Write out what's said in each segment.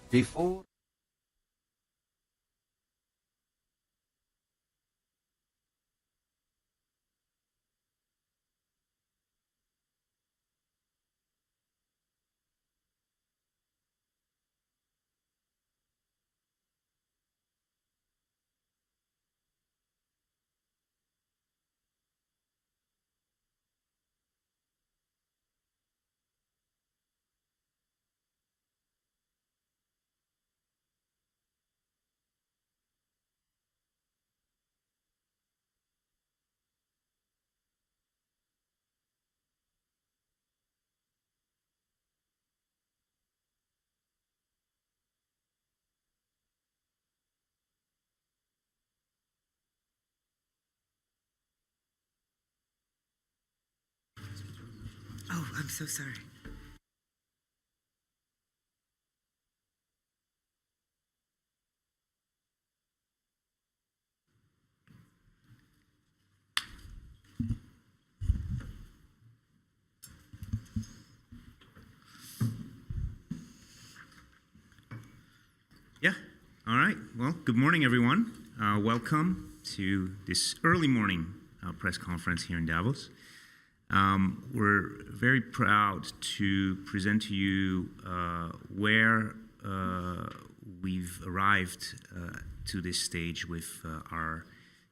Before Oh, I'm so sorry. Yeah, all right. Well, good morning, everyone. Welcome to this early morning press conference here in Davos. We're very proud to present to you where we've arrived to this stage with our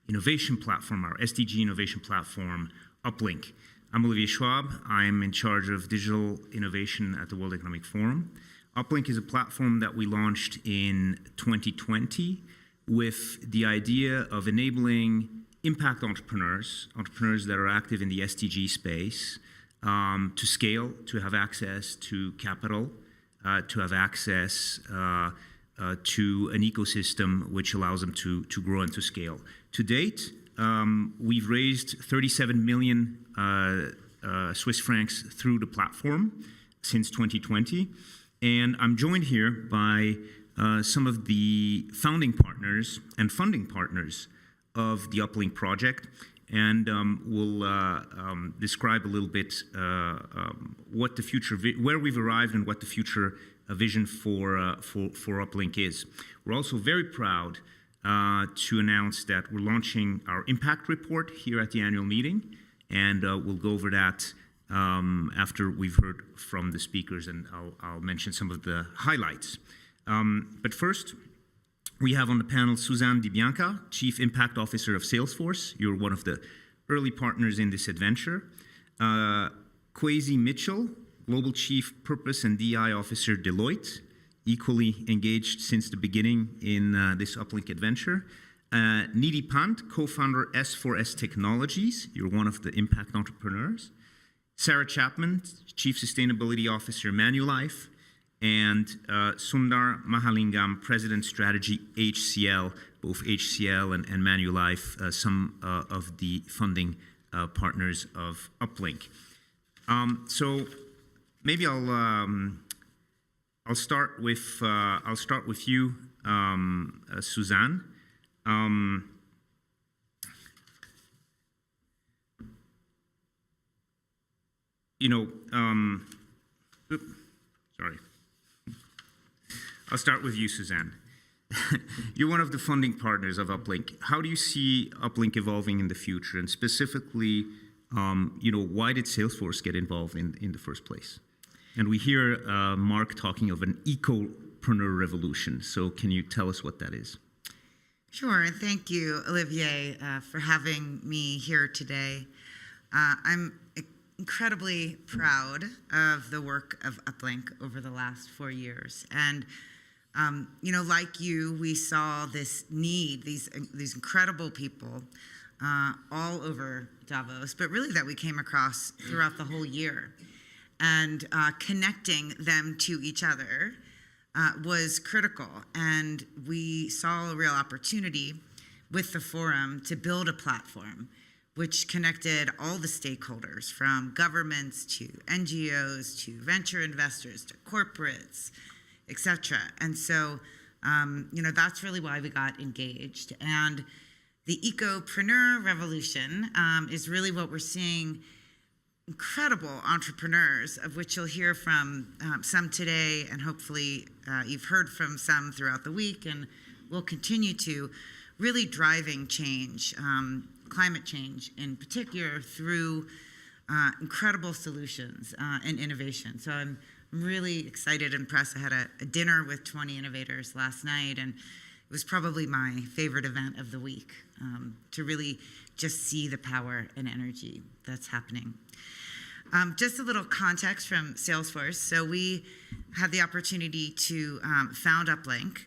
innovation platform, our SDG innovation platform, Uplink. I'm Olivier Schwab. I'm in charge of digital innovation at the World Economic Forum. Uplink is a platform that we launched in 2020 with the idea of enabling impact entrepreneurs that are active in the SDG space, to scale, to have access to capital, to have access to an ecosystem which allows them to grow and to scale. To date, we've raised 37 million Swiss francs through the platform since 2020. And I'm joined here by some of the founding partners and funding partners of the Uplink project, and we'll describe a little bit what the future, where we've arrived, and what the future vision for Uplink is. We're also very proud to announce that we're launching our impact report here at the annual meeting, and we'll go over that after we've heard from the speakers, and I'll mention some of the highlights. But first, we have on the panel Suzanne DiBianca, Chief Impact Officer of Salesforce. You're one of the early partners in this adventure. Kwesi Mitchell, Global Chief Purpose and DI Officer, Deloitte, equally engaged since the beginning in this Uplink adventure. Nidhi Pant, Co-founder S4S Technologies. You're one of the impact entrepreneurs. Sarah Chapman, Chief Sustainability Officer, Manulife. And Sundar Mahalingam, President Strategy, HCL, both HCL and Manulife, some of the funding partners of Uplink. So maybe I'll start with you, Suzanne. Sorry. I'll start with you, Suzanne. You're one of the funding partners of Uplink. How do you see Uplink evolving in the future? And specifically, why did Salesforce get involved in the first place? And we hear Mark talking of an Ecopreneur revolution. So can you tell us what that is? Sure, and thank you, Olivier, for having me here today. I'm incredibly proud of the work of Uplink over the last 4 years. And like you, we saw this need, these incredible people all over Davos, but really that we came across throughout the whole year. And connecting them to each other was critical. And we saw a real opportunity with the forum to build a platform which connected all the stakeholders, from governments to NGOs to venture investors to corporates, et cetera. And so, that's really why we got engaged. And the Ecopreneur revolution is really what we're seeing incredible entrepreneurs, of which you'll hear from some today, and hopefully you've heard from some throughout the week, and will continue to, really driving change, climate change in particular, through incredible solutions and innovation. So I'm really excited and impressed. I had a dinner with 20 innovators last night, and it was probably my favorite event of the week, to really just see the power and energy that's happening. Just a little context from Salesforce. So we had the opportunity to found Uplink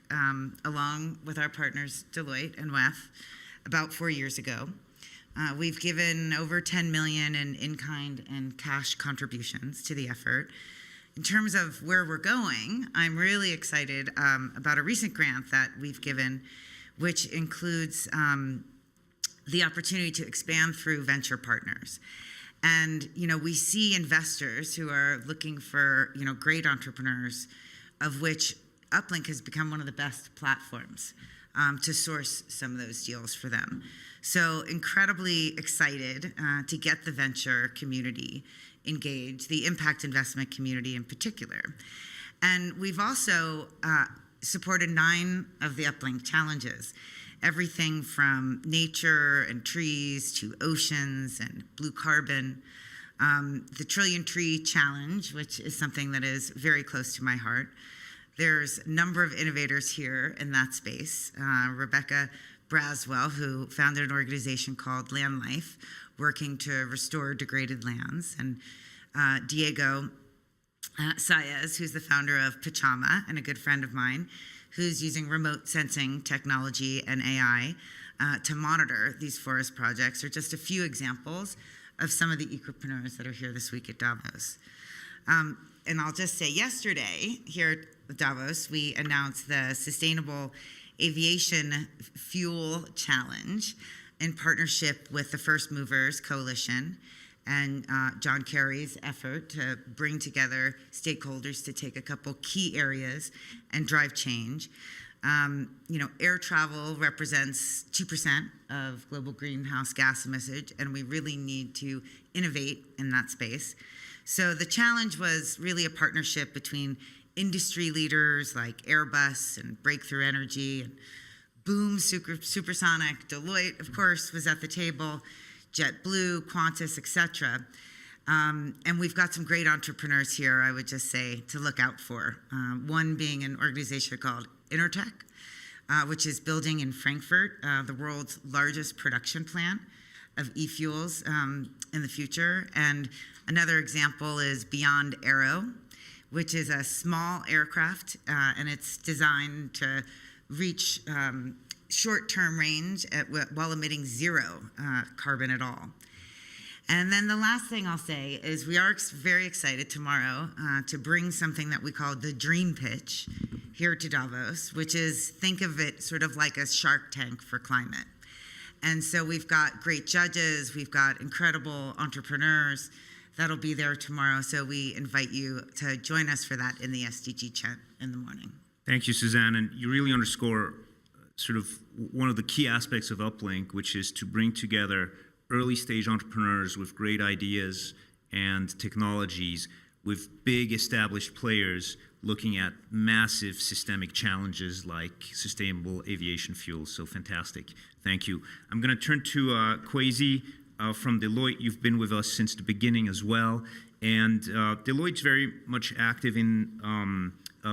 along with our partners Deloitte and WEF about 4 years ago. We've given over 10 million in kind and cash contributions to the effort. In terms of where we're going, I'm really excited about a recent grant that we've given, which includes the opportunity to expand through venture partners. And, we see investors who are looking for, great entrepreneurs, of which Uplink has become one of the best platforms to source some of those deals for them. So incredibly excited to get the venture community engaged, the impact investment community in particular. And we've also supported 9 of the Uplink challenges. Everything from nature and trees to oceans and blue carbon. The Trillion Tree Challenge, which is something that is very close to my heart. There's a number of innovators here in that space. Rebecca Braswell, who founded an organization called Land Life, working to restore degraded lands. And Diego Saez, who's the founder of Pachama and a good friend of mine, who's using remote sensing technology and AI to monitor these forest projects, are just a few examples of some of the Ecopreneurship that are here this week at Davos. And I'll just say, yesterday here at Davos, we announced the Sustainable Aviation Fuel Challenge in partnership with the First Movers Coalition and John Kerry's effort to bring together stakeholders to take a couple key areas and drive change. Air travel represents 2% of global greenhouse gas emissions, and we really need to innovate in that space. So the challenge was really a partnership between industry leaders like Airbus and Breakthrough Energy and Boom Supersonic. Deloitte, of course, was at the table. JetBlue, Qantas, et cetera. And we've got some great entrepreneurs here, I would just say, to look out for. One being an organization called Intertech, which is building in Frankfurt the world's largest production plant of e-fuels in the future. And another example is Beyond Aero, which is a small aircraft, and it's designed to reach short-term range while emitting zero carbon at all. And then the last thing I'll say is we are very excited tomorrow to bring something that we call the Dream Pitch here to Davos, which is, think of it sort of like a Shark Tank for climate. And so we've got great judges, we've got incredible entrepreneurs that'll be there tomorrow. So we invite you to join us for that in the SDG chat in the morning. Thank you, Suzanne. And you really underscore sort of one of the key aspects of Uplink, which is to bring together early stage entrepreneurs with great ideas and technologies with big established players looking at massive systemic challenges like sustainable aviation fuels. So fantastic. Thank you. I'm going to turn to Kwesi from Deloitte. You've been with us since the beginning as well. And Deloitte's very much active in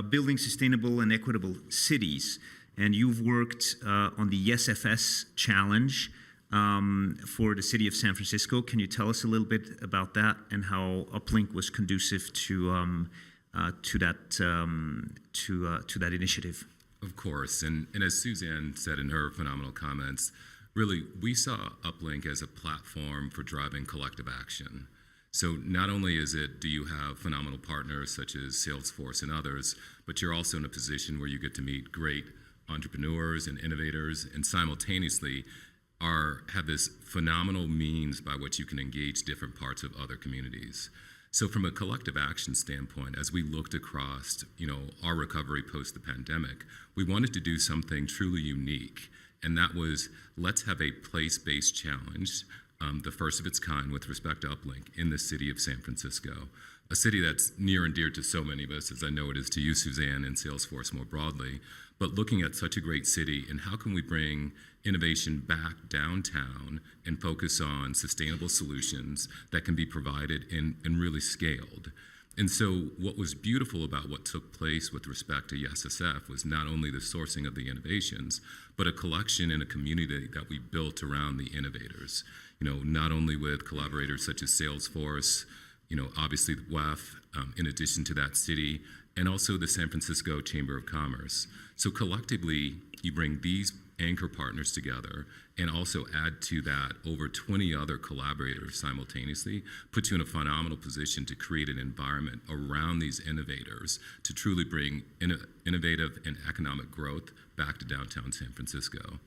building sustainable and equitable cities. And you've worked on the S4S challenge for the city of San Francisco. Can you tell us a little bit about that and how Uplink was conducive to that initiative? Of course, and as Suzanne said in her phenomenal comments, really we saw Uplink as a platform for driving collective action. So not only do you have phenomenal partners such as Salesforce and others, but you're also in a position where you get to meet great entrepreneurs and innovators, and simultaneously have this phenomenal means by which you can engage different parts of other communities. So from a collective action standpoint, as we looked across, our recovery post the pandemic, we wanted to do something truly unique, and that was let's have a place-based challenge the first of its kind with respect to Uplink in the city of San Francisco, a city that's near and dear to so many of us, as I know it is to you, Suzanne, and Salesforce more broadly. But looking at such a great city, and how can we bring innovation back downtown and focus on sustainable solutions that can be provided and really scaled? And so what was beautiful about what took place with respect to SSF was not only the sourcing of the innovations, but a collection and a community that we built around the innovators. Not only with collaborators such as Salesforce, obviously the WEF, in addition to that city, and also the San Francisco Chamber of Commerce. So collectively, you bring these anchor partners together and also add to that over 20 other collaborators simultaneously, puts you in a phenomenal position to create an environment around these innovators to truly bring innovative and economic growth back to downtown San Francisco.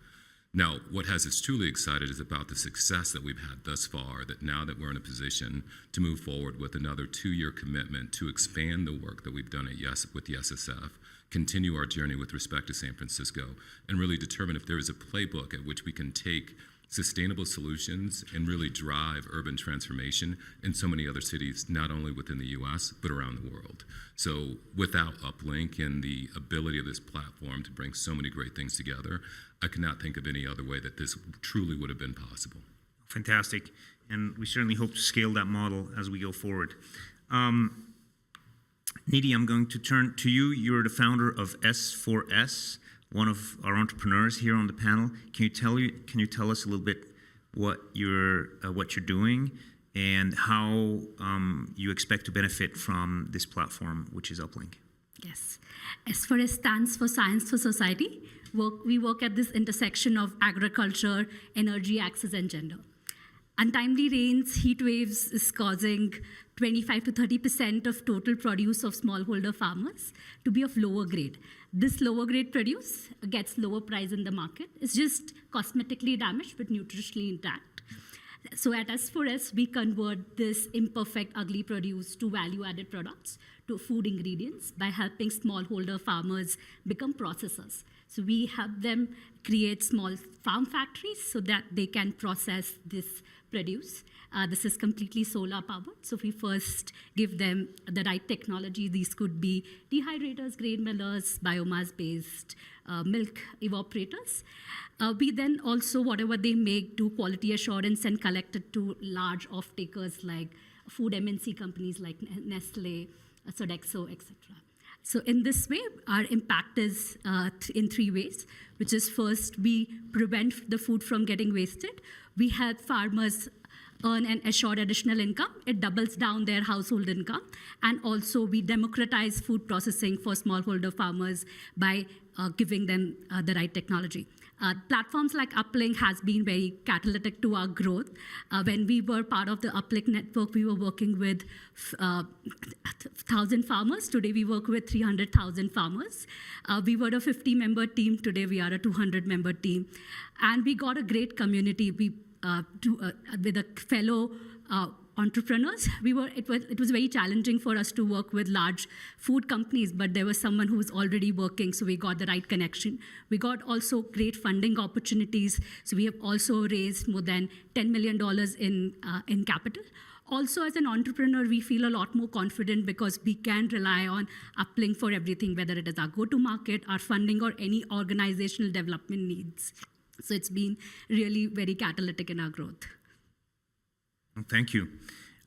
Now, what has us truly excited is about the success that we've had thus far, that now that we're in a position to move forward with another 2-year commitment to expand the work that we've done with the SSF, continue our journey with respect to San Francisco, and really determine if there is a playbook at which we can take sustainable solutions and really drive urban transformation in so many other cities, not only within the US, but around the world. So without Uplink and the ability of this platform to bring so many great things together, I cannot think of any other way that this truly would have been possible. Fantastic. And we certainly hope to scale that model as we go forward. Nidhi, I'm going to turn to you. You're the founder of S4S, one of our entrepreneurs here on the panel. Can you tell us a little bit what you're doing and how you expect to benefit from this platform, which is Uplink? Yes. S4S stands for Science for Society. We work at this intersection of agriculture, energy, access, and gender. Untimely rains, heat waves is causing 25 to 30% of total produce of smallholder farmers to be of lower grade. This lower grade produce gets lower price in the market. It's just cosmetically damaged but nutritionally intact. So at S4S, we convert this imperfect, ugly produce to value-added products, to food ingredients, by helping smallholder farmers become processors. So we help them create small farm factories so that they can process this produce. This is completely solar powered. So we first give them the right technology. These could be dehydrators, grain millers, biomass-based milk evaporators. We then also, whatever they make, do quality assurance and collect it to large off-takers like food MNC companies like Nestle, Sodexo, etc. So in this way, our impact is in 3 ways, which is first, we prevent the food from getting wasted. We help farmers earn an assured additional income. It doubles down their household income. And also, we democratize food processing for smallholder farmers by giving them the right technology. Platforms like Uplink has been very catalytic to our growth. When we were part of the Uplink network, we were working with 1,000 farmers. Today, we work with 300,000 farmers. We were a 50-member team. Today, we are a 200-member team. And we got a great community. With a fellow entrepreneurs, it was very challenging for us to work with large food companies, but there was someone who was already working, so we got the right connection. We got also great funding opportunities, so we have also raised more than $10 million in capital. Also, as an entrepreneur, we feel a lot more confident because we can rely on Uplink for everything, whether it is our go-to-market, our funding, or any organizational development needs. So it's been really very catalytic in our growth. Thank you.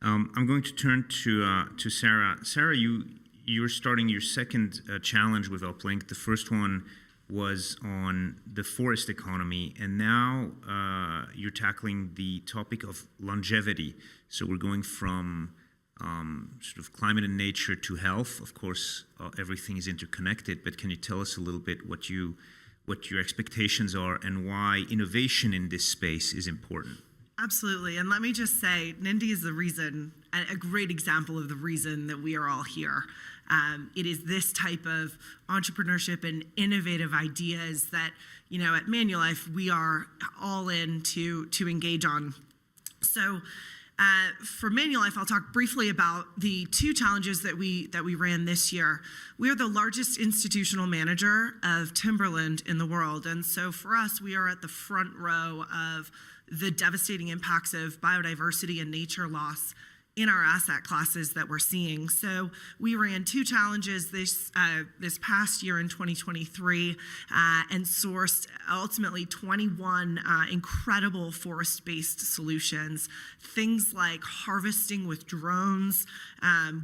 I'm going to turn to Sarah. Sarah, you're starting your second challenge with Uplink. The first one was on the forest economy, and now you're tackling the topic of longevity. So we're going from sort of climate and nature to health. Of course, everything is interconnected, but can you tell us a little bit what your expectations are and why innovation in this space is important? Absolutely. And let me just say, Nindi is the reason, a great example of the reason that we are all here. It is this type of entrepreneurship and innovative ideas that, at Manulife, we are all in to engage on. So For Manulife, I'll talk briefly about the two challenges that we ran this year. We are the largest institutional manager of timberland in the world, and so for us, we are at the front row of the devastating impacts of biodiversity and nature loss in our asset classes that we're seeing. So we ran two challenges this past year in 2023 and sourced ultimately 21 incredible forest-based solutions. Things like harvesting with drones,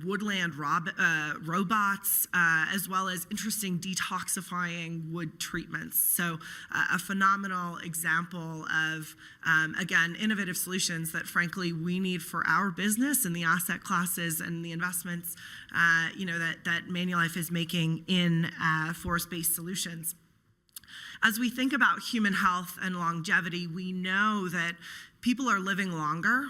woodland robots, as well as interesting detoxifying wood treatments. So a phenomenal example of, again, innovative solutions that frankly we need for our business and the asset classes and the investments that Manulife is making in forest-based solutions. As we think about human health and longevity, we know that people are living longer,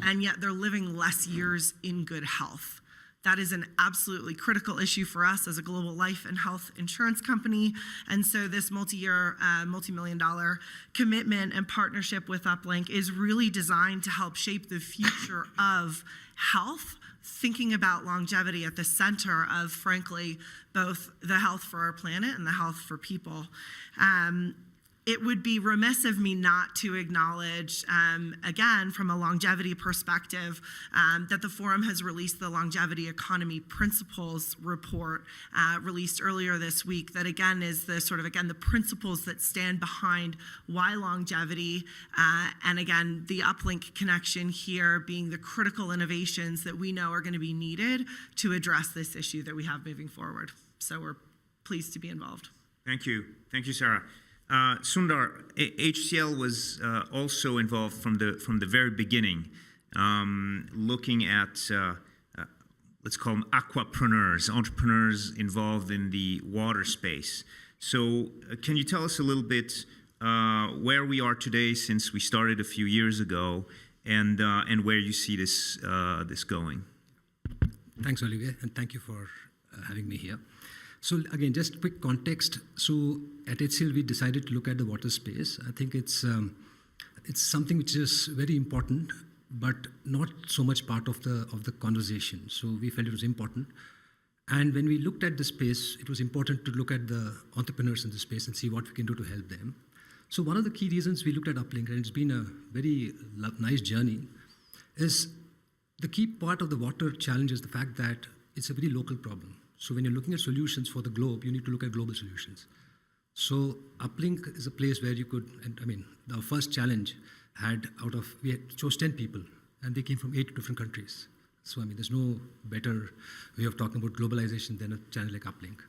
and yet they're living less years in good health. That is an absolutely critical issue for us as a global life and health insurance company. And so this multi-year, multi-million-dollar commitment and partnership with Uplink is really designed to help shape the future of health, thinking about longevity at the center of, frankly, both the health for our planet and the health for people. It would be remiss of me not to acknowledge, again, from a longevity perspective, that the Forum has released the Longevity Economy Principles report released earlier this week that, again, is the the principles that stand behind why longevity, and again, the Uplink connection here being the critical innovations that we know are going to be needed to address this issue that we have moving forward. So we're pleased to be involved. Thank you. Thank you, Sarah. Sundar, HCL was also involved from the very beginning, looking at, let's call them aqua-preneurs, entrepreneurs involved in the water space. So can you tell us a little bit where we are today since we started a few years ago, and where you see this going? Thanks, Olivier, and thank you for having me here. So again, just quick context. So at HCL, we decided to look at the water space. I think it's something which is very important, but not so much part of the conversation. So we felt it was important. And when we looked at the space, it was important to look at the entrepreneurs in the space and see what we can do to help them. So one of the key reasons we looked at Uplink, and it's been a very nice journey, is the key part of the water challenge is the fact that it's a very local problem. So when you're looking at solutions for the globe, you need to look at global solutions. So Uplink is a place where you could, and I mean, our first challenge we chose 10 people, and they came from 8 different countries. So I mean, there's no better way of talking about globalization than a challenge like Uplink.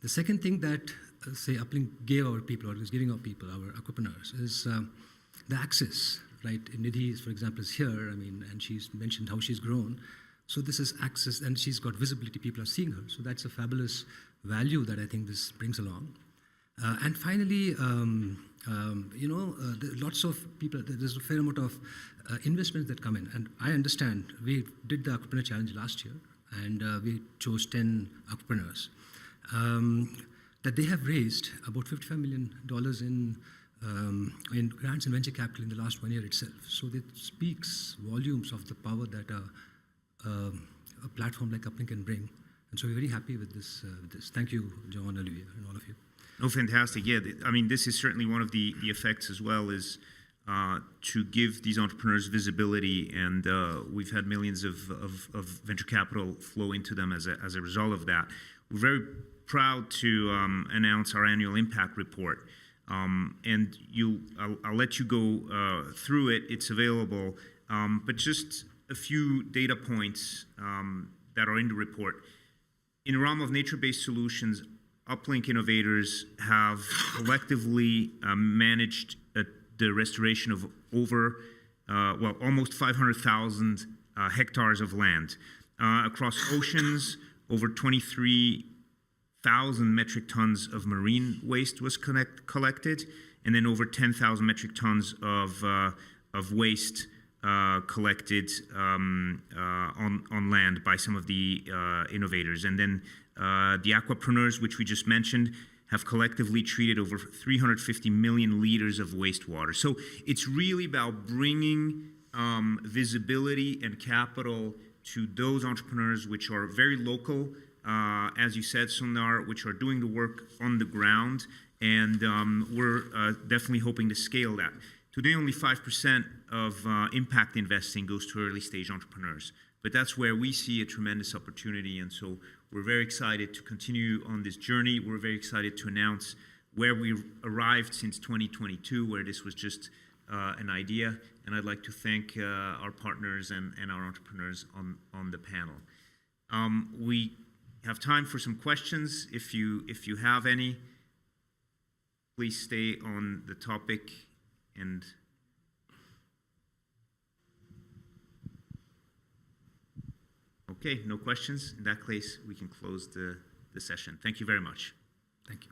The second thing that, say, Uplink gave our people, or is giving our people, our Aqua-preneurs, is the access, right? Nidhi, for example, is here, I mean, and she's mentioned how she's grown. So this is access, and she's got visibility. People are seeing her. So that's a fabulous value that I think this brings along. And finally, lots of people, there's a fair amount of investments that come in. And I understand, we did the Aqua-preneur challenge last year, and we chose 10 Aqua-preneurs. That they have raised about $55 million in grants and venture capital in the last 1 year itself. So it speaks volumes of the power that a platform like Uplink can bring. And so we're very happy with this. Thank you, John, Olivier, and all of you. Oh, fantastic. Yeah, I mean, this is certainly one of the effects as well, is to give these entrepreneurs visibility, and we've had millions of venture capital flow into them as a result of that. We're very proud to announce our annual impact report. And I'll let you go through it. It's available. But just a few data points that are in the report. In the realm of nature-based solutions, Uplink innovators have collectively managed the restoration of over, almost 500,000 hectares of land. Across oceans, over 23,000 metric tons of marine waste was collected, and then over 10,000 metric tons of waste collected on land by some of the innovators. And then the Aqua-preneurs, which we just mentioned, have collectively treated over 350 million liters of wastewater. So it's really about bringing visibility and capital to those entrepreneurs which are very local, as you said, Sundar, which are doing the work on the ground, and we're definitely hoping to scale that. Today, only 5% of impact investing goes to early stage entrepreneurs, but that's where we see a tremendous opportunity, and so we're very excited to continue on this journey. We're very excited to announce where we arrived since 2022, where this was just an idea, and I'd like to thank our partners and our entrepreneurs on the panel. We have time for some questions. If you have any, please stay on the topic. And okay, no questions. In that case, we can close the session. Thank you very much. Thank you.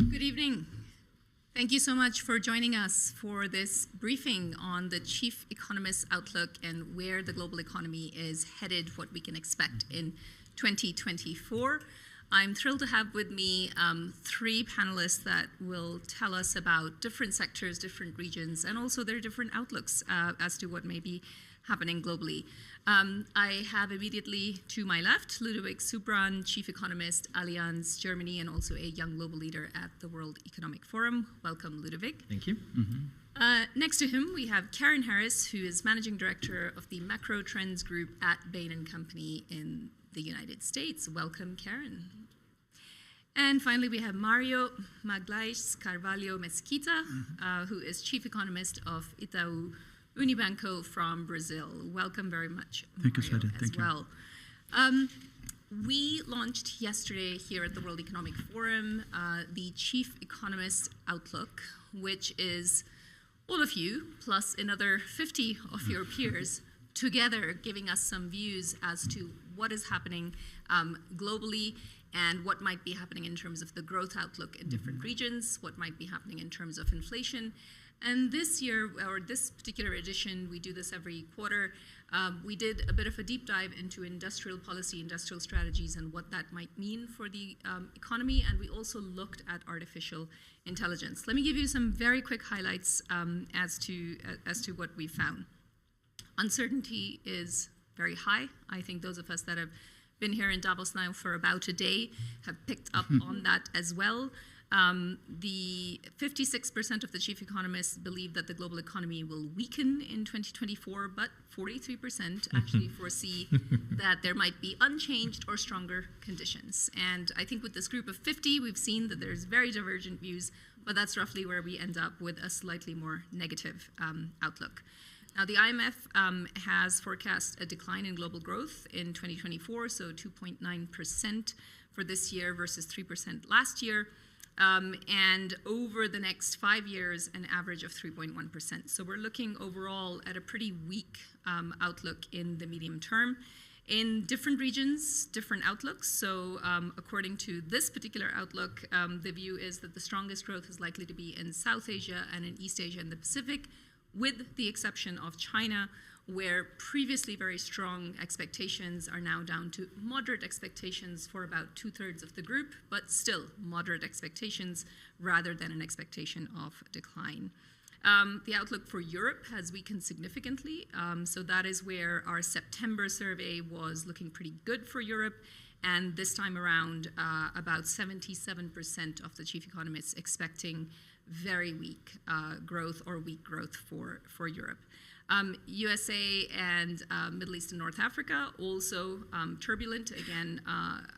Good evening. Thank you so much for joining us for this briefing on the Chief Economist's outlook and where the global economy is headed, what we can expect in 2024. I'm thrilled to have with me three panelists that will tell us about different sectors, different regions, and also their different outlooks as to what may be happening globally. I have immediately to my left Ludovic Subran, Chief Economist, Allianz Germany, and also a young global leader at the World Economic Forum. Welcome, Ludovic. Thank you. Next to him, we have Karen Harris, who is Managing Director of the Macro Trends Group at Bain & Company in the United States. Welcome, Karen. And finally, we have Mario Magalhães Carvalho Mesquita, who is Chief Economist of Itaú Unibanco from Brazil. Welcome very much, Thank you, Mario, Sadia. as Thank you. well. We launched yesterday here at the World Economic Forum the Chief Economist Outlook, which is all of you, plus another 50 of your peers, together giving us some views as to what is happening globally and what might be happening in terms of the growth outlook in different regions, what might be happening in terms of inflation. And this year, or this particular edition, we do this every quarter, we did a bit of a deep dive into industrial policy, industrial strategies, and what that might mean for the economy, and we also looked at artificial intelligence. Let me give you some very quick highlights as to what we found. Uncertainty is very high. I think those of us that have been here in Davos now for about a day have picked up on that as well. The 56% of the chief economists believe that the global economy will weaken in 2024, but 43% actually foresee that there might be unchanged or stronger conditions. And I think with this group of 50, we've seen that there's very divergent views, but that's roughly where we end up with a slightly more negative outlook. Now, the IMF has forecast a decline in global growth in 2024, so 2.9% for this year versus 3% last year. And over the next 5 years, an average of 3.1%. So we're looking overall at a pretty weak outlook in the medium term. In different regions, different outlooks. So according to this particular outlook, the view is that the strongest growth is likely to be in South Asia and in East Asia and the Pacific, with the exception of China, where previously very strong expectations are now down to moderate expectations for about 2/3 of the group, but still moderate expectations rather than an expectation of decline. The outlook for Europe has weakened significantly, so that is where our September survey was looking pretty good for Europe, and this time around about 77% of the chief economists expecting very weak growth or weak growth for Europe. USA and Middle East and North Africa, also turbulent, again,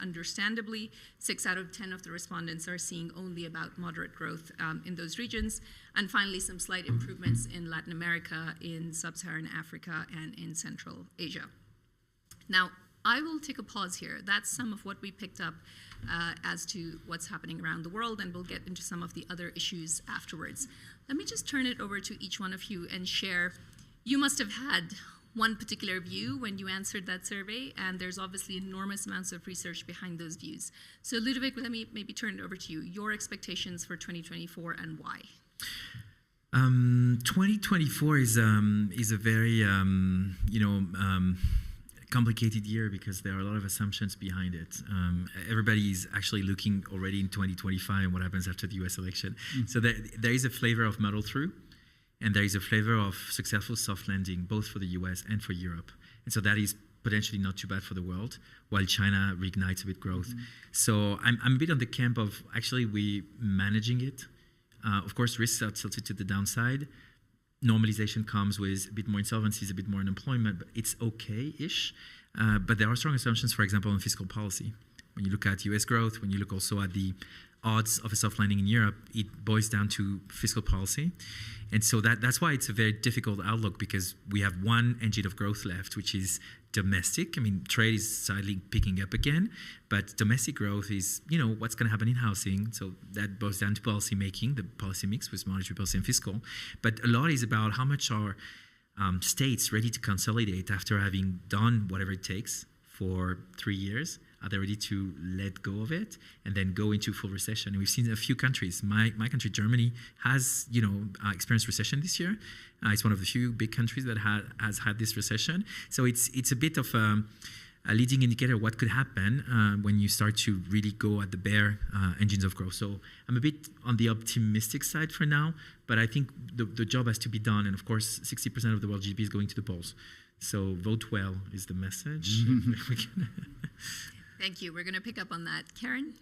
understandably. 6 out of 10 of the respondents are seeing only about moderate growth in those regions. And finally, some slight improvements in Latin America, in Sub-Saharan Africa, and in Central Asia. Now, I will take a pause here. That's some of what we picked up as to what's happening around the world, and we'll get into some of the other issues afterwards. Let me just turn it over to each one of you and share. You must have had one particular view when you answered that survey, and there's obviously enormous amounts of research behind those views. So Ludovic, let me maybe turn it over to you. Your expectations for 2024 and why? 2024 is a very complicated year because there are a lot of assumptions behind it. Everybody is actually looking already in 2025 and what happens after the US election. So there is a flavor of muddle through, and there is a flavor of successful soft landing, both for the US and for Europe. And so that is potentially not too bad for the world, while China reignites a bit growth. So I'm a bit on the camp of actually we managing it. Of course, risks are tilted to the downside. Normalization comes with a bit more insolvencies, a bit more unemployment, but it's okay-ish. But there are strong assumptions, for example, on fiscal policy. When you look at US growth, when you look also at the odds of a soft landing in Europe, it boils down to fiscal policy. And so that's why it's a very difficult outlook, because we have one engine of growth left, which is domestic. I mean, trade is slightly picking up again, but domestic growth is, what's going to happen in housing. So that boils down to policy making, the policy mix with monetary policy and fiscal. But a lot is about how much are states ready to consolidate after having done whatever it takes for 3 years. Are they ready to let go of it and then go into full recession? And we've seen a few countries. My country, Germany, has experienced recession this year. It's one of the few big countries that has had this recession. So it's a bit of a leading indicator of what could happen when you start to really go at the bare engines of growth. So I'm a bit on the optimistic side for now, but I think the job has to be done. And of course, 60% of the world GDP is going to the polls. So vote well is the message. Thank you. We're going to pick up on that. Karen?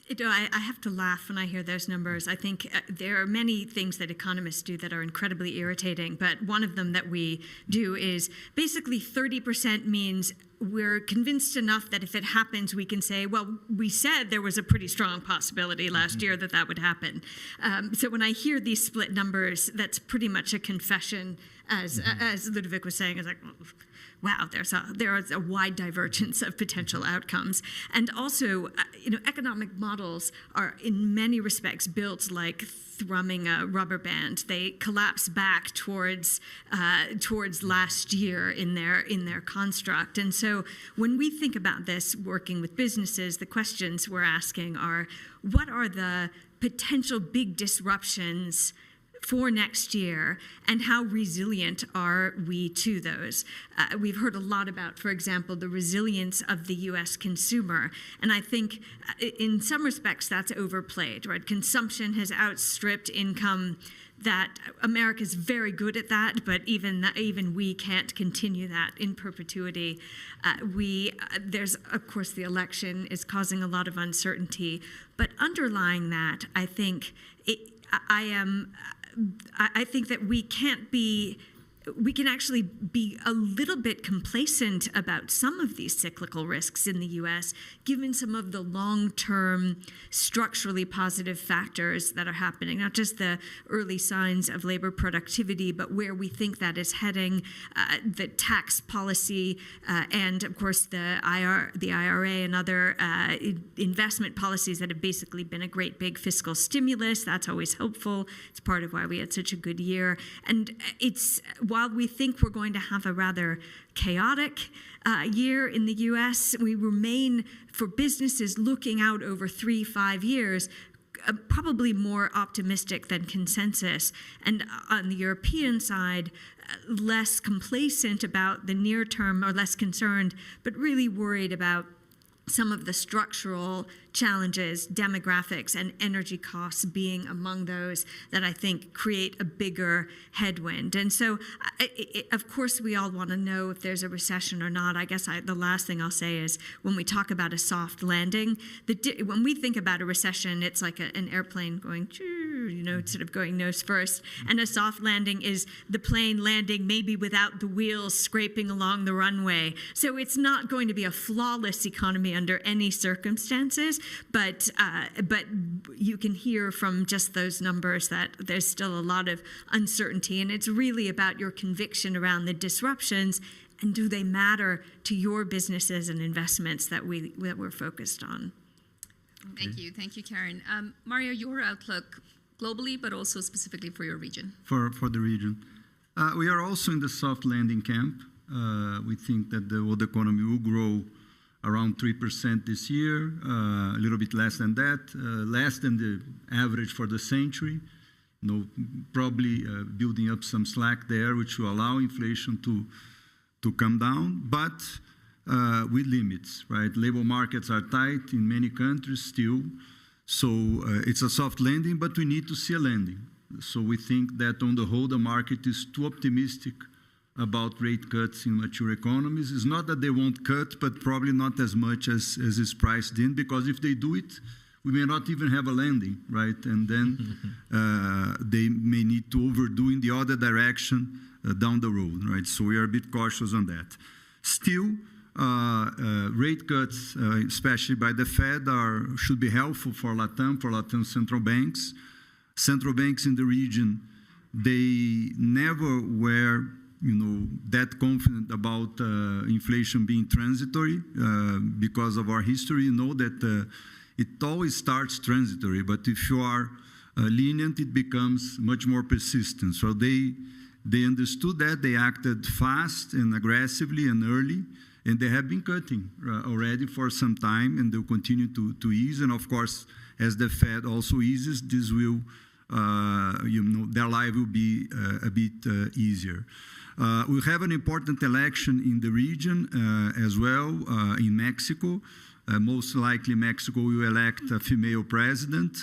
I have to laugh when I hear those numbers. I think there are many things that economists do that are incredibly irritating, but one of them that we do is basically 30% means we're convinced enough that if it happens, we can say, well, we said there was a pretty strong possibility last year that that would happen. So when I hear these split numbers, that's pretty much a confession, as Ludovic was saying, it's like, wow, there is a wide divergence of potential outcomes. And also, economic models are in many respects built like thrumming a rubber band. They collapse back towards last year in their construct. And so when we think about this working with businesses, the questions we're asking are, what are the potential big disruptions for next year, and how resilient are we to those? We've heard a lot about, for example, the resilience of the U.S. consumer, and I think in some respects that's overplayed, right? Consumption has outstripped income. That America's very good at that, but even we can't continue that in perpetuity. There's, of course, the election is causing a lot of uncertainty, but underlying that, I think I think that we can actually be a little bit complacent about some of these cyclical risks in the U.S., given some of the long-term structurally positive factors that are happening, not just the early signs of labor productivity, but where we think that is heading, the tax policy, and of course the IRA and other investment policies that have basically been a great big fiscal stimulus. That's always helpful. It's part of why we had such a good year. And while we think we're going to have a rather chaotic year in the U.S., we remain, for businesses looking out over 3-5 years, probably more optimistic than consensus. And on the European side, less complacent about the near term, or less concerned, but really worried about some of the structural challenges, demographics, and energy costs being among those that I think create a bigger headwind. And so, of course, we all want to know if there's a recession or not. I guess the last thing I'll say is when we talk about a soft landing, when we think about a recession, it's like an airplane going, sort of going nose first. And a soft landing is the plane landing maybe without the wheels scraping along the runway. So it's not going to be a flawless economy under any circumstances. But you can hear from just those numbers that there's still a lot of uncertainty, and it's really about your conviction around the disruptions, and do they matter to your businesses and investments that we're focused on. Thank you, Karen. Mario, your outlook globally, but also specifically for your region. For the region, we are also in the soft landing camp. We think that the world economy will grow around 3% this year, a little bit less than that, less than the average for the century. Probably building up some slack there, which will allow inflation to come down, but with limits, right? Labor markets are tight in many countries still, so it's a soft landing, but we need to see a landing. So we think that on the whole, the market is too optimistic about rate cuts in mature economies. It's not that they won't cut, but probably not as much as is priced in, because if they do it, we may not even have a landing, right? And then they may need to overdo in the other direction down the road, right? So we are a bit cautious on that. Still, rate cuts, especially by the Fed, should be helpful for Latin central banks. Central banks in the region, they never were that confident about inflation being transitory because of our history. That it always starts transitory, but if you are lenient, it becomes much more persistent. So they understood that, they acted fast and aggressively and early, and they have been cutting already for some time, and they'll continue to ease. And of course, as the Fed also eases, this will, their life will be a bit easier. We have an important election in the region as well, in Mexico. Most likely Mexico will elect a female president.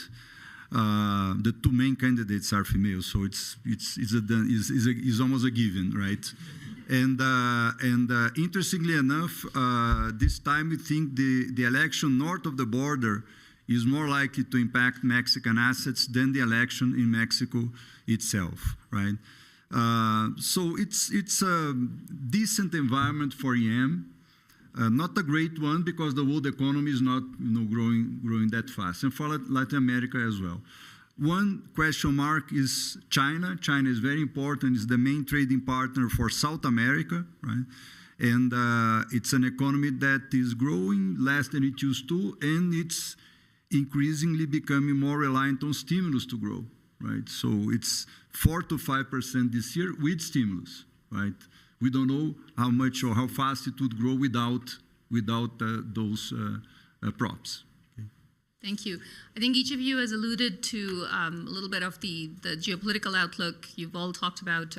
The two main candidates are female, so it's almost a given, right? And interestingly enough, this time we think the election north of the border is more likely to impact Mexican assets than the election in Mexico itself, right? So it's a decent environment for EM. Not a great one because the world economy is not growing that fast, and for Latin America as well. One question mark is China. China is very important. It's the main trading partner for South America, right? And it's an economy that is growing less than it used to, and it's increasingly becoming more reliant on stimulus to grow, right? So it's 4 to 5% this year with stimulus, right? We don't know how much or how fast it would grow without those props. Okay. Thank you. I think each of you has alluded to a little bit of the geopolitical outlook. You've all talked about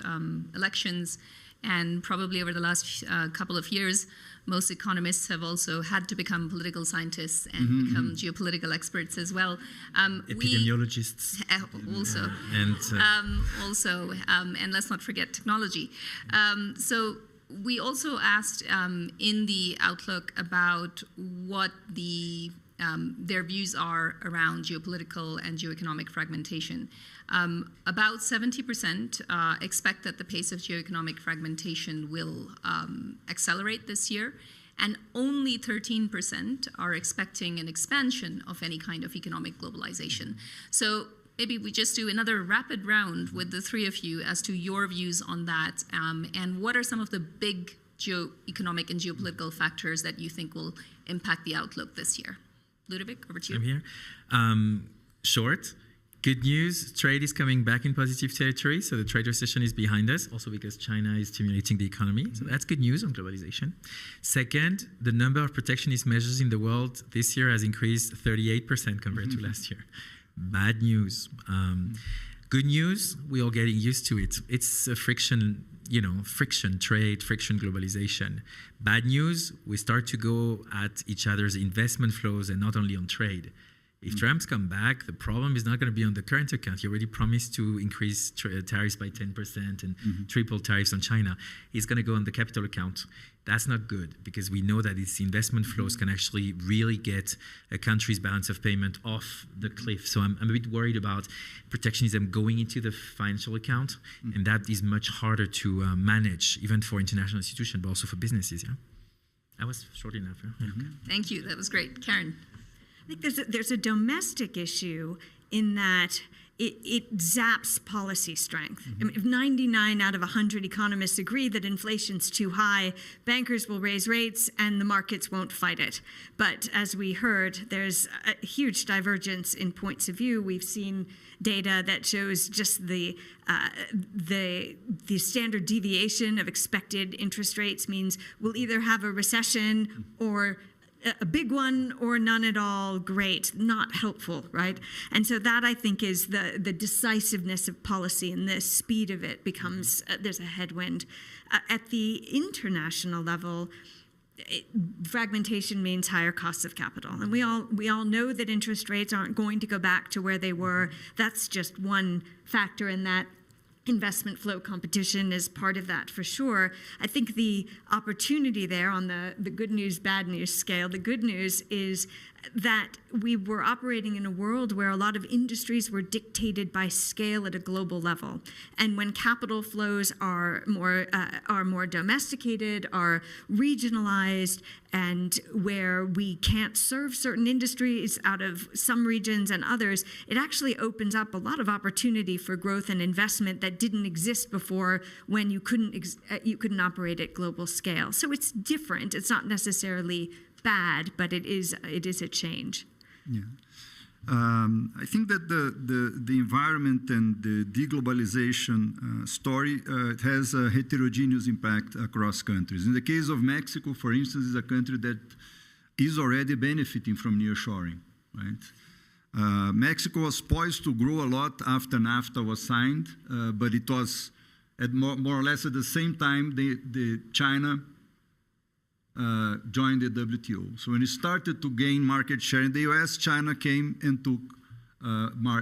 elections, and probably over the last couple of years, most economists have also had to become political scientists and become geopolitical experts as well. Epidemiologists. Also. And let's not forget technology. So we also asked in the outlook about what their views are around geopolitical and geoeconomic fragmentation. About 70% expect that the pace of geoeconomic fragmentation will accelerate this year, and only 13% are expecting an expansion of any kind of economic globalization. So maybe we just do another rapid round with the three of you as to your views on that, and what are some of the big geoeconomic and geopolitical factors that you think will impact the outlook this year? Ludovic, over to you. I'm here. Short. Good news, trade is coming back in positive territory, so the trade recession is behind us, also because China is stimulating the economy, so that's good news on globalization. Second, the number of protectionist measures in the world this year has increased 38% compared to last year. Bad news. Good news, we're all getting used to it. It's a friction, trade, friction, globalization. Bad news, we start to go at each other's investment flows and not only on trade. If Trump's come back, the problem is not going to be on the current account. He already promised to increase tariffs by 10% and triple tariffs on China. He's going to go on the capital account. That's not good because we know that its investment flows can actually really get a country's balance of payment off the cliff. So I'm a bit worried about protectionism going into the financial account, and that is much harder to manage, even for international institutions, but also for businesses. Yeah, I was short enough. Yeah? Okay. Thank you. That was great. Karen. I think there's a domestic issue in that it zaps policy strength. I mean, if 99 out of 100 economists agree that inflation's too high, bankers will raise rates and the markets won't fight it. But as we heard, there's a huge divergence in points of view. We've seen data that shows just the standard deviation of expected interest rates means we'll either have a recession or a big one or none at all. Great, not helpful, right? And so that, I think, is the decisiveness of policy, and the speed of it becomes, there's a headwind. At the international level, fragmentation means higher costs of capital. And we all know that interest rates aren't going to go back to where they were. That's just one factor in that. Investment flow competition is part of that for sure. I think the opportunity there on the good news, bad news scale, the good news is that we were operating in a world where a lot of industries were dictated by scale at a global level. And when capital flows are more domesticated, are regionalized, and where we can't serve certain industries out of some regions and others, it actually opens up a lot of opportunity for growth and investment that didn't exist before when you couldn't operate at global scale. So it's different. It's not necessarily bad, but it is a change. Yeah. I think that the environment and the deglobalization story has a heterogeneous impact across countries. In the case of Mexico, for instance, is a country that is already benefiting from nearshoring, right? Mexico was poised to grow a lot after NAFTA was signed, but it was at more or less at the same time, China joined the WTO. So when it started to gain market share in the US, China came and took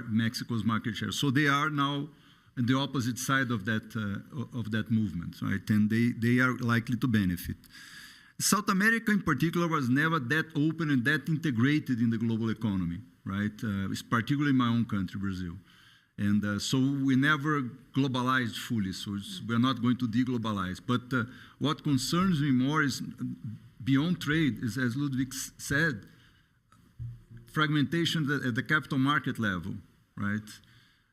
Mexico's market share. So they are now on the opposite side of that movement, right? And they are likely to benefit. South America in particular was never that open and that integrated in the global economy, right? It's particularly my own country, Brazil. And so we never globalized fully, so we're not going to deglobalize. But what concerns me more is beyond trade, is, as Ludwig said, fragmentation at the capital market level, right?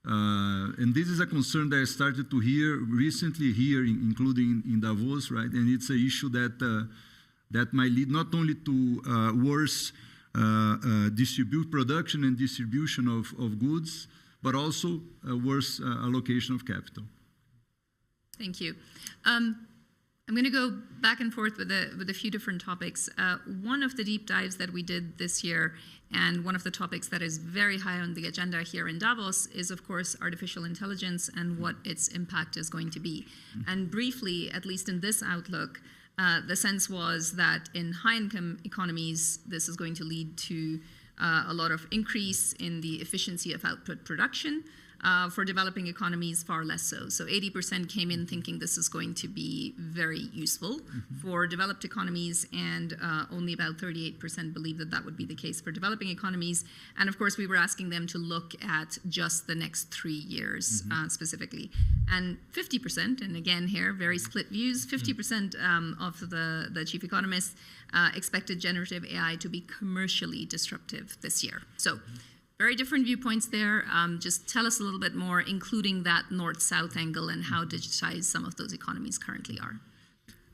And this is a concern that I started to hear recently here, including in Davos, right? And it's an issue that might lead not only to worse production and distribution of goods, but also a worse allocation of capital. Thank you. I'm going to go back and forth with a few different topics. One of the deep dives that we did this year, and one of the topics that is very high on the agenda here in Davos, is of course artificial intelligence and what its impact is going to be. And briefly, at least in this outlook, the sense was that in high-income economies, this is going to lead to a lot of increase in the efficiency of output production. For developing economies, far less so. So 80% came in thinking this is going to be very useful for developed economies, and only about 38% believe that that would be the case for developing economies. And of course, we were asking them to look at just the next 3 years specifically. And 50%, and again here, very split views, 50% of the chief economists expected generative AI to be commercially disruptive this year. So very different viewpoints there. Just tell us a little bit more, including that north-south angle and how digitized some of those economies currently are.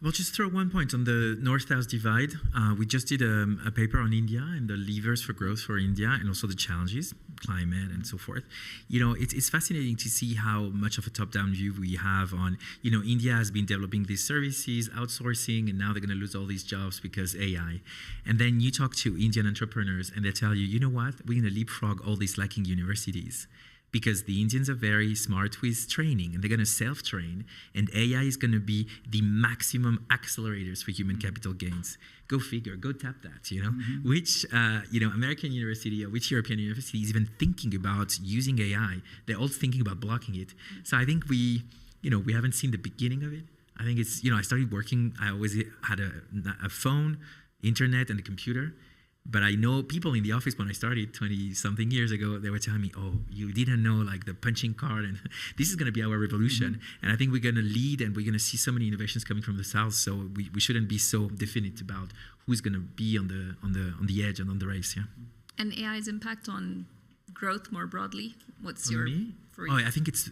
Well, just throw one point on the north-south divide. We just did a paper on India and the levers for growth for India, and also the challenges, climate and so forth. You know, it's fascinating to see how much of a top-down view we have on, you know, India has been developing these services, outsourcing, and now they're going to lose all these jobs because AI. And then you talk to Indian entrepreneurs and they tell you, you know what, we're going to leapfrog all these lacking universities, because the Indians are very smart with training and they're going to self-train, and AI is going to be the maximum accelerators for human capital gains. Go figure, go tap that, you know. Which, you know, American university or which European university is even thinking about using AI? They're all thinking about blocking it. So I think we haven't seen the beginning of it. I think it's, you know, I started working, I always had a phone, internet, and a computer. But I know people in the office when I started 20-something years ago, they were telling me, oh, you didn't know like the punching card, and this is going to be our revolution. And I think we're going to lead, and we're going to see so many innovations coming from the South, so we shouldn't be so definite about who's going to be on the edge and on the race, yeah. And AI's impact on growth more broadly? What's For your... me? For I think it's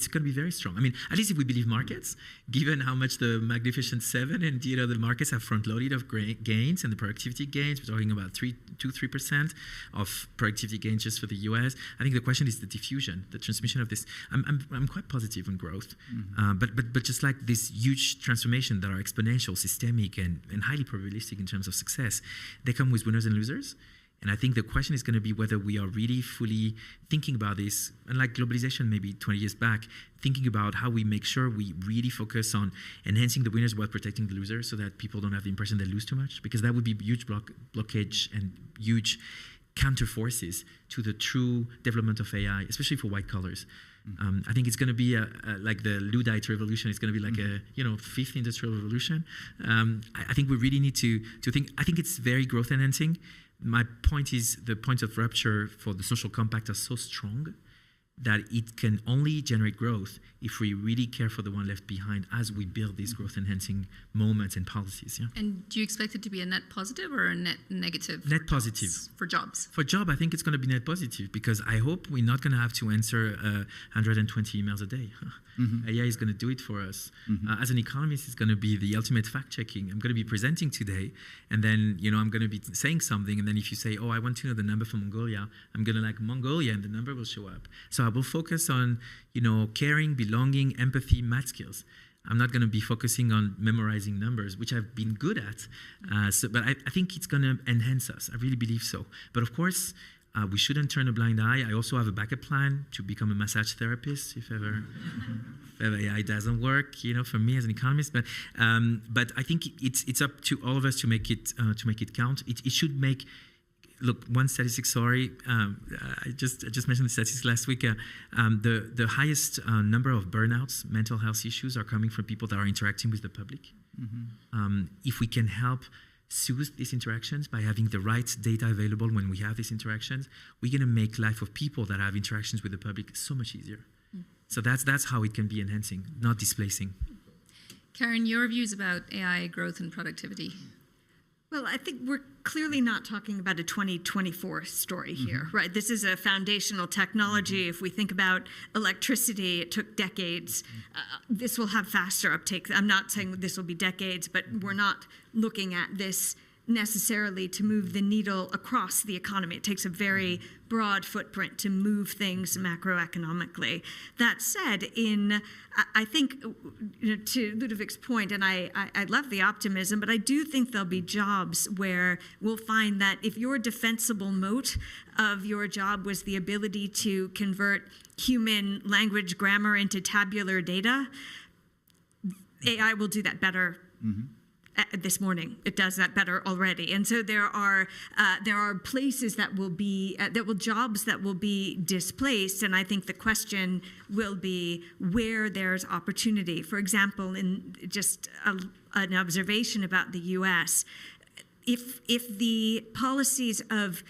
going to be very strong. I mean, at least if we believe markets, given how much the Magnificent Seven and, you know, the markets have front-loaded of gains and the productivity gains. We're talking about 2-3% of productivity gains just for the U.S. I think the question is the diffusion, the transmission of this. I'm quite positive on growth, but just like this huge transformation that are exponential, systemic, and highly probabilistic in terms of success, they come with winners and losers. And I think the question is going to be whether we are really fully thinking about this, unlike globalization maybe 20 years back, thinking about how we make sure we really focus on enhancing the winners while protecting the losers, so that people don't have the impression they lose too much, because that would be huge blockage and huge counter forces to the true development of AI, especially for white collars. I think it's going to be like the Luddite revolution. It's going to be like a fifth industrial revolution. I think we really need to think. I think it's very growth enhancing. My point is the points of rupture for the social compact are so strong that it can only generate growth if we really care for the one left behind as we build these growth-enhancing moments and policies. Yeah. And do you expect it to be a net positive or a net negative? Net positive. For jobs? For job, I think it's going to be net positive, because I hope we're not going to have to answer 120 emails a day. AI is going to do it for us. As an economist, it's going to be the ultimate fact-checking. I'm going to be presenting today, and then, you know, I'm going to be saying something, and then if you say, oh, I want to know the number for Mongolia, I'm going to like Mongolia, and the number will show up. So I will focus on, you know, caring, belonging, empathy, math skills. I'm not going to be focusing on memorizing numbers, which I've been good at. But I think it's going to enhance us. I really believe so. But of course, We shouldn't turn a blind eye. I also have a backup plan to become a massage therapist if ever AI doesn't work, for me as an economist. But I think it's up to all of us to make it count. It should make. Look, one statistic. Sorry, I just mentioned the statistics last week. The highest number of burnouts, mental health issues, are coming from people that are interacting with the public. If we can help soothe these interactions by having the right data available when we have these interactions, we're going to make life of people that have interactions with the public so much easier. So that's how it can be enhancing, not displacing. Karen, your views about AI growth and productivity? Well, I think we're clearly not talking about a 2024 story here, right? This is a foundational technology. If we think about electricity, it took decades. This will have faster uptake. I'm not saying this will be decades, but we're not looking at this necessarily to move the needle across the economy. It takes a very broad footprint to move things macroeconomically. That said, I think, to Ludovic's point, and I love the optimism, but I do think there'll be jobs where we'll find that if your defensible moat of your job was the ability to convert human language grammar into tabular data, AI will do that better. This morning, it does that better already, and so there are places that will be jobs that will be displaced, and I think the question will be where there's opportunity. For example, in just an observation about the U.S., if the policies of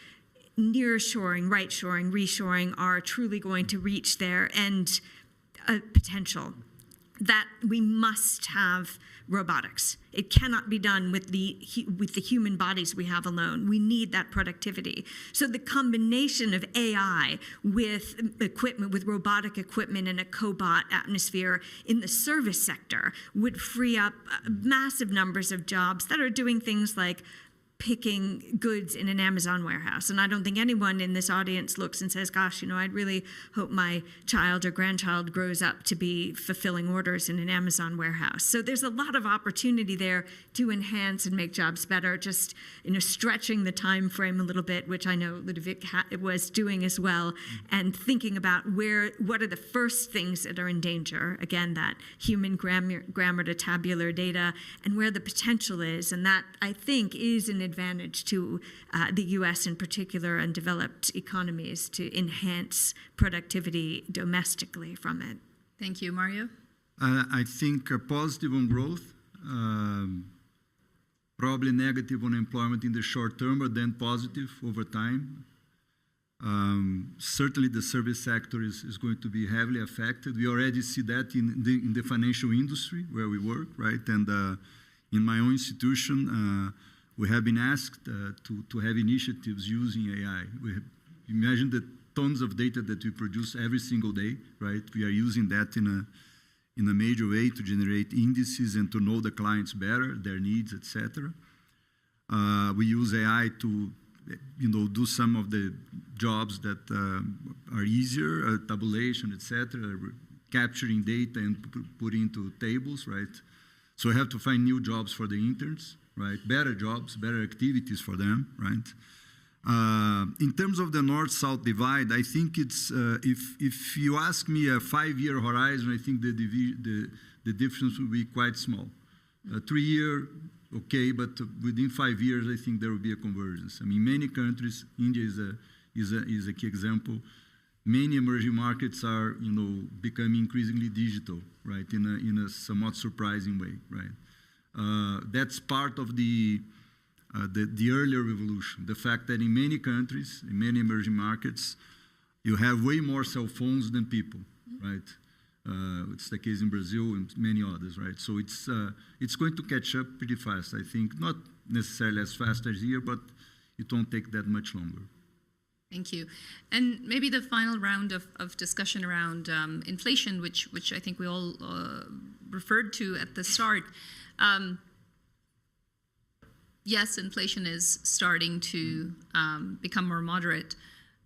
nearshoring, right-shoring, reshoring are truly going to reach their end potential, that we must have robotics. It cannot be done with the human bodies we have alone. We need that productivity. So the combination of AI with equipment, with robotic equipment and a cobot atmosphere in the service sector would free up massive numbers of jobs that are doing things like picking goods in an Amazon warehouse. And I don't think anyone in this audience looks and says, gosh, I'd really hope my child or grandchild grows up to be fulfilling orders in an Amazon warehouse. So there's a lot of opportunity there to enhance and make jobs better, just stretching the time frame a little bit, which I know Ludovic was doing as well, and thinking about what are the first things that are in danger, again, that human grammar to tabular data, and where the potential is. And that, I think, is an advantage to the U.S. in particular and developed economies to enhance productivity domestically from it. Thank you. Mario? I think positive on growth, probably negative on employment in the short term, but then positive over time. Certainly the service sector is going to be heavily affected. We already see that in the financial industry where we work, right? And in my own institution, we have been asked to have initiatives using AI. Imagine the tons of data that we produce every single day, right? We are using that in a major way to generate indices and to know the clients better, their needs, etc. We use AI to, do some of the jobs that are easier, tabulation, etc., capturing data and putting into tables, right? So we have to find new jobs for the interns, right? Better jobs, better activities for them, right? In terms of the North-South divide, I think it's, if you ask me a 5-year horizon, I think the difference will be quite small. 3-year, okay, but within 5 years, I think there will be a convergence. I mean, many countries, India is a key example. Many emerging markets are, becoming increasingly digital, right? In a somewhat surprising way, right? That's part of the earlier revolution. The fact that in many countries, in many emerging markets, you have way more cell phones than people, right? It's the case in Brazil and many others, right? So it's going to catch up pretty fast, I think. Not necessarily as fast as here, but it won't take that much longer. Thank you. And maybe the final round of discussion around inflation, which I think we all referred to at the start. Yes, inflation is starting to become more moderate,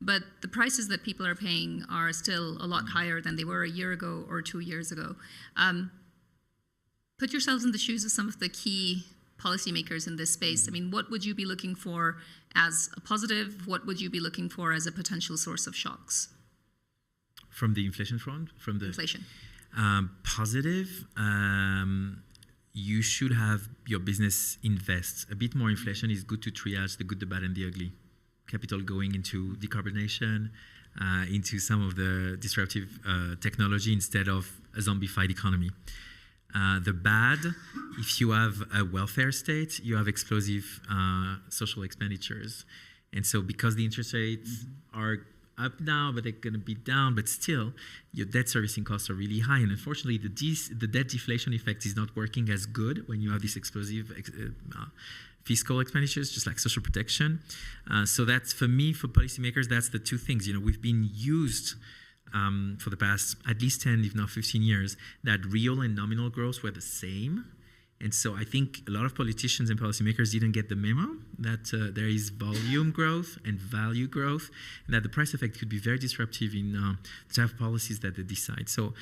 but the prices that people are paying are still a lot higher than they were a year ago or 2 years ago. Put yourselves in the shoes of some of the key policymakers in this space? I mean, what would you be looking for as a positive? What would you be looking for as a potential source of shocks? From the inflation front? From the Inflation. Positive, you should have your business invest. A bit more inflation is good to triage the good, the bad, and the ugly. Capital going into decarbonization, into some of the disruptive technology instead of a zombified economy. The bad, if you have a welfare state, you have explosive social expenditures. And so because the interest rates are up now, but they're going to be down, but still, your debt servicing costs are really high. And unfortunately, the debt deflation effect is not working as good when you have these explosive fiscal expenditures, just like social protection. So that's, for me, for policymakers, that's the two things. You know, we've been used for the past at least 10, if not 15 years, that real and nominal growth were the same. And so I think a lot of politicians and policymakers didn't get the memo that there is volume growth and value growth, and that the price effect could be very disruptive in the type of policies that they decide. So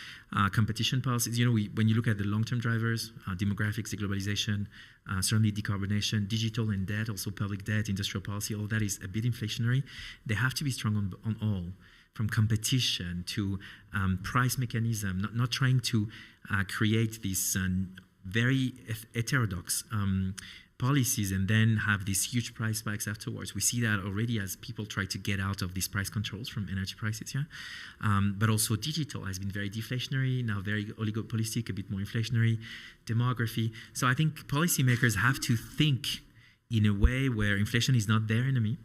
competition policies, you know, when you look at the long-term drivers, demographics, deglobalization, certainly decarbonation, digital and debt, also public debt, industrial policy, all that is a bit inflationary. They have to be strong on all, from competition to price mechanism, not trying to create these very heterodox policies and then have these huge price spikes afterwards. We see that already as people try to get out of these price controls from energy prices, but also digital has been very deflationary, now very oligopolistic, a bit more inflationary, demography. So I think policymakers have to think in a way where inflation is not their enemy,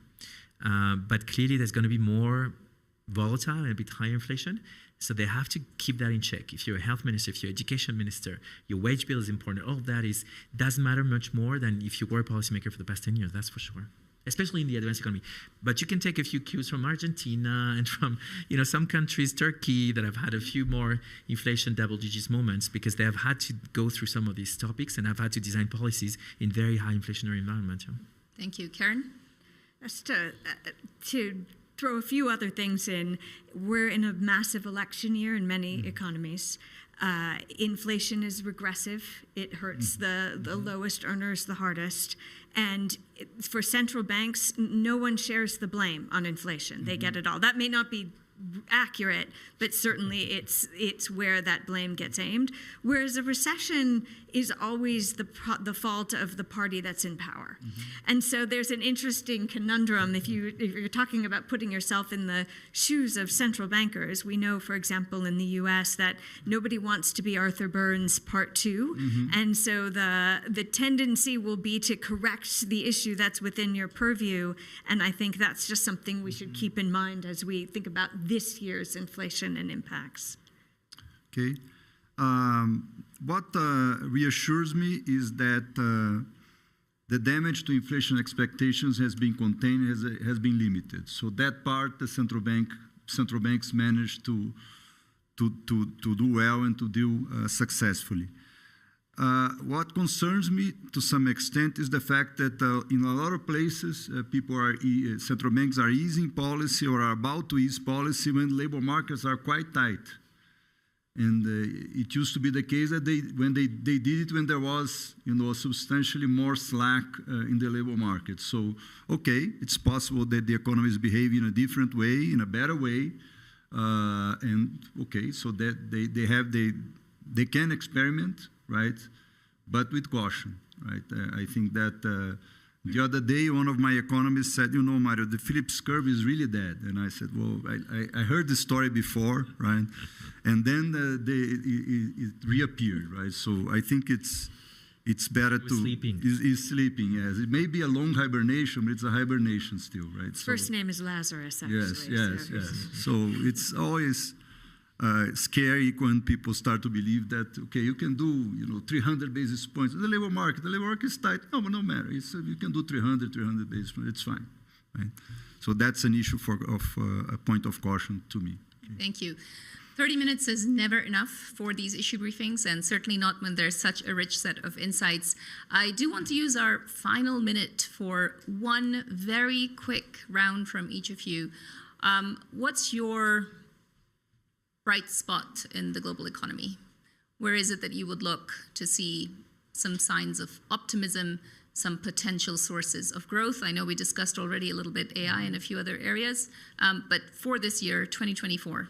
but clearly there's going to be more volatile and a bit higher inflation. So they have to keep that in check. If you're a health minister, if you're an education minister, your wage bill is important. All of that doesn't matter much more than if you were a policymaker for the past 10 years, that's for sure. Especially in the advanced economy. But you can take a few cues from Argentina and from, you know, some countries, Turkey, that have had a few more inflation double digits moments because they have had to go through some of these topics and have had to design policies in very high inflationary environments. Thank you. Karen? Just to throw a few other things in, we're in a massive election year in many economies. Inflation is regressive. It hurts the lowest earners the hardest. And for central banks, no one shares the blame on inflation. They get it all. That may not be accurate, but certainly it's where that blame gets aimed. Whereas a recession is always the fault of the party that's in power. And so there's an interesting conundrum if you're talking about putting yourself in the shoes of central bankers. We know, for example, in the U.S. that nobody wants to be Arthur Burns Part 2, and so the tendency will be to correct the issue that's within your purview. And I think that's just something we should keep in mind as we think about this year's inflation and impacts. Okay. What reassures me is that the damage to inflation expectations has been contained, has been limited. So that part, the central banks managed to do well and to do successfully. What concerns me to some extent is the fact that in a lot of places, central banks are easing policy or are about to ease policy when labor markets are quite tight. And it used to be the case that when they did it when there was, you know, substantially more slack in the labor market. So, okay, it's possible that the economy is behaving in a different way, in a better way, and okay, so that they can experiment, right? But with caution, right? I think that the other day, one of my economists said, you know, Mario, the Phillips curve is really dead. And I said, well, I heard this story before, right? And then it reappeared, right? So I think it's better to... Sleeping. Is sleeping, yes. It may be a long hibernation, but it's a hibernation still, right? First name is Lazarus, actually. Yes. So it's always scary when people start to believe that, okay, you can do, you know, 300 basis points. The labor market is tight. No, but no matter. You can do 300 basis points. It's fine, right? So that's an issue of a point of caution to me. Okay. Thank you. 30 minutes is never enough for these issue briefings, and certainly not when there's such a rich set of insights. I do want to use our final minute for one very quick round from each of you. What's your bright spot in the global economy? Where is it that you would look to see some signs of optimism, some potential sources of growth. I know we discussed already a little bit AI and a few other areas, but for this year, 2024,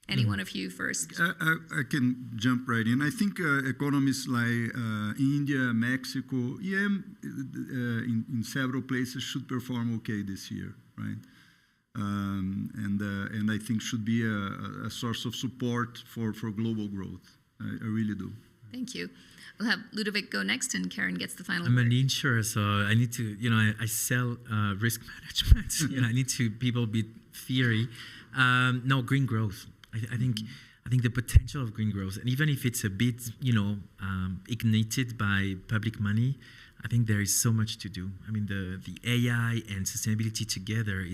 any one of you first? I can jump right in. I think economies like India, Mexico, in several places should perform okay this year, right? And I think should be a source of support for global growth. I really do. Thank you. We'll have Ludovic go next, and Karen gets the final I'm word. an insurer, so I need to, I sell risk management. I need to people be theory. No, green growth. I think the potential of green growth, and even if it's a bit, ignited by public money, I think there is so much to do. I mean, the AI and sustainability together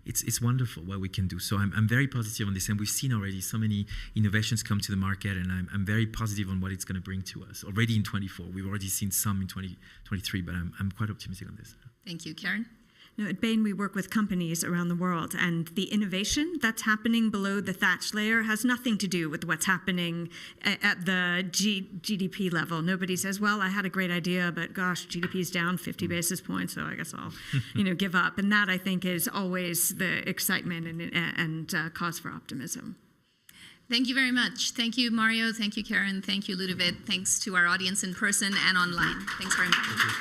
it's wonderful what we can do. So I'm very positive on this, and we've seen already so many innovations come to the market, and I'm very positive on what it's going to bring to us. Already in 24, we've already seen some in 2023, but I'm quite optimistic on this. Thank you, Karen. No, at Bain, we work with companies around the world, and the innovation that's happening below the thatch layer has nothing to do with what's happening at the GDP level. Nobody says, well, I had a great idea, but gosh, GDP's down 50 basis points, so I guess I'll give up. And that, I think, is always the excitement and cause for optimism. Thank you very much. Thank you, Mario. Thank you, Karen. Thank you, Ludovic. Thanks to our audience in person and online. Thanks very much. Thank you.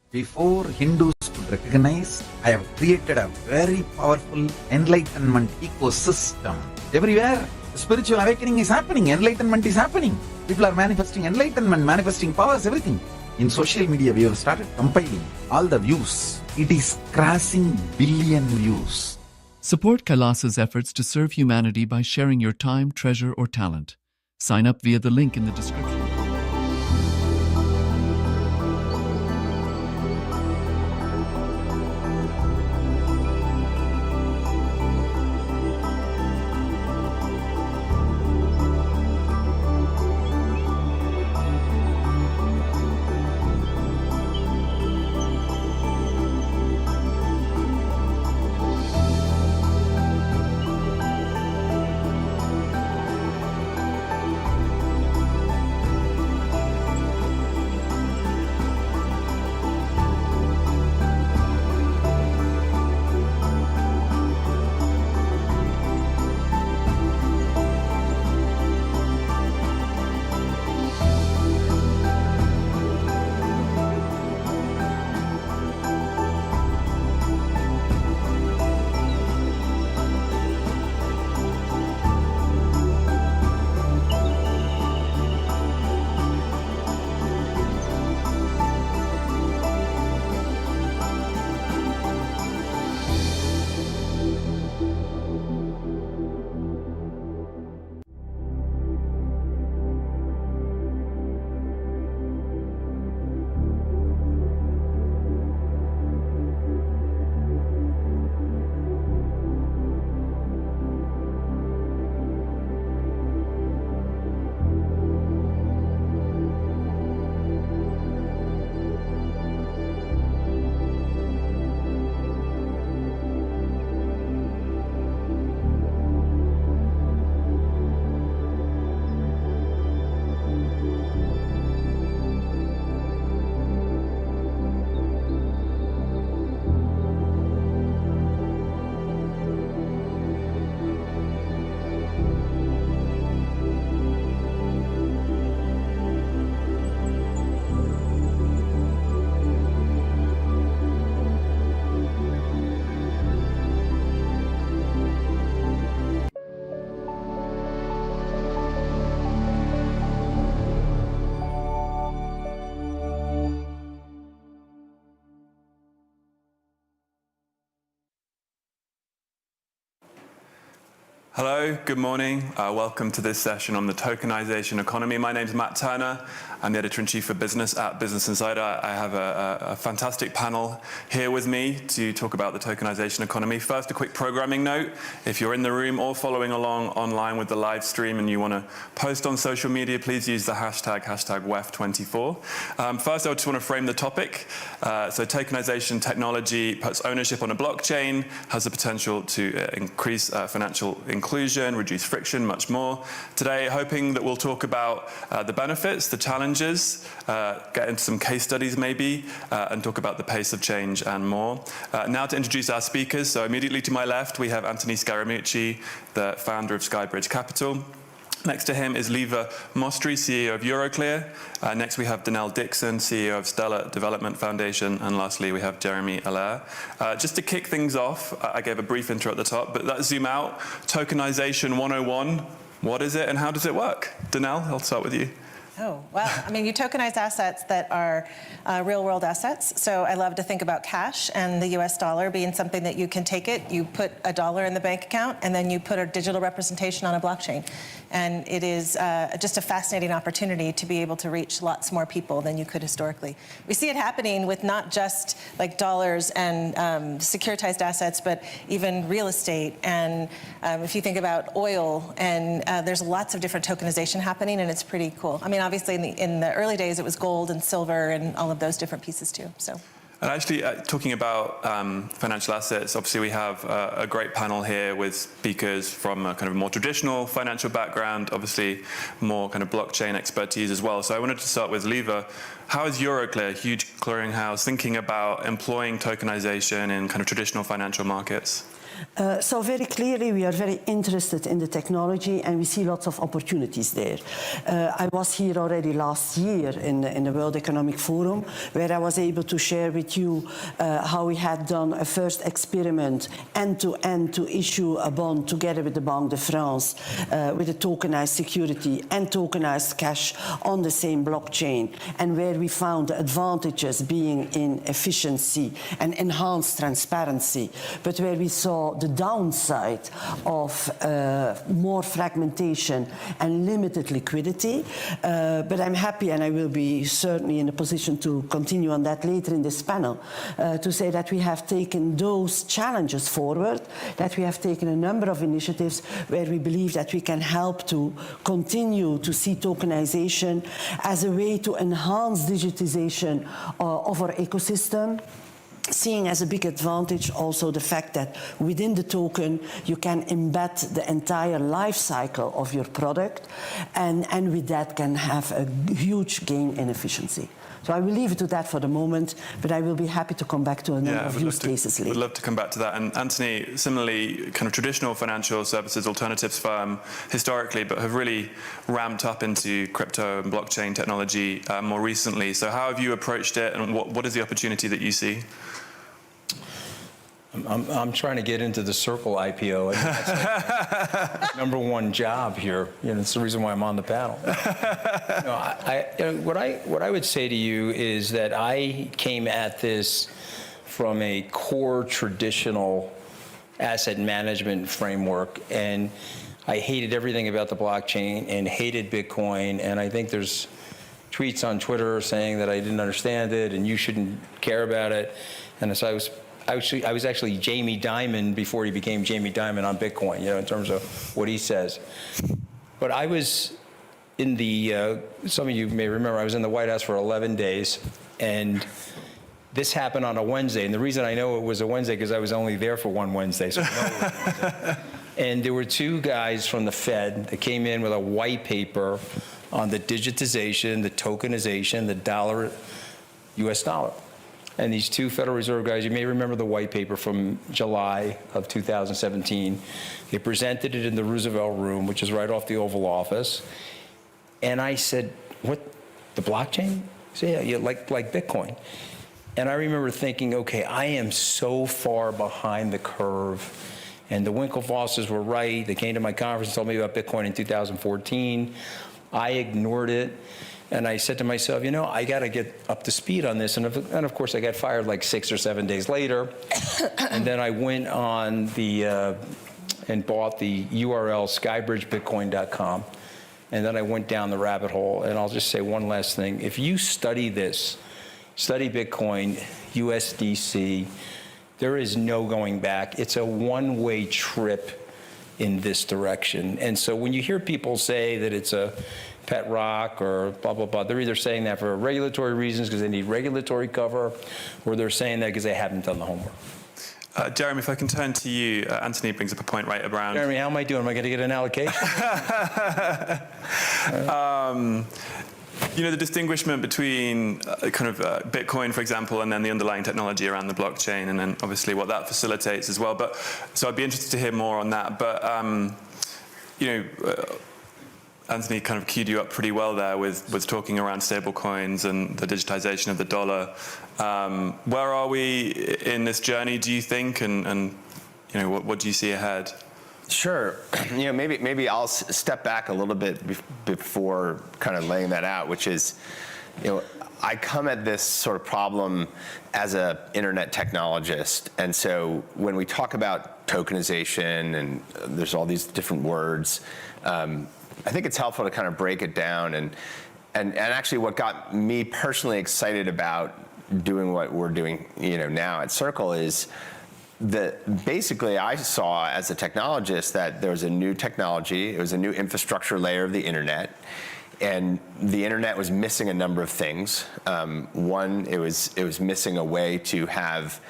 Before Hindus could recognize, I have created a very powerful enlightenment ecosystem. Everywhere, spiritual awakening is happening, enlightenment is happening. People are manifesting enlightenment, manifesting powers, everything. In social media, we have started compiling all the views. It is crossing billion views. Support KAILASA's efforts to serve humanity by sharing your time, treasure, or talent. Sign up via the link in the description. Hello, good morning. Welcome to this session on the tokenization economy. My name is Matt Turner. I'm the editor-in-chief for business at Business Insider. I have a fantastic panel here with me to talk about the tokenization economy. First, a quick programming note. If you're in the room or following along online with the live stream and you want to post on social media, please use the hashtag WEF24. First, I just want to frame the topic. So tokenization technology puts ownership on a blockchain, has the potential to increase financial inclusion, reduce friction, much more. Today, hoping that we'll talk about the benefits, the challenges, get into some case studies maybe, and talk about the pace of change and more. Now to introduce our speakers. So immediately to my left, we have Anthony Scaramucci, the founder of Skybridge Capital. Next to him is Leva Mostri, CEO of Euroclear. Next we have Danelle Dixon, CEO of Stellar Development Foundation. And lastly, we have Jeremy Allaire. Just to kick things off, I gave a brief intro at the top, but let's zoom out. Tokenization 101, what is it and how does it work? Danelle, I'll start with you. Oh, well, I mean, you tokenize assets that are real-world assets. So I love to think about cash and the US dollar being something that you can take it, you put a dollar in the bank account, and then you put a digital representation on a blockchain. And it is just a fascinating opportunity to be able to reach lots more people than you could historically. We see it happening with not just like dollars and securitized assets, but even real estate. And if you think about oil, and there's lots of different tokenization happening, and it's pretty cool. I mean, obviously in the early days, it was gold and silver and all of those different pieces too, so. And actually, talking about financial assets, obviously we have a great panel here with speakers from a kind of more traditional financial background, obviously more kind of blockchain expertise as well. So I wanted to start with Leva. How is Euroclear, a huge clearinghouse, thinking about employing tokenization in kind of traditional financial markets? So very clearly, we are very interested in the technology, and we see lots of opportunities there. I was here already last year in the World Economic Forum, where I was able to share with you how we had done a first experiment end-to-end to issue a bond together with the Banque de France with a tokenized security and tokenized cash on the same blockchain, and where we found the advantages being in efficiency and enhanced transparency, but where we saw the downside of more fragmentation and limited liquidity. But I'm happy, and I will be certainly in a position to continue on that later in this panel, to say that we have taken those challenges forward, that we have taken a number of initiatives where we believe that we can help to continue to see tokenization as a way to enhance digitization of our ecosystem, seeing as a big advantage also the fact that within the token you can embed the entire life cycle of your product, and with that can have a huge gain in efficiency. So I will leave it to that for the moment, but I will be happy to come back to a number of use cases later. Would love to come back to that. And Anthony, similarly, kind of traditional financial services alternatives firm historically, but have really ramped up into crypto and blockchain technology more recently. So how have you approached it, and what is the opportunity that you see? I'm trying to get into the Circle IPO. That's like number one job here. You know, it's the reason why I'm on the panel. What I would say to you is that I came at this from a core traditional asset management framework, and I hated everything about the blockchain and hated Bitcoin. And I think there's tweets on Twitter saying that I didn't understand it and you shouldn't care about it. And so I was actually Jamie Dimon before he became Jamie Dimon on Bitcoin, you know, in terms of what he says. But I was in the, some of you may remember, I was in the White House for 11 days, and this happened on a Wednesday. And the reason I know it was a Wednesday because I was only there for one Wednesday, so I know it was Wednesday. And there were two guys from the Fed that came in with a white paper on the digitization, the tokenization, the dollar, US dollar. And these two Federal Reserve guys, you may remember the white paper from July of 2017. They presented it in the Roosevelt Room, which is right off the Oval Office. And I said, what, the blockchain? He said, yeah, like Bitcoin. And I remember thinking, okay, I am so far behind the curve. And the Winklevosses were right. They came to my conference and told me about Bitcoin in 2014. I ignored it. And I said to myself, you know, I got to get up to speed on this. And of course, I got fired like 6 or 7 days later. And then I went on the and bought the URL skybridgebitcoin.com. And then I went down the rabbit hole. And I'll just say one last thing. If you study this, study Bitcoin, USDC, there is no going back. It's a one-way trip in this direction. And so when you hear people say that it's a pet rock or blah, blah, blah, they're either saying that for regulatory reasons because they need regulatory cover, or they're saying that because they haven't done the homework. Jeremy, if I can turn to you, Anthony brings up a point right around. Jeremy, how am I doing? Am I going to get an allocation? You know, the distinguishment between Bitcoin, for example, and then the underlying technology around the blockchain, and then obviously what that facilitates as well. But so I'd be interested to hear more on that. But Anthony kind of queued you up pretty well there with talking around stablecoins and the digitization of the dollar. Where are we in this journey, do you think? And what do you see ahead? Sure. Maybe I'll step back a little bit before kind of laying that out, which is, I come at this sort of problem as an internet technologist. And so when we talk about tokenization and there's all these different words, I think it's helpful to kind of break it down. And actually what got me personally excited about doing what we're doing, now at Circle is basically I saw as a technologist that there was a new technology, it was a new infrastructure layer of the internet, and the internet was missing a number of things. One, it was missing a way to have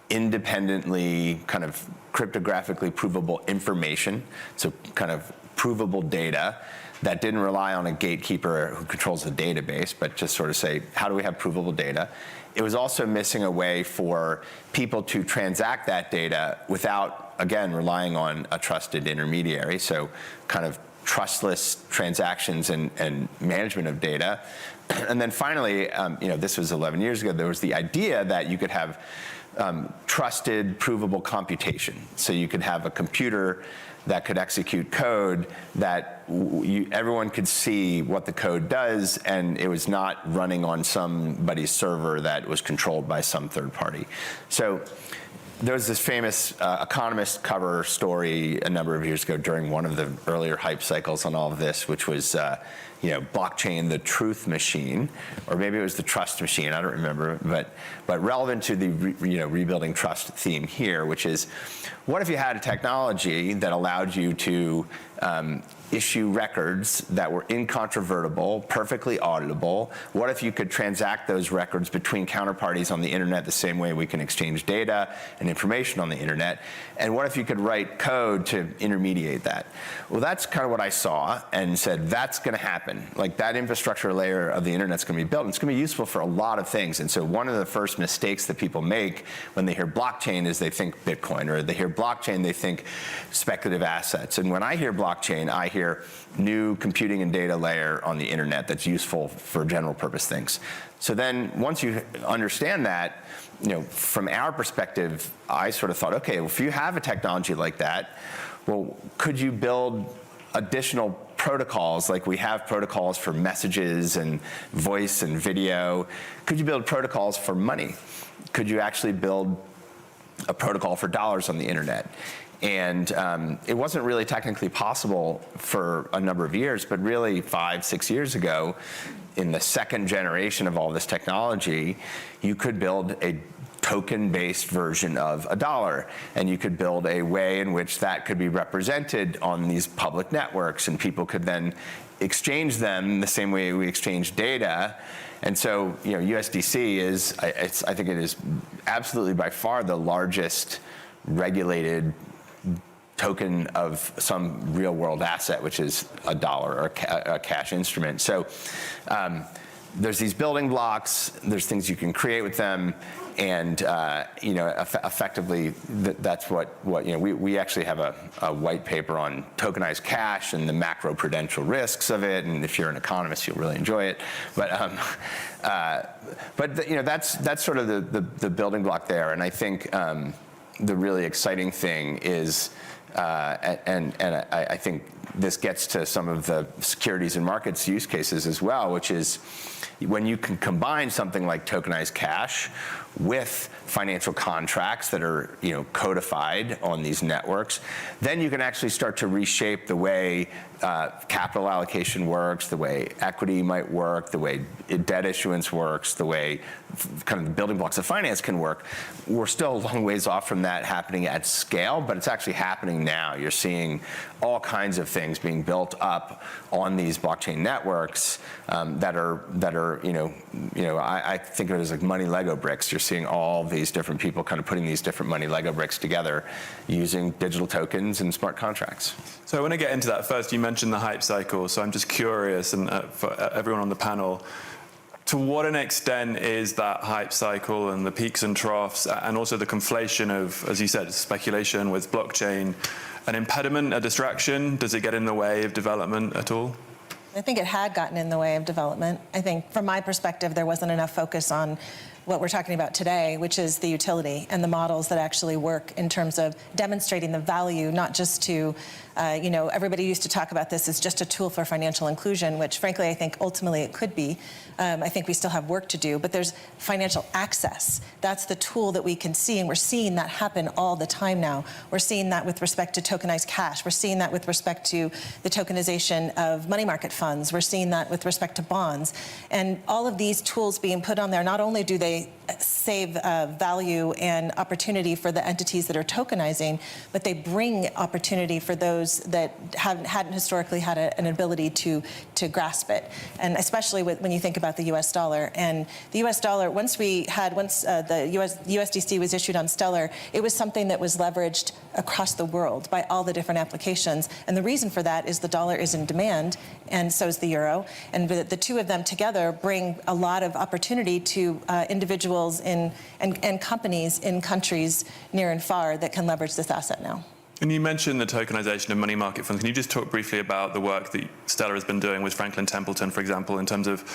independently kind of cryptographically provable information, so kind of provable data that didn't rely on a gatekeeper who controls the database, but just sort of say, how do we have provable data? It was also missing a way for people to transact that data without, again, relying on a trusted intermediary, so kind of trustless transactions and management of data. And then finally, this was 11 years ago, there was the idea that you could have trusted, provable computation. So you could have a computer that could execute code that everyone could see what the code does, and it was not running on somebody's server that was controlled by some third party. So there was this famous Economist cover story a number of years ago during one of the earlier hype cycles on all of this, which was blockchain, the truth machine, or maybe it was the trust machine, I don't remember, but relevant to the rebuilding trust theme here, which is, what if you had a technology that allowed you to issue records that were incontrovertible, perfectly auditable? What if you could transact those records between counterparties on the internet the same way we can exchange data and information on the internet? And what if you could write code to intermediate that? Well, that's kind of what I saw and said, that's going to happen. Like, that infrastructure layer of the internet's going to be built, and it's going to be useful for a lot of things. And so one of the first mistakes that people make when they hear blockchain is they think Bitcoin, or they hear blockchain, they think speculative assets. And when I hear blockchain, I hear new computing and data layer on the internet that's useful for general purpose things. So then once you understand that, from our perspective, I sort of thought, okay, well, if you have a technology like that, well, could you build additional protocols, like we have protocols for messages and voice and video? Could you build protocols for money? Could you actually build a protocol for dollars on the internet? And it wasn't really technically possible for a number of years, but really 5-6 years ago, in the second generation of all this technology, you could build a token-based version of a dollar, and you could build a way in which that could be represented on these public networks, and people could then exchange them the same way we exchange data. And so, USDC is, I think it is absolutely by far the largest regulated token of some real world asset, which is a dollar or a cash instrument. So there's these building blocks, there's things you can create with them, and effectively that's what we actually have a white paper on tokenized cash and the macro prudential risks of it, and if you're an economist you'll really enjoy it. But that's sort of the building block there. And I think the really exciting thing is And I think this gets to some of the securities and markets use cases as well, which is when you can combine something like tokenized cash with financial contracts that are, codified on these networks, then you can actually start to reshape the way capital allocation works, the way equity might work, the way debt issuance works, the way kind of the building blocks of finance can work. We're still a long ways off from that happening at scale, but it's actually happening now. You're seeing all kinds of things being built up on these blockchain networks that are I think of it as like money Lego bricks. You're seeing all these different people kind of putting these different money Lego bricks together using digital tokens and smart contracts. So I want to get into that first. You mentioned the hype cycle, so I'm just curious, and for everyone on the panel, to what an extent is that hype cycle and the peaks and troughs, and also the conflation of, as you said, speculation with blockchain, an impediment, a distraction? Does it get in the way of development at all? I think it had gotten in the way of development. I think from my perspective, there wasn't enough focus on what we're talking about today, which is the utility and the models that actually work in terms of demonstrating the value, not just to, everybody used to talk about this as just a tool for financial inclusion, which frankly, I think ultimately it could be. I think we still have work to do, but there's financial access. That's the tool that we can see, and we're seeing that happen all the time now. We're seeing that with respect to tokenized cash. We're seeing that with respect to the tokenization of money market funds. We're seeing that with respect to bonds. And all of these tools being put on there, not only do they save value and opportunity for the entities that are tokenizing, but they bring opportunity for those that hadn't historically had an ability to grasp it. And especially when you think about the US dollar. And the US dollar, once the USDC was issued on Stellar, it was something that was leveraged across the world by all the different applications. And the reason for that is the dollar is in demand, and so is the euro. And the two of them together bring a lot of opportunity to individuals and companies in countries near and far that can leverage this asset now. And you mentioned the tokenization of money market funds. Can you just talk briefly about the work that Stellar has been doing with Franklin Templeton, for example, in terms of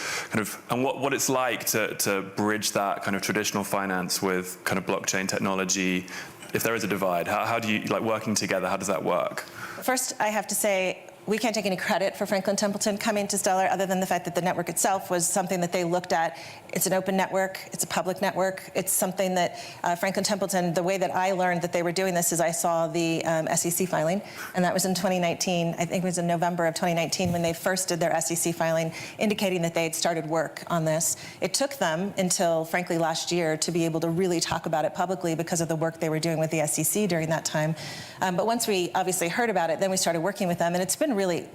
and what it's like to bridge that kind of traditional finance with kind of blockchain technology? If there is a divide, how do you, working together, how does that work? First, I have to say, we can't take any credit for Franklin Templeton coming to Stellar other than the fact that the network itself was something that they looked at. It's an open network. It's a public network. It's something that Franklin Templeton, the way that I learned that they were doing this is I saw the SEC filing, and that was in 2019. I think it was in November of 2019 when they first did their SEC filing, indicating that they had started work on this. It took them until, frankly, last year to be able to really talk about it publicly because of the work they were doing with the SEC during that time. But once we obviously heard about it, then we started working with them, and it's been really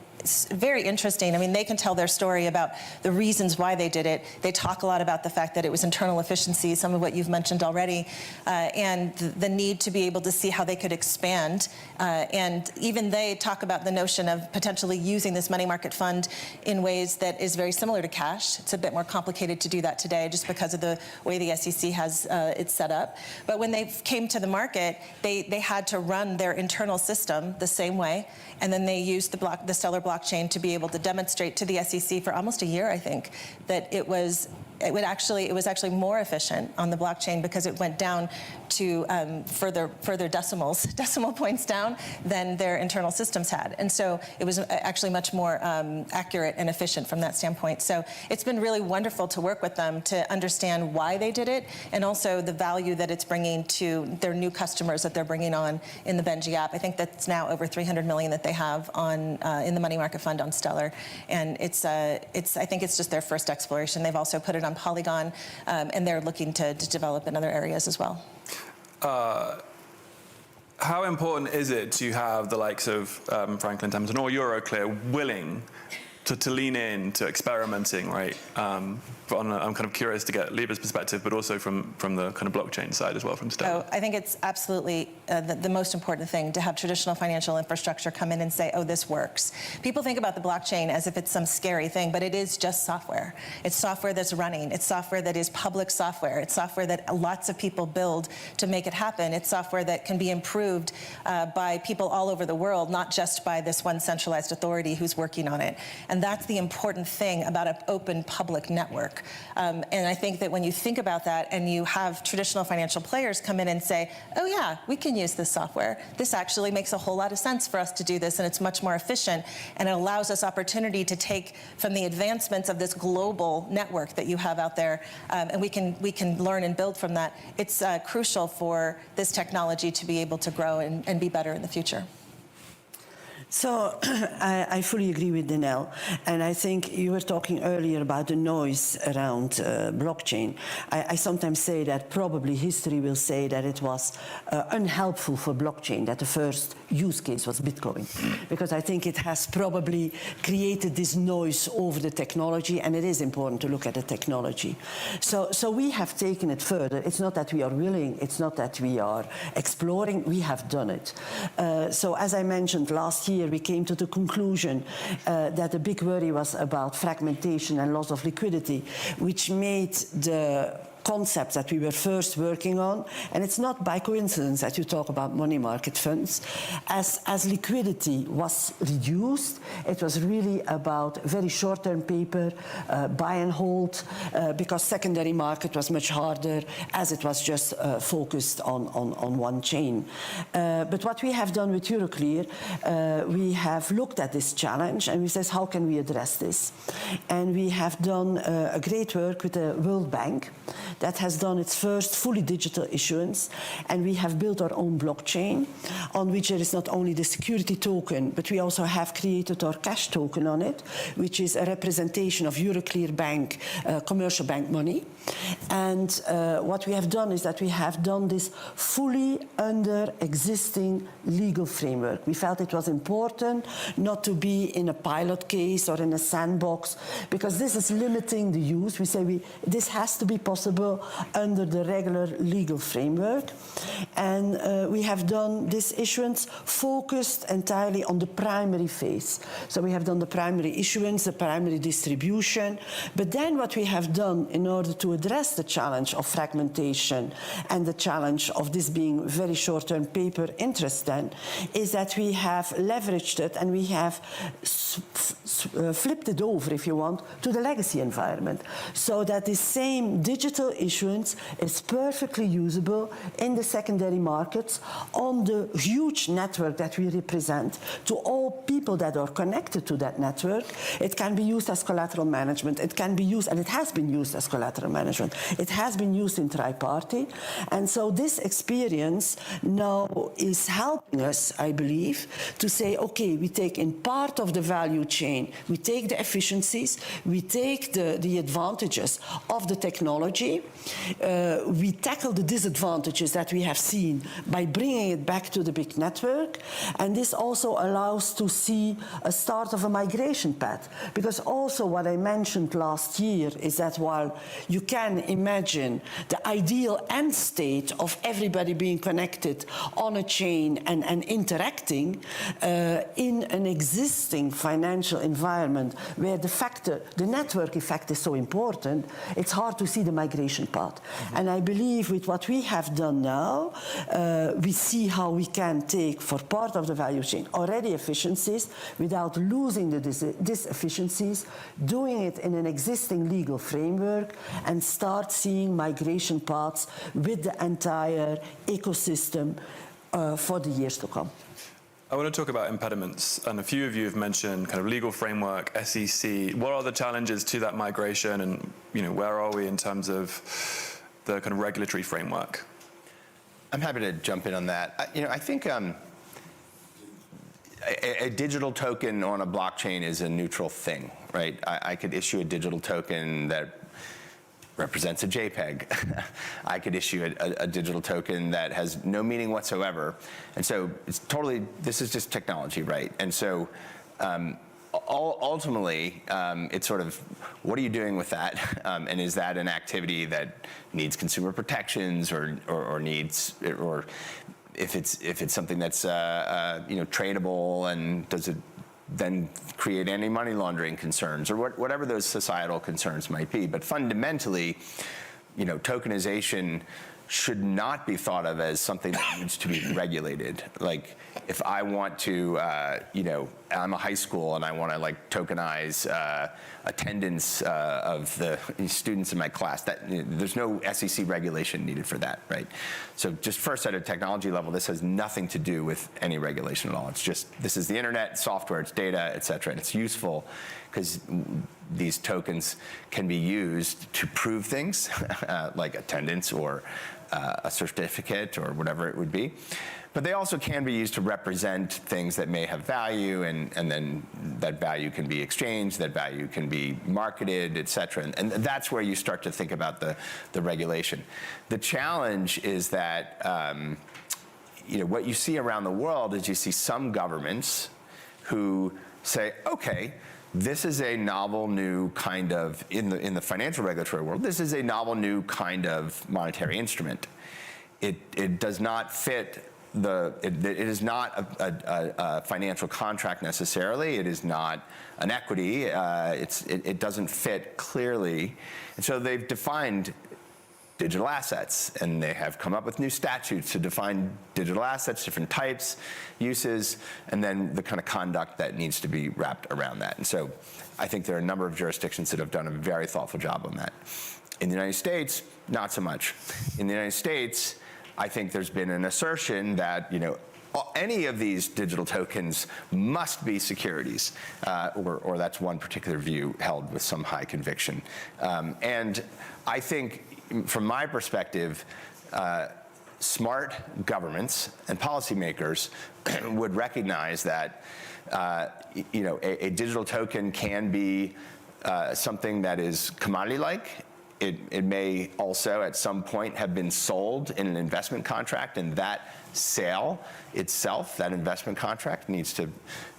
very interesting. I mean, they can tell their story about the reasons why they did it. They talk a lot about the fact that it was internal efficiency, some of what you've mentioned already, and the need to be able to see how they could expand. And even they talk about the notion of potentially using this money market fund in ways that is very similar to cash. It's a bit more complicated to do that today just because of the way the SEC has it set up. But when they came to the market, they had to run their internal system the same way, and then they used the Stellar blockchain to be able to demonstrate to the SEC for almost a year, I think, that it was actually more efficient on the blockchain because it went down to further decimal points down than their internal systems had. And so it was actually much more accurate and efficient from that standpoint. So it's been really wonderful to work with them to understand why they did it and also the value that it's bringing to their new customers that they're bringing on in the Benji app. I think that's now over 300 million that they have on in the money market fund on Stellar. And I think it's just their first exploration. They've also put it on Polygon, and they're looking to develop in other areas as well. How important is it to have the likes of Franklin Templeton or Euroclear willing to lean in to experimenting, right? I'm kind of curious to get Liva's perspective, but also from the kind of blockchain side as well from Stellar. I think it's absolutely the most important thing to have traditional financial infrastructure come in and say, oh, this works. People think about the blockchain as if it's some scary thing, but it is just software. It's software that's running. It's software that is public software. It's software that lots of people build to make it happen. It's software that can be improved by people all over the world, not just by this one centralized authority who's working on it. And And that's the important thing about an open public network. And I think that when you think about that and you have traditional financial players come in and say, oh yeah, we can use this software. This actually makes a whole lot of sense for us to do this, and it's much more efficient, and it allows us opportunity to take from the advancements of this global network that you have out there, and we can learn and build from that. It's crucial for this technology to be able to grow and be better in the future. So I fully agree with Danelle, and I think you were talking earlier about the noise around blockchain. I sometimes say that probably history will say that it was unhelpful for blockchain, that the first use case was Bitcoin, because I think it has probably created this noise over the technology, and it is important to look at the technology. So we have taken it further. It's not that we are willing, it's not that we are exploring, we have done it. So as I mentioned last year, we came to the conclusion that the big worry was about fragmentation and loss of liquidity, which made the concepts that we were first working on, and it's not by coincidence that you talk about money market funds. As liquidity was reduced, it was really about very short-term paper, buy and hold, because secondary market was much harder as it was just focused on one chain. But what we have done with Euroclear, we have looked at this challenge and we said, how can we address this? And we have done a great work with the World Bank that has done its first fully digital issuance, and we have built our own blockchain on which there is not only the security token, but we also have created our cash token on it, which is a representation of Euroclear Bank, commercial bank money. And what we have done is that we have done this fully under existing legal framework. We felt it was important not to be in a pilot case or in a sandbox, because this is limiting the use. We say this has to be possible under the regular legal framework. And we have done this issuance focused entirely on the primary phase. So we have done the primary issuance, the primary distribution, but then what we have done in order to address the challenge of fragmentation and the challenge of this being very short-term paper interest then, is that we have leveraged it and we have flipped it over, if you want, to the legacy environment, so that the same digital issuance is perfectly usable in the secondary markets on the huge network that we represent to all people that are connected to that network. It can be used as collateral management. It can be used, and it has been used as collateral management. It has been used in tri-party. And so this experience now is helping us, I believe, to say, okay, we take in part of the value chain, we take the efficiencies, we take the advantages of the technology, we tackle the disadvantages that we have seen by bringing it back to the big network, and this also allows to see a start of a migration path. Because also what I mentioned last year is that while you can imagine the ideal end state of everybody being connected on a chain and interacting in an existing financial environment where the network effect is so important, it's hard to see the migration path. And I believe with what we have done now, we see how we can take for part of the value chain already efficiencies without losing these efficiencies, doing it in an existing legal framework, and start seeing migration paths with the entire ecosystem for the years to come. I want to talk about impediments, and a few of you have mentioned kind of legal framework, SEC. What are the challenges to that migration, and where are we in terms of the kind of regulatory framework? I'm happy to jump in on that. I think a digital token on a blockchain is a neutral thing, right? I could issue a digital token that represents a JPEG. I could issue a digital token that has no meaning whatsoever. And so it's totally, this is just technology, right? And so ultimately, it's sort of, what are you doing with that? And is that an activity that needs consumer protections or needs, or if it's something that's tradable, and does it then create any money laundering concerns, or whatever those societal concerns might be. But fundamentally, tokenization should not be thought of as something that needs to be regulated. Like, if I want to, I'm a high school and I want to like tokenize attendance of the students in my class, there's no SEC regulation needed for that, right? So just first at a technology level, this has nothing to do with any regulation at all. It's just, this is the internet, software, it's data, et cetera, and it's useful because these tokens can be used to prove things like attendance or a certificate or whatever it would be. But they also can be used to represent things that may have value, and then that value can be exchanged, that value can be marketed, et cetera. And that's where you start to think about the regulation. The challenge is that what you see around the world is you see some governments who say, okay, this is a novel new kind of, in the financial regulatory world, this is a novel new kind of monetary instrument. It does not fit it is not a financial contract necessarily. It is not an equity. It doesn't fit clearly. And so they've defined digital assets, and they have come up with new statutes to define digital assets, different types, uses, and then the kind of conduct that needs to be wrapped around that. And so I think there are a number of jurisdictions that have done a very thoughtful job on that. In the United States, not so much. In the United States, I think there's been an assertion that, any of these digital tokens must be securities, or that's one particular view held with some high conviction. And I think, from my perspective, smart governments and policymakers would recognize that, a digital token can be something that is commodity-like. It may also, at some point, have been sold in an investment contract, and that sale itself, that investment contract, needs to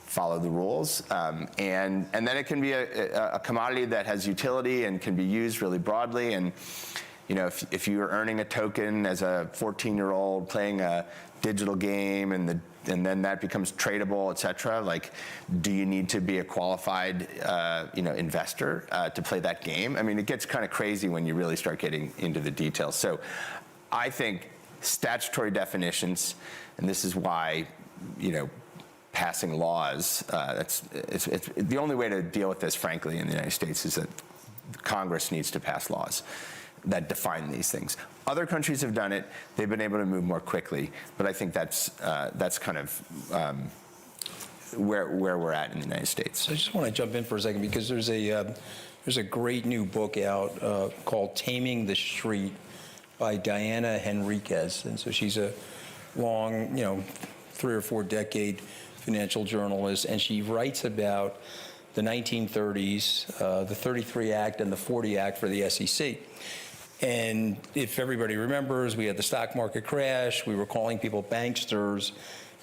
follow the rules. And then it can be a commodity that has utility and can be used really broadly. And if you're earning a token as a 14-year-old playing a digital game, and then that becomes tradable, et cetera, like, do you need to be a qualified investor to play that game? I mean, it gets kind of crazy when you really start getting into the details. So I think statutory definitions, and this is why, passing laws, it's the only way to deal with this, frankly, in the United States, is that Congress needs to pass laws that define these things. Other countries have done it. They've been able to move more quickly, but I think that's kind of where we're at in the United States. So I just want to jump in for a second, because there's a great new book out called Taming the Street by Diana Henriquez. And so she's a long, 3 or 4 decade financial journalist, and she writes about the 1930s, the 33 Act and the 40 Act for the SEC. And if everybody remembers, we had the stock market crash. We were calling people banksters.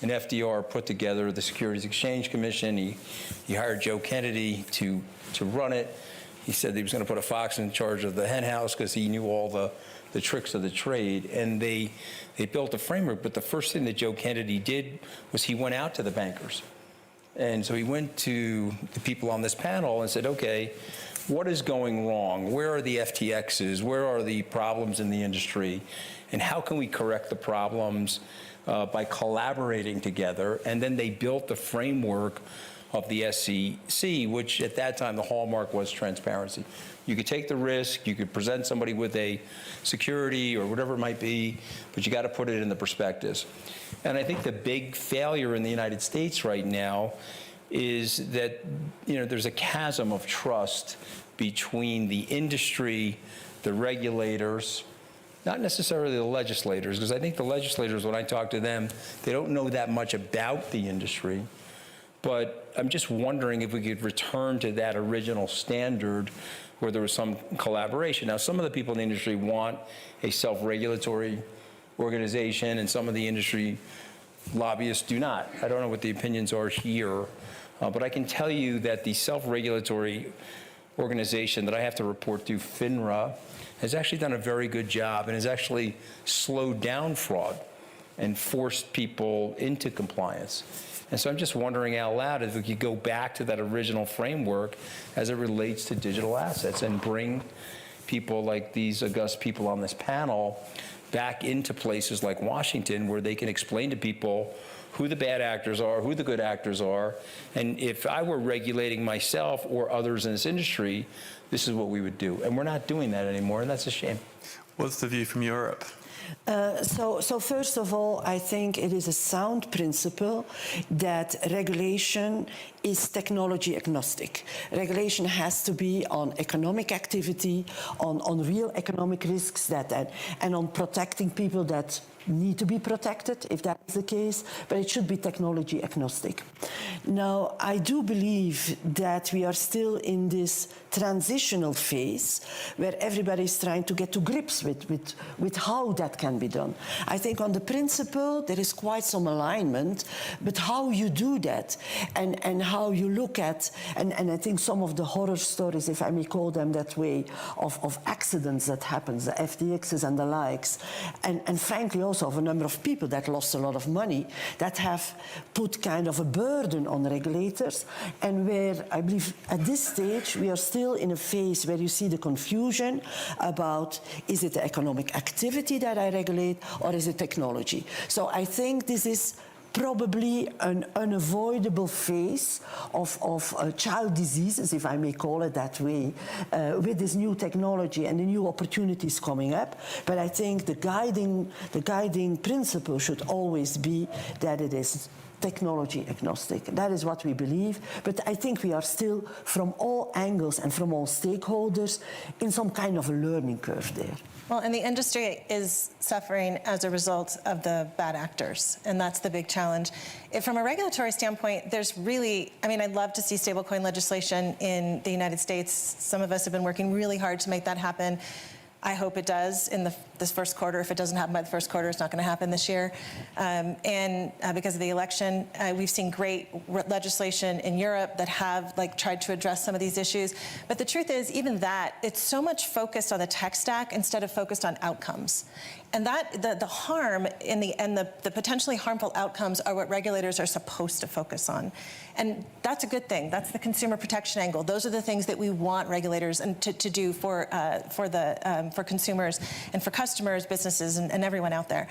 And FDR put together the Securities Exchange Commission. He hired Joe Kennedy to run it. He said he was going to put a fox in charge of the hen house because he knew all the tricks of the trade. And they built a framework. But the first thing that Joe Kennedy did was he went out to the bankers. And so he went to the people on this panel and said, okay, what is going wrong? Where are the FTXs? Where are the problems in the industry? And how can we correct the problems by collaborating together? And then they built the framework of the SEC, which at that time the hallmark was transparency. You could take the risk, you could present somebody with a security or whatever it might be, but you got to put it in the prospectus. And I think the big failure in the United States right now is that there's a chasm of trust between the industry, the regulators, not necessarily the legislators, because I think the legislators, when I talk to them, they don't know that much about the industry. But I'm just wondering if we could return to that original standard where there was some collaboration. Now, some of the people in the industry want a self-regulatory organization, and some of the industry lobbyists do not. I don't know what the opinions are here, but I can tell you that the self-regulatory organization that I have to report to, FINRA, has actually done a very good job and has actually slowed down fraud and forced people into compliance. And so I'm just wondering out loud if we could go back to that original framework as it relates to digital assets and bring people like these august people on this panel back into places like Washington where they can explain to people who the bad actors are, who the good actors are, and if I were regulating myself or others in this industry, this is what we would do. And we're not doing that anymore, and that's a shame. What's the view from Europe? So first of all, I think it is a sound principle that regulation is technology agnostic. Regulation has to be on economic activity, on real economic risks and on protecting people that need to be protected, if that is the case, but it should be technology agnostic. Now, I do believe that we are still in this transitional phase where everybody is trying to get to grips with how that can be done. I think on the principle, there is quite some alignment, but how you do that and how you look at, and I think some of the horror stories, if I may call them that way, of accidents that happens, the FTXs and the likes, and frankly also of a number of people that lost a lot of money, that have put kind of a burden on regulators, and where I believe at this stage we are still in a phase where you see the confusion about, is it the economic activity that I regulate or is it technology? So I think this is probably an unavoidable phase of child diseases, if I may call it that way, with this new technology and the new opportunities coming up. But I think the guiding principle should always be that it is technology agnostic. That is what we believe, but I think we are still, from all angles and from all stakeholders, in some kind of a learning curve there. Well, and the industry is suffering as a result of the bad actors, and that's the big challenge. From a regulatory standpoint, there's really, I mean, I'd love to see stablecoin legislation in the United States. Some of us have been working really hard to make that happen. I hope it does in this first quarter. If it doesn't happen by the first quarter, it's not going to happen this year. Because of the election, we've seen great legislation in Europe that have tried to address some of these issues. But the truth is, even that, it's so much focused on the tech stack instead of focused on outcomes. And that the harm and the potentially harmful outcomes are what regulators are supposed to focus on. And that's a good thing. That's the consumer protection angle. Those are the things that we want regulators to do for consumers and for customers, businesses, and everyone out there.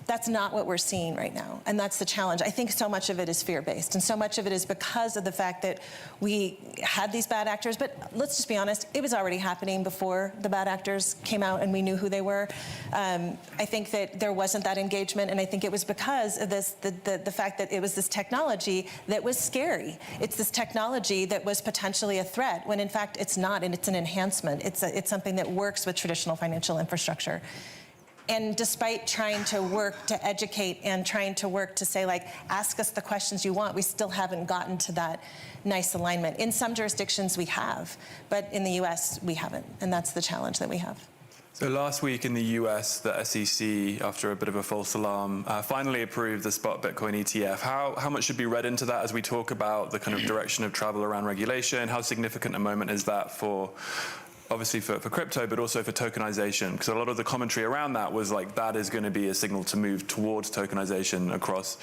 That's not what we're seeing right now, and that's the challenge. I think so much of it is fear-based, and so much of it is because of the fact that we had these bad actors, but let's just be honest, it was already happening before the bad actors came out and we knew who they were. I think that there wasn't that engagement, and I think it was because of the fact that it was this technology that was scary. It's this technology that was potentially a threat, when in fact it's not, and it's an enhancement. It's something that works with traditional financial infrastructure. And despite trying to work to educate and trying to work to say, ask us the questions you want, we still haven't gotten to that nice alignment. In some jurisdictions we have, but in the US we haven't, and that's the challenge that we have. So last week in the US, the SEC, after a bit of a false alarm, finally approved the spot Bitcoin ETF. How much should be read into that as we talk about the kind of direction of travel around regulation? How significant a moment is that for, obviously for crypto, but also for tokenization? Because a lot of the commentary around that was that is going to be a signal to move towards tokenization across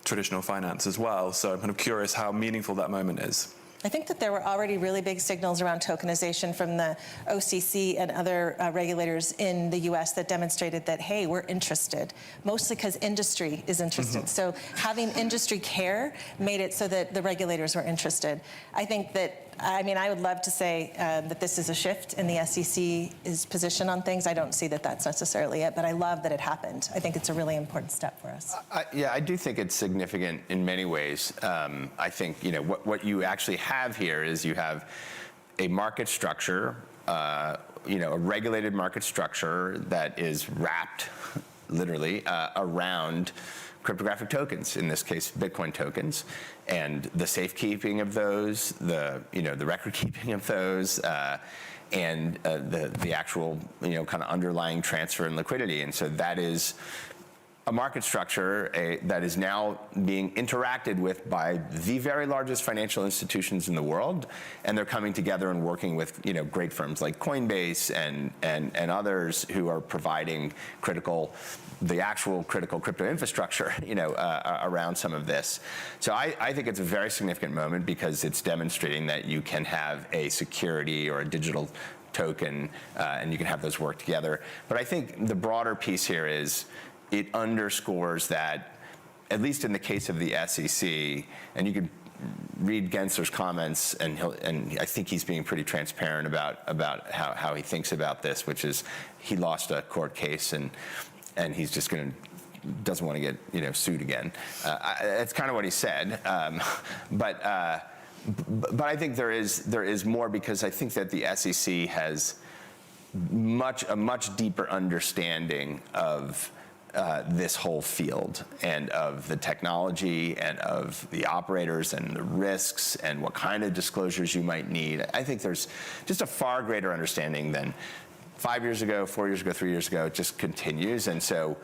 traditional finance as well. So I'm kind of curious how meaningful that moment is. I think that there were already really big signals around tokenization from the OCC and other regulators in the US that demonstrated that, hey, we're interested, mostly because industry is interested. Mm-hmm. So having industry care made it so that the regulators were interested. I think that, I would love to say that this is a shift in the SEC's position on things. I don't see that that's necessarily it, but I love that it happened. I think it's a really important step for us. I do think it's significant in many ways. I think, what you actually have here is you have a market structure, a regulated market structure that is wrapped, literally, around cryptographic tokens, in this case, Bitcoin tokens, and the safekeeping of those, the record keeping of those, and the actual, kind of underlying transfer and liquidity. And so that is a market structure that is now being interacted with by the very largest financial institutions in the world, and they're coming together and working with great firms like Coinbase and others who are providing the actual critical crypto infrastructure around some of this. So I think it's a very significant moment because it's demonstrating that you can have a security or a digital token, and you can have those work together. But I think the broader piece here is it underscores that, at least in the case of the SEC, and you could read Gensler's comments, and I think he's being pretty transparent about how he thinks about this, which is he lost a court case and he's just doesn't want to get sued again. That's kind of what he said, but I think there is more, because I think that the SEC has a much deeper understanding of this whole field and of the technology and of the operators and the risks and what kind of disclosures you might need. I think there's just a far greater understanding than 5 years ago, 4 years ago, 3 years ago. It just continues. And so,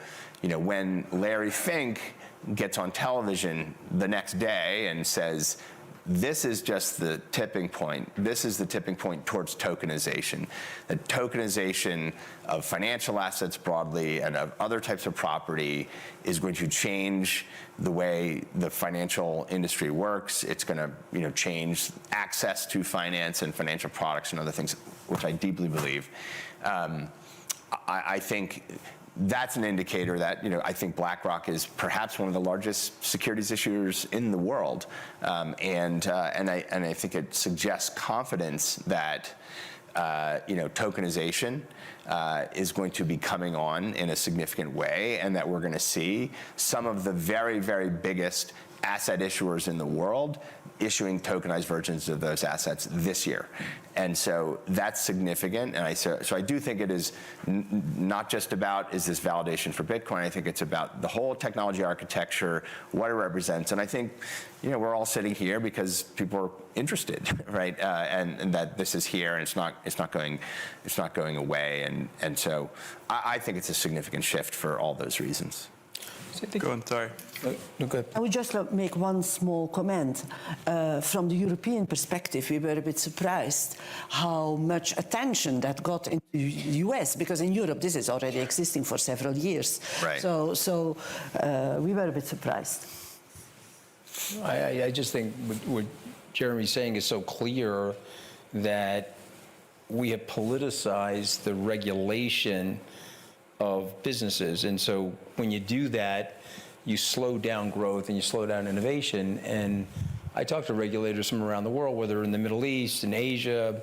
when Larry Fink gets on television the next day and says, this is just the tipping point. This is the tipping point towards tokenization. The tokenization of financial assets broadly and of other types of property is going to change the way the financial industry works. It's going to, change access to finance and financial products and other things, which I deeply believe. I think that's an indicator that, I think BlackRock is perhaps one of the largest securities issuers in the world, and I think it suggests confidence that tokenization is going to be coming on in a significant way, and that we're going to see some of the very, very biggest asset issuers in the world issuing tokenized versions of those assets this year. And so that's significant. And so I do think it is not just about, is this validation for Bitcoin? I think it's about the whole technology architecture, what it represents. And I think, we're all sitting here because people are interested, right? And that this is here, and it's not going away. And so I think it's a significant shift for all those reasons. Go on, sorry. No, go ahead. I would just make one small comment. From the European perspective, we were a bit surprised how much attention that got into the US, because in Europe this is already existing for several years. Right. So we were a bit surprised. I just think what Jeremy's saying is so clear, that we have politicized the regulation of businesses. And so when you do that, you slow down growth and you slow down innovation. And I talk to regulators from around the world, whether in the Middle East, in Asia,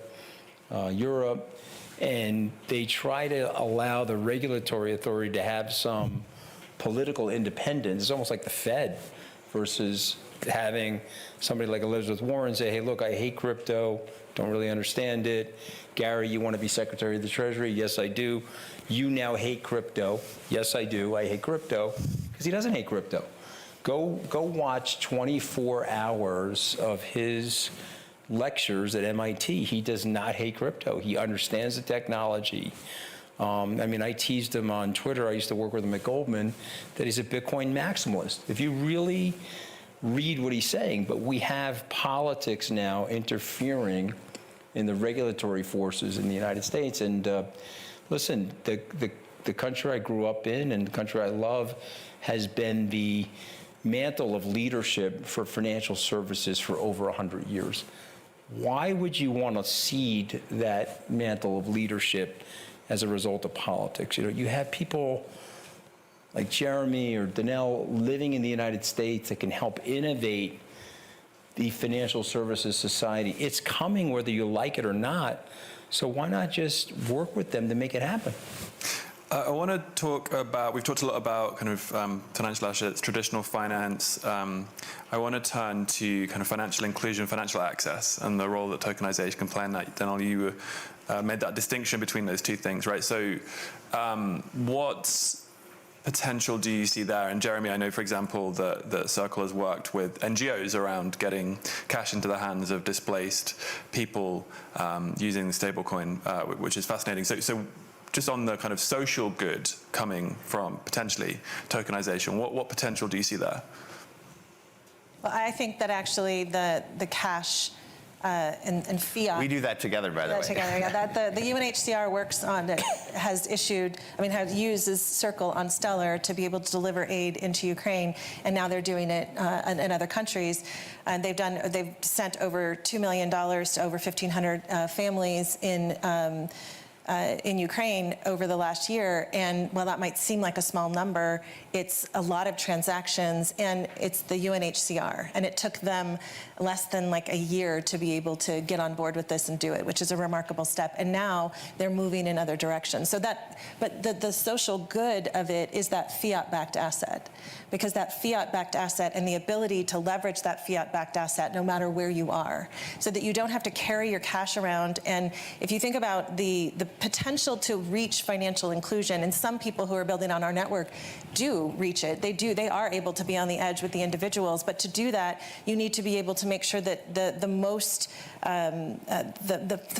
Europe, and they try to allow the regulatory authority to have some political independence. It's almost like the Fed, versus having somebody like Elizabeth Warren say, hey, look, I hate crypto, don't really understand it. Gary, you want to be Secretary of the Treasury? Yes, I do. You now hate crypto. Yes, I do. I hate crypto. Because he doesn't hate crypto. Go watch 24 hours of his lectures at MIT. He does not hate crypto. He understands the technology. I teased him on Twitter. I used to work with him at Goldman, that he's a Bitcoin maximalist. If you really read what he's saying, but we have politics now interfering in the regulatory forces in the United States. And listen, the country I grew up in and the country I love has been the mantle of leadership for financial services for over 100 years. Why would you want to cede that mantle of leadership as a result of politics? You have people like Jeremy or Danelle living in the United States that can help innovate the financial services society. It's coming whether you like it or not. So why not just work with them to make it happen? I want to talk about, we've talked a lot about kind of financial assets, traditional finance. I want to turn to kind of financial inclusion, financial access, and the role that tokenization can play in that. Danelle, you made that distinction between those two things, right? So what potential do you see there? And Jeremy, I know, for example, that Circle has worked with NGOs around getting cash into the hands of displaced people using the stablecoin, which is fascinating. So just on the kind of social good coming from potentially tokenization, what potential do you see there? Well, I think that actually the cash and fiat. We do that together, by the way. Together, yeah. That the UNHCR works on it, has uses Circle on Stellar to be able to deliver aid into Ukraine, and now they're doing it in other countries. And they've sent over $2 million to over 1,500 families in Ukraine over the last year. And while that might seem like a small number, it's a lot of transactions, and it's the UNHCR. And it took them less than like a year to be able to get on board with this and do it, which is a remarkable step. And now they're moving in other directions. So but the social good of it is that fiat-backed asset, because that fiat-backed asset and the ability to leverage that fiat-backed asset no matter where you are, so that you don't have to carry your cash around. And if you think about the potential to reach financial inclusion, and some people who are building on our network do reach it. They are able to be on the edge with the individuals, but to do that, you need to be able to make sure that the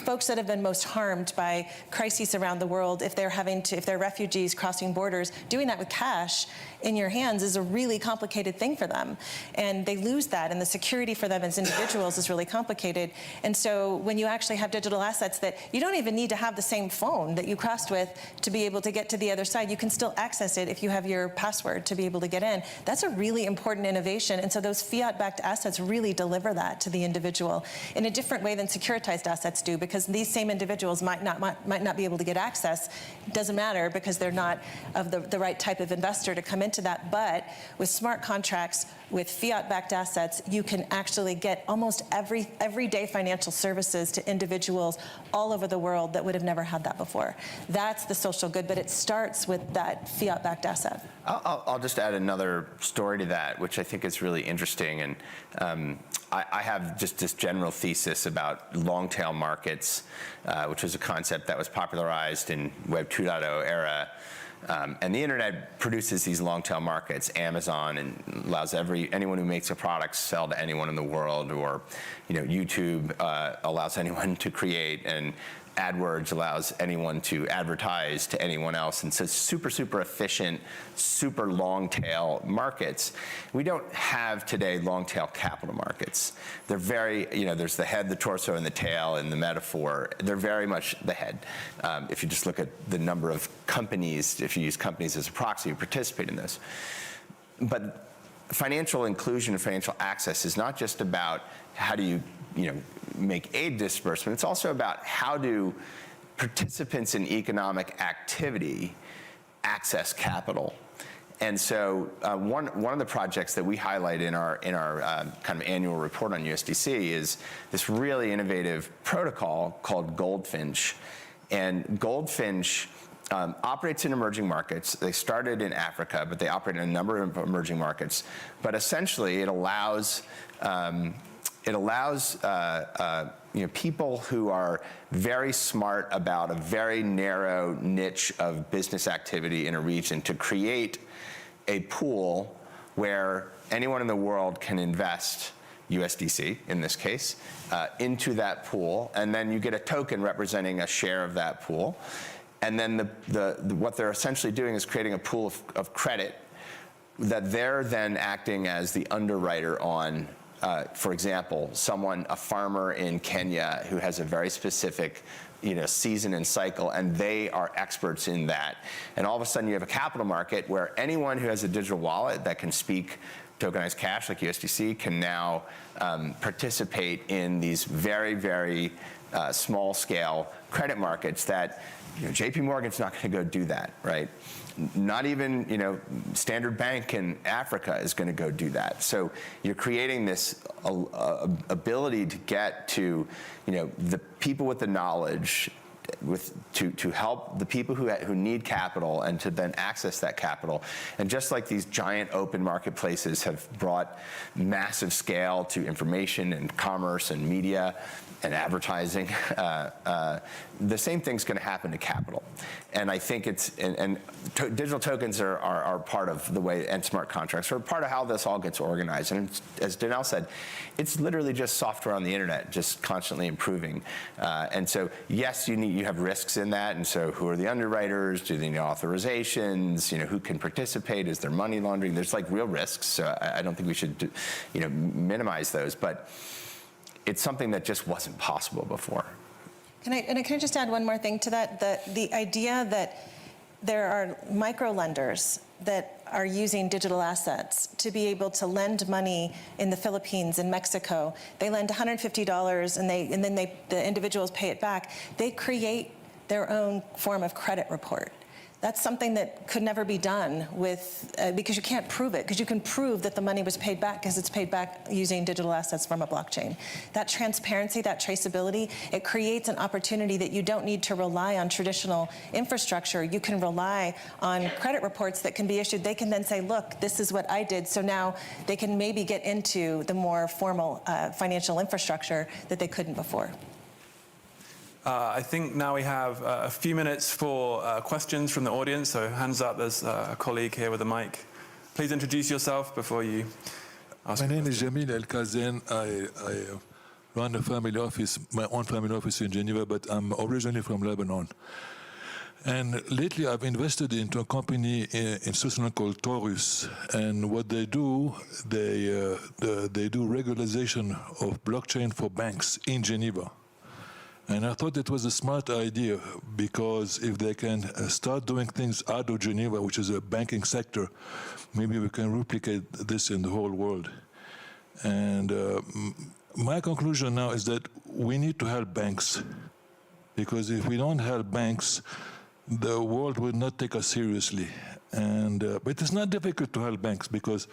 folks that have been most harmed by crises around the world, if they're refugees crossing borders, doing that with cash in your hands is a really complicated thing for them. And they lose that, and the security for them as individuals is really complicated. And so when you actually have digital assets that you don't even need to have the same phone that you crossed with to be able to get to the other side, you can still access it if you have your password to be able to get in. That's a really important innovation. And so those fiat-backed assets really deliver that to the individual in a different way than securitized assets do, because these same individuals might not be able to get access. It doesn't matter, because they're not of the right type of investor to come into that. But with smart contracts, with fiat-backed assets, you can actually get almost everyday financial services to individuals all over the world that would have never had that before. That's the social good, but it starts with that fiat-backed asset. I'll just add another story to that, which I think is really interesting. And I have just this general thesis about long-tail markets, which was a concept that was popularized in Web 2.0 era. And the internet produces these long-tail markets. Amazon and allows anyone who makes a product sell to anyone in the world, or YouTube allows anyone to create, and AdWords allows anyone to advertise to anyone else. And so super, super efficient, super long-tail markets. We don't have today long-tail capital markets. They're very, there's the head, the torso, and the tail in the metaphor. They're very much the head. If you just look at the number of companies, if you use companies as a proxy, who participate in this. But financial inclusion and financial access is not just about how do you make aid disbursement. It's also about how do participants in economic activity access capital. And so one of the projects that we highlight in our kind of annual report on USDC is this really innovative protocol called Goldfinch. And Goldfinch operates in emerging markets. They started in Africa, but they operate in a number of emerging markets. But essentially, it allows people who are very smart about a very narrow niche of business activity in a region to create a pool where anyone in the world can invest USDC, in this case, into that pool, and then you get a token representing a share of that pool. And then what they're essentially doing is creating a pool of credit that they're then acting as the underwriter on. For example, a farmer in Kenya who has a very specific season and cycle, and they are experts in that. And all of a sudden you have a capital market where anyone who has a digital wallet that can speak tokenized cash like USDC can now participate in these very, very small scale credit markets that JP Morgan's not going to go do that, right? Not even Standard Bank in Africa is going to go do that. So you're creating this ability to get to the people with the knowledge, to help the people who need capital and to then access that capital. And just like these giant open marketplaces have brought massive scale to information and commerce and media and advertising, the same thing's going to happen to capital. And I think digital tokens are part of the way, and smart contracts are part of how this all gets organized. And as Danelle said, it's literally just software on the internet, just constantly improving. And so, yes, you have risks in that. And so, who are the underwriters? Do they need authorizations? Who can participate? Is there money laundering? There's like real risks. So I don't think we should minimize those. But it's something that just wasn't possible before. Can I just add one more thing to that? The idea that there are micro lenders that are using digital assets to be able to lend money in the Philippines and Mexico. They lend $150 and then the individuals pay it back. They create their own form of credit report. That's something that could never be done with, because you can't prove it, because you can prove that the money was paid back because it's paid back using digital assets from a blockchain. That transparency, that traceability, it creates an opportunity that you don't need to rely on traditional infrastructure. You can rely on credit reports that can be issued. They can then say, look, this is what I did. So now they can maybe get into the more formal financial infrastructure that they couldn't before. I think now we have a few minutes for questions from the audience. So hands up, there's a colleague here with a mic. Please introduce yourself before you ask. My name is Jamil El Kazen. I run a family office, my own family office in Geneva, but I'm originally from Lebanon. And lately I've invested into a company in Switzerland called Taurus. And what they do, they do regularization of blockchain for banks in Geneva. And I thought it was a smart idea because if they can start doing things out of Geneva, which is a banking sector, maybe we can replicate this in the whole world. And my conclusion now is that we need to help banks, because if we don't help banks, the world will not take us seriously. And but it's not difficult to help banks, because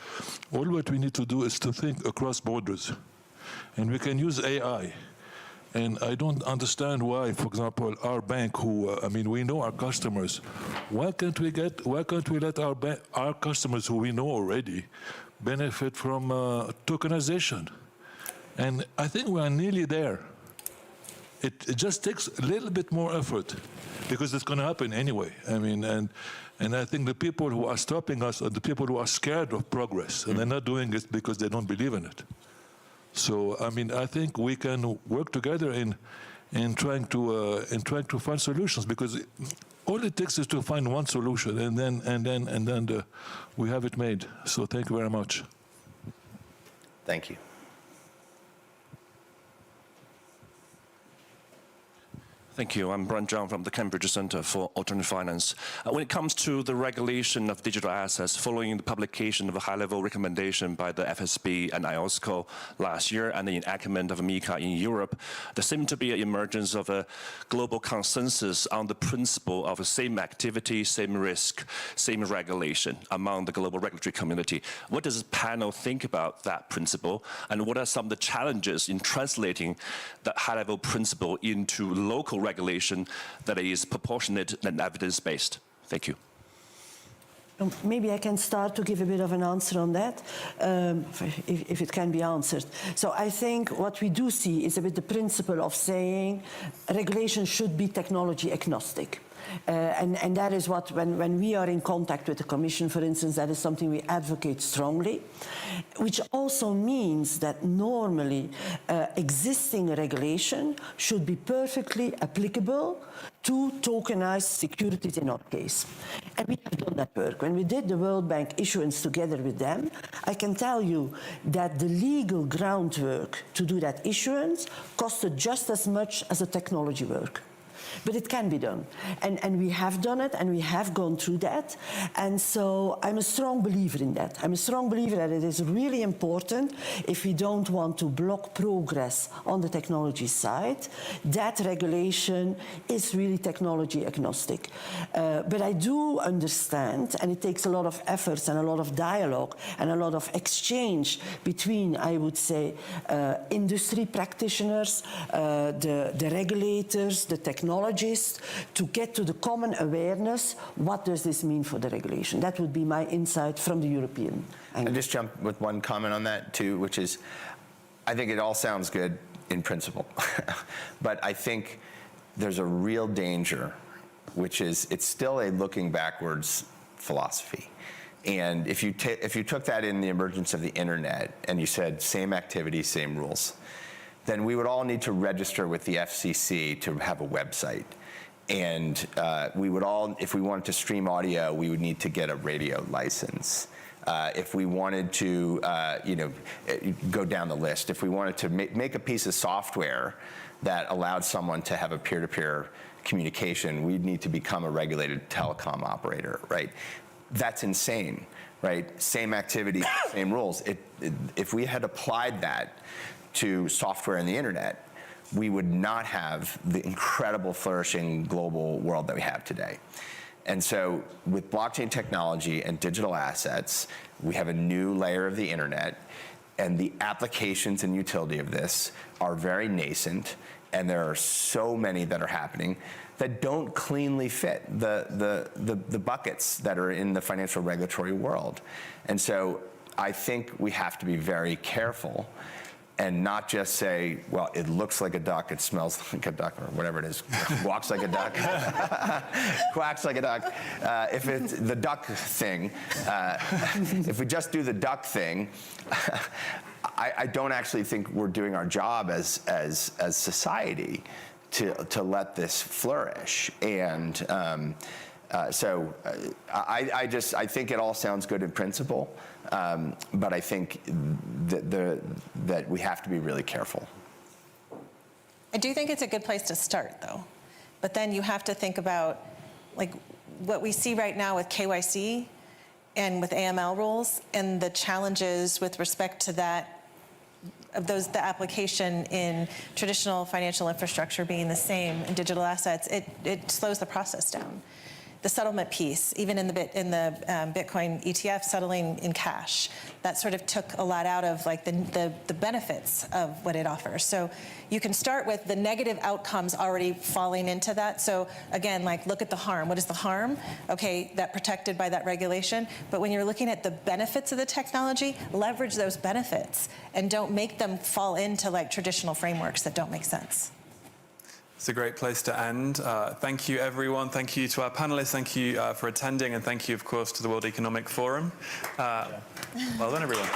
all what we need to do is to think across borders, and we can use AI. And I don't understand why, for example, our bank, who I mean, we know our customers. Why can't we let our customers, who we know already, benefit from tokenization? And I think we are nearly there. It just takes a little bit more effort, because it's going to happen anyway. I mean, and I think the people who are stopping us are the people who are scared of progress, and they're not doing it because they don't believe in it. So, I mean, I think we can work together in trying to find solutions, because all it takes is to find one solution, and then we have it made. So, thank you very much. Thank you. Thank you. I'm Brent Zhang from the Cambridge Center for Alternative Finance. When it comes to the regulation of digital assets, following the publication of a high-level recommendation by the FSB and IOSCO last year, and the enactment of MiCA in Europe, there seemed to be an emergence of a global consensus on the principle of the same activity, same risk, same regulation among the global regulatory community. What does the panel think about that principle, and what are some of the challenges in translating that high-level principle into local regulation that is proportionate and evidence-based? Thank you. Maybe I can start to give a bit of an answer on that, if it can be answered. So I think what we do see is a bit the principle of saying regulation should be technology agnostic. And that is what, when we are in contact with the Commission, for instance, that is something we advocate strongly, which also means that normally existing regulation should be perfectly applicable to tokenized securities in our case. And we have done that work. When we did the World Bank issuance together with them, I can tell you that the legal groundwork to do that issuance costed just as much as the technology work. But it can be done. And we have done it, and we have gone through that. And so I'm a strong believer in that. I'm a strong believer that it is really important, if we don't want to block progress on the technology side, that regulation is really technology agnostic. But I do understand, and it takes a lot of efforts and a lot of dialogue and a lot of exchange between, I would say, industry practitioners, the regulators, the technologists, to get to the common awareness, what does this mean for the regulation? That would be my insight from the European angle. I'll just jump with one comment on that too, which is, I think it all sounds good in principle, but I think there's a real danger, which is it's still a looking backwards philosophy. And if you took that in the emergence of the internet and you said same activity, same rules, then we would all need to register with the FCC to have a website. And we would all, if we wanted to stream audio, we would need to get a radio license. if we wanted to, go down the list, if we wanted to make a piece of software that allowed someone to have a peer-to-peer communication, we'd need to become a regulated telecom operator, right? That's insane, right? Same activity, same rules. If we had applied that to software and the internet, we would not have the incredible flourishing global world that we have today. And so with blockchain technology and digital assets, we have a new layer of the internet, and the applications and utility of this are very nascent, and there are so many that are happening that don't cleanly fit the buckets that are in the financial regulatory world. And so I think we have to be very careful and not just say, well, it looks like a duck, it smells like a duck, or whatever it is, walks like a duck, quacks like a duck. If it's the duck thing, if we just do the duck thing, I don't actually think we're doing our job as society to let this flourish. And I think it all sounds good in principle, but I think that we have to be really careful. I do think it's a good place to start, though. But then you have to think about, like, what we see right now with KYC and with AML rules and the challenges with respect to that, the application in traditional financial infrastructure being the same in digital assets, it slows the process down. The settlement piece, even in the Bitcoin ETF, settling in cash, that sort of took a lot out of like the benefits of what it offers. So you can start with the negative outcomes already falling into that. So again, like, look at the harm. What is the harm? Okay, that protected by that regulation. But when you're looking at the benefits of the technology, leverage those benefits and don't make them fall into like traditional frameworks that don't make sense. It's a great place to end. Thank you, everyone. Thank you to our panelists. Thank you for attending. And thank you, of course, to the World Economic Forum. Well done, everyone.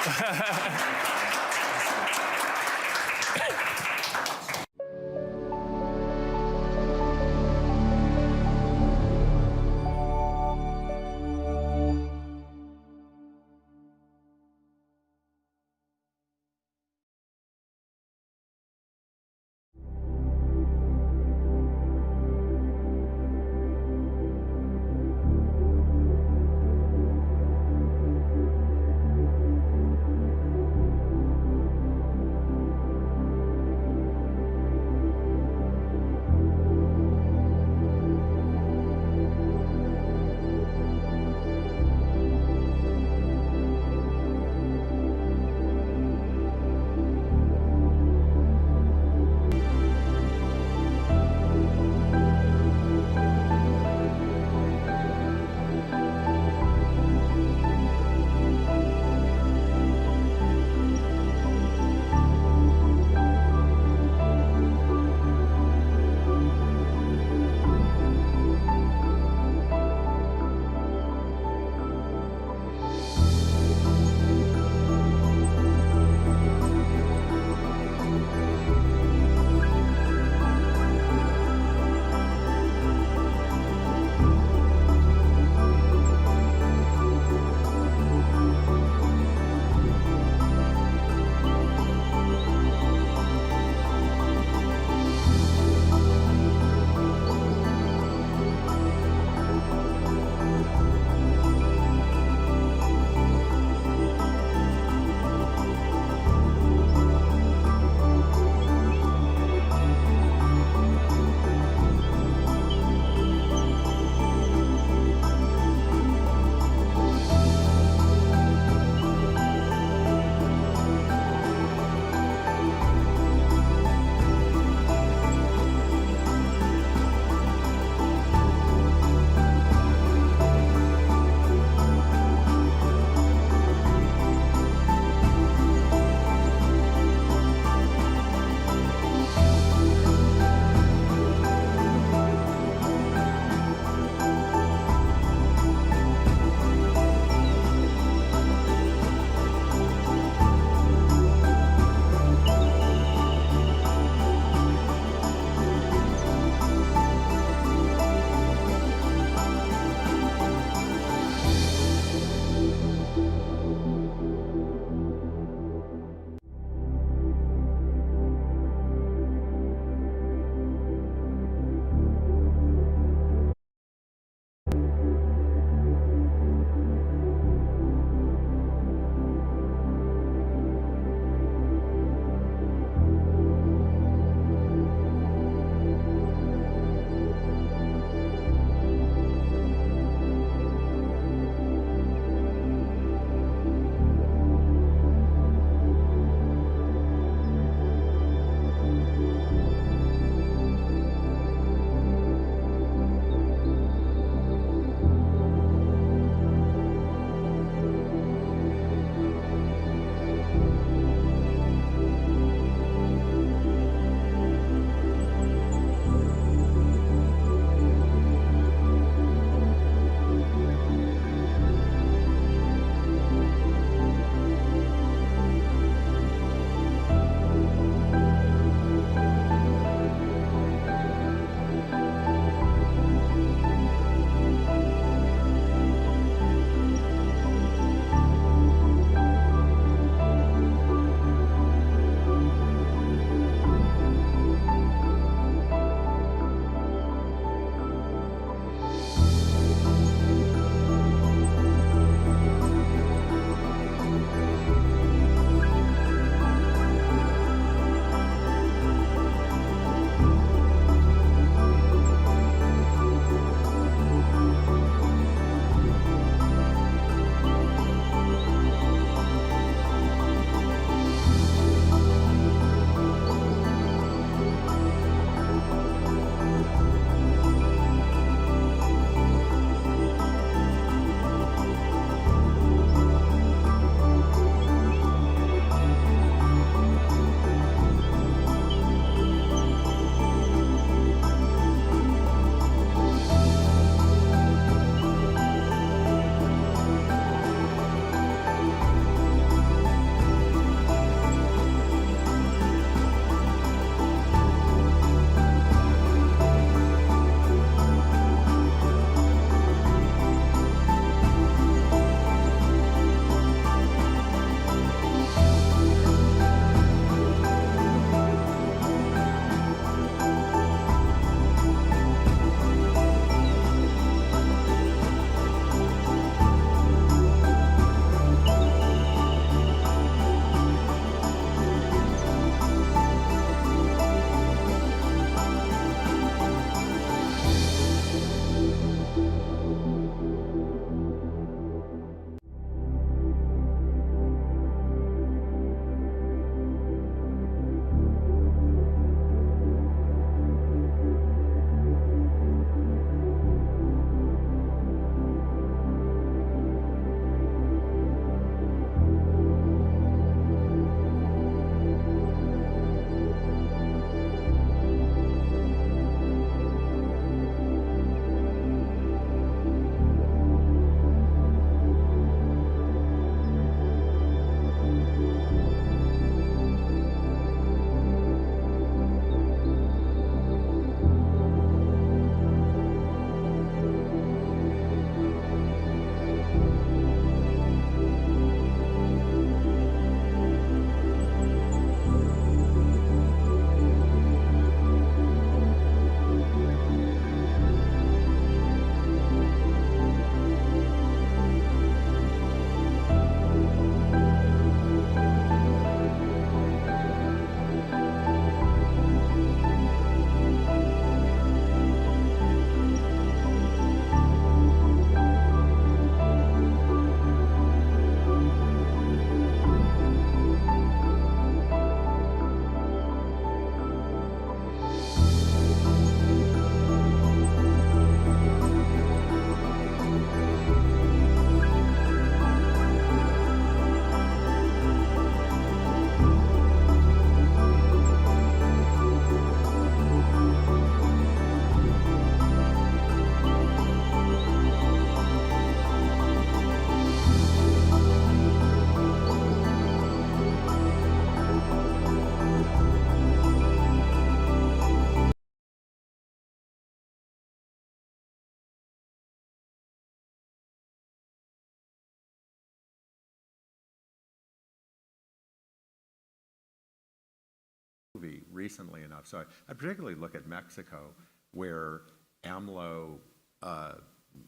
movie recently enough. So I particularly look at Mexico, where AMLO,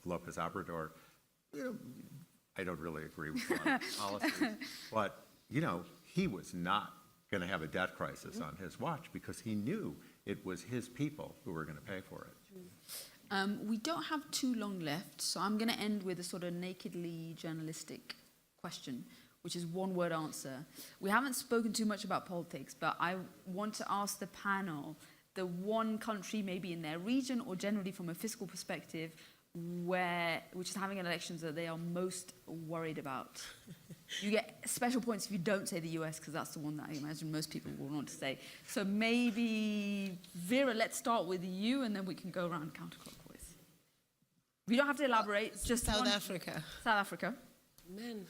Lopez Obrador, I don't really agree with a lot of policies, but, he was not going to have a debt crisis on his watch because he knew it was his people who were going to pay for it. We don't have too long left, so I'm going to end with a sort of nakedly journalistic question, which is one-word answer. We haven't spoken too much about politics, but I want to ask the panel the one country, maybe in their region or generally from a fiscal perspective, which is having elections that they are most worried about. You get special points if you don't say the US, because that's the one that I imagine most people will want to say. So maybe, Vera, let's start with you, and then we can go around counterclockwise. You don't have to elaborate. Just South Africa. South Africa. Man,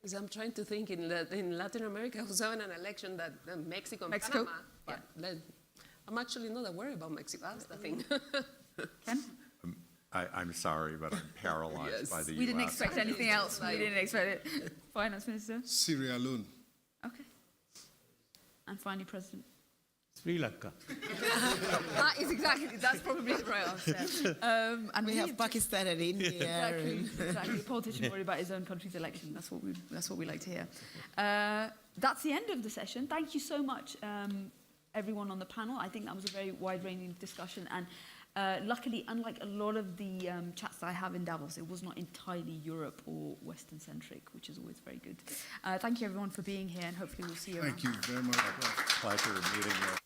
as I'm trying to think in Latin America, who's having an election that Mexico and Mexico? Panama. Yeah. I'm actually not worried about Mexico. That's the thing. Ken? I'm sorry, but I'm paralyzed by the US. We didn't expect anything else. We didn't expect it. Finance Minister? Sierra Leone. Okay. And finally, President? Sri Lanka. That's probably the right answer. And we have Pakistan and India. Exactly. A politician worried about his own country's election. That's what we like to hear. That's the end of the session. Thank you so much, everyone on the panel. I think that was a very wide-ranging discussion. And luckily, unlike a lot of the chats that I have in Davos, it was not entirely Europe or Western-centric, which is always very good. Thank you, everyone, for being here, and hopefully we'll see you around. Thank you very much. Pleasure meeting you.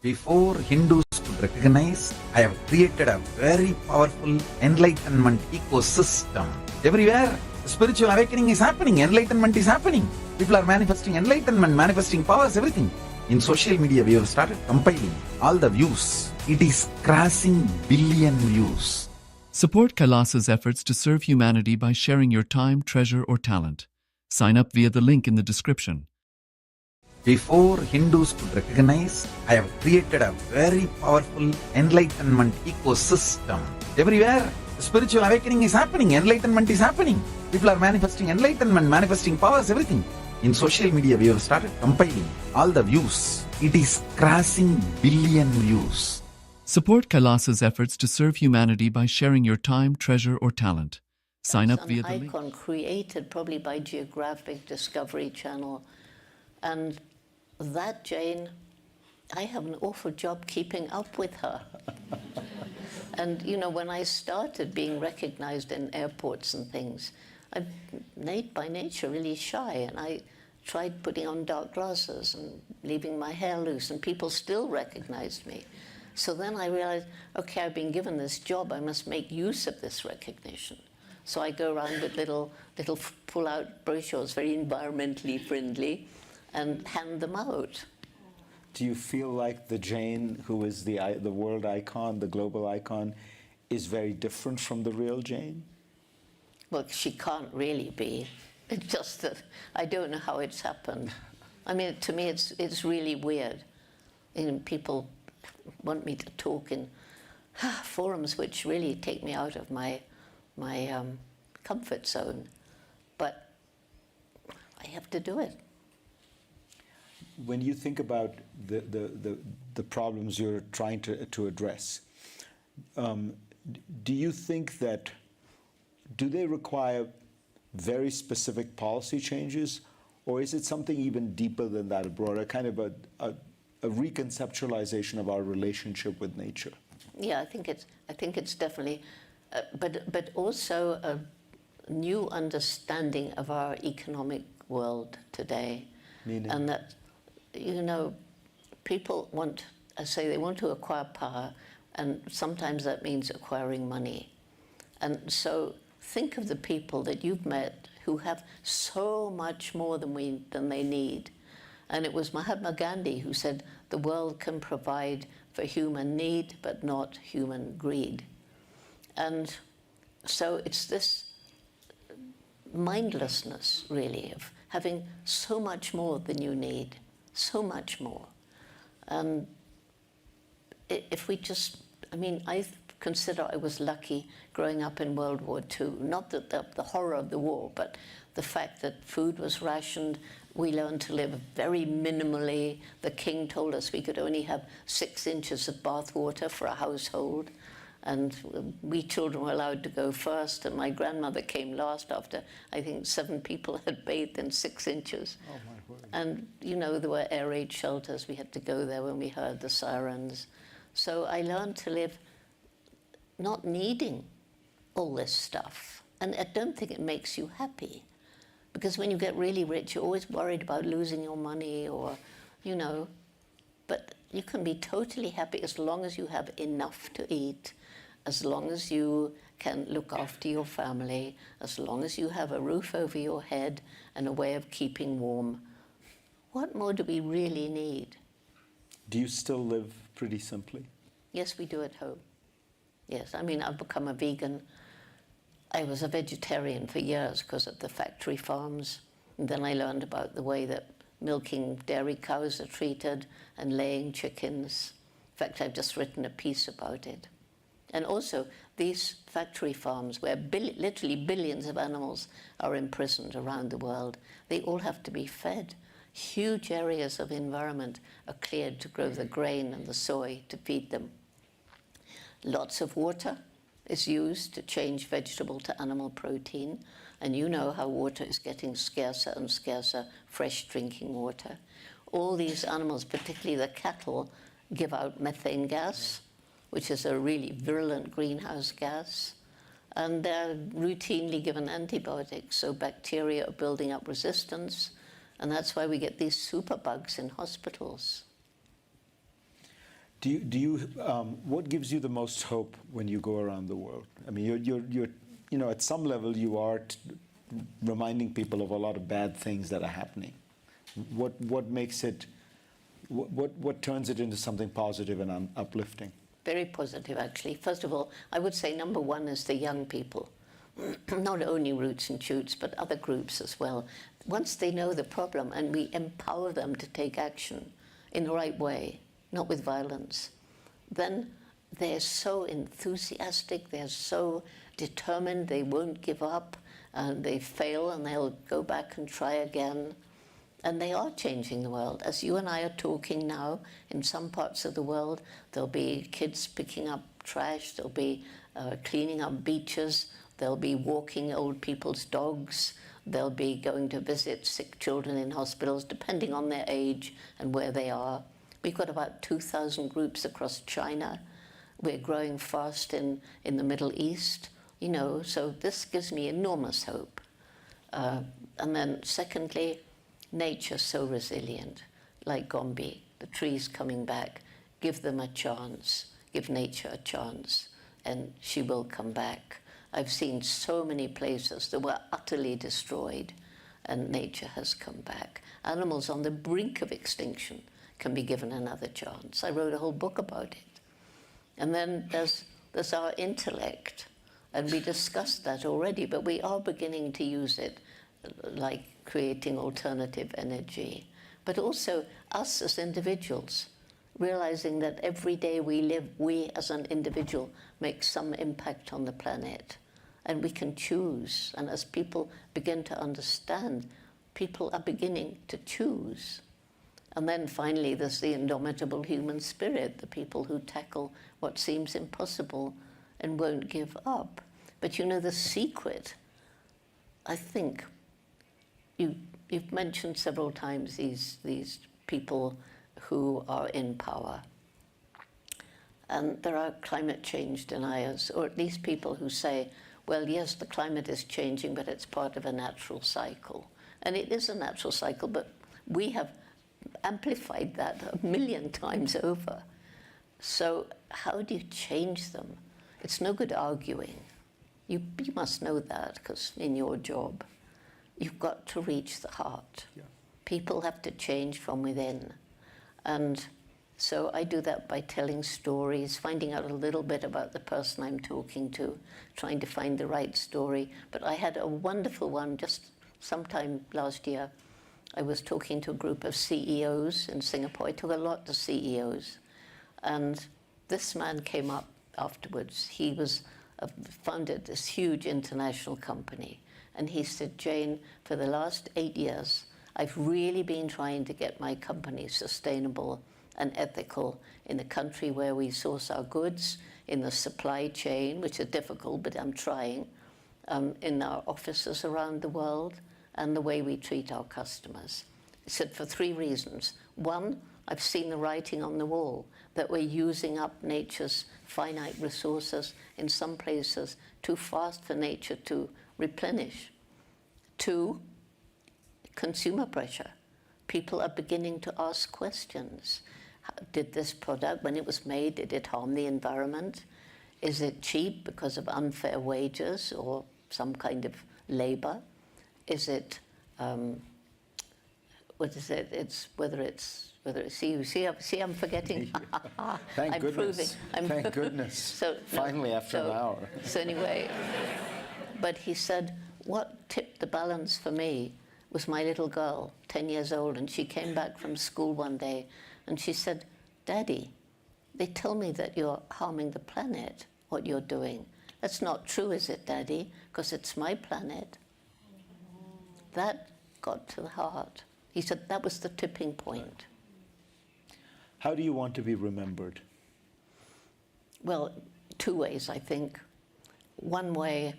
Before Hindus could recognize, I have created a very powerful enlightenment ecosystem. Everywhere, spiritual awakening is happening, enlightenment is happening. People are manifesting enlightenment, manifesting powers, everything. In social media, we have started compiling all the views. It is crossing billion views. Support KAILASA's efforts to serve humanity by sharing your time, treasure, or talent. Sign up via the link in the description. Before Hindus could recognize, I have created a very powerful enlightenment ecosystem. Everywhere, spiritual awakening is happening, enlightenment is happening. People are manifesting enlightenment, manifesting powers, everything. In social media, we have started compiling all the views. It is crossing billion views. Support KAILASA's efforts to serve humanity by sharing your time, treasure, or talent. Sign up via the link. An icon created probably by Geographic Discovery Channel. And that Jane, I have an awful job keeping up with her. And, you know, when I started being recognized in airports and things, I'm by nature really shy, and I tried putting on dark glasses and leaving my hair loose, and people still recognized me. So then I realized, okay, I've been given this job, I must make use of this recognition. So I go around with little pull-out brochures, very environmentally friendly, and hand them out. Do you feel like the Jane, who is the world icon, the global icon, is very different from the real Jane? Well, she can't really be. It's just that I don't know how it's happened. I mean, to me, it's really weird. You know, people want me to talk in forums which really take me out of my comfort zone, but I have to do it. When you think about the problems you're trying to address, do you think that do they require very specific policy changes, or is it something even deeper than that, a broader kind of a reconceptualization of our relationship with nature? Yeah, I think it's definitely, but also a new understanding of our economic world today. Meaning? And that, you know, people want, I say they want to acquire power, and sometimes that means acquiring money. And so think of the people that you've met who have so much more than they need. And it was Mahatma Gandhi who said, the world can provide for human need, but not human greed. And so it's this mindlessness, really, of having so much more than you need, so much more. And if we just, I mean, I consider I was lucky growing up in World War II. Not that the horror of the war, but the fact that food was rationed. We learned to live very minimally. The king told us we could only have 6 inches of bath water for a household. And we children were allowed to go first, and my grandmother came last after, I think, 7 people had bathed in 6 inches. Oh, my word. And, you know, there were air raid shelters. We had to go there when we heard the sirens. So I learned to live not needing all this stuff. And I don't think it makes you happy. Because when you get really rich, you're always worried about losing your money or, you know. But you can be totally happy as long as you have enough to eat, as long as you can look after your family, as long as you have a roof over your head and a way of keeping warm. What more do we really need? Do you still live pretty simply? Yes, we do at home. Yes, I mean, I've become a vegan. I was a vegetarian for years because of the factory farms. And then I learned about the way that milking dairy cows are treated and laying chickens. In fact, I've just written a piece about it. And also, these factory farms where literally billions of animals are imprisoned around the world, they all have to be fed. Huge areas of environment are cleared to grow the grain and the soy to feed them. Lots of water is used to change vegetable to animal protein. And you know how water is getting scarcer and scarcer, fresh drinking water. All these animals, particularly the cattle, give out methane gas, which is a really virulent greenhouse gas. And they're routinely given antibiotics, so bacteria are building up resistance. And that's why we get these superbugs in hospitals. What gives you the most hope when you go around the world? I mean, you're at some level you are reminding people of a lot of bad things that are happening. What makes it? What turns it into something positive and uplifting? Very positive, actually. First of all, I would say number one is the young people. Not only Roots and Shoots, but other groups as well. Once they know the problem and we empower them to take action in the right way, not with violence, then they're so enthusiastic, they're so determined, they won't give up, and they fail and they'll go back and try again. And they are changing the world. As you and I are talking now, in some parts of the world, there'll be kids picking up trash, there'll be cleaning up beaches, they'll be walking old people's dogs, they'll be going to visit sick children in hospitals, depending on their age and where they are. We've got about 2,000 groups across China. We're growing fast in the Middle East, so this gives me enormous hope. And then secondly, nature's so resilient, like Gombe, the trees coming back. Give them a chance, give nature a chance, and she will come back. I've seen so many places that were utterly destroyed, and nature has come back. Animals on the brink of extinction can be given another chance. I wrote a whole book about it. And then there's our intellect, and we discussed that already, but we are beginning to use it, like creating alternative energy, but also us as individuals, realizing that every day we live, we as an individual make some impact on the planet, and we can choose. And as people begin to understand, people are beginning to choose. And then finally, there's the indomitable human spirit, the people who tackle what seems impossible and won't give up. But the secret, I think, you've mentioned several times these people who are in power. And there are climate change deniers, or at least people who say, well, yes, the climate is changing, but it's part of a natural cycle. And it is a natural cycle, but we have amplified that 1 million times over. So how do you change them? It's no good arguing. You must know that, because in your job, you've got to reach the heart. Yeah. People have to change from within. And so I do that by telling stories, finding out a little bit about the person I'm talking to, trying to find the right story. But I had a wonderful one just sometime last year. I was talking to a group of CEOs in Singapore. I talk a lot to CEOs. And this man came up afterwards. He was founded this huge international company. And he said, Jane, for the last 8 years, I've really been trying to get my company sustainable and ethical in a country where we source our goods, in the supply chain, which is difficult, but I'm trying, in our offices around the world, and the way we treat our customers. He said, for 3 reasons. One, I've seen the writing on the wall that we're using up nature's finite resources in some places too fast for nature to replenish. 2, consumer pressure. People are beginning to ask questions. Did this product, when it was made, did it harm the environment? Is it cheap because of unfair wages or some kind of labor? Is it, what is it? It's whether it's, see, I'm forgetting. Thank I'm goodness. proving. Thank goodness. Finally, after an hour. So anyway, but he said, what tipped the balance for me was my little girl, 10 years old, and she came back from school one day, and she said, Daddy, they tell me that you're harming the planet, what you're doing. That's not true, is it, Daddy? Because it's my planet. That got to the heart. He said that was the tipping point. How do you want to be remembered? Well, 2 ways, I think. One way,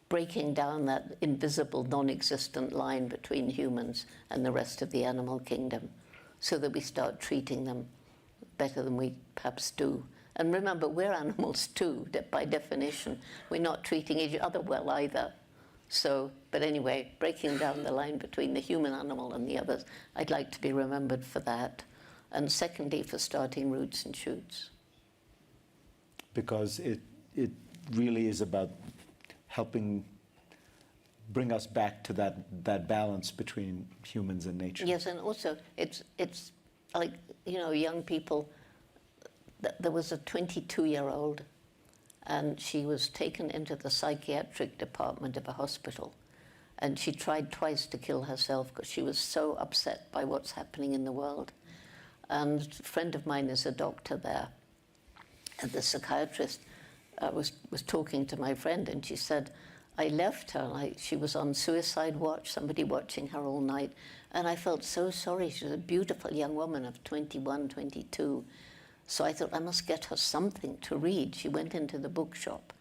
breaking down that invisible, non-existent line between humans and the rest of the animal kingdom, so that we start treating them better than we perhaps do. And remember, we're animals too, by definition. We're not treating each other well either. So, but anyway, breaking down the line between the human animal and the others, I'd like to be remembered for that. and secondly, for starting roots and shoots. Because it really is about helping bring us back to that balance between humans and nature. Yes, and also it's like, you know, young people. There was a 22-year-old, and she was taken into the psychiatric department of a hospital, and she tried twice to kill herself because she was so upset by what's happening in the world. And a friend of mine is a doctor there, and the psychiatrist was talking to my friend, and she said, I left her, she was on suicide watch, somebody watching her all night, and I felt so sorry. She was a beautiful young woman of 21, 22. So I thought, I must get her something to read. She went into the bookshop,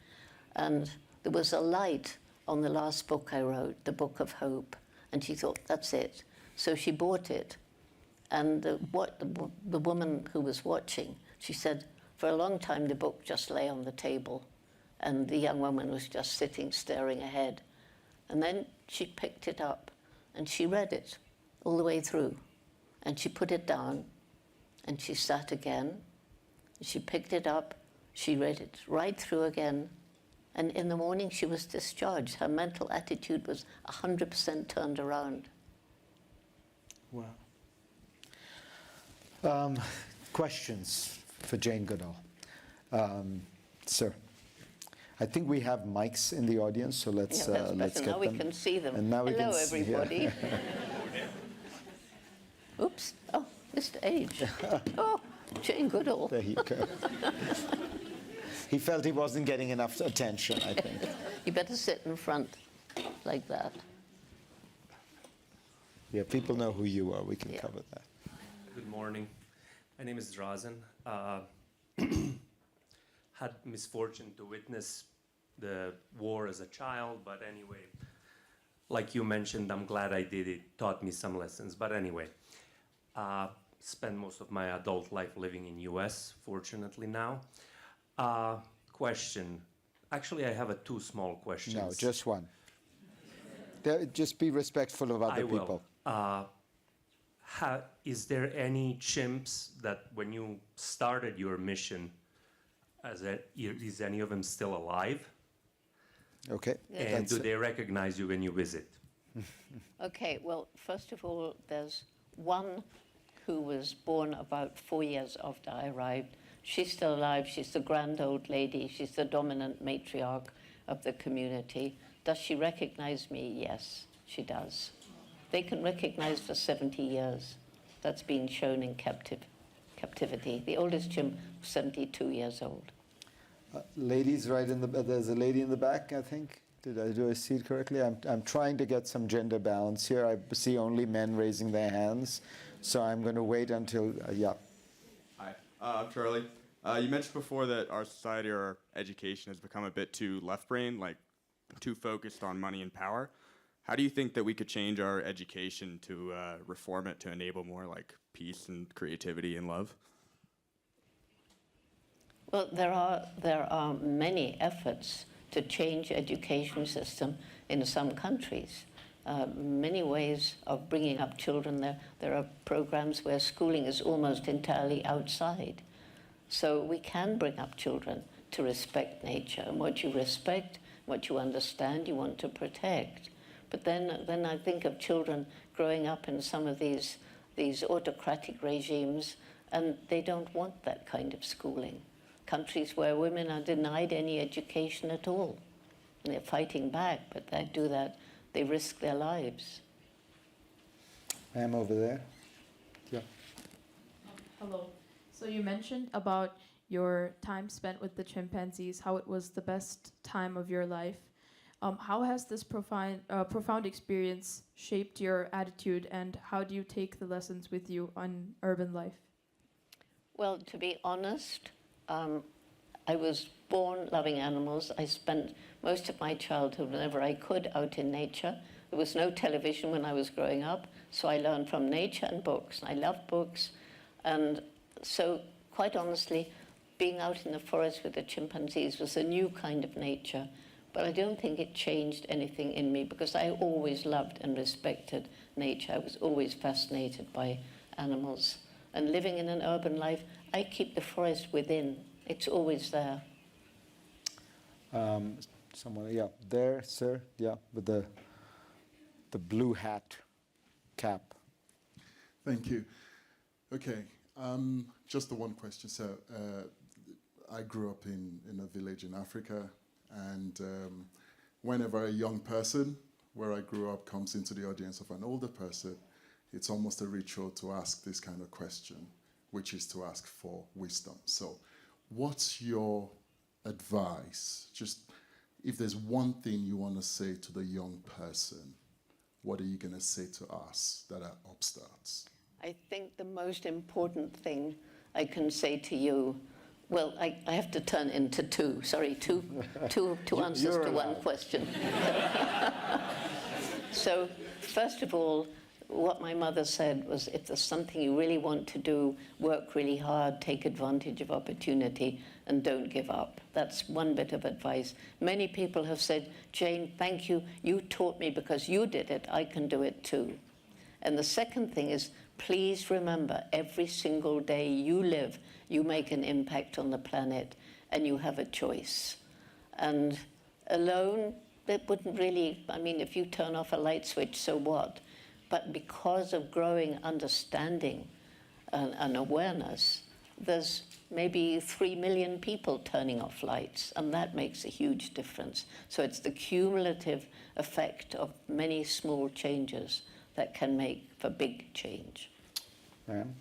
and there was a light on the last book I wrote, The Book of Hope, and she thought, that's it. So she bought it, and the woman who was watching, she said, for a long time the book just lay on the table, and the young woman was just sitting, staring ahead. And then she picked it up, and she read it all the way through, and she put it down, and she sat again. She picked it up, she read it right through again, and in the morning she was discharged. Her mental attitude was 100% turned around. Wow. Questions for Jane Goodall? Sir, I think we have mics in the audience, so let's Yeah, that's let's better. get Now them. we can see them. And now we Hello, can see- everybody. Oops. Oh, Mr. Age. Oh, Jane Goodall. There you go. He felt he wasn't getting enough attention, I think. You better sit in front like that. Yeah, people know who you are. We can cover that. Good morning. My name is Drazen. Had misfortune to witness the war as a child, but anyway, like you mentioned, I'm glad I did it. Taught me some lessons. But anyway, spent most of my adult life living in US, fortunately now. Question. Actually, I have two small questions. No, just one. Just be respectful of other people. Is there any chimps that when you started your mission, is any of them still alive? Okay. And do they recognize you when you visit? Okay, well, first of all, there's one who was born about 4 years after I arrived. She's still alive. She's the grand old lady. She's the dominant matriarch of the community. Does she recognize me? Yes, she does. They can recognize for 70 years. That's been shown in captivity. The oldest chimp was 72 years old. Ladies, right in the there's a lady in the back, I think. Do I see it correctly? I'm trying to get some gender balance here. I see only men raising their hands, so I'm going to wait until yeah. Hi, I'm Charlie. You mentioned before that our society or our education has become a bit too left-brained, like too focused on money and power. How do you think that we could change our education to reform it to enable more like peace and creativity and love? Well, there are many efforts to change education system in some countries. Many ways of bringing up children. There are programs where schooling is almost entirely outside. So we can bring up children to respect nature. And what you respect, what you understand, you want to protect. But then I think of children growing up in some of these autocratic regimes, and they don't want that kind of schooling. Countries where women are denied any education at all. And they're fighting back, but they do that, they risk their lives. Ma'am, over there. Yeah. Hello. So you mentioned about your time spent with the chimpanzees, how it was the best time of your life. How has this profound experience shaped your attitude, and how do you take the lessons with you on urban life? Well, to be honest, I was born loving animals. I spent most of my childhood, whenever I could, out in nature. There was no television when I was growing up, so I learned from nature and books. I love books, and so quite honestly, being out in the forest with the chimpanzees was a new kind of nature. But I don't think it changed anything in me, because I always loved and respected nature. I was always fascinated by animals. And living in an urban life, I keep the forest within. It's always there. Someone, yeah, there, sir, yeah, with the blue hat cap. Thank you. Okay, just the one question. So I grew up in a village in Africa, and whenever a young person where I grew up comes into the audience of an older person, it's almost a ritual to ask this kind of question, which is to ask for wisdom. So what's your advice? Just if there's one thing you want to say to the young person, what are you going to say to us that are upstarts? I think the most important thing I can say to you, well, I have to turn into two. Sorry, two answers to one question. So, first of all, what my mother said was, if there's something you really want to do, work really hard, take advantage of opportunity, and don't give up. That's one bit of advice. Many people have said, Jane, thank you. You taught me because you did it. I can do it too. And the second thing is, please remember, every single day you live, you make an impact on the planet, and you have a choice. And alone, it wouldn't really, I mean, if you turn off a light switch, so what? But because of growing understanding and awareness, there's maybe 3 million people turning off lights, and that makes a huge difference. So it's the cumulative effect of many small changes that can make for big change. Ma'am?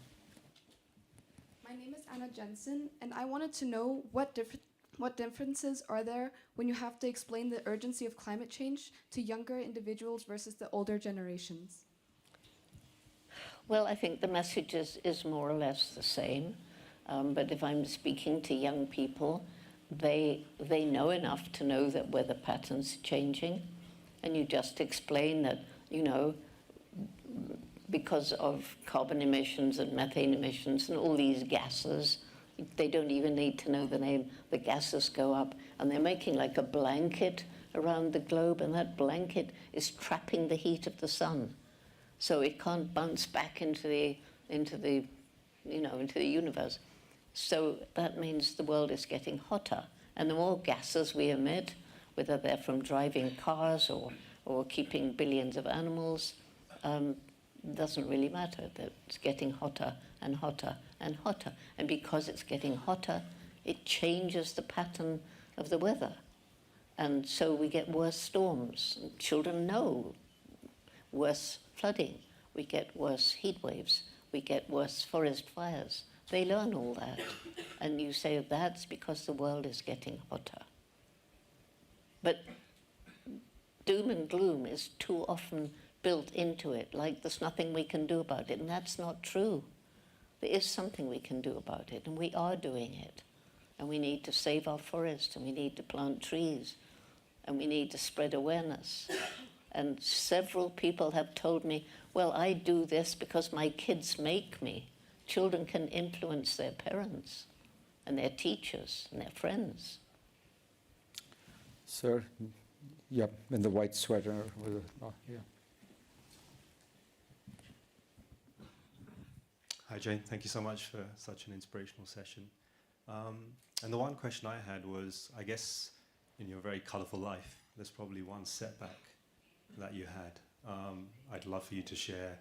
My name is Anna Jensen, and I wanted to know what differences are there when you have to explain the urgency of climate change to younger individuals versus the older generations? Well, I think the message is more or less the same. But if I'm speaking to young people, they know enough to know that weather patterns are changing. And you just explain that, you know, because of carbon emissions and methane emissions and all these gases, they don't even need to know the name. The gases go up, and they're making like a blanket around the globe, and that blanket is trapping the heat of the sun. So it can't bounce back into the universe. So that means the world is getting hotter. And the more gases we emit, whether they're from driving cars or keeping billions of animals, doesn't really matter. That it's getting hotter and hotter and hotter. And because it's getting hotter, it changes the pattern of the weather. And so we get worse storms. Children know worse flooding. We get worse heat waves. We get worse forest fires. They learn all that. And you say that's because the world is getting hotter. But doom and gloom is too often built into it, like there's nothing we can do about it. And that's not true. There is something we can do about it, and we are doing it. And we need to save our forests, and we need to plant trees, and we need to spread awareness. And several people have told me, well, I do this because my kids make me. Children can influence their parents and their teachers and their friends. Sir, yep, in the white sweater. Yeah. Hi, Jane. Thank you so much for such an inspirational session. And the one question I had was, I guess, in your very colourful life, there's probably one setback that you had. I'd love for you to share,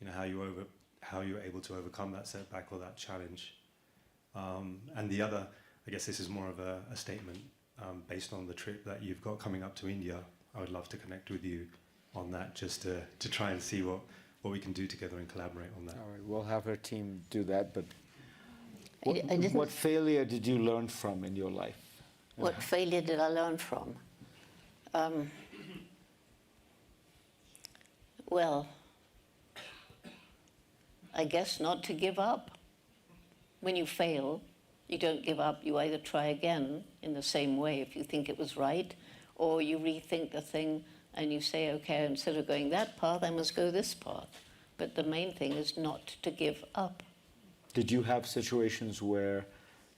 how you were able to overcome that setback or that challenge. And the other, I guess this is more of a statement based on the trip that you've got coming up to India. I would love to connect with you on that, just to try and see what we can do together and collaborate on that. All right, we'll have our team do that, but I what failure did you learn from in your life? What failure did I learn from? Well, I guess not to give up. When you fail, you don't give up. You either try again in the same way if you think it was right, or you rethink the thing and you say, okay, instead of going that path, I must go this path. But the main thing is not to give up. Did you have situations where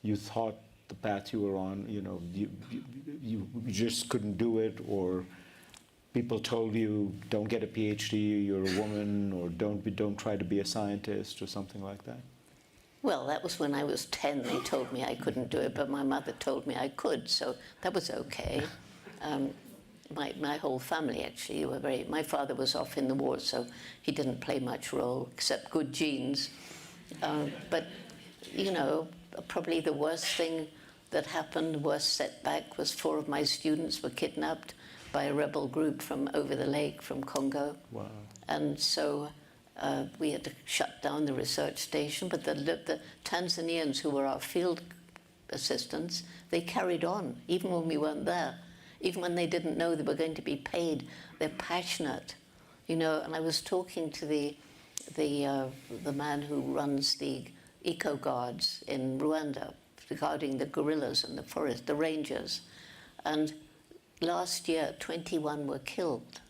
you thought the path you were on, you just couldn't do it, or people told you, don't get a PhD, you're a woman, or don't try to be a scientist, or something like that? Well, that was when I was 10. They told me I couldn't do it, but my mother told me I could, so that was okay. My whole family, actually, were very... My father was off in the war, so he didn't play much role, except good genes. But, you know, probably the worst thing that happened, the worst setback, was 4 of my students were kidnapped by a rebel group from over the lake, from Congo. Wow. And so we had to shut down the research station, but the Tanzanians, who were our field assistants, they carried on, even when we weren't there. Even when they didn't know they were going to be paid. They're passionate, you know. And I was talking to the man who runs the eco guards in Rwanda regarding the gorillas in the forest, the rangers. And last year, 21 were killed.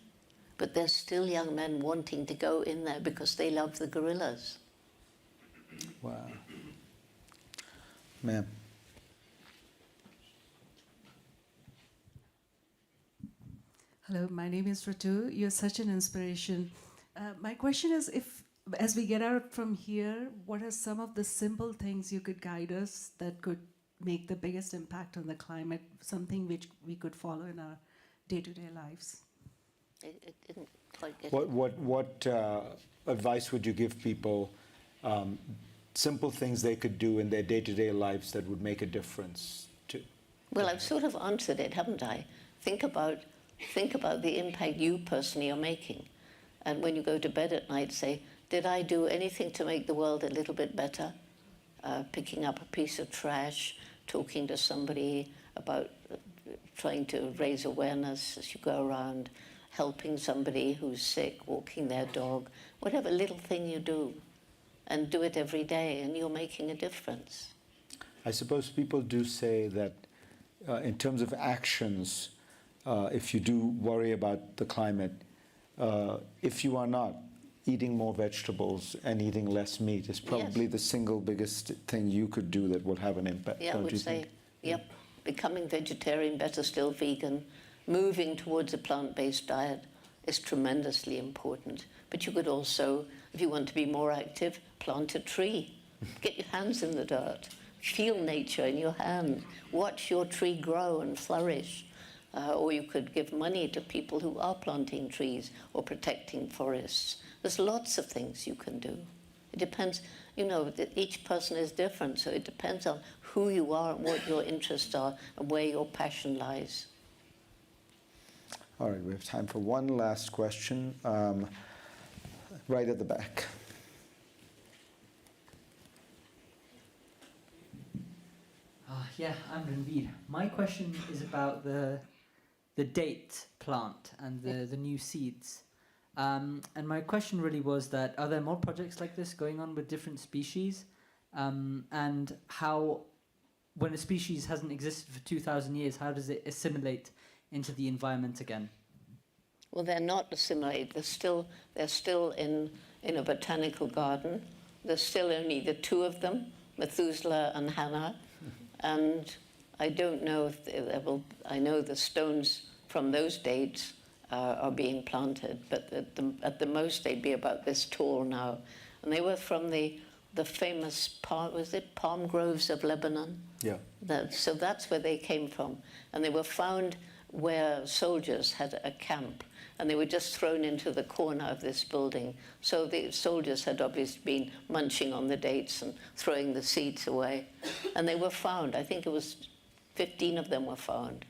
But there's still young men wanting to go in there because they love the gorillas. Wow. Ma'am. Hello, my name is Ratu. You're such an inspiration. My question is, if, as we get out from here, what are some of the simple things you could guide us that could make the biggest impact on the climate, something which we could follow in our day-to-day lives? It didn't quite get What advice would you give people, simple things they could do in their day-to-day lives that would make a difference? Well, I've sort of answered it, haven't I? Think about the impact you personally are making. And when you go to bed at night, say, did I do anything to make the world a little bit better? Picking up a piece of trash, talking to somebody about trying to raise awareness as you go around, helping somebody who's sick, walking their dog, whatever little thing you do, and do it every day, and you're making a difference. I suppose people do say that in terms of actions, if you do worry about the climate, if you are not eating more vegetables and eating less meat, is probably the single biggest thing you could do that will have an impact. Yeah, I would say, yep, becoming vegetarian, better still vegan, moving towards a plant-based diet is tremendously important. But you could also, if you want to be more active, plant a tree. Get your hands in the dirt. Feel nature in your hand. Watch your tree grow and flourish. Or you could give money to people who are planting trees or protecting forests. There's lots of things you can do. It depends, you know, each person is different, so it depends on who you are and what your interests are and where your passion lies. All right, we have time for one last question, right at the back. Yeah, I'm Ranveer. My question is about the date plant and the new seeds. And my question really was that, are there more projects like this going on with different species? And how, when a species hasn't existed for 2,000 years, how does it assimilate into the environment again? Well, they're not assimilated. They're still in a botanical garden. There's still only the 2 of them, Methuselah and Hannah. And I don't know if they will, I know the stones from those dates are being planted, but at the most they'd be about this tall now. And they were from the famous palm groves of Lebanon? Yeah. So that's where they came from. And they were found where soldiers had a camp, and they were just thrown into the corner of this building. So the soldiers had obviously been munching on the dates and throwing the seeds away. And they were found. I think it was 15 of them were found.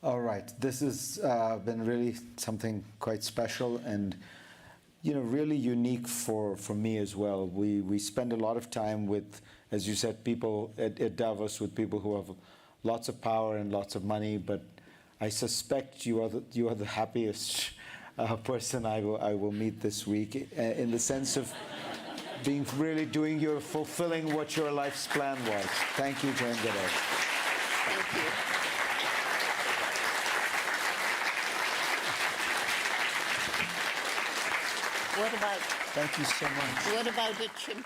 All right, this has been really something quite special and, you know, really unique for me as well. We spend a lot of time with, as you said, people at Davos, with people who have lots of power and lots of money, but I suspect you are the happiest person I will meet this week, in the sense of being really fulfilling what your life's plan was. Thank you, Jane Goodall. Thank you. What about? Thank you so much. What about a chimpanzee?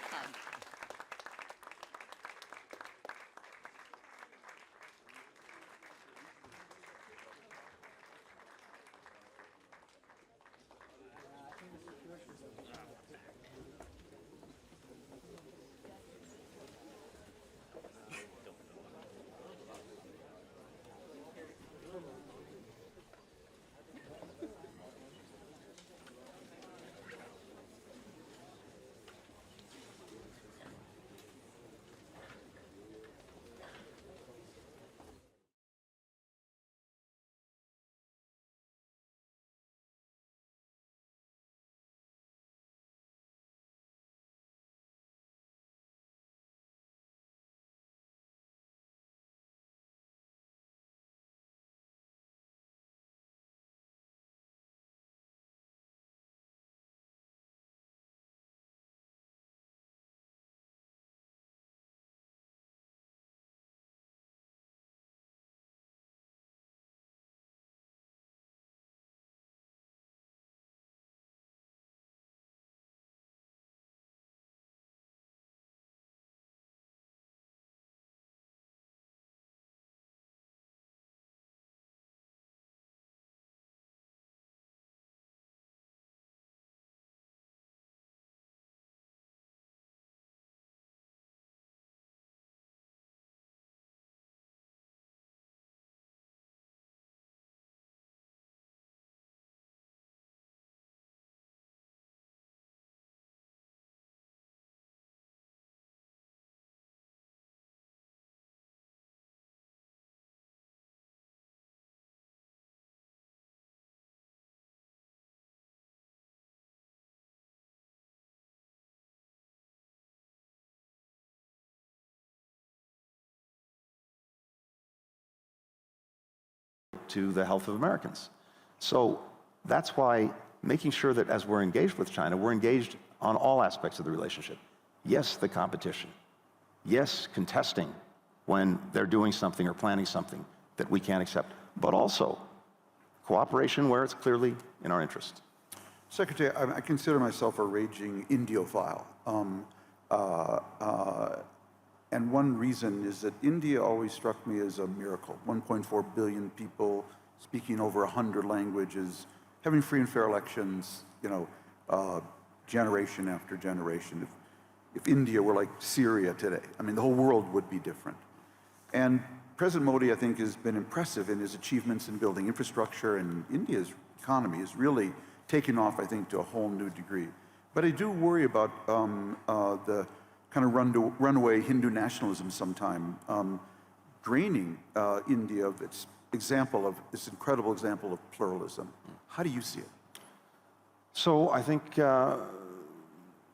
to the health of Americans. So that's why making sure that as we're engaged with China, we're engaged on all aspects of the relationship. Yes, the competition. Yes, contesting when they're doing something or planning something that we can't accept, but also cooperation where it's clearly in our interest. Secretary, I consider myself a raging Indiophile. And one reason is that India always struck me as a miracle. 1.4 billion people speaking over 100 languages, having free and fair elections, generation after generation. If India were like Syria today, I mean, the whole world would be different. And President Modi, I think, has been impressive in his achievements in building infrastructure, and India's economy is really taking off, I think, to a whole new degree. But I do worry about the kind of runaway Hindu nationalism sometime, draining India of its example of this incredible example of pluralism. How do you see it? So I think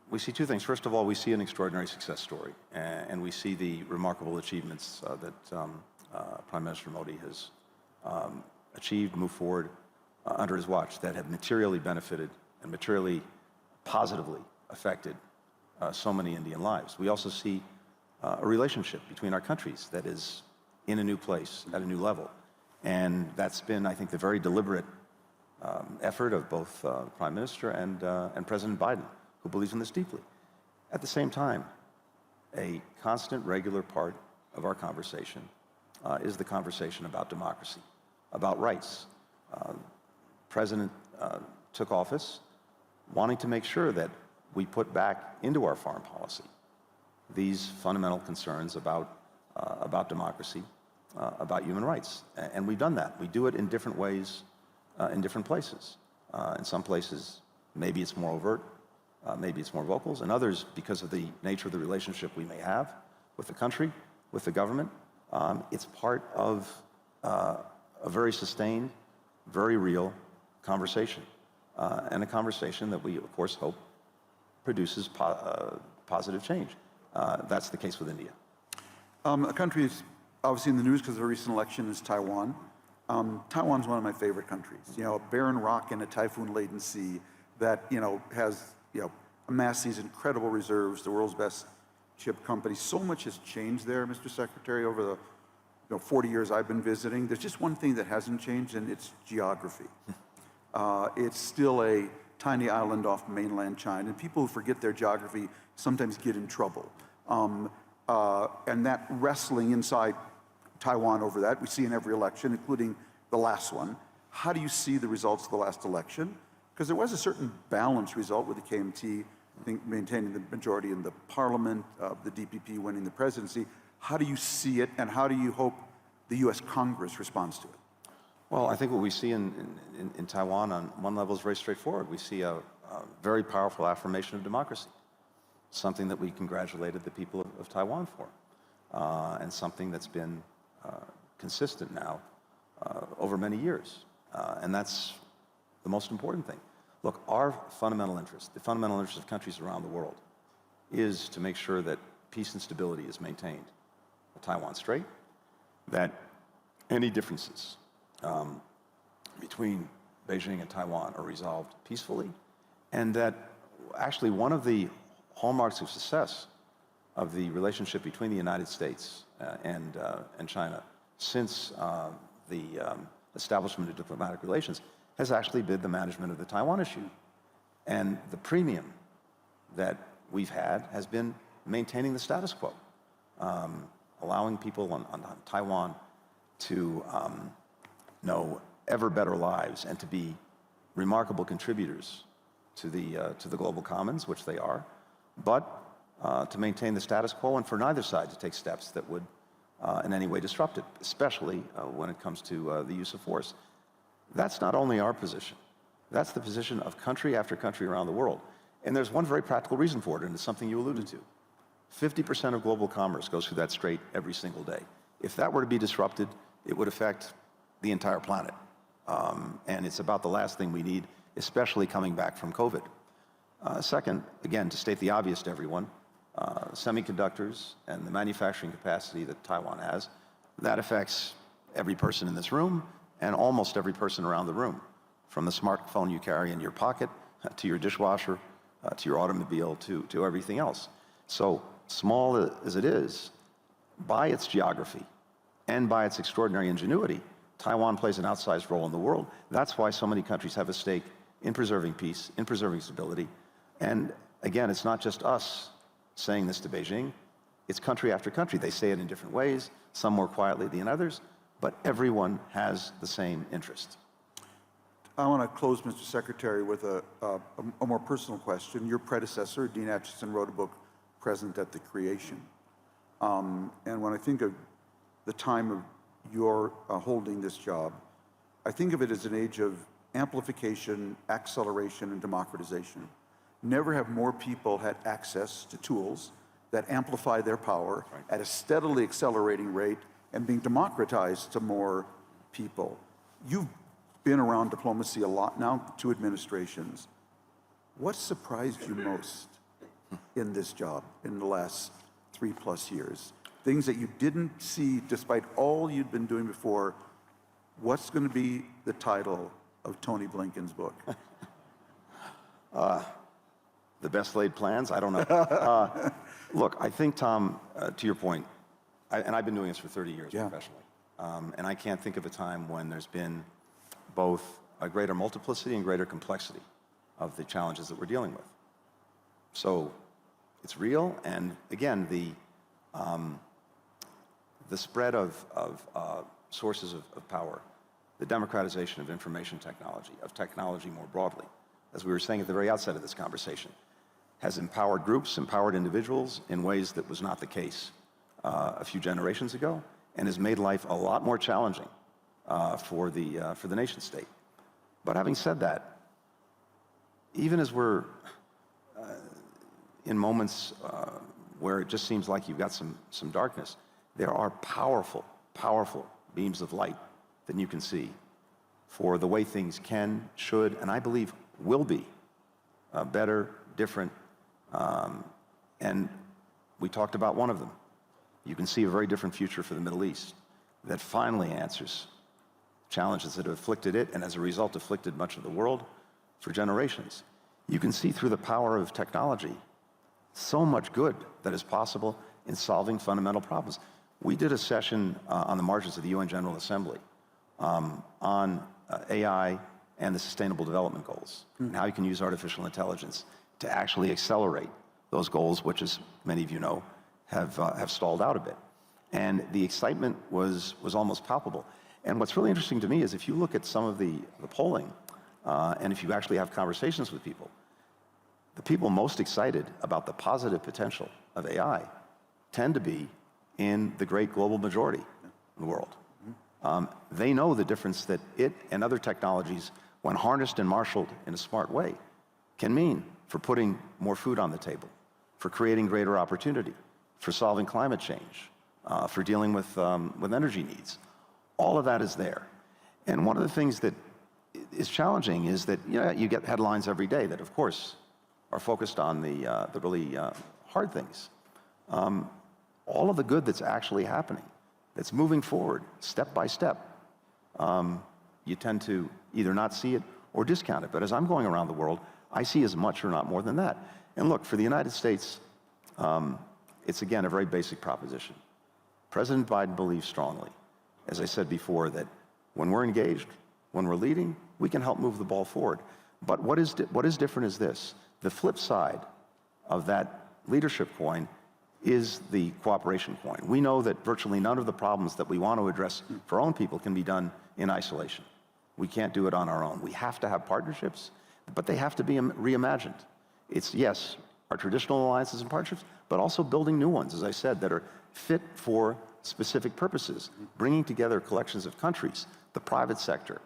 we see two things. First of all, we see an extraordinary success story, and we see the remarkable achievements that Prime Minister Modi has achieved, moved forward under his watch that have materially benefited and materially positively affected so many Indian lives. We also see a relationship between our countries that is in a new place, at a new level. And that's been, I think, the very deliberate effort of both Prime Minister and President Biden, who believes in this deeply. At the same time, a constant, regular part of our conversation is the conversation about democracy, about rights. President took office wanting to make sure that we put back into our foreign policy these fundamental concerns about democracy, about human rights. And we've done that. We do it in different ways, in different places. In some places, maybe it's more overt, maybe it's more vocal. In others, because of the nature of the relationship we may have with the country, with the government, it's part of a very sustained, very real conversation. And a conversation that we, of course, hope produces positive change. That's the case with India. A country is obviously in the news because of a recent election is Taiwan. Taiwan's one of my favorite countries. A barren rock in a typhoon-laden sea that has amassed these incredible reserves, the world's best chip company. So much has changed there, Mr. Secretary, over the 40 years I've been visiting. There's just one thing that hasn't changed, and it's geography. It's still a tiny island off mainland China, and people who forget their geography sometimes get in trouble. And that wrestling inside Taiwan over that, we see in every election, including the last one. How do you see the results of the last election? Because there was a certain balanced result with the KMT, I think, maintaining the majority in the parliament, the DPP winning the presidency. How do you see it, and how do you hope the U.S. Congress responds to it? Well, I think what we see in Taiwan on one level is very straightforward. We see a very powerful affirmation of democracy, something that we congratulated the people of Taiwan for, and something that's been consistent now over many years. And that's the most important thing. Look, our fundamental interest, the fundamental interest of countries around the world, is to make sure that peace and stability is maintained at Taiwan Strait, that any differences between Beijing and Taiwan are resolved peacefully, and that actually one of the hallmarks of success of the relationship between the United States and China since the establishment of diplomatic relations has actually been the management of the Taiwan issue. And the premium that we've had has been maintaining the status quo, allowing people on Taiwan to know ever better lives and to be remarkable contributors to the global commons, which they are, but to maintain the status quo and for neither side to take steps that would in any way disrupt it, especially when it comes to the use of force. That's not only our position, that's the position of country after country around the world. And there's one very practical reason for it, and it's something you alluded to. 50% of global commerce goes through that strait every single day. If that were to be disrupted, it would affect the entire planet. And it's about the last thing we need, especially coming back from COVID. Second, again, to state the obvious to everyone, semiconductors and the manufacturing capacity that Taiwan has, that affects every person in this room and almost every person around the room, from the smartphone you carry in your pocket, to your dishwasher, to your automobile, to everything else. So small as it is, by its geography and by its extraordinary ingenuity, Taiwan plays an outsized role in the world. That's why so many countries have a stake in preserving peace, in preserving stability. And again, it's not just us saying this to Beijing, it's country after country. They say it in different ways, some more quietly than others, but everyone has the same interest. I want to close, Mr. Secretary, with a more personal question. Your predecessor, Dean Acheson, wrote a book, Present at the Creation. And when I think of the time of your holding this job, I think of it as an age of amplification, acceleration, and democratization. Never have more people had access to tools that amplify their power at a steadily accelerating rate and being democratized to more people. You've been around diplomacy a lot now, 2 administrations. What surprised you most in this job in the last 3+ years? Things that you didn't see despite all you'd been doing before. What's going to be the title of Tony Blinken's book? The best laid plans? I don't know. Look, I think, Tom, to your point, and I've been doing this for 30 years professionally, and I can't think of a time when there's been both a greater multiplicity and greater complexity of the challenges that we're dealing with. So it's real, and again, the spread of sources of power, the democratization of information technology, of technology more broadly, as we were saying at the very outset of this conversation, has empowered groups, empowered individuals in ways that was not the case a few generations ago, and has made life a lot more challenging for the nation state. But having said that, even as we're in moments where it just seems like you've got some darkness, there are powerful, powerful beams of light that you can see for the way things can, should, and I believe will be better, different, and we talked about one of them. You can see a very different future for the Middle East that finally answers challenges that have afflicted it, and as a result afflicted much of the world for generations. You can see through the power of technology so much good that is possible in solving fundamental problems. We did a session on the margins of the UN General Assembly on AI and the Sustainable Development Goals, and how you can use artificial intelligence to actually accelerate those goals, which, as many of you know, have stalled out a bit. And the excitement was almost palpable. And what's really interesting to me is if you look at some of the polling, and if you actually have conversations with people, the people most excited about the positive potential of AI tend to be in the great global majority in the world. They know the difference that it and other technologies, when harnessed and marshaled in a smart way, can mean for putting more food on the table, for creating greater opportunity, for solving climate change, for dealing with energy needs. All of that is there. And one of the things that is challenging is that you get headlines every day that, of course, are focused on the really hard things. All of the good that's actually happening, that's moving forward step by step, you tend to either not see it or discount it. But as I'm going around the world, I see as much or not more than that. And look, for the United States, it's again a very basic proposition. President Biden believes strongly, as I said before, that when we're engaged, when we're leading, we can help move the ball forward. But what is different is this. The flip side of that leadership coin is the cooperation coin. We know that virtually none of the problems that we want to address for our own people can be done in isolation. We can't do it on our own. We have to have partnerships, but they have to be reimagined. It's, yes, our traditional alliances and partnerships, but also building new ones, as I said, that are fit for specific purposes, bringing together collections of countries, the private sector,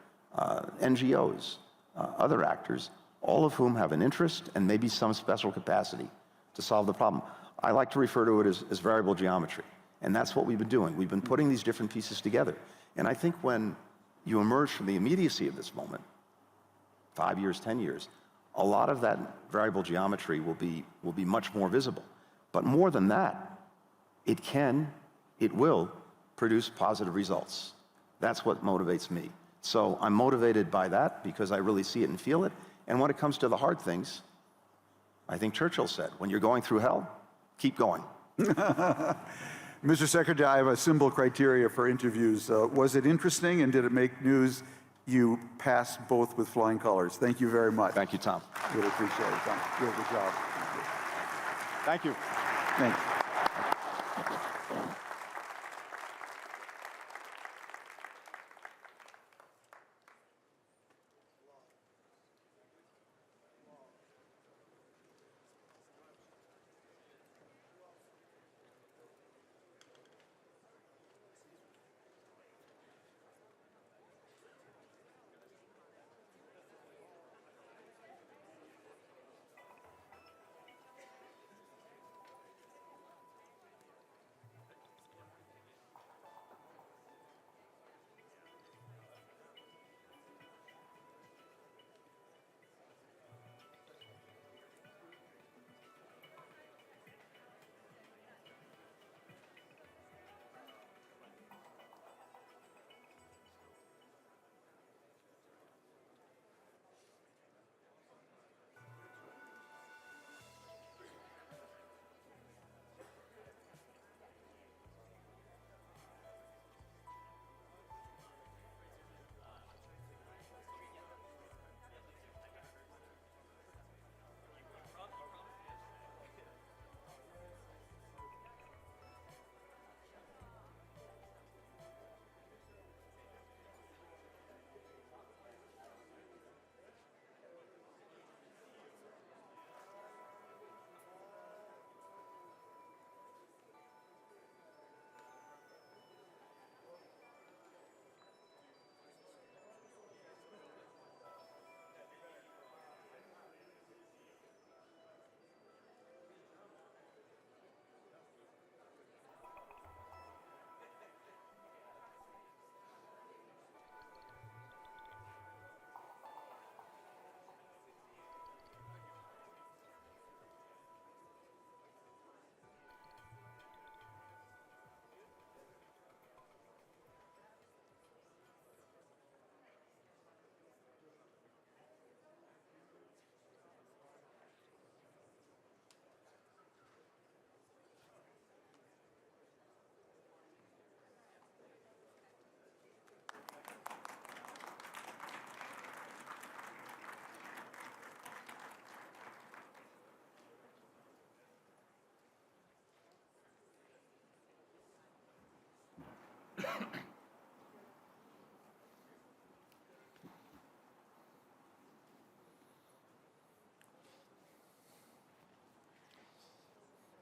NGOs, other actors, all of whom have an interest and maybe some special capacity to solve the problem. I like to refer to it as variable geometry, and that's what we've been doing. We've been putting these different pieces together. And I think when you emerge from the immediacy of this moment, 5 years, 10 years, a lot of that variable geometry will be much more visible. But more than that, it will produce positive results. That's what motivates me. So I'm motivated by that because I really see it and feel it. And when it comes to the hard things, I think Churchill said, when you're going through hell, keep going. Mr. Secretary, I have a simple criteria for interviews. Was it interesting and did it make news? You passed both with flying colors. Thank you very much. Thank you, Tom. Really appreciate it, Tom. You did a good job. Thank you. Thank you.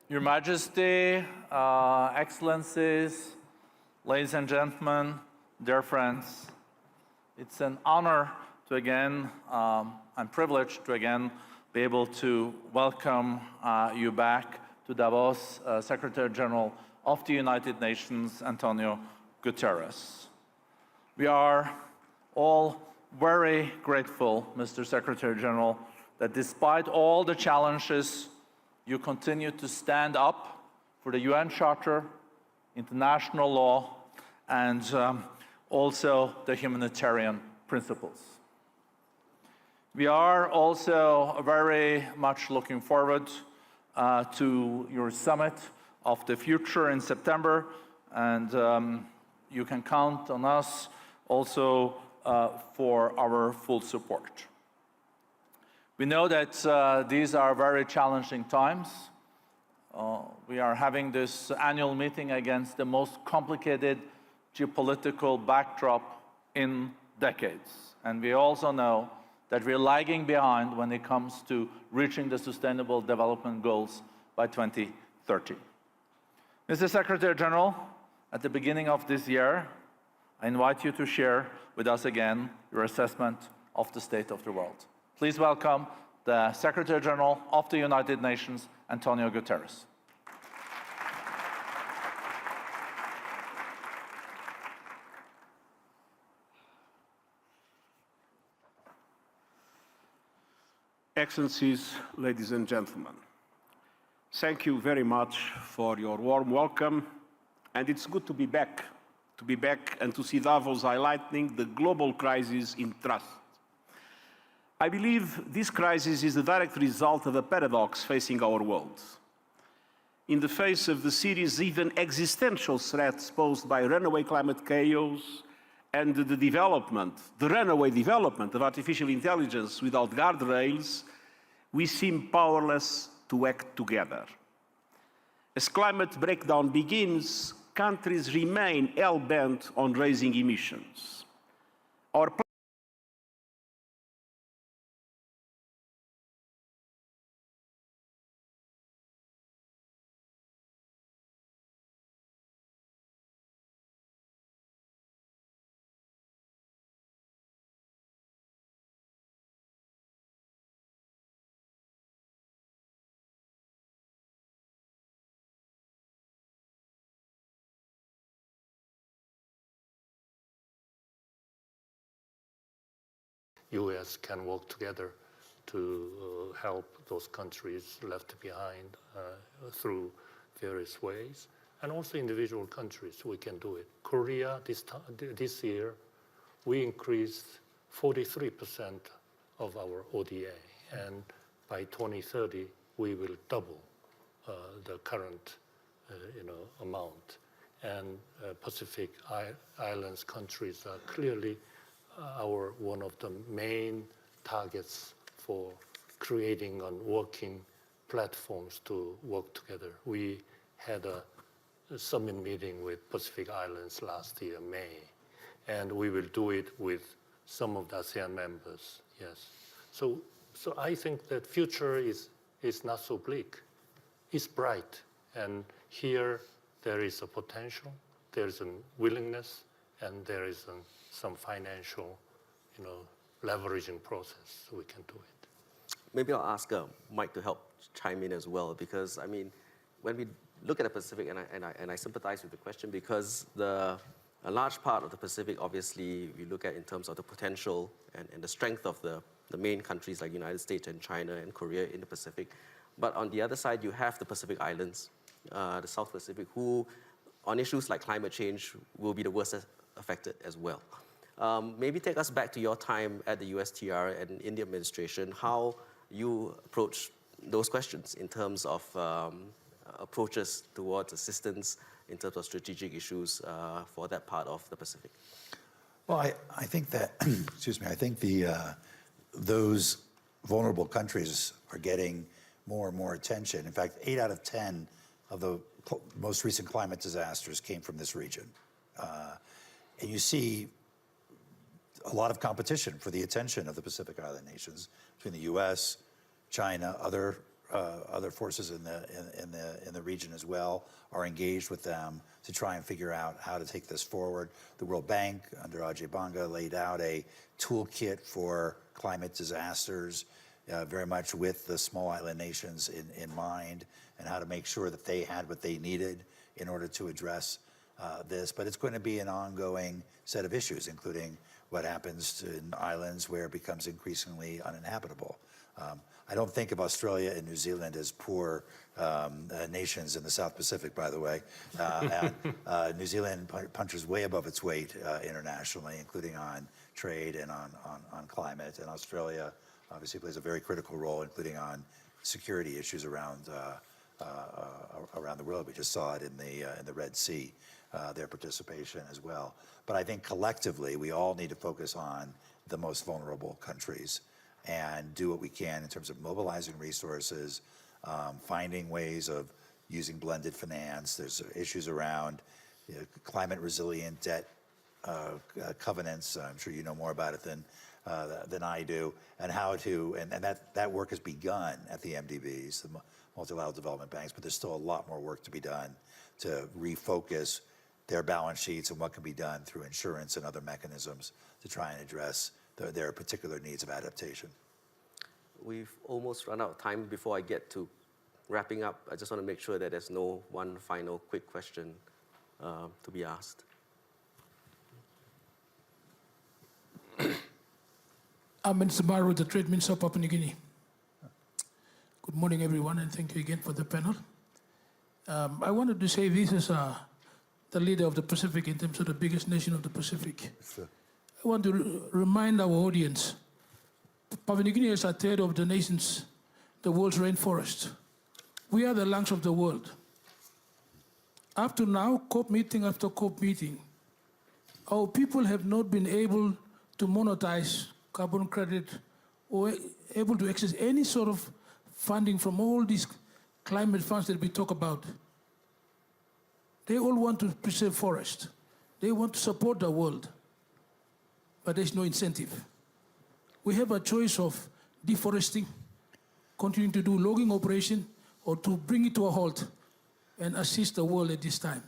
Your Majesty, Excellencies, ladies and gentlemen, dear friends, it's an honor to again, I'm privileged to again be able to welcome you back to Davos, Secretary General of the United Nations, Antonio Guterres. We are all very grateful, Mr. Secretary General, that despite all the challenges, you continue to stand up for the UN Charter, international law, and also the humanitarian principles. We are also very much looking forward to your summit of the future in September, and you can count on us also for our full support. We know that these are very challenging times. We are having this annual meeting against the most complicated geopolitical backdrop in decades. And we also know that we're lagging behind when it comes to reaching the Sustainable Development Goals by 2030. Mr. Secretary General, at the beginning of this year, I invite you to share with us again your assessment of the state of the world. Please welcome the Secretary General of the United Nations, Antonio Guterres. Excellencies, ladies and gentlemen, thank you very much for your warm welcome, and it's good to be back to be back and to see Davos highlighting the global crisis in trust. I believe this crisis is the direct result of a paradox facing our world. In the face of the serious, even existential threats posed by runaway climate chaos and the runaway development of artificial intelligence without guardrails, we seem powerless to act together. As climate breakdown begins, countries remain hell-bent on raising emissions. Our US can work together to help those countries left behind through various ways. And also individual countries, we can do it. Korea, this year, we increased 43% of our ODA. And by 2030, we will double the current amount. And Pacific Islands countries are clearly one of the main targets for creating and working platforms to work together. We had a summit meeting with Pacific Islands last year, May, and we will do it with some of the ASEAN members, yes. So I think that future is not so bleak. It's bright, and here there is a potential, there's a willingness, and there is some financial, leveraging process, so we can do it. Maybe I'll ask Mike to help chime in as well, because I mean, when we look at the Pacific, and I sympathize with the question, because a large part of the Pacific, obviously, we look at in terms of the potential and the strength of the main countries like United States and China and Korea in the Pacific. But on the other side, you have the Pacific Islands, the South Pacific, who, on issues like climate change, will be the worst affected as well. Maybe take us back to your time at the USTR and in the administration, how you approach those questions in terms of approaches towards assistance, in terms of strategic issues for that part of the Pacific. Well, I think that, excuse me, I think those vulnerable countries are getting more and more attention. In fact, 8 out of 10 of the most recent climate disasters came from this region. And you see a lot of competition for the attention of the Pacific Island nations between the U.S., China, other forces in the region as well are engaged with them to try and figure out how to take this forward. The World Bank, under Ajay Banga, laid out a toolkit for climate disasters, very much with the small island nations in mind, and how to make sure that they had what they needed in order to address this. But it's going to be an ongoing set of issues, including what happens in islands where it becomes increasingly uninhabitable. I don't think of Australia and New Zealand as poor nations in the South Pacific, by the way. New Zealand punches way above its weight internationally, including on trade and on climate. And Australia obviously plays a very critical role, including on security issues around the world. We just saw it in the Red Sea, their participation as well. But I think collectively, we all need to focus on the most vulnerable countries and do what we can in terms of mobilizing resources, finding ways of using blended finance. There's issues around climate resilient debt covenants. I'm sure you know more about it than I do, and how to, and that work has begun at the MDBs, the Multilateral Development Banks, but there's still a lot more work to be done to refocus their balance sheets and what can be done through insurance and other mechanisms to try and address their particular needs of adaptation. We've almost run out of time. Before I get to wrapping up, I just want to make sure that there's no one final quick question to be asked. I'm Minister Baru, the Trade Minister of Papua New Guinea. Good morning, everyone, and thank you again for the panel. I wanted to say this is the leader of the Pacific in terms of the biggest nation of the Pacific. I want to remind our audience, Papua New Guinea is a third of the nations, the world's rainforest. We are the lungs of the world. Up to now, COP meeting after COP meeting, our people have not been able to monetize carbon credit or able to access any sort of funding from all these climate funds that we talk about. They all want to preserve forest. They want to support the world, but there's no incentive. We have a choice of deforesting, continuing to do logging operation, or to bring it to a halt and assist the world at this time.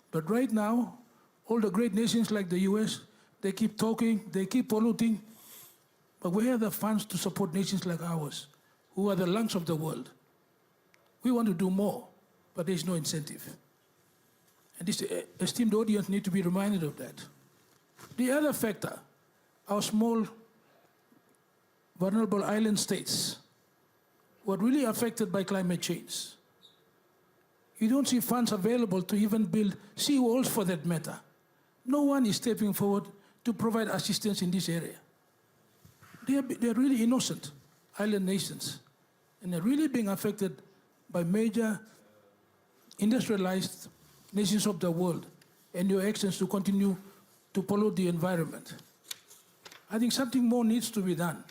But right now, all the great nations like the US, they keep talking, they keep polluting, but we have the funds to support nations like ours, who are the lungs of the world. We want to do more, but there's no incentive. And this esteemed audience need to be reminded of that. The other factor, our small, vulnerable island states were really affected by climate change. You don't see funds available to even build seawalls for that matter. No one is stepping forward to provide assistance in this area. They're really innocent island nations, and they're really being affected by major industrialized nations of the world and your actions to continue to pollute the environment. I think something more needs to be done.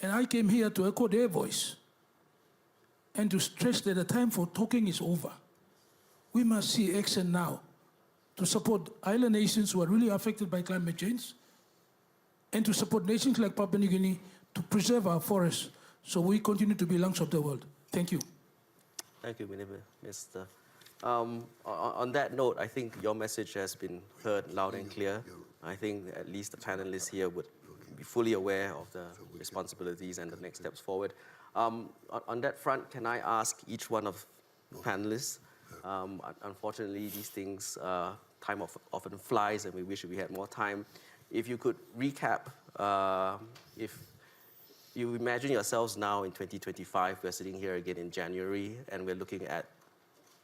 And I came here to echo their voice and to stress that the time for talking is over. We must see action now to support island nations who are really affected by climate change and to support nations like Papua New Guinea to preserve our forests so we continue to be lungs of the world. Thank you. Thank you, Minister. On that note, I think your message has been heard loud and clear. I think at least the panelists here would be fully aware of the responsibilities and the next steps forward. On that front, can I ask each one of the panelists, unfortunately these things, time often flies and we wish we had more time. If you could recap, if you imagine yourselves now in 2025, we're sitting here again in January and we're looking at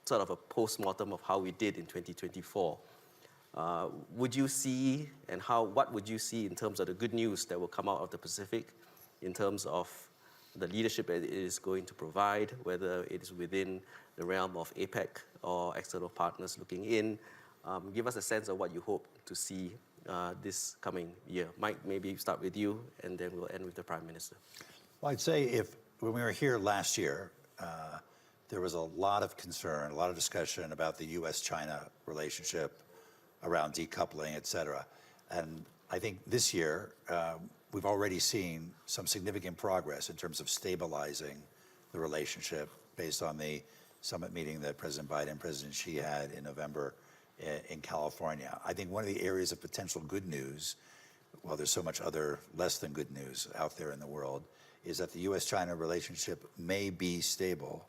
sort of a post-mortem of how we did in 2024. Would you see, and what would you see in terms of the good news that will come out of the Pacific, in terms of the leadership that it is going to provide, whether it is within the realm of APEC or external partners looking in? Give us a sense of what you hope to see this coming year. Mike, maybe start with you, and then we'll end with the Prime Minister. Well, I'd say when we were here last year, there was a lot of concern, a lot of discussion about the U.S.-China relationship around decoupling, et cetera. And I think this year, we've already seen some significant progress in terms of stabilizing the relationship based on the summit meeting that President Biden and President Xi had in November in California. I think one of the areas of potential good news, while there's so much other less than good news out there in the world, is that the U.S.-China relationship may be stable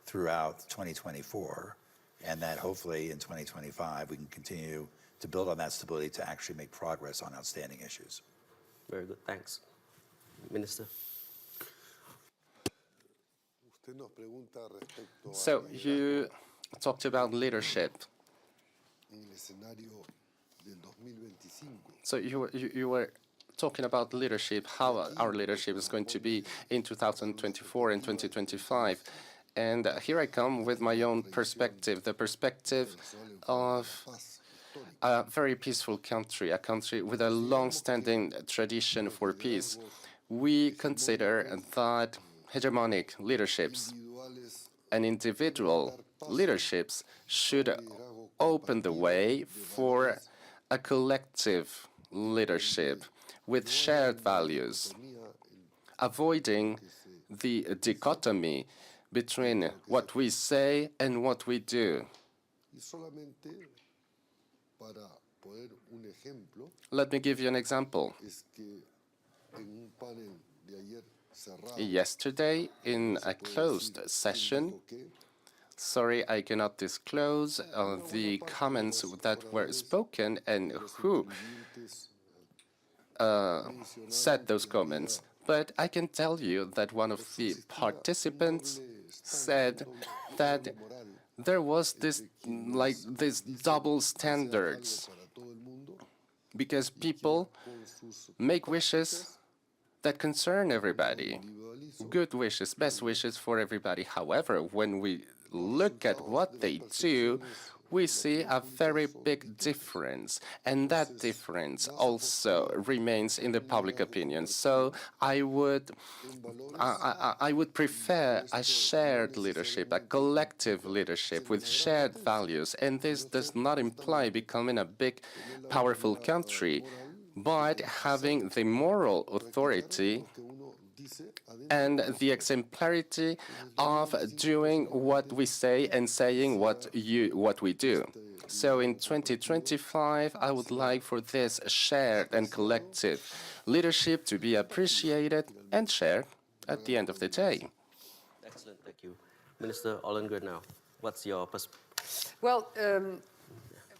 throughout 2024, and that hopefully in 2025 we can continue to build on that stability to actually make progress on outstanding issues. Very good, thanks. Minister. So you talked about leadership. So you were talking about leadership, how our leadership is going to be in 2024 and 2025. And here I come with my own perspective, the perspective of a very peaceful country, a country with a long-standing tradition for peace. We consider that hegemonic leaderships and individual leaderships should open the way for a collective leadership with shared values, avoiding the dichotomy between what we say and what we do. Let me give you an example. Yesterday, in a closed session, sorry, I cannot disclose the comments that were spoken and who said those comments, but I can tell you that one of the participants said that there was this double standards, because people make wishes that concern everybody, good wishes, best wishes for everybody. However, when we look at what they do, we see a very big difference, and that difference also remains in the public opinion. So I would prefer a shared leadership, a collective leadership with shared values, and this does not imply becoming a big, powerful country, but having the moral authority and the exemplarity of doing what we say and saying what we do. So in 2025, I would like for this shared and collective leadership to be appreciated and shared at the end of the day. Excellent, thank you. Minister Ollengren now, what's your perspective? Well,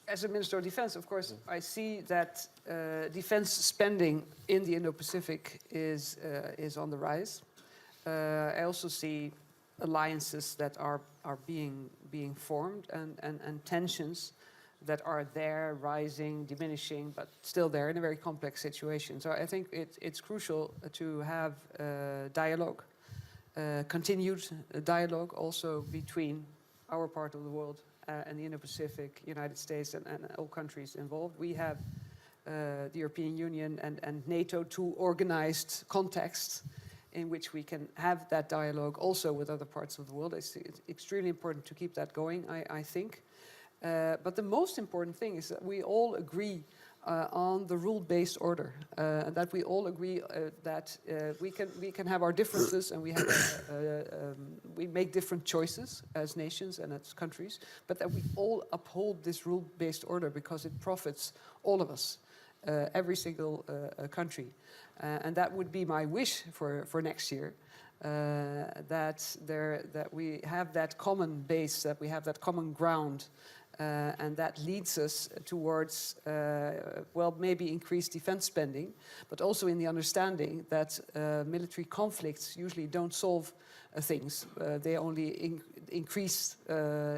as a Minister of Defense, of course, I see that defense spending in the Indo-Pacific is on the rise. I also see alliances that are being formed and tensions that are there, rising, diminishing, but still there in a very complex situation. So I think it's crucial to have dialogue, continued dialogue also between our part of the world and the Indo-Pacific, United States, and all countries involved. We have the European Union and NATO, two organized contexts in which we can have that dialogue also with other parts of the world. It's extremely important to keep that going, I think. But the most important thing is that we all agree on the rule-based order, that we all agree that we can have our differences and we make different choices as nations and as countries, but that we all uphold this rule-based order because it profits all of us, every single country. And that would be my wish for next year, that we have that common base, that we have that common ground, and that leads us towards, well, maybe increased defense spending, but also in the understanding that military conflicts usually don't solve things. They only increase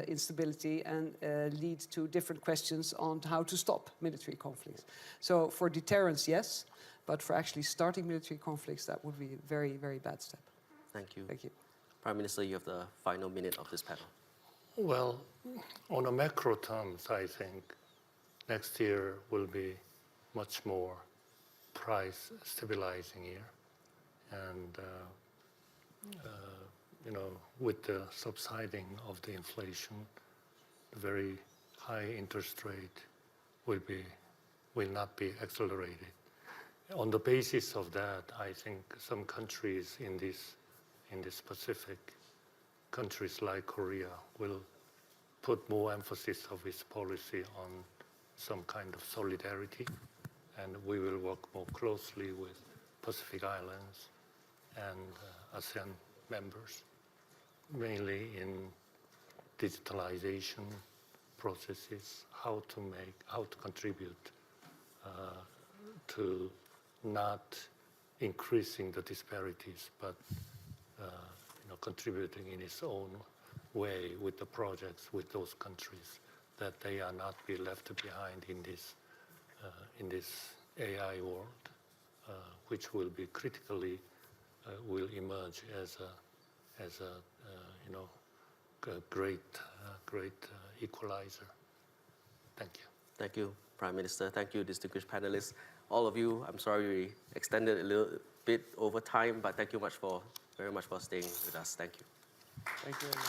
instability and lead to different questions on how to stop military conflicts. So for deterrence, yes, but for actually starting military conflicts, that would be a very, very bad step. Thank you. Thank you. Prime Minister, you have the final minute of this panel. Well, on a macro terms, I think next year will be much more price stabilizing year. And, you know, with the subsiding of the inflation, the very high interest rate will not be accelerated. On the basis of that, I think some countries in this Pacific, countries like Korea, will put more emphasis of its policy on some kind of solidarity, and we will work more closely with Pacific Islands and ASEAN members, mainly in digitalization processes, how to contribute to not increasing the disparities, but you know, contributing in its own way with the projects with those countries, that they are not be left behind in this AI world, which will be critically will emerge as a you know, a great equalizer. Thank you. Thank you, Prime Minister. Thank you, distinguished panelists. All of you, I'm sorry we extended a little bit over time, but thank you very much for staying with us. Thank you. Thank you very much.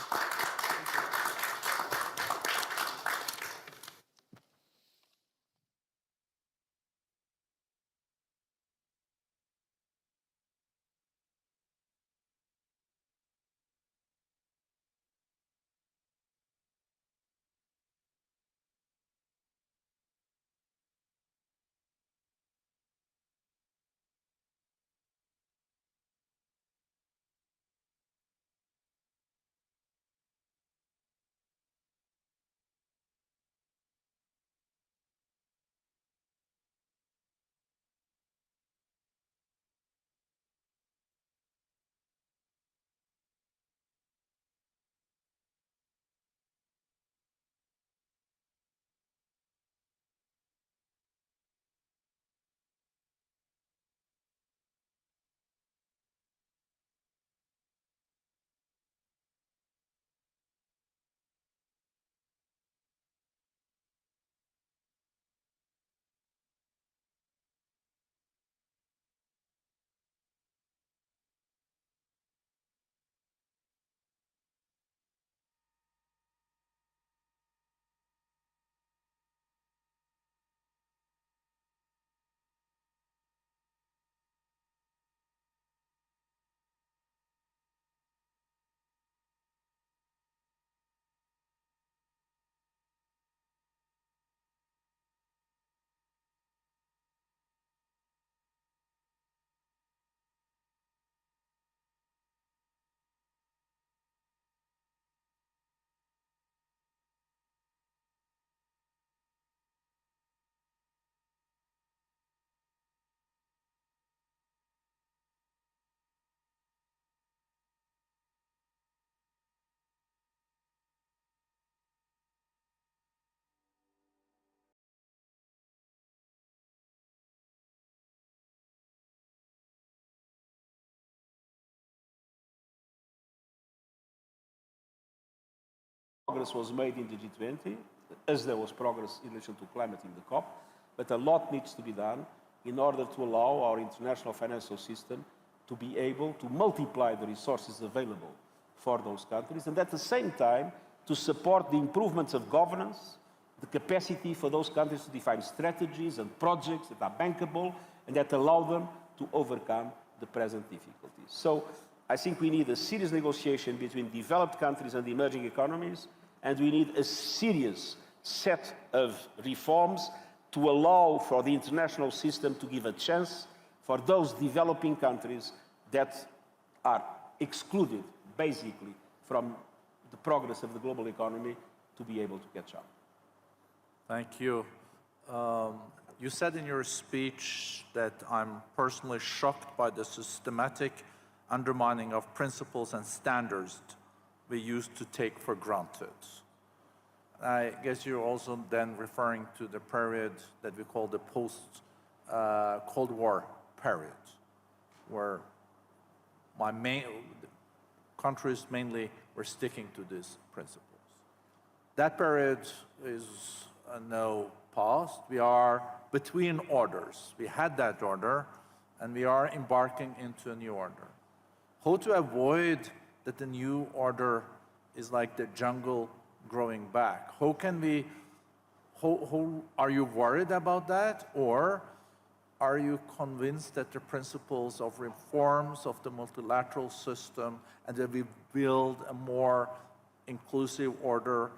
Progress was made in the G20, as there was progress in relation to climate in the COP, but a lot needs to be done in order to allow our international financial system to be able to multiply the resources available for those countries, and at the same time to support the improvements of governance, the capacity for those countries to define strategies and projects that are bankable and that allow them to overcome the present difficulties. So I think we need a serious negotiation between developed countries and emerging economies, and we need a serious set of reforms to allow for the international system to give a chance for those developing countries that are excluded, basically, from the progress of the global economy to be able to catch up. Thank you. You said in your speech that I'm personally shocked by the systematic undermining of principles and standards we used to take for granted. I guess you're also then referring to the period that we call the post-Cold War period, where countries mainly were sticking to these principles. That period is now past. We are between orders. We had that order, and we are embarking into a new order. How to avoid that the new order is like the jungle growing back? How are you worried about that? Or are you convinced that the principles of reforms of the multilateral system and that we build a more inclusive order,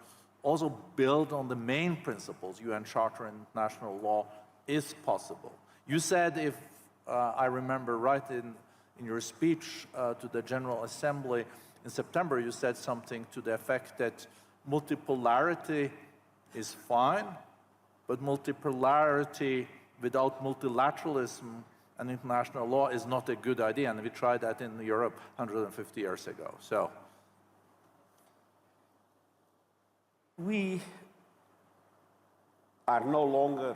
also build on the main principles, UN Charter and international law, is possible? You said, if I remember right in your speech to the General Assembly in September, you said something to the effect that multipolarity is fine, but multipolarity without multilateralism and international law is not a good idea, and we tried that in Europe 150 years ago. So, we are no longer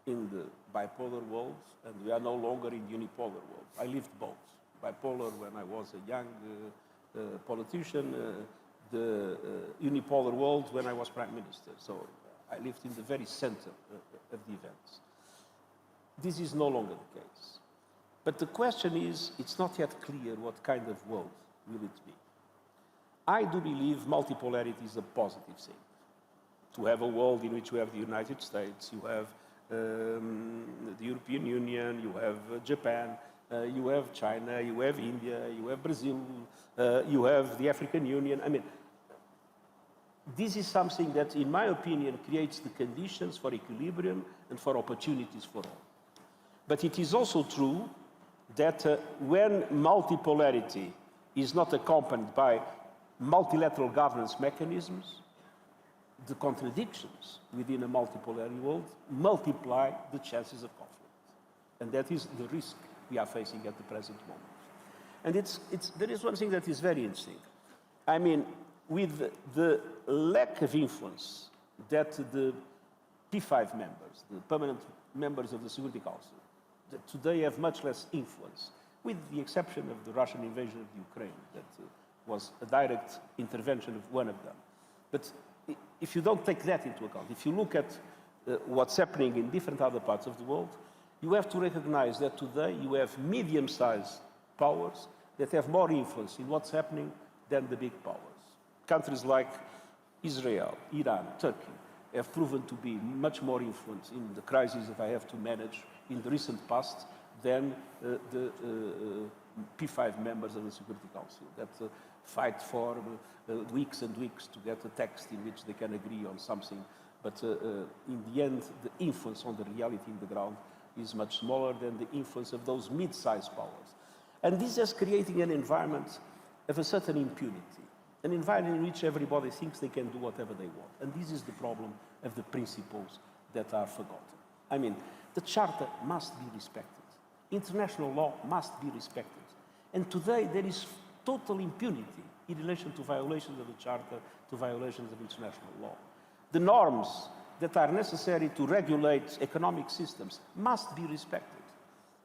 in the bipolar world, and we are no longer in unipolar world. I lived both. Bipolar when I was a young politician, the unipolar world when I was Prime Minister. So I lived in the very center of the events. This is no longer the case. But the question is, it's not yet clear what kind of world will it be. I do believe multipolarity is a positive thing. To have a world in which you have the United States, you have the European Union, you have Japan, you have China, you have India, you have Brazil, you have the African Union. I mean, this is something that, in my opinion, creates the conditions for equilibrium and for opportunities for all. But it is also true that when multipolarity is not accompanied by multilateral governance mechanisms, the contradictions within a multipolar world multiply the chances of conflict. And that is the risk we are facing at the present moment. And there is one thing that is very interesting. I mean, with the lack of influence that the P5 members, the permanent members of the Security Council, that today have much less influence, with the exception of the Russian invasion of Ukraine, that was a direct intervention of one of them. But if you don't take that into account, if you look at what's happening in different other parts of the world, you have to recognize that today you have medium-sized powers that have more influence in what's happening than the big powers. Countries like Israel, Iran, Turkey have proven to be much more influenced in the crises that I have to manage in the recent past than the P5 members of the Security Council that fight for weeks and weeks to get a text in which they can agree on something. But in the end, the influence on the reality in the ground is much smaller than the influence of those mid-sized powers. And this is creating an environment of a certain impunity, an environment in which everybody thinks they can do whatever they want. And this is the problem of the principles that are forgotten. I mean, the Charter must be respected. International law must be respected. And today there is total impunity in relation to violations of the Charter, to violations of international law. The norms that are necessary to regulate economic systems must be respected.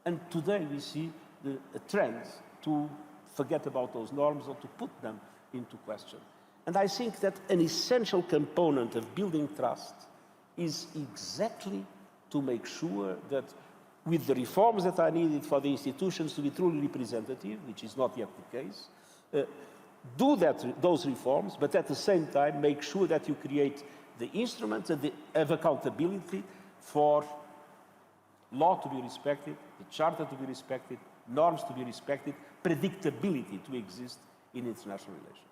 And today we see a trend to forget about those norms or to put them into question. And I think that an essential component of building trust is exactly to make sure that with the reforms that are needed for the institutions to be truly representative, which is not yet the case, do those reforms, but at the same time make sure that you create the instruments of accountability for law to be respected, the charter to be respected, norms to be respected, predictability to exist in international relations.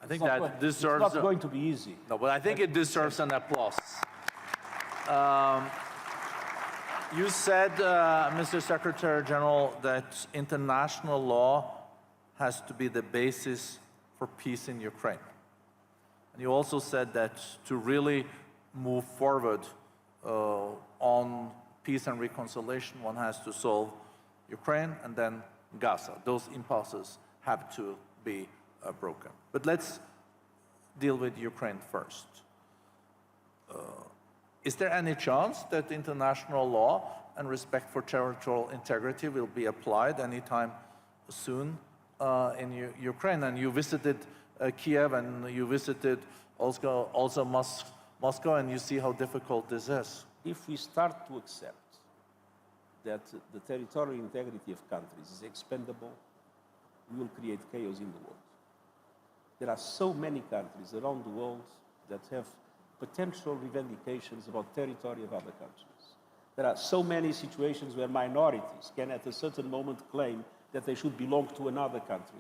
I think that deserves... It's not going to be easy. No, but I think it deserves an applause. You said, Mr. Secretary General, that international law has to be the basis for peace in Ukraine. And you also said that to really move forward on peace and reconciliation, one has to solve Ukraine and then Gaza. Those impulses have to be broken. But let's deal with Ukraine first. Is there any chance that international law and respect for territorial integrity will be applied anytime soon in Ukraine? And you visited Kiev and you visited also Moscow, and you see how difficult this is. If we start to accept that the territorial integrity of countries is expendable, we will create chaos in the world. There are so many countries around the world that have potential revendications about territory of other countries. There are so many situations where minorities can at a certain moment claim that they should belong to another country.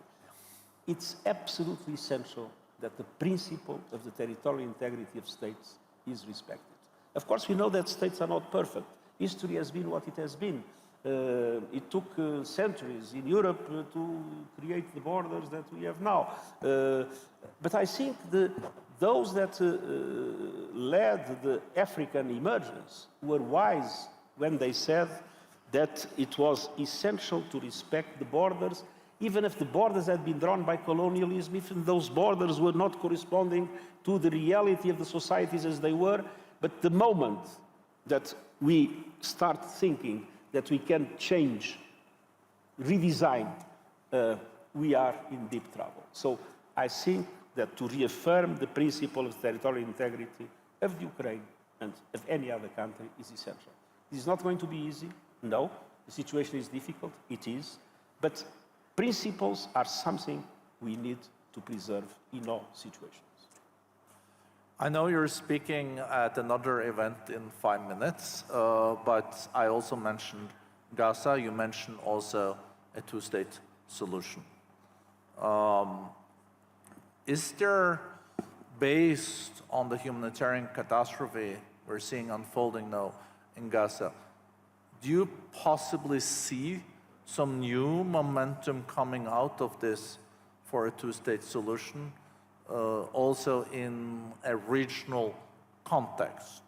It's absolutely essential that the principle of the territorial integrity of states is respected. Of course, we know that states are not perfect. History has been what it has been. It took centuries in Europe to create the borders that we have now. But I think those that led the African emergence were wise when they said that it was essential to respect the borders, even if the borders had been drawn by colonialism, even those borders were not corresponding to the reality of the societies as they were. But the moment that we start thinking that we can change, redesign, we are in deep trouble. So I think that to reaffirm the principle of territorial integrity of Ukraine and of any other country is essential. This is not going to be easy. No, the situation is difficult. It is. But principles are something we need to preserve in all situations. I know you're speaking at another event in 5 minutes, but I also mentioned Gaza. You mentioned also a two-state solution. Is there, based on the humanitarian catastrophe we're seeing unfolding now in Gaza, do you possibly see some new momentum coming out of this for a two-state solution? Also in a regional context.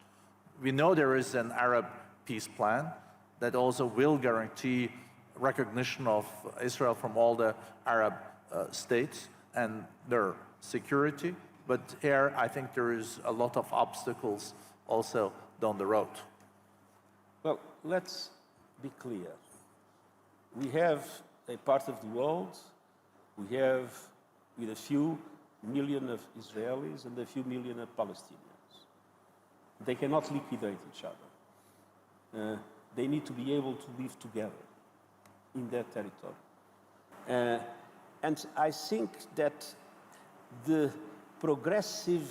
We know there is an Arab peace plan that also will guarantee recognition of Israel from all the Arab states and their security, but here I think there is a lot of obstacles also down the road. Well, let's be clear. We have a part of the world, we have with a few million of Israelis and a few million of Palestinians. They cannot liquidate each other. They need to be able to live together in their territory. And I think that the progressive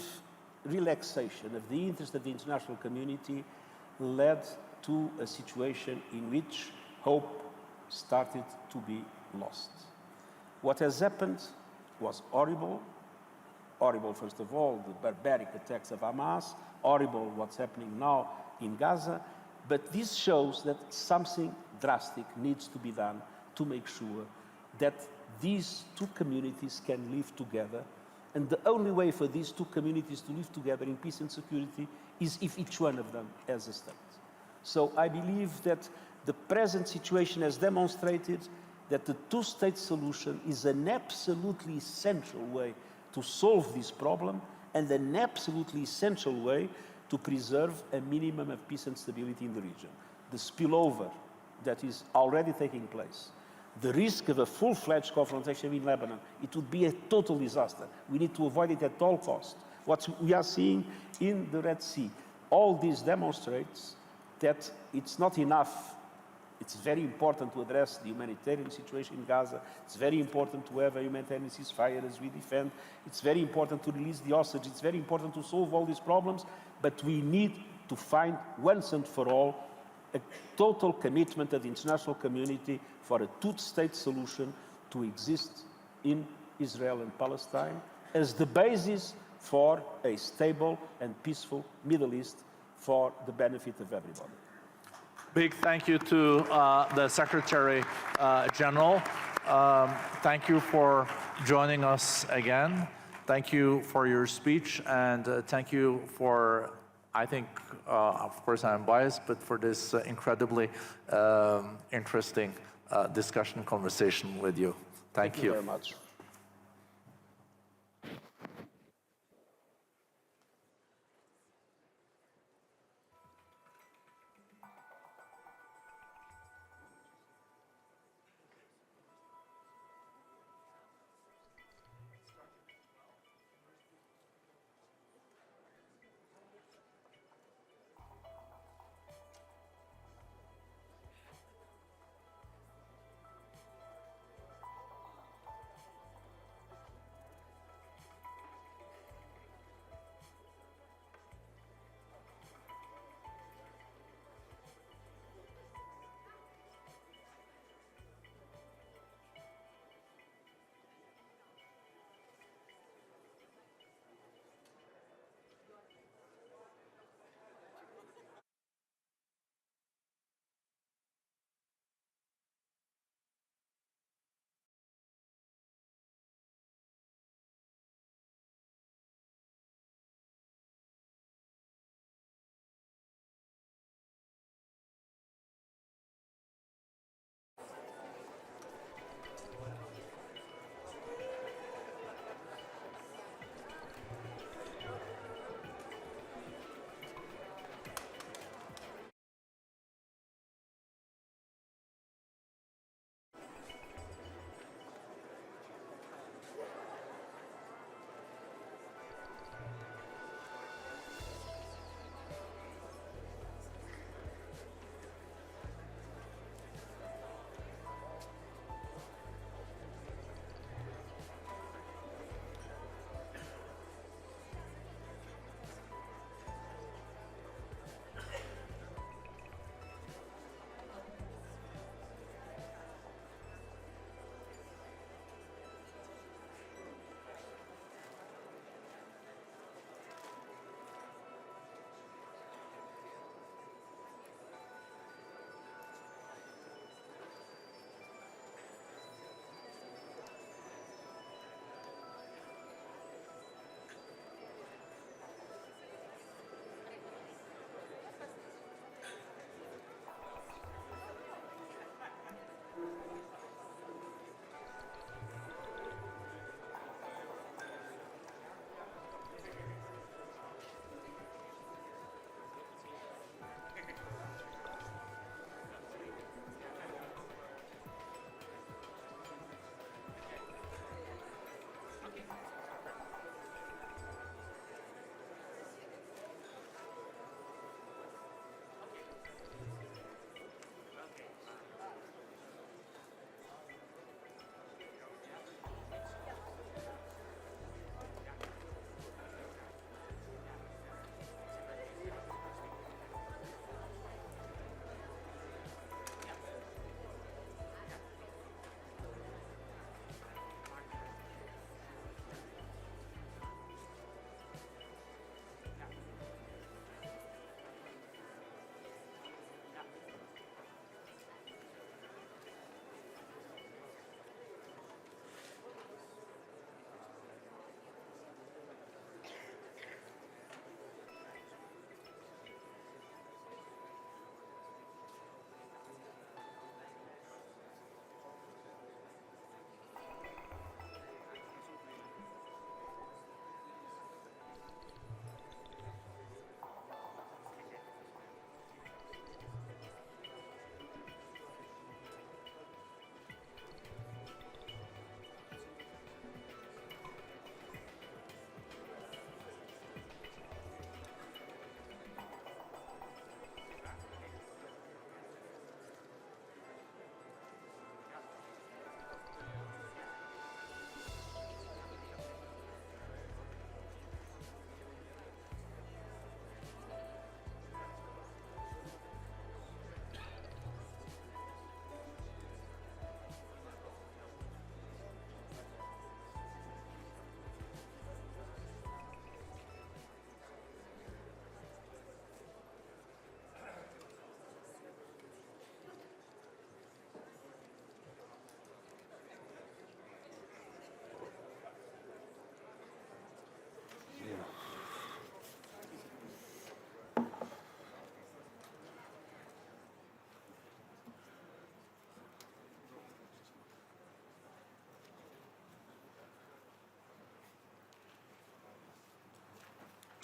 relaxation of the interest of the international community led to a situation in which hope started to be lost. What has happened was horrible. Horrible, first of all, the barbaric attacks of Hamas, horrible what's happening now in Gaza, but this shows that something drastic needs to be done to make sure that these two communities can live together, and the only way for these two communities to live together in peace and security is if each one of them has a state. So I believe that the present situation has demonstrated that the two-state solution is an absolutely essential way to solve this problem and an absolutely essential way to preserve a minimum of peace and stability in the region. The spillover that is already taking place the risk of a full-fledged confrontation in Lebanon. It would be a total disaster. We need to avoid it at all costs. What we are seeing in the Red Sea, all this demonstrates that it's not enough. It's very important to address the humanitarian situation in Gaza. It's very important to have a humanitarian ceasefire as we defend. It's very important to release the hostage. It's very important to solve all these problems. But we need to find once and for all a total commitment of the international community for a two-state solution to exist in Israel and Palestine as the basis for a stable and peaceful Middle East for the benefit of everybody. Big thank you to the Secretary General. Thank you for joining us again. Thank you for your speech, and thank you for, I think, of course I'm biased, but for this incredibly interesting discussion, conversation with you. Thank you very much.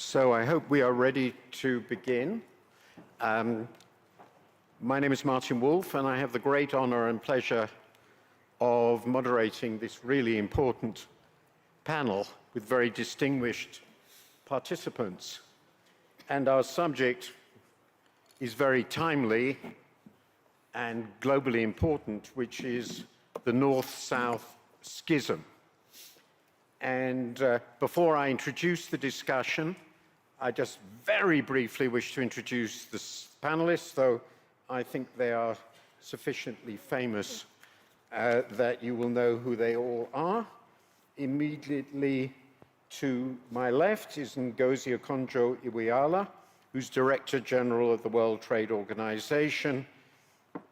So I hope we are ready to begin. My name is Martin Wolf, and I have the great honor and pleasure of moderating this really important panel with very distinguished participants. And our subject is very timely and globally important, which is the North-South schism. And before I introduce the discussion, I just very briefly wish to introduce the panelists, though I think they are sufficiently famous that you will know who they all are. Immediately to my left is Ngozi Okonjo-Iweala, who's Director General of the World Trade Organization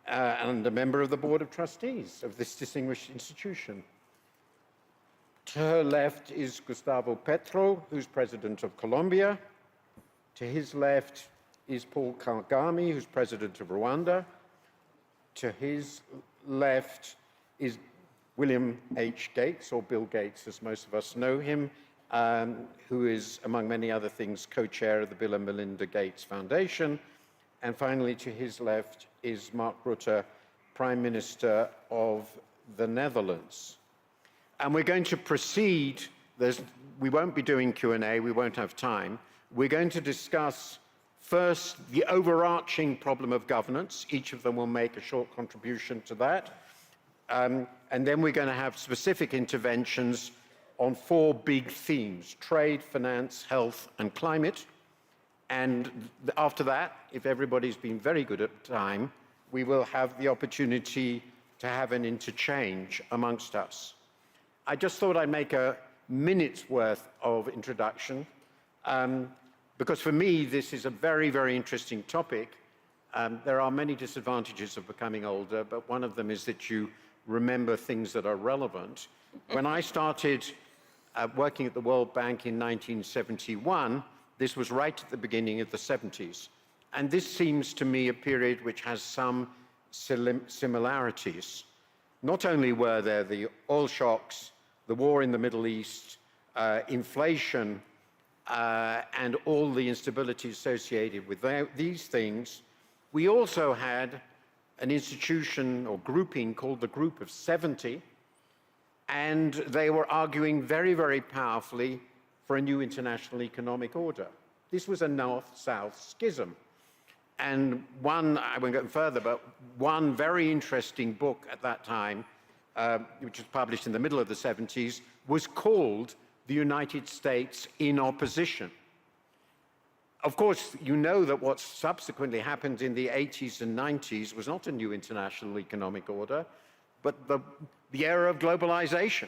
and a member of the Board of Trustees of this distinguished institution. To her left is Gustavo Petro, who's President of Colombia. To his left is Paul Kagame, who's President of Rwanda. To his left is William H. Gates, or Bill Gates, as most of us know him, who is, among many other things, co-chair of the Bill and Melinda Gates Foundation. And finally, to his left is Mark Rutte, Prime Minister of the Netherlands. And we're going to proceed. We won't be doing Q&A. We won't have time. We're going to discuss first the overarching problem of governance. Each of them will make a short contribution to that. And then we're going to have specific interventions on four big themes: trade, finance, health, and climate. And after that, if everybody's been very good at time, we will have the opportunity to have an interchange amongst us. I just thought I'd make a minute's worth of introduction, because for me, this is a very, very interesting topic. There are many disadvantages of becoming older, but one of them is that you remember things that are relevant. When I started working at the World Bank in 1971, this was right at the beginning of the 70s. And this seems to me a period which has some similarities. Not only were there the oil shocks, the war in the Middle East, inflation, and all the instability associated with these things, we also had an institution or grouping called the Group of 70, and they were arguing very, very powerfully for a new international economic order. This was a North-South schism. And I won't go further, but one very interesting book at that time, which was published in the middle of the 70s, was called The United States in Opposition. Of course, you know that what subsequently happened in the 80s and 90s was not a new international economic order, but the era of globalization.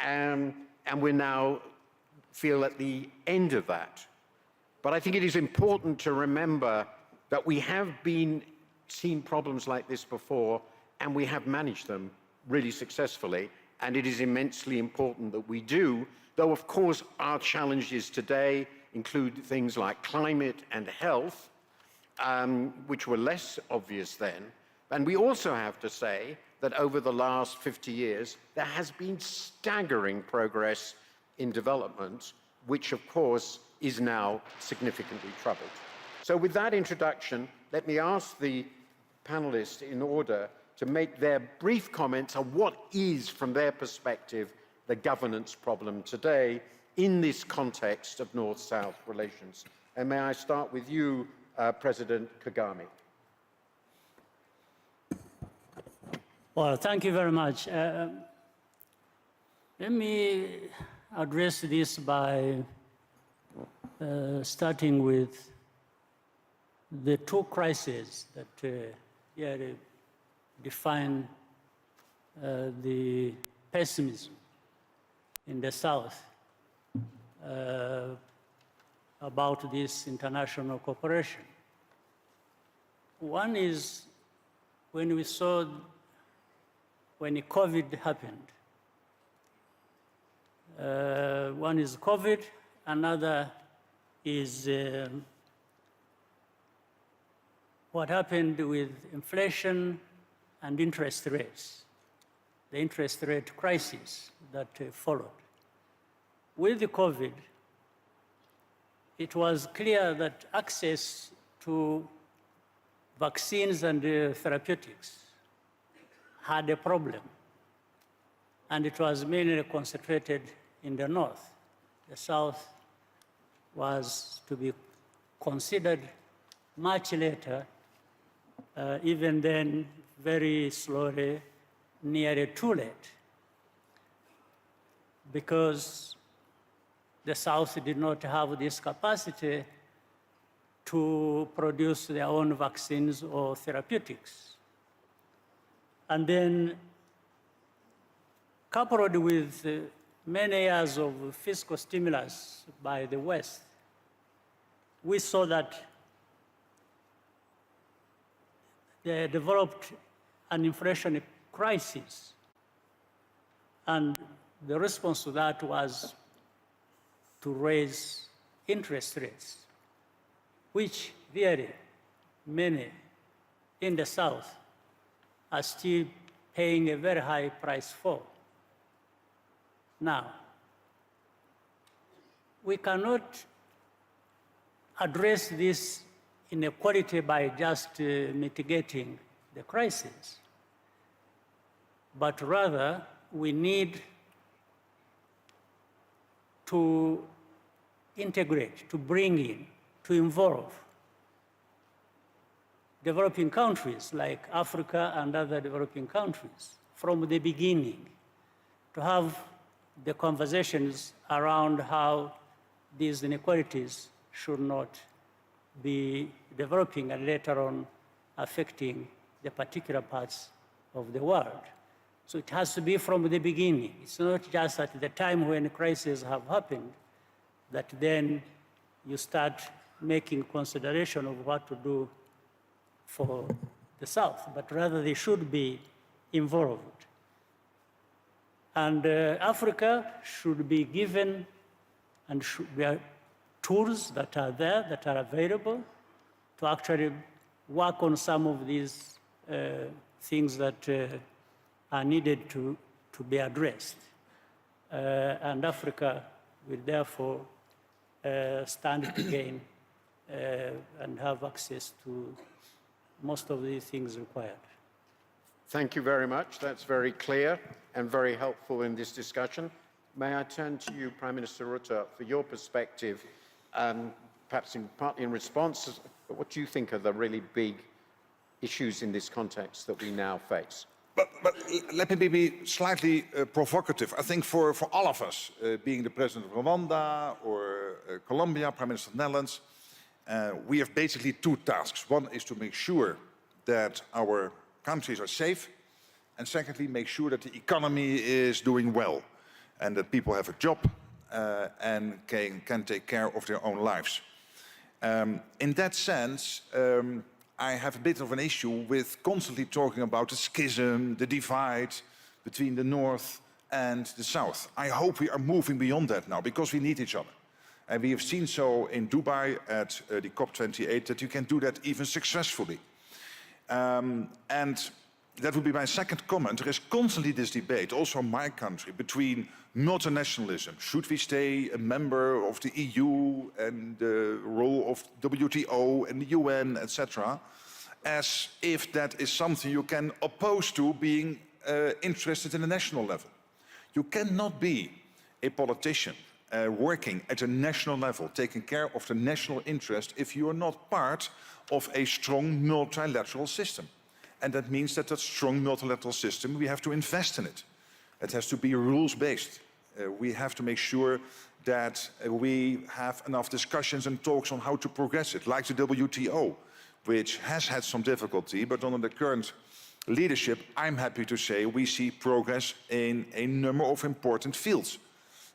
And we now feel at the end of that. But I think it is important to remember that we have seen problems like this before, and we have managed them really successfully, and it is immensely important that we do, though of course our challenges today include things like climate and health, which were less obvious then. And we also have to say that over the last 50 years, there has been staggering progress in development, which of course is now significantly troubled. So with that introduction, let me ask the panelists in order to make their brief comments on what is, from their perspective, the governance problem today in this context of North-South relations. And may I start with you, President Kagame. Well, thank you very much. Let me address this by starting with the two crises that here define the pessimism in the South about this international cooperation. One is when COVID happened. One is COVID, another is what happened with inflation and interest rates, the interest rate crisis that followed. With the COVID, it was clear that access to vaccines and therapeutics had a problem, and it was mainly concentrated in the north. The south was to be considered much later, even then very slowly, nearly too late, because the South did not have this capacity to produce their own vaccines or therapeutics. And then, coupled with many years of fiscal stimulus by the West, we saw that they developed an inflation crisis. And the response to that was to raise interest rates, which really many in the South are still paying a very high price for. Now, we cannot address this inequality by just mitigating the crisis, but rather we need to integrate, to bring in, to involve developing countries like Africa and other developing countries from the beginning, to have the conversations around how these inequalities should not be developing and later on affecting the particular parts of the world. So it has to be from the beginning. It's not just at the time when crises have happened that then you start making consideration of what to do for the South, but rather they should be involved. And Africa should be given and should be tools that are there, that are available to actually work on some of these things that are needed to be addressed. And Africa will therefore stand to gain and have access to most of the things required. Thank you very much. That's very clear and very helpful in this discussion. May I turn to you, Prime Minister Rutte, for your perspective, perhaps partly in response, but what do you think are the really big issues in this context that we now face? But let me be slightly provocative. I think for all of us, being the President of Rwanda or Colombia, Prime Minister of the Netherlands, we have basically two tasks. One is to make sure that our countries are safe, and secondly, make sure that the economy is doing well and that people have a job and can take care of their own lives. In that sense, I have a bit of an issue with constantly talking about the schism, the divide between the North and the South. I hope we are moving beyond that now, because we need each other. And we have seen so in Dubai at the COP28 that you can do that even successfully. And that would be my second comment. There is constantly this debate, also in my country, between multinationalism. Should we stay a member of the EU and the role of WTO and the UN, etc., as if that is something you can oppose to being interested in a national level. You cannot be a politician working at a national level, taking care of the national interest, if you are not part of a strong multilateral system. And that means that that strong multilateral system, we have to invest in it. It has to be rules-based. We have to make sure that we have enough discussions and talks on how to progress it, like the WTO, which has had some difficulty, but under the current leadership, I'm happy to say we see progress in a number of important fields.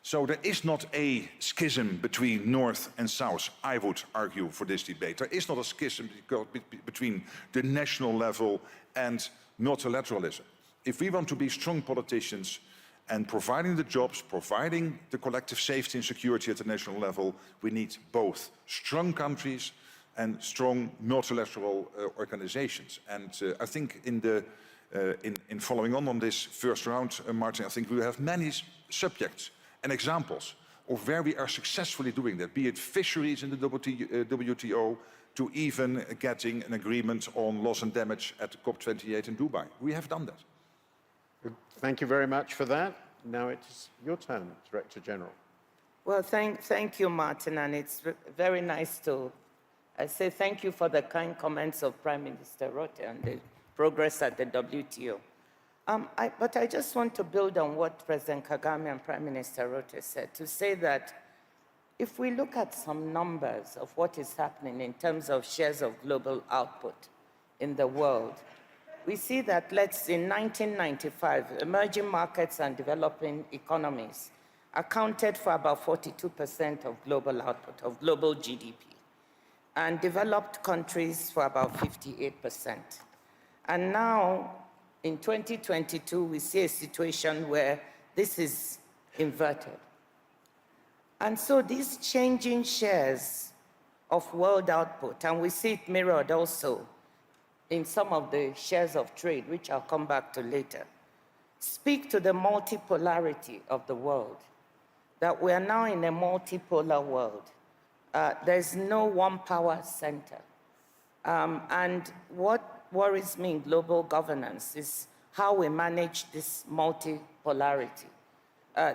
So there is not a schism between North and South, I would argue, for this debate. There is not a schism between the national level and multilateralism. If we want to be strong politicians and providing the jobs, providing the collective safety and security at the national level, we need both strong countries and strong multilateral organizations. And I think in following on this first round, Martin, I think we have many subjects and examples of where we are successfully doing that, be it fisheries in the WTO, to even getting an agreement on loss and damage at COP28 in Dubai. We have done that. Thank you very much for that. Now it's your turn, Director General. Well, thank you, Martin, and it's very nice to say thank you for the kind comments of Prime Minister Rutte and the progress at the WTO. But I just want to build on what President Kagame and Prime Minister Rutte said, to say that if we look at some numbers of what is happening in terms of shares of global output in the world, we see that, in 1995, emerging markets and developing economies accounted for about 42% of global output, of global GDP, and developed countries for about 58%. And now, in 2022, we see a situation where this is inverted. And so these changing shares of world output, and we see it mirrored also in some of the shares of trade, which I'll come back to later, speak to the multipolarity of the world, that we are now in a multipolar world. There's no one power center. And what worries me in global governance is how we manage this multipolarity.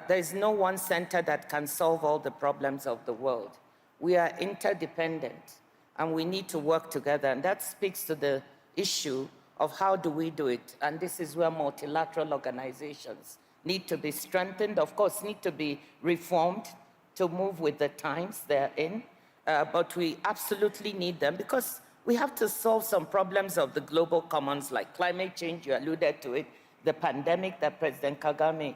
There's no one center that can solve all the problems of the world. We are interdependent, and we need to work together. And that speaks to the issue of how do we do it. And this is where multilateral organizations need to be strengthened, of course, need to be reformed to move with the times they're in. But we absolutely need them because we have to solve some problems of the global commons like climate change, you alluded to it, the pandemic that President Kagame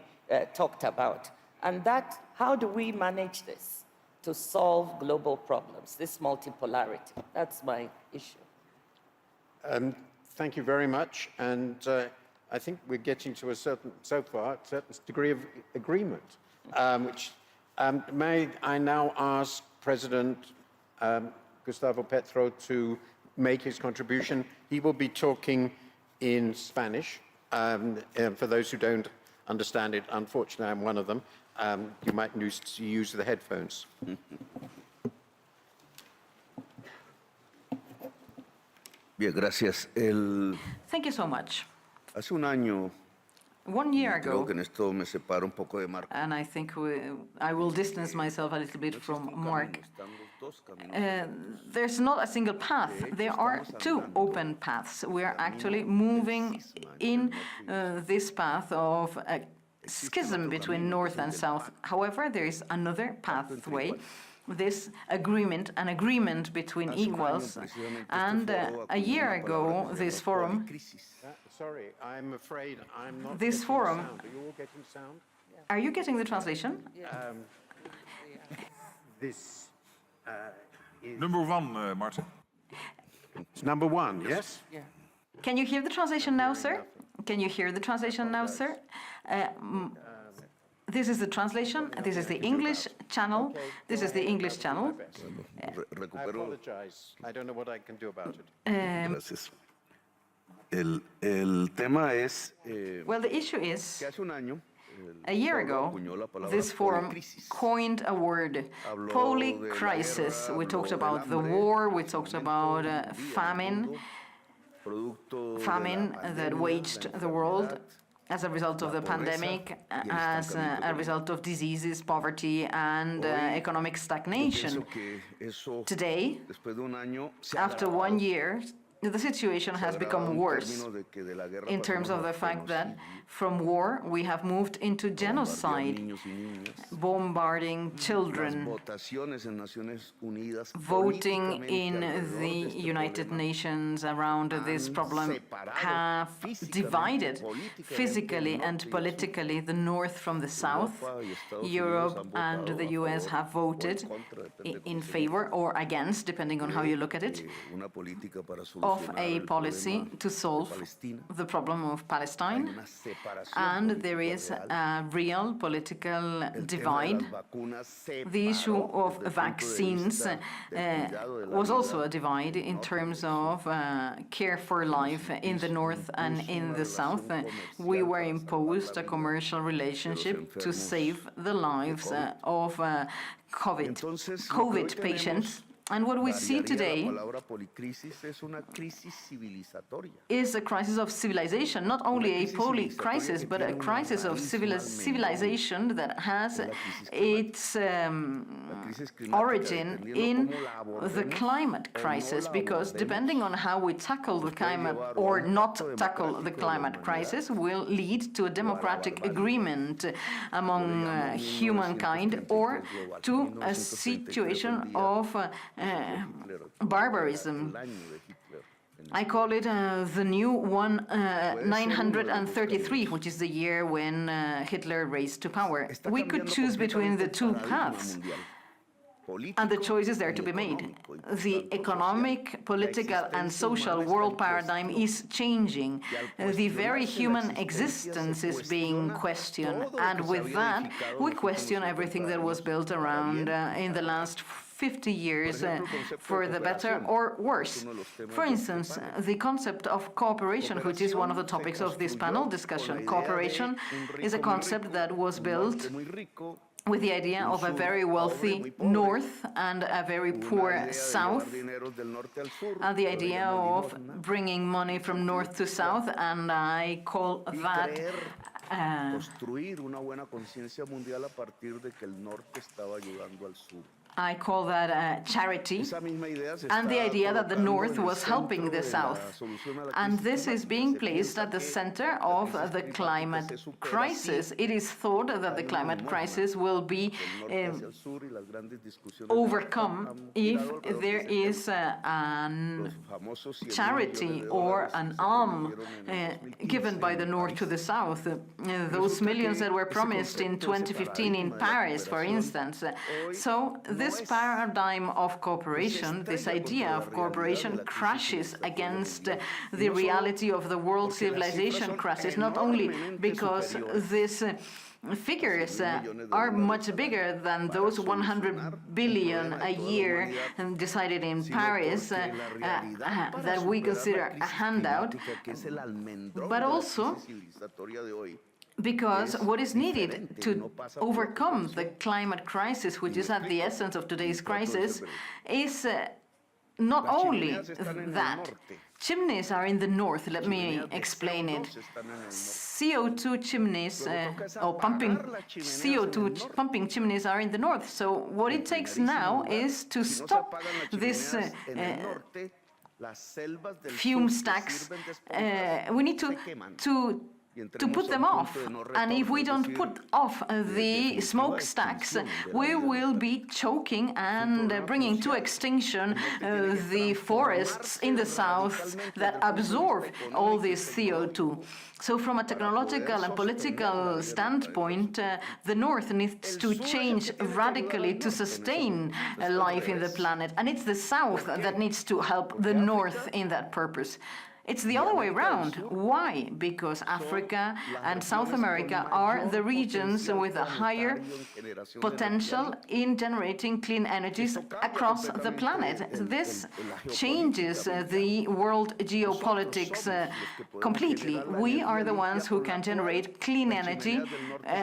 talked about. And that, how do we manage this to solve global problems, this multipolarity? That's my issue. Thank you very much. And I think we're getting to a certain degree of agreement, which may I now ask President Gustavo Petro to make his contribution. He will be talking in Spanish. For those who don't understand it, unfortunately, I'm one of them. You might use the headphones. Bien, gracias. Thank you so much. Hace un año, 1 year creo ago, que en esto me separo un poco de Marco. and I think I will distance myself a little bit from Mark. There's not a single path. There are two open paths. We are actually moving in this path of a schism between North and South. However, there is another pathway, this agreement, an agreement between equals. And a year ago, this forum, Sorry, I'm afraid I'm not this getting forum, sound. Are you all getting sound? are you getting the translation? This is... Number one, Martin. It's number one, yes? Yeah. Can you hear the translation now, sir? Can you hear the translation now, sir? This is the translation. This is the English channel. This is the English channel. I apologize. I don't know what I can do about it. Gracias. El tema es Well, the issue is, que hace un año a year ago, this forum coined a word, polycrisis. We talked about the war, we talked about famine that waged the world as a result of the pandemic, as a result of diseases, poverty, and economic stagnation. Today, after 1 year, the situation has become worse in terms of the fact that from war we have moved into genocide, bombarding children. Voting in the United Nations around this problem have divided physically and politically the North from the South. Europe and the US have voted in favor or against, depending on how you look at it, of a policy to solve the problem of Palestine, and there is a real political divide. The issue of vaccines was also a divide in terms of care for life in the north and in the south. We were imposed a commercial relationship to save the lives of COVID patients. And what we see today is a crisis of civilization, not only a crisis, but a crisis of civilization that has its origin in the climate crisis, because depending on how we tackle the climate or not tackle the climate crisis will lead to a democratic agreement among humankind or to a situation of barbarism. I call it the new 933, which is the year when Hitler raised to power. We could choose between the two paths, and the choice is there to be made. The economic, political, and social world paradigm is changing. The very human existence is being questioned, and with that, we question everything that was built around in the last 50 years for the better or worse. For instance, the concept of cooperation, which is one of the topics of this panel discussion. Cooperation is a concept that was built with the idea of a very wealthy north and a very poor south, and the idea of bringing money from north to south, and I call that charity, and the idea that the North was helping the South. And this is being placed at the center of the climate crisis. It is thought that the climate crisis will be overcome if there is a charity or an arm given by the North to the South. Those millions that were promised in 2015 in Paris, for instance. So this paradigm of cooperation, this idea of cooperation, crashes against the reality of the world civilization crisis, not only because these figures are much bigger than those 100 billion a year decided in Paris that we consider a handout, but also because what is needed to overcome the climate crisis, which is at the essence of today's crisis, is not only that. Chimneys are in the north. Let me explain it. CO2 chimneys, or pumping CO2 pumping chimneys are in the north. So what it takes now is to stop this fume stacks. We need to put them off. And if we don't put off the smokestacks, we will be choking and bringing to extinction the forests in the south that absorb all this CO2. So from a technological and political standpoint, the North needs to change radically to sustain life in the planet. And it's the South that needs to help the North in that purpose. It's the other way around. Why? Because Africa and South America are the regions with a higher potential in generating clean energies across the planet. This changes the world geopolitics completely. We are the ones who can generate clean energy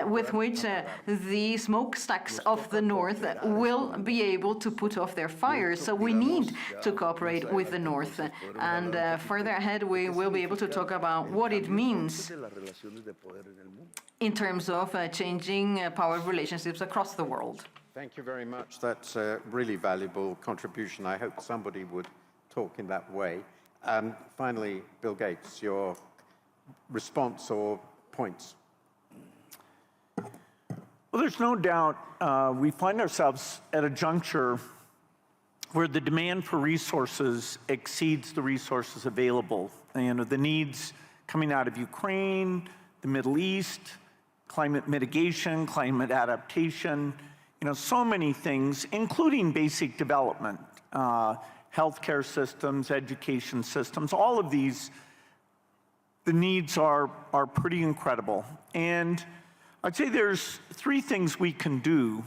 with which the smokestacks of the North will be able to put off their fires. So we need to cooperate with the North. And further ahead, we will be able to talk about what it means in terms of changing power relationships across the world. Thank you very much. That's a really valuable contribution. I hope somebody would talk in that way. Finally, Bill Gates, your response or points. Well, there's no doubt we find ourselves at a juncture where the demand for resources exceeds the resources available. And the needs coming out of Ukraine, the Middle East, climate mitigation, climate adaptation, so many things, including basic development, healthcare systems, education systems, all of these, the needs are pretty incredible. And I'd say there's three things we can do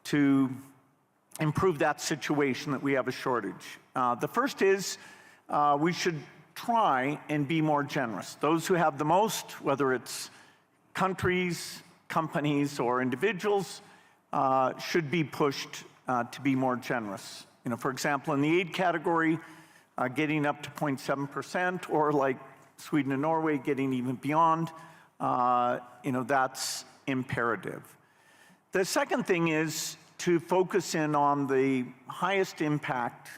to improve that situation that we have a shortage. The first is we should try and be more generous. Those who have the most, whether it's countries, companies, or individuals, should be pushed to be more generous. You know, for example, in the aid category, getting up to 0.7%, or like Sweden and Norway, getting even beyond, you know, that's imperative. The second thing is to focus in on the highest impact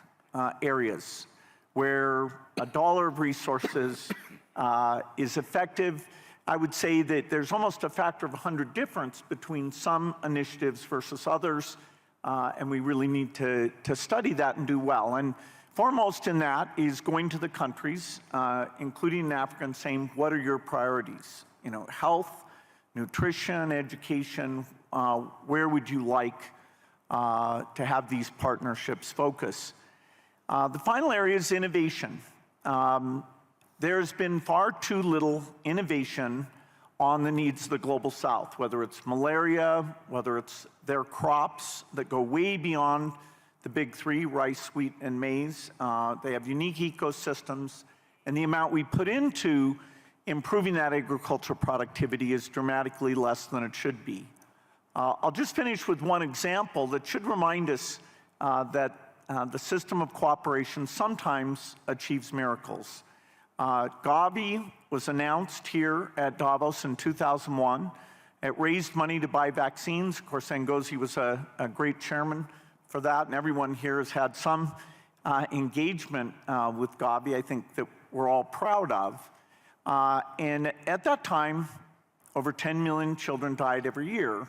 areas where a dollar of resources is effective. I would say that there's almost a factor of 100 difference between some initiatives versus others, and we really need to study that and do well. And foremost in that is going to the countries, including in Africa, and saying, what are your priorities? You know, health, nutrition, education, where would you like to have these partnerships focus? The final area is innovation. There's been far too little innovation on the needs of the global south, whether it's malaria, whether it's their crops that go way beyond the big three, rice, wheat, and maize. They have unique ecosystems, and the amount we put into improving that agricultural productivity is dramatically less than it should be. I'll just finish with one example that should remind us that the system of cooperation sometimes achieves miracles. Gavi was announced here at Davos in 2001. It raised money to buy vaccines. Of course, Ngozi was a great chairman for that, and everyone here has had some engagement with Gavi, I think, that we're all proud of. And at that time, over 10 million children died every year.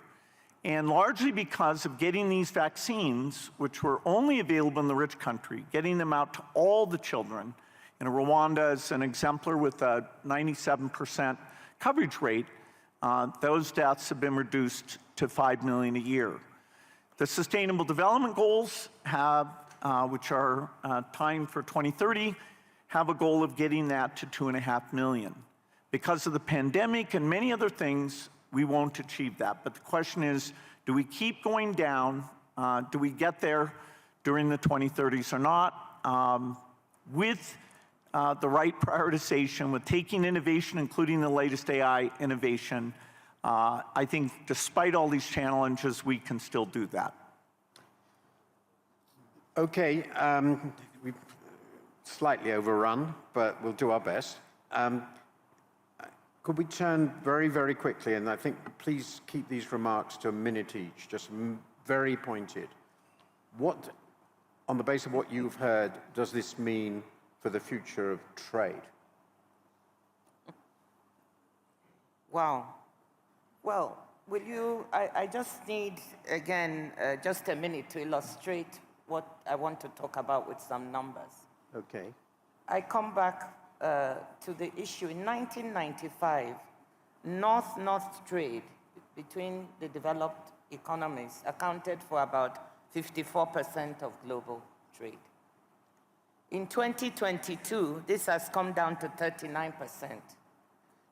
And largely because of getting these vaccines, which were only available in the rich country, getting them out to all the children. You know, Rwanda is an exemplar with a 97% coverage rate. Those deaths have been reduced to 5 million a year. The Sustainable Development Goals have, which are timed for 2030, have a goal of getting that to 2.5 million. Because of the pandemic and many other things, we won't achieve that. But the question is, do we keep going down? Do we get there during the 2030s or not? With the right prioritization, with taking innovation, including the latest AI innovation, I think despite all these challenges, we can still do that. Okay, we've slightly overrun, but we'll do our best. Could we turn very, very quickly, and I think please keep these remarks to a minute each, just very pointed. What, on the basis of what you've heard, does this mean for the future of trade? Wow. Well, will you, I just need, again, just a minute to illustrate what I want to talk about with some numbers. Okay. I come back to the issue. In 1995, North-North trade between the developed economies accounted for about 54% of global trade. In 2022, this has come down to 39%.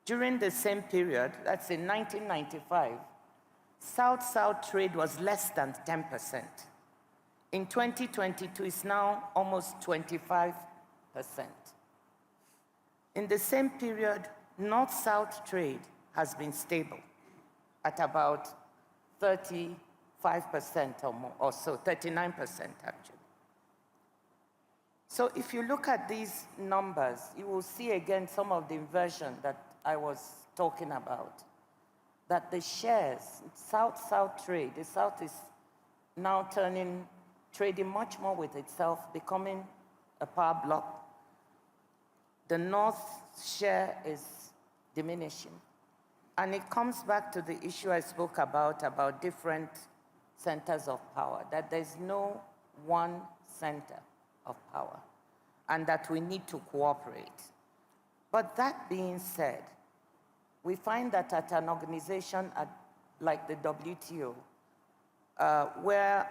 During the same period, that's in 1995, South-South trade was less than 10%. In 2022, it's now almost 25%. In the same period, North-South trade has been stable at about 35% or more, or so, 39% actually. So if you look at these numbers, you will see again some of the inversion that I was talking about, that the shares, South-South trade, the South is now trading much more with itself, becoming a power bloc. The North share is diminishing. And it comes back to the issue I spoke about different centers of power, that there's no one center of power, and that we need to cooperate. But that being said, we find that at an organization like the WTO, where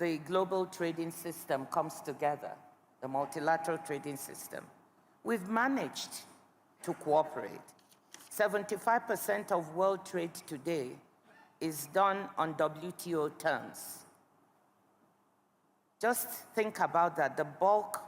the global trading system comes together, the multilateral trading system, we've managed to cooperate. 75% of world trade today is done on WTO terms. Just think about that. The bulk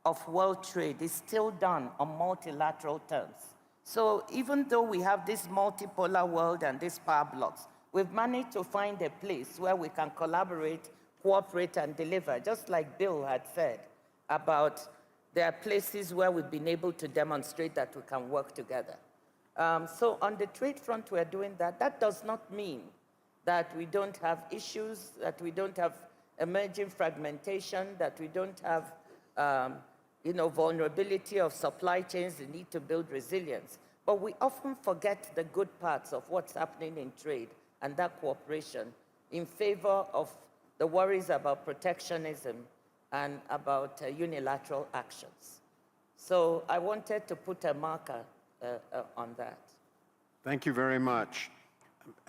of world trade is still done on multilateral terms. So even though we have this multipolar world and these power blocks, we've managed to find a place where we can collaborate, cooperate, and deliver, just like Bill had said about there are places where we've been able to demonstrate that we can work together. So on the trade front, we're doing that. That does not mean that we don't have issues, that we don't have emerging fragmentation, that we don't have vulnerability of supply chains, the need to build resilience. But we often forget the good parts of what's happening in trade and that cooperation in favor of the worries about protectionism and about unilateral actions. So I wanted to put a marker on that. Thank you very much.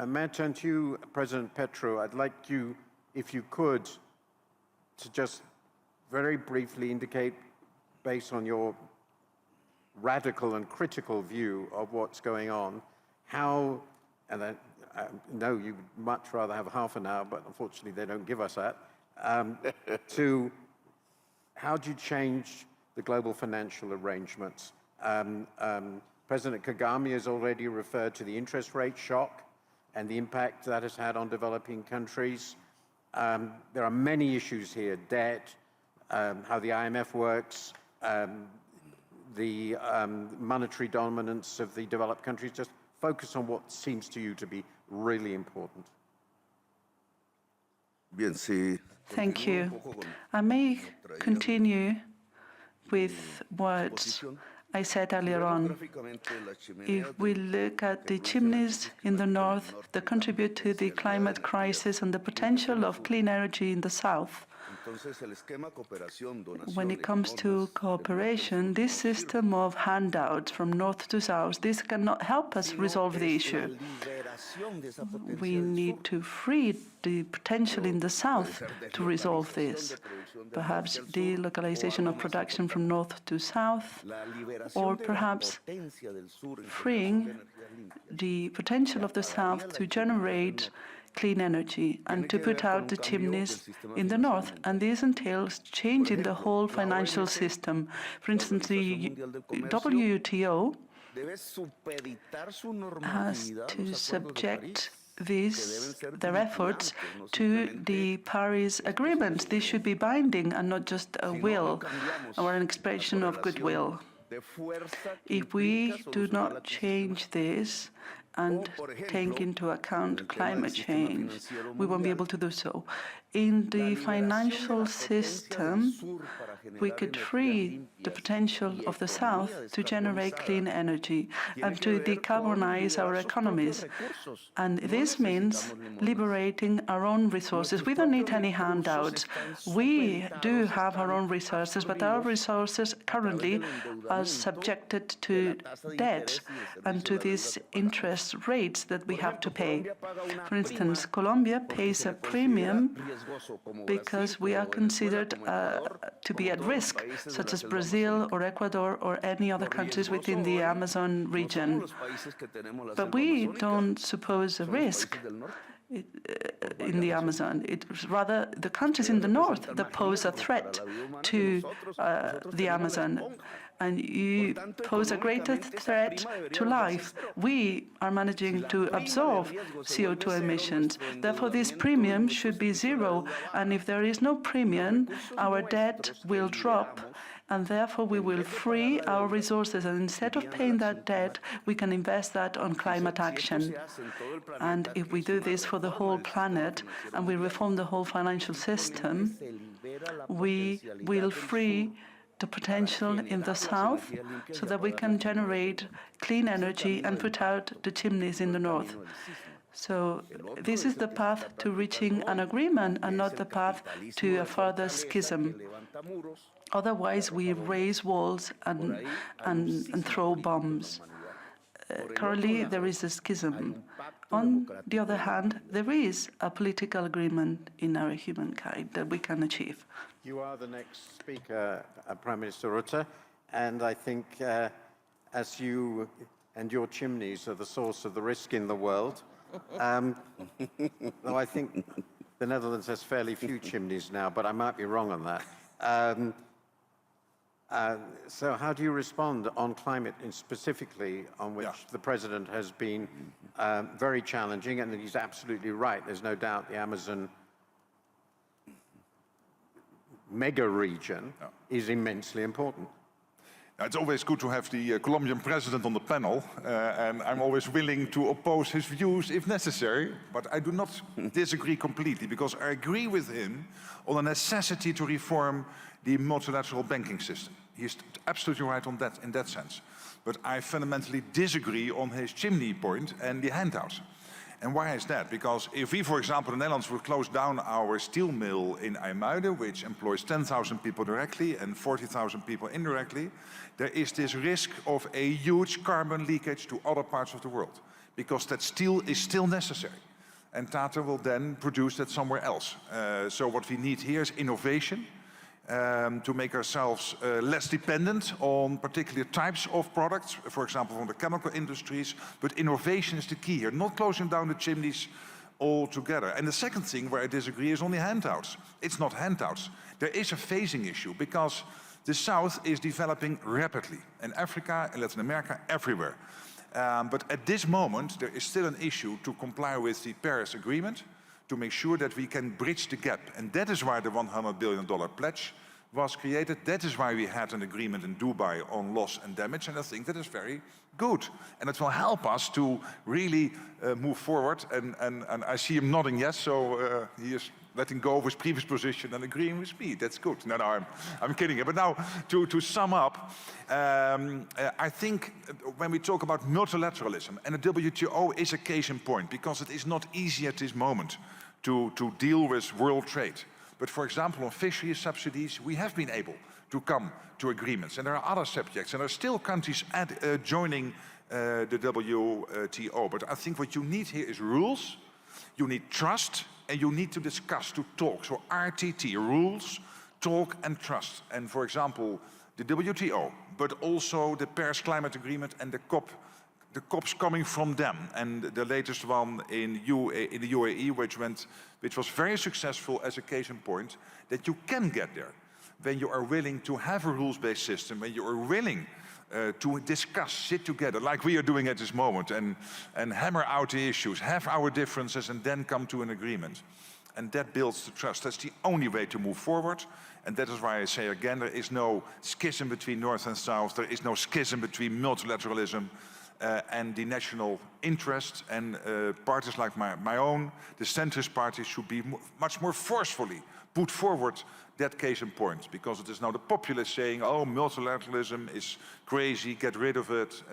May I turn to you, President Petro? I'd like you, if you could, to just very briefly indicate, based on your radical and critical view of what's going on, how, and I know you'd much rather have half an hour, but unfortunately they don't give us that, to how do you change the global financial arrangements? President Kagame has already referred to the interest rate shock and the impact that has had on developing countries. There are many issues here: debt, how the IMF works, the monetary dominance of the developed countries. Just focus on what seems to you to be really important. Thank you. I may continue with what I said earlier on. If we look at the chimneys in the north that contribute to the climate crisis and the potential of clean energy in the south, when it comes to cooperation, this system of handouts from north to south, this cannot help us resolve the issue. We need to free the potential in the south to resolve this. Perhaps delocalization of production from north to south, or perhaps freeing the potential of the south to generate clean energy and to put out the chimneys in the north. And this entails changing the whole financial system. For instance, the WTO has to subject their efforts to the Paris Agreement. This should be binding and not just a will or an expression of goodwill. If we do not change this and take into account climate change, we won't be able to do so. In the financial system, we could free the potential of the South to generate clean energy and to decarbonize our economies. And this means liberating our own resources. We don't need any handouts. We do have our own resources, but our resources currently are subjected to debt and to these interest rates that we have to pay. For instance, Colombia pays a premium because we are considered to be at risk, such as Brazil or Ecuador or any other countries within the Amazon region. But we don't suppose a risk in the Amazon. It's rather the countries in the north that pose a threat to the Amazon. And you pose a greater threat to life. We are managing to absorb CO2 emissions. Therefore, this premium should be zero. And if there is no premium, our debt will drop. And therefore, we will free our resources. And instead of paying that debt, we can invest that on climate action. And if we do this for the whole planet and we reform the whole financial system, we will free the potential in the south so that we can generate clean energy and put out the chimneys in the north. So this is the path to reaching an agreement and not the path to a further schism. Otherwise, we raise walls and throw bombs. currently there is a schism. On the other hand, there is a political agreement in our humankind that we can achieve. You are the next speaker, Prime Minister Rutte, and I think as you and your chimneys are the source of the risk in the world, though I think the Netherlands has fairly few chimneys now, but I might be wrong on that. So how do you respond on climate, and specifically on which the President has been very challenging, and he's absolutely right. There's no doubt the Amazon mega region is immensely important. It's always good to have the Colombian president on the panel, and I'm always willing to oppose his views if necessary, but I do not disagree completely, because I agree with him on the necessity to reform the multilateral banking system. He's absolutely right on that, in that sense. But I fundamentally disagree on his chimney point and the handouts. And why is that? Because if we, for example, in the Netherlands would close down our steel mill in IJmuiden, which employs 10,000 people directly and 40,000 people indirectly, there is this risk of a huge carbon leakage to other parts of the world, because that steel is still necessary. And Tata will then produce that somewhere else. So what we need here is innovation, to make ourselves less dependent on particular types of products, for example, from the chemical industries. But innovation is the key here, not closing down the chimneys altogether. And the second thing where I disagree is on the handouts. It's not handouts. There is a phasing issue, because the South is developing rapidly, in Africa, in Latin America, everywhere. But at this moment, there is still an issue to comply with the Paris Agreement, to make sure that we can bridge the gap. And that is why the $100 billion pledge was created. That is why we had an agreement in Dubai on loss and damage, and I think that is very good. And it will help us to really move forward, and I see him nodding yes, so he is letting go of his previous position and agreeing with me. That's good. No, I'm kidding. But now, to sum up, I think when we talk about multilateralism, and the WTO is a case in point, because it is not easy at this moment to deal with world trade. But for example, on fisheries subsidies, we have been able to come to agreements. And there are other subjects, and there are still countries joining the WTO. But I think what you need here is rules, you need trust, and you need to discuss, to talk. So RTT, rules, talk and trust. And for example, the WTO, but also the Paris Climate Agreement and the COPs coming from them, and the latest one in the UAE, which was very successful as a case in point, that you can get there when you are willing to have a rules-based system, when you are willing to discuss, sit together, like we are doing at this moment, and hammer out the issues, have our differences, and then come to an agreement. And that builds the trust. That's the only way to move forward. And that is why I say again, there is no schism between North and South, there is no schism between multilateralism and the national interest, and parties like my own, the centrist parties, should be much more forcefully put forward that case in point, because it is now the populace saying, oh, multilateralism is crazy, get rid of it,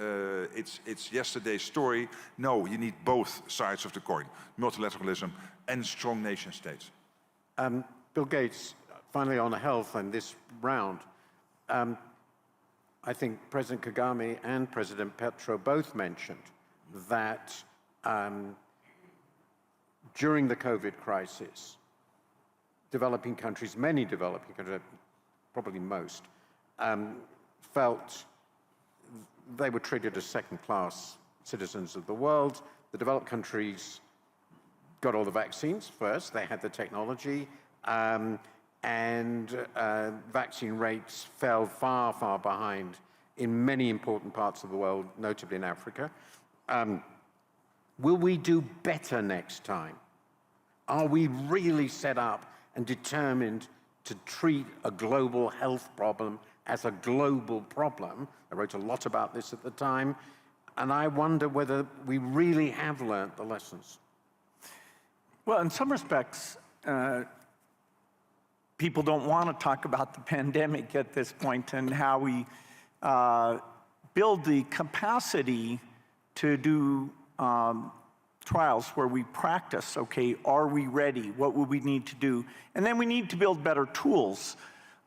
it's yesterday's story. No, you need both sides of the coin, multilateralism and strong nation states. Bill Gates, finally on health and this round, I think President Kagame and President Petro both mentioned that during the COVID crisis, developing countries, many developing countries, probably most, felt they were treated as second-class citizens of the world. The developed countries got all the vaccines first, they had the technology, and vaccine rates fell far, far behind in many important parts of the world, notably in Africa. Will we do better next time? Are we really set up and determined to treat a global health problem as a global problem? I wrote a lot about this at the time, and I wonder whether we really have learned the lessons. Well, in some respects, people don't want to talk about the pandemic at this point, and how we build the capacity to do trials where we practice, okay, are we ready? What would we need to do? And then we need to build better tools.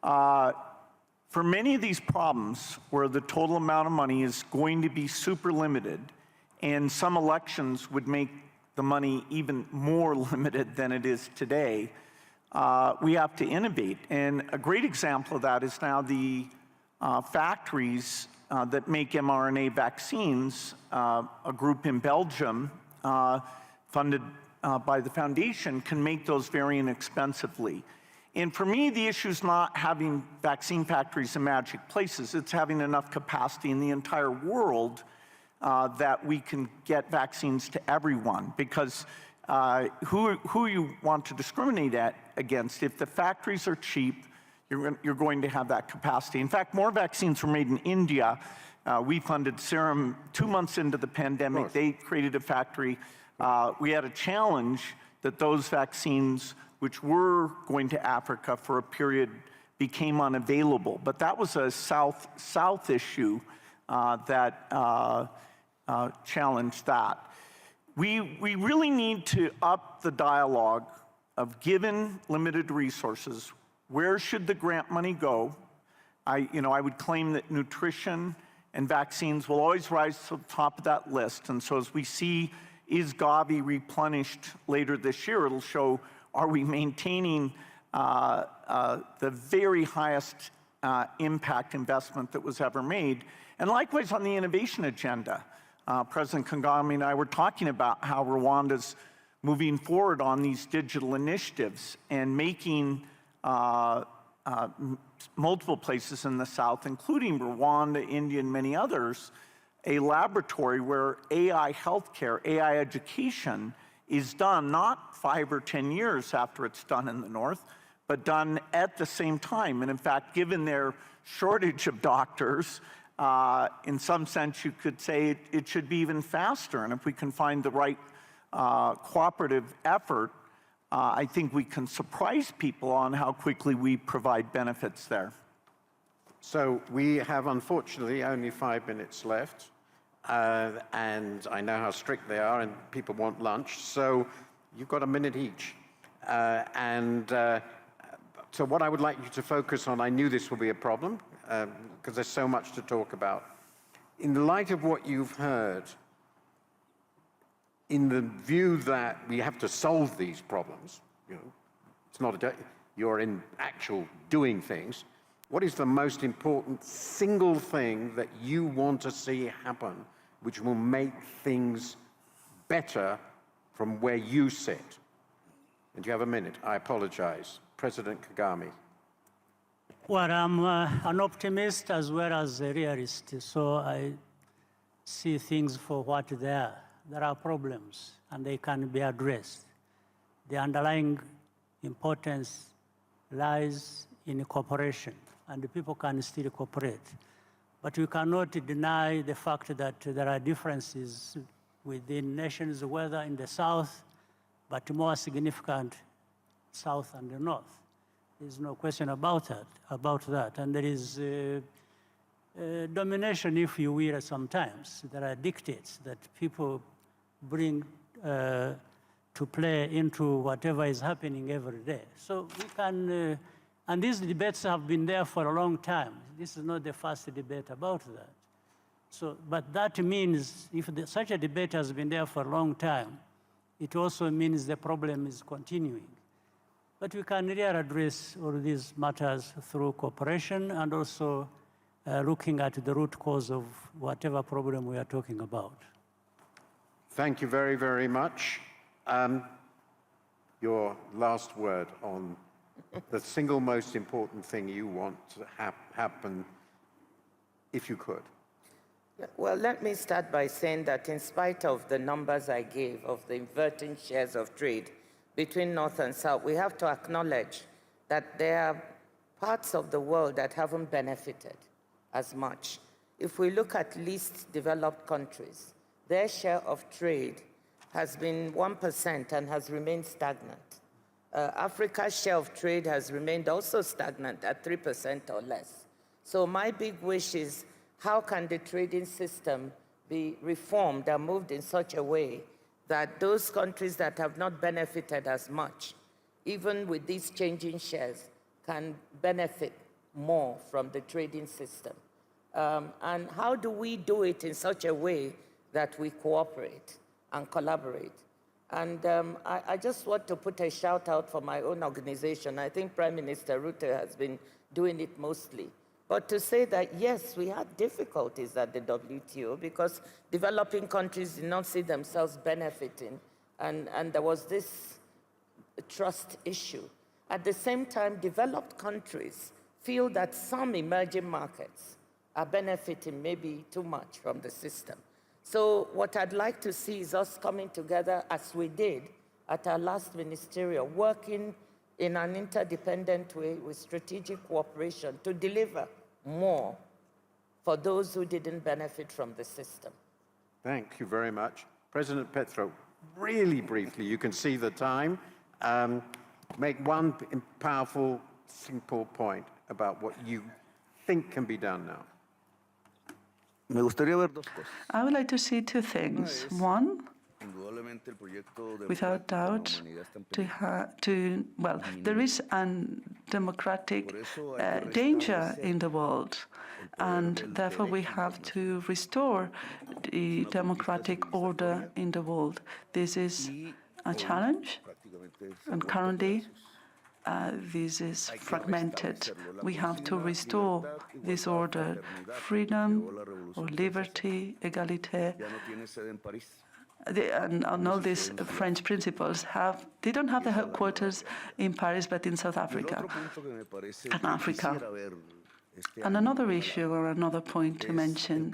For many of these problems where the total amount of money is going to be super limited, and some elections would make the money even more limited than it is today. We have to innovate. And a great example of that is now the factories that make mRNA vaccines. A group in Belgium, funded by the foundation, can make those very inexpensively. And for me, the issue is not having vaccine factories in magic places. It's having enough capacity in the entire world that we can get vaccines to everyone. Because who you want to discriminate against, if the factories are cheap, you're going to have that capacity. In fact, more vaccines were made in India. We funded Serum 2 months into the pandemic. They created a factory. We had a challenge that those vaccines, which were going to Africa for a period, became unavailable. But that was a South issue that challenged that. We really need to up the dialogue of, given limited resources, where should the grant money go? I would claim that nutrition and vaccines will always rise to the top of that list. And so as we see, is Gavi replenished later this year, it'll show, are we maintaining the very highest impact investment that was ever made? And likewise on the innovation agenda. President Kagame and I were talking about how Rwanda's moving forward on these digital initiatives and making multiple places in the South, including Rwanda, India, and many others, a laboratory where AI healthcare, AI education is done not 5 or 10 years after it's done in the North, but done at the same time. And in fact, given their shortage of doctors, in some sense, you could say it should be even faster. And if we can find the right cooperative effort, I think we can surprise people on how quickly we provide benefits there. So we have, unfortunately, only 5 minutes left. And I know how strict they are, and people want lunch. So you've got a minute each. So what I would like you to focus on, I knew this will be a problem, because there's so much to talk about. In light of what you've heard, in the view that we have to solve these problems, it's not you're in actual doing things, what is the most important single thing that you want to see happen, which will make things better from where you sit? And you have a minute. I apologize. President Kagame. Well, I'm an optimist as well as a realist, so I see things for what they are. There are problems, and they can be addressed. The underlying importance lies in cooperation, and the people can still cooperate. But we cannot deny the fact that there are differences within nations, whether in the South, but more significant South and the North. There's no question about that. And there is domination, if you will, sometimes. There are dictates that people bring to play into whatever is happening every day. So we can, and these debates have been there for a long time. This is not the first debate about that. So, but that means if such a debate has been there for a long time, it also means the problem is continuing. But we can really address all these matters through cooperation and also looking at the root cause of whatever problem we are talking about. Thank you very, very much. Your last word on the single most important thing you want to happen, if you could. Well, let me start by saying that in spite of the numbers I gave of the inverting shares of trade between North and South, we have to acknowledge that there are parts of the world that haven't benefited as much. If we look at least developed countries, their share of trade has been 1% and has remained stagnant. Africa's share of trade has remained also stagnant at 3% or less. So my big wish is, how can the trading system be reformed and moved in such a way that those countries that have not benefited as much, even with these changing shares, can benefit more from the trading system? And how do we do it in such a way that we cooperate and collaborate. And I just want to put a shout out for my own organization. I think Prime Minister Rutte has been doing it mostly. But to say that, yes, we had difficulties at the WTO because developing countries did not see themselves benefiting. And there was this trust issue. At the same time, developed countries feel that some emerging markets are benefiting maybe too much from the system. So what I'd like to see is us coming together as we did at our last ministerial, working in an interdependent way with strategic cooperation to deliver more for those who didn't benefit from the system. Thank you very much. President Petro, really briefly, you can see the time. Make one powerful, simple point about what you think can be done now. I would like to see two things. One, without doubt, there is a democratic danger in the world, and therefore we have to restore the democratic order in the world. This is a challenge, and currently this is fragmented. We have to restore this order, freedom or liberty, egalite. And all these French principles they don't have the headquarters in Paris, but in South Africa and Africa. And another issue or another point to mention,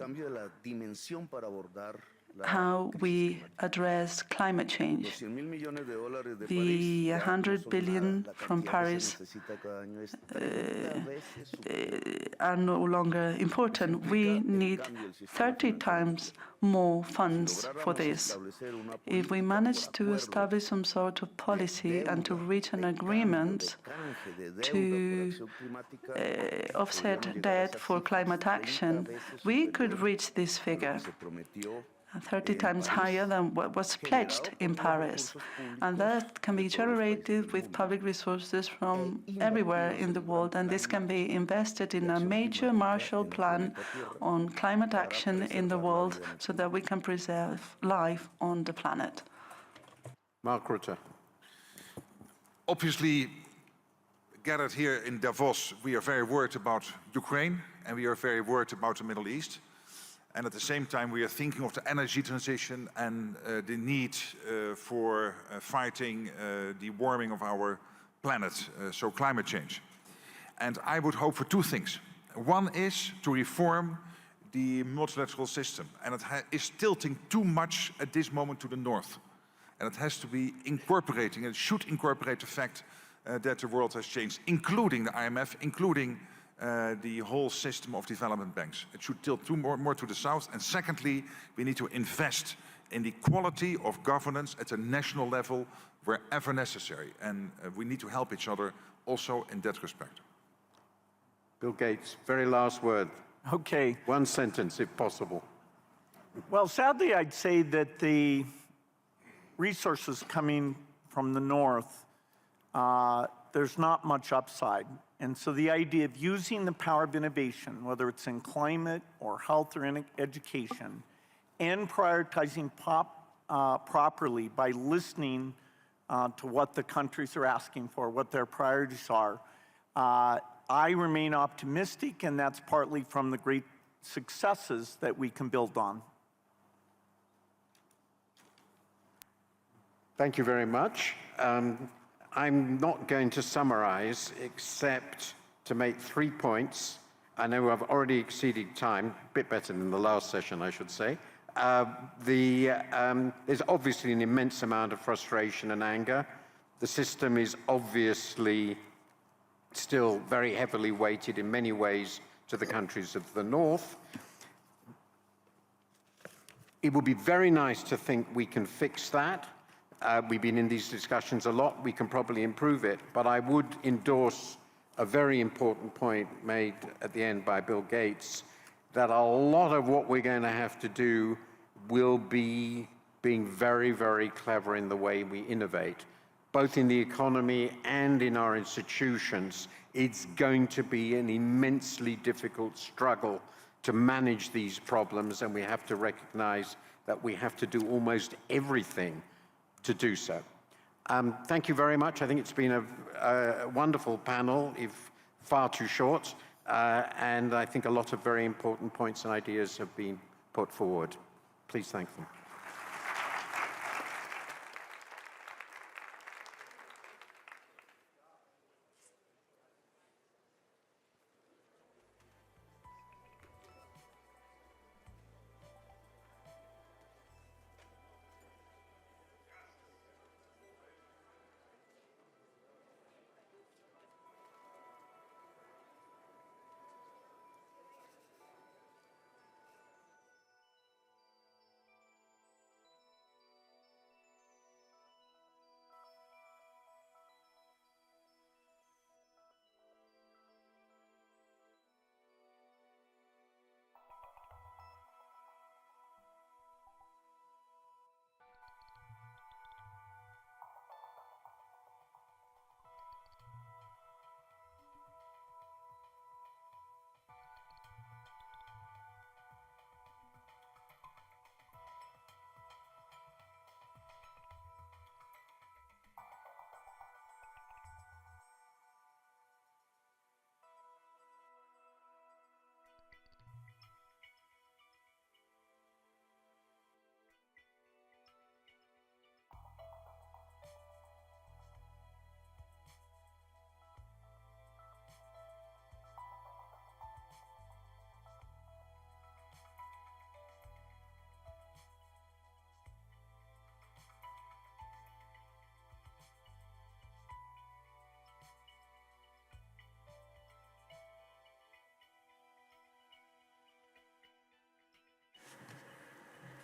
how we address climate change. The 100 billion from Paris are no longer important. We need 30 times more funds for this. If we manage to establish some sort of policy and to reach an agreement to offset debt for climate action, we could reach this figure. 30 times higher than what was pledged in Paris. And that can be generated with public resources from everywhere in the world, and this can be invested in a major Marshall Plan on climate action in the world so that we can preserve life on the planet. Mark Rutte. Obviously, gathered here in Davos, we are very worried about Ukraine, and we are very worried about the Middle East. And at the same time, we are thinking of the energy transition and the need for fighting the warming of our planet, so climate change. And I would hope for two things. One is to reform the multilateral system. And it is tilting too much at this moment to the north. And it has to be incorporating, it should incorporate the fact that the world has changed, including the IMF, including the whole system of development banks. It should tilt more to the south. And secondly, we need to invest in the quality of governance at a national level wherever necessary. And we need to help each other also in that respect. Bill Gates, very last word. Okay. One sentence, if possible. Well, sadly, I'd say that the resources coming from the north, there's not much upside. And so the idea of using the power of innovation, whether it's in climate or health or in education, and prioritizing properly by listening to what the countries are asking for, what their priorities are, I remain optimistic, and that's partly from the great successes that we can build on. Thank you very much. I'm not going to summarize except to make 3 points. I know I've already exceeded time, a bit better than the last session, I should say. There's obviously an immense amount of frustration and anger. The system is obviously still very heavily weighted in many ways to the countries of the north. It would be very nice to think we can fix that. We've been in these discussions a lot. We can probably improve it. But I would endorse a very important point made at the end by Bill Gates, that a lot of what we're going to have to do will be being very, very clever in the way we innovate, both in the economy and in our institutions. It's going to be an immensely difficult struggle to manage these problems, and we have to recognize that we have to do almost everything to do so. Thank you very much. I think it's been a wonderful panel, if far too short, and I think a lot of very important points and ideas have been put forward. Please thank them.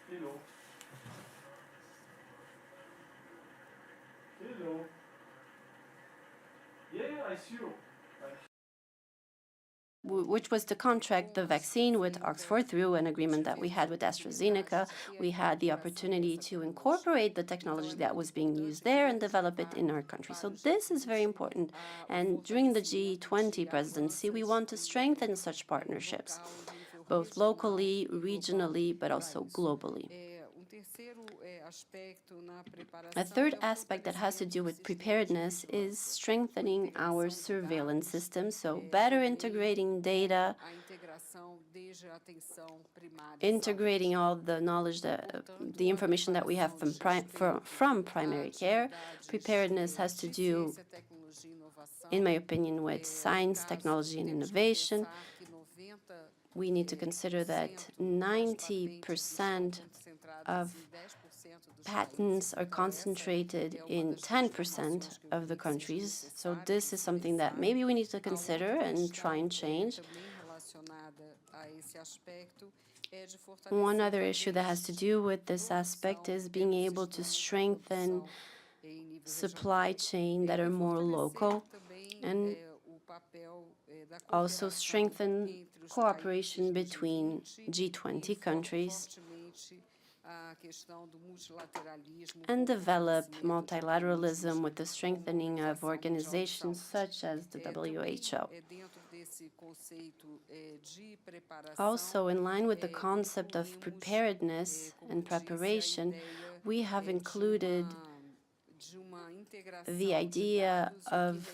Hello. Hello. Yeah, I see you. Which was to contract the vaccine with Oxford through an agreement that we had with AstraZeneca. We had the opportunity to incorporate the technology that was being used there and develop it in our country. So this is very important. And during the G20 presidency, we want to strengthen such partnerships, both locally, regionally, but also globally. A third aspect that has to do with preparedness is strengthening our surveillance system, so better integrating data, integrating all the knowledge, the information that we have from primary care. Preparedness has to do, in my opinion, with science, technology, and innovation. We need to consider that 90% of patents are concentrated in 10% of the countries. So this is something that maybe we need to consider and try and change. One other issue that has to do with this aspect is being able to strengthen supply chain that are more local and also strengthen cooperation between G20 countries and develop multilateralism with the strengthening of organizations such as the WHO. Also, in line with the concept of preparedness and preparation, we have included the idea of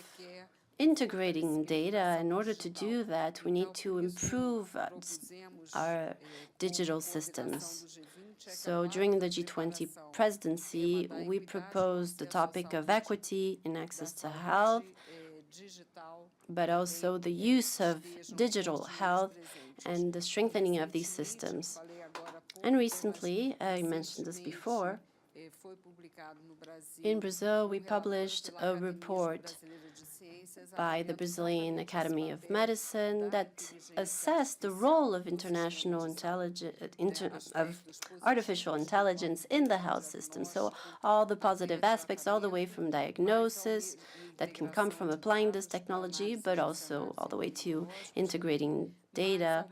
integrating data. In order to do that, we need to improve our digital systems. So during the G20 presidency, we proposed the topic of equity in access to health, but also the use of digital health and the strengthening of these systems. And recently, I mentioned this before, in Brazil, we published a report by the Brazilian Academy of Medicine that assessed the role of artificial intelligence in the health system. So all the positive aspects, all the way from diagnosis that can come from applying this technology, but also all the way to integrating data.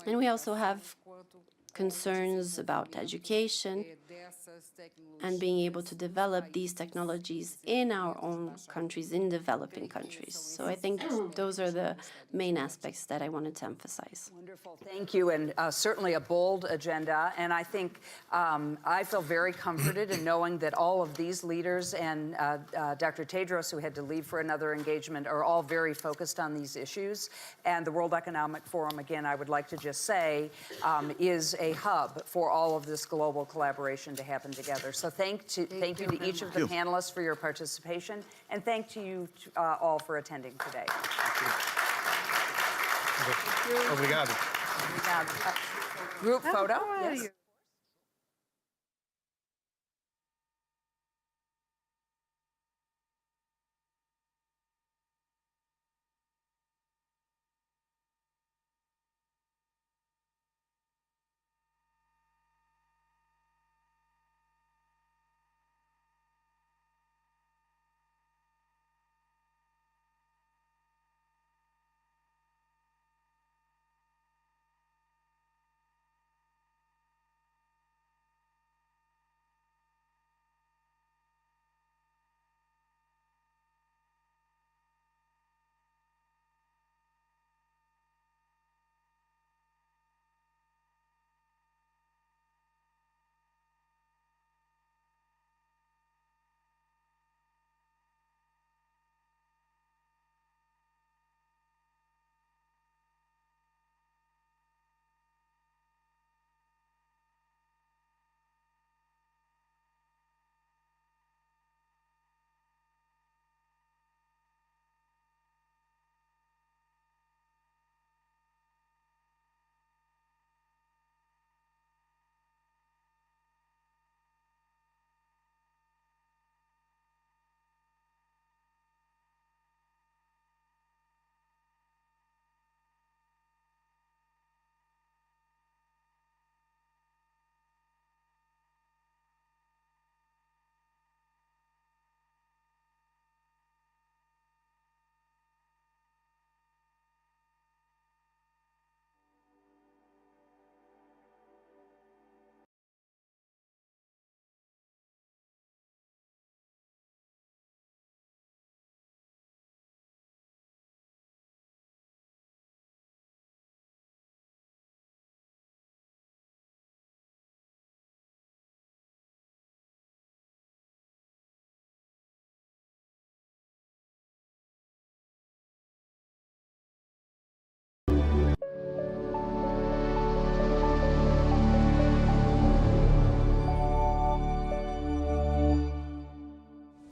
And we also have concerns about education, and being able to develop these technologies in our own countries, in developing countries. So I think those are the main aspects that I wanted to emphasize. Wonderful, thank you, and certainly a bold agenda. And I think I feel very comforted in knowing that all of these leaders and Dr. Tedros, who had to leave for another engagement, are all very focused on these issues. And the World Economic Forum, again, I would like to just say, is a hub for all of this global collaboration to happen together. So thank you to each of the panelists for your participation, and thank you all for attending today. Obrigado. Group photo, yes.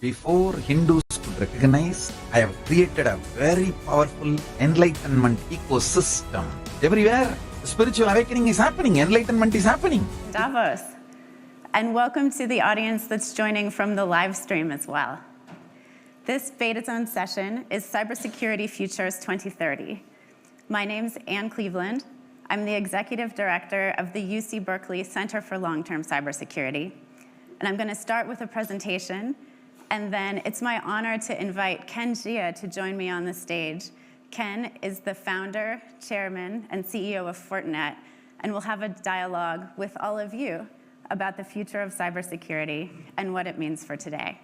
Before Hindus could recognize, I have created a very powerful enlightenment ecosystem. Everywhere, spiritual awakening is happening, enlightenment is happening. Davos, and welcome to the audience that's joining from the live stream as well. This Beta Zone session is Cybersecurity Futures 2030. My name's Anne Cleveland. I'm the Executive Director of the UC Berkeley Center for Long-Term Cybersecurity. And I'm going to start with a presentation, and then it's my honor to invite Ken Jia to join me on the stage. Ken is the founder, chairman, and CEO of Fortinet, and we'll have a dialogue with all of you about the future of cybersecurity and what it means for today.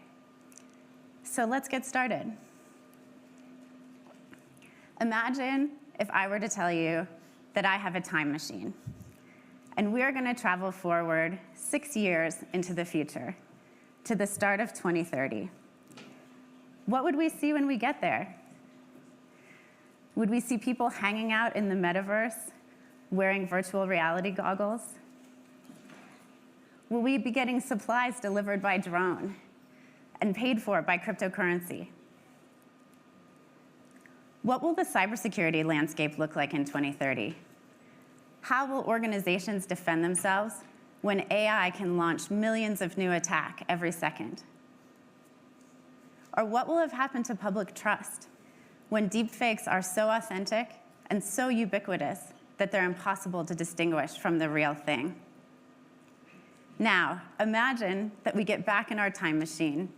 So let's get started. Imagine if I were to tell you that I have a time machine, and we're going to travel forward 6 years into the future, to the start of 2030. What would we see when we get there? Would we see people hanging out in the metaverse, wearing virtual reality goggles? Will we be getting supplies delivered by drone and paid for by cryptocurrency? What will the cybersecurity landscape look like in 2030? How will organizations defend themselves when AI can launch millions of new attacks every second? Or what will have happened to public trust when deepfakes are so authentic and so ubiquitous that they're impossible to distinguish from the real thing? Now, imagine that we get back in our time machine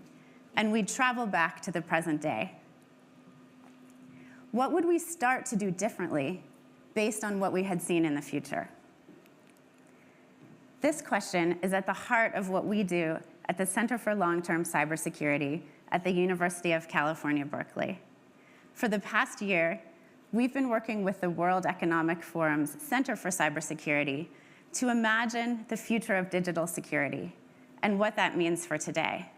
and we travel back to the present day. What would we start to do differently based on what we had seen in the future? This question is at the heart of what we do at the Center for Long-Term Cybersecurity at the University of California, Berkeley. For the past year, we've been working with the World Economic Forum's Center for Cybersecurity to imagine the future of digital security and what that means for today.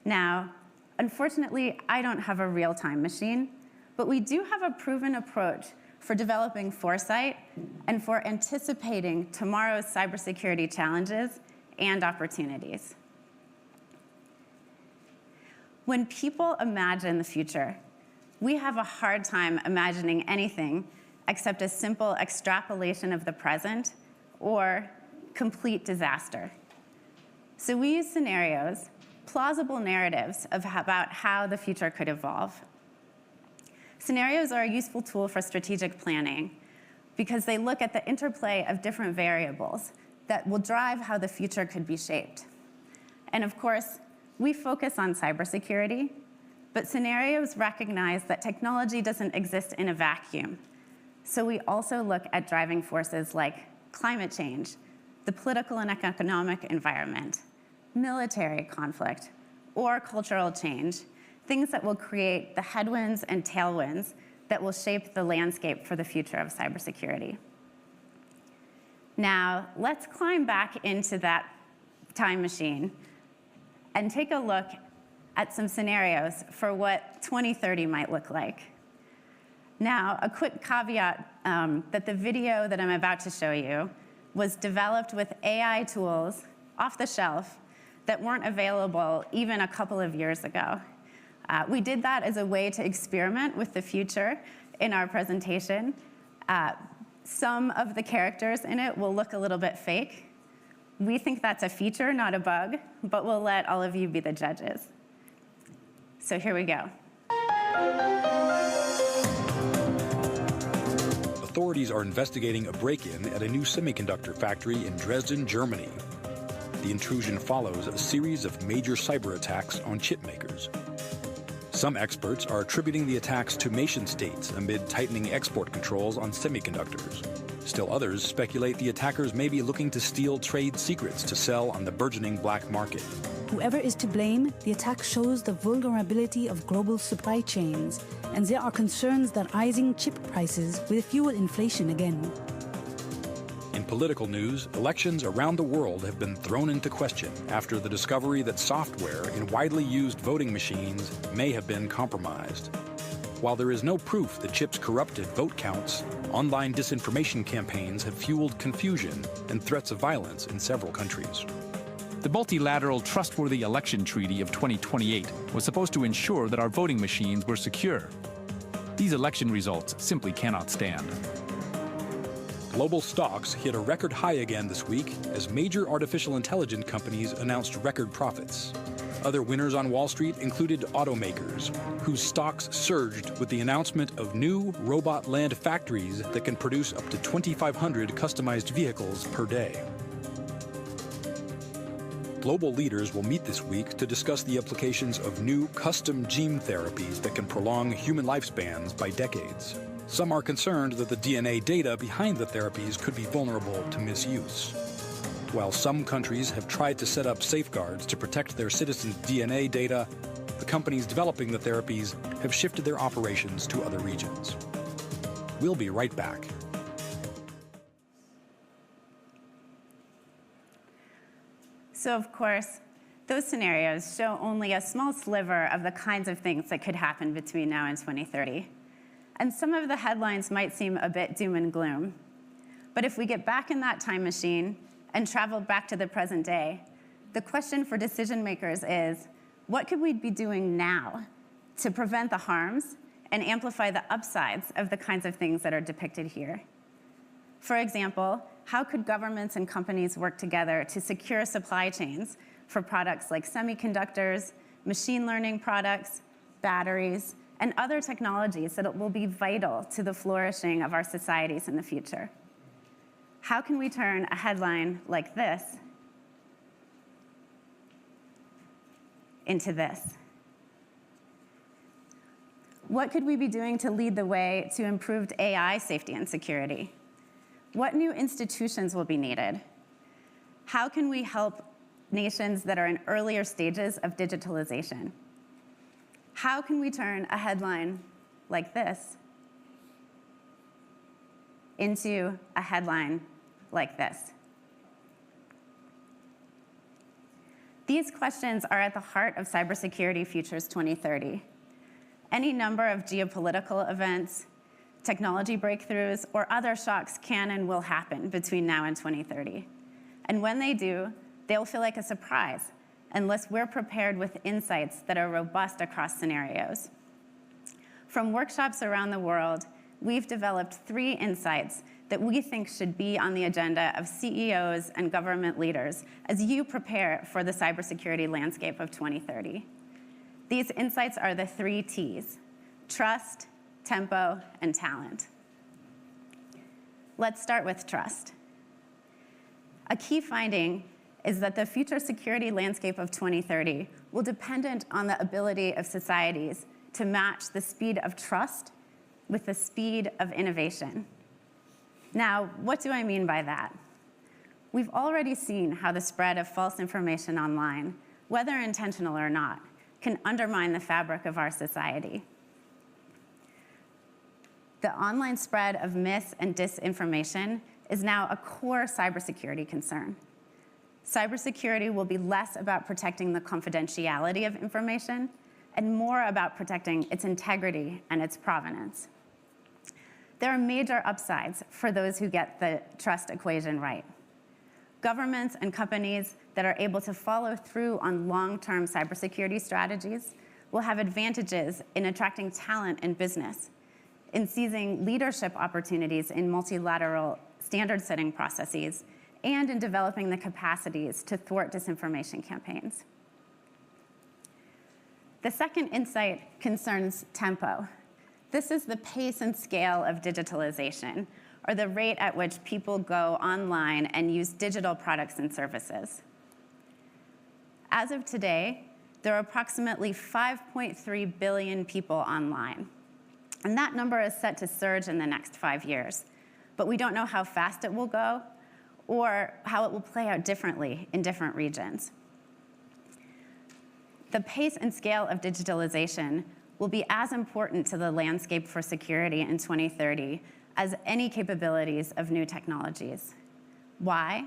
Now, unfortunately, I don't have a real-time machine, but we do have a proven approach for developing foresight and for anticipating tomorrow's cybersecurity challenges and opportunities. When people imagine the future, we have a hard time imagining anything except a simple extrapolation of the present or complete disaster. So we use scenarios, plausible narratives about how the future could evolve. Scenarios are a useful tool for strategic planning because they look at the interplay of different variables that will drive how the future could be shaped. And of course, we focus on cybersecurity, but scenarios recognize that technology doesn't exist in a vacuum. So we also look at driving forces like climate change, the political and economic environment, military conflict, or cultural change, things that will create the headwinds and tailwinds that will shape the landscape for the future of cybersecurity. Now, let's climb back into that time machine and take a look at some scenarios for what 2030 might look like. Now, a quick caveat that the video that I'm about to show you was developed with AI tools off the shelf that weren't available even a couple of years ago. We did that as a way to experiment with the future in our presentation. Some of the characters in it will look a little bit fake. We think that's a feature, not a bug, but we'll let all of you be the judges. So here we go. Authorities are investigating a break-in at a new semiconductor factory in Dresden, Germany. The intrusion follows a series of major cyber attacks on chip makers. Some experts are attributing the attacks to nation-states amid tightening export controls on semiconductors. Still others speculate the attackers may be looking to steal trade secrets to sell on the burgeoning black market. Whoever is to blame, the attack shows the vulnerability of global supply chains, and there are concerns that rising chip prices will fuel inflation again. In political news, elections around the world have been thrown into question after the discovery that software in widely used voting machines may have been compromised. While there is no proof that chips corrupted vote counts, online disinformation campaigns have fueled confusion and threats of violence in several countries. The Multilateral Trustworthy Election Treaty of 2028 was supposed to ensure that our voting machines were secure. These election results simply cannot stand. Global stocks hit a record high again this week as major artificial intelligence companies announced record profits. Other winners on Wall Street included automakers, whose stocks surged with the announcement of new robot-land factories that can produce up to 2,500 customized vehicles per day. Global leaders will meet this week to discuss the applications of new custom gene therapies that can prolong human lifespans by decades. Some are concerned that the DNA data behind the therapies could be vulnerable to misuse. While some countries have tried to set up safeguards to protect their citizens' DNA data, the companies developing the therapies have shifted their operations to other regions. We'll be right back. So of course, those scenarios show only a small sliver of the kinds of things that could happen between now and 2030. And some of the headlines might seem a bit doom and gloom. But if we get back in that time machine and travel back to the present day, the question for decision makers is, what could we be doing now to prevent the harms and amplify the upsides of the kinds of things that are depicted here? For example, how could governments and companies work together to secure supply chains for products like semiconductors, machine learning products, batteries, and other technologies that will be vital to the flourishing of our societies in the future? How can we turn a headline like this into this? What could we be doing to lead the way to improved AI safety and security? What new institutions will be needed? How can we help nations that are in earlier stages of digitalization? How can we turn a headline like this into a headline like this? These questions are at the heart of Cybersecurity Futures 2030. Any number of geopolitical events, technology breakthroughs, or other shocks can and will happen between now and 2030. And when they do, they'll feel like a surprise unless we're prepared with insights that are robust across scenarios. From workshops around the world, we've developed 3 insights that we think should be on the agenda of CEOs and government leaders as you prepare for the cybersecurity landscape of 2030. These insights are the 3 T's: trust, tempo, and talent. Let's start with trust. A key finding is that the future security landscape of 2030 will depend on the ability of societies to match the speed of trust with the speed of innovation. Now, what do I mean by that? We've already seen how the spread of false information online, whether intentional or not, can undermine the fabric of our society. The online spread of mis- and disinformation is now a core cybersecurity concern. Cybersecurity will be less about protecting the confidentiality of information and more about protecting its integrity and its provenance. There are major upsides for those who get the trust equation right. Governments and companies that are able to follow through on long-term cybersecurity strategies will have advantages in attracting talent in business, in seizing leadership opportunities in multilateral standard-setting processes, and in developing the capacities to thwart disinformation campaigns. The second insight concerns tempo. This is the pace and scale of digitalization, or the rate at which people go online and use digital products and services. As of today, there are approximately 5.3 billion people online. And that number is set to surge in the next 5 years. But we don't know how fast it will go or how it will play out differently in different regions. The pace and scale of digitalization will be as important to the landscape for security in 2030 as any capabilities of new technologies. Why?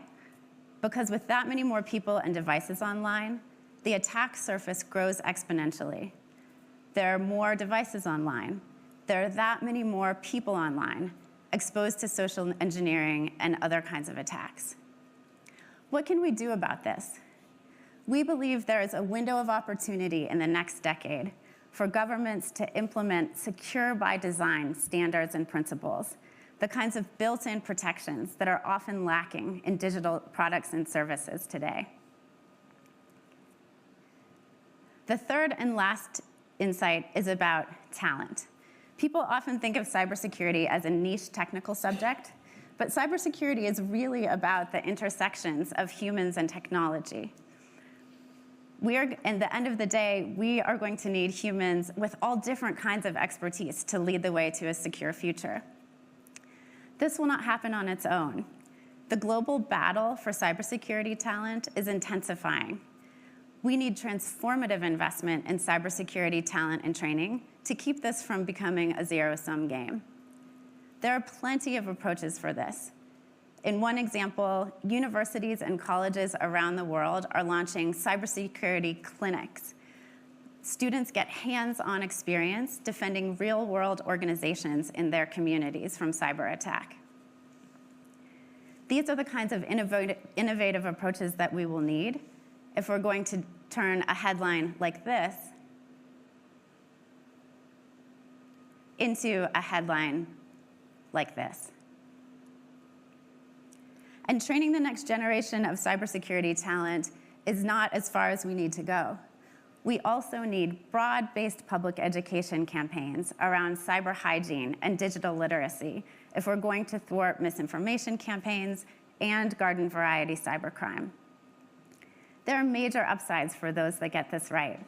Because with that many more people and devices online, the attack surface grows exponentially. There are more devices online. There are that many more people online exposed to social engineering and other kinds of attacks. What can we do about this? We believe there is a window of opportunity in the next decade for governments to implement secure by design standards and principles, the kinds of built-in protections that are often lacking in digital products and services today. The third and last insight is about talent. People often think of cybersecurity as a niche technical subject, but cybersecurity is really about the intersections of humans and technology. At the end of the day, we are going to need humans with all different kinds of expertise to lead the way to a secure future. This will not happen on its own. The global battle for cybersecurity talent is intensifying. We need transformative investment in cybersecurity talent and training to keep this from becoming a zero-sum game. There are plenty of approaches for this. In one example, universities and colleges around the world are launching cybersecurity clinics. Students get hands-on experience defending real-world organizations in their communities from cyber attack. These are the kinds of innovative approaches that we will need if we're going to turn a headline like this into a headline like this. And training the next generation of cybersecurity talent is not as far as we need to go. We also need broad-based public education campaigns around cyber hygiene and digital literacy if we're going to thwart misinformation campaigns and garden variety cybercrime. There are major upsides for those that get this right.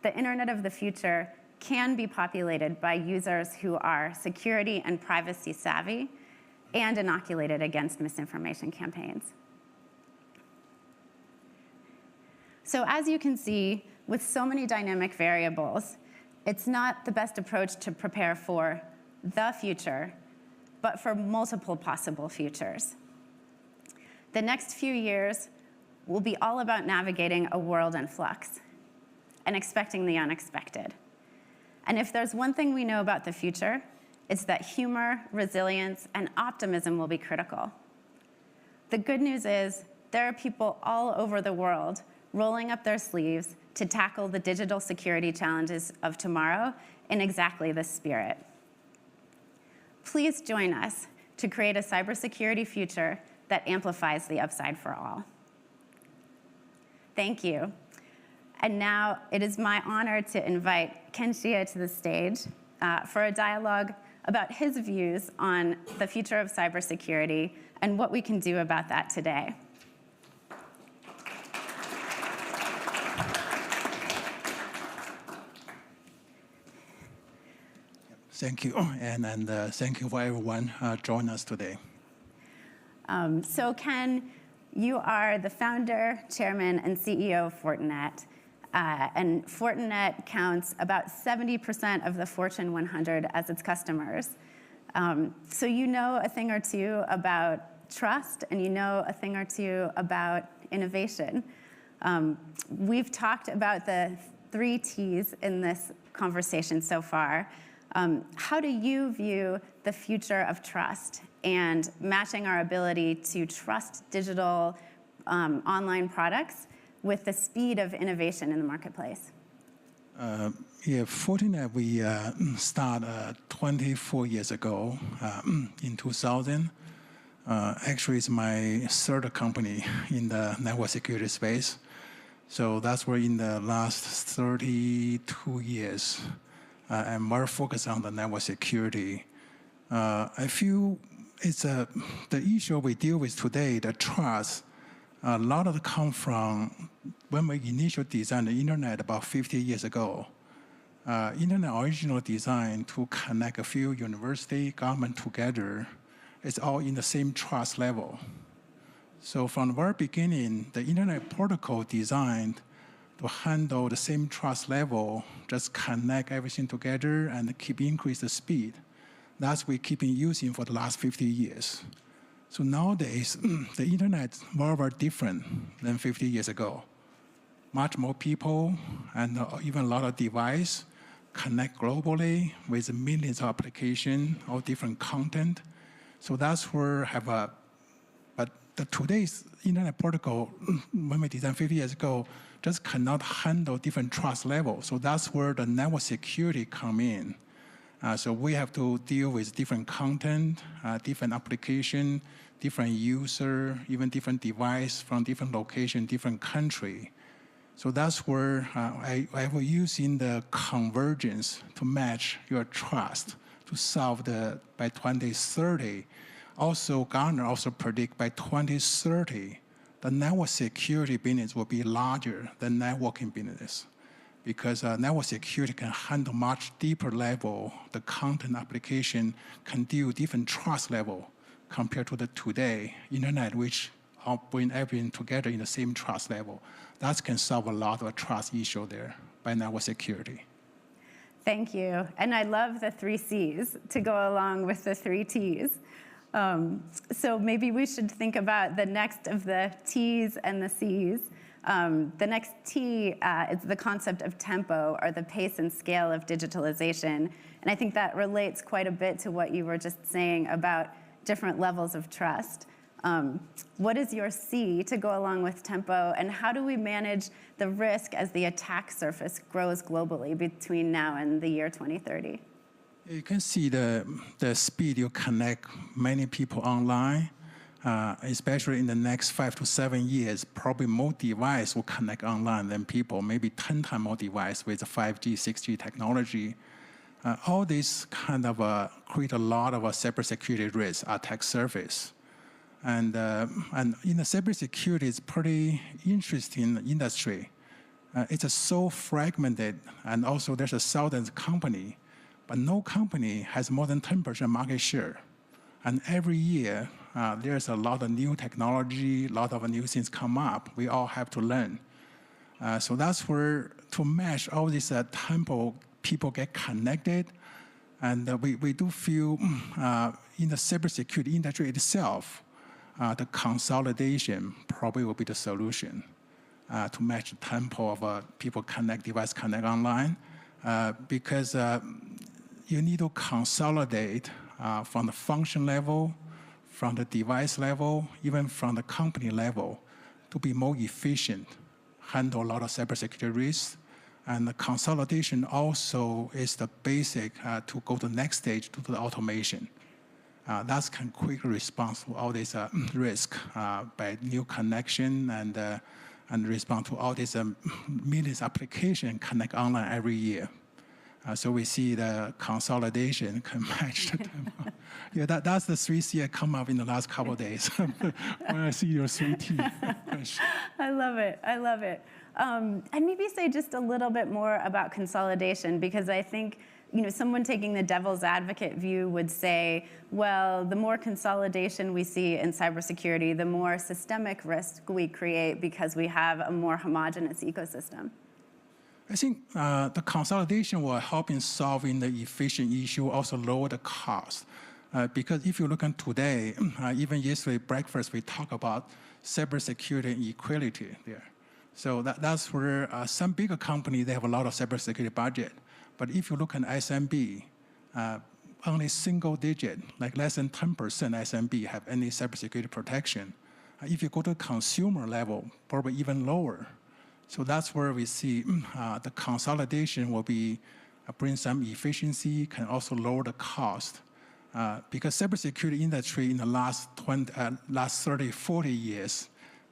The internet of the future can be populated by users who are security and privacy savvy and inoculated against misinformation campaigns. So as you can see, with so many dynamic variables, it's not the best approach to prepare for the future, but for multiple possible futures. The next few years will be all about navigating a world in flux and expecting the unexpected. And if there's one thing we know about the future, it's that humor, resilience, and optimism will be critical. The good news is there are people all over the world rolling up their sleeves to tackle the digital security challenges of tomorrow in exactly this spirit. Please join us to create a cybersecurity future that amplifies the upside for all. Thank you. And now it is my honor to invite Ken Xie to the stage for a dialogue about his views on the future of cybersecurity and what we can do about that today. Thank you, and thank you for everyone joining us today. So Ken, you are the founder, chairman, and CEO of Fortinet. And Fortinet counts about 70% of the Fortune 100 as its customers. So you know a thing or two about trust, and you know a thing or two about innovation. We've talked about the 3 T's in this conversation so far. How do you view the future of trust and matching our ability to trust digital online products with the speed of innovation in the marketplace? Fortinet, we started 24 years ago in 2000. Actually, it's my 3rd company in the network security space. So that's where in the last 32 years, I'm more focused on the network security. I feel it's the issue we deal with today, the trust. A lot of it come from when we initially designed the internet about 50 years ago. Internet original design to connect a few university, government together. It's all in the same trust level. So from the very beginning, the internet protocol designed to handle the same trust level, just connect everything together and keep increase the speed. That's we keep using for the last 50 years. So nowadays, the internet is very, very different than 50 years ago. Much more people and even a lot of devices connect globally with millions of applications, all different content. So that's where but today's internet protocol, when we designed 50 years ago, just cannot handle different trust levels. So that's where the network security come in. So we have to deal with different content, different application, different user, even different device from different location, different country. So that's where I will use in the convergence to match your trust to solve by 2030. Also, Gartner also predict by 2030, the network security business will be larger than networking business, because network security can handle much deeper level. The content application can deal different trust level compared to the today internet, which bring everything together in the same trust level. That can solve a lot of trust issue there by network security. Thank you. And I love the 3 C's to go along with the 3 T's. So maybe we should think about the next of the T's and the C's. The next T is the concept of tempo, or the pace and scale of digitalization. And I think that relates quite a bit to what you were just saying about different levels of trust. What is your C to go along with tempo, and how do we manage the risk as the attack surface grows globally between now and the year 2030? You can see the speed you connect many people online, especially in the next 5 to 7 years, probably more devices will connect online than people, maybe 10 times more devices with 5G, 6G technology. All this kind of create a lot of cybersecurity risk, attack surface. And in the cybersecurity, it's pretty interesting industry. It's so fragmented, and also there's 1,000 companies, but no company has more than 10% market share. And every year, there's a lot of new technology, a lot of new things come up. We all have to learn. So that's where to match all these tempo, people get connected. And we do feel in the cybersecurity industry itself, the consolidation probably will be the solution to match the tempo of people connect, device connect online, because you need to consolidate from the function level, from the device level, even from the company level, to be more efficient, handle a lot of cybersecurity risks. And the consolidation also is the basic to go to the next stage, to the automation. That can quickly respond to all this risk by new connection and respond to all these millions applications connect online every year. So we see the consolidation can match the tempo. Yeah, that's the 3C I come up in the last couple of days when I see your 3T. I love it. I love it. And maybe say just a little bit more about consolidation, because I think someone taking the devil's advocate view would say, well, the more consolidation we see in cybersecurity, the more systemic risk we create because we have a more homogeneous ecosystem. I think the consolidation will help in solving the efficient issue, also lower the cost. Because if you look at today, even yesterday breakfast, we talk about cybersecurity and equality there. So that's where some bigger companies, they have a lot of cybersecurity budget. But if you look at SMB, only single digit, like less than 10% SMB have any cybersecurity protection. If you go to consumer level, probably even lower. So that's where we see the consolidation will be bring some efficiency, can also lower the cost. Because cybersecurity industry in the last 30, 40 years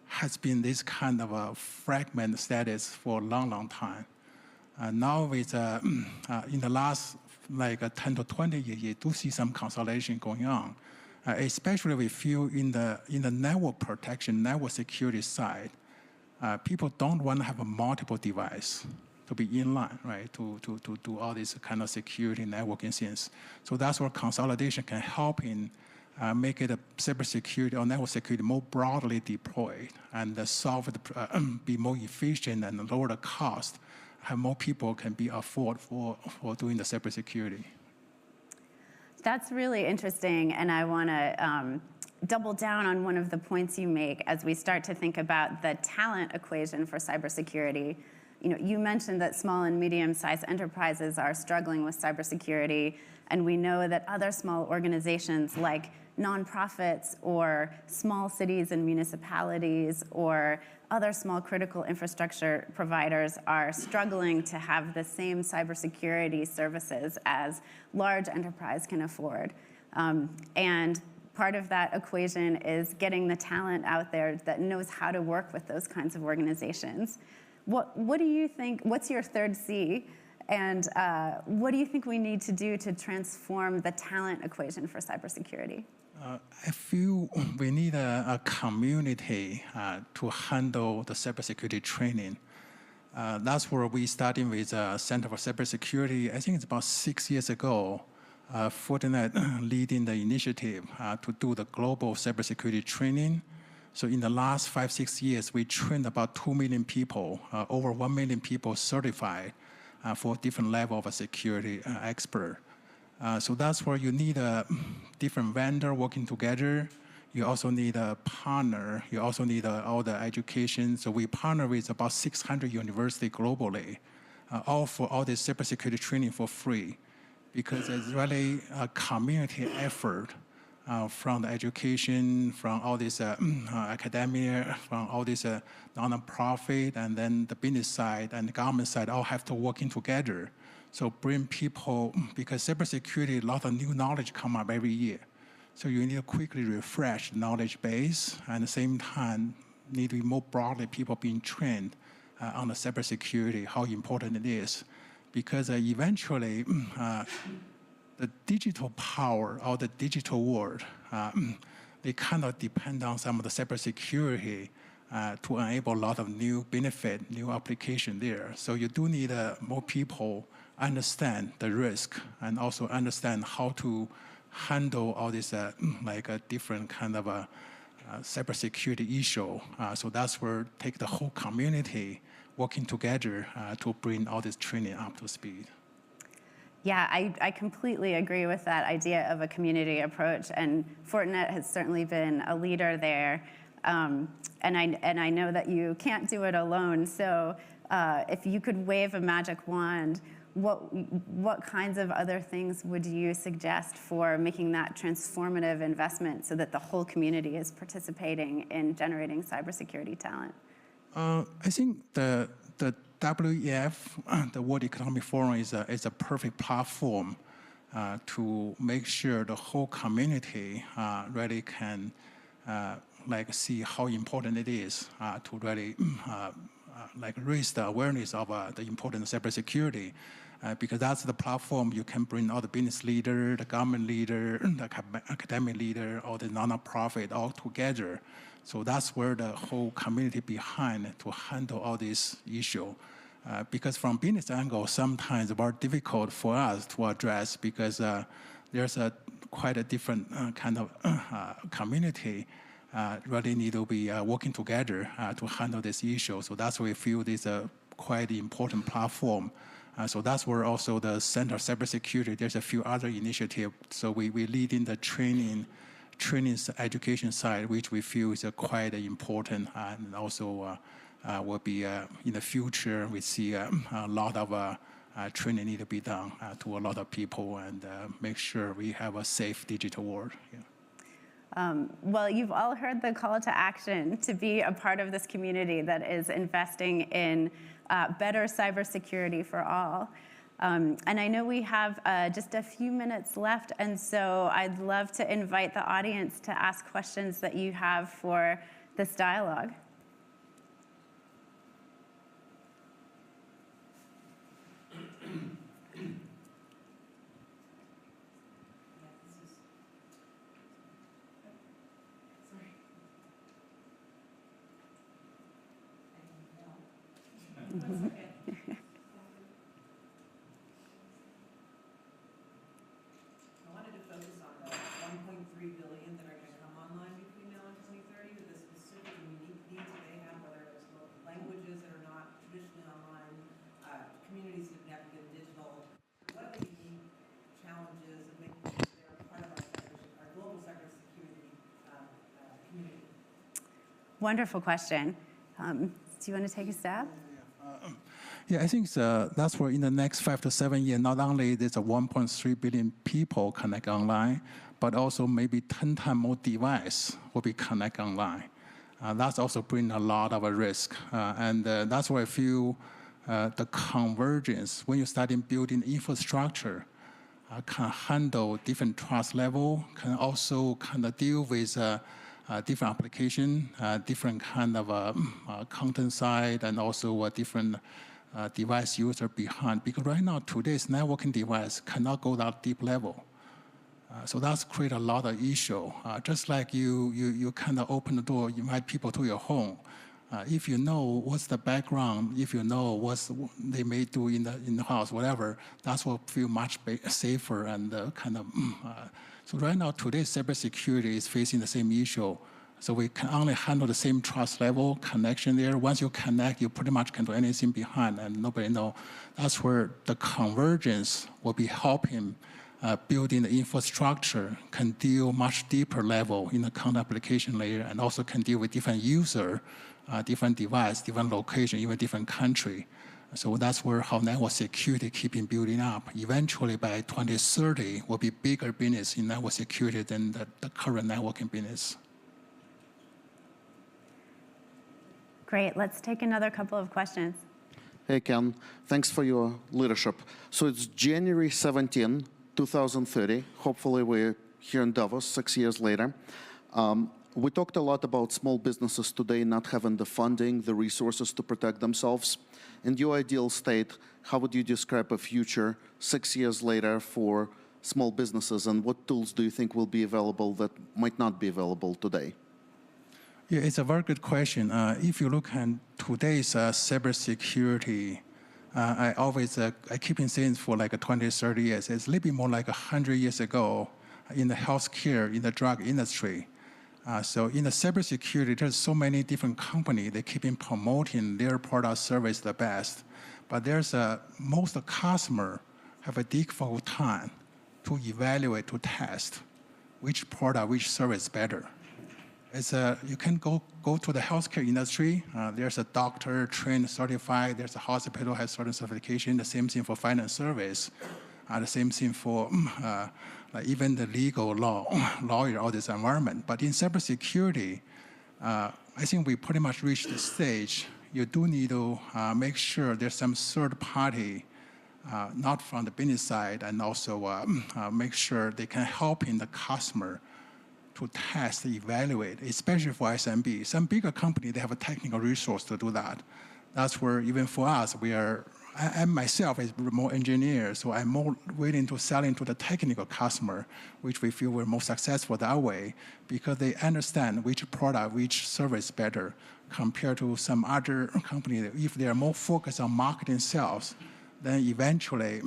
has been this kind of a fragment status for a long, long time. Now with in the last 10 to 20 years, you do see some consolidation going on, especially we feel in the network protection, network security side. People don't want to have a multiple device to be inline, right? To do all this kind of security networking things. So that's where consolidation can help in make it a cybersecurity or network security more broadly deployed and solve it, be more efficient and lower the cost. Have more people can be afford for doing the cybersecurity. That's really interesting, and I want to double down on one of the points you make as we start to think about the talent equation for cybersecurity. You mentioned that small and medium-sized enterprises are struggling with cybersecurity, and we know that other small organizations like nonprofits or small cities and municipalities or other small critical infrastructure providers are struggling to have the same cybersecurity services as large enterprise can afford. And part of that equation is getting the talent out there that knows how to work with those kinds of organizations. What do you think, what's your third C? And what do you think we need to do to transform the talent equation for cybersecurity? I feel we need a community to handle the cybersecurity training. That's where we started with Center for Cybersecurity. I think it's about 6 years ago. Fortinet leading the initiative to do the global cybersecurity training. So in the last 5-6 years, we trained about 2 million people, over 1 million people certified for different level of a security expert. So that's where you need a different vendor working together. You also need a partner. You also need all the education. So we partner with about 600 universities globally, all for all this cybersecurity training for free, because it's really a community effort from the education, from all this academia, from all this non-profit, and then the business side and the government side all have to working together. So bring people, because cybersecurity, a lot of new knowledge come up every year. So you need to quickly refresh the knowledge base, and at the same time, need to be more broadly people being trained on the cybersecurity, how important it is. Because eventually, the digital power or the digital world, they kind of depend on some of the cybersecurity to enable a lot of new benefit, new application there. So you do need more people understand the risk and also understand how to handle all this like a different kind of cybersecurity issue. So that's where take the whole community working together to bring all this training up to speed. Yeah, I completely agree with that idea of a community approach, and Fortinet has certainly been a leader there. And I know that you can't do it alone, so if you could wave a magic wand, what kinds of other things would you suggest for making that transformative investment so that the whole community is participating in generating cybersecurity talent? I think the WEF, the World Economic Forum, is a perfect platform to make sure the whole community really can see how important it is to really raise the awareness of the importance of cybersecurity. Because that's the platform you can bring all the business leader, the government leader, the academic leader, or the non-profit all together. So that's where the whole community behind to handle all these issues. Because from business angle, sometimes it's very difficult for us to address because there's quite a different kind of community really need to be working together to handle this issue. So that's why we feel this is a quite important platform. So that's where also the Center of Cybersecurity, there's a few other initiatives. So we lead in the training education side, which we feel is quite important, and also will be in the future, we see a lot of training need to be done to a lot of people and make sure we have a safe digital world. Yeah. Well, you've all heard the call to action to be a part of this community that is investing in better cybersecurity for all. And I know we have just a few minutes left, and so I'd love to invite the audience to ask questions that you have for this dialogue. Mm-hmm. Wonderful question. Do you want to take a stab? Yeah, I think that's where in the next 5 to 7 years, not only there's a 1.3 billion people connect online, but also maybe 10 times more devices will be connect online. That's also bring a lot of a risk. And that's where I feel the convergence, when you start in building infrastructure, can handle different trust level, can also kind of deal with different application, different kind of content side, and also a different device user behind. Because right now, today's networking device cannot go that deep level. So that's create a lot of issue. Just like you kind of open the door, you invite people to your home. If you know what's the background, if you know what they may do in the house, whatever, that's what feel much safer and kind of. So right now, today's cybersecurity is facing the same issue. So we can only handle the same trust level connection there. Once you connect, you pretty much can do anything behind, and nobody know. That's where the convergence will be helping building the infrastructure, can deal much deeper level in the content application layer, and also can deal with different user, different device, different location, even different country. So that's where how network security keeping building up. Eventually, by 2030, will be bigger business in network security than the current networking business. Great. Let's take another couple of questions. Hey, Ken. Thanks for your leadership. So it's January 17, 2030. Hopefully, we're here in Davos 6 years later. We talked a lot about small businesses today not having the funding, the resources to protect themselves. In your ideal state, how would you describe a future 6 years later for small businesses, and what tools do you think will be available that might not be available today? Yeah, it's a very good question. If you look at today's cybersecurity, I keep on saying for like 20, 30 years, it's a little bit more like 100 years ago in the healthcare, in the drug industry. So in the cybersecurity, there's so many different companies, they keep in promoting their product service the best. But there's most customer have a difficult time to evaluate, to test which product, which service better. You can go to the healthcare industry. There's a doctor trained, certified. There's a hospital has certain certification. The same thing for finance service. The same thing for like even the legal lawyer, all this environment. But in cybersecurity, I think we pretty much reached the stage. You do need to make sure there's some third party, not from the business side, and also make sure they can help in the customer to test, evaluate, especially for SMB. Some bigger company, they have a technical resource to do that. That's where even for us, I myself is remote engineer, so I'm more willing to sell into the technical customer, which we feel we're more successful that way, because they understand which product, which service better compared to some other company. If they are more focused on marketing sales, then eventually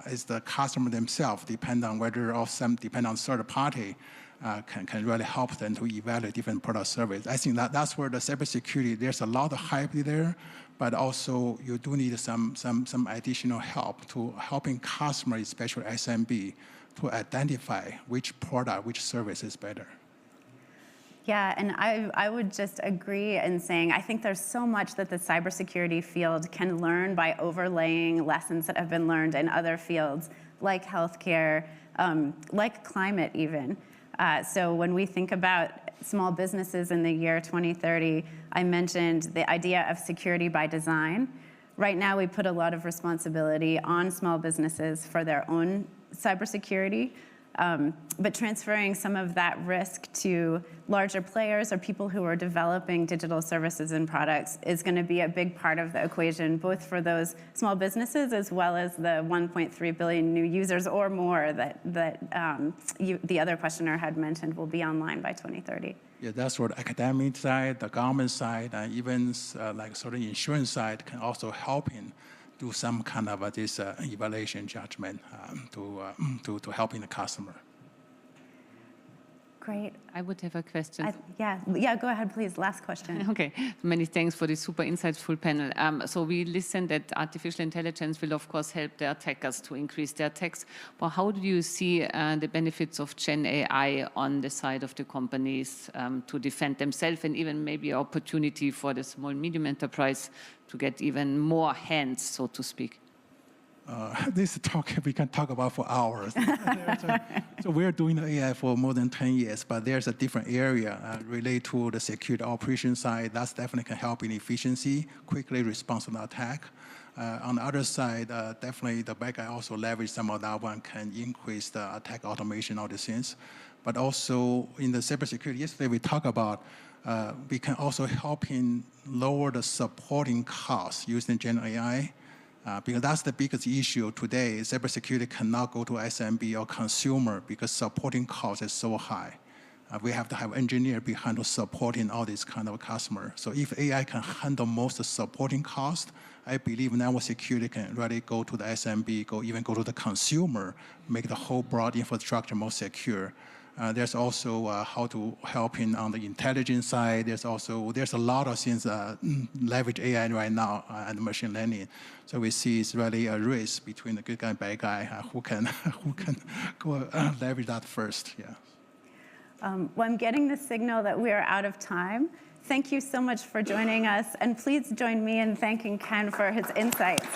it's the customer themselves, depend on whether or some depend on third party, can really help them to evaluate different product service. I think that's where the cybersecurity, there's a lot of hype there, but also you do need some additional help to helping customers, especially SMB, to identify which product, which service is better. Yeah, and I would just agree in saying I think there's so much that the cybersecurity field can learn by overlaying lessons that have been learned in other fields, like healthcare, like climate even. So when we think about small businesses in the year 2030, I mentioned the idea of security by design. Right now, we put a lot of responsibility on small businesses for their own cybersecurity, but transferring some of that risk to larger players or people who are developing digital services and products is going to be a big part of the equation, both for those small businesses as well as the 1.3 billion new users or more that the other questioner had mentioned will be online by 2030. Yeah, that's where the academic side, the government side, and even like sort of insurance side can also help in do some kind of this evaluation judgment to helping the customer. Great. I would have a question. Yeah, go ahead, please. Last question. Okay. Many thanks for this super insightful panel. So we listened that artificial intelligence will, of course, help the attackers to increase their attacks. But how do you see the benefits of Gen AI on the side of the companies to defend themselves, and even maybe an opportunity for the small medium enterprise to get even more hands, so to speak? This talk we can talk about for hours. So we're doing AI for more than 10 years, but there's a different area related to the security operation side. That's definitely can help in efficiency, quickly respond to the attack. On the other side, definitely the bad guy also leverage some of that one, can increase the attack automation, all these things. But also in the cybersecurity, yesterday we talked about we can also help in lower the supporting costs using Gen AI. Because that's the biggest issue today. Cybersecurity cannot go to SMB or consumer because supporting cost is so high. We have to have engineer behind supporting all these kind of customers. So if AI can handle most of the supporting cost, I believe network security can really go to the SMB, even go to the consumer, make the whole broad infrastructure more secure. There's also how to help in on the intelligence side. There's a lot of things leverage AI right now and machine learning. So we see it's really a race between the good guy and bad guy who can go leverage that first. Yeah. Well, I'm getting the signal that we are out of time. Thank you so much for joining us, and please join me in thanking Ken for his insights.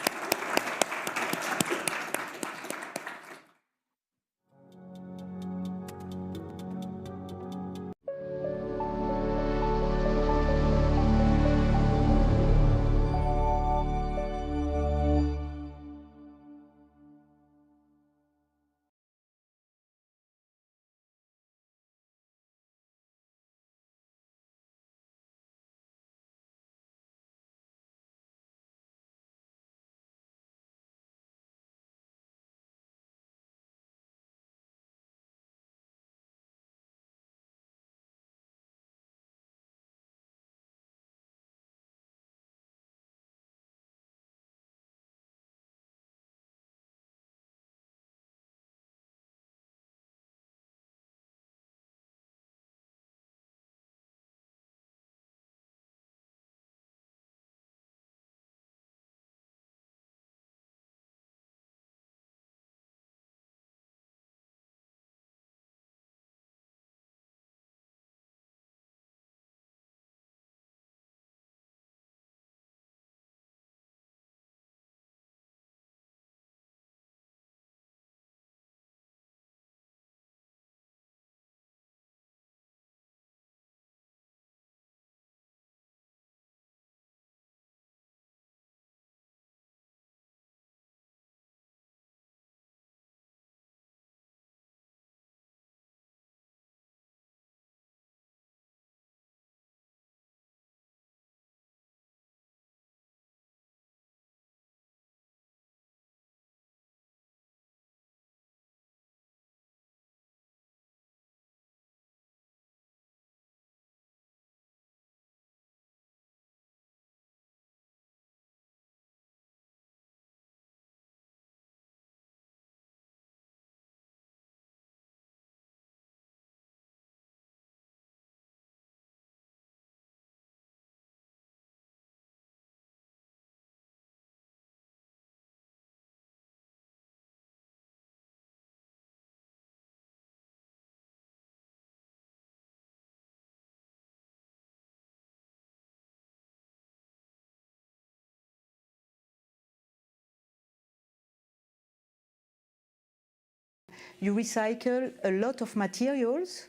you recycle a lot of materials,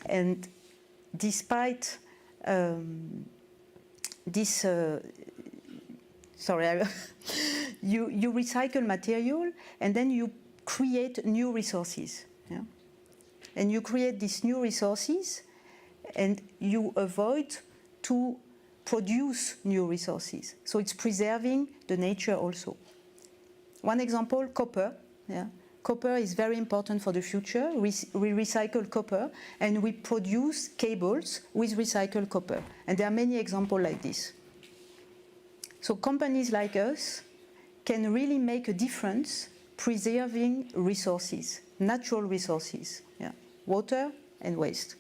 and despite this, you recycle material and then you create new resources. Yeah? And you create these new resources and you avoid to produce new resources. So it's preserving the nature also. One example, copper. Yeah? Copper is very important for the future. We recycle copper and we produce cables with recycled copper. And there are many examples like this. So companies like us can really make a difference preserving resources, natural resources, yeah, water and waste.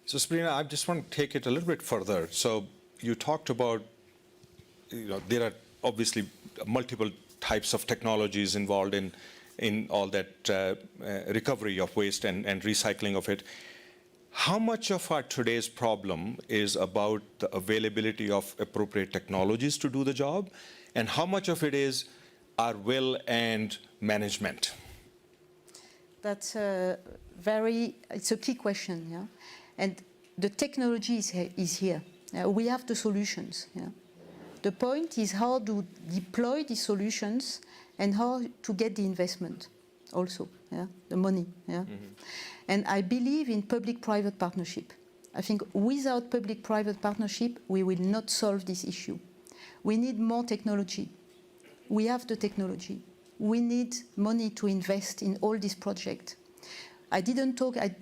So Sabrina, I just want to take it a little bit further. So you talked about, there are obviously multiple types of technologies involved in all that recovery of waste and recycling of it. How much of our today's problem is about the availability of appropriate technologies to do the job, and how much of it is our will and management? That's it's a key question, yeah. And the technology is here. We have the solutions. Yeah? The point is how to deploy these solutions and how to get the investment also, yeah? The money. Yeah? And I believe in public-private partnership. I think without public-private partnership, we will not solve this issue. We need more technology. We have the technology. We need money to invest in all these projects. I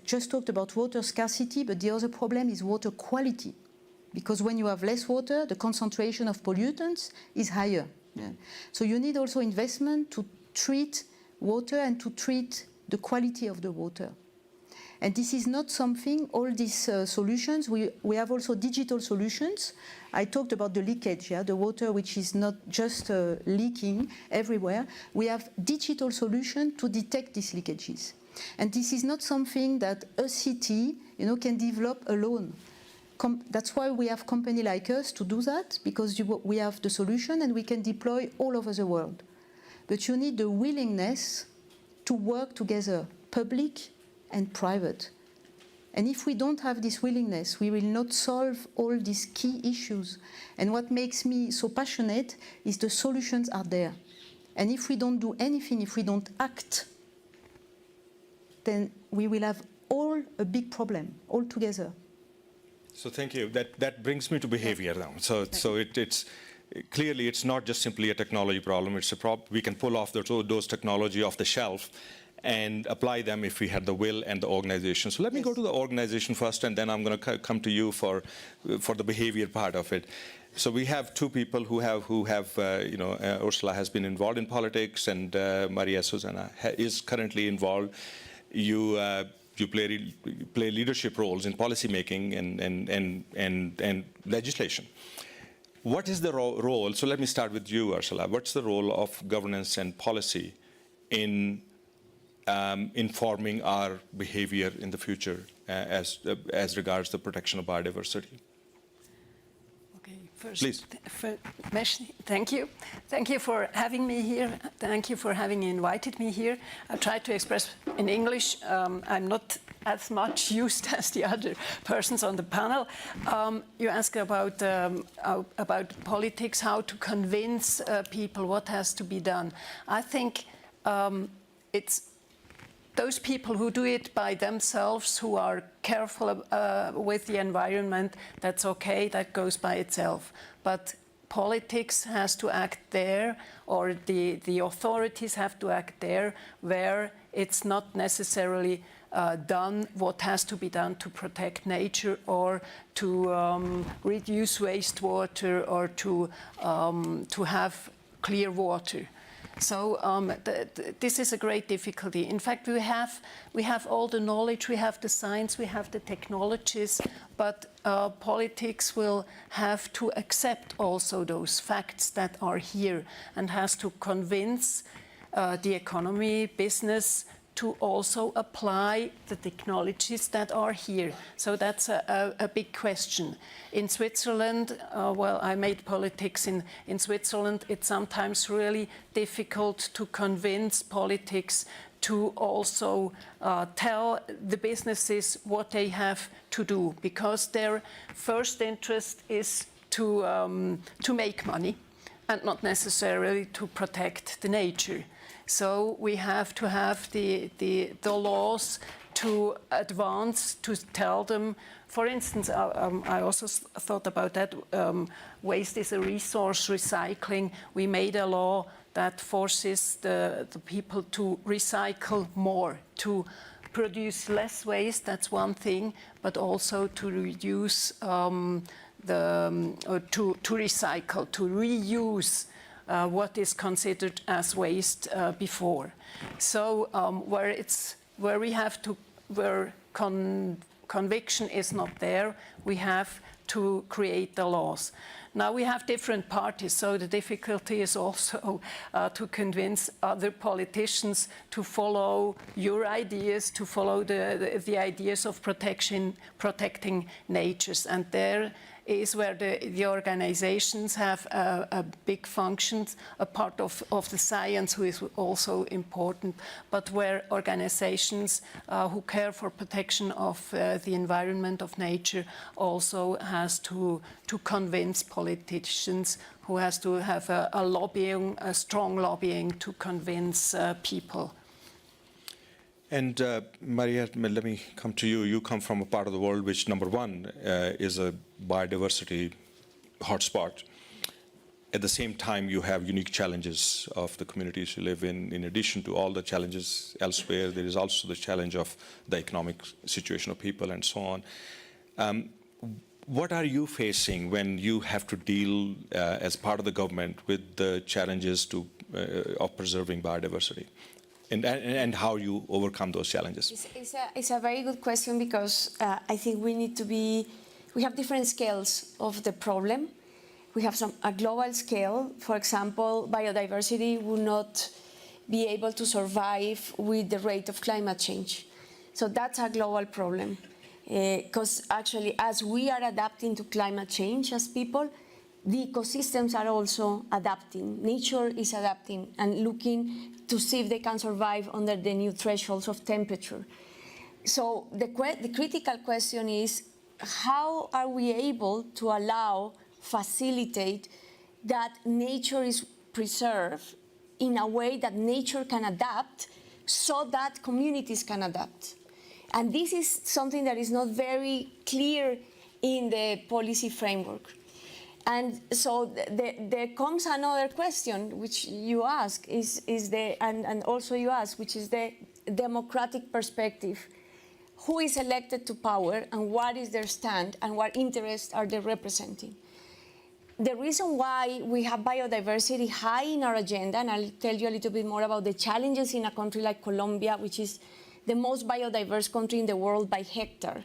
just talked about water scarcity, but the other problem is water quality. Because when you have less water, the concentration of pollutants is higher. Yeah. So you need also investment to treat water and to treat the quality of the water. And this is not something, all these solutions, we have also digital solutions. I talked about the leakage, yeah, the water which is not just leaking everywhere. We have digital solutions to detect these leakages. And this is not something that a city can develop alone. That's why we have companies like us to do that, because we have the solution and we can deploy all over the world. But you need the willingness to work together, public and private. And if we don't have this willingness, we will not solve all these key issues. And what makes me so passionate is the solutions are there. And if we don't do anything, if we don't act, then we will have all a big problem all together. So thank you. That brings me to behavior now. So it's clearly it's not just simply a technology problem. It's a problem. We can pull off those technology off the shelf and apply them if we had the will and the organization. So let me go to the organization first, and then I'm going to come to you for the behavior part of it. So we have two people who have Ursula has been involved in politics, and Maria Susana is currently involved. You play leadership roles in policy making and legislation. What is the role? So let me start with you, Ursula. What's the role of governance and policy in informing our behavior in the future as regards the protection of biodiversity? First, please. Thank you. Thank you for having me here. Thank you for having invited me here. I'll try to express in English. I'm not as much used as the other persons on the panel. You ask about politics, how to convince people what has to be done. I think it's those people who do it by themselves, who are careful with the environment, that's okay, that goes by itself. But politics has to act there, or the authorities have to act there, where it's not necessarily done what has to be done to protect nature, or to reduce wastewater, or to have clear water. So this is a great difficulty. In fact, we have all the knowledge, we have the science, we have the technologies, but politics will have to accept also those facts that are here, and has to convince the economy, business, to also apply the technologies that are here. So that's a big question. In Switzerland, well, I made politics in Switzerland. It's sometimes really difficult to convince politics to also tell the businesses what they have to do, because their first interest is to make money and not necessarily to protect the nature. So we have to have the laws to advance, to tell them. For instance, I also thought about that. Waste is a resource, recycling. We made a law that forces the people to recycle more, to produce less waste, that's one thing, but also to reduce to recycle, to reuse what is considered as waste before. So where conviction is not there, we have to create the laws. Now we have different parties, so the difficulty is also to convince other politicians to follow your ideas, to follow the ideas of protecting natures. And there is where the organizations have a big function, a part of the science who is also important, but where organizations who care for protection of the environment, of nature, also has to convince politicians, who has to have a strong lobbying to convince people. And Maria, let me come to you. You come from a part of the world which, number one, is a biodiversity hotspot. At the same time, you have unique challenges of the communities you live in. In addition to all the challenges elsewhere, there is also the challenge of the economic situation of people and so on. What are you facing when you have to deal as part of the government with the challenges of preserving biodiversity? And how you overcome those challenges? It's a very good question, because I think we have different scales of the problem. We have a global scale. For example, biodiversity will not be able to survive with the rate of climate change. So that's a global problem. Because actually, as we are adapting to climate change as people, the ecosystems are also adapting. Nature is adapting and looking to see if they can survive under the new thresholds of temperature. So the critical question is, how are we able to facilitate that nature is preserved in a way that nature can adapt, so that communities can adapt? And this is something that is not very clear in the policy framework. And so there comes another question, which you ask, and also you ask, which is the democratic perspective. Who is elected to power, and what is their stand, and what interests are they representing? The reason why we have biodiversity high in our agenda, and I'll tell you a little bit more about the challenges in a country like Colombia, which is the most biodiverse country in the world by hectare,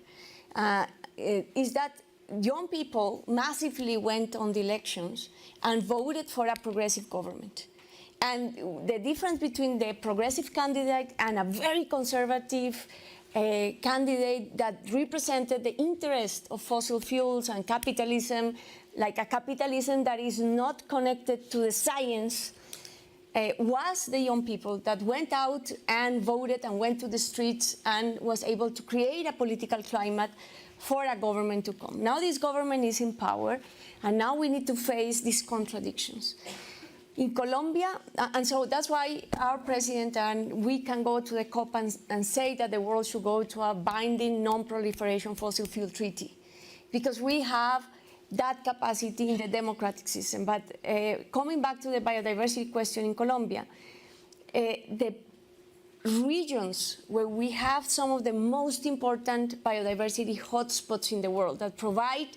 is that young people massively went on the elections and voted for a progressive government. And the difference between the progressive candidate and a very conservative candidate that represented the interest of fossil fuels and capitalism, like a capitalism that is not connected to the science, was the young people that went out and voted and went to the streets and was able to create a political climate for a government to come. Now this government is in power, and now we need to face these contradictions. In Colombia, and so that's why our president and we can go to the COP and say that the world should go to a binding non-proliferation fossil fuel treaty, because we have that capacity in the democratic system. But coming back to the biodiversity question in Colombia, the regions where we have some of the most important biodiversity hotspots in the world that provide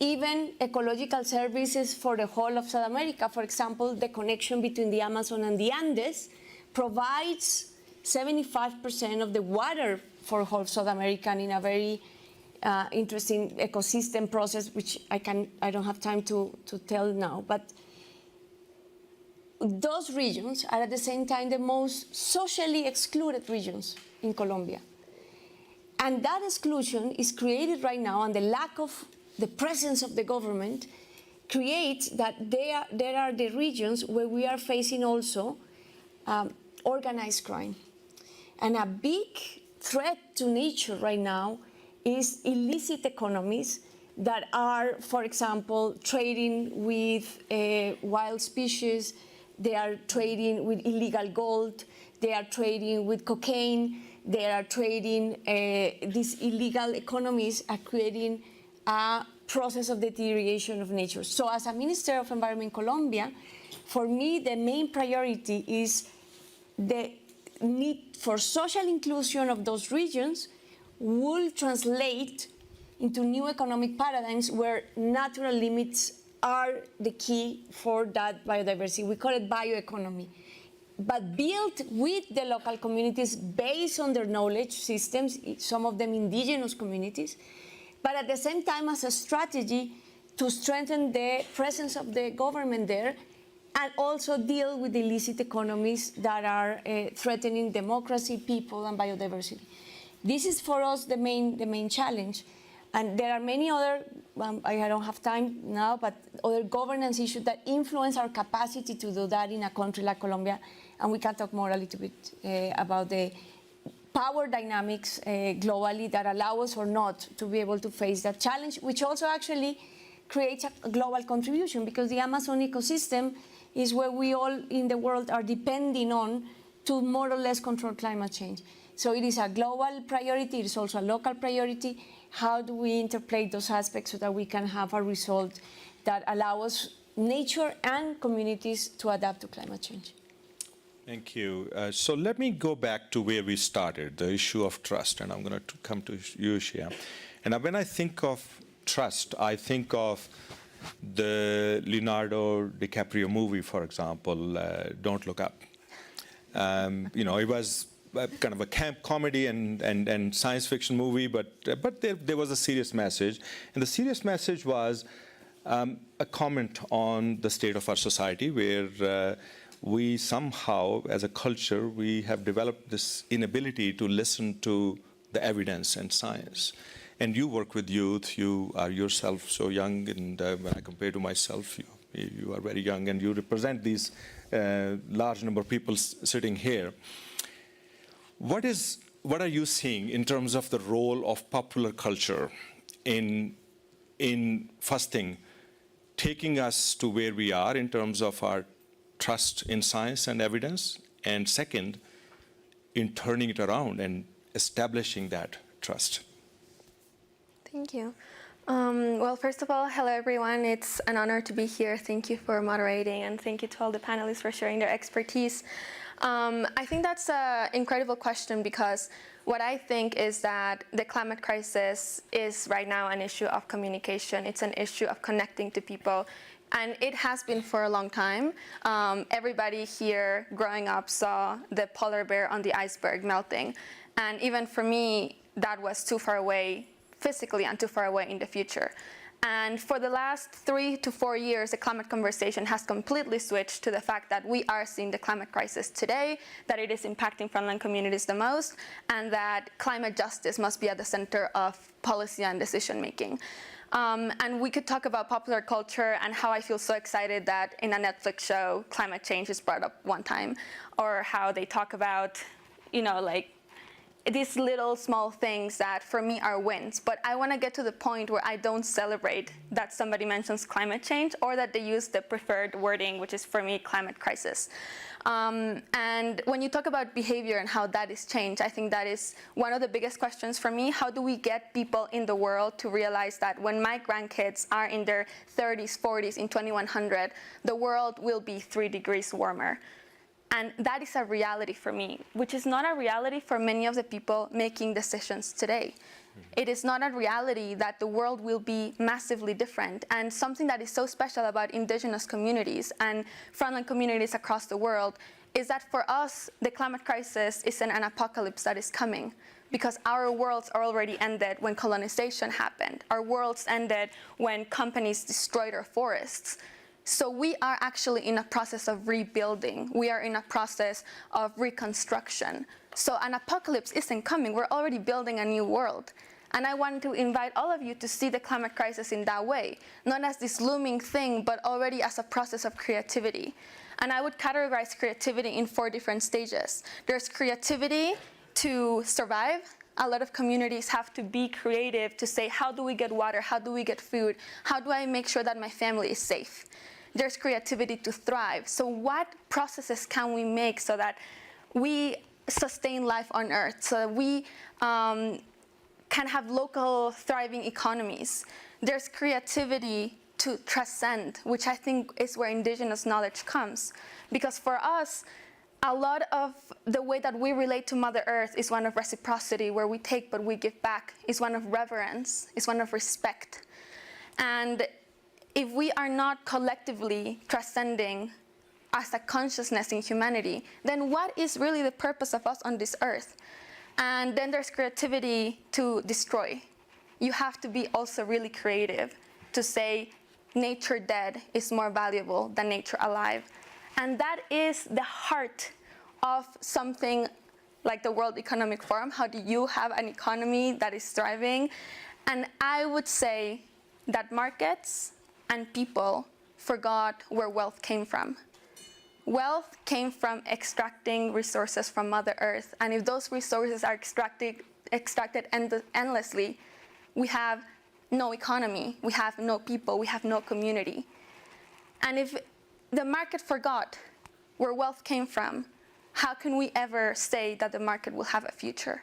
even ecological services for the whole of South America. For example, the connection between the Amazon and the Andes provides 75% of the water for whole South America in a very interesting ecosystem process, which I don't have time to tell now. But those regions are at the same time the most socially excluded regions in Colombia. And that exclusion is created right now, and the lack of the presence of the government creates that there are the regions where we are facing also organized crime. And a big threat to nature right now is illicit economies that are, for example, trading with wild species, they are trading with illegal gold, they are trading with cocaine, they are trading, these illegal economies are creating a process of deterioration of nature. So as a Minister of Environment in Colombia, for me, the main priority is the need for social inclusion of those regions will translate into new economic paradigms where natural limits are the key for that biodiversity. We call it bioeconomy, but built with the local communities based on their knowledge systems, some of them indigenous communities, but at the same time as a strategy to strengthen the presence of the government there and also deal with the illicit economies that are threatening democracy, people, and biodiversity. This is for us the main challenge. And there are many other, I don't have time now, but other governance issues that influence our capacity to do that in a country like Colombia. And we can talk more a little bit about the power dynamics globally that allow us or not to be able to face that challenge, which also actually creates a global contribution, because the Amazon ecosystem is where we all in the world are depending on to more or less control climate change. So it is a global priority, it is also a local priority. How do we interplay those aspects so that we can have a result that allows nature and communities to adapt to climate change? Thank you. So let me go back to where we started, the issue of trust, and I'm going to come to you, Shia. And when I think of trust, I think of the Leonardo DiCaprio movie, for example, Don't Look Up. You know, it was kind of a camp comedy and science fiction movie, but there was a serious message. And the serious message was a comment on the state of our society, where we somehow, as a culture, we have developed this inability to listen to the evidence and science. And you work with youth, you are yourself so young, and when I compare to myself, you are very young, and you represent these large number of people sitting here. What are you seeing in terms of the role of popular culture in first thing, taking us to where we are in terms of our trust in science and evidence, and second, in turning it around and establishing that trust? Thank you. Well, first of all, hello everyone. It's an honor to be here. Thank you for moderating, and thank you to all the panelists for sharing their expertise. I think that's an incredible question, because what I think is that the climate crisis is right now an issue of communication. It's an issue of connecting to people. And it has been for a long time. Everybody here growing up saw the polar bear on the iceberg melting. And even for me, that was too far away physically and too far away in the future. And for the last 3 to 4 years, the climate conversation has completely switched to the fact that we are seeing the climate crisis today, that it is impacting frontline communities the most, and that climate justice must be at the center of policy and decision making. And we could talk about popular culture and how I feel so excited that in a Netflix show, climate change is brought up one time, or how they talk about, you know, like these little small things that for me are wins. But I want to get to the point where I don't celebrate that somebody mentions climate change or that they use the preferred wording, which is for me climate crisis. And when you talk about behavior and how that is changed, I think that is one of the biggest questions for me. How do we get people in the world to realize that when my grandkids are in their 30s, 40s, in 2100, the world will be 3 degrees warmer? And that is a reality for me, which is not a reality for many of the people making decisions today. It is not a reality that the world will be massively different. And something that is so special about indigenous communities and frontline communities across the world is that for us, the climate crisis isn't an apocalypse that is coming, because our worlds are already ended when colonization happened. Our worlds ended when companies destroyed our forests. So we are actually in a process of rebuilding. We are in a process of reconstruction. So an apocalypse isn't coming. We're already building a new world. And I want to invite all of you to see the climate crisis in that way, not as this looming thing, but already as a process of creativity. And I would categorize creativity in 4 different stages. There's creativity to survive. A lot of communities have to be creative to say, how do we get water? How do we get food? How do I make sure that my family is safe? There's creativity to thrive. So what processes can we make so that we sustain life on Earth, so that we can have local thriving economies? There's creativity to transcend, which I think is where indigenous knowledge comes. Because for us, a lot of the way that we relate to Mother Earth is one of reciprocity, where we take but we give back, is one of reverence, is one of respect. And if we are not collectively transcending as a consciousness in humanity, then what is really the purpose of us on this earth? And then there's creativity to destroy. You have to be also really creative to say nature dead is more valuable than nature alive. And that is the heart of something like the World Economic Forum. How do you have an economy that is thriving? And I would say that markets and people forgot where wealth came from. Wealth came from extracting resources from Mother Earth. And if those resources are extracted endlessly, we have no economy, we have no people, we have no community. And if the market forgot where wealth came from, how can we ever say that the market will have a future?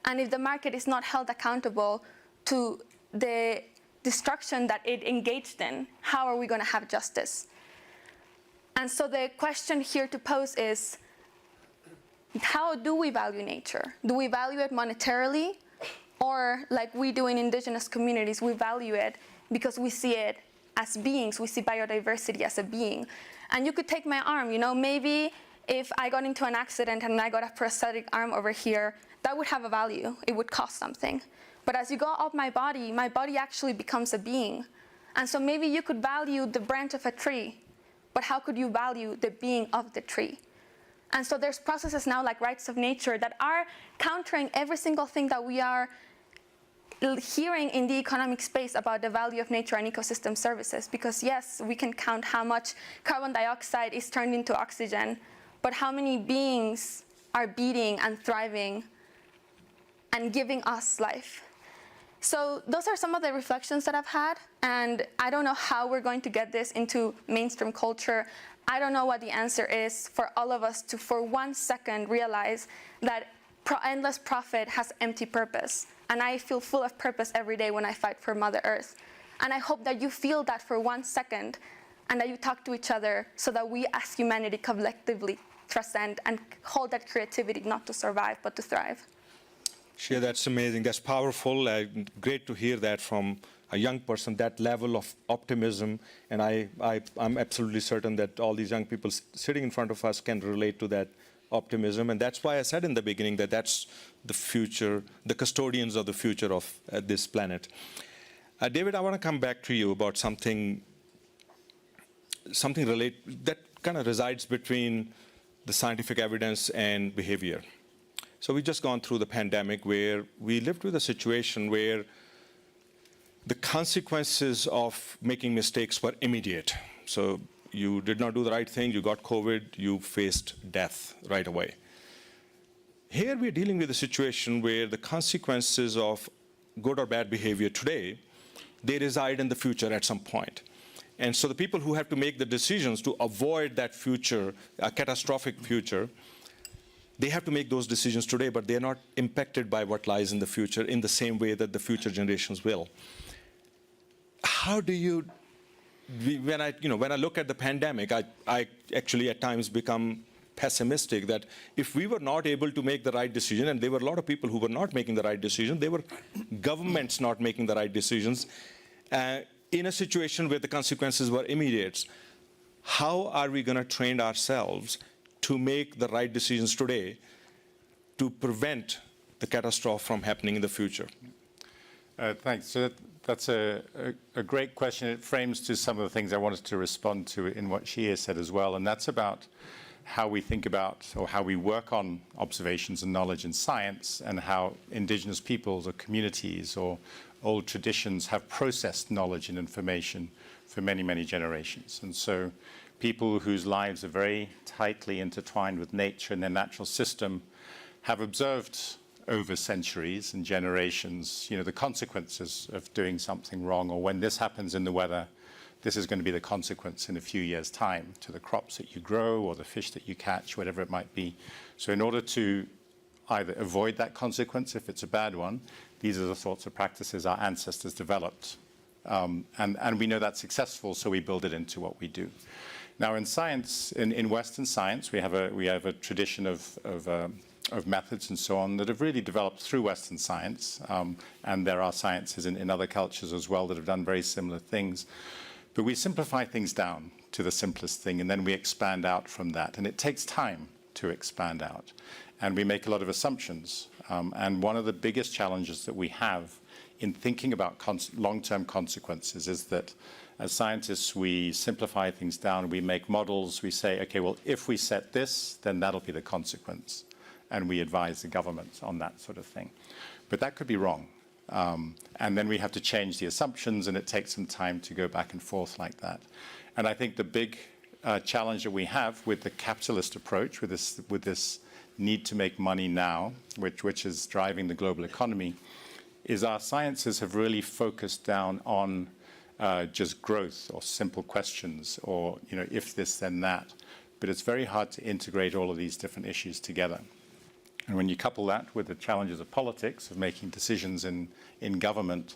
And if the market is not held accountable to the destruction that it engaged in, how are we going to have justice? And so the question here to pose is, how do we value nature? Do we value it monetarily? Or like we do in indigenous communities, we value it because we see it as beings. We see biodiversity as a being. And you could take my arm, you know, maybe if I got into an accident and I got a prosthetic arm over here, that would have a value. It would cost something. But as you go up my body actually becomes a being. And so maybe you could value the branch of a tree, but how could you value the being of the tree? And so there's processes now like rights of nature that are countering every single thing that we are hearing in the economic space about the value of nature and ecosystem services. Because yes, we can count how much carbon dioxide is turned into oxygen, but how many beings are beating and thriving and giving us life? So those are some of the reflections that I've had, and I don't know how we're going to get this into mainstream culture. I don't know what the answer is for all of us to, for 1 second, realize that endless profit has empty purpose. And I feel full of purpose every day when I fight for Mother Earth. And I hope that you feel that for 1 second, and that you talk to each other so that we as humanity collectively transcend and hold that creativity not to survive, but to thrive. Shia, that's amazing. That's powerful. Great to hear that from a young person, that level of optimism. And I'm absolutely certain that all these young people sitting in front of us can relate to that optimism. And that's why I said in the beginning that that's the future, the custodians of the future of this planet. David, I want to come back to you about something that kind of resides between the scientific evidence and behavior. So we've just gone through the pandemic where we lived with a situation where the consequences of making mistakes were immediate. So you did not do the right thing, you got COVID, you faced death right away. Here we're dealing with a situation where the consequences of good or bad behavior today, they reside in the future at some point. And so the people who have to make the decisions to avoid that future, a catastrophic future, they have to make those decisions today, but they're not impacted by what lies in the future in the same way that the future generations will. How do you, when I look at the pandemic, I actually at times become pessimistic that if we were not able to make the right decision, and there were a lot of people who were not making the right decision, there were governments not making the right decisions, in a situation where the consequences were immediate, how are we going to train ourselves to make the right decisions today to prevent the catastrophe from happening in the future? Thanks. So That's a great question. It frames to some of the things I wanted to respond to in what she has said as well, and that's about how we think about or how we work on observations and knowledge in science, and how indigenous peoples or communities or old traditions have processed knowledge and information for many, many generations. And so people whose lives are very tightly intertwined with nature and their natural system have observed over centuries and generations, the consequences of doing something wrong, or when this happens in the weather, this is going to be the consequence in a few years' time to the crops that you grow or the fish that you catch, whatever it might be. So in order to either avoid that consequence, if it's a bad one, these are the sorts of practices our ancestors developed. And we know that's successful, so we build it into what we do. Now in science, in Western science, we have a tradition of methods and so on that have really developed through Western science, and there are sciences in other cultures as well that have done very similar things. But we simplify things down to the simplest thing, and then we expand out from that. And it takes time to expand out. And we make a lot of assumptions. And one of the biggest challenges that we have in thinking about long-term consequences is that as scientists, we simplify things down, we make models, we say, okay, well, if we set this, then that'll be the consequence. And we advise the government on that sort of thing. But that could be wrong. And then we have to change the assumptions, and it takes some time to go back and forth like that. And I think the big challenge that we have with the capitalist approach, with this need to make money now, which is driving the global economy, is our sciences have really focused down on just growth or simple questions or, if this, then that. But it's very hard to integrate all of these different issues together. And when you couple that with the challenges of politics, of making decisions in government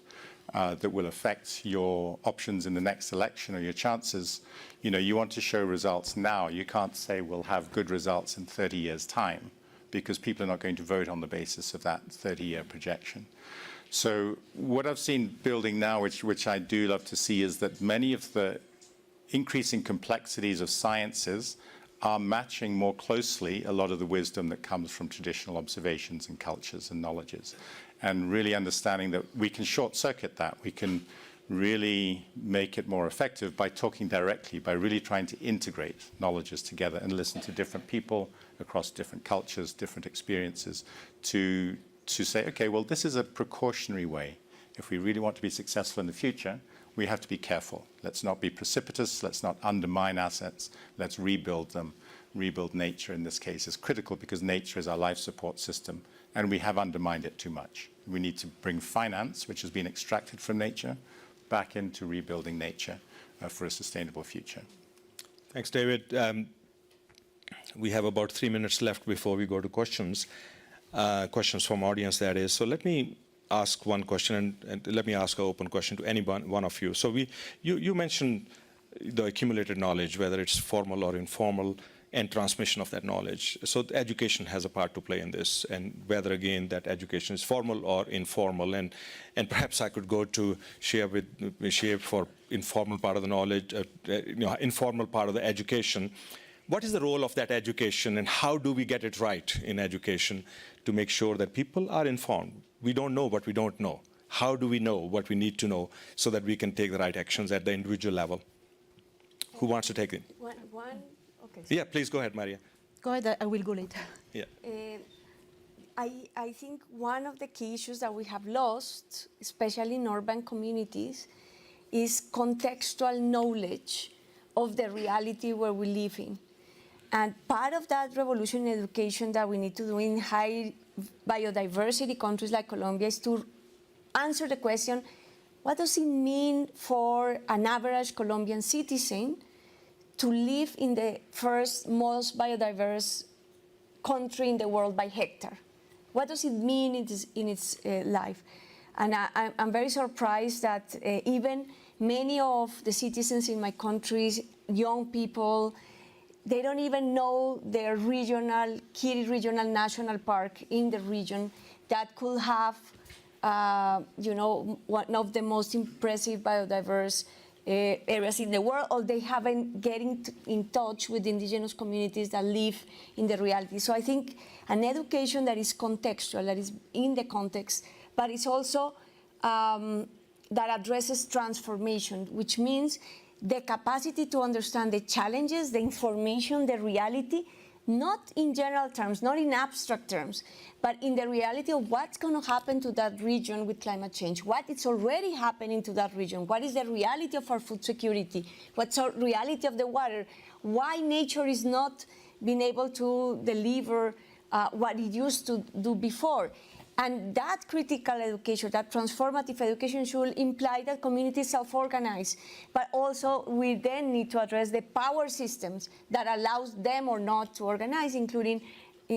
that will affect your options in the next election or your chances, you want to show results now. You can't say we'll have good results in 30 years' time, because people are not going to vote on the basis of that 30-year projection. So what I've seen building now, which I do love to see, is that many of the increasing complexities of sciences are matching more closely a lot of the wisdom that comes from traditional observations and cultures and knowledges, and really understanding that we can short-circuit that. We can really make it more effective by talking directly, by really trying to integrate knowledges together and listen to different people across different cultures, different experiences, to say, okay, well, this is a precautionary way. If we really want to be successful in the future, we have to be careful. Let's not be precipitous. Let's not undermine assets. Let's rebuild them. Rebuild nature in this case is critical, because nature is our life support system, and we have undermined it too much. We need to bring finance, which has been extracted from nature, back into rebuilding nature for a sustainable future. Thanks, David. We have about 3 minutes left before we go to questions. Questions from audience, that is. So let me ask one question, and let me ask an open question to any one of you. So you mentioned the accumulated knowledge, whether it's formal or informal, and transmission of that knowledge. So education has a part to play in this, and whether, again, that education is formal or informal. And perhaps I could go to share for informal part of the knowledge, informal part of the education. What is the role of that education, and how do we get it right in education to make sure that people are informed? We don't know what we don't know. How do we know what we need to know so that we can take the right actions at the individual level? Who wants to take it? Okay. Yeah, please go ahead, Maria. Go ahead, I will go later. Yeah. I think one of the key issues that we have lost, especially in urban communities, is contextual knowledge of the reality where we live in. And part of that revolution in education that we need to do in high biodiversity countries like Colombia is to answer the question, what does it mean for an average Colombian citizen to live in the first most biodiverse country in the world by hectare? What does it mean in its life? And I'm very surprised that even many of the citizens in my country, young people, they don't even know their key regional national park in the region that could have, one of the most impressive biodiverse areas in the world, or they haven't getting in touch with the indigenous communities that live in the reality. So I think an education that is contextual, that is in the context, but it's also that addresses transformation, which means the capacity to understand the challenges, the information, the reality, not in general terms, not in abstract terms, but in the reality of what's going to happen to that region with climate change, what is already happening to that region, what is the reality of our food security, what's the reality of the water, why nature is not being able to deliver what it used to do before. And that critical education, that transformative education should imply that communities self-organize. But also we then need to address the power systems that allows them or not to organize, including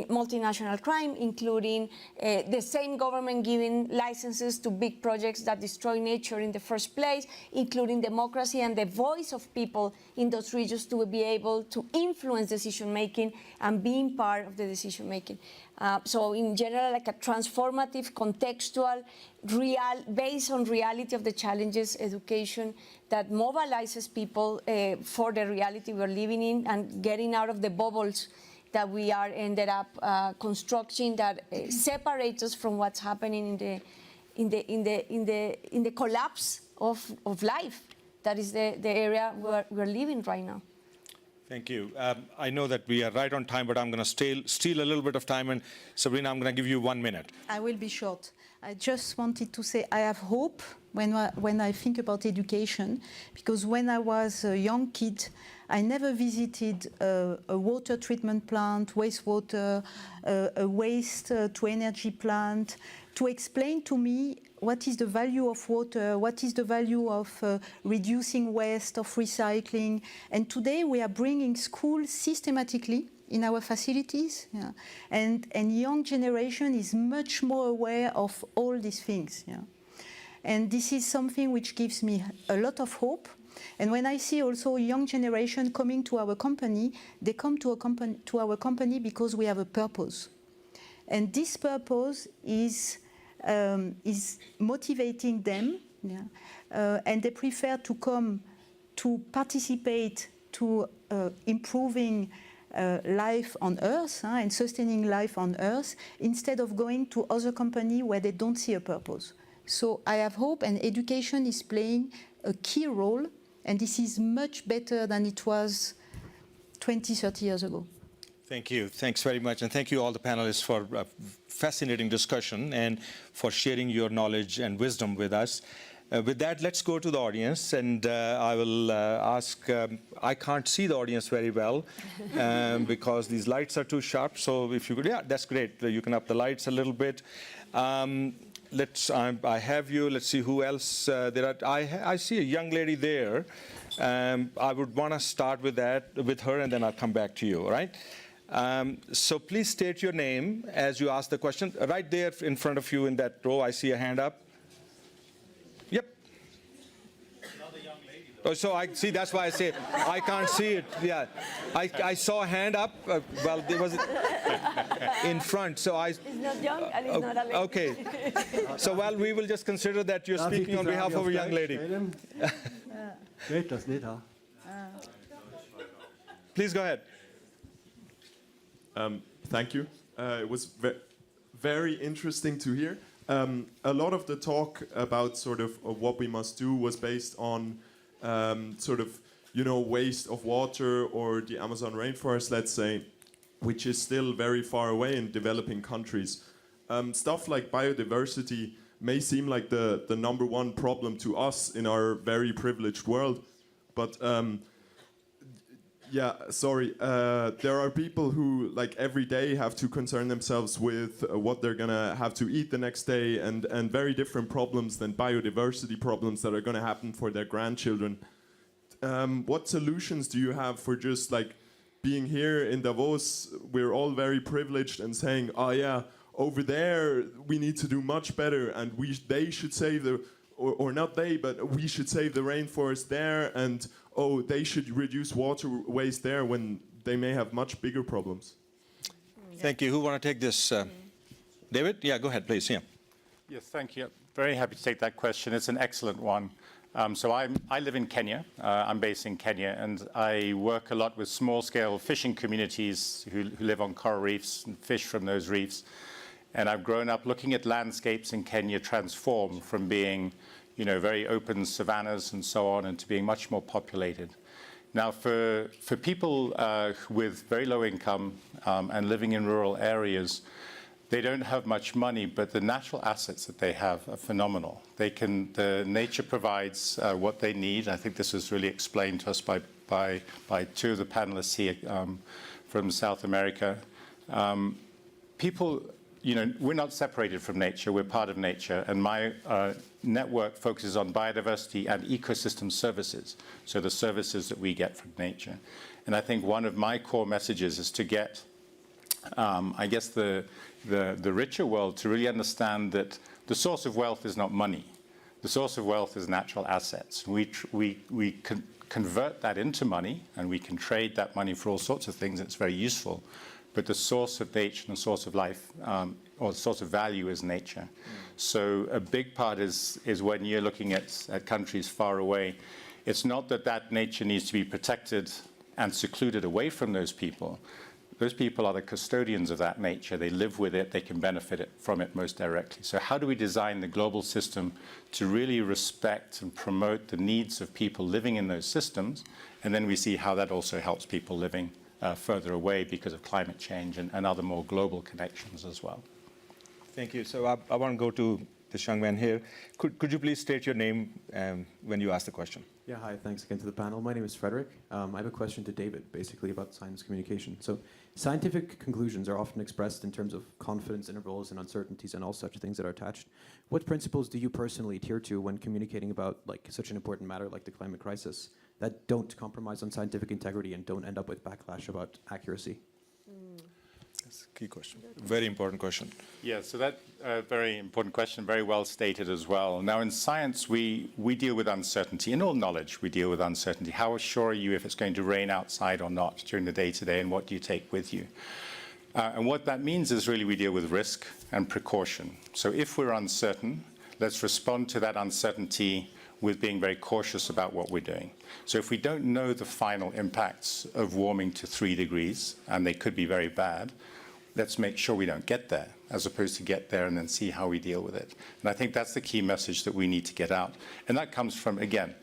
multinational crime, including the same government giving licenses to big projects that destroy nature in the first place, including democracy and the voice of people in those regions to be able to influence decision-making and being part of the decision-making. So in general, like a transformative, contextual, based on reality of the challenges, education that mobilizes people for the reality we're living in and getting out of the bubbles that we are ended up constructing that separates us from what's happening in the collapse of life. That is the area where we're living right now. Thank you. I know that we are right on time, but I'm going to steal a little bit of time. And Sabrina, I'm going to give you 1 minute. I will be short. I just wanted to say I have hope when I think about education, because when I was a young kid, I never visited a water treatment plant, wastewater, a waste-to-energy plant, to explain to me what is the value of water, what is the value of reducing waste, of recycling. And today we are bringing schools systematically in our facilities, yeah. And young generation is much more aware of all these things. Yeah. And this is something which gives me a lot of hope. And when I see also young generation coming to our company, they come to our company because we have a purpose. And this purpose is motivating them, yeah. And they prefer to come to participate to improving life on Earth and sustaining life on Earth instead of going to other companies where they don't see a purpose. So I have hope, and education is playing a key role, and this is much better than it was 20, 30 years ago. Thank you. Thanks very much. And thank you all the panelists for a fascinating discussion and for sharing your knowledge and wisdom with us. With that, let's go to the audience, and I will ask, I can't see the audience very well because these lights are too sharp, so if you could, yeah, that's great. You can up the lights a little bit. I have you, let's see who else there are. I see a young lady there. I would want to start with her, and then I'll come back to you, all right? So please state your name as you ask the question. Right there in front of you in that row, I see a hand up. Yep. Another young lady, though. Oh, so I see, that's why I say I can't see it. Yeah. I saw a hand up. Well, there was in front, so I... He's not young and he's not a lady. Okay. So, well, we will just consider that you're speaking on behalf of a young lady. Geht das nicht, ha? Please go ahead. Thank you. It was very interesting to hear. A lot of the talk about sort of what we must do was based on sort of, waste of water or the Amazon rainforest, let's say, which is still very far away in developing countries. Stuff like biodiversity may seem like the #1 problem to us in our very privileged world, but yeah, sorry. There are people who, like, every day have to concern themselves with what they're gonna have to eat the next day, and very different problems than biodiversity problems that are gonna happen for their grandchildren. What solutions do you have for just like being here in Davos? We're all very privileged and saying, oh yeah, over there we need to do much better, and they should save the, or not they, but we should save the rainforest there, and oh, they should reduce water waste there when they may have much bigger problems. Thank you. Who want to take this? David? Yeah, go ahead, please. Yeah. Yes, thank you. Very happy to take that question. It's an excellent one. So I live in Kenya. I'm based in Kenya, and I work a lot with small-scale fishing communities who live on coral reefs and fish from those reefs. And I've grown up looking at landscapes in Kenya transform from being, very open savannas and so on, and to being much more populated. Now, for people with very low income and living in rural areas, they don't have much money, but the natural assets that they have are phenomenal. The nature provides what they need. I think this was really explained to us by two of the panelists here from South America. People, we're not separated from nature, we're part of nature, and my network focuses on biodiversity and ecosystem services, so the services that we get from nature. And I think one of my core messages is to get, I guess, the richer world to really understand that the source of wealth is not money. The source of wealth is natural assets. We can convert that into money, and we can trade that money for all sorts of things. It's very useful. But the source of nature and the source of life, or the source of value, is nature. So a big part is when you're looking at countries far away, it's not that nature needs to be protected and secluded away from those people. Those people are the custodians of that nature. They live with it. They can benefit from it most directly. So how do we design the global system to really respect and promote the needs of people living in those systems? And then we see how that also helps people living further away because of climate change and other more global connections as well. Thank you. So I want to go to this young man here. Could you please state your name when you ask the question? Yeah, hi, thanks again to the panel. My name is Frederick. I have a question to David, basically about science communication. So scientific conclusions are often expressed in terms of confidence intervals and uncertainties and all such things that are attached. What principles do you personally adhere to when communicating about such an important matter like the climate crisis that don't compromise on scientific integrity and don't end up with backlash about accuracy? That's a key question. Very important question. Yeah, so that's a very important question, very well stated as well. Now, in science, we deal with uncertainty. In all knowledge, we deal with uncertainty. How sure are you if it's going to rain outside or not during the day today, and what do you take with you? And what that means is really we deal with risk and precaution. So if we're uncertain, let's respond to that uncertainty with being very cautious about what we're doing. So if we don't know the final impacts of warming to 3 degrees, and they could be very bad, let's make sure we don't get there, as opposed to get there and then see how we deal with it. And I think that's the key message that we need to get out. And that comes from, again,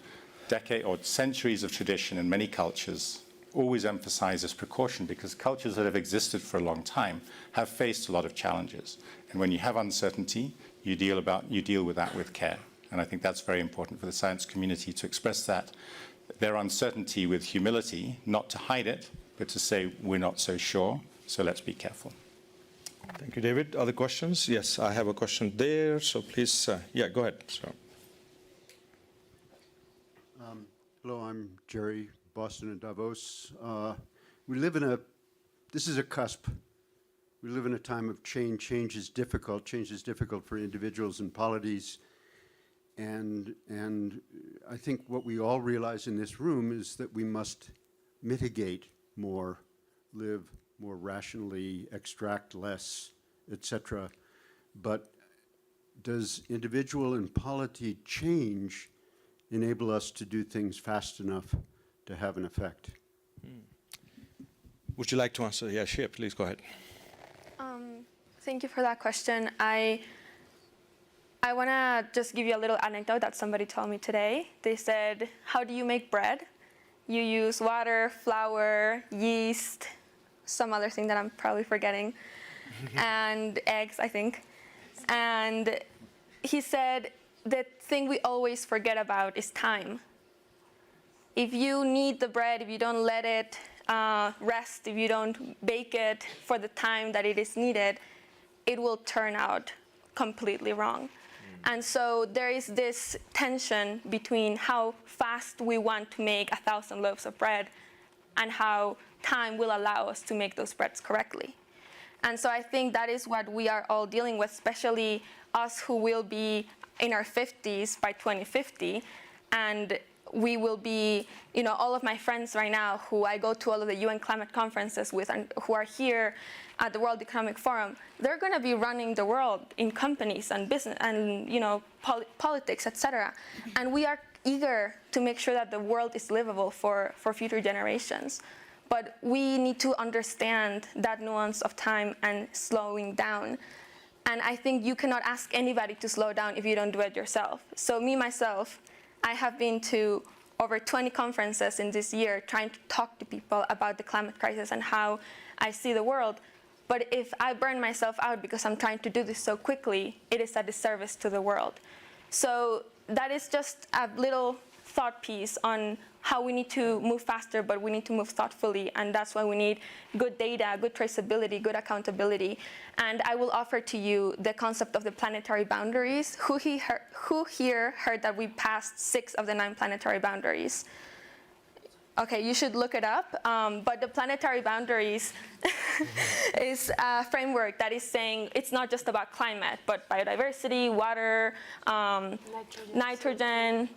decades or centuries of tradition in many cultures always emphasize this precaution, because cultures that have existed for a long time have faced a lot of challenges. And when you have uncertainty, you deal with that with care. And I think that's very important for the science community to express their uncertainty with humility, not to hide it, but to say, we're not so sure, so let's be careful. Thank you, David. Other questions? Yes, I have a question there, so please, yeah, go ahead. So. Hello, I'm Jerry, Boston and Davos. This is a cusp. We live in a time of change. Change is difficult. Change is difficult for individuals and polities. And I think what we all realize in this room is that we must mitigate more, live more rationally, extract less, etc. But does individual and polity change enable us to do things fast enough to have an effect? Would you like to answer? Yeah, sure, please go ahead. Thank you for that question. I want to just give you a little anecdote that somebody told me today. They said, how do you make bread? You use water, flour, yeast, some other thing that I'm probably forgetting, and eggs, I think. And he said, the thing we always forget about is time. If you knead the bread, if you don't let it rest, if you don't bake it for the time that it is needed, it will turn out completely wrong. And so there is this tension between how fast we want to make 1,000 loaves of bread and how time will allow us to make those breads correctly. And so I think that is what we are all dealing with, especially us who will be in our 50s by 2050. And we will be, all of my friends right now who I go to all of the UN climate conferences with and who are here at the World Economic Forum, they're going to be running the world in companies and business and, politics, etc. And we are eager to make sure that the world is livable for future generations. But we need to understand that nuance of time and slowing down. And I think you cannot ask anybody to slow down if you don't do it yourself. So me, myself, I have been to over 20 conferences in this year trying to talk to people about the climate crisis and how I see the world. But if I burn myself out because I'm trying to do this so quickly, it is a disservice to the world. So that is just a little thought piece on how we need to move faster, but we need to move thoughtfully, and that's why we need good data, good traceability, good accountability. And I will offer to you the concept of the planetary boundaries. Who here heard that we passed 6 of the 9 planetary boundaries? Okay, you should look it up, but the planetary boundaries is a framework that is saying it's not just about climate, but biodiversity, water, nitrogen,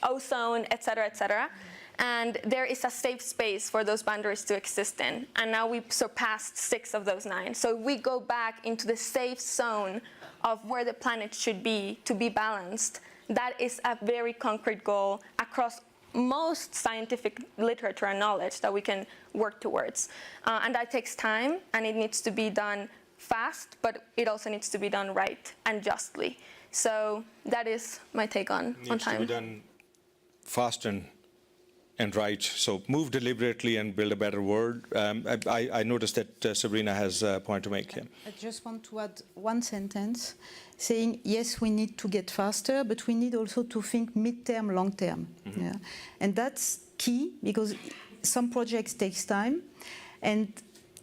ozone, et cetera, and there is a safe space for those boundaries to exist in. And now we've surpassed 6 of those 9. So we go back into the safe zone of where the planet should be to be balanced. That is a very concrete goal across most scientific literature and knowledge that we can work towards. And that takes time, and it needs to be done fast, but it also needs to be done right and justly. So that is my take on time. Needs to be done fast and right. So move deliberately and build a better world. I noticed that Sabrina has a point to make here. I just want to add one sentence saying, yes, we need to get faster, but we need also to think mid-term, long-term. Mm-hmm. Yeah? And that's key, because some projects takes time. And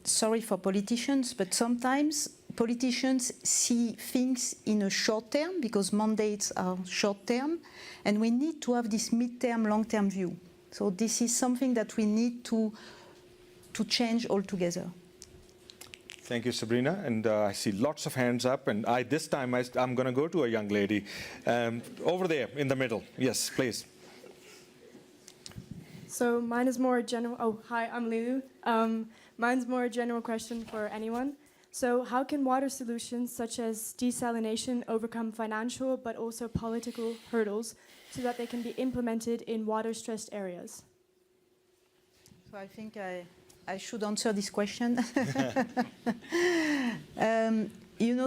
sorry for politicians, but sometimes politicians see things in a short term because mandates are short term, and we need to have this mid-term, long-term view. So this is something that we need to change altogether. Thank you, Sabrina. And I see lots of hands up. And this time I'm going to go to a young lady over there in the middle. Yes, please. So mine is more general. Oh, hi, I'm Lilu. Mine's more a general question for anyone. So how can water solutions such as desalination overcome financial but also political hurdles so that they can be implemented in water-stressed areas? So I think I should answer this question.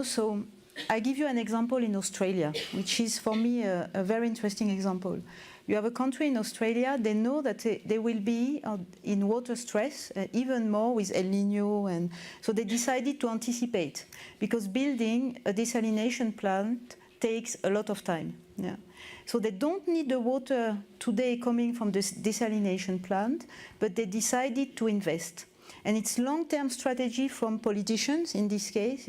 So I give you an example in Australia, which is for me a very interesting example. You have a country in Australia, they know that they will be in water stress, even more with El Nino, and so they decided to anticipate, because building a desalination plant takes a lot of time. Yeah. So they don't need the water today coming from the desalination plant, but they decided to invest. And it's long-term strategy from politicians, in this case,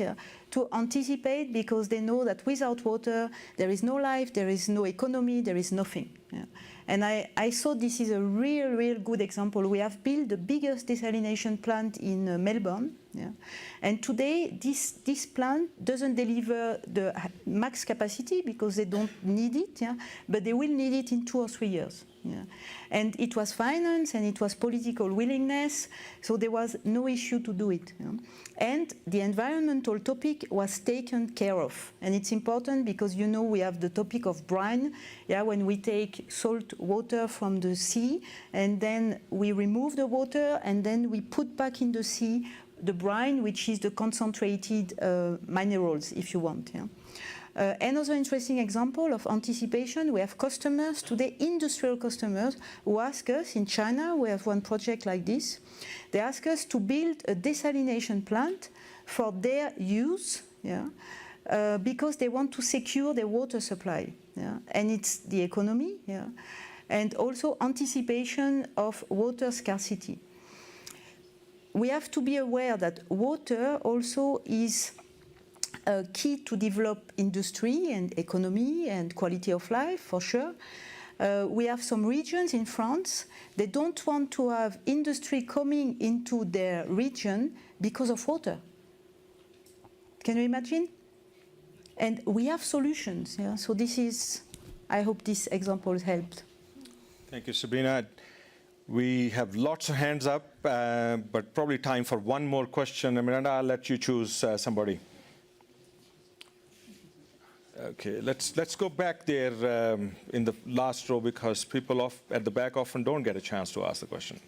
to anticipate, because they know that without water, there is no life, there is no economy, there is nothing. Yeah. And I thought this is a real good example. We have built the biggest desalination plant in Melbourne. Yeah. And today, this plant doesn't deliver the max capacity because they don't need it, yeah? But they will need it in 2 or 3 years. Yeah. And it was finance and it was political willingness, so there was no issue to do it. Yeah. And the environmental topic was taken care of. And it's important because, we have the topic of brine, yeah, when we take salt water from the sea, and then we remove the water, and then we put back in the sea the brine, which is the concentrated minerals, if you want. Yeah. Another interesting example of anticipation, we have customers today, industrial customers, who ask us in China, we have one project like this, they ask us to build a desalination plant for their use, yeah, because they want to secure their water supply. Yeah, and it's the economy, yeah, and also anticipation of water scarcity. We have to be aware that water also is key to develop industry and economy and quality of life, for sure. We have some regions in France, they don't want to have industry coming into their region because of water. Can you imagine? And we have solutions. Yeah? So this is, I hope this example helped. Thank you, Sabrina. We have lots of hands up, but probably time for one more question. Miranda, I'll let you choose somebody. Okay, let's go back there in the last row, because people at the back often don't get a chance to ask the question.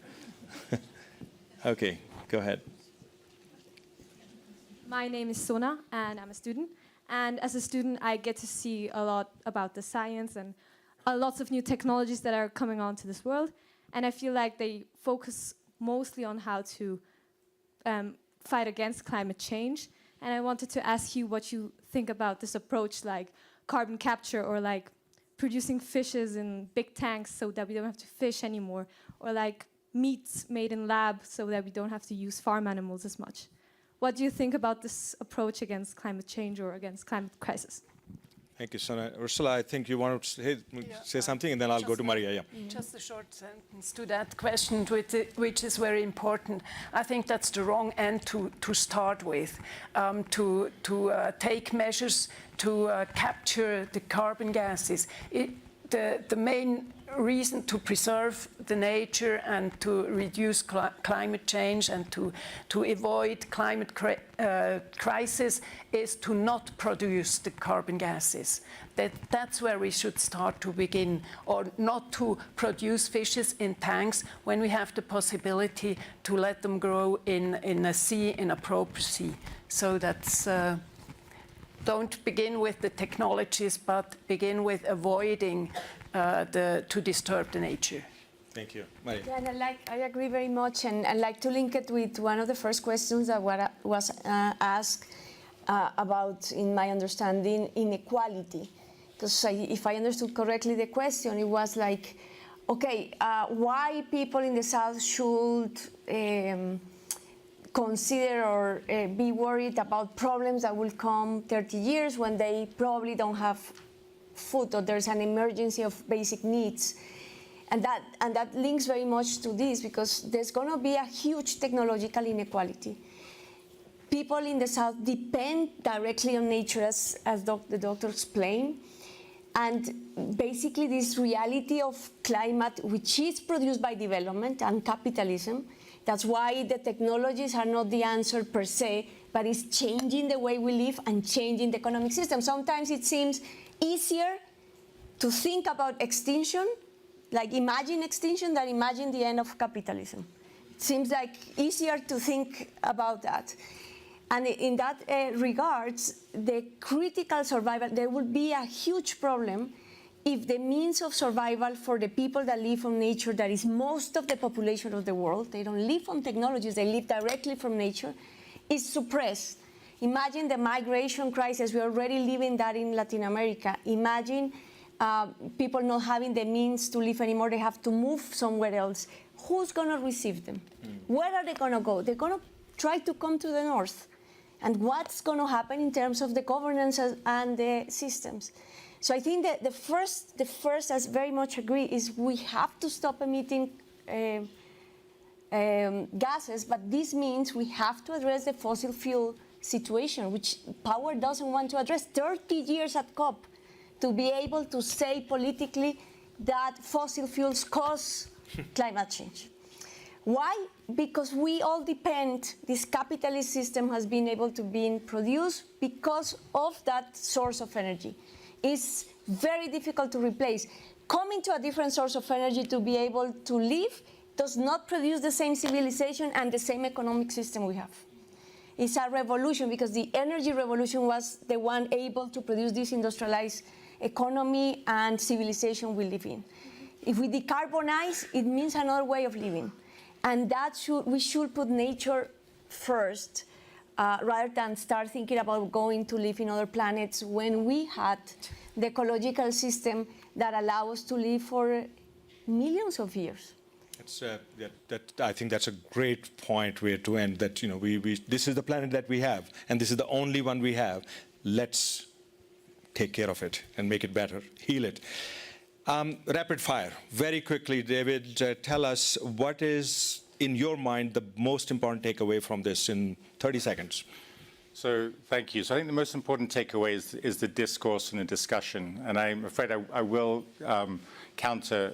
Okay, go ahead. My name is Sona, and I'm a student. And as a student, I get to see a lot about the science and lots of new technologies that are coming onto this world. And I feel like they focus mostly on how to fight against climate change. And I wanted to ask you what you think about this approach, like carbon capture, or like producing fishes in big tanks so that we don't have to fish anymore, or like meats made in lab so that we don't have to use farm animals as much. What do you think about this approach against climate change or against climate crisis? Thank you, Sana. Ursula, I think you want to say something, and then I'll go to Maria. Yeah. Just a short sentence to that question, which is very important. I think that's the wrong end to start with, to take measures to capture the carbon gases. The main reason to preserve the nature and to reduce climate change and to avoid climate crisis is to not produce the carbon gases. That's where we should start to begin, or not to produce fishes in tanks when we have the possibility to let them grow in a sea, in a proper sea. So that's don't begin with the technologies, but begin with avoiding to disturb the nature. Thank you. Maria. Yeah, and I agree very much, and I'd like to link it with one of the first questions that was asked about, in my understanding, inequality. Because if I understood correctly the question, it was like, okay, why people in the South should consider or be worried about problems that will come 30 years when they probably don't have food, or there's an emergency of basic needs. And that links very much to this, because there's going to be a huge technological inequality. People in the South depend directly on nature, as the doctor explained. And basically this reality of climate, which is produced by development and capitalism, that's why the technologies are not the answer per se, but it's changing the way we live and changing the economic system. Sometimes it seems easier to think about extinction, like imagine extinction, than imagine the end of capitalism. It seems like easier to think about that. And in that regards, the critical survival, there will be a huge problem if the means of survival for the people that live on nature, that is most of the population of the world, they don't live on technologies, they live directly from nature, is suppressed. Imagine the migration crisis. We're already living that in Latin America. Imagine people not having the means to live anymore. They have to move somewhere else. Who's going to receive them? Where are they going to go? They're going to try to come to the north. And what's going to happen in terms of the governance and the systems? So I think that the first, as very much agree, is we have to stop emitting gases, but this means we have to address the fossil fuel situation, which power doesn't want to address. 30 years at COP to be able to say politically that fossil fuels cause climate change. Why? Because we all depend, this capitalist system has been able to be produced because of that source of energy. It's very difficult to replace. Coming to a different source of energy to be able to live does not produce the same civilization and the same economic system we have. It's a revolution, because the energy revolution was the one able to produce this industrialized economy and civilization we live in. If we decarbonize, it means another way of living. And we should put nature first, rather than start thinking about going to live in other planets when we had the ecological system that allows us to live for millions of years. I think that's a great point where to end. That this is the planet that we have, and this is the only one we have. Let's take care of it and make it better, heal it. Rapid fire, very quickly, David, tell us what is, in your mind, the most important takeaway from this in 30 seconds. So thank you. So I think the most important takeaway is the discourse and the discussion. And I'm afraid I will counter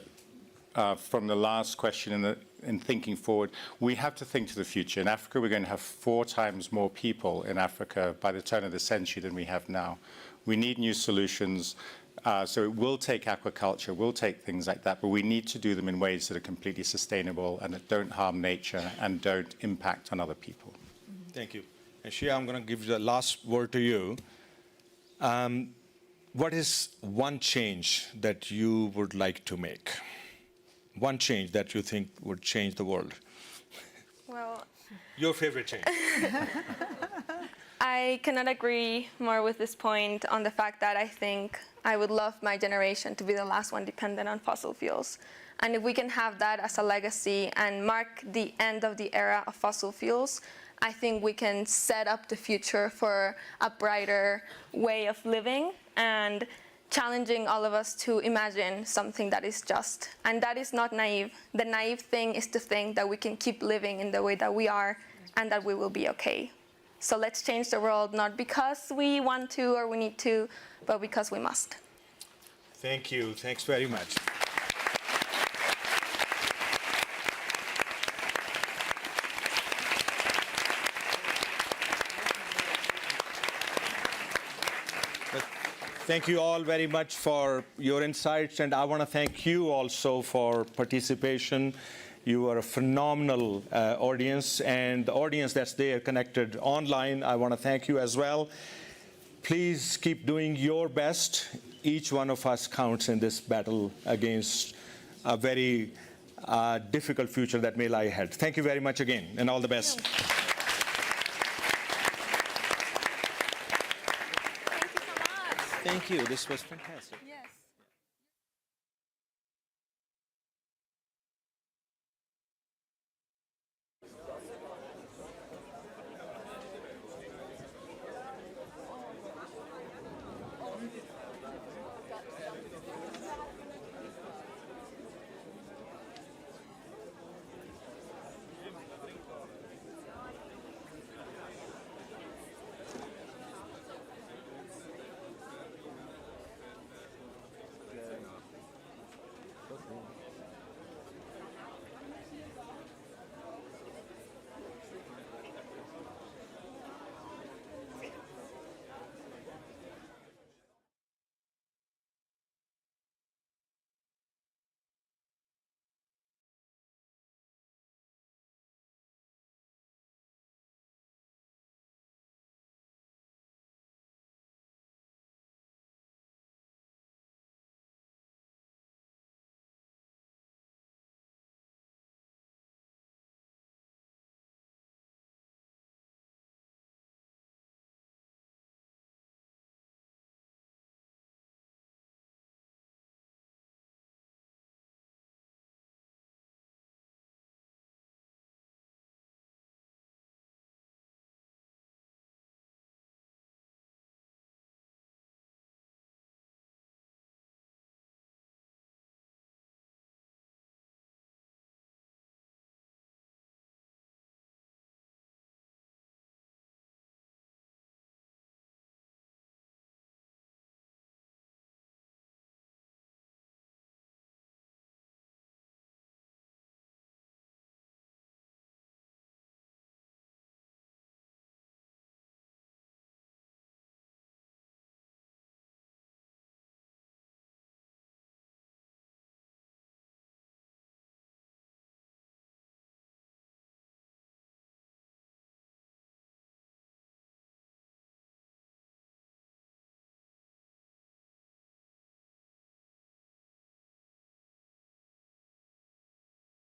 from the last question in thinking forward. We have to think to the future. In Africa, we're going to have 4 times more people in Africa by the turn of the century than we have now. We need new solutions. So it will take aquaculture, will take things like that, but we need to do them in ways that are completely sustainable and that don't harm nature and don't impact on other people. Thank you. And Shia, I'm going to give the last word to you. What is one change that you would like to make? One change that you think would change the world? Well, your favorite change? I cannot agree more with this point on the fact that I think I would love my generation to be the last one dependent on fossil fuels. And if we can have that as a legacy and mark the end of the era of fossil fuels, I think we can set up the future for a brighter way of living and challenging all of us to imagine something that is just. And that is not naive. The naive thing is to think that we can keep living in the way that we are and that we will be okay. So let's change the world, not because we want to or we need to, but because we must. Thank you. Thanks very much. Thank you all very much for your insights, and I want to thank you also for participation. You are a phenomenal audience, and the audience that's there connected online, I want to thank you as well. Please keep doing your best. Each one of us counts in this battle against a very difficult future that may lie ahead. Thank you very much again, and all the best. Thank you. This was fantastic. Yes.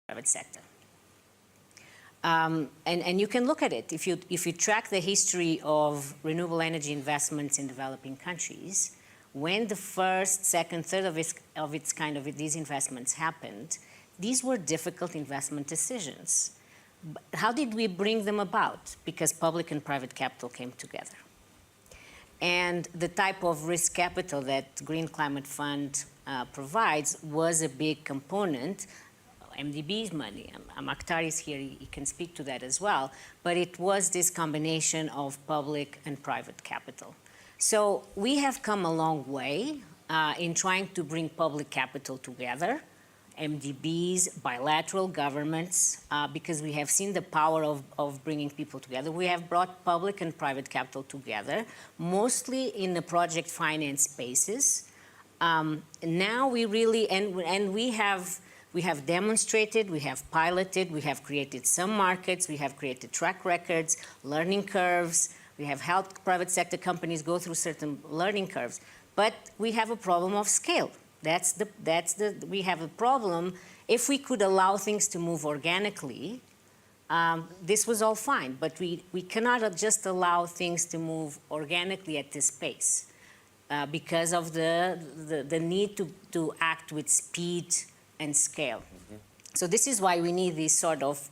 Private sector. And you can look at it. If you track the history of renewable energy investments in developing countries, when the first, second, third of its kind of these investments happened, these were difficult investment decisions. But how did we bring them about? Because public and private capital came together. And the type of risk capital that Green Climate Fund provides was a big component. MDB's money, Akhtar is here, he can speak to that as well, but it was this combination of public and private capital. So we have come a long way in trying to bring public capital together, MDBs, bilateral governments, because we have seen the power of bringing people together. We have brought public and private capital together, mostly in the project finance spaces. Now we really, and we have We have demonstrated, we have piloted, we have created some markets, we have created track records, learning curves, we have helped private sector companies go through certain learning curves, but we have a problem of scale. We have a problem. If we could allow things to move organically, this was all fine, but we cannot just allow things to move organically at this pace because of the need to act with speed and scale. Mm-hmm. So this is why we need this sort of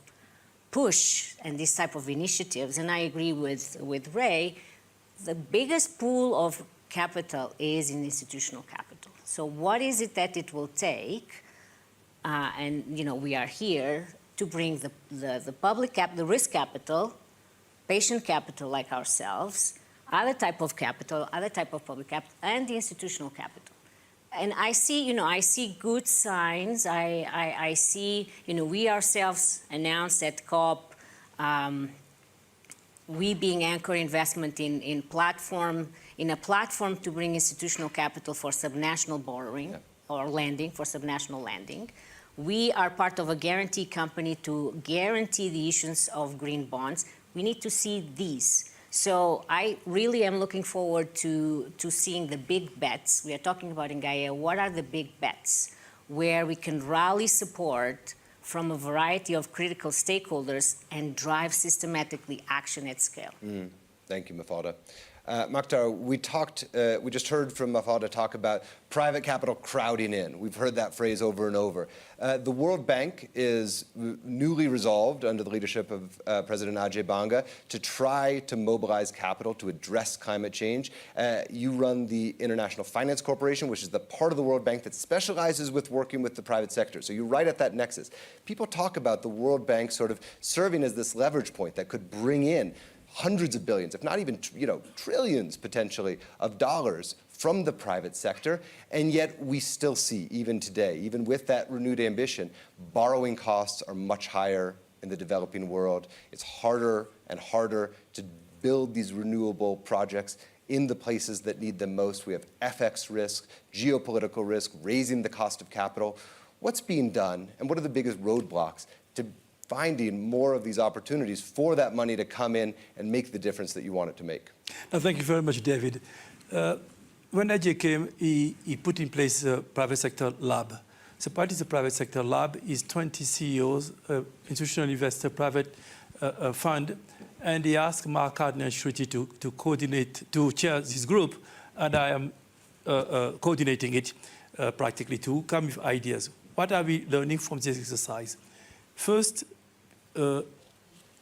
push and this type of initiatives. And I agree with Ray, the biggest pool of capital is in institutional capital. So what is it that it will take? And we are here to bring the public the risk capital, patient capital like ourselves, other type of capital, other type of public capital, and the institutional capital. And I see good signs. I see, we ourselves announced at COP, we being anchor investment in a platform to bring institutional capital for subnational borrowing or lending, for subnational lending. We are part of a guarantee company to guarantee the issuance of green bonds. We need to see these. So I really am looking forward to seeing the big bets. We are talking about in Gaia, what are the big bets where we can rally support from a variety of critical stakeholders and drive systematically action at scale. Thank you, Mafalda. Maktar, we just heard from Mafalda talk about private capital crowding in. We've heard that phrase over and over. The World Bank is newly resolved under the leadership of President Ajay Banga to try to mobilize capital to address climate change. You run the International Finance Corporation, which is the part of the World Bank that specializes with working with the private sector. So you're right at that nexus. People talk about the World Bank sort of serving as this leverage point that could bring in hundreds of billions, if not even trillions potentially of dollars from the private sector, and yet we still see, even today, even with that renewed ambition, borrowing costs are much higher in the developing world. It's harder and harder to build these renewable projects in the places that need them most. We have FX risk, geopolitical risk, raising the cost of capital. What's being done, and what are the biggest roadblocks to finding more of these opportunities for that money to come in and make the difference that you want it to make? Thank you very much, David. When Ajay came, he put in place a private sector lab. So part of the private sector lab is 20 CEOs, institutional investor, private fund, and he asked Mark Gardner and Shruti to coordinate, to chair this group, and I am coordinating it practically to come with ideas. What are we learning from this exercise? First,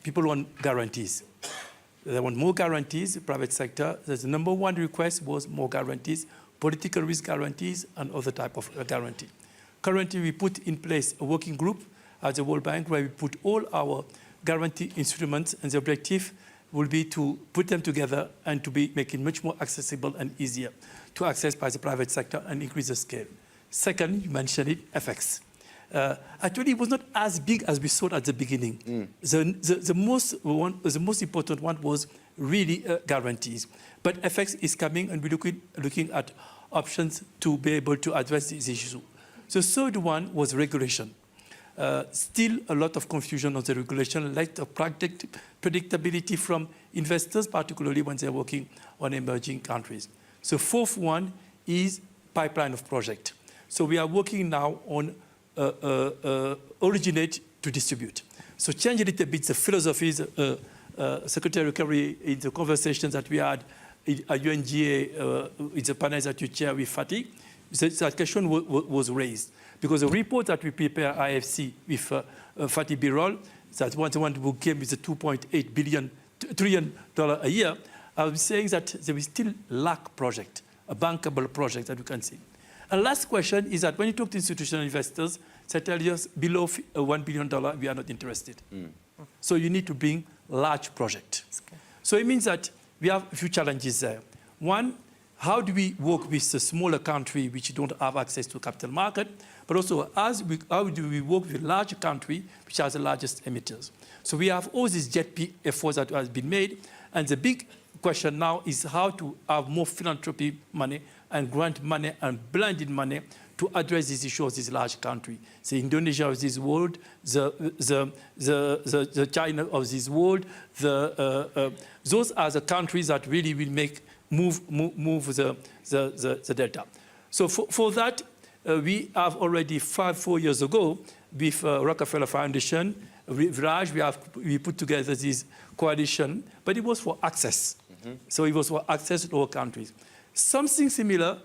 people want guarantees. They want more guarantees, the private sector. The number one request was more guarantees, political risk guarantees, and other type of guarantee. Currently, we put in place a working group at the World Bank where we put all our guarantee instruments, and the objective will be to put them together and to be making much more accessible and easier to access by the private sector and increase the scale. Second, you mentioned it, FX. Actually, it was not as big as we thought at the beginning. The most important one was really guarantees. But FX is coming, and we're looking at options to be able to address this issue. The third one was regulation. Still a lot of confusion on the regulation, a lot of predictability from investors, particularly when they're working on emerging countries. The fourth one is pipeline of project. So we are working now on originate to distribute. So change a little bit the philosophies. Secretary Kerry, in the conversations that we had at UNGA, in the panels that you chair with Fatih, that question was raised. Because the report that we prepare IFC with Fatih Birol, that was the one who came with the $2.8 trillion a year, I was saying that there is still lack project, a bankable project that you can see. And last question is that when you talk to institutional investors, they tell you below $1 billion, we are not interested. So you need to bring large project. So it means that we have a few challenges there. One, how do we work with a smaller country which don't have access to capital market? But also, how do we work with a large country which has the largest emitters? So we have all these JETP efforts that has been made. And the big question now is how to have more philanthropy money and grant money and blended money to address this issue of this large country. The Indonesia of this world, the China of this world, those are the countries that really will move the delta. So for that, we have already 4 years ago, with Rockefeller Foundation, with Raj, we put together this coalition, but it was for access. So it was for access to all countries. Something similar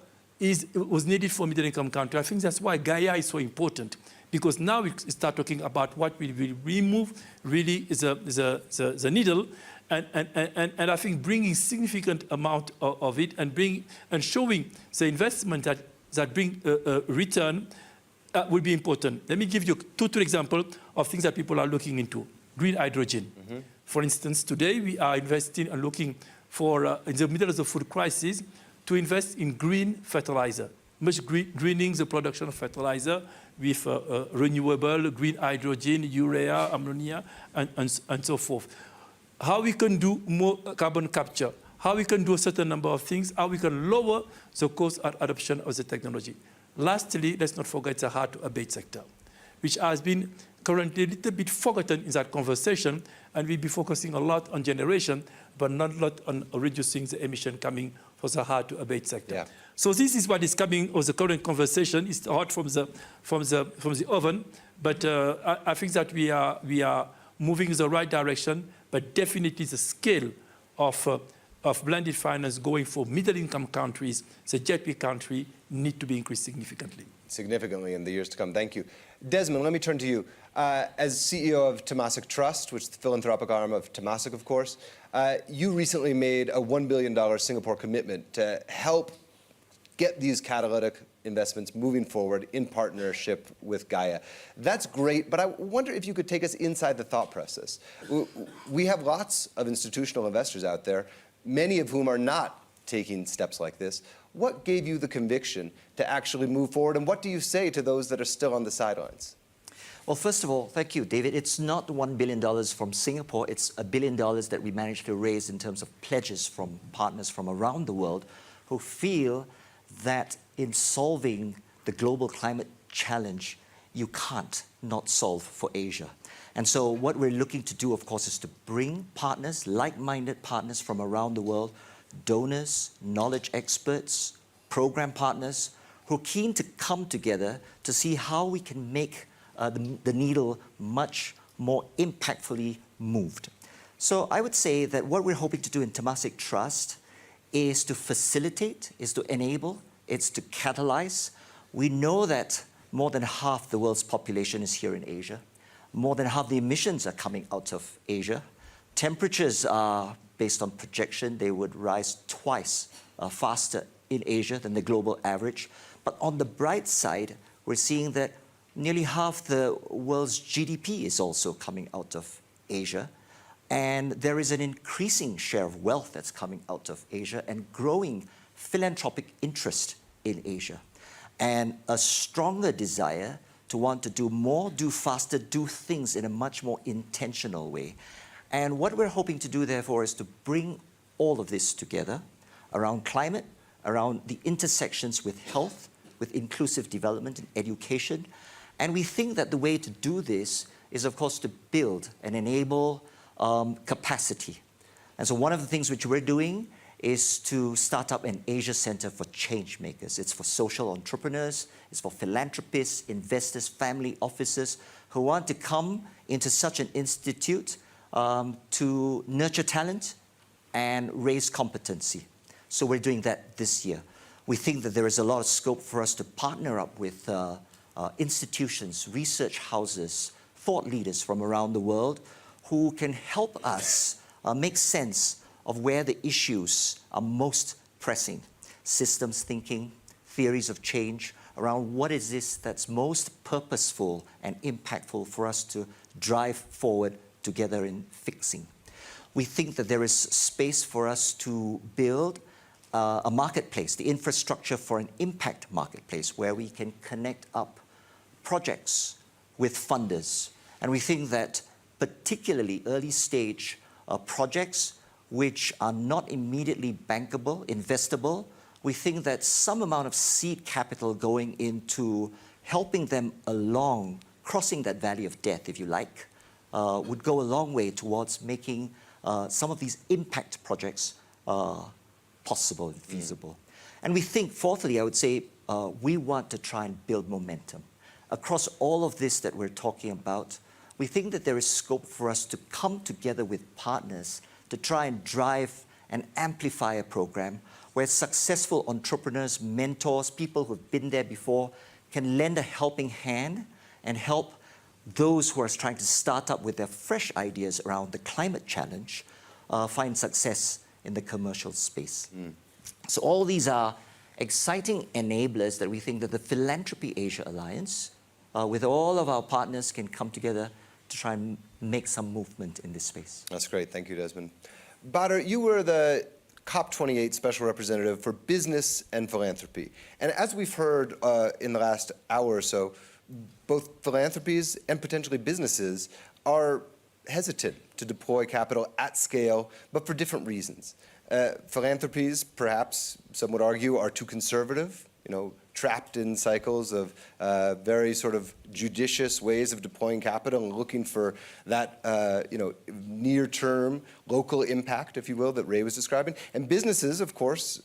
was needed for middle-income countries. I think that's why Gaia is so important, because now we start talking about what we will remove really is the needle, and I think bringing significant amount of it and showing the investment that bring return will be important. Let me give you two examples of things that people are looking into. Green hydrogen. For instance, today we are investing and looking for, in the middle of the food crisis, to invest in green fertilizer, greening the production of fertilizer with renewable green hydrogen, urea, ammonia, and so forth. How we can do more carbon capture, how we can do a certain number of things, how we can lower the cost and adoption of the technology. Lastly, let's not forget the hard-to-abate sector, which has been currently a little bit forgotten in that conversation, and we'll be focusing a lot on generation, but not a lot on reducing the emission coming from the hard-to-abate sector. Yeah. So this is what is coming of the current conversation. It's hot from the oven, but I think that we are moving in the right direction, but definitely the scale of blended finance going for middle-income countries, the JP country, need to be increased significantly. Significantly in the years to come. Thank you. Desmond, let me turn to you. As CEO of Temasek Trust, which is the philanthropic arm of Temasek, of course, you recently made a $1 billion Singapore commitment to help get these catalytic investments moving forward in partnership with Gaia. That's great, but I wonder if you could take us inside the thought process. We have lots of institutional investors out there, many of whom are not taking steps like this. What gave you the conviction to actually move forward, and what do you say to those that are still on the sidelines? Well, first of all, thank you, David. It's not $1 billion from Singapore. It's $1 billion that we managed to raise in terms of pledges from partners from around the world who feel that in solving the global climate challenge, you can't not solve for Asia. And so what we're looking to do, of course, is to bring partners, like-minded partners from around the world, donors, knowledge experts, program partners, who are keen to come together to see how we can make the needle much more impactfully moved. So I would say that what we're hoping to do in Temasek Trust is to facilitate, is to enable, it's to catalyze. We know that more than half the world's population is here in Asia. More than half the emissions are coming out of Asia. Temperatures are, based on projection, they would rise twice faster in Asia than the global average. But on the bright side, we're seeing that nearly half the world's GDP is also coming out of Asia. And there is an increasing share of wealth that's coming out of Asia and growing philanthropic interest in Asia. And a stronger desire to want to do more, do faster, do things in a much more intentional way. And what we're hoping to do, therefore, is to bring all of this together around climate, around the intersections with health, with inclusive development and education. And we think that the way to do this is, of course, to build and enable capacity. And so one of the things which we're doing is to start up an Asia Center for Change Makers. It's for social entrepreneurs, it's for philanthropists, investors, family officers who want to come into such an institute to nurture talent and raise competency. So we're doing that this year. We think that there is a lot of scope for us to partner up with institutions, research houses, thought leaders from around the world who can help us make sense of where the issues are most pressing. Systems thinking, theories of change, around what is this that's most purposeful and impactful for us to drive forward together in fixing. We think that there is space for us to build a marketplace, the infrastructure for an impact marketplace where we can connect up projects with funders. And we think that particularly early stage projects which are not immediately bankable, investable, we think that some amount of seed capital going into helping them along, crossing that valley of death, if you like, would go a long way towards making some of these impact projects possible and feasible. And we think, fourthly, I would say, we want to try and build momentum. Across all of this that we're talking about, we think that there is scope for us to come together with partners to try and drive and amplify a program where successful entrepreneurs, mentors, people who've been there before, can lend a helping hand and help those who are trying to start up with their fresh ideas around the climate challenge find success in the commercial space. So all these are exciting enablers that we think that the Philanthropy Asia Alliance, with all of our partners, can come together to try and make some movement in this space. That's great. Thank you, Desmond. Badr, you were the COP28 Special Representative for Business and Philanthropy. And as we've heard in the last hour or so, both philanthropies and potentially businesses are hesitant to deploy capital at scale, but for different reasons. Philanthropies, perhaps, some would argue, are too conservative, trapped in cycles of very sort of judicious ways of deploying capital and looking for that, near-term local impact, if you will, that Ray was describing. And businesses, of course,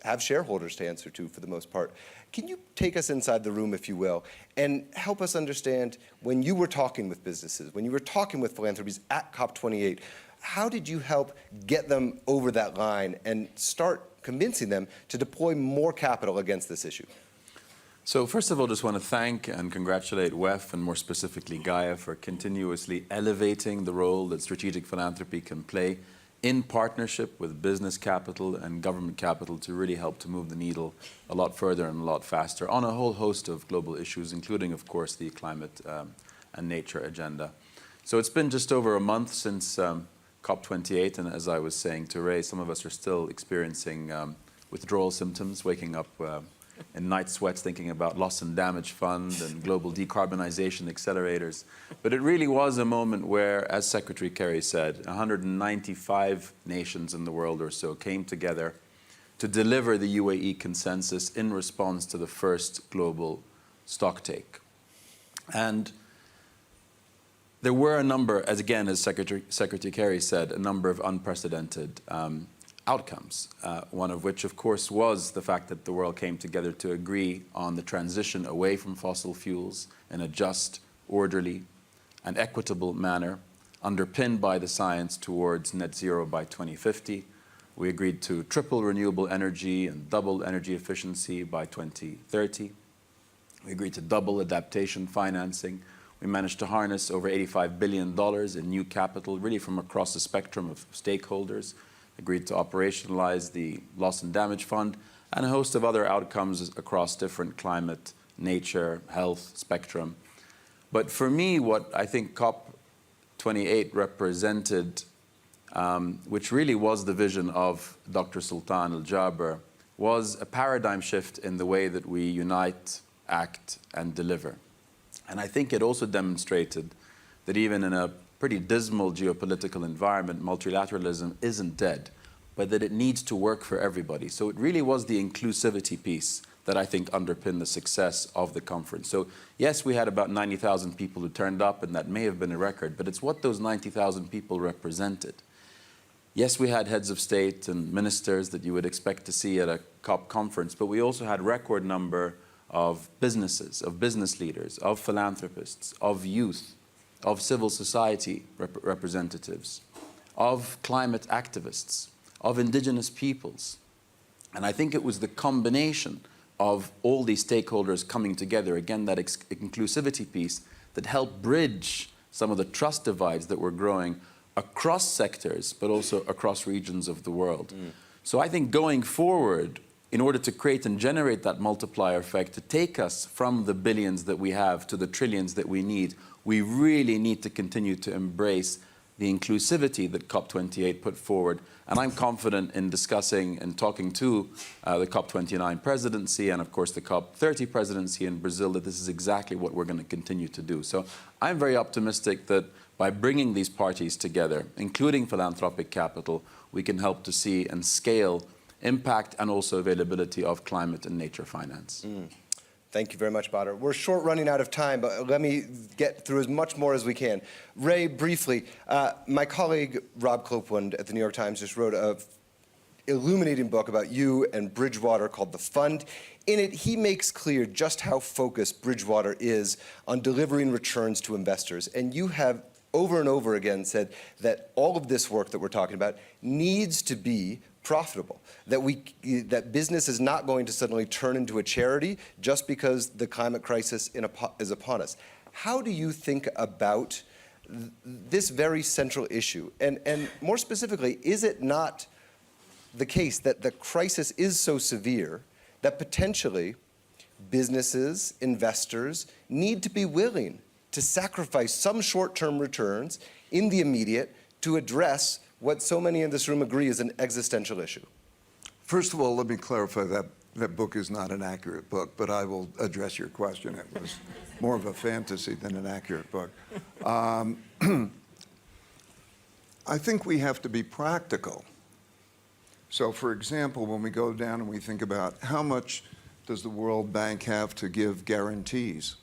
have shareholders to answer to for the most part. Can you take us inside the room, if you will, and help us understand, when you were talking with businesses, when you were talking with philanthropies at COP28, how did you help get them over that line and start convincing them to deploy more capital against this issue? So first of all, just want to thank and congratulate WEF, and more specifically Gaia, for continuously elevating the role that strategic philanthropy can play in partnership with business capital and government capital to really help to move the needle a lot further and a lot faster on a whole host of global issues, including, of course, the climate and nature agenda. So it's been just over a month since COP28, and as I was saying to Ray, some of us are still experiencing withdrawal symptoms, waking up in night sweats thinking about loss and damage fund and global decarbonization accelerators. But it really was a moment where, as Secretary Kerry said, 195 nations in the world or so came together to deliver the UAE consensus in response to the first global stocktake. And there were a number, as Secretary Kerry said, a number of unprecedented outcomes, one of which, of course, was the fact that the world came together to agree on the transition away from fossil fuels in a just, orderly, and equitable manner, underpinned by the science towards net zero by 2050. We agreed to triple renewable energy and double energy efficiency by 2030. We agreed to double adaptation financing. We managed to harness over $85 billion in new capital, really from across the spectrum of stakeholders. Agreed to operationalize the loss and damage fund, and a host of other outcomes across different climate, nature, health spectrum. But for me, what I think COP28 represented, which really was the vision of Dr. Sultan Al-Jaber, was a paradigm shift in the way that we unite, act, and deliver. And I think it also demonstrated that even in a pretty dismal geopolitical environment, multilateralism isn't dead, but that it needs to work for everybody. So it really was the inclusivity piece that I think underpinned the success of the conference. So yes, we had about 90,000 people who turned up, and that may have been a record, but it's what those 90,000 people represented. Yes, we had heads of state and ministers that you would expect to see at a COP conference, but we also had record number of businesses, of business leaders, of philanthropists, of youth, of civil society representatives, of climate activists, of indigenous peoples. And I think it was the combination of all these stakeholders coming together, again, that inclusivity piece, that helped bridge some of the trust divides that were growing across sectors, but also across regions of the world. So I think going forward, in order to create and generate that multiplier effect, to take us from the billions that we have to the trillions that we need, we really need to continue to embrace the inclusivity that COP28 put forward. And I'm confident in discussing and talking to the COP29 presidency and, of course, the COP30 presidency in Brazil that this is exactly what we're going to continue to do. So I'm very optimistic that by bringing these parties together, including philanthropic capital, we can help to see and scale impact and also availability of climate and nature finance. Thank you very much, Badr. We're running out of time, but let me get through as much more as we can. Ray, briefly, my colleague Rob Copeland at the New York Times just wrote an illuminating book about you and Bridgewater called The Fund. In it, he makes clear just how focused Bridgewater is on delivering returns to investors. And you have over and over again said that all of this work that we're talking about needs to be profitable, that business is not going to suddenly turn into a charity just because the climate crisis is upon us. How do you think about this very central issue? And more specifically, is it not the case that the crisis is so severe that potentially businesses, investors need to be willing to sacrifice some short-term returns in the immediate to address what so many in this room agree is an existential issue? First of all, let me clarify that that book is not an accurate book, but I will address your question. It was more of a fantasy than an accurate book. I think we have to be practical. So, for example, when we go down and we think about how much does the World Bank have to give guarantees,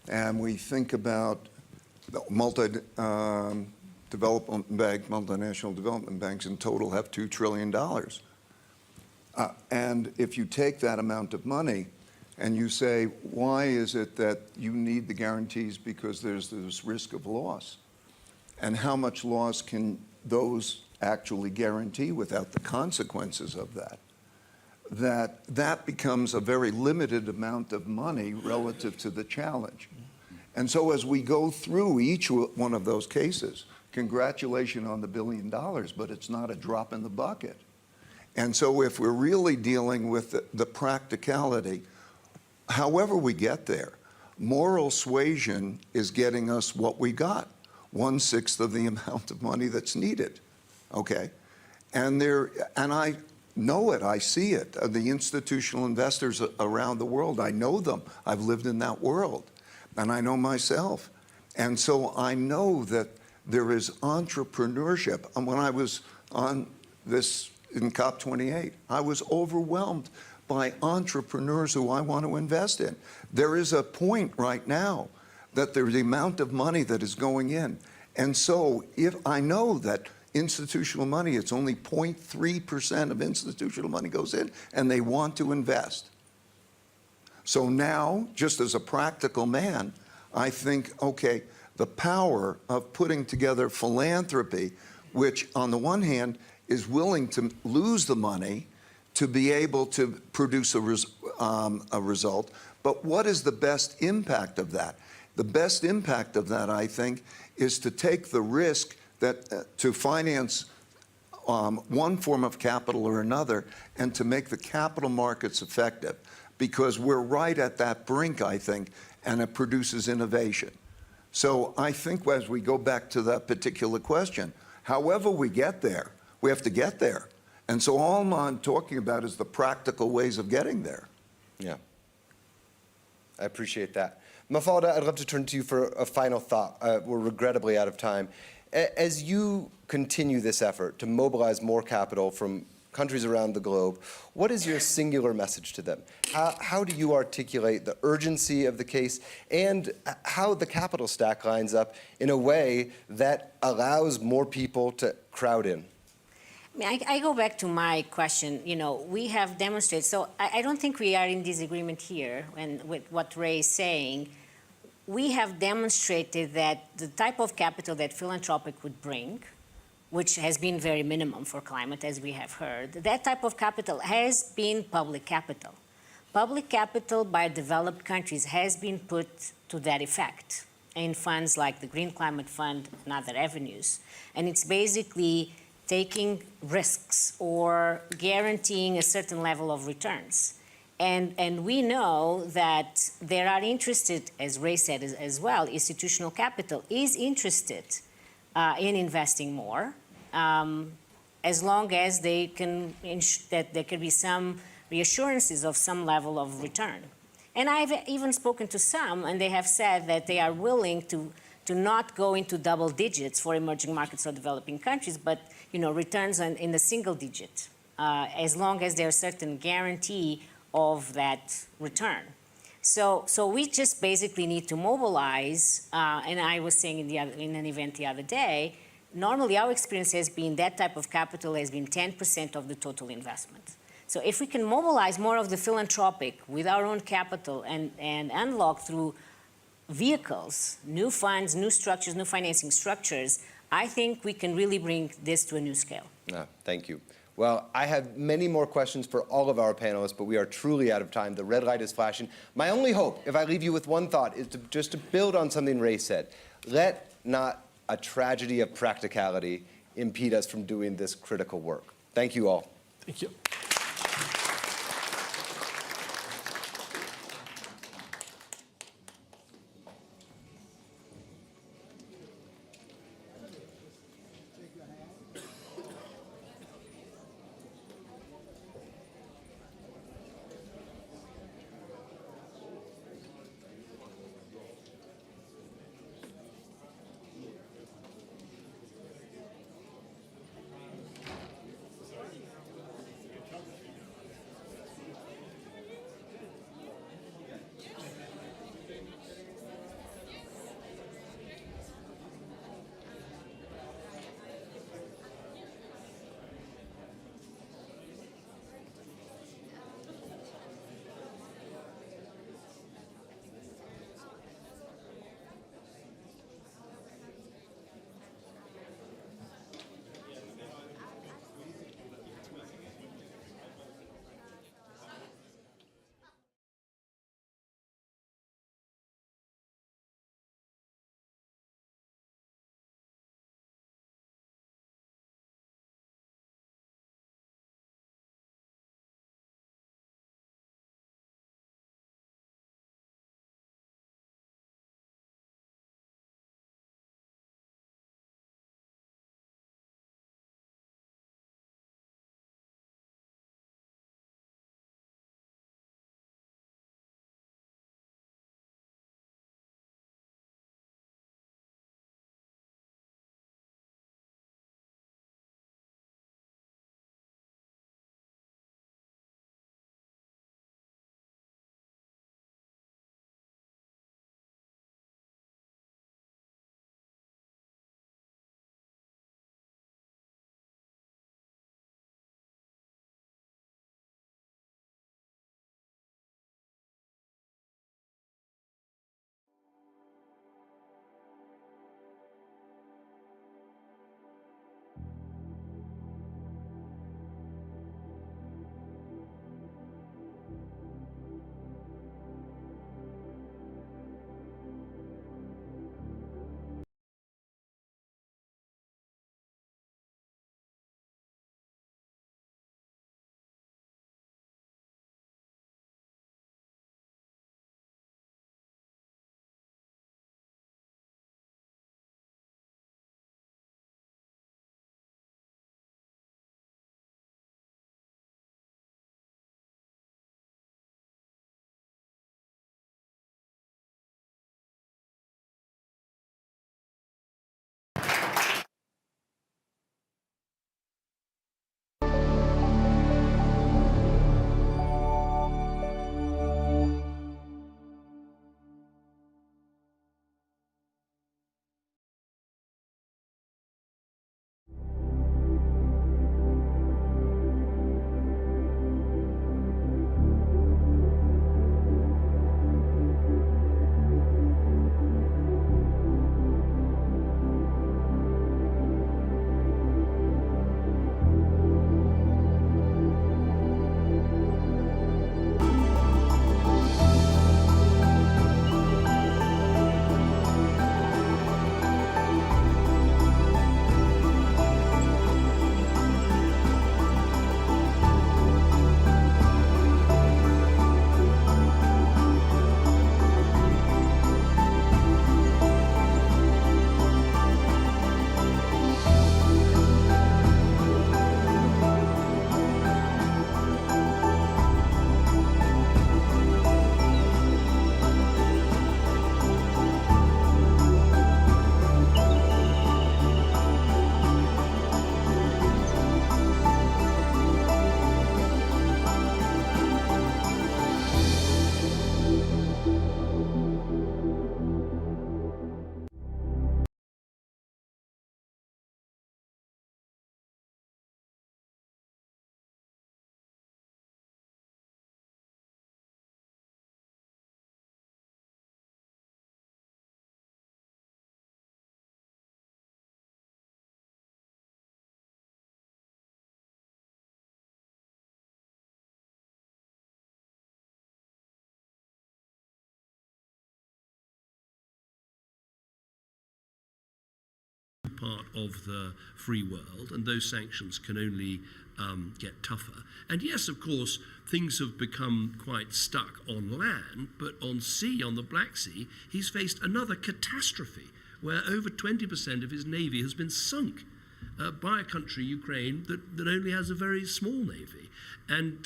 and we think about the multinational development banks in total have $2 trillion. And if you take that amount of money and you say, why is it that you need the guarantees? Because there's this risk of loss. And how much loss can those actually guarantee without the consequences of that? That becomes a very limited amount of money relative to the challenge. And so as we go through each one of those cases, congratulations on the $1 billion, but it's not a drop in the bucket. And so if we're really dealing with the practicality, however we get there, moral suasion is getting us what we got, 1/6 of the amount of money that's needed, okay? And I know it, I see it. The institutional investors around the world, I know them. I've lived in that world, and I know myself. And so I know that there is entrepreneurship. And when I was on this in COP28, I was overwhelmed by entrepreneurs who I want to invest in. There is a point right now that there's the amount of money that is going in. And so if I know that institutional money, it's only 0.3% of institutional money goes in, and they want to invest. So now, just as a practical man, I think, okay, the power of putting together philanthropy, which on the one hand is willing to lose the money to be able to produce a result, but what is the best impact of that? The best impact of that, I think, is to take the risk that to finance one form of capital or another and to make the capital markets effective, because we're right at that brink, I think, and it produces innovation. So I think as we go back to that particular question, however we get there, we have to get there. And so all I'm talking about is the practical ways of getting there. Yeah, I appreciate that. Mafalda, I'd love to turn to you for a final thought. We're regrettably out of time. As you continue this effort to mobilize more capital from countries around the globe, what is your singular message to them? How do you articulate the urgency of the case and how the capital stack lines up in a way that allows more people to crowd in? I go back to my question. You know, we have demonstrated, so I don't think we are in disagreement here with what Ray is saying. We have demonstrated that the type of capital that philanthropic would bring, which has been very minimum for climate, as we have heard, that type of capital has been public capital. Public capital by developed countries has been put to that effect in funds like the Green Climate Fund and other avenues. And it's basically taking risks or guaranteeing a certain level of returns. And we know that there are interested, as Ray said as well, institutional capital is interested in investing more, as long as they can that there can be some reassurances of some level of return. And I've even spoken to some, and they have said that they are willing to not go into double digits for emerging markets or developing countries, but returns in the single digit as long as there's certain guarantee of that return. So we just basically need to mobilize, and I was saying in an event the other day, normally our experience has been that type of capital has been 10% of the total investment. So if we can mobilize more of the philanthropic with our own capital and unlock through vehicles, new funds, new structures, new financing structures, I think we can really bring this to a new scale. Thank you. Well, I have many more questions for all of our panelists, but we are truly out of time. The red light is flashing. My only hope, if I leave you with one thought, is just to build on something Ray said. Let not a tragedy of practicality impede us from doing this critical work. Thank you all. Thank you. part of the free world, and those sanctions can only get tougher. And yes, of course, things have become quite stuck on land, but on sea, on the Black Sea, he's faced another catastrophe where over 20% of his navy has been sunk by a country, Ukraine, that only has a very small navy. And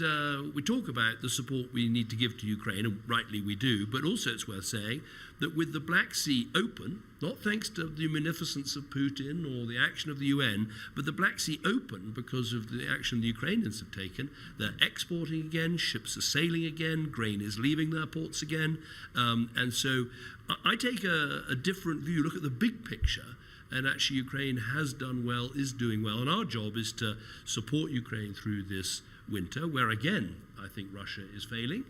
we talk about the support we need to give to Ukraine, and rightly we do, but also it's worth saying that with the Black Sea open, not thanks to the munificence of Putin or the action of the UN, but the Black Sea open because of the action the Ukrainians have taken, they're exporting again, ships are sailing again, grain is leaving their ports again. And so I take a different view, look at the big picture, and actually Ukraine has done well, is doing well, and our job is to support Ukraine through this winter, where again, I think Russia is failing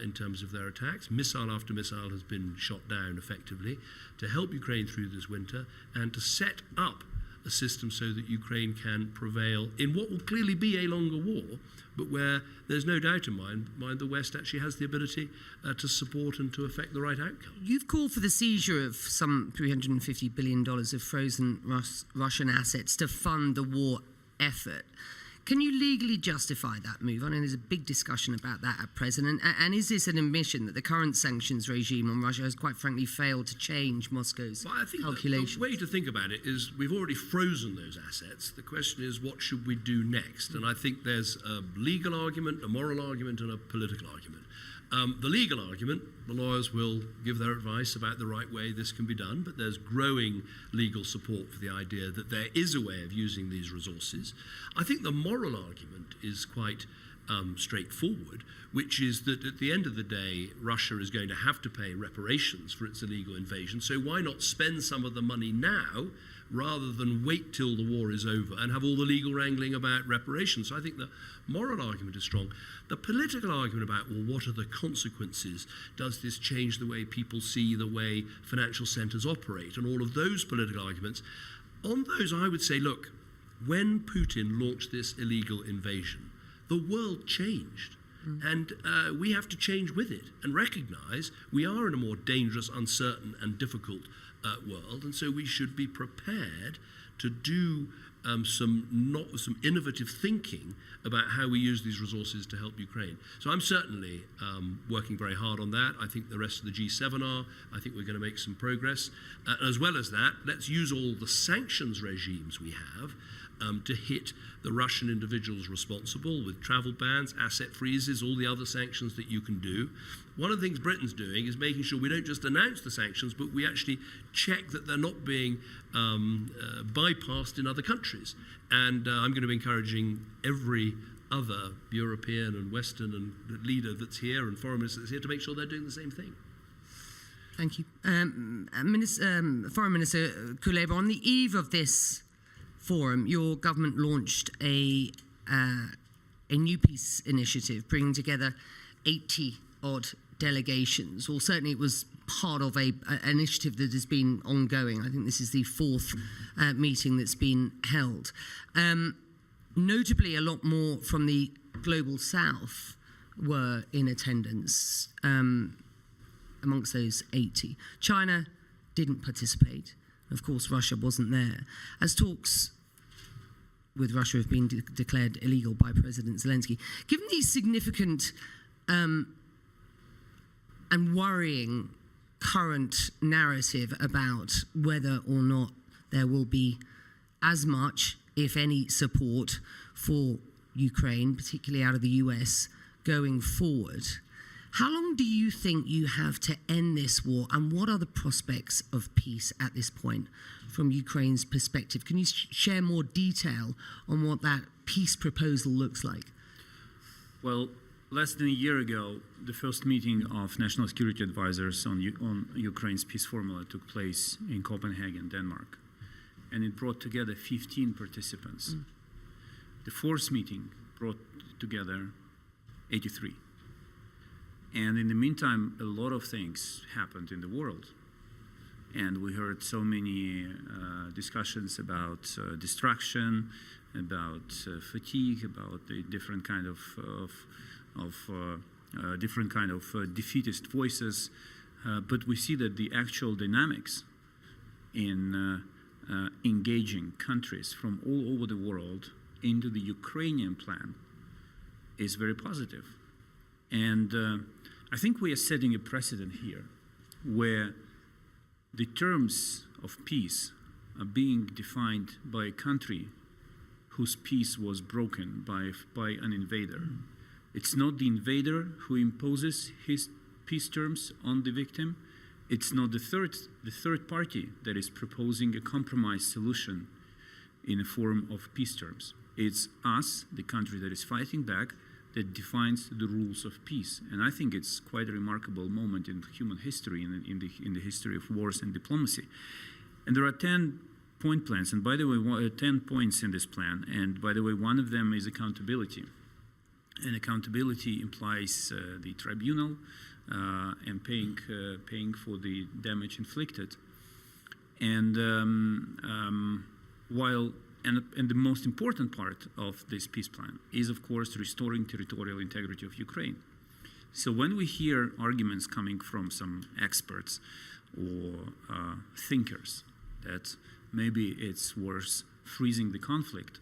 in terms of their attacks. Missile after missile has been shot down effectively, to help Ukraine through this winter and to set up a system so that Ukraine can prevail in what will clearly be a longer war, but where there's no doubt in my mind the West actually has the ability to support and to effect the right outcome. You've called for the seizure of some $350 billion of frozen Russian assets to fund the war effort. Can you legally justify that move? I know there's a big discussion about that at present. And is this an admission that the current sanctions regime on Russia has quite frankly failed to change Moscow's calculations? The way to think about it is we've already frozen those assets. The question is, what should we do next? And I think there's a legal argument, a moral argument, and a political argument. The legal argument, the lawyers will give their advice about the right way this can be done, but there's growing legal support for the idea that there is a way of using these resources. I think the moral argument is quite straightforward, which is that at the end of the day, Russia is going to have to pay reparations for its illegal invasion, so why not spend some of the money now rather than wait till the war is over and have all the legal wrangling about reparations. So I think the moral argument is strong. The political argument about, well, what are the consequences? Does this change the way people see the way financial centres operate? And all of those political arguments. On those, I would say, look, when Putin launched this illegal invasion, the world changed. And we have to change with it and recognise we are in a more dangerous, uncertain and difficult world, and so we should be prepared to do some innovative thinking about how we use these resources to help Ukraine. So I'm certainly working very hard on that. I think the rest of the G7 are. I think we're going to make some progress. As well as that, let's use all the sanctions regimes we have to hit the Russian individuals responsible with travel bans, asset freezes, all the other sanctions that you can do. One of the things Britain's doing is making sure we don't just announce the sanctions, but we actually check that they're not being bypassed in other countries. And I'm going to be encouraging every other European and Western and leader that's here and foreign minister that's here to make sure they're doing the same thing. Thank you. Foreign Minister Kuleba, on the eve of this forum, your government launched a new peace initiative, bringing together 80-odd delegations. Well, certainly it was part of an initiative that has been ongoing. I think this is the fourth meeting that's been held. Notably, a lot more from the Global South were in attendance amongst those 80. China didn't participate. Of course, Russia wasn't there. As talks with Russia have been declared illegal by President Zelensky, given the significant and worrying current narrative about whether or not there will be as much, if any, support for Ukraine, particularly out of the US, going forward, how long do you think you have to end this war, and what are the prospects of peace at this point from Ukraine's perspective? Can you share more detail on what that peace proposal looks like? Well, less than a year ago, the first meeting of national security advisors on Ukraine's peace formula took place in Copenhagen, Denmark, and it brought together 15 participants. The fourth meeting brought together 83. And in the meantime, a lot of things happened in the world. And we heard so many discussions about destruction, about fatigue, about the different kind of defeatist voices. But we see that the actual dynamics in engaging countries from all over the world into the Ukrainian plan is very positive. And I think we are setting a precedent here where the terms of peace are being defined by a country whose peace was broken by an invader. It's not the invader who imposes his peace terms on the victim. It's not the third party that is proposing a compromise solution in a form of peace terms. It's us, the country that is fighting back, that defines the rules of peace. And I think it's quite a remarkable moment in human history, in the history of wars and diplomacy. And there are 10-point plans, and by the way, 10 points in this plan. And by the way, one of them is accountability. And accountability implies the tribunal and paying for the damage inflicted. And and the most important part of this peace plan is, of course, restoring territorial integrity of Ukraine. So when we hear arguments coming from some experts or thinkers that maybe it's worth freezing the conflict,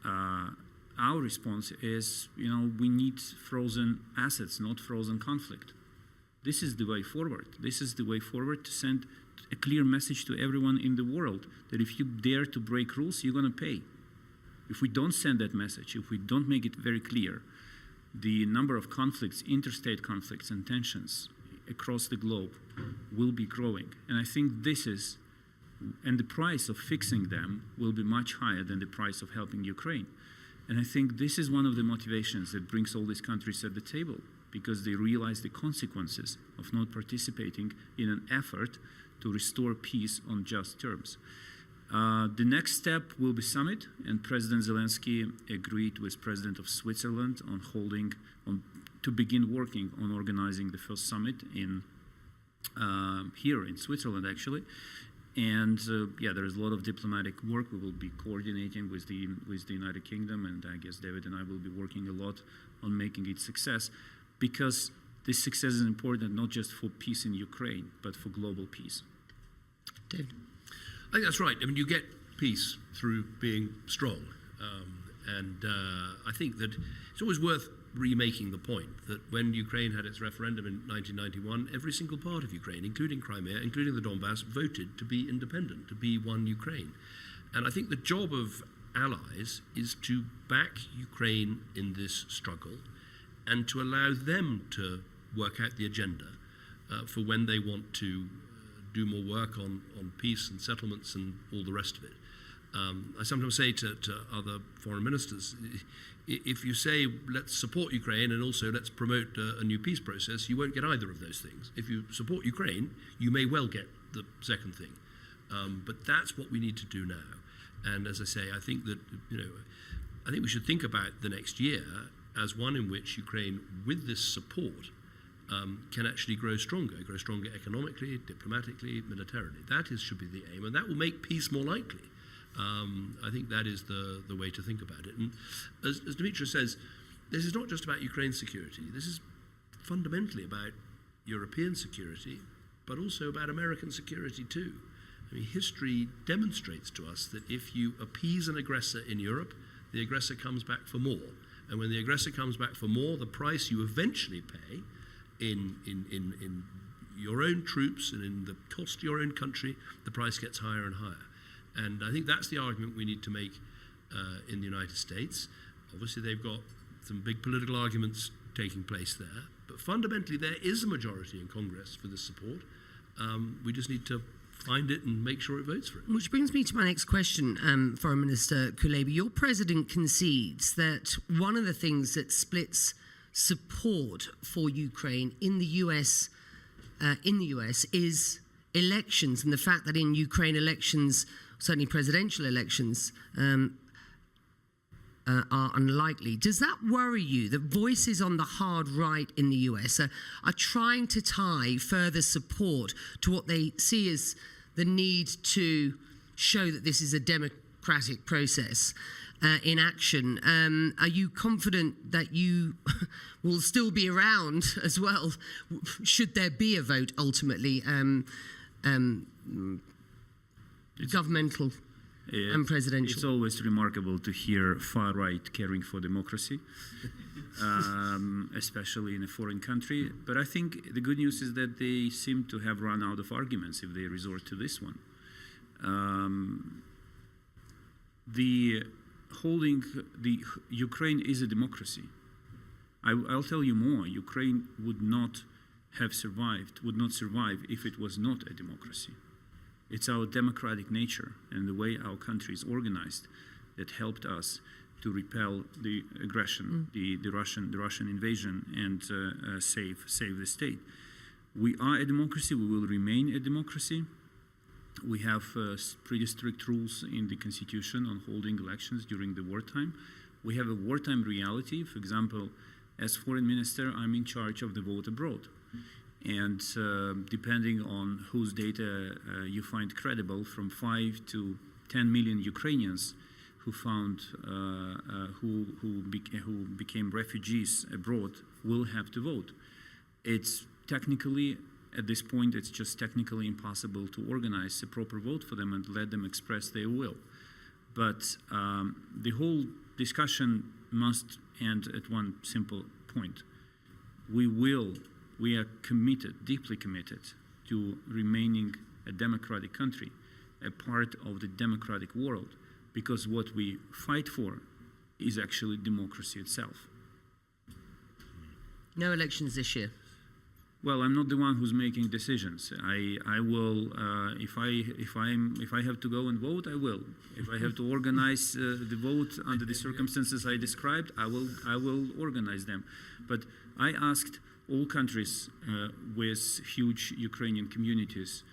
our response is, we need frozen assets, not frozen conflict. This is the way forward. This is the way forward to send a clear message to everyone in the world that if you dare to break rules, you're going to pay. If we don't send that message, if we don't make it very clear, the number of conflicts, interstate conflicts and tensions across the globe will be growing. And I think and the price of fixing them will be much higher than the price of helping Ukraine. And I think this is one of the motivations that brings all these countries at the table, because they realize the consequences of not participating in an effort to restore peace on just terms. The next step will be summit, and President Zelensky agreed with President of Switzerland to begin working on organizing the first summit here in Switzerland, actually. And there is a lot of diplomatic work. We will be coordinating with the United Kingdom, and I guess David and I will be working a lot on making it success, because this success is important not just for peace in Ukraine, but for global peace. David? I think that's right. I mean, you get peace through being strong. I think that it's always worth remaking the point that when Ukraine had its referendum in 1991, every single part of Ukraine, including Crimea, including the Donbass, voted to be independent, to be one Ukraine. And I think the job of allies is to back Ukraine in this struggle and to allow them to work out the agenda for when they want to do more work on peace and settlements and all the rest of it. I sometimes say to other foreign ministers, if you say, let's support Ukraine and also let's promote a new peace process, you won't get either of those things. If you support Ukraine, you may well get the second thing. But that's what we need to do now. And as I say, I think that, I think we should think about the next year as one in which Ukraine, with this support, can actually grow stronger economically, diplomatically, militarily. That should be the aim, and that will make peace more likely. I think that is the way to think about it. And as Dmitry says, this is not just about Ukraine's security. This is fundamentally about European security, but also about American security too. I mean, history demonstrates to us that if you appease an aggressor in Europe, the aggressor comes back for more. And when the aggressor comes back for more, the price you eventually pay in your own troops and in the cost to your own country, the price gets higher and higher. And I think that's the argument we need to make in the United States. Obviously, they've got some big political arguments taking place there, but fundamentally there is a majority in Congress for this support. We just need to find it and make sure it votes for it. Which brings me to my next question, Foreign Minister Kuleba. Your president concedes that one of the things that splits support for Ukraine in the US is elections, and the fact that in Ukraine elections, certainly presidential elections, are unlikely. Does that worry you that voices on the hard right in the US are trying to tie further support to what they see as the need to show that this is a democratic process in action? Are you confident that you will still be around as well, should there be a vote ultimately? governmental and presidential. It's always remarkable to hear far right caring for democracy, especially in a foreign country. But I think the good news is that they seem to have run out of arguments if they resort to this one. Ukraine is a democracy. I'll tell you more. Ukraine would not survive if it was not a democracy. It's our democratic nature and the way our country is organized that helped us to repel the aggression, the Russian invasion, and save the state. We are a democracy. We will remain a democracy. We have pretty strict rules in the constitution on holding elections during the wartime. We have a wartime reality. For example, as foreign minister, I'm in charge of the vote abroad. And depending on whose data you find credible, from 5 to 10 million Ukrainians who became refugees abroad will have to vote. It's technically, at this point, it's just technically impossible to organize a proper vote for them and let them express their will. But the whole discussion must end at one simple point. We are committed, deeply committed, to remaining a democratic country, a part of the democratic world, because what we fight for is actually democracy itself. No elections this year. Well, I'm not the one who's making decisions. I will, if I have to go and vote, I will. If I have to organize the vote under the circumstances I described, I will organize them. But I asked all countries with huge Ukrainian communities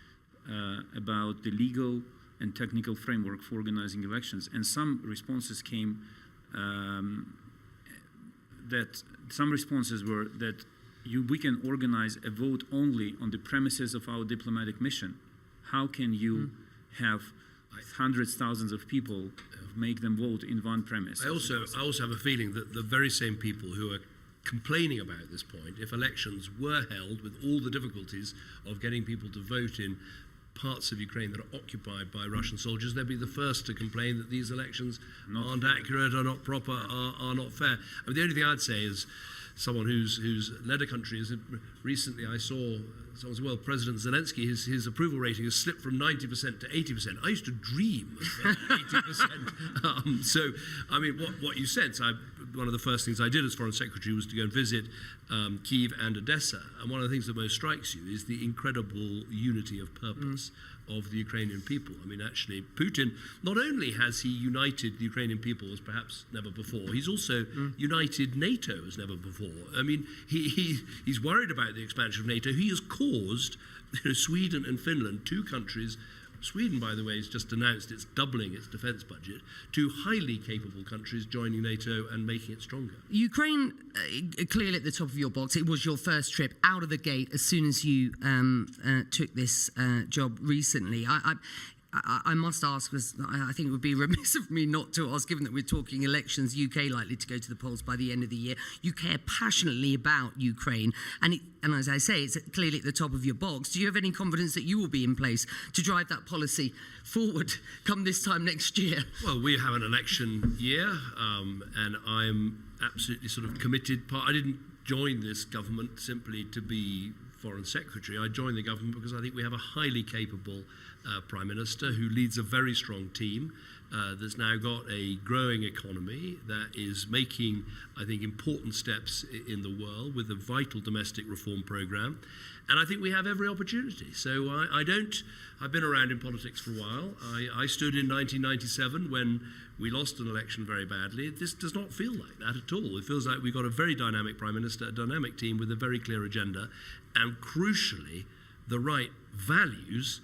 about the legal and technical framework for organizing elections, and some responses came were that we can organize a vote only on the premises of our diplomatic mission. How can you have hundreds, thousands of people make them vote in one premise? I also have a feeling that the very same people who are complaining about this point, if elections were held with all the difficulties of getting people to vote in parts of Ukraine that are occupied by Russian soldiers, they'd be the first to complain that these elections aren't accurate, are not proper, are not fair. I mean, the only thing I'd say is, someone who's led a country, is recently I saw someone said, well, President Zelensky, his approval rating has slipped from 90% to 80%. I used to dream of 80%. So, I mean, what you said, one of the first things I did as Foreign Secretary was to go and visit Kyiv and Odessa. And one of the things that most strikes you is the incredible unity of purpose of the Ukrainian people. I mean, actually, Putin, not only has he united the Ukrainian people as perhaps never before, he's also united NATO as never before. I mean, he's worried about the expansion of NATO. He has caused Sweden and Finland, two countries. Sweden, by the way, has just announced it's doubling its defence budget, two highly capable countries joining NATO and making it stronger. Ukraine, clearly at the top of your box. It was your first trip out of the gate as soon as you took this job recently. I must ask, because I think it would be remiss of me not to ask, given that we're talking elections, UK likely to go to the polls by the end of the year. You care passionately about Ukraine, and as I say, it's clearly at the top of your box. Do you have any confidence that you will be in place to drive that policy forward come this time next year? Well, we have an election year, and I'm absolutely sort of committed. I didn't join this government simply to be Foreign Secretary. I joined the government because I think we have a highly capable Prime Minister who leads a very strong team that's now got a growing economy that is making, I think, important steps in the world with a vital domestic reform programme. And I think we have every opportunity. So I've been around in politics for a while. I stood in 1997 when we lost an election very badly. This does not feel like that at all. It feels like we've got a very dynamic Prime Minister, a dynamic team with a very clear agenda, and crucially, the right values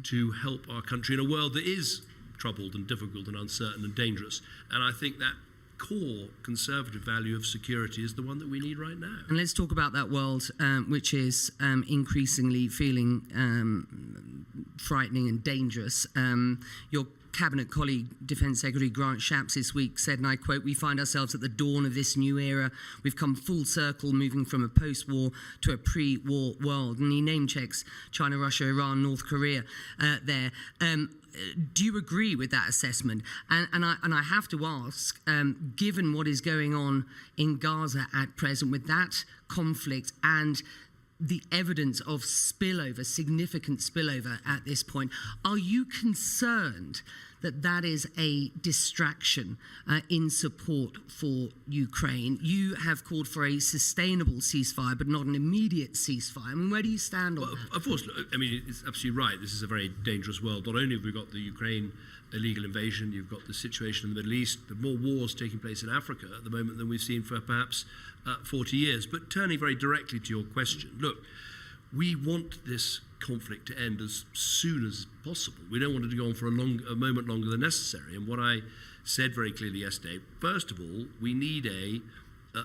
to help our country in a world that is troubled and difficult and uncertain and dangerous. And I think that core conservative value of security is the one that we need right now. And let's talk about that world, which is increasingly feeling frightening and dangerous. Your Cabinet colleague, Defence Secretary Grant Shapps this week said, and I quote, "We find ourselves at the dawn of this new era. We've come full circle, moving from a post-war to a pre-war world." And he name-checks China, Russia, Iran, North Korea there. Do you agree with that assessment? And I have to ask, given what is going on in Gaza at present with that conflict and the evidence of spillover, significant spillover at this point, are you concerned that that is a distraction in support for Ukraine? You have called for a sustainable ceasefire, but not an immediate ceasefire. I mean, where do you stand on that? Of course, I mean, it's absolutely right. This is a very dangerous world. Not only have we got the Ukraine illegal invasion, you've got the situation in the Middle East, there are more wars taking place in Africa at the moment than we've seen for perhaps 40 years. But turning very directly to your question, look, we want this conflict to end as soon as possible. We don't want it to go on for a moment longer than necessary. And what I said very clearly yesterday, first of all, we need a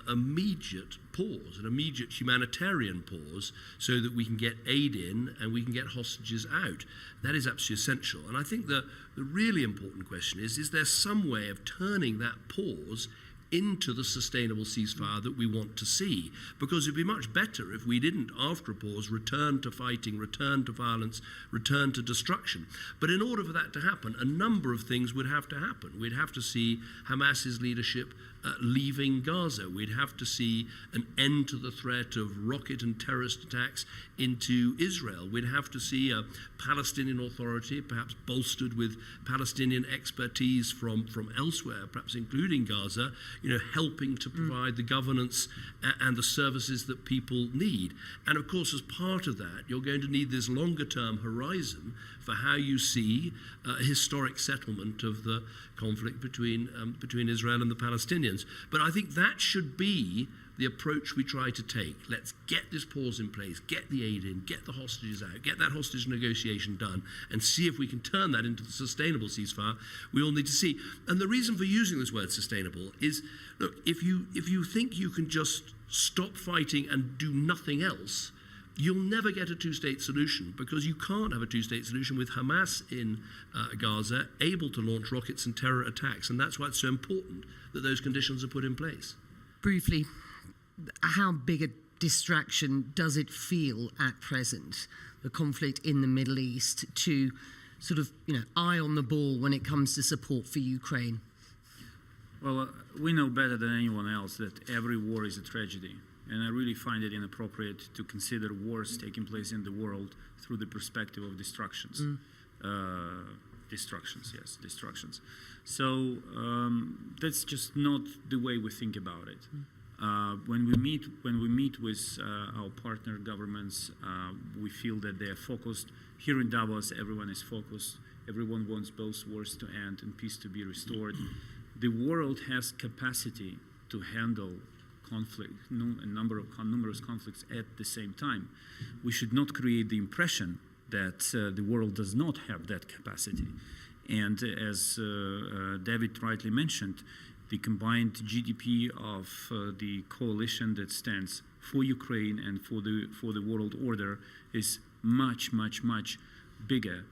immediate pause, an immediate humanitarian pause, so that we can get aid in and we can get hostages out. That is absolutely essential. And I think the really important question is there some way of turning that pause into the sustainable ceasefire that we want to see? Because it'd be much better if we didn't, after a pause, return to fighting, return to violence, return to destruction. But in order for that to happen, a number of things would have to happen. We'd have to see Hamas's leadership leaving Gaza. We'd have to see an end to the threat of rocket and terrorist attacks into Israel. We'd have to see a Palestinian Authority, perhaps bolstered with Palestinian expertise from elsewhere, perhaps including Gaza, helping to provide the governance and the services that people need. And of course, as part of that, you're going to need this longer-term horizon for how you see a historic settlement of the conflict between Israel and the Palestinians. But I think that should be the approach we try to take. Let's get this pause in place, get the aid in, get the hostages out, get that hostage negotiation done, and see if we can turn that into the sustainable ceasefire we all need to see. And the reason for using this word sustainable is, look, if you think you can just stop fighting and do nothing else, you'll never get a two-state solution, because you can't have a two-state solution with Hamas in Gaza able to launch rockets and terror attacks. And that's why it's so important that those conditions are put in place. Briefly, how big a distraction does it feel at present, the conflict in the Middle East, to sort of, eye on the ball when it comes to support for Ukraine? Well, we know better than anyone else that every war is a tragedy. And I really find it inappropriate to consider wars taking place in the world through the perspective of destructions. Destructions. So that's just not the way we think about it. When we meet with our partner governments, we feel that they are focused. Here in Davos, everyone is focused. Everyone wants both wars to end and peace to be restored. The world has capacity to handle conflict, numerous conflicts at the same time. We should not create the impression that the world does not have that capacity. And as David rightly mentioned, the combined GDP of the coalition that stands for Ukraine and for the world order is much, much, much bigger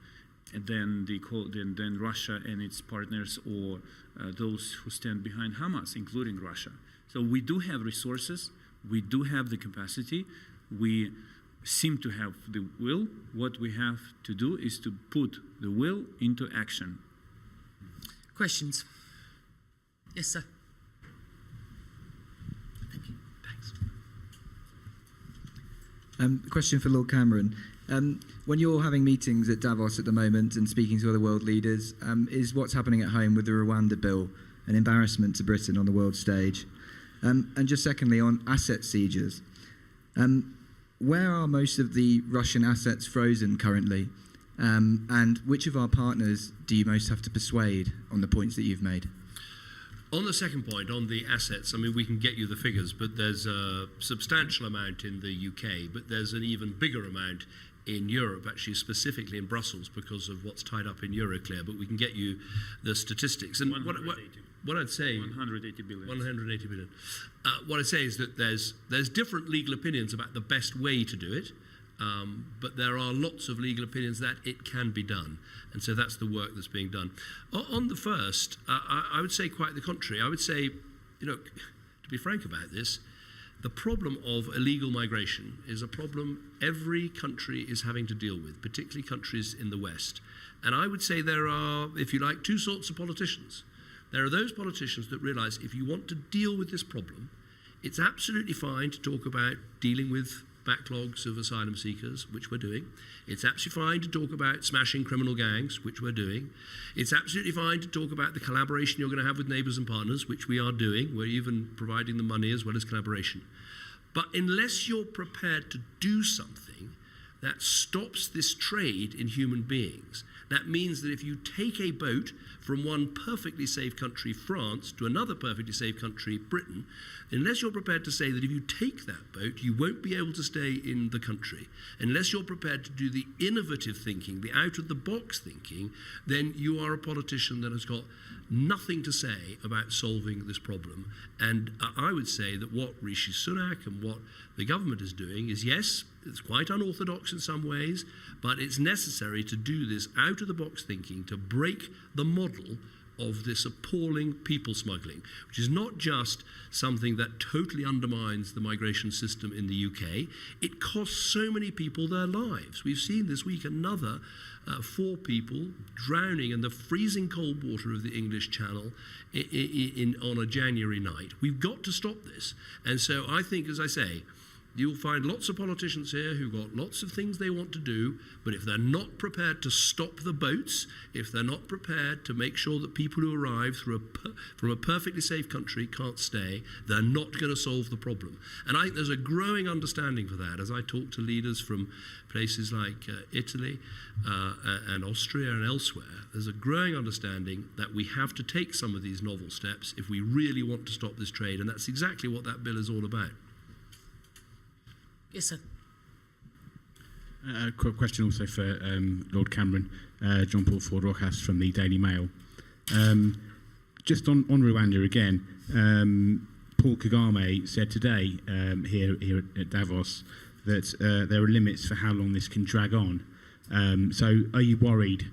than Russia and its partners, or those who stand behind Hamas, including Russia. So we do have resources, we do have the capacity, we seem to have the will. What we have to do is to put the will into action. Questions? Yes, sir. Thank you. Thanks. Question for Lord Cameron. When you're having meetings at Davos at the moment and speaking to other world leaders, is what's happening at home with the Rwanda bill an embarrassment to Britain on the world stage? And just secondly, on asset seizures, where are most of the Russian assets frozen currently? And which of our partners do you most have to persuade on the points that you've made? On the second point, on the assets, I mean, we can get you the figures, but there's a substantial amount in the UK, but there's an even bigger amount in Europe, actually specifically in Brussels, because of what's tied up in Euroclear, but we can get you the statistics. And what I'd say... 180 billion. 180 billion. What I'd say is that there's different legal opinions about the best way to do it. But there are lots of legal opinions that it can be done. And so that's the work that's being done. On the first, I would say quite the contrary. I would say, to be frank about this, the problem of illegal migration is a problem every country is having to deal with, particularly countries in the West. And I would say there are, if you like, two sorts of politicians. There are those politicians that realize if you want to deal with this problem, it's absolutely fine to talk about dealing with backlogs of asylum seekers, which we're doing. It's absolutely fine to talk about smashing criminal gangs, which we're doing. It's absolutely fine to talk about the collaboration you're going to have with neighbours and partners, which we are doing. We're even providing the money as well as collaboration. But unless you're prepared to do something that stops this trade in human beings, that means that if you take a boat from one perfectly safe country, France, to another perfectly safe country, Britain, unless you're prepared to say that if you take that boat, you won't be able to stay in the country, unless you're prepared to do the innovative thinking, the out-of-the-box thinking, then you are a politician that has got nothing to say about solving this problem. And I would say that what Rishi Sunak and what the government is doing is, yes, it's quite unorthodox in some ways, but it's necessary to do this out-of-the-box thinking to break the model of this appalling people smuggling, which is not just something that totally undermines the migration system in the UK, it costs so many people their lives. We've seen this week another 4 people drowning in the freezing cold water of the English Channel on a January night. We've got to stop this. And so I think, as I say, you'll find lots of politicians here who've got lots of things they want to do, but if they're not prepared to stop the boats, if they're not prepared to make sure that people who arrive from a perfectly safe country can't stay, they're not going to solve the problem. And I think there's a growing understanding for that as I talk to leaders from places like Italy and Austria and elsewhere. There's a growing understanding that we have to take some of these novel steps if we really want to stop this trade, and that's exactly what that bill is all about. Yes, sir. A quick question also for Lord Cameron, John Paul Ford Rojas from the Daily Mail. Just on Rwanda again, Paul Kagame said today here at Davos that there are limits for how long this can drag on. So are you worried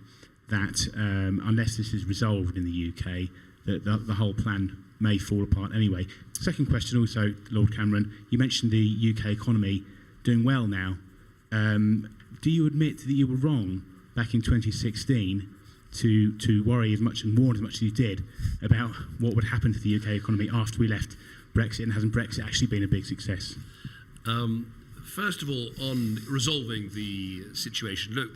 that unless this is resolved in the UK, that the whole plan may fall apart anyway? Second question also, Lord Cameron, you mentioned the UK economy doing well now. Do you admit that you were wrong back in 2016 to worry as much and warn as much as you did about what would happen to the UK economy after we left Brexit, and hasn't Brexit actually been a big success? First of all, on resolving the situation, look,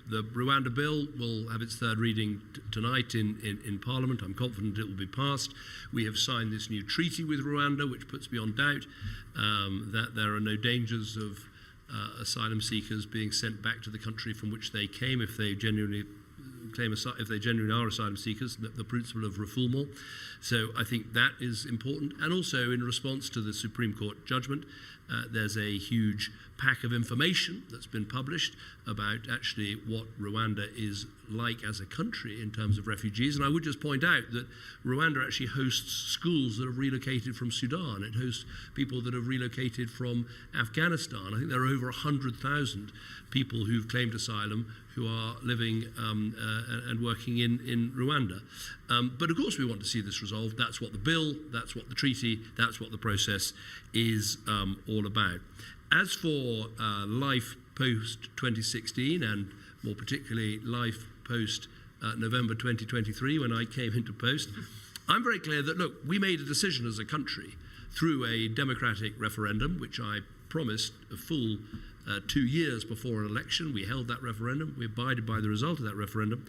the Rwanda bill will have its third reading tonight in Parliament. I'm confident it will be passed. We have signed this new treaty with Rwanda, which puts beyond doubt that there are no dangers of asylum seekers being sent back to the country from which they came if they genuinely are asylum seekers, the principle of refoulement. So I think that is important. And also in response to the Supreme Court judgment, there's a huge pack of information that's been published about actually what Rwanda is like as a country in terms of refugees. And I would just point out that Rwanda actually hosts schools that have relocated from Sudan. It hosts people that have relocated from Afghanistan. I think there are over 100,000 people who've claimed asylum who are living and working in Rwanda. But of course we want to see this resolved. That's what the bill, that's what the treaty, that's what the process is all about. As for life post-2016, and more particularly life post-November 2023, when I came into post, I'm very clear that, look, we made a decision as a country through a democratic referendum, which I promised a full 2 years before an election. We held that referendum. We abided by the result of that referendum.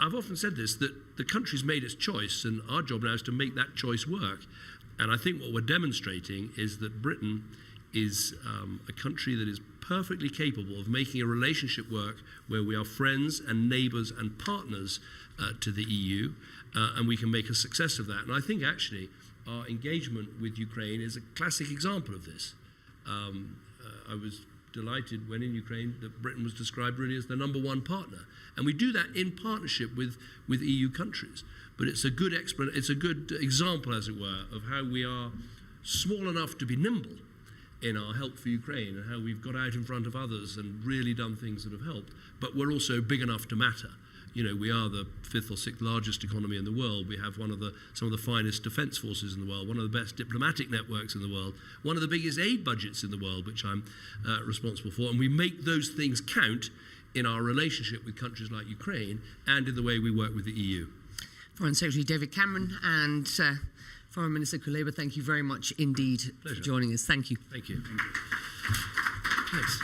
I've often said this, that the country's made its choice, and our job now is to make that choice work. And I think what we're demonstrating is that Britain is a country that is perfectly capable of making a relationship work where we are friends and neighbours and partners to the EU, and we can make a success of that. And I think actually our engagement with Ukraine is a classic example of this. I was delighted when in Ukraine that Britain was described really as the #1 partner. And we do that in partnership with EU countries. But it's a good example, as it were, of how we are small enough to be nimble in our help for Ukraine and how we've got out in front of others and really done things that have helped. But we're also big enough to matter. You know, we are the 5th or 6th largest economy in the world. We have some of the finest defense forces in the world, one of the best diplomatic networks in the world, one of the biggest aid budgets in the world, which I'm responsible for. And we make those things count in our relationship with countries like Ukraine and in the way we work with the EU. Foreign Secretary David Cameron and Foreign Minister Kuleba, thank you very much indeed for joining us. Thank you. Thank you. Thank you. Thanks.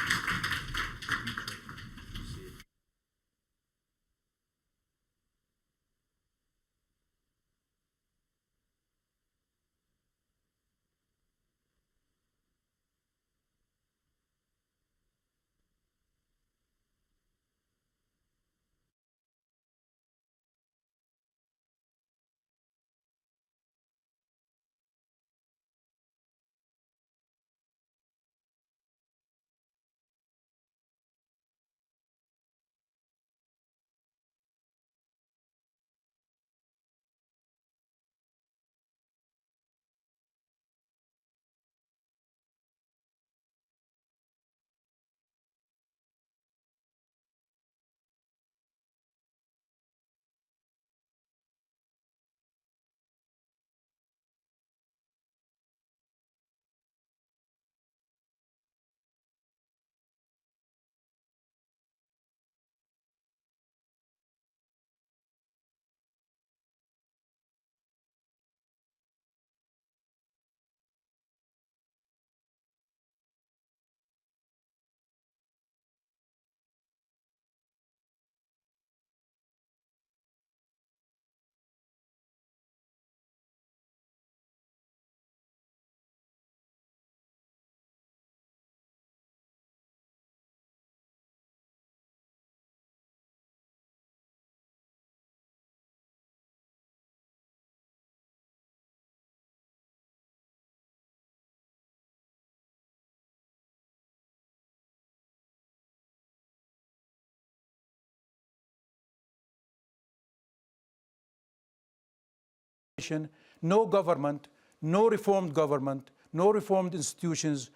No government, no reformed government, no reformed institutions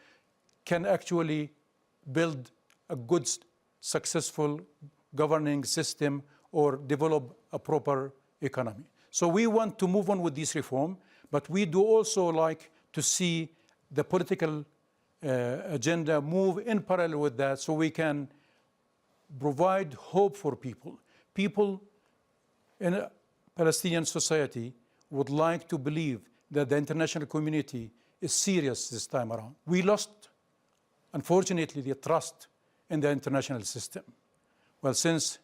can actually build a good, successful governing system or develop a proper economy. So we want to move on with this reform, but we do also like to see the political agenda move in parallel with that so we can provide hope for people. People in a Palestinian society would like to believe that the international community is serious this time around. We lost, unfortunately, the trust in the international system. Well, since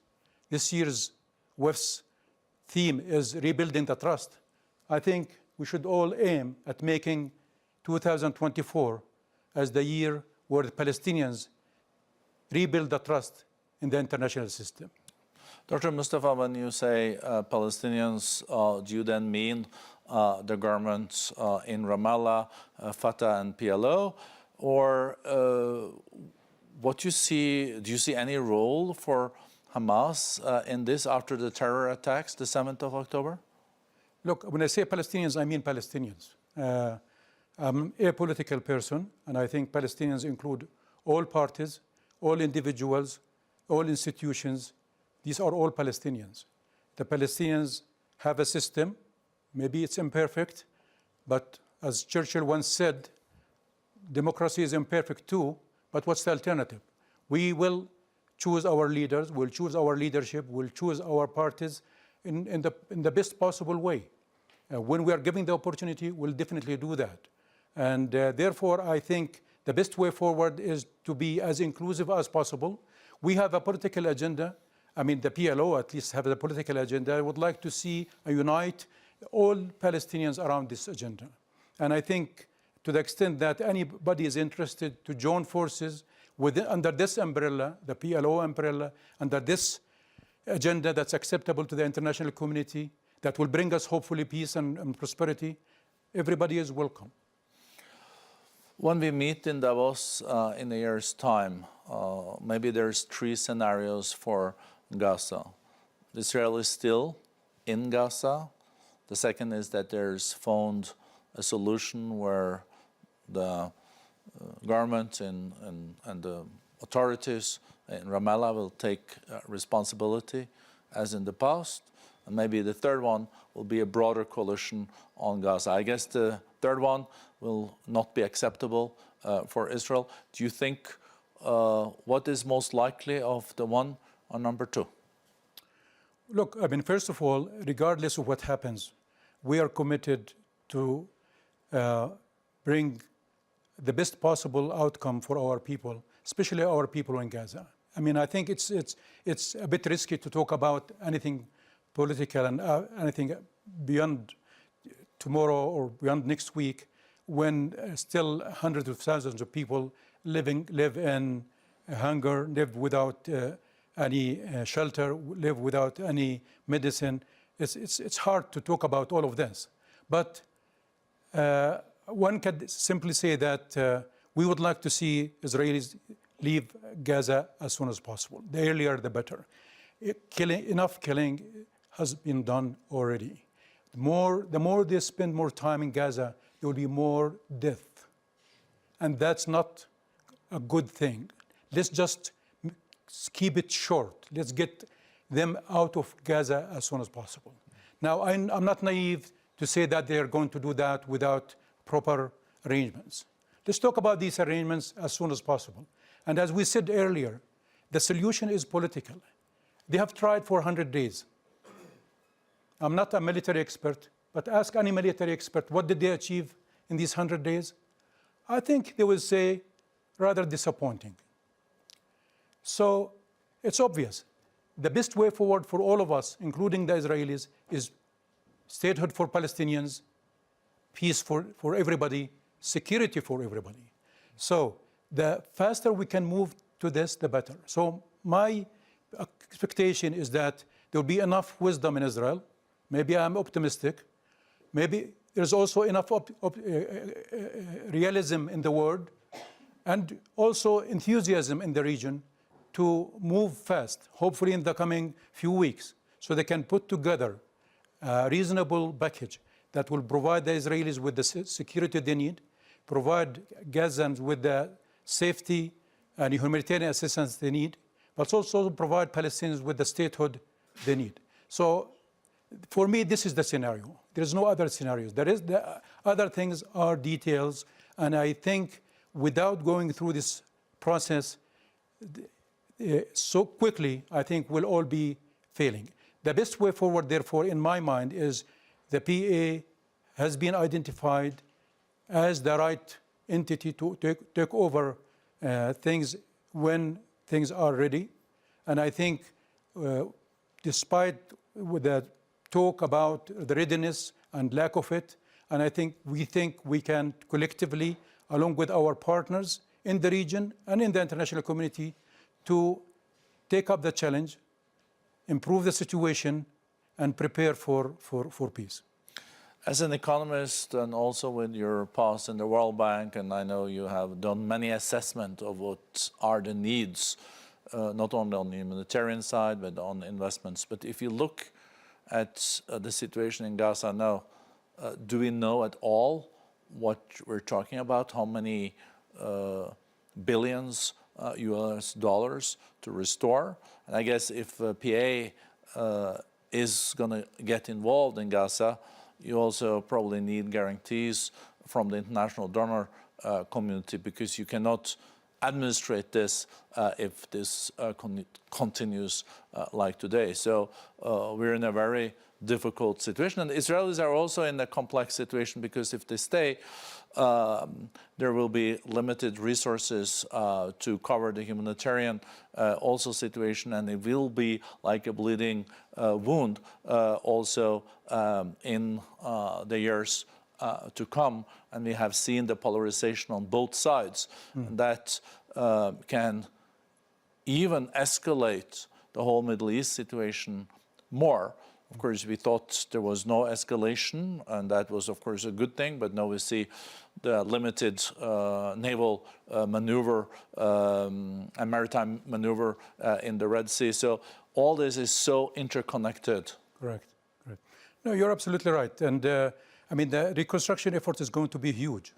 this year's WEF's theme is rebuilding the trust, I think we should all aim at making 2024 as the year where the Palestinians rebuild the trust in the international system. Dr. Mustafa, when you say Palestinians, do you then mean the governments in Ramallah, Fatah and PLO? Or what you see, do you see any role for Hamas in this after the terror attacks, the 7th of October? Look, when I say Palestinians, I mean Palestinians. I'm a political person, and I think Palestinians include all parties, all individuals, all institutions. These are all Palestinians. The Palestinians have a system. Maybe it's imperfect, but as Churchill once said, democracy is imperfect too, but what's the alternative? We will choose our leaders, we'll choose our leadership, we'll choose our parties in the best possible way. When we are given the opportunity, we'll definitely do that. And therefore, I think the best way forward is to be as inclusive as possible. We have a political agenda. I mean, the PLO at least have a political agenda. I would like to see a unite all Palestinians around this agenda. And I think to the extent that anybody is interested to join forces under this umbrella, the PLO umbrella, under this agenda that's acceptable to the international community, that will bring us hopefully peace and prosperity, everybody is welcome. When we meet in Davos in a year's time, maybe there's 3 scenarios for Gaza. Israel is still in Gaza. The second is that there's found a solution where the government and the authorities in Ramallah will take responsibility as in the past. And maybe the third one will be a broader coalition on Gaza. I guess the third one will not be acceptable for Israel. Do you think what is most likely of the one or number two? Look, I mean, first of all, regardless of what happens, we are committed to bring the best possible outcome for our people, especially our people in Gaza. I mean, I think it's a bit risky to talk about anything political and anything beyond tomorrow or beyond next week, when still hundreds of thousands of people live in hunger, live without any shelter, live without any medicine. It's hard to talk about all of this. But one can simply say that we would like to see Israelis leave Gaza as soon as possible. The earlier, the better. Enough killing has been done already. The more they spend more time in Gaza, there will be more death. And that's not a good thing. Let's just keep it short. Let's get them out of Gaza as soon as possible. Now, I'm not naive to say that they are going to do that without proper arrangements. Let's talk about these arrangements as soon as possible. And as we said earlier, the solution is political. They have tried for 100 days. I'm not a military expert, but ask any military expert, what did they achieve in these 100 days? I think they will say, rather disappointing. So it's obvious. The best way forward for all of us, including the Israelis, is statehood for Palestinians, peace for everybody, security for everybody. So the faster we can move to this, the better. So my expectation is that there will be enough wisdom in Israel. Maybe I'm optimistic. Maybe there's also enough realism in the world and also enthusiasm in the region to move fast, hopefully in the coming few weeks, so they can put together a reasonable package that will provide the Israelis with the security they need, provide Gazans with the safety and humanitarian assistance they need, but also provide Palestinians with the statehood they need. So for me, this is the scenario. There is no other scenarios. The other things are details, and I think without going through this process so quickly, I think we'll all be failing. The best way forward, therefore, in my mind, is the PA has been identified as the right entity to take over things when things are ready. And I think despite the talk about the readiness and lack of it, and we think we can collectively, along with our partners in the region and in the international community, to take up the challenge, improve the situation, and prepare for peace. As an economist, and also with your past in the World Bank, and I know you have done many assessments of what are the needs, not only on the humanitarian side, but on investments. But if you look at the situation in Gaza now, do we know at all what we're talking about? How many billions US dollars to restore? And I guess if PA is going to get involved in Gaza, you also probably need guarantees from the international donor community, because you cannot administrate this if this continues like today. So we're in a very difficult situation. And Israelis are also in a complex situation, because if they stay, there will be limited resources to cover the humanitarian also situation, and it will be like a bleeding wound also in the years to come. And we have seen the polarization on both sides, and that can even escalate the whole Middle East situation more. Of course, we thought there was no escalation, and that was, of course, a good thing. But now we see the limited naval maneuver and maritime maneuver in the Red Sea. So all this is so interconnected. Correct. No, you're absolutely right. And I mean, the reconstruction effort is going to be huge.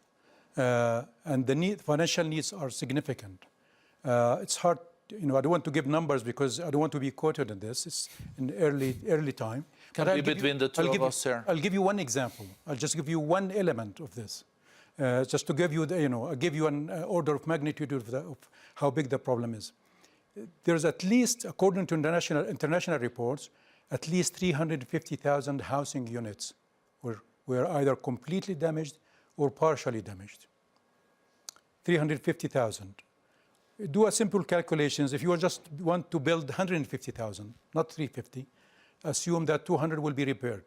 and the financial needs are significant. It's hard, I don't want to give numbers because I don't want to be quoted in this. It's in early time. Can be between the two of us here. I'll give you one example. I'll just give you one element of this, just to give you, give you an order of magnitude of how big the problem is. There's at least, according to international reports, at least 350,000 housing units were either completely damaged or partially damaged. 350,000. Do a simple calculations. If you just want to build 150,000, not 350, assume that 200 will be repaired.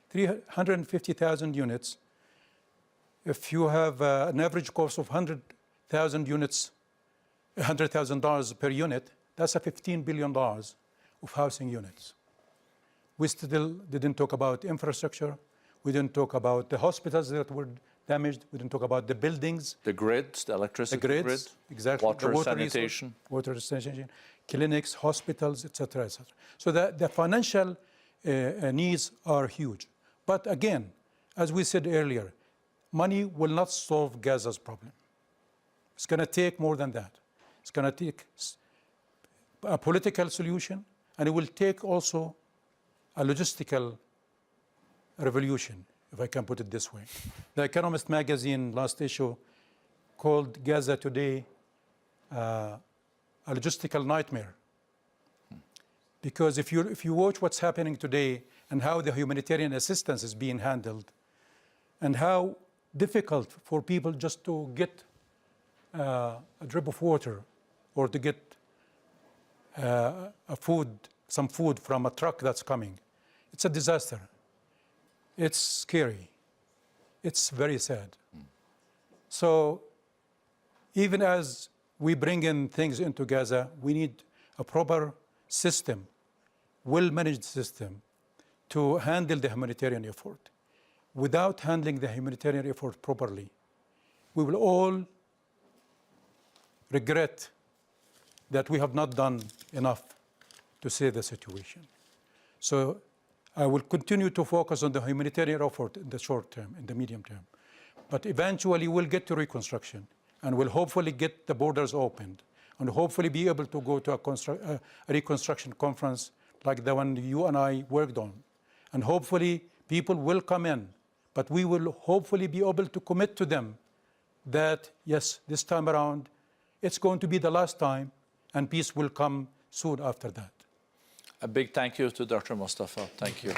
350,000 units. If you have an average cost of 100,000 units, $100,000 per unit, that's a $15 billion of housing units. We still didn't talk about infrastructure. We didn't talk about the hospitals that were damaged. We didn't talk about the buildings. The grids, the electricity grid. Exactly. Water sanitation. Water sanitation, clinics, hospitals, etc., etc. So the financial needs are huge. But again, as we said earlier, money will not solve Gaza's problem. It's going to take more than that. It's going to take a political solution, and it will take also a logistical revolution, if I can put it this way. The Economist magazine last issue called Gaza today a logistical nightmare. Because if you watch what's happening today and how the humanitarian assistance is being handled and how difficult for people just to get a drip of water or to get some food from a truck that's coming, it's a disaster. It's scary. It's very sad. So even as we bring in things into Gaza, we need a proper system, well-managed system to handle the humanitarian effort. Without handling the humanitarian effort properly, we will all regret that we have not done enough to save the situation. So I will continue to focus on the humanitarian effort in the short term, in the medium term. But eventually we'll get to reconstruction, and we'll hopefully get the borders opened, and hopefully be able to go to a reconstruction conference like the one you and I worked on. And hopefully people will come in, but we will hopefully be able to commit to them that, yes, this time around, it's going to be the last time, and peace will come soon after that. A big thank you to Dr. Mustafa. Thank you.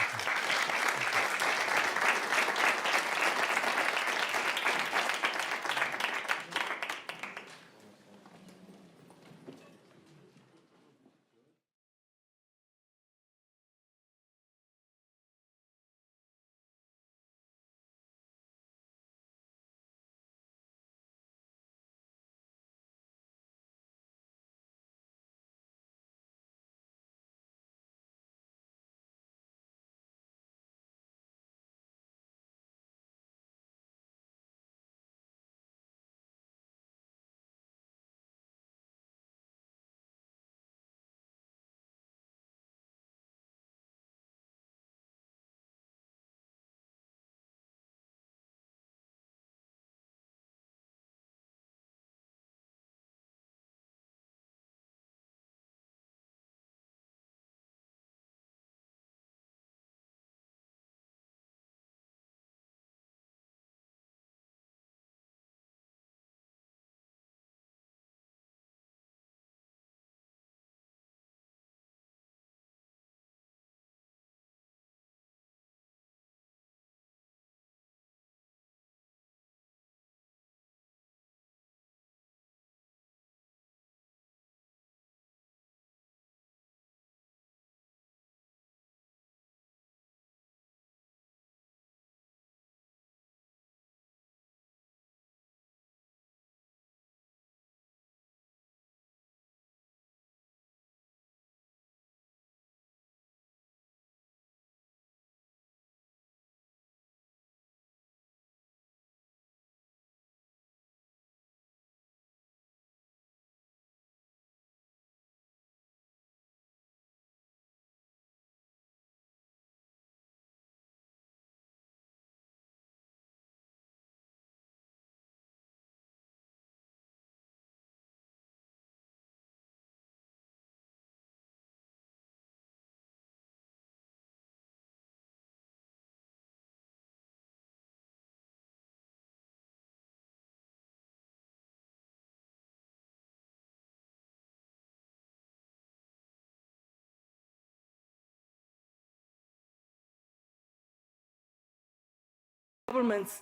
governments,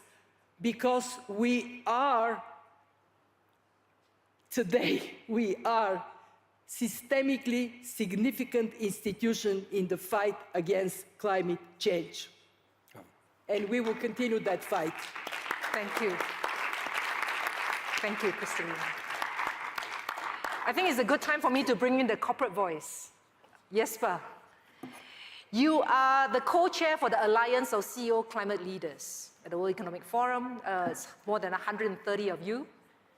because today we are systemically significant institution in the fight against climate change. And we will continue that fight. Thank you. Thank you, Kristalina. I think it's a good time for me to bring in the corporate voice. Jesper, you are the co-chair for the Alliance of CEO Climate Leaders at the World Economic Forum. It's more than 130 of you.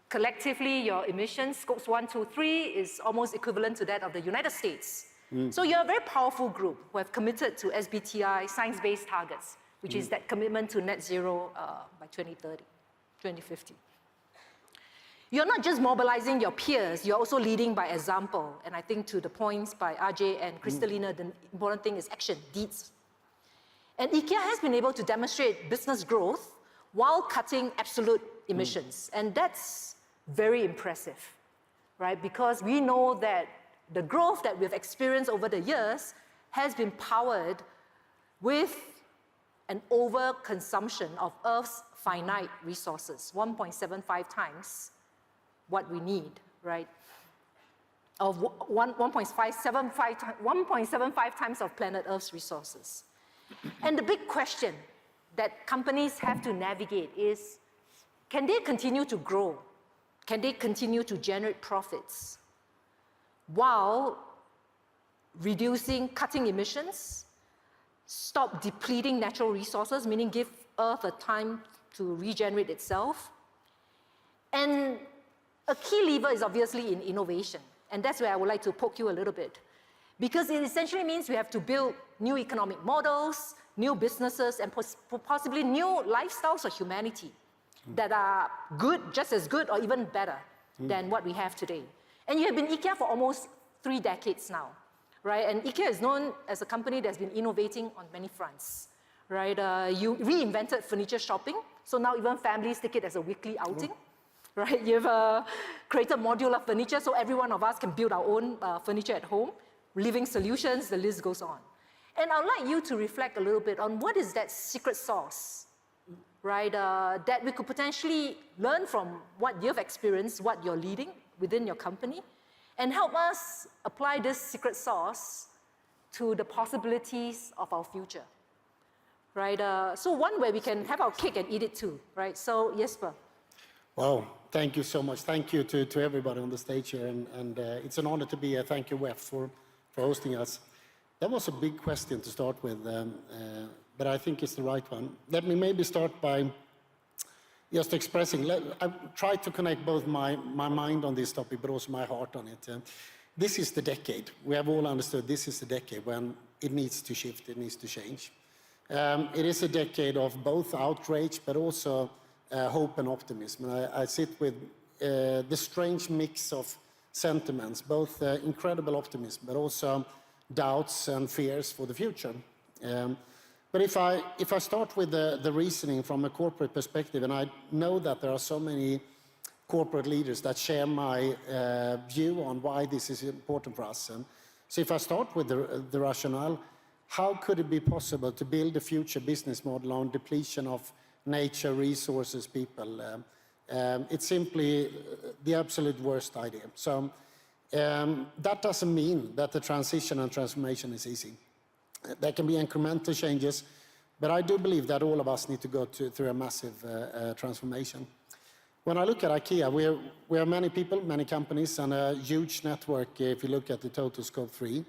Collectively, your emissions, scopes 1, 2, 3, is almost equivalent to that of the United States. So you're a very powerful group who have committed to SBTI, science-based targets, which is that commitment to net zero by 2030, 2050. You're not just mobilizing your peers, you're also leading by example. And I think to the points by Ajay and Kristalina, the important thing is action, deeds. And IKEA has been able to demonstrate business growth while cutting absolute emissions. And that's very impressive, right? Because we know that the growth that we've experienced over the years has been powered with an overconsumption of Earth's finite resources, 1.75 times what we need, right? Of 1.75 times of planet Earth's resources. And the big question that companies have to navigate is, can they continue to grow? Can they continue to generate profits while cutting emissions, stop depleting natural resources, meaning give Earth a time to regenerate itself? And a key lever is obviously in innovation. And that's where I would like to poke you a little bit. Because it essentially means we have to build new economic models, new businesses, and possibly new lifestyles for humanity that are good, just as good, or even better than what we have today. And you have been IKEA for almost 3 decades now, right? And IKEA is known as a company that's been innovating on many fronts, right? You reinvented furniture shopping, so now even families take it as a weekly outing. Right? You've created modular furniture, so every one of us can build our own furniture at home, living solutions, the list goes on. And I'd like you to reflect a little bit on what is that secret sauce, right, that we could potentially learn from what you've experienced, what you're leading within your company, and help us apply this secret sauce to the possibilities of our future, right? So one way we can have our cake and eat it too, right? So Jesper. Wow, thank you so much. Thank you to everybody on the stage here, and it's an honor to be here. Thank you, WEF, for hosting us. That was a big question to start with, but I think it's the right one. Let me maybe start by just expressing, I tried to connect both my mind on this topic, but also my heart on it. This is the decade. We have all understood this is the decade when it needs to shift, it needs to change. It is a decade of both outrage, but also hope and optimism. And I sit with the strange mix of sentiments, both incredible optimism, but also doubts and fears for the future. But if I start with the reasoning from a corporate perspective, and I know that there are so many corporate leaders that share my view on why this is important for us. So if I start with the rationale, how could it be possible to build a future business model on depletion of nature, resources, people? It's simply the absolute worst idea. So that doesn't mean that the transition and transformation is easy. There can be incremental changes, but I do believe that all of us need to go through a massive transformation. When I look at IKEA, we are many people, many companies, and a huge network if you look at the total scope 3.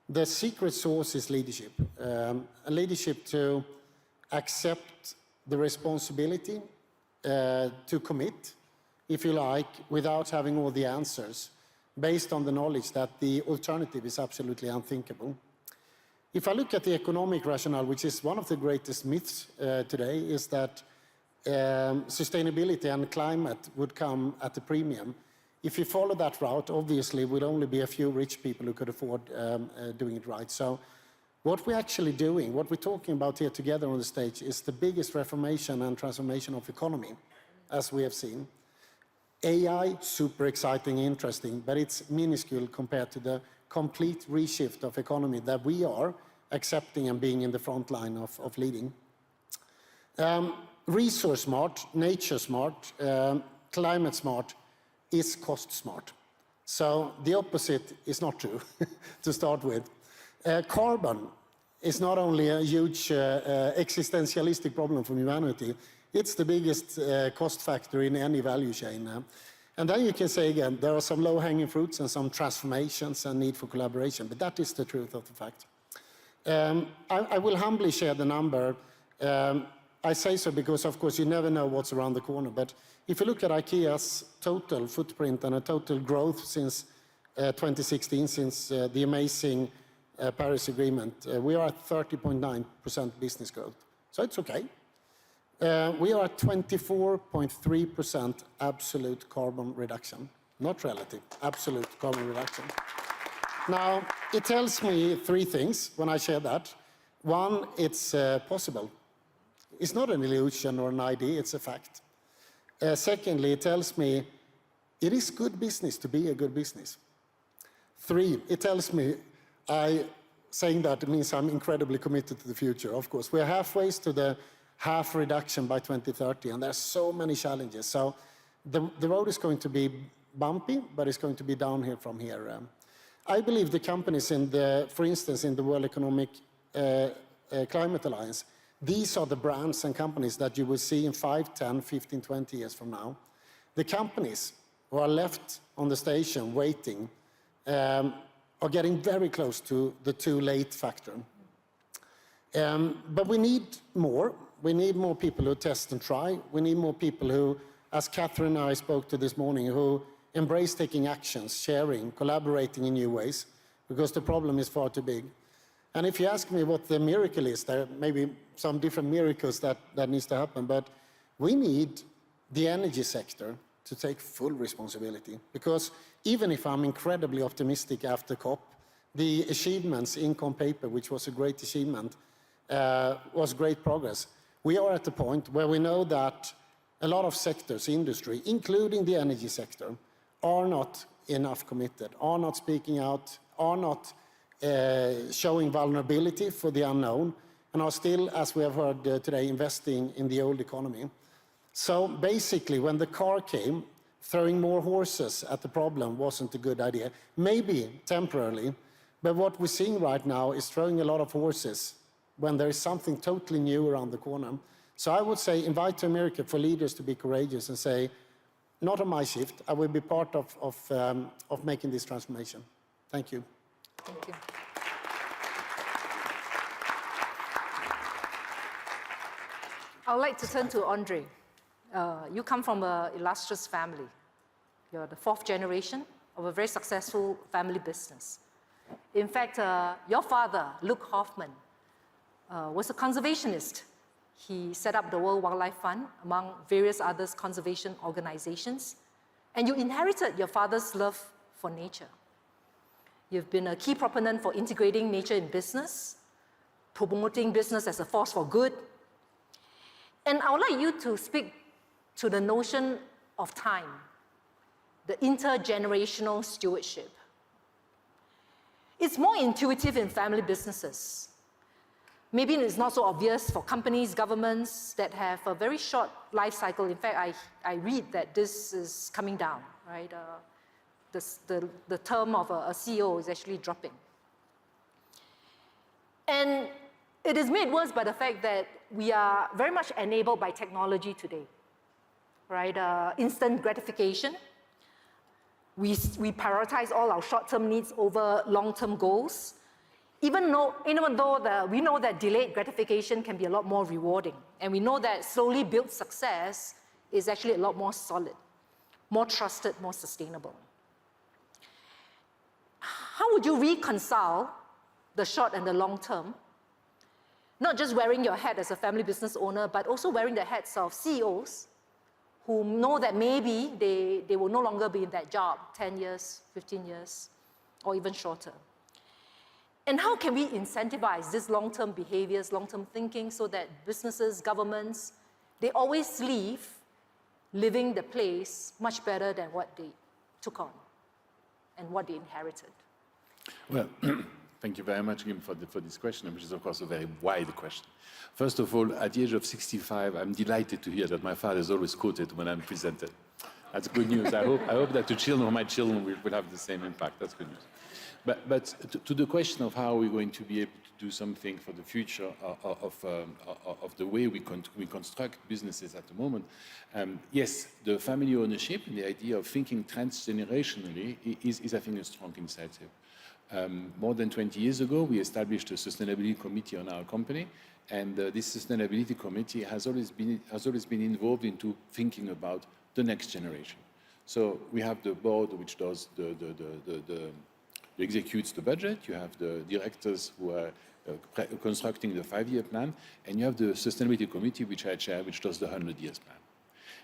The secret sauce is leadership. A leadership to accept the responsibility, to commit, if you like, without having all the answers, based on the knowledge that the alternative is absolutely unthinkable. If I look at the economic rationale, which is one of the greatest myths today, is that sustainability and climate would come at a premium. If you follow that route, obviously, it would only be a few rich people who could afford doing it right. So what we're actually doing, what we're talking about here together on the stage, is the biggest reformation and transformation of economy, as we have seen. AI, super exciting, interesting, but it's minuscule compared to the complete reshift of economy that we are accepting and being in the front line of leading. resource smart, nature smart, climate smart is cost smart. So the opposite is not true to start with. Carbon is not only a huge existentialistic problem for humanity, it's the biggest cost factor in any value chain. And then you can say again, there are some low-hanging fruits and some transformations and need for collaboration, but that is the truth of the fact. I will humbly share the number. I say so because, of course, you never know what's around the corner, but if you look at IKEA's total footprint and a total growth since 2016, since the amazing Paris Agreement, we are at 30.9% business growth. So it's okay. We are at 24.3% absolute carbon reduction, not relative, absolute carbon reduction. Now, it tells me three things when I share that. One, it's possible. It's not an illusion or an idea, it's a fact. Secondly, it tells me it is good business to be a good business. Three, it tells me saying that means I'm incredibly committed to the future. Of course, we're halfway to the half reduction by 2030, and there's so many challenges. So the road is going to be bumpy, but it's going to be downhill from here. I believe the companies for instance, in the World Economic Climate Alliance, these are the brands and companies that you will see in 5, 10, 15, 20 years from now. The companies who are left on the station waiting are getting very close to the too late factor. But we need more. We need more people who test and try. We need more people who, as Catherine and I spoke to this morning, who embrace taking actions, sharing, collaborating in new ways, because the problem is far too big. And if you ask me what the miracle is, there may be some different miracles that needs to happen, but we need the energy sector to take full responsibility. Because even if I'm incredibly optimistic after COP, the achievements in COP paper, which was a great achievement, was great progress. We are at the point where we know that a lot of sectors, industry, including the energy sector, are not enough committed, are not speaking out, are not showing vulnerability for the unknown, and are still, as we have heard today, investing in the old economy. So basically, when the car came, throwing more horses at the problem wasn't a good idea. Maybe temporarily, but what we're seeing right now is throwing a lot of horses when there is something totally new around the corner. So I would say invite to America for leaders to be courageous and say, not on my shift, I will be part of making this transformation. Thank you. Thank you. I would like to turn to Andre. You come from an illustrious family. You're the fourth generation of a very successful family business. In fact, your father, Luke Hoffman, was a conservationist. He set up the World Wildlife Fund, among various other conservation organizations. And you inherited your father's love for nature. You've been a key proponent for integrating nature in business, promoting business as a force for good. And I would like you to speak to the notion of time, the intergenerational stewardship. It's more intuitive in family businesses. Maybe it's not so obvious for companies, governments that have a very short life cycle. In fact, I read that this is coming down, right? The term of a CEO is actually dropping. And it is made worse by the fact that we are very much enabled by technology today, right? Instant gratification. We prioritize all our short-term needs over long-term goals. Even though we know that delayed gratification can be a lot more rewarding, and we know that slowly built success is actually a lot more solid, more trusted, more sustainable. How would you reconcile the short and the long term? Not just wearing your hat as a family business owner, but also wearing the hats of CEOs who know that maybe they will no longer be in that job 10 years, 15 years, or even shorter. And how can we incentivize these long-term behaviors, long-term thinking, so that businesses, governments, they always leave living the place much better than what they took on and what they inherited? Well, Thank you very much again for this question, which is, of course, a very wide question. First of all, at the age of 65, I'm delighted to hear that my father is always quoted when I'm presented. That's good news. I hope that the children of my children will have the same impact. That's good news. But to the question of how we're going to be able to do something for the future of the way we construct businesses at the moment, yes, the family ownership and the idea of thinking transgenerationally is I think, a strong incentive. More than 20 years ago, we established a sustainability committee on our company, and this sustainability committee has always been involved into thinking about the next generation. So we have the board which does executes the budget. You have the directors who are constructing the 5-year plan, and you have the sustainability committee which I chair, which does the 100-year plan.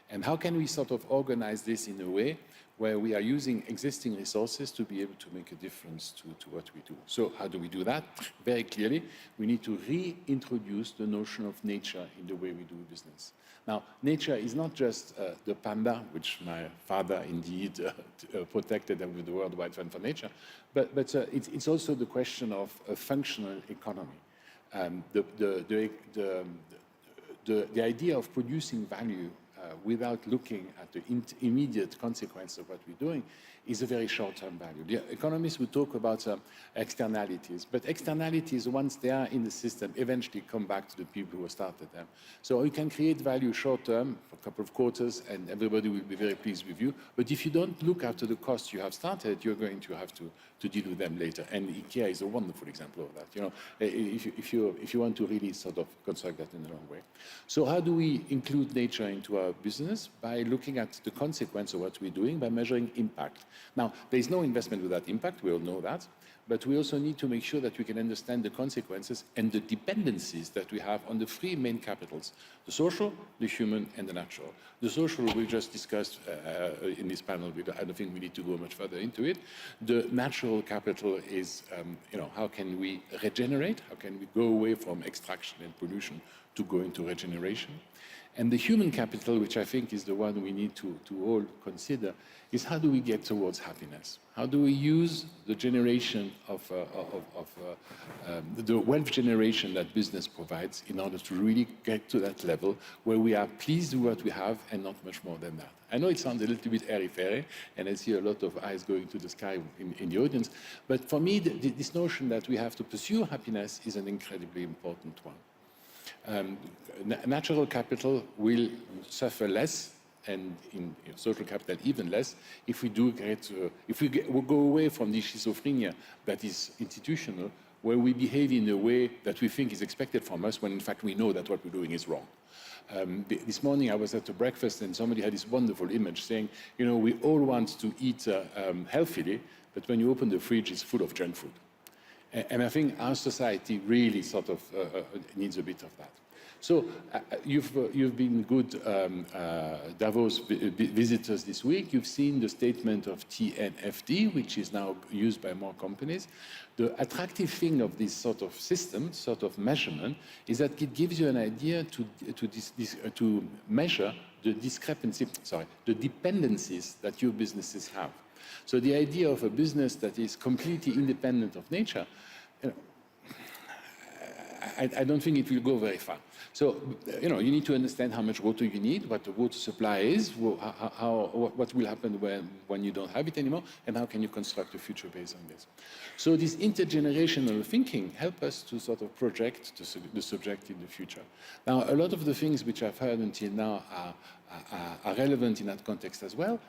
And how can we sort of organize this in a way where we are using existing resources to be able to make a difference to what we do? So how do we do that? Very clearly, we need to reintroduce the notion of nature in the way we do business. Now, nature is not just the panda, which my father indeed protected with the World Wide Fund for Nature, but it's also the question of a functional economy. The idea of producing value without looking at the immediate consequence of what we're doing is a very short-term value. The economists would talk about externalities, but externalities, once they are in the system, eventually come back to the people who started them. So you can create value short-term for a couple of quarters, and everybody will be very pleased with you. But if you don't look after the costs you have started, you're going to have to deal with them later. And IKEA is a wonderful example of that. You know, if you want to really sort of construct that in the wrong way. So how do we include nature into our business? By looking at the consequence of what we're doing, by measuring impact. Now, there is no investment without impact, we all know that, but we also need to make sure that we can understand the consequences and the dependencies that we have on the three main capitals: the social, the human, and the natural. The social we just discussed in this panel. I don't think we need to go much further into it. The natural capital is, how can we regenerate? How can we go away from extraction and pollution to go into regeneration? And the human capital, which I think is the one we need to all consider, is how do we get towards happiness? How do we use the generation of the wealth generation that business provides in order to really get to that level where we are pleased with what we have and not much more than that? I know it sounds a little bit airy-fairy, and I see a lot of eyes going to the sky in the audience, but for me, this notion that we have to pursue happiness is an incredibly important one. Natural capital will suffer less, and in social capital even less, if we we'll go away from the schizophrenia that is institutional, where we behave in a way that we think is expected from us, when in fact we know that what we're doing is wrong. This morning I was at a breakfast and somebody had this wonderful image saying, we all want to eat healthily, but when you open the fridge, it's full of junk food. And I think our society really sort of needs a bit of that. So you've been good Davos visitors this week. You've seen the statement of TNFD, which is now used by more companies. The attractive thing of this sort of system, sort of measurement, is that it gives you an idea to measure the the dependencies that your businesses have. So the idea of a business that is completely independent of nature, I don't think it will go very far. So, you need to understand how much water you need, what the water supply is, what will happen when you don't have it anymore, and how can you construct a future based on this. So this intergenerational thinking helps us to sort of project the subject in the future. Now, a lot of the things which I've heard until now are relevant in that context as well.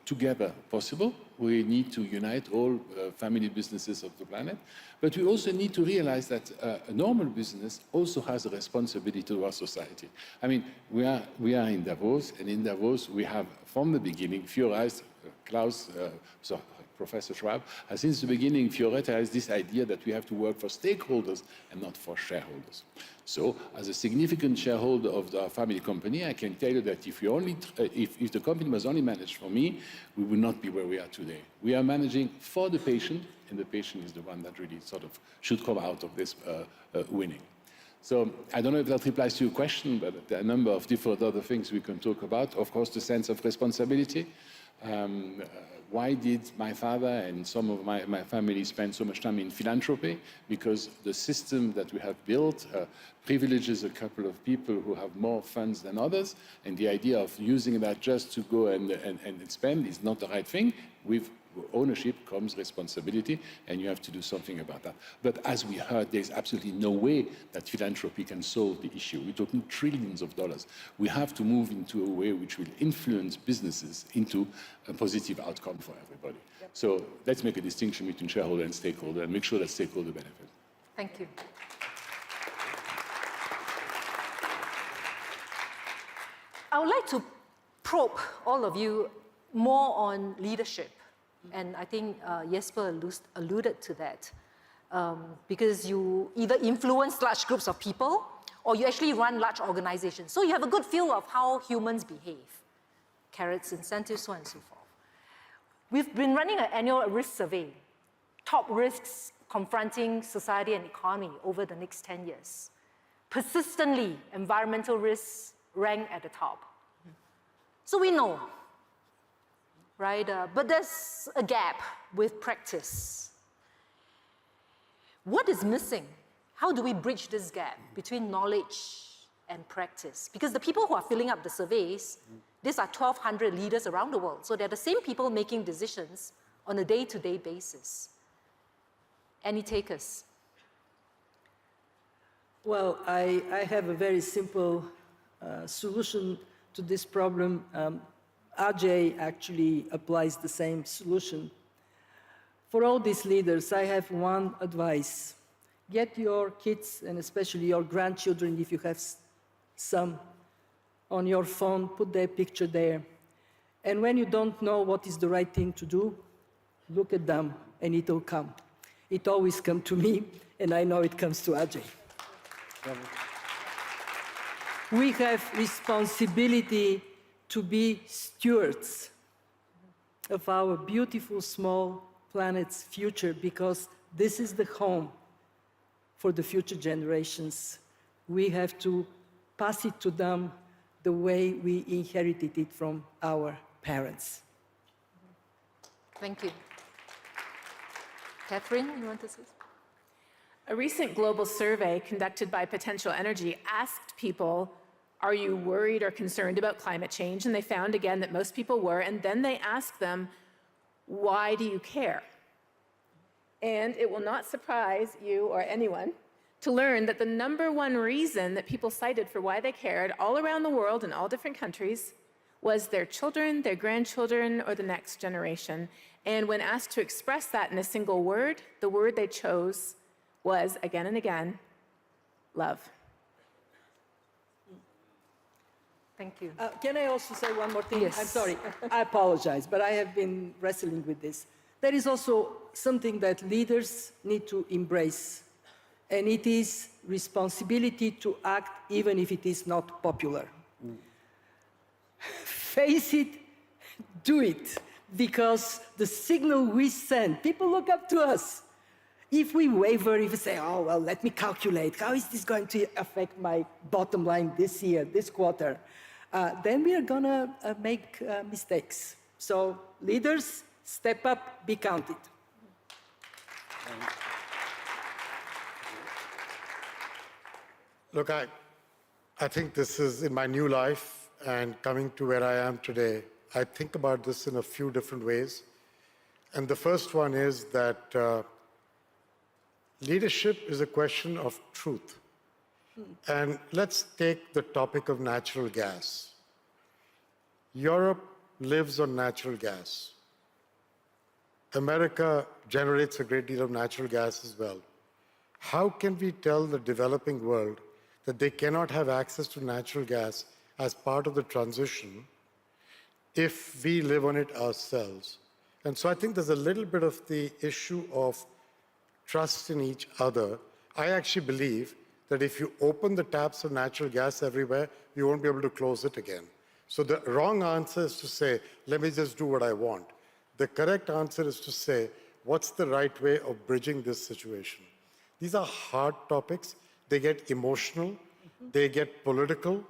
Together possible. We need to unite all family businesses of the planet. But we also need to realize that a normal business also has a responsibility to our society. I mean, we are in Davos, and in Davos we have, from the beginning, theorized, Professor Schwab has since the beginning theoretized this idea that we have to work for stakeholders and not for shareholders. So, as a significant shareholder of the family company, I can tell you that if the company was only managed for me, we would not be where we are today. We are managing for the patient, and the patient is the one that really sort of should come out of this winning. So I don't know if that replies to your question, but there are a number of different other things we can talk about. Of course, the sense of responsibility. why did my father and some of my family spend so much time in philanthropy? Because the system that we have built privileges a couple of people who have more funds than others, and the idea of using that just to go and spend is not the right thing. With ownership comes responsibility, and you have to do something about that. But as we heard, there's absolutely no way that philanthropy can solve the issue. We're talking trillions of dollars. We have to move into a way which will influence businesses into a positive outcome for everybody. Yep. So let's make a distinction between shareholder and stakeholder and make sure that stakeholder benefit. Thank you. I would like to probe all of you more on leadership. And I think Jesper alluded to that. Because you either influence large groups of people or you actually run large organizations. So you have a good feel of how humans behave. Carrots, incentives, so on and so forth. We've been running an annual risk survey. Top risks confronting society and economy over the next 10 years. Persistently, environmental risks rank at the top. So we know. Right? But there's a gap with practice. What is missing? How do we bridge this gap between knowledge and practice? Because the people who are filling up the surveys, these are 1,200 leaders around the world. So they're the same people making decisions on a day-to-day basis. Any takers? Well, I have a very simple solution to this problem. Ajay actually applies the same solution. For all these leaders, I have one advice. Get your kids, and especially your grandchildren, if you have some, on your phone, put their picture there. And when you don't know what is the right thing to do, look at them, and it will come. It always comes to me, and I know it comes to Ajay. We have responsibility to be stewards of our beautiful small planet's future, because this is the home for the future generations. We have to pass it to them the way we inherited it from our parents. Thank you. Catherine, you want to say something? A recent global survey conducted by Potential Energy asked people, are you worried or concerned about climate change? And they found again that most people were, and then they asked them, why do you care? And it will not surprise you or anyone to learn that the #1 reason that people cited for why they cared all around the world in all different countries was their children, their grandchildren, or the next generation. And when asked to express that in a single word, the word they chose was, again and again, love. Thank you. Can I also say one more thing? Yes. I'm sorry, I apologize, but I have been wrestling with this. There is also something that leaders need to embrace, and it is responsibility to act even if it is not popular. Face it, do it, because the signal we send, people look up to us. If we waver, if we say, oh, well, let me calculate, how is this going to affect my bottom line this year, this quarter? Then we are going to make mistakes. So leaders, step up, be counted. Look, I think this is in my new life, and coming to where I am today, I think about this in a few different ways. And the first one is that leadership is a question of truth. And let's take the topic of natural gas. Europe lives on natural gas. America generates a great deal of natural gas as well. How can we tell the developing world that they cannot have access to natural gas as part of the transition if we live on it ourselves? And so I think there's a little bit of the issue of trust in each other. I actually believe that if you open the taps of natural gas everywhere, you won't be able to close it again. So the wrong answer is to say, let me just do what I want. The correct answer is to say, what's the right way of bridging this situation? These are hard topics. They get emotional, they get political.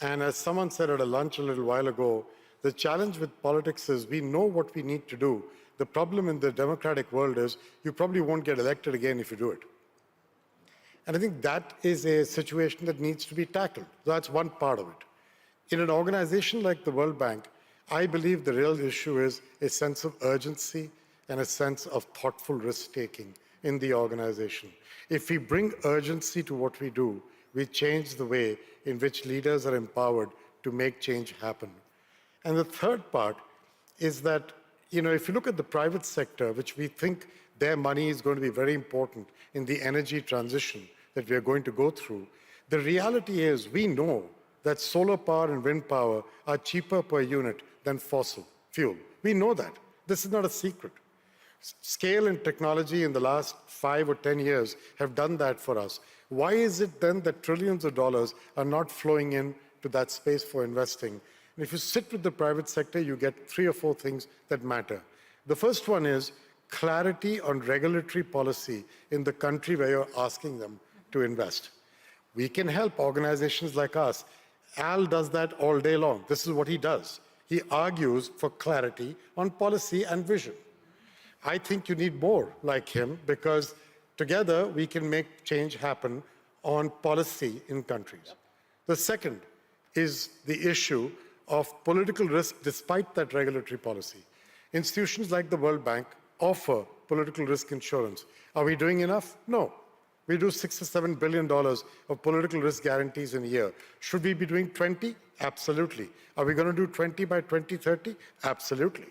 And as someone said at a lunch a little while ago, The challenge with politics is we know what we need to do. The problem in the democratic world is you probably won't get elected again if you do it. And I think that is a situation that needs to be tackled. That's one part of it. In an organization like the World Bank, I believe the real issue is a sense of urgency and a sense of thoughtful risk-taking in the organization. If we bring urgency to what we do, we change the way in which leaders are empowered to make change happen. And the third part is that, if you look at the private sector, which we think their money is going to be very important in the energy transition that we are going to go through, the reality is we know that solar power and wind power are cheaper per unit than fossil fuel. We know that. This is not a secret. Scale and technology in the last 5 or 10 years have done that for us. Why is it then that trillions of dollars are not flowing in to that space for investing? And if you sit with the private sector, you get 3 or 4 things that matter. The first one is clarity on regulatory policy in the country where you're asking them to invest. We can help organizations like us. Al does that all day long. This is what he does. He argues for clarity on policy and vision. I think you need more like him because together we can make change happen on policy in countries. The second is the issue of political risk despite that regulatory policy. Institutions like the World Bank offer political risk insurance. Are we doing enough? No. We do $6 or $7 billion of political risk guarantees in a year. Should we be doing 20? Absolutely. Are we going to do 20 by 2030? Absolutely.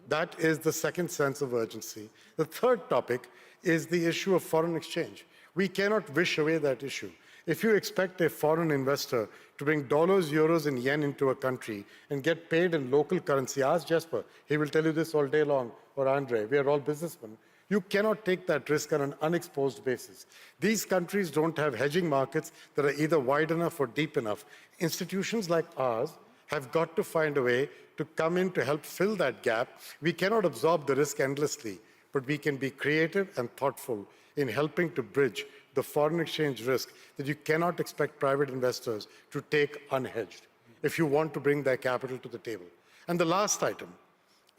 That is the second sense of urgency. The third topic is the issue of foreign exchange. We cannot wish away that issue. If you expect a foreign investor to bring dollars, euros, and yen into a country and get paid in local currency, ask Jesper. He will tell you this all day long, or Andre. We are all businessmen. You cannot take that risk on an unexposed basis. These countries don't have hedging markets that are either wide enough or deep enough. Institutions like ours have got to find a way to come in to help fill that gap. We cannot absorb the risk endlessly, but we can be creative and thoughtful in helping to bridge the foreign exchange risk that you cannot expect private investors to take unhedged if you want to bring their capital to the table. And the last item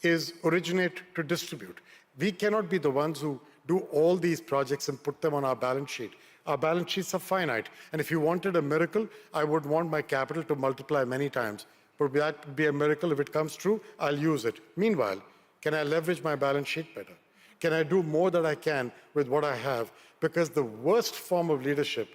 is originate to distribute. We cannot be the ones who do all these projects and put them on our balance sheet. Our balance sheets are finite. And if you wanted a miracle, I would want my capital to multiply many times. But that would be a miracle. If it comes true, I'll use it. Meanwhile, can I leverage my balance sheet better? Can I do more than I can with what I have? Because the worst form of leadership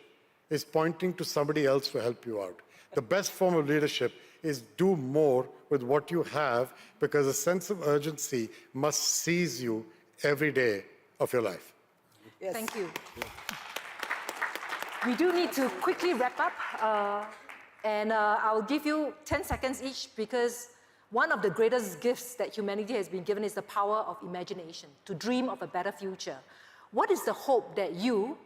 is pointing to somebody else to help you out. The best form of leadership is do more with what you have, because a sense of urgency must seize you every day of your life. Yes. Thank you. We do need to quickly wrap up, and I'll give you 10 seconds each, because one of the greatest gifts that humanity has been given is the power of imagination, to dream of a better future. What is the hope that you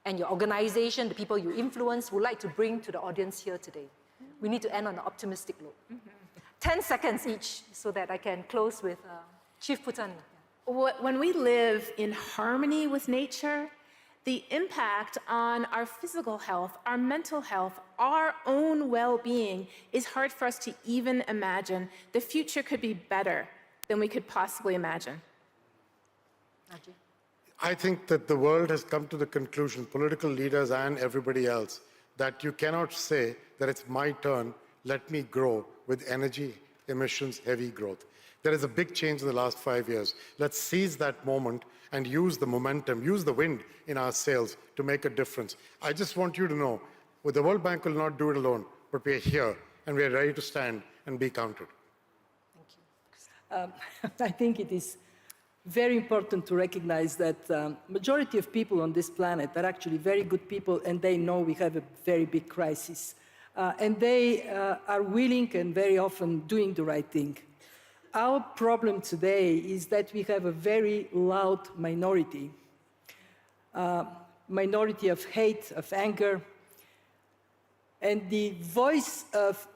and your organization, the people you influence, would like to bring to the audience here today? We need to end on an optimistic note. 10 seconds each, so that I can close with Chief Putani. When we live in harmony with nature, the impact on our physical health, our mental health, our own well-being is hard for us to even imagine. The future could be better than we could possibly imagine. I think that the world has come to the conclusion, political leaders and everybody else, that you cannot say that it's my turn, let me grow with energy emissions heavy growth. There is a big change in the last 5 years. Let's seize that moment and use the momentum, use the wind in our sails to make a difference. I just want you to know, the World Bank will not do it alone, but we are here and we are ready to stand and be counted. Thank you. I think it is very important to recognize that majority of people on this planet are actually very good people, and they know we have a very big crisis. And they are willing and very often doing the right thing. Our problem today is that we have a very loud minority, minority of hate, of anger, and the voice of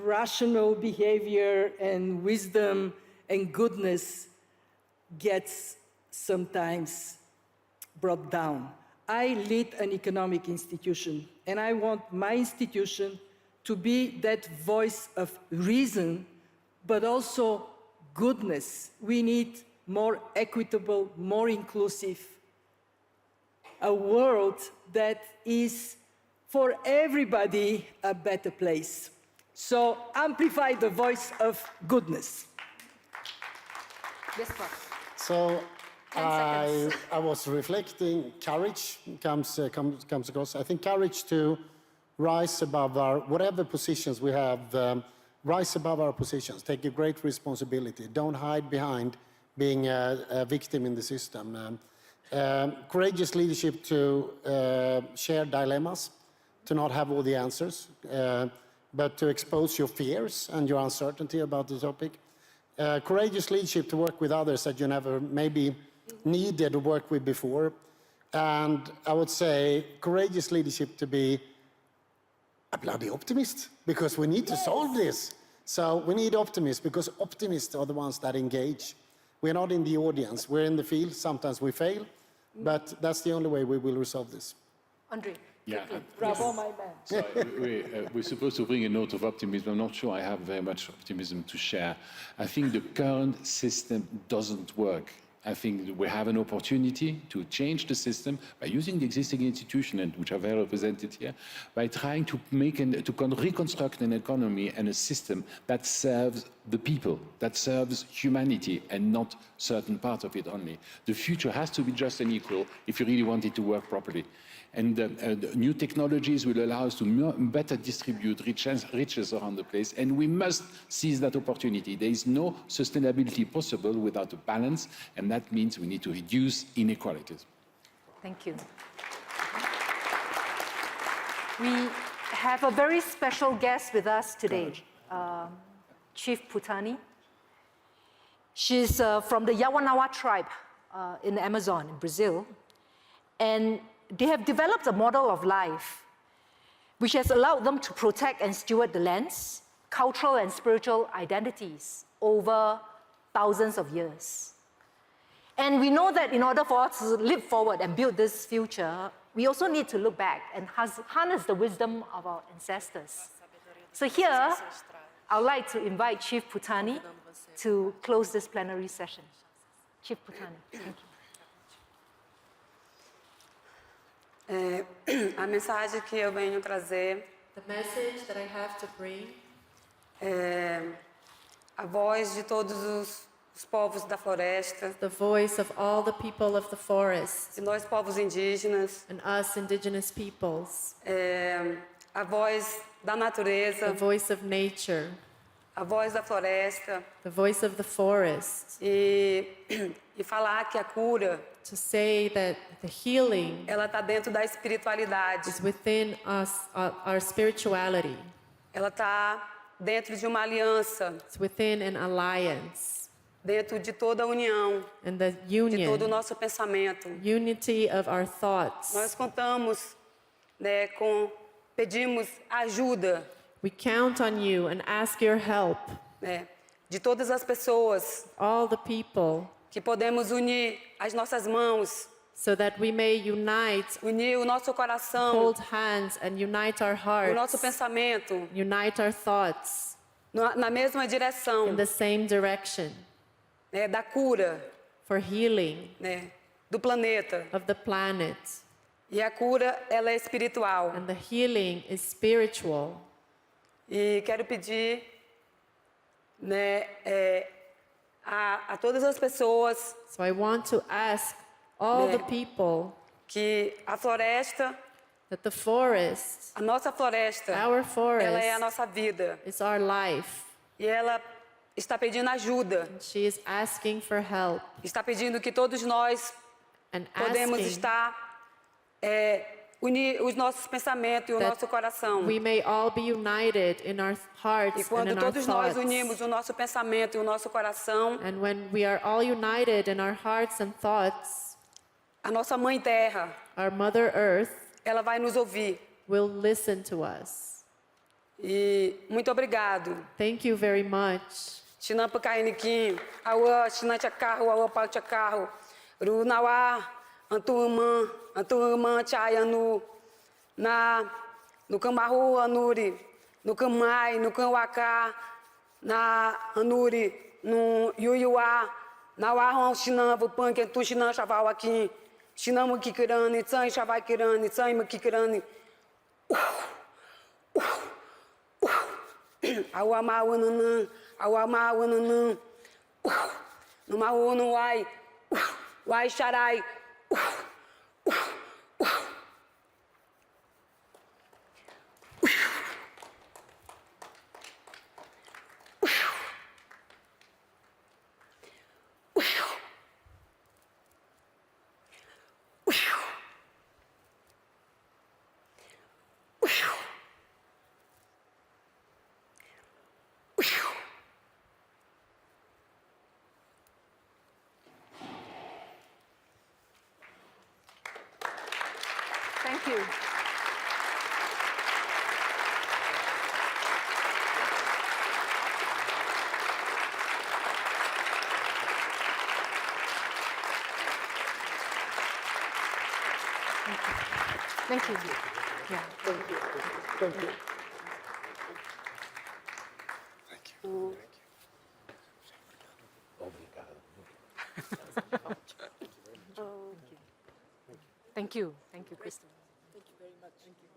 rational behavior and wisdom and goodness gets sometimes brought down. I lead an economic institution, and I want my institution to be that voice of reason but also goodness. We need more equitable, more inclusive, a world that is for everybody a better place. So amplify the voice of goodness. Yes, Prof. So 10 seconds. I was reflecting, courage comes across. I think courage to rise above our, whatever positions we have, rise above our positions, take a great responsibility. Don't hide behind being a victim in the system. Courageous leadership to share dilemmas, to not have all the answers, but to expose your fears and your uncertainty about the topic. Courageous leadership to work with others that you never maybe needed to work with before. And I would say courageous leadership to be a bloody optimist, because we need to solve this. So we need optimists, because optimists are the ones that engage. We're not in the audience, we're in the field. Sometimes we fail, but that's the only way we will resolve this. Andre. Yeah. Bravo, my man. So we're supposed to bring a note of optimism. I'm not sure I have very much optimism to share. I think the current system doesn't work. I think we have an opportunity to change the system by using the existing institutions, which are very represented here, by trying to reconstruct an economy and a system that serves the people, that serves humanity, and not certain parts of it only. The future has to be just and equal if you really want it to work properly. And new technologies will allow us to better distribute riches around the place, and we must seize that opportunity. There is no sustainability possible without a balance, and that means we need to reduce inequalities. Thank you. We have a very special guest with us today, Chief Putani. She's from the Yawanawa tribe in the Amazon in Brazil, and they have developed a model of life which has allowed them to protect and steward the lands, cultural and spiritual identities over thousands of years. And we know that in order for us to live forward and build this future, we also need to look back and harness the wisdom of our ancestors. So here, I would like to invite Chief Putani to close this plenary session. Chief Putani, thank you. A mensagem que eu venho trazer The message that I have to bring é a voz de todos os povos da floresta, the voice of all the people of the forest, de nós povos indígenas, and us indigenous peoples, a voz da natureza, the voice of nature, a voz da floresta, the voice of the forest, e falar que a cura, to say that the healing ela está dentro da espiritualidade. is within us, our spirituality. Ela está dentro de uma aliança. It's within an alliance. Dentro de toda a união. And the De todo o union, nosso pensamento. unity of our thoughts. Nós contamos, né, pedimos ajuda. We count on you and ask your help. Né, de todas as pessoas. All the people. Que podemos unir as nossas mãos. So that we may unite, unir o nosso coração, hold hands and unite our hearts, o nosso pensamento, unite our thoughts, na mesma direção, in the same direction, né, da cura, for healing, né, do planeta, of the planet. E a cura, ela é espiritual. And the healing is spiritual. E quero pedir, né, a todas as pessoas. So I want to ask all the people que a floresta, that the forest, a nossa floresta, our forest, ela é a nossa vida. It's our life. E ela está pedindo ajuda. And she is asking for help. Está pedindo que todos nós podemos estar unir os nossos pensamentos e o nosso coração. We may all be united in our hearts E quando and in our todos nós thoughts. unimos o nosso pensamento e o nosso coração, And when we are all united in our hearts and thoughts, a nossa mãe terra, our Mother Earth, ela vai nos ouvir. Will listen to us. E muito obrigado. Thank you very much. Chinampa kainikim, awa chinancha carro, awa palcha carro, runawa, antuman chaya no camarro anuri, no camai, no camwaka, na Hanuri, no Yuyuá, na Wahon Shinam, Punk, and Tushinan Shavawaki, Shinamu Kikirani, Tsai Shavakirani, Tsai Makikirani. Awama Wanana, Awama Wanana, Numawunu why should I? Thank you. Thank you. Yeah. Thank you. Thank you. Thank you. Thank you, Kristen. Thank you very much. Thank you.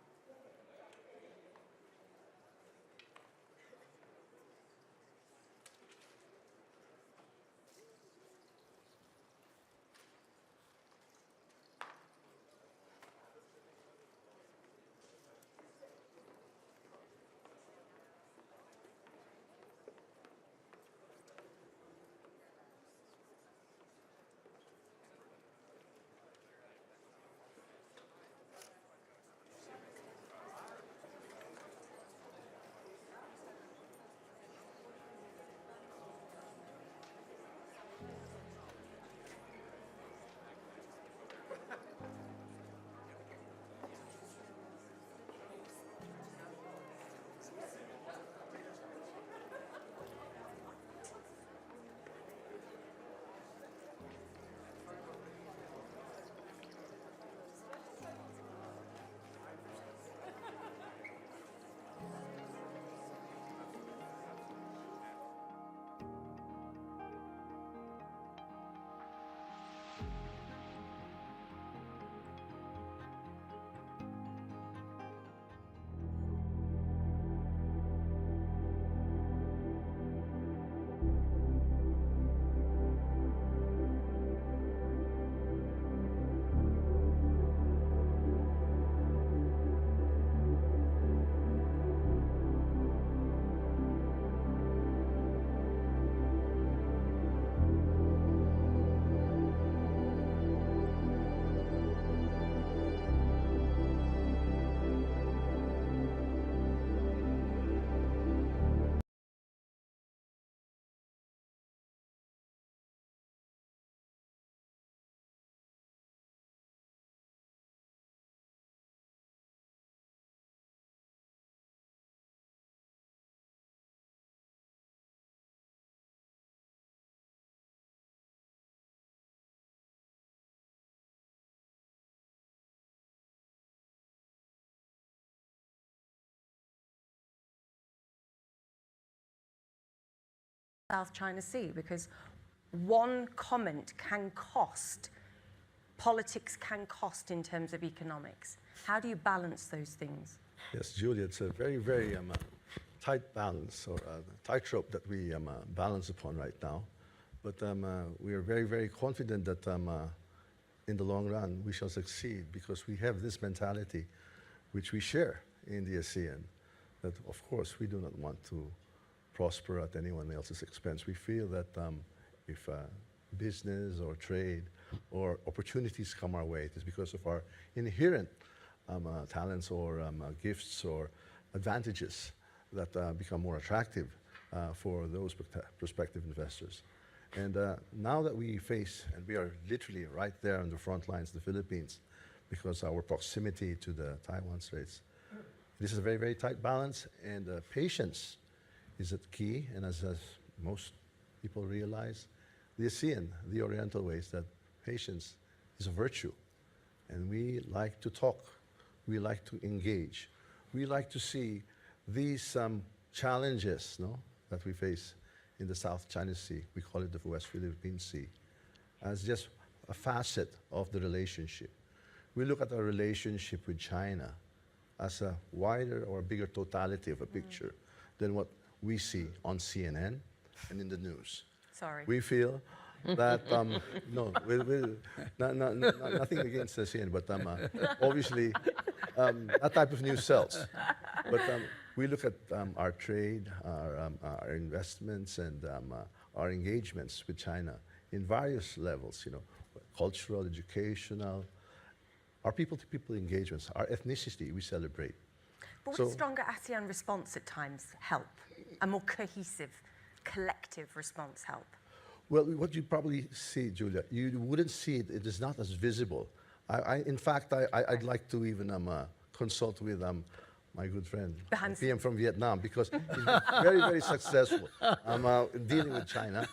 South China Sea, because one comment can cost, politics can cost in terms of economics. How do you balance those things? Yes, Julia, it's a very, very tight balance, or tightrope that we balance upon right now. But we are very, very confident that in the long run we shall succeed, because we have this mentality which we share in the ASEAN, that of course we do not want to prosper at anyone else's expense. We feel that if business or trade or opportunities come our way, it is because of our inherent talents or gifts or advantages that become more attractive for those prospective investors. And now that we face, and we are literally right there on the front lines, the Philippines, because our proximity to the Taiwan Straits, this is a very, very tight balance, and patience is the key. And as most people realize, the ASEAN, the Oriental way, is that patience is a virtue. And we like to talk, we like to engage, we like to see these challenges, that we face in the South China Sea, we call it the West Philippine Sea, as just a facet of the relationship. We look at our relationship with China as a wider or bigger totality of a picture than what we see on CNN and in the news. Sorry. We feel that, nothing against the CNN, but obviously that type of news sells. But we look at our trade, our investments, and our engagements with China in various levels, cultural, educational, our people-to-people engagements, our ethnicity we celebrate. But would a stronger ASEAN response at times help? A more cohesive, collective response help? Well, what you probably see, Julia, you wouldn't see it. It is not as visible. In fact, I'd like to even consult with my good friend, PM from Vietnam, because he's been very, very successful dealing with China.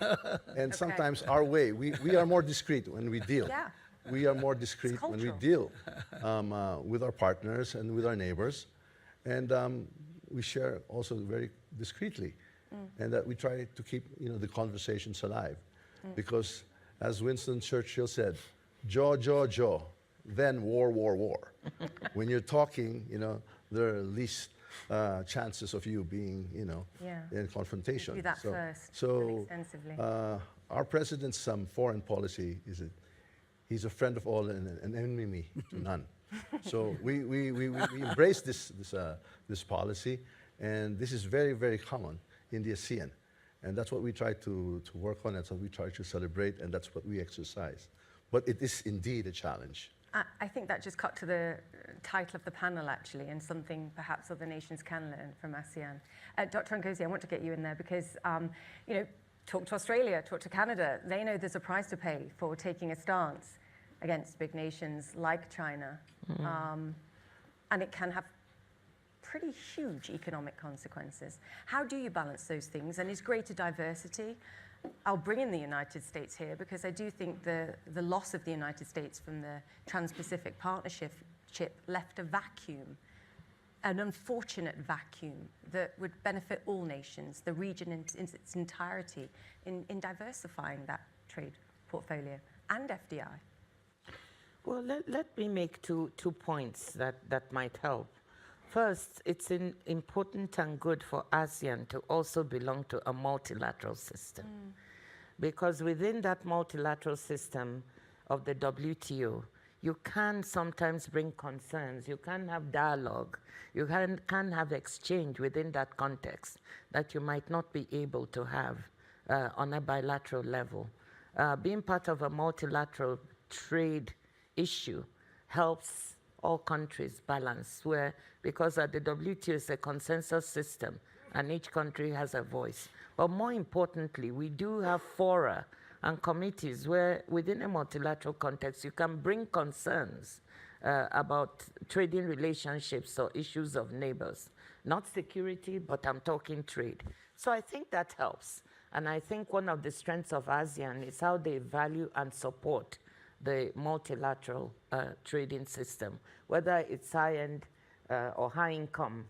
And sometimes our way, we are more discreet when we deal. Yeah. We are more discreet when we deal with our partners and with our neighbors. And we share also very discreetly. And that we try to keep the conversations alive. Because as Winston Churchill said, jaw, jaw, jaw, then war, war, war. When you're talking, there are least chances of you being, in confrontation. Do that first, so extensively. Our president's foreign policy is he's a friend of all and an enemy to none. So we embrace this policy, and this is very, very common in the ASEAN. And that's what we try to work on, that's what we try to celebrate, and that's what we exercise. But it is indeed a challenge. I think that just cut to the title of the panel, actually, and something perhaps other nations can learn from ASEAN. Dr. Ngozi, I want to get you in there because, talk to Australia, talk to Canada. They know there's a price to pay for taking a stance against big nations like China. And it can have pretty huge economic consequences. How do you balance those things? And is greater diversity? I'll bring in the United States here because I do think the loss of the United States from the Trans-Pacific Partnership left a vacuum, an unfortunate vacuum that would benefit all nations, the region in its entirety, in diversifying that trade portfolio and FDI. Well, let me make two points that might help. First, it's important and good for ASEAN to also belong to a multilateral system. Because within that multilateral system of the WTO, you can sometimes bring concerns, you can have dialogue, you can have exchange within that context that you might not be able to have on a bilateral level. Being part of a multilateral trade issue helps all countries balance, because at the WTO is a consensus system and each country has a voice. But more importantly, we do have fora and committees where within a multilateral context you can bring concerns about trading relationships or issues of neighbors. Not security, but I'm talking trade. So I think that helps. And I think one of the strengths of ASEAN is how they value and support the multilateral trading system, whether it's high-end or high-income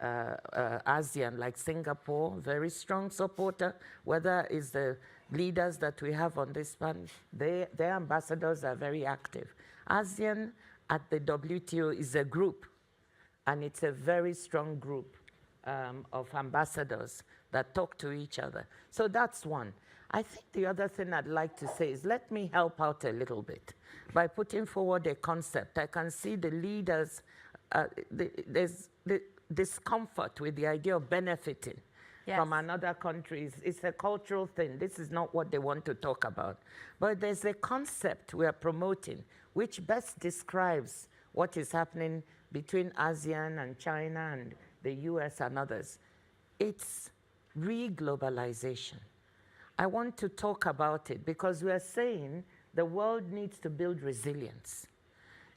ASEAN, like Singapore, very strong supporter, whether it's the leaders that we have on this panel, their ambassadors are very active. ASEAN at the WTO is a group, and it's a very strong group of ambassadors that talk to each other. So that's one. I think the other thing I'd like to say is let me help out a little bit by putting forward a concept. I can see the leaders, there's the discomfort with the idea of benefiting from another country. It's a cultural thing. This is not what they want to talk about. But there's a concept we are promoting which best describes what is happening between ASEAN and China and the US and others. It's re-globalization. I want to talk about it because we are saying the world needs to build resilience.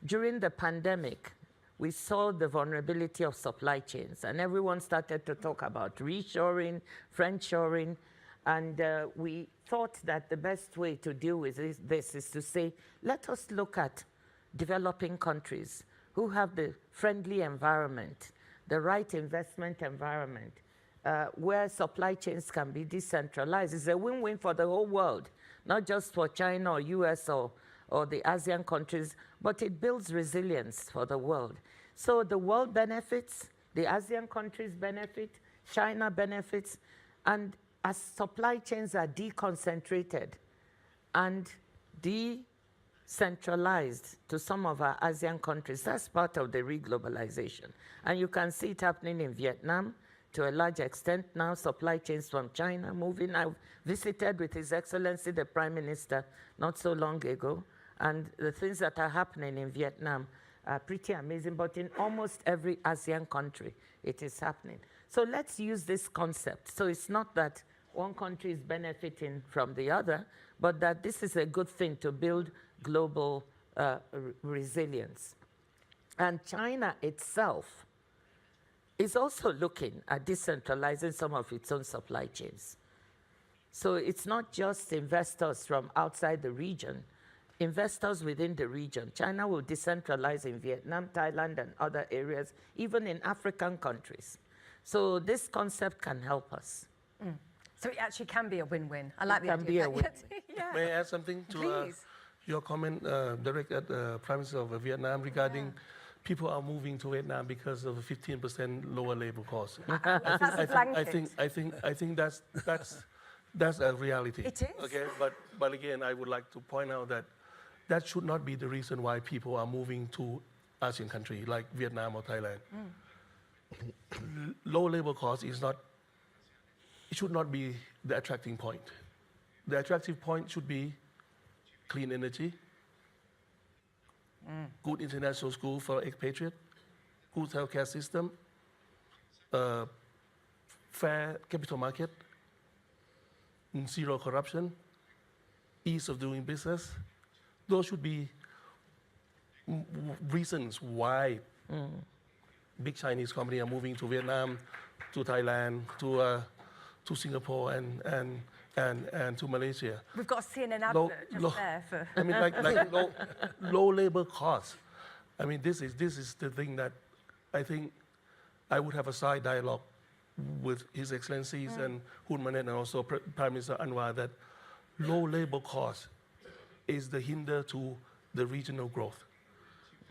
During the pandemic, we saw the vulnerability of supply chains, and everyone started to talk about reshoring, friendshoring, and we thought that the best way to deal with this is to say, let us look at developing countries who have the friendly environment, the right investment environment, where supply chains can be decentralized. It's a win-win for the whole world, not just for China or US or the ASEAN countries, but it builds resilience for the world. So the world benefits, the ASEAN countries benefit, China benefits, and as supply chains are deconcentrated and decentralized to some of our ASEAN countries, that's part of the reglobalization. And you can see it happening in Vietnam to a large extent now, supply chains from China moving. I visited with His Excellency the Prime Minister not so long ago, and the things that are happening in Vietnam are pretty amazing, but in almost every ASEAN country, it is happening. So let's use this concept. So it's not that one country is benefiting from the other, but that this is a good thing to build global resilience. And China itself is also looking at decentralizing some of its own supply chains. So it's not just investors from outside the region, investors within the region. China will decentralize in Vietnam, Thailand, and other areas, even in African countries. So this concept can help us. So it actually can be a win-win. I like the can idea. be a win-win. Yeah. May I add something to your comment directed at the Prime Minister of Vietnam regarding people are moving to Vietnam because of a 15% lower labor cost. I think that's a reality. It is. Okay, but again, I would like to point out that that should not be the reason why people are moving to ASEAN country like Vietnam or Thailand. Low labor cost is not. It should not be the attracting point. The attractive point should be clean energy, good international school for expatriate, good healthcare system, fair capital market, zero corruption, ease of doing business. Those should be reasons why big Chinese companies are moving to Vietnam, to Thailand, to Singapore, and to Malaysia. We've got a CNN advert just there for. I mean, like low labor costs. I mean, this is the thing that I think I would have a side dialogue with His Excellencies and Hun Manet and also Prime Minister Anwar that low labor costs is the hinder to the regional growth.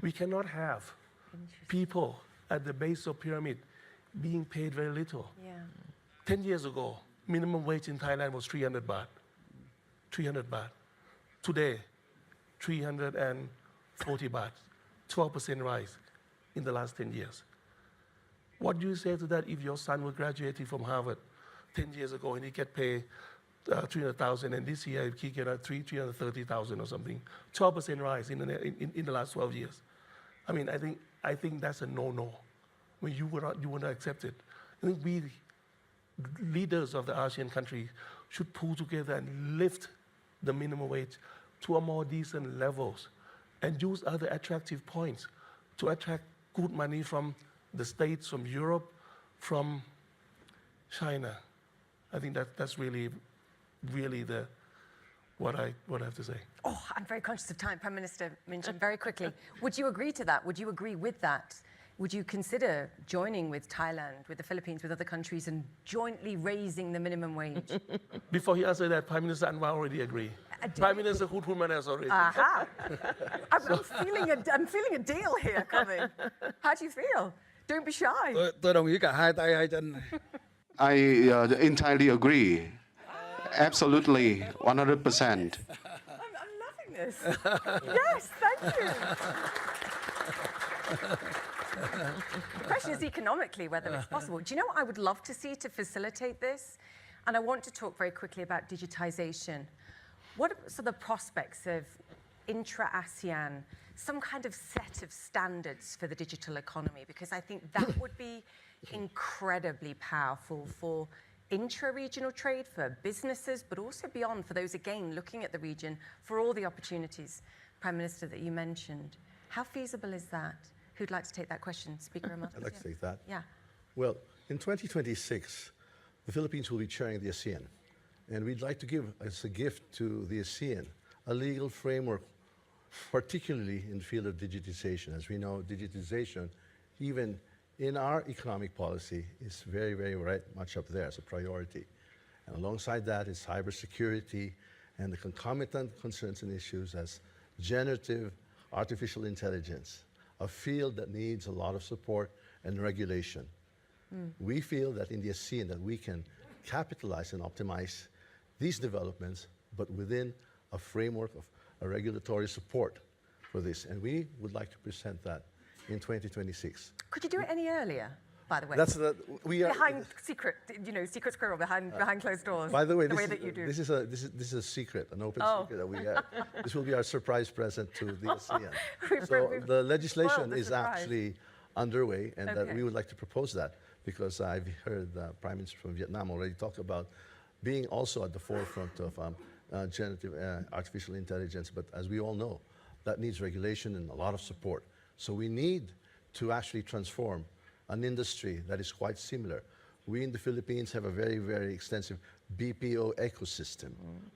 We cannot have people at the base of pyramid being paid very little. 10 years ago, minimum wage in Thailand was 300 baht. 300 baht. Today, 340 baht. 12% rise in the last 10 years. What do you say to that if your son was graduating from Harvard 10 years ago and he get paid 300,000 and this year he get 330,000 or something? 12% rise in the last 12 years. I mean, I think that's a no-no. I mean, you would not accept it. I think we, leaders of the ASEAN country, should pull together and lift the minimum wage to a more decent levels and use other attractive points to attract good money from the States, from Europe, from China. I think that's really what I have to say. Oh, I'm very conscious of time. Prime Minister Minchin, very quickly. Would you agree to that? Would you agree with that? Would you consider joining with Thailand, with the Philippines, with other countries and jointly raising the minimum wage? Before he answered that, Prime Minister Anwar already agreed. Prime Minister Hun Manet has already. Aha! I'm feeling a deal here coming. How do you feel? Don't be shy. Tôi đồng ý cả hai chân. I entirely agree. Absolutely, 100%. I'm loving this. Yes, thank you. The question is economically whether it's possible. Do you know what I would love to see to facilitate this? And I want to talk very quickly about digitization. What are the prospects of intra-ASEAN, some kind of set of standards for the digital economy? Because I think that would be incredibly powerful for intra-regional trade, for businesses, but also beyond, for those, again, looking at the region, for all the opportunities, Prime Minister, that you mentioned. How feasible is that? Who'd like to take that question? Speaker Amato? I'd like to take that. Yeah. Well, in 2026, the Philippines will be chairing the ASEAN. And we'd like to give as a gift to the ASEAN a legal framework, particularly in the field of digitization. As we know, digitization, even in our economic policy is very, very much up there as a priority. And alongside that is cybersecurity and the concomitant concerns and issues as generative artificial intelligence, a field that needs a lot of support and regulation. We feel that in the ASEAN that we can capitalize and optimize these developments, but within a framework of a regulatory support for this. And we would like to present that in 2026. Could you do it any earlier, by the way? We are behind secret, secret squirrel behind closed doors. By the way, way that you do. this is a secret, an open secret that we have. This will be our surprise present to the ASEAN. So the legislation is actually underway, and that we would like to propose that, because I've heard the Prime Minister from Vietnam already talk about being also at the forefront of generative artificial intelligence. But as we all know, that needs regulation and a lot of support. So we need to actually transform an industry that is quite similar. We in the Philippines have a very, very extensive BPO ecosystem,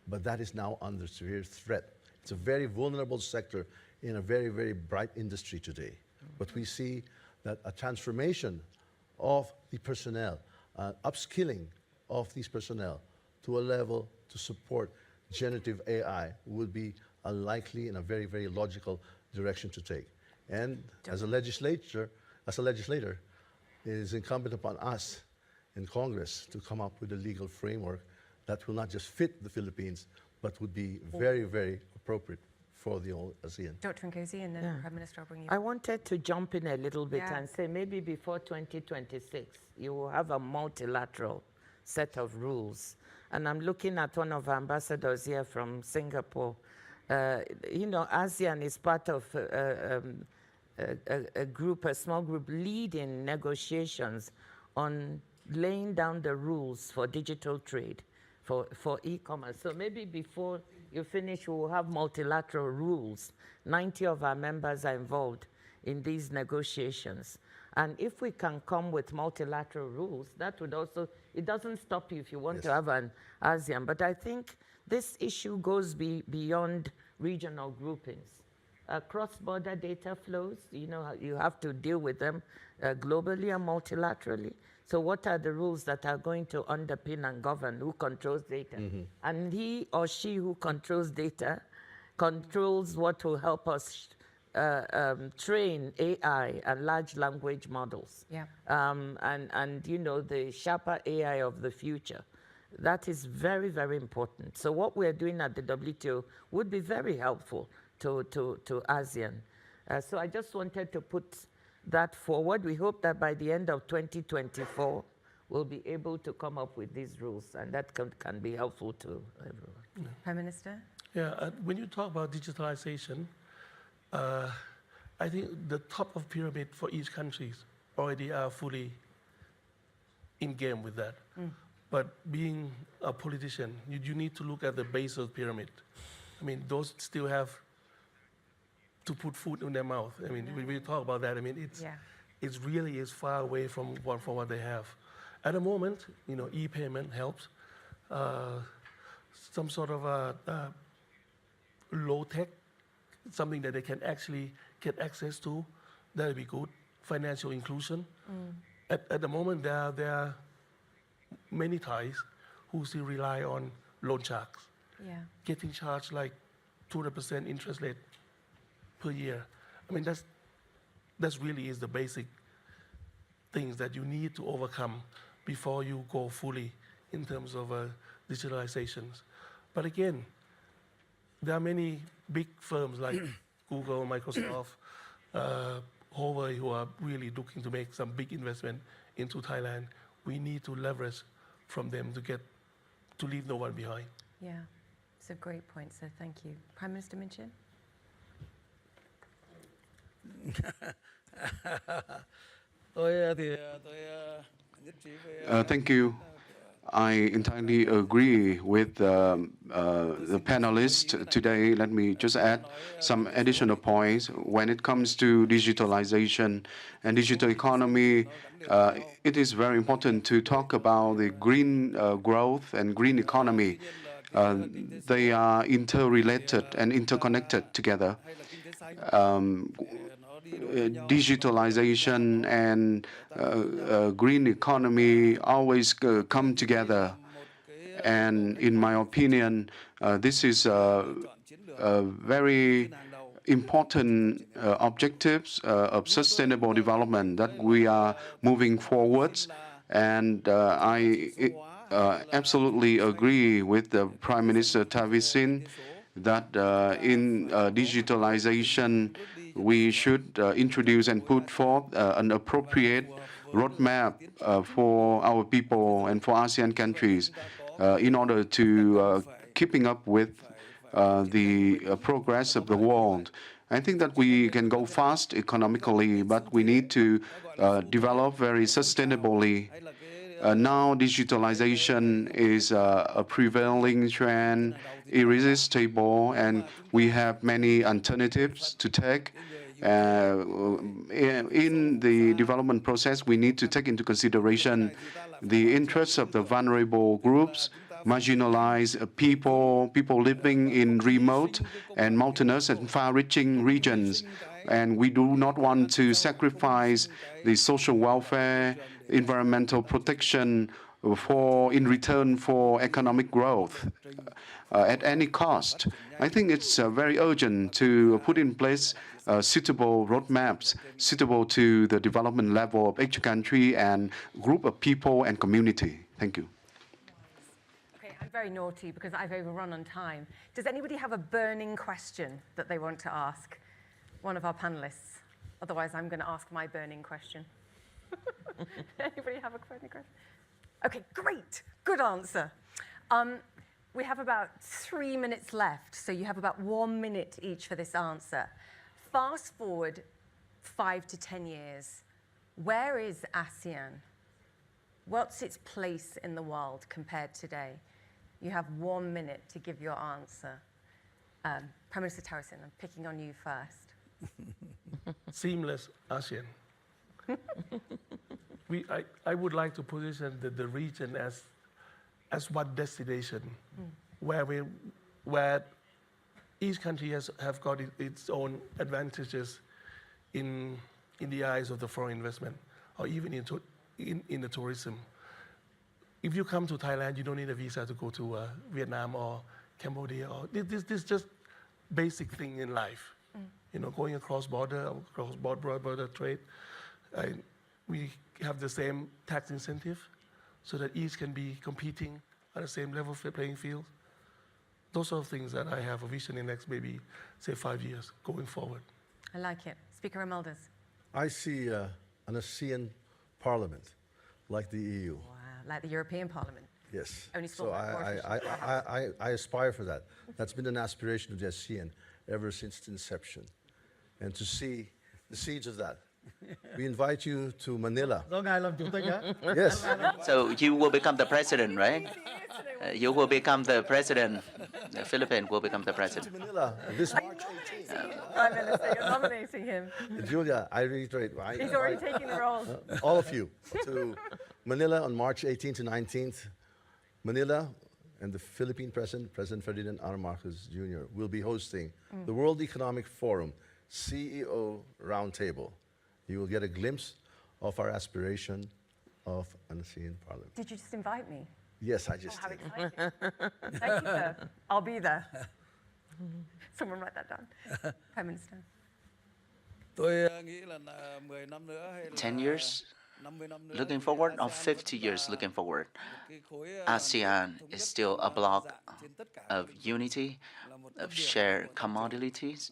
but that is now under severe threat. It's a very vulnerable sector in a very, very bright industry today. But we see that a transformation of the personnel, upskilling of these personnel to a level to support generative AI would be a likely and a very, very logical direction to take. And as a legislator, it is incumbent upon us in Congress to come up with a legal framework that will not just fit the Philippines, but would be very, very appropriate for the whole ASEAN. Dr. Ngozi, and then Prime Minister, I'll bring you. I wanted to jump in a little bit and say maybe before 2026, you will have a multilateral set of rules. And I'm looking at one of our ambassadors here from Singapore. ASEAN is part of a small group leading negotiations on laying down the rules for digital trade, for e-commerce. So maybe before you finish, we'll have multilateral rules. 90 of our members are involved in these negotiations. And if we can come with multilateral rules, that would also, it doesn't stop you if you want to have an ASEAN. But I think this issue goes beyond regional groupings. Cross-border data flows, you have to deal with them globally and multilaterally. So what are the rules that are going to underpin and govern who controls data? And he or she who controls data controls what will help us train AI and large language models. And the sharper AI of the future. That is very, very important. So what we're doing at the WTO would be very helpful to ASEAN. So I just wanted to put that forward. We hope that by the end of 2024, we'll be able to come up with these rules, and that can be helpful to everyone. Prime Minister? Yeah, when you talk about digitalization, I think the top of pyramid for each country already are fully in game with that. But being a politician, you need to look at the base of the pyramid. I mean, those still have to put food in their mouth. I mean, when we talk about that, I mean, it really is far away from what they have. At the moment, e-payment helps. Some sort of low-tech, something that they can actually get access to, that would be good. Financial inclusion. At the moment, there are many Thais who still rely on loan sharks, getting charged like 200% interest rate per year. I mean, that's really is the basic things that you need to overcome before you go fully in terms of digitalizations. But again, there are many big firms like Google, Microsoft, Huawei, who are really looking to make some big investment into Thailand. We need to leverage from them to leave no one behind. Yeah, it's a great point, sir. Thank you. Prime Minister Minchin? Thank you. I entirely agree with the panelists today. Let me just add some additional points. When it comes to digitalization and digital economy, it is very important to talk about the green growth and green economy. They are interrelated and interconnected together. digitalization and green economy always come together. And in my opinion, this is very important objectives of sustainable development that we are moving forwards. And I absolutely agree with the Prime Minister Tavisin that in digitalization, we should introduce and put forth an appropriate roadmap for our people and for ASEAN countries in order to keeping up with the progress of the world. I think that we can go fast economically, but we need to develop very sustainably. Now, digitalization is a prevailing trend, irresistible, and we have many alternatives to take. In the development process, we need to take into consideration the interests of the vulnerable groups, marginalized people living in remote and mountainous and far-reaching regions. And we do not want to sacrifice the social welfare, environmental protection in return for economic growth at any cost. I think it's very urgent to put in place suitable roadmaps suitable to the development level of each country and group of people and community. Thank you. Okay, I'm very naughty because I've overrun on time. Does anybody have a burning question that they want to ask one of our panelists? Otherwise, I'm going to ask my burning question. Anybody have a burning question? Okay, great. Good answer. We have about 3 minutes left, so you have about 1 minute each for this answer. Fast forward 5 to 10 years. Where is ASEAN? What's its place in the world compared to today? You have 1 minute to give your answer. Prime Minister Tarasin, I'm picking on you first. Seamless ASEAN. I would like to position the region as one destination where each country have got its own advantages in the eyes of the foreign investment, or even in the tourism. If you come to Thailand, you don't need a visa to go to Vietnam or Cambodia. Or this just basic thing in life. You know, going across border trade. We have the same tax incentive, so that each can be competing on the same level playing field. Those are things that I have a vision in next maybe, say, 5 years going forward. I like it. Speaker Imeldas. I see an ASEAN parliament like the EU. Wow, like the European Parliament. Yes. Only so I aspire for that. That's been an aspiration of the ASEAN ever since its inception. And to see the seeds of that. We invite you to Manila. Yes. So you will become the president, right? You will become the president. The Philippines will become the president. Manila this March 18th. Prime Minister, you're nominating him. Julia, I reiterate. He's already taking the role. All of you to Manila on March 18th to 19th. Manila and the Philippine President, President Ferdinand R. Marcos Jr., will be hosting the World Economic Forum CEO Roundtable. You will get a glimpse of our aspiration of an ASEAN Parliament. Did you just invite me? Yes, I just how did. exciting. Thank you, sir. I'll be there. Someone write that down. Prime Minister. 10 years looking forward, or 50 years looking forward, ASEAN is still a bloc of unity, of shared commodities,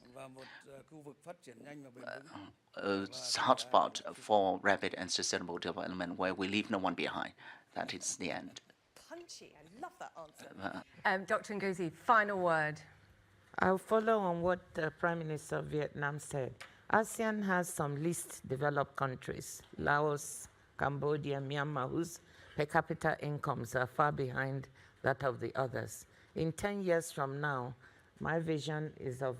a hotspot for rapid and sustainable development where we leave no one behind. That is the end. Punchy. I love that answer. Dr. Ngozi, final word. I'll follow on what the Prime Minister of Vietnam said. ASEAN has some least developed countries, Laos, Cambodia, Myanmar, whose per capita incomes are far behind that of the others. In 10 years from now, my vision is of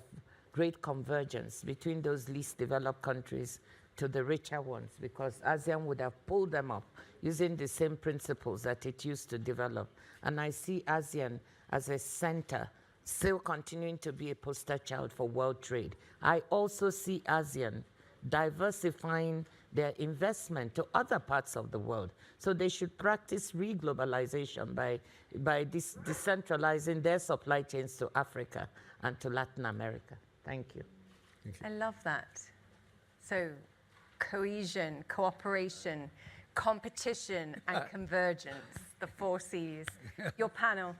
great convergence between those least developed countries to the richer ones, because ASEAN would have pulled them up using the same principles that it used to develop. And I see ASEAN as a center, still continuing to be a poster child for world trade. I also see ASEAN diversifying their investment to other parts of the world. So they should practice reglobalization by decentralizing their supply chains to Africa and to Latin America. Thank you. I love that. So cohesion, cooperation, competition, and convergence, the 4 Cs. Your panel,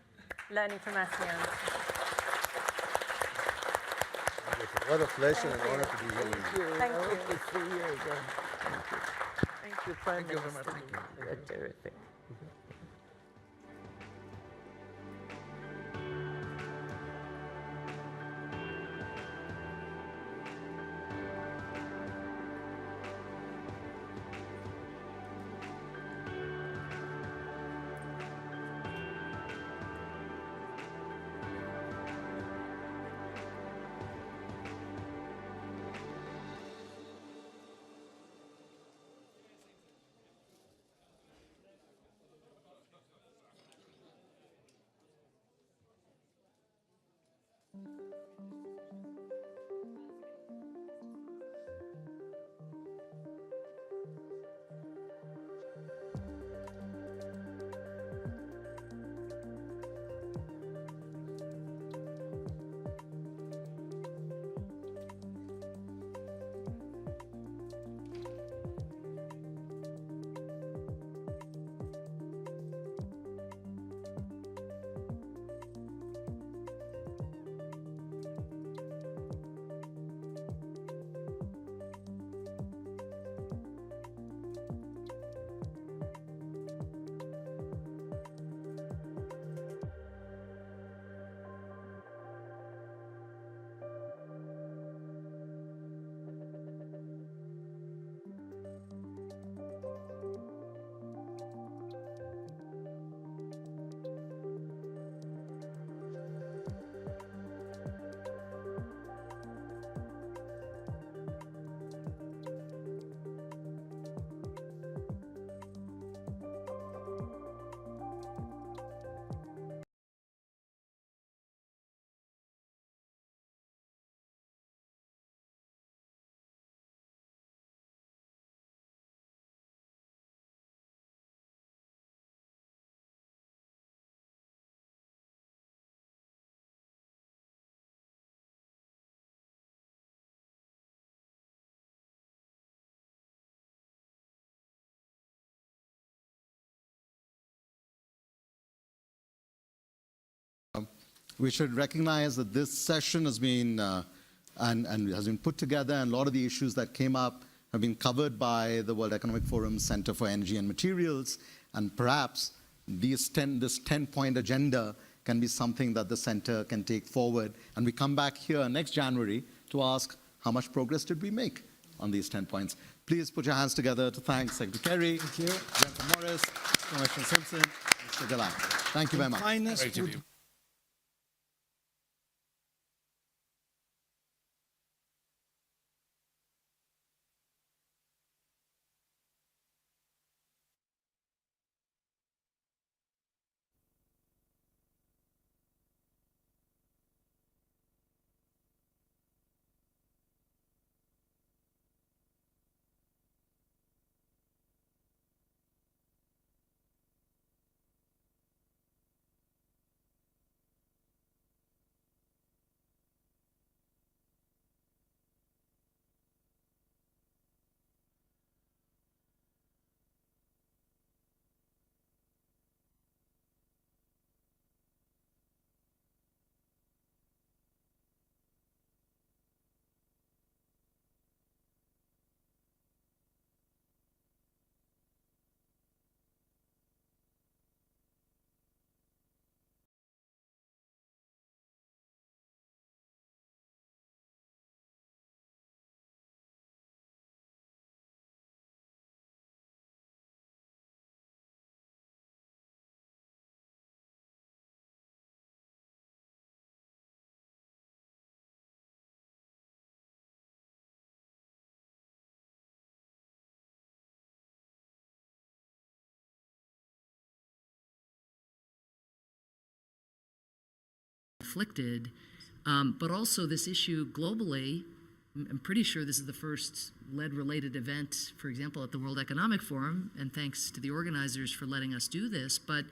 learning from ASEAN. What a pleasure and honor to be here with you. Thank you. Thank you. See you again. Thank you, Prime Minister. Thank you. You're terrific. We should recognize that this session has been and has been put together, and a lot of the issues that came up have been covered by the World Economic Forum Center for Energy and Materials, and perhaps this 10-point agenda can be something that the center can take forward. And we come back here next January to ask how much progress did we make on these 10 points. Please put your hands together to thank Secretary, Jennifer Morris, Commissioner Simpson, Mr. Gallant. Thank you very much. Afflicted, but also this issue globally I'm pretty sure this is the first lead-related event, for example, at the World Economic Forum, and thanks to the organizers for letting us do this, but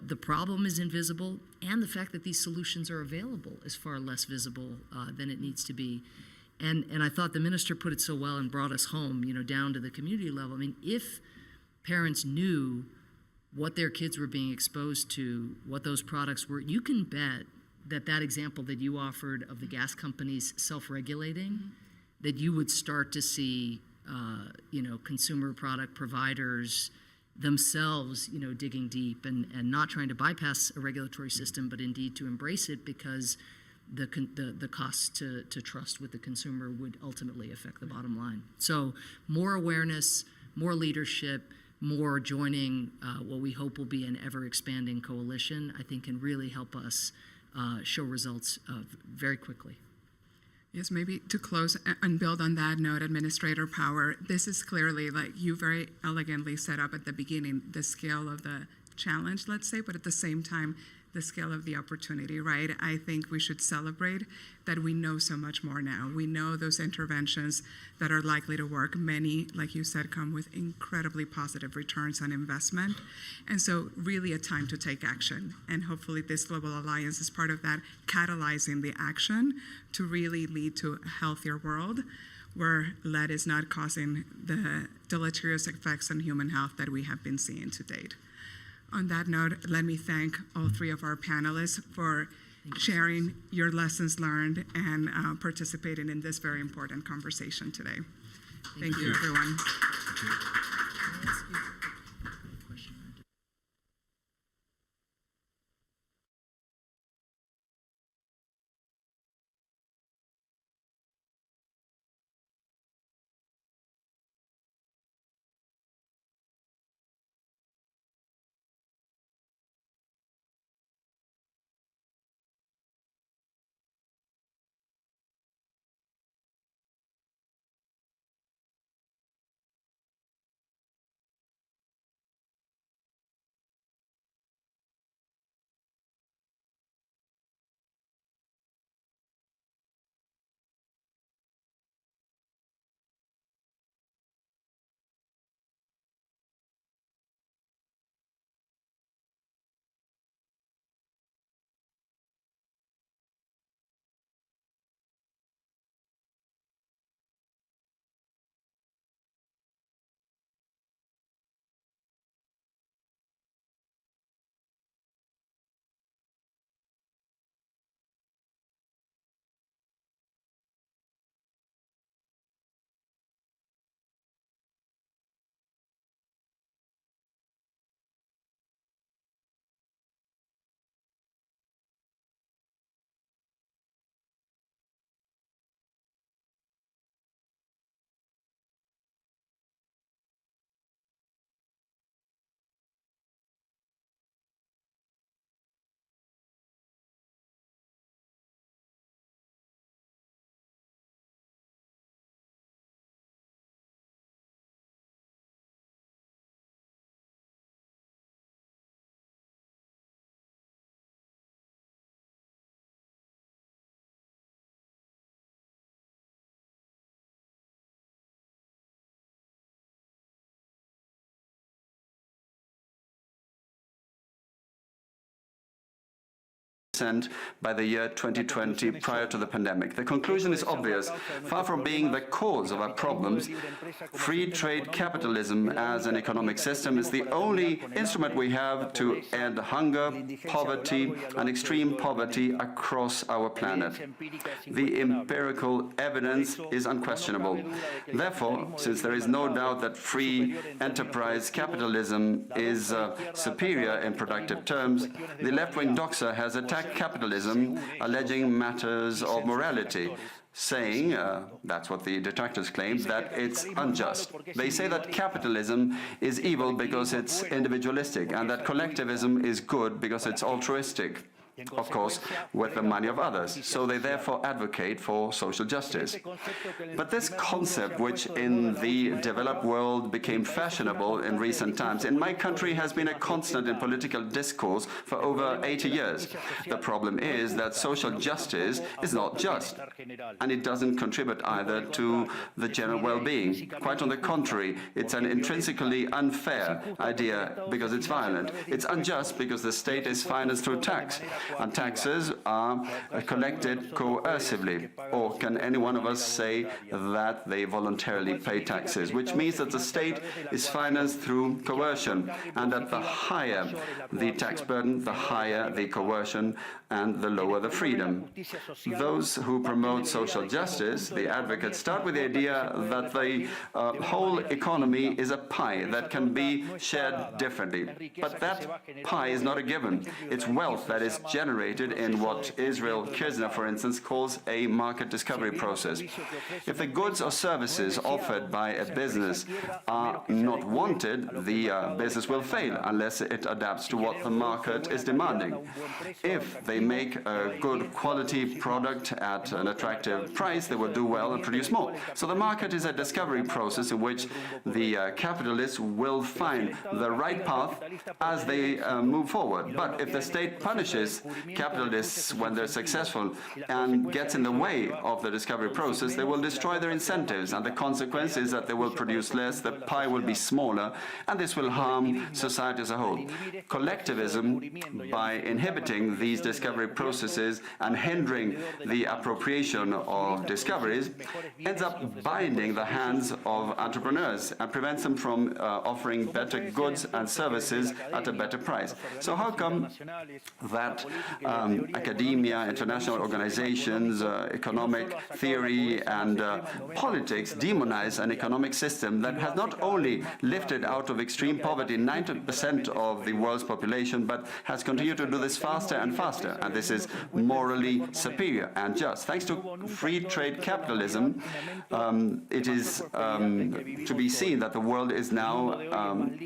the problem is invisible, and the fact that these solutions are available is far less visible than it needs to be. And I thought the minister put it so well and brought us home, down to the community level. I mean, if parents knew what their kids were being exposed to, what those products were, you can bet that example that you offered of the gas companies self-regulating, that you would start to see, consumer product providers themselves, digging deep and not trying to bypass a regulatory system, but indeed to embrace it, because the cost to trust with the consumer would ultimately affect the bottom line. So more awareness, more leadership, more joining what we hope will be an ever-expanding coalition, I think can really help us show results very quickly. Yes, maybe to close and build on that note, Administrator Power, this is clearly, like you very elegantly set up at the beginning, the scale of the challenge, let's say, but at the same time, the scale of the opportunity, right? I think we should celebrate that we know so much more now. We know those interventions that are likely to work. Many, like you said, come with incredibly positive returns on investment. And so really a time to take action. And hopefully this global alliance is part of that, catalyzing the action to really lead to a healthier world where lead is not causing the deleterious effects on human health that we have been seeing to date. On that note, let me thank all three of our panelists for sharing your lessons learned and participating in this very important conversation today. Thank you, everyone. by the year 2020 prior to the pandemic. The conclusion is obvious. Far from being the cause of our problems, free trade capitalism as an economic system is the only instrument we have to end hunger, poverty, and extreme poverty across our planet. The empirical evidence is unquestionable. Therefore, since there is no doubt that free enterprise capitalism is superior in productive terms, the left-wing doxa has attacked capitalism, alleging matters of morality, saying, that's what the detractors claim, that it's unjust. They say that capitalism is evil because it's individualistic, and that collectivism is good because it's altruistic. of course, with the money of others. So they therefore advocate for social justice. But this concept, which in the developed world became fashionable in recent times, in my country has been a constant in political discourse for over 80 years. The problem is that social justice is not just, and it doesn't contribute either to the general well-being. Quite on the contrary, it's an intrinsically unfair idea because it's violent. It's unjust because the state is financed through tax, and taxes are collected coercively. Or can any one of us say that they voluntarily pay taxes, which means that the state is financed through coercion, and that the higher the tax burden, the higher the coercion, and the lower the freedom. Those who promote social justice, the advocates, start with the idea that the whole economy is a pie that can be shared differently. But that pie is not a given. It's wealth that is generated in what Israel Kirzner, for instance, calls a market discovery process. If the goods or services offered by a business are not wanted, the business will fail unless it adapts to what the market is demanding. If they make a good quality product at an attractive price, they will do well and produce more. So the market is a discovery process in which the capitalists will find the right path as they move forward. But if the state punishes capitalists when they're successful and gets in the way of the discovery process, they will destroy their incentives, and the consequence is that they will produce less, the pie will be smaller, and this will harm society as a whole. Collectivism, by inhibiting these discovery processes and hindering the appropriation of discoveries, ends up binding the hands of entrepreneurs and prevents them from offering better goods and services at a better price. So how come that academia, international organizations, economic theory and politics demonize an economic system that has not only lifted out of extreme poverty 90% of the world's population, but has continued to do this faster and faster, and this is morally superior and just. Thanks to free trade capitalism, it is to be seen that the world is now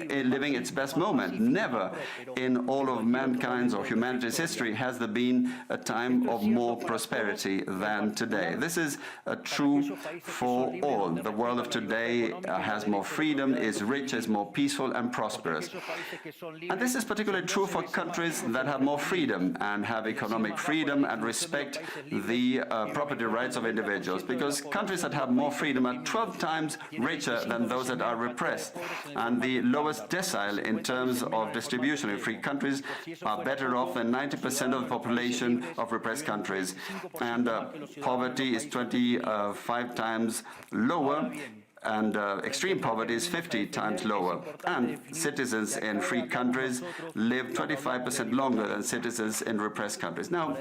living its best moment. Never in all of mankind's or humanity's history has there been a time of more prosperity than today. This is true for all. The world of today has more freedom, is rich, is more peaceful and prosperous. And this is particularly true for countries that have more freedom and have economic freedom and respect the property rights of individuals, because countries that have more freedom are 12 times richer than those that are repressed, and the lowest decile in terms of distribution in free countries are better off than 90% of the population of repressed countries, and poverty is 25 times lower, and extreme poverty is 50 times lower. And citizens in free countries live 25% longer than citizens in repressed countries. Now,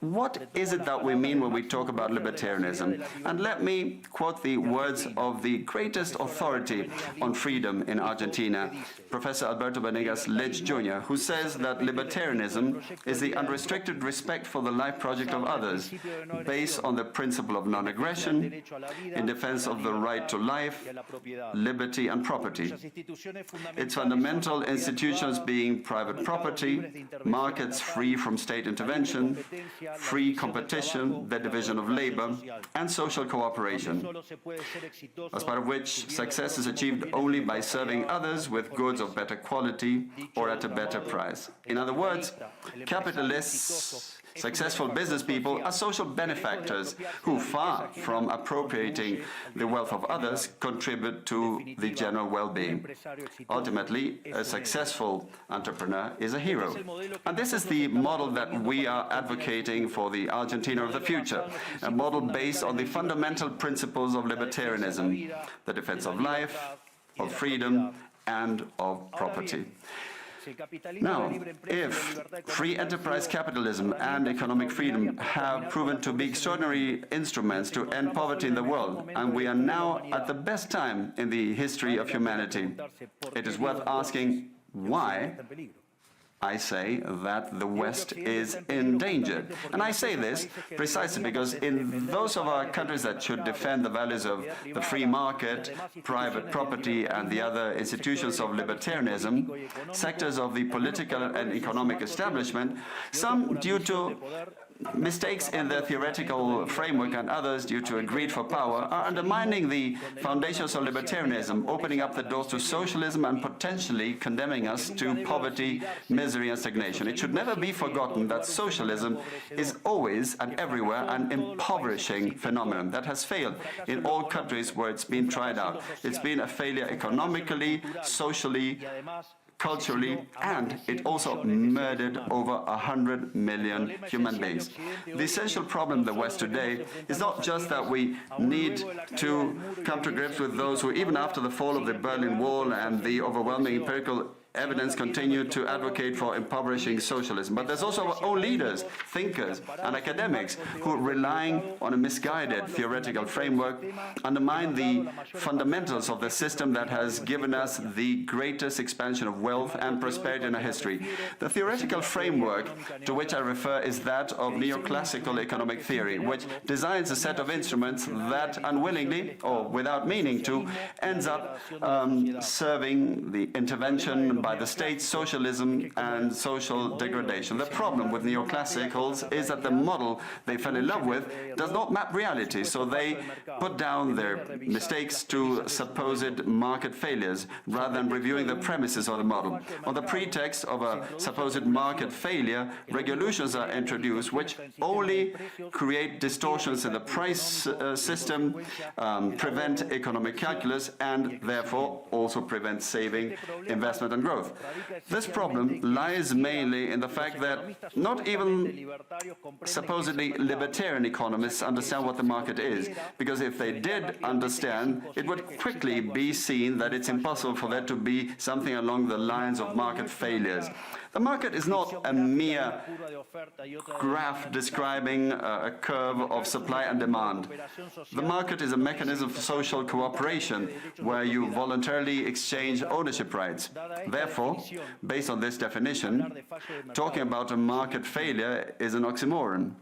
what is it that we mean when we talk about libertarianism? And let me quote the words of the greatest authority on freedom in Argentina, Professor Alberto Venegas Lynch Jr., who says that libertarianism is the unrestricted respect for the life project of others, based on the principle of non-aggression, in defense of the right to life, liberty and property. Its fundamental institutions being private property, markets free from state intervention, free competition, the division of labor, and social cooperation, as part of which success is achieved only by serving others with goods of better quality or at a better price. In other words, capitalists, successful business people are social benefactors who, far from appropriating the wealth of others, contribute to the general well-being. Ultimately, a successful entrepreneur is a hero. And this is the model that we are advocating for the Argentina of the future, a model based on the fundamental principles of libertarianism, the defense of life, of freedom, and of property. Now, if free enterprise capitalism and economic freedom have proven to be extraordinary instruments to end poverty in the world, and we are now at the best time in the history of humanity, it is worth asking why I say that the West is endangered. And I say this precisely because in those of our countries that should defend the values of the free market, private property, and the other institutions of libertarianism, sectors of the political and economic establishment, some due to mistakes in their theoretical framework and others due to a greed for power are undermining the foundations of libertarianism, opening up the doors to socialism and potentially condemning us to poverty, misery and stagnation. It should never be forgotten that socialism is always and everywhere an impoverishing phenomenon that has failed in all countries where it's been tried out. It's been a failure economically, socially, culturally, and it also murdered over 100 million human beings. The essential problem in the West today is not just that we need to come to grips with those who, even after the fall of the Berlin Wall and the overwhelming empirical evidence, continue to advocate for impoverishing socialism. But there's also our own leaders, thinkers, and academics who, relying on a misguided theoretical framework, undermine the fundamentals of the system that has given us the greatest expansion of wealth and prosperity in our history. The theoretical framework to which I refer is that of neoclassical economic theory, which designs a set of instruments that unwillingly, or without meaning to, ends up serving the intervention by the state, socialism, and social degradation. The problem with neoclassicals is that the model they fell in love with does not map reality, so they put down their mistakes to supposed market failures rather than reviewing the premises of the model. On the pretext of a supposed market failure, regulations are introduced which only create distortions in the price system, prevent economic calculus, and therefore also prevent saving, investment, and growth. This problem lies mainly in the fact that not even supposedly libertarian economists understand what the market is, because if they did understand, it would quickly be seen that it's impossible for there to be something along the lines of market failures. The market is not a mere graph describing a curve of supply and demand. The market is a mechanism for social cooperation where you voluntarily exchange ownership rights. Therefore, based on this definition, talking about a market failure is an oxymoron.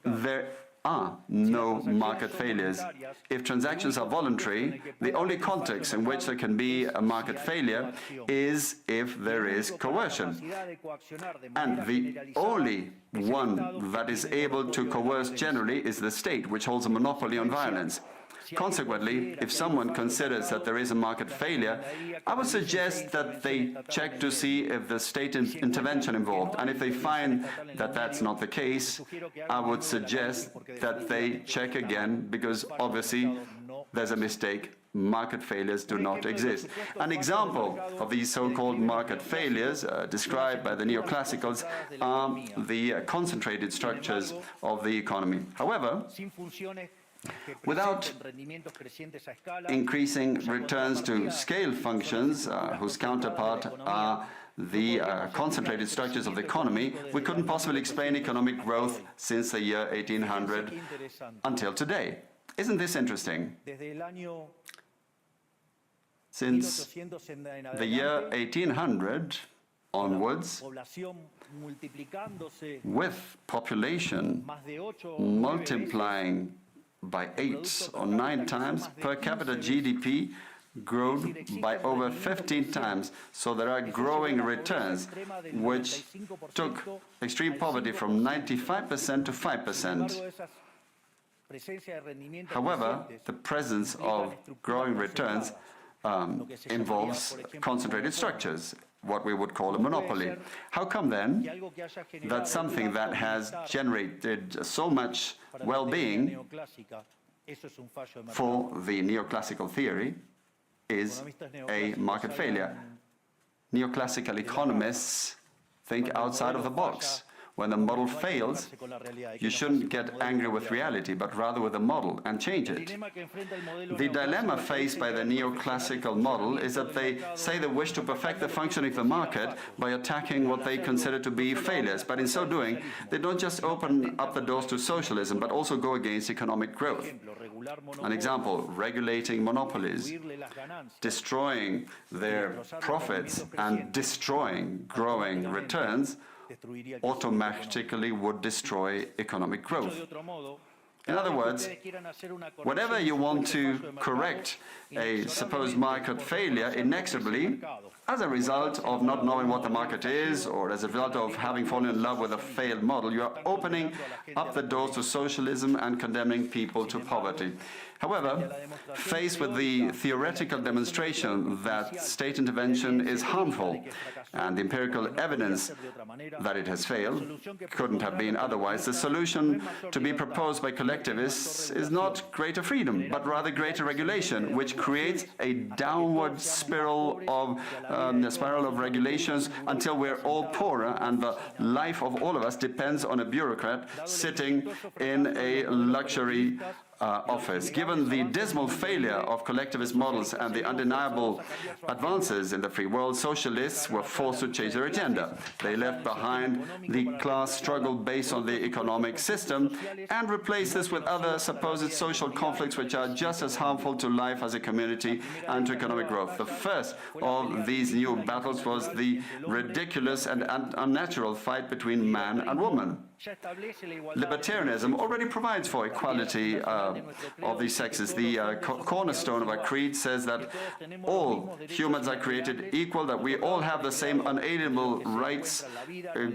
There are no market failures. If transactions are voluntary, the only context in which there can be a market failure is if there is coercion. And the only one that is able to coerce generally is the state, which holds a monopoly on violence. Consequently, if someone considers that there is a market failure, I would suggest that they check to see if the state intervention involved. And if they find that that's not the case, I would suggest that they check again, because obviously there's a mistake. Market failures do not exist. An example of these so-called market failures described by the neoclassicals are the concentrated structures of the economy. However, without increasing returns to scale functions, whose counterpart are the concentrated structures of the economy, we couldn't possibly explain economic growth since the year 1800 until today. Isn't this interesting? Since the year 1800 onwards, with population multiplying by 8 or 9 times, per capita GDP grown by over 15 times. So there are growing returns, which took extreme poverty from 95% to 5%. However, the presence of growing returns involves concentrated structures, what we would call a monopoly. How come then that something that has generated so much well-being for the neoclassical theory is a market failure? Neoclassical economists think outside of the box. When the model fails, you shouldn't get angry with reality, but rather with the model and change it. The dilemma faced by the neoclassical model is that they say they wish to perfect the functioning of the market by attacking what they consider to be failures. But in so doing, they don't just open up the doors to socialism, but also go against economic growth. An example, regulating monopolies, destroying their profits and destroying growing returns automatically would destroy economic growth. In other words, whenever you want to correct a supposed market failure inexorably, as a result of not knowing what the market is, or as a result of having fallen in love with a failed model, you are opening up the doors to socialism and condemning people to poverty. However, faced with the theoretical demonstration that state intervention is harmful and the empirical evidence that it has failed couldn't have been otherwise, the solution to be proposed by collectivists is not greater freedom, but rather greater regulation, which creates a downward spiral of regulations until we're all poorer and the life of all of us depends on a bureaucrat sitting in a luxury office. Given the dismal failure of collectivist models and the undeniable advances in the free world, socialists were forced to change their agenda. They left behind the class struggle based on the economic system and replaced this with other supposed social conflicts which are just as harmful to life as a community and to economic growth. The first of these new battles was the ridiculous and unnatural fight between man and woman. Libertarianism already provides for equality of these sexes. The cornerstone of our creed says that all humans are created equal, that we all have the same unalienable rights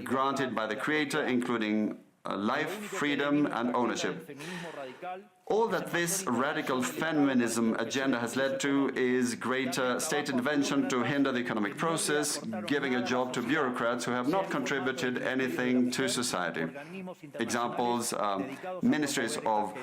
granted by the Creator, including life, freedom, and ownership. All that this radical feminism agenda has led to is greater state intervention to hinder the economic process, giving a job to bureaucrats who have not contributed anything to society. Examples, ministries of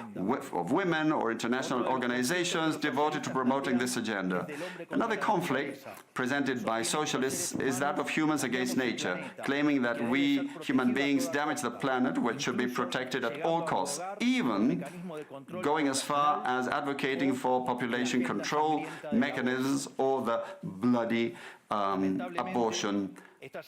women or international organizations devoted to promoting this agenda. Another conflict presented by socialists is that of humans against nature, claiming that we human beings damage the planet, which should be protected at all costs, even going as far as advocating for population control mechanisms or the bloody abortion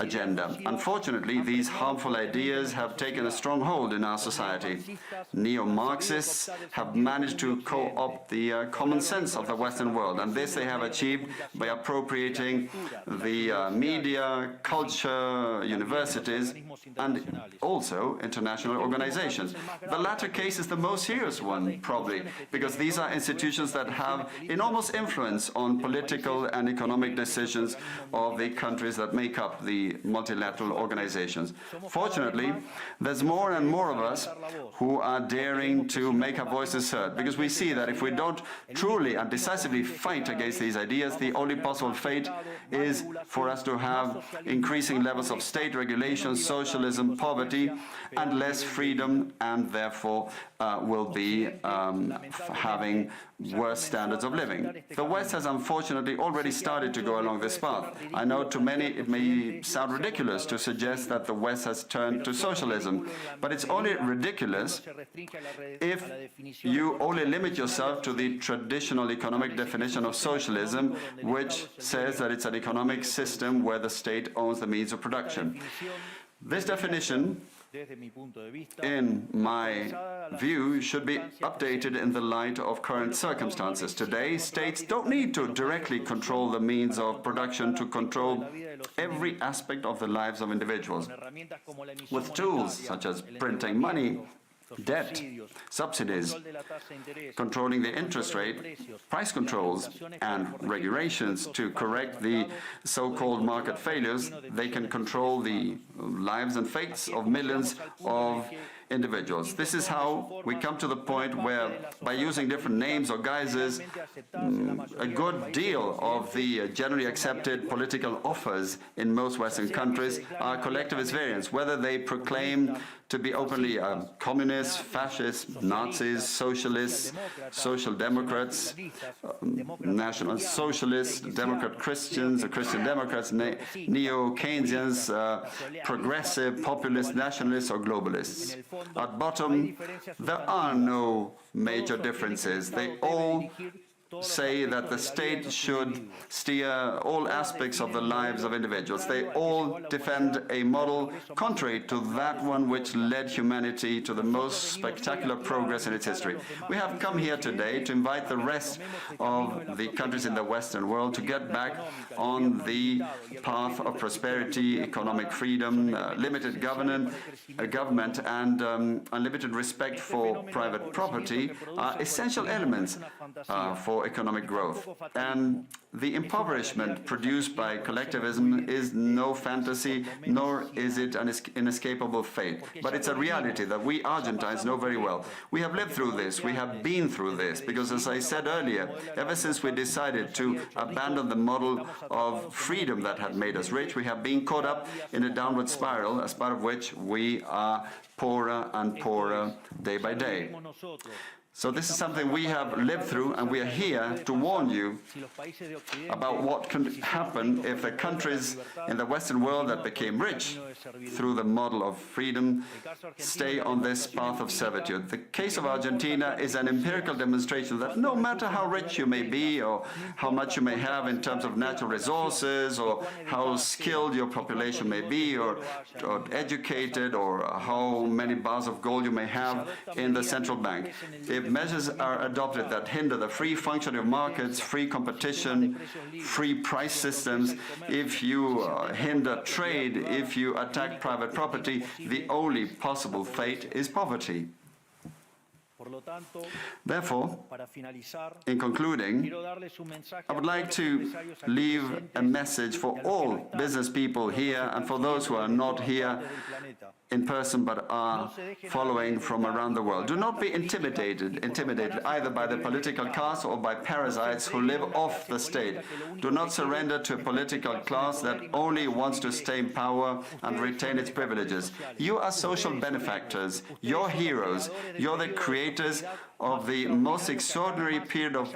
agenda. Unfortunately, these harmful ideas have taken a strong hold in our society. Neo-Marxists have managed to co-opt the common sense of the Western world, and this they have achieved by appropriating the media, culture, universities, and also international organizations. The latter case is the most serious one, probably, because these are institutions that have enormous influence on political and economic decisions of the countries that make up the multilateral organizations. Fortunately, there's more and more of us who are daring to make our voices heard, because we see that if we don't truly and decisively fight against these ideas, the only possible fate is for us to have increasing levels of state regulation, socialism, poverty, and less freedom, and therefore will be having worse standards of living. The West has unfortunately already started to go along this path. I know to many it may sound ridiculous to suggest that the West has turned to socialism, but it's only ridiculous if you only limit yourself to the traditional economic definition of socialism, which says that it's an economic system where the state owns the means of production. This definition, in my view, should be updated in the light of current circumstances. Today, states don't need to directly control the means of production to control every aspect of the lives of individuals. With tools such as printing money, debt, subsidies, controlling the interest rate, price controls, and regulations to correct the so-called market failures, they can control the lives and fates of millions of individuals. This is how we come to the point where, by using different names or guises, a good deal of the generally accepted political offers in most Western countries are collectivist variants, whether they proclaim to be openly communists, fascists, Nazis, socialists, social democrats, national socialists, Democrat Christians, Christian Democrats, neo-Keynesians, progressive, populist, nationalists, or globalists. At bottom, there are no major differences. They all say that the state should steer all aspects of the lives of individuals. They all defend a model contrary to that one which led humanity to the most spectacular progress in its history. We have come here today to invite the rest of the countries in the Western world to get back on the path of prosperity, economic freedom, limited government, and unlimited respect for private property are essential elements for economic growth. And the impoverishment produced by collectivism is no fantasy, nor is it an inescapable fate. But it's a reality that we Argentines know very well. We have lived through this, we have been through this, because as I said earlier, ever since we decided to abandon the model of freedom that had made us rich, we have been caught up in a downward spiral, as part of which we are poorer and poorer day by day. So this is something we have lived through, and we are here to warn you about what can happen if the countries in the Western world that became rich through the model of freedom stay on this path of servitude. The case of Argentina is an empirical demonstration that no matter how rich you may be, or how much you may have in terms of natural resources, or how skilled your population may be, or educated, or how many bars of gold you may have in the central bank, if measures are adopted that hinder the free functioning of markets, free competition, free price systems, if you hinder trade, if you attack private property, the only possible fate is poverty. Therefore, in concluding, I would like to leave a message for all business people here and for those who are not here in person but are following from around the world. Do not be intimidated either by the political class or by parasites who live off the state. Do not surrender to a political class that only wants to stay in power and retain its privileges. You are social benefactors, you're heroes, you're the creators of the most extraordinary period of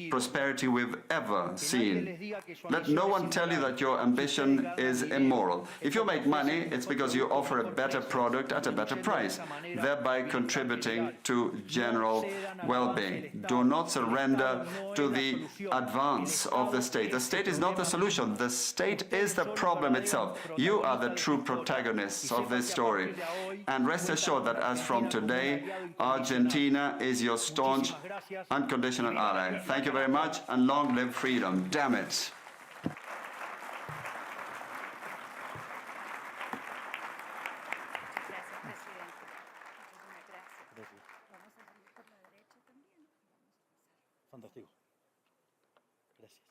prosperity we've ever seen. Let no one tell you that your ambition is immoral. If you make money, it's because you offer a better product at a better price, thereby contributing to general well-being. Do not surrender to the advance of the state. The state is not the solution. The state is the problem itself. You are the true protagonists of this story. And rest assured that as from today, Argentina is your staunch, unconditional ally. Thank you very much, and long live freedom. Damn it. Fantástico. Gracias.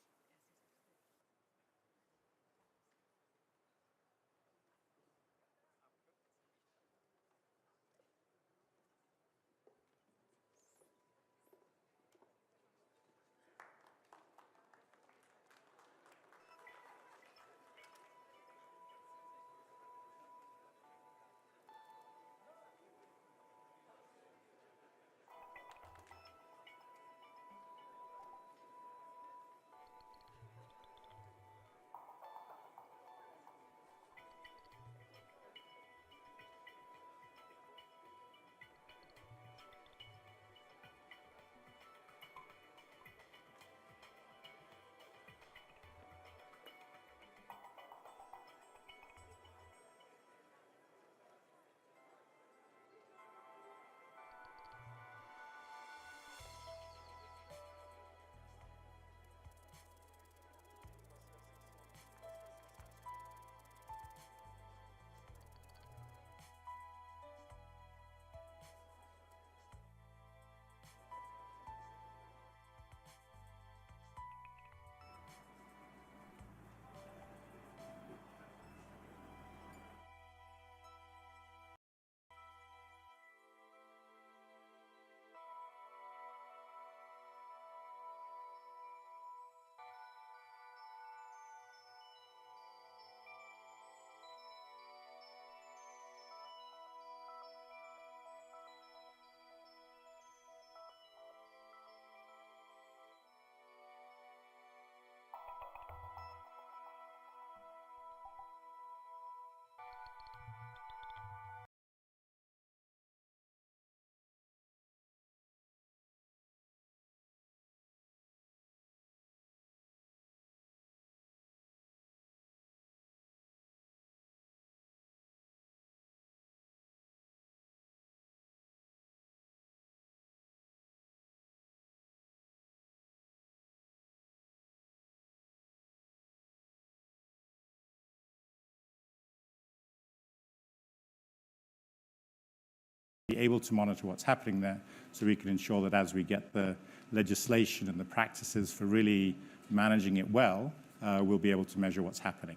be able to monitor what's happening there so we can ensure that as we get the legislation and the practices for really managing it well, we'll be able to measure what's happening.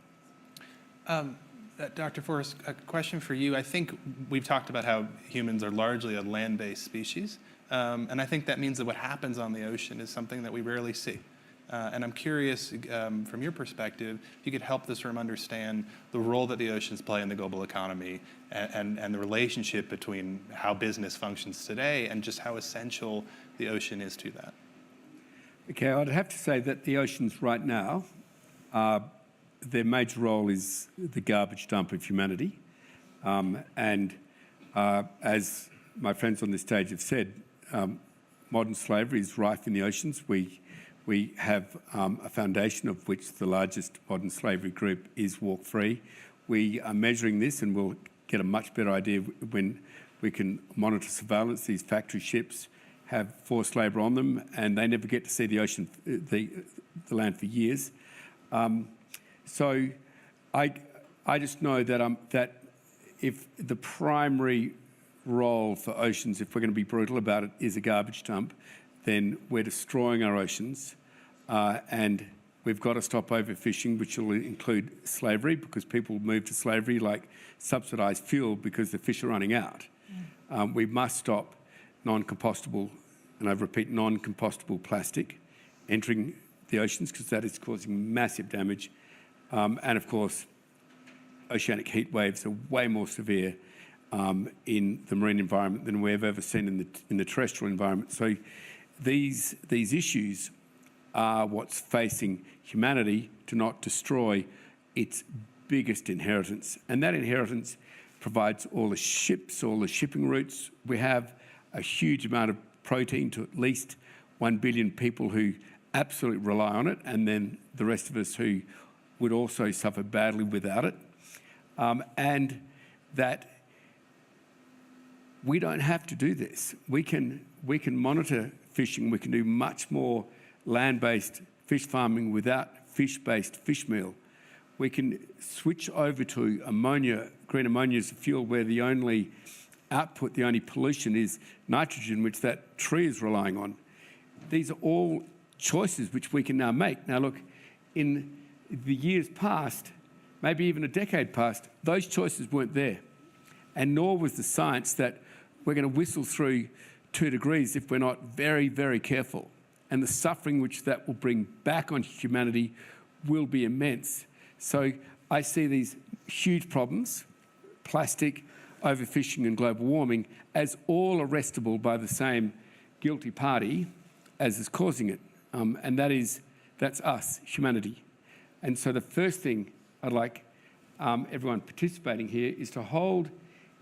Dr. Forrest, a question for you. I think we've talked about how humans are largely a land-based species, and I think that means that what happens on the ocean is something that we rarely see. And I'm curious, from your perspective, if you could help this room understand the role that the oceans play in the global economy and the relationship between how business functions today and just how essential the ocean is to that. Okay, I'd have to say that the oceans right now, their major role is the garbage dump of humanity. As my friends on this stage have said, modern slavery is rife in the oceans. We have a foundation of which the largest modern slavery group is Walk Free. We are measuring this, and we'll get a much better idea when we can monitor surveillance. These factory ships have forced labour on them, and they never get to see the ocean, the land for years. So I just know that that if the primary role for oceans, if we're going to be brutal about it, is a garbage dump, then we're destroying our oceans, and we've got to stop overfishing, which will include slavery, because people move to slavery like subsidised fuel because the fish are running out. We must stop non-compostable, and I repeat, non-compostable plastic entering the oceans, because that is causing massive damage. And of course, oceanic heat waves are way more severe in the marine environment than we've ever seen in the terrestrial environment. So these issues are what's facing humanity to not destroy its biggest inheritance. And that inheritance provides all the ships, all the shipping routes. We have a huge amount of protein to at least 1 billion people who absolutely rely on it, and then the rest of us who would also suffer badly without it. And that we don't have to do this. We can monitor fishing. We can do much more land-based fish farming without fish-based fish meal. We can switch over to ammonia, green ammonia as a fuel, where the only output, the only pollution is nitrogen, which that tree is relying on. These are all choices which we can now make. Now look, in the years past, maybe even a decade past, those choices weren't there. And nor was the science that we're going to whistle through 2 degrees if we're not very, very careful. And the suffering which that will bring back on humanity will be immense. So I see these huge problems, plastic, overfishing and global warming, as all arrestable by the same guilty party as is causing it. And that's us, humanity. And so the first thing I'd like everyone participating here is to hold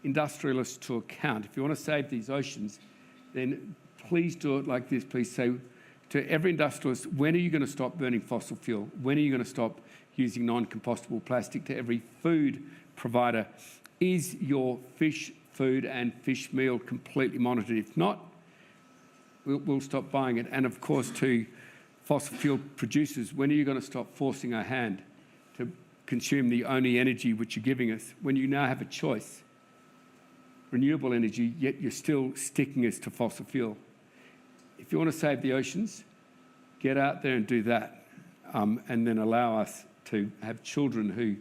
industrialists to account. If you want to save these oceans, then please do it like this. Please say to every industrialist, when are you going to stop burning fossil fuel? When are you going to stop using non-compostable plastic? To every food provider, is your fish food and fish meal completely monitored? If not, we'll stop buying it. And of course, to fossil fuel producers, when are you going to stop forcing our hand to consume the only energy which you're giving us, when you now have a choice? Renewable energy, yet you're still sticking us to fossil fuel. If you want to save the oceans, get out there and do that, and then allow us to have children who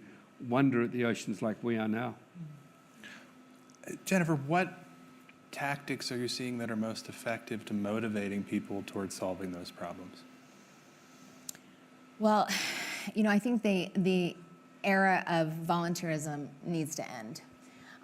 wonder at the oceans like we are now. Jennifer, what tactics are you seeing that are most effective to motivating people towards solving those problems? Well, I think the era of volunteerism needs to end.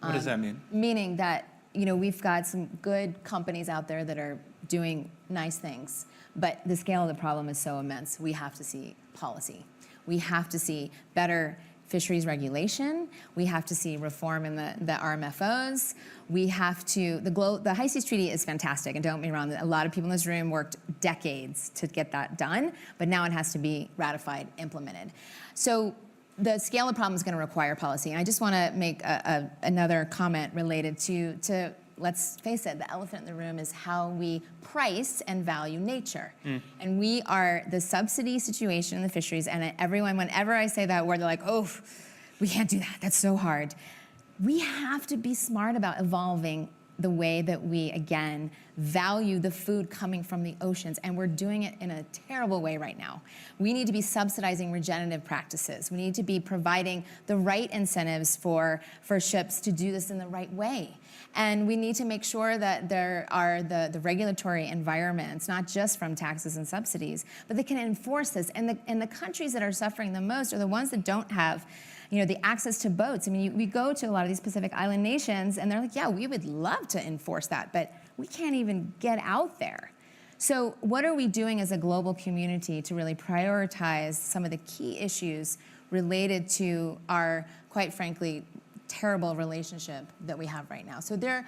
What does that mean? Meaning that, we've got some good companies out there that are doing nice things, but the scale of the problem is so immense. We have to see policy. We have to see better fisheries regulation. We have to see reform in the RMFOs. We have to, the High Seas Treaty is fantastic, and don't get me wrong, a lot of people in this room worked decades to get that done, but now it has to be ratified, implemented. So the scale of the problem is going to require policy. And I just want to make another comment related to, let's face it, the elephant in the room is how we price and value nature. And we are the subsidy situation in the fisheries, and everyone, whenever I say that word, they're like, oh, we can't do that, that's so hard. We have to be smart about evolving the way that we, again, value the food coming from the oceans, and we're doing it in a terrible way right now. We need to be subsidizing regenerative practices. We need to be providing the right incentives for ships to do this in the right way. And we need to make sure that there are the regulatory environments, not just from taxes and subsidies, but they can enforce this. And the countries that are suffering the most are the ones that don't have the access to boats. I mean, we go to a lot of these Pacific Island nations, and they're like, yeah, we would love to enforce that, but we can't even get out there. So what are we doing as a global community to really prioritize some of the key issues related to our, quite frankly, terrible relationship that we have right now? So there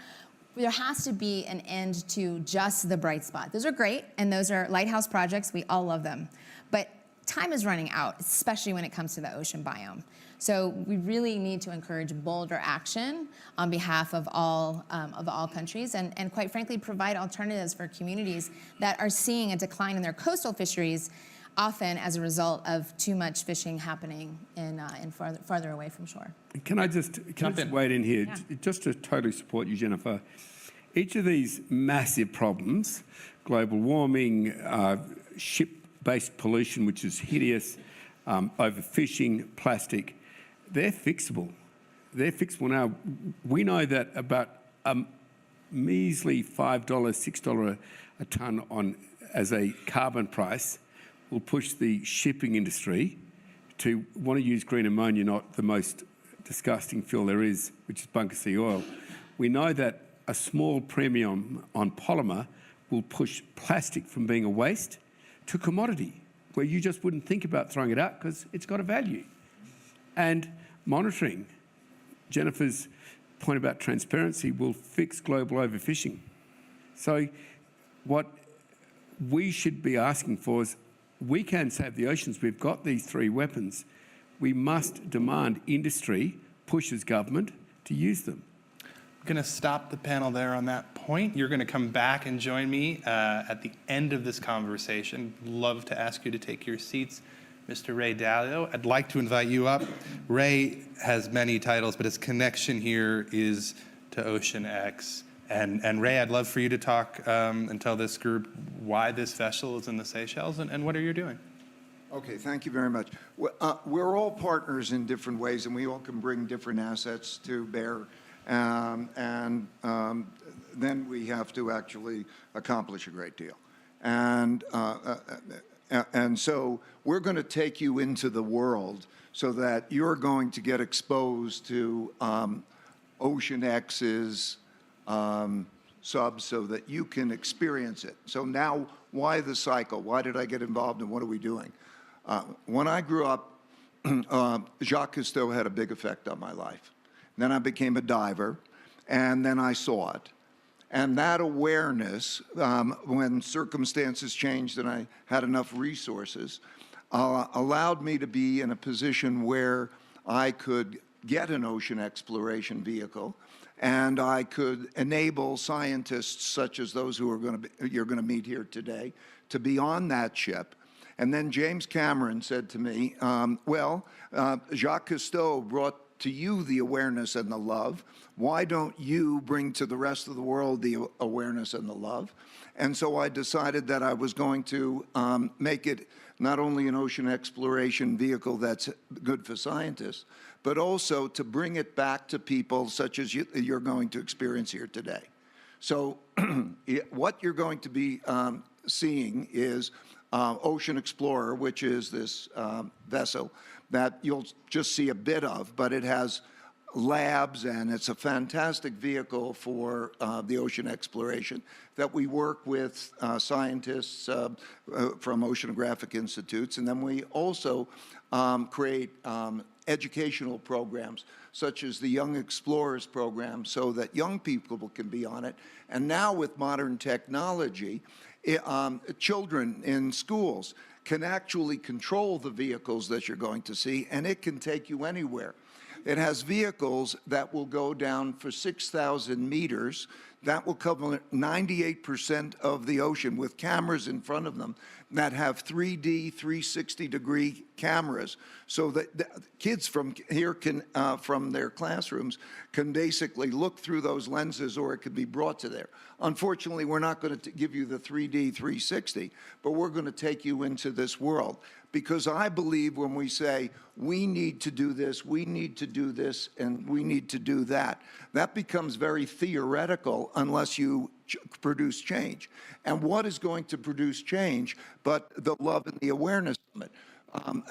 has to be an end to just the bright spot. Those are great, and those are lighthouse projects. We all love them. But time is running out, especially when it comes to the ocean biome. So we really need to encourage bolder action on behalf of all countries, and quite frankly, provide alternatives for communities that are seeing a decline in their coastal fisheries, often as a result of too much fishing happening in farther away from shore. Can I just wade in here? Yeah. Just to totally support you, Jennifer. Each of these massive problems, global warming, ship-based pollution, which is hideous, overfishing, plastic, they're fixable. They're fixable now. We know that about a measly $5, $6 a tonne as a carbon price will push the shipping industry to want to use green ammonia, not the most disgusting fuel there is, which is bunker sea oil. We know that a small premium on polymer will push plastic from being a waste to commodity, where you just wouldn't think about throwing it out because it's got a value. And monitoring, Jennifer's point about transparency, will fix global overfishing. So what we should be asking for is, we can save the oceans. We've got these three weapons. We must demand industry pushes government to use them. I'm going to stop the panel there on that point. You're going to come back and join me at the end of this conversation. Love to ask you to take your seats. Mr. Ray Dalio, I'd like to invite you up. Ray has many titles, but his connection here is to OceanX. And Ray, I'd love for you to talk and tell this group why this vessel is in the Seychelles and what are you doing? Okay, thank you very much. We're all partners in different ways, and we all can bring different assets to bear. Then we have to actually accomplish a great deal. And so we're going to take you into the world so that you're going to get exposed to OceanX's subs so that you can experience it. So now, why the cycle? Why did I get involved and what are we doing? When I grew up, Jacques Cousteau had a big effect on my life. Then I became a diver, and then I saw it. And that awareness, when circumstances changed and I had enough resources, allowed me to be in a position where I could get an ocean exploration vehicle, and I could enable scientists such as those who are you're going to meet here today to be on that ship. And then James Cameron said to me, Jacques Cousteau brought to you the awareness and the love. Why don't you bring to the rest of the world the awareness and the love? And so I decided that I was going to make it not only an ocean exploration vehicle that's good for scientists, but also to bring it back to people such as you're going to experience here today. So what you're going to be seeing is Ocean Explorer, which is this vessel that you'll just see a bit of, but it has labs and it's a fantastic vehicle for the ocean exploration that we work with scientists from oceanographic institutes, and then we also create educational programs such as the Young Explorers program so that young people can be on it. And now with modern technology, children in schools can actually control the vehicles that you're going to see, and it can take you anywhere. It has vehicles that will go down for 6,000 meters That will cover 98% of the ocean with cameras in front of them that have 3D, 360-degree cameras, so that the kids from here can, from their classrooms, can basically look through those lenses, or it could be brought to there. Unfortunately, we're not going to give you the 3D, 360, but we're going to take you into this world. Because I believe when we say, we need to do this, we need to do this, and we need to do that, that becomes very theoretical unless you produce change. And what is going to produce change but the love and the awareness of it? On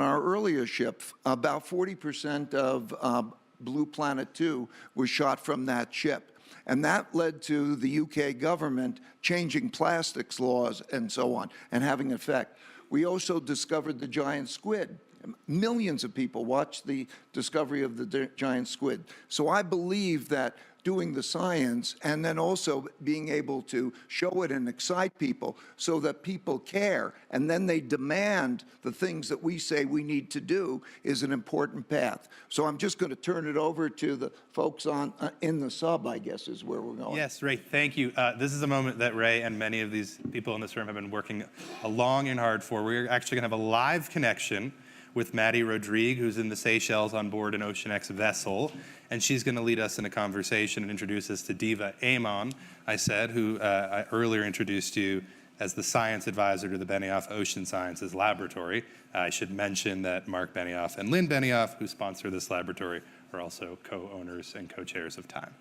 our earlier ship, about 40% of Blue Planet 2 was shot from that ship. And that led to the UK government changing plastics laws and so on, and having an effect. We also discovered the giant squid. Millions of people watched the discovery of the giant squid. So I believe that doing the science and then also being able to show it and excite people so that people care and then they demand the things that we say we need to do is an important path. So I'm just going to turn it over to the folks on in the sub, I guess, is where we're going. Yes, Ray, thank you. This is a moment that Ray and many of these people in this room have been working long and hard for. We're actually going to have a live connection with Maddie Rodrigue, who's in the Seychelles on board an OceanX vessel. And she's going to lead us in a conversation and introduce us to Diva Amon, I said, who I earlier introduced you as the science advisor to the Benioff Ocean Sciences Laboratory. I should mention that Mark Benioff and Lynn Benioff, who sponsor this laboratory, are also co-owners and co-chairs of Time.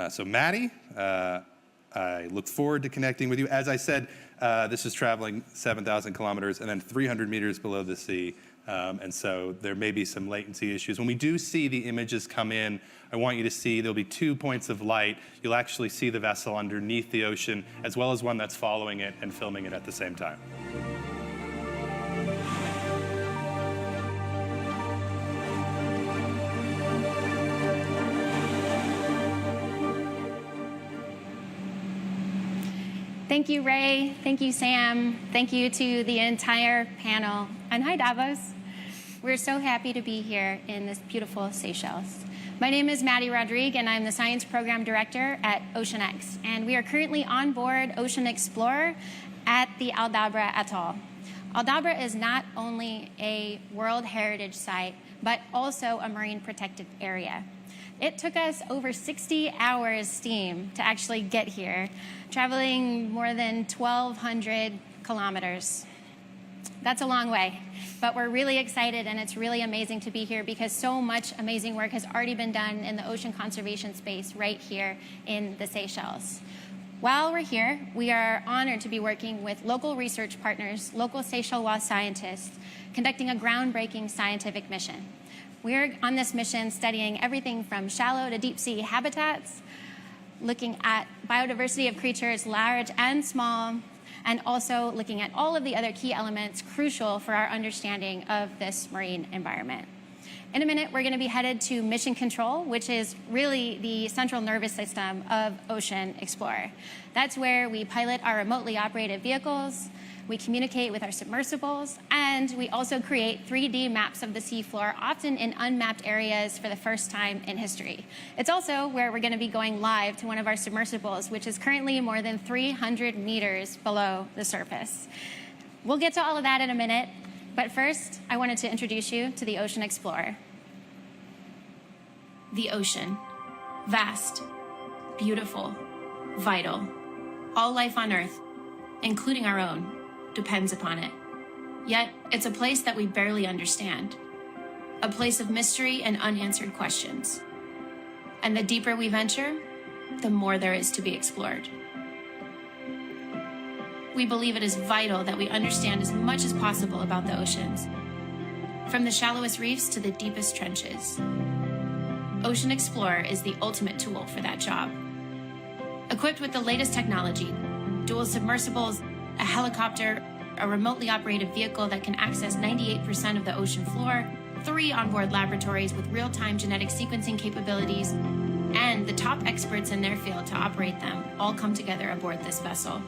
So Maddie, I look forward to connecting with you. As I said, this is traveling 7,000 kilometers and then 300 meters below the sea. And so there may be some latency issues. When we do see the images come in, I want you to see there'll be 2 points of light. You'll actually see the vessel underneath the ocean, as well as one that's following it and filming it at the same time. Thank you, Ray. Thank you, Sam. Thank you to the entire panel. And hi, Davos. We're so happy to be here in this beautiful Seychelles. My name is Maddie Rodrigue, and I'm the Science Program Director at OceanX. And we are currently on board Ocean Explorer at the Aldabra Atoll. Aldabra is not only a World Heritage Site, but also a marine protected area. It took us over 60 hours steam to actually get here, traveling more than 1,200 kilometers. That's a long way, but we're really excited, and it's really amazing to be here because so much amazing work has already been done in the ocean conservation space right here in the Seychelles. While we're here, we are honored to be working with local research partners, local Seychellois scientists, conducting a groundbreaking scientific mission. We're on this mission studying everything from shallow to deep sea habitats, looking at biodiversity of creatures large and small, and also looking at all of the other key elements crucial for our understanding of this marine environment. In a minute, we're going to be headed to Mission Control, which is really the central nervous system of Ocean Explorer. That's where we pilot our remotely operated vehicles, we communicate with our submersibles, and we also create 3D maps of the seafloor, often in unmapped areas for the first time in history. It's also where we're going to be going live to one of our submersibles, which is currently more than 300 meters below the surface. We'll get to all of that in a minute, but first, I wanted to introduce you to the Ocean Explorer. The ocean, vast, beautiful, vital. All life on Earth, including our own, depends upon it. Yet, it's a place that we barely understand. A place of mystery and unanswered questions. And the deeper we venture, the more there is to be explored. We believe it is vital that we understand as much as possible about the oceans, from the shallowest reefs to the deepest trenches. Ocean Explorer is the ultimate tool for that job. Equipped with the latest technology, dual submersibles, a helicopter, a remotely operated vehicle that can access 98% of the ocean floor, 3 onboard laboratories with real-time genetic sequencing capabilities, and the top experts in their field to operate them all come together aboard this vessel.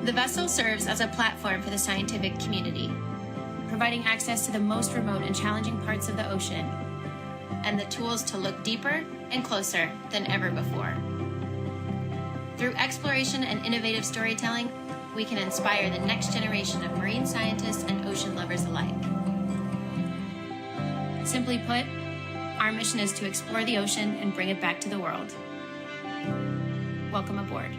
The vessel serves as a platform for the scientific community, providing access to the most remote and challenging parts of the ocean, and the tools to look deeper and closer than ever before. Through exploration and innovative storytelling, we can inspire the next generation of marine scientists and ocean lovers alike. Simply put, our mission is to explore the ocean and bring it back to the world. Welcome aboard.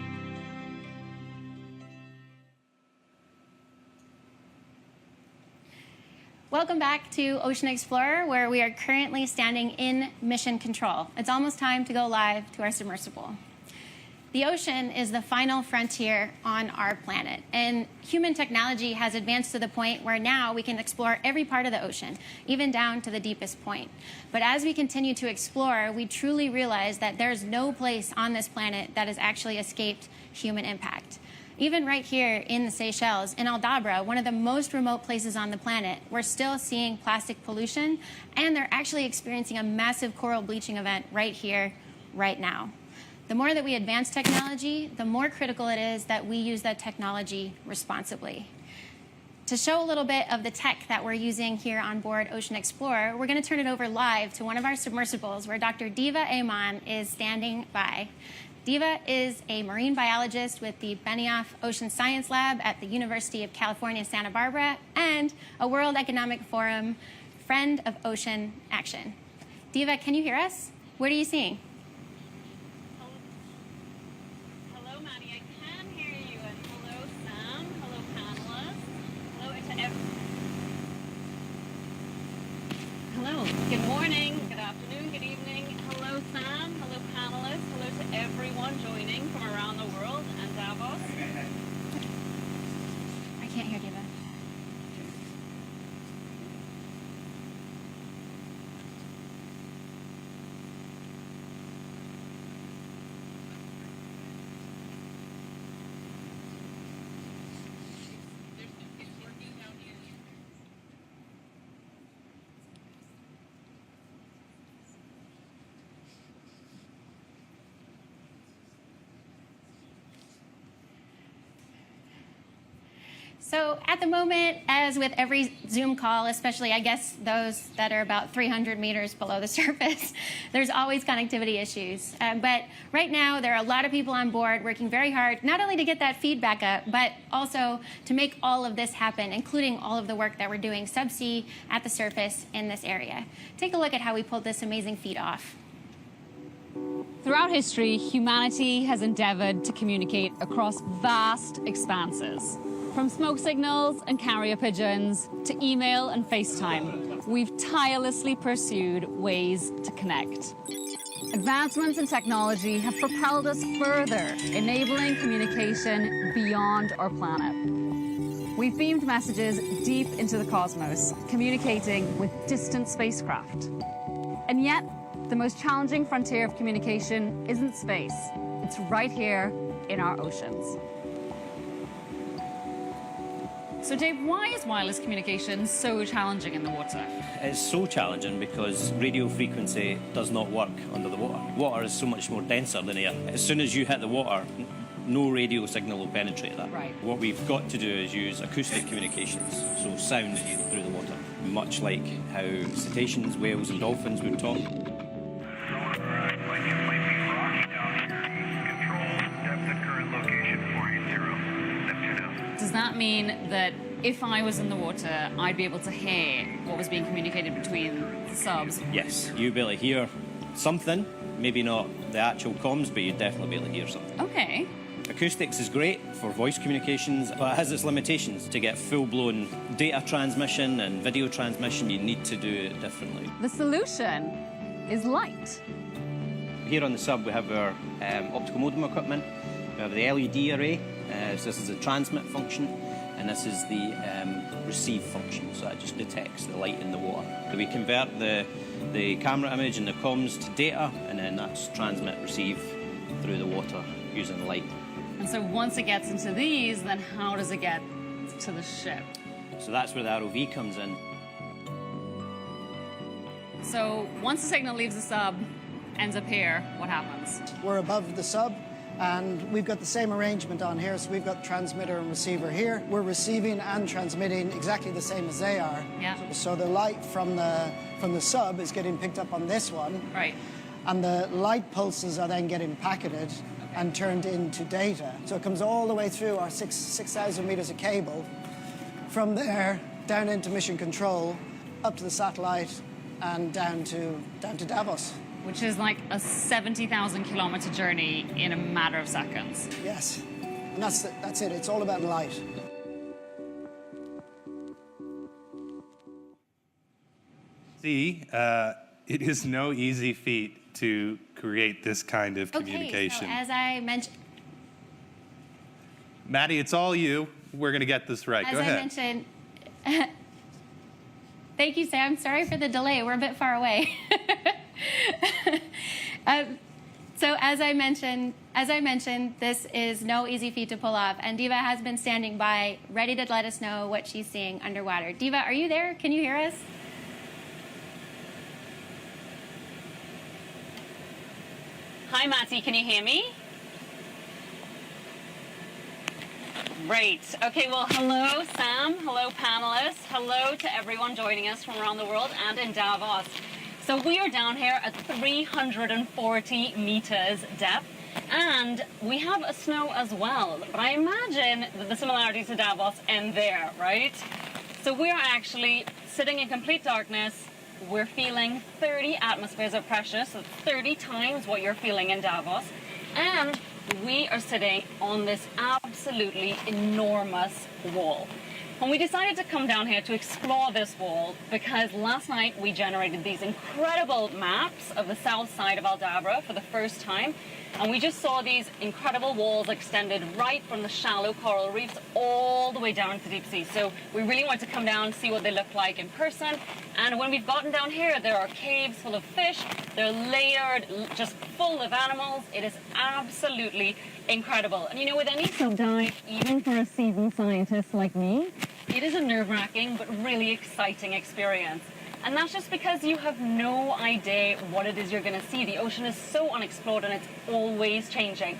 Welcome back to Ocean Explorer, where we are currently standing in mission control. It's almost time to go live to our submersible. The ocean is the final frontier on our planet, and human technology has advanced to the point where now we can explore every part of the ocean, even down to the deepest point. But as we continue to explore, we truly realize that there's no place on this planet that has actually escaped human impact. Even right here in the Seychelles, in Aldabra, one of the most remote places on the planet, we're still seeing plastic pollution, and they're actually experiencing a massive coral bleaching event right here, right now. The more that we advance technology, the more critical it is that we use that technology responsibly. To show a little bit of the tech that we're using here on board Ocean Explorer, we're going to turn it over live to one of our submersibles where Dr. Diva Aman is standing by. Diva is a marine biologist with the Benioff Ocean Science Lab at the University of California, Santa Barbara, and a World Economic Forum Friend of Ocean Action. Diva, can you hear us? What are you seeing? Hello, Maddie. I can hear you. And hello, Sam. Hello, panelists. Hello to Hello. Good morning. Good afternoon. Good evening. Hello, Sam. Hello, panelists. Hello to everyone joining from around the world and Davos. I can't hear Diva. So at the moment, as with every Zoom call, especially I guess those that are about 300 meters below the surface, there's always connectivity issues. But right now, there are a lot of people on board working very hard, not only to get that feedback up, but also to make all of this happen, including all of the work that we're doing subsea at the surface in this area. Take a look at how we pulled this amazing feat off. Throughout history, humanity has endeavored to communicate across vast expanses. From smoke signals and carrier pigeons to email and FaceTime, we've tirelessly pursued ways to connect. Advancements in technology have propelled us further, enabling communication beyond our planet. We've beamed messages deep into the cosmos, communicating with distant spacecraft. And yet, the most challenging frontier of communication isn't space. It's right here in our oceans. So Dave, why is wireless communication so challenging in the water? It's so challenging because radio frequency does not work under the water. Water is so much more denser than air. As soon as you hit the water, no radio signal will penetrate that. Right. What we've got to do is use acoustic communications, so sound through the water, much like how cetaceans, whales and dolphins would talk. Does that mean that if I was in the water, I'd be able to hear what was being communicated between the subs? Yes, you'd be able to hear something, maybe not the actual comms, but you'd definitely be able to hear something. Okay. Acoustics is great for voice communications, but it has its limitations. To get full-blown data transmission and video transmission, you need to do it differently. The solution is light. Here on the sub, we have our optical modem equipment. We have the LED array. So this is the transmit function, and this is the receive function. So that just detects the light in the water. We convert the camera image and the comms to data, and then that's transmit, receive through the water using light. And so once it gets into these, then how does it get to the ship? So that's where the ROV comes in. So once the signal leaves the sub, ends up here, what happens? We're above the sub, and we've got the same arrangement on here. So we've got transmitter and receiver here. We're receiving and transmitting exactly the same as they are. Yeah. So the light from the sub is getting picked up on this one. Right. And the light pulses are then getting packeted and turned into data. So it comes all the way through our 6,000 meters of cable. From there, down into mission control, up to the satellite, and down to Davos. Which is like a 70,000 kilometer journey in a matter of seconds. Yes, and that's it. It's all about light. See, it is no easy feat to create this kind of communication. Okay, so as I mentioned... Maddie, it's all you. We're going to get this right. Go ahead. As I mentioned... Thank you, Sam. Sorry for the delay. We're a bit far away. So as I mentioned, this is no easy feat to pull off, and Diva has been standing by, ready to let us know what she's seeing underwater. Diva, are you there? Can you hear us? Hi, Matty, can you hear me? Great. Okay, well, hello, Sam. Hello, panelists. Hello to everyone joining us from around the world and in Davos. So we are down here at 340 meters depth, and we have a snow as well. But I imagine that the similarities to Davos end there, right? So we are actually sitting in complete darkness. We're feeling 30 atmospheres of pressure, so 30 times what you're feeling in Davos. And we are sitting on this absolutely enormous wall. And we decided to come down here to explore this wall because last night we generated these incredible maps of the south side of Aldabra for the first time. And we just saw these incredible walls extended right from the shallow coral reefs all the way down to the deep sea. So we really wanted to come down and see what they look like in person. And when we've gotten down here, there are caves full of fish. They're layered, just full of animals. It is absolutely incredible. And you know, with any sub dive, even for a seasoned scientist like me, it is a nerve-wracking but really exciting experience. And that's just because you have no idea what it is you're going to see. The ocean is so unexplored and it's always changing.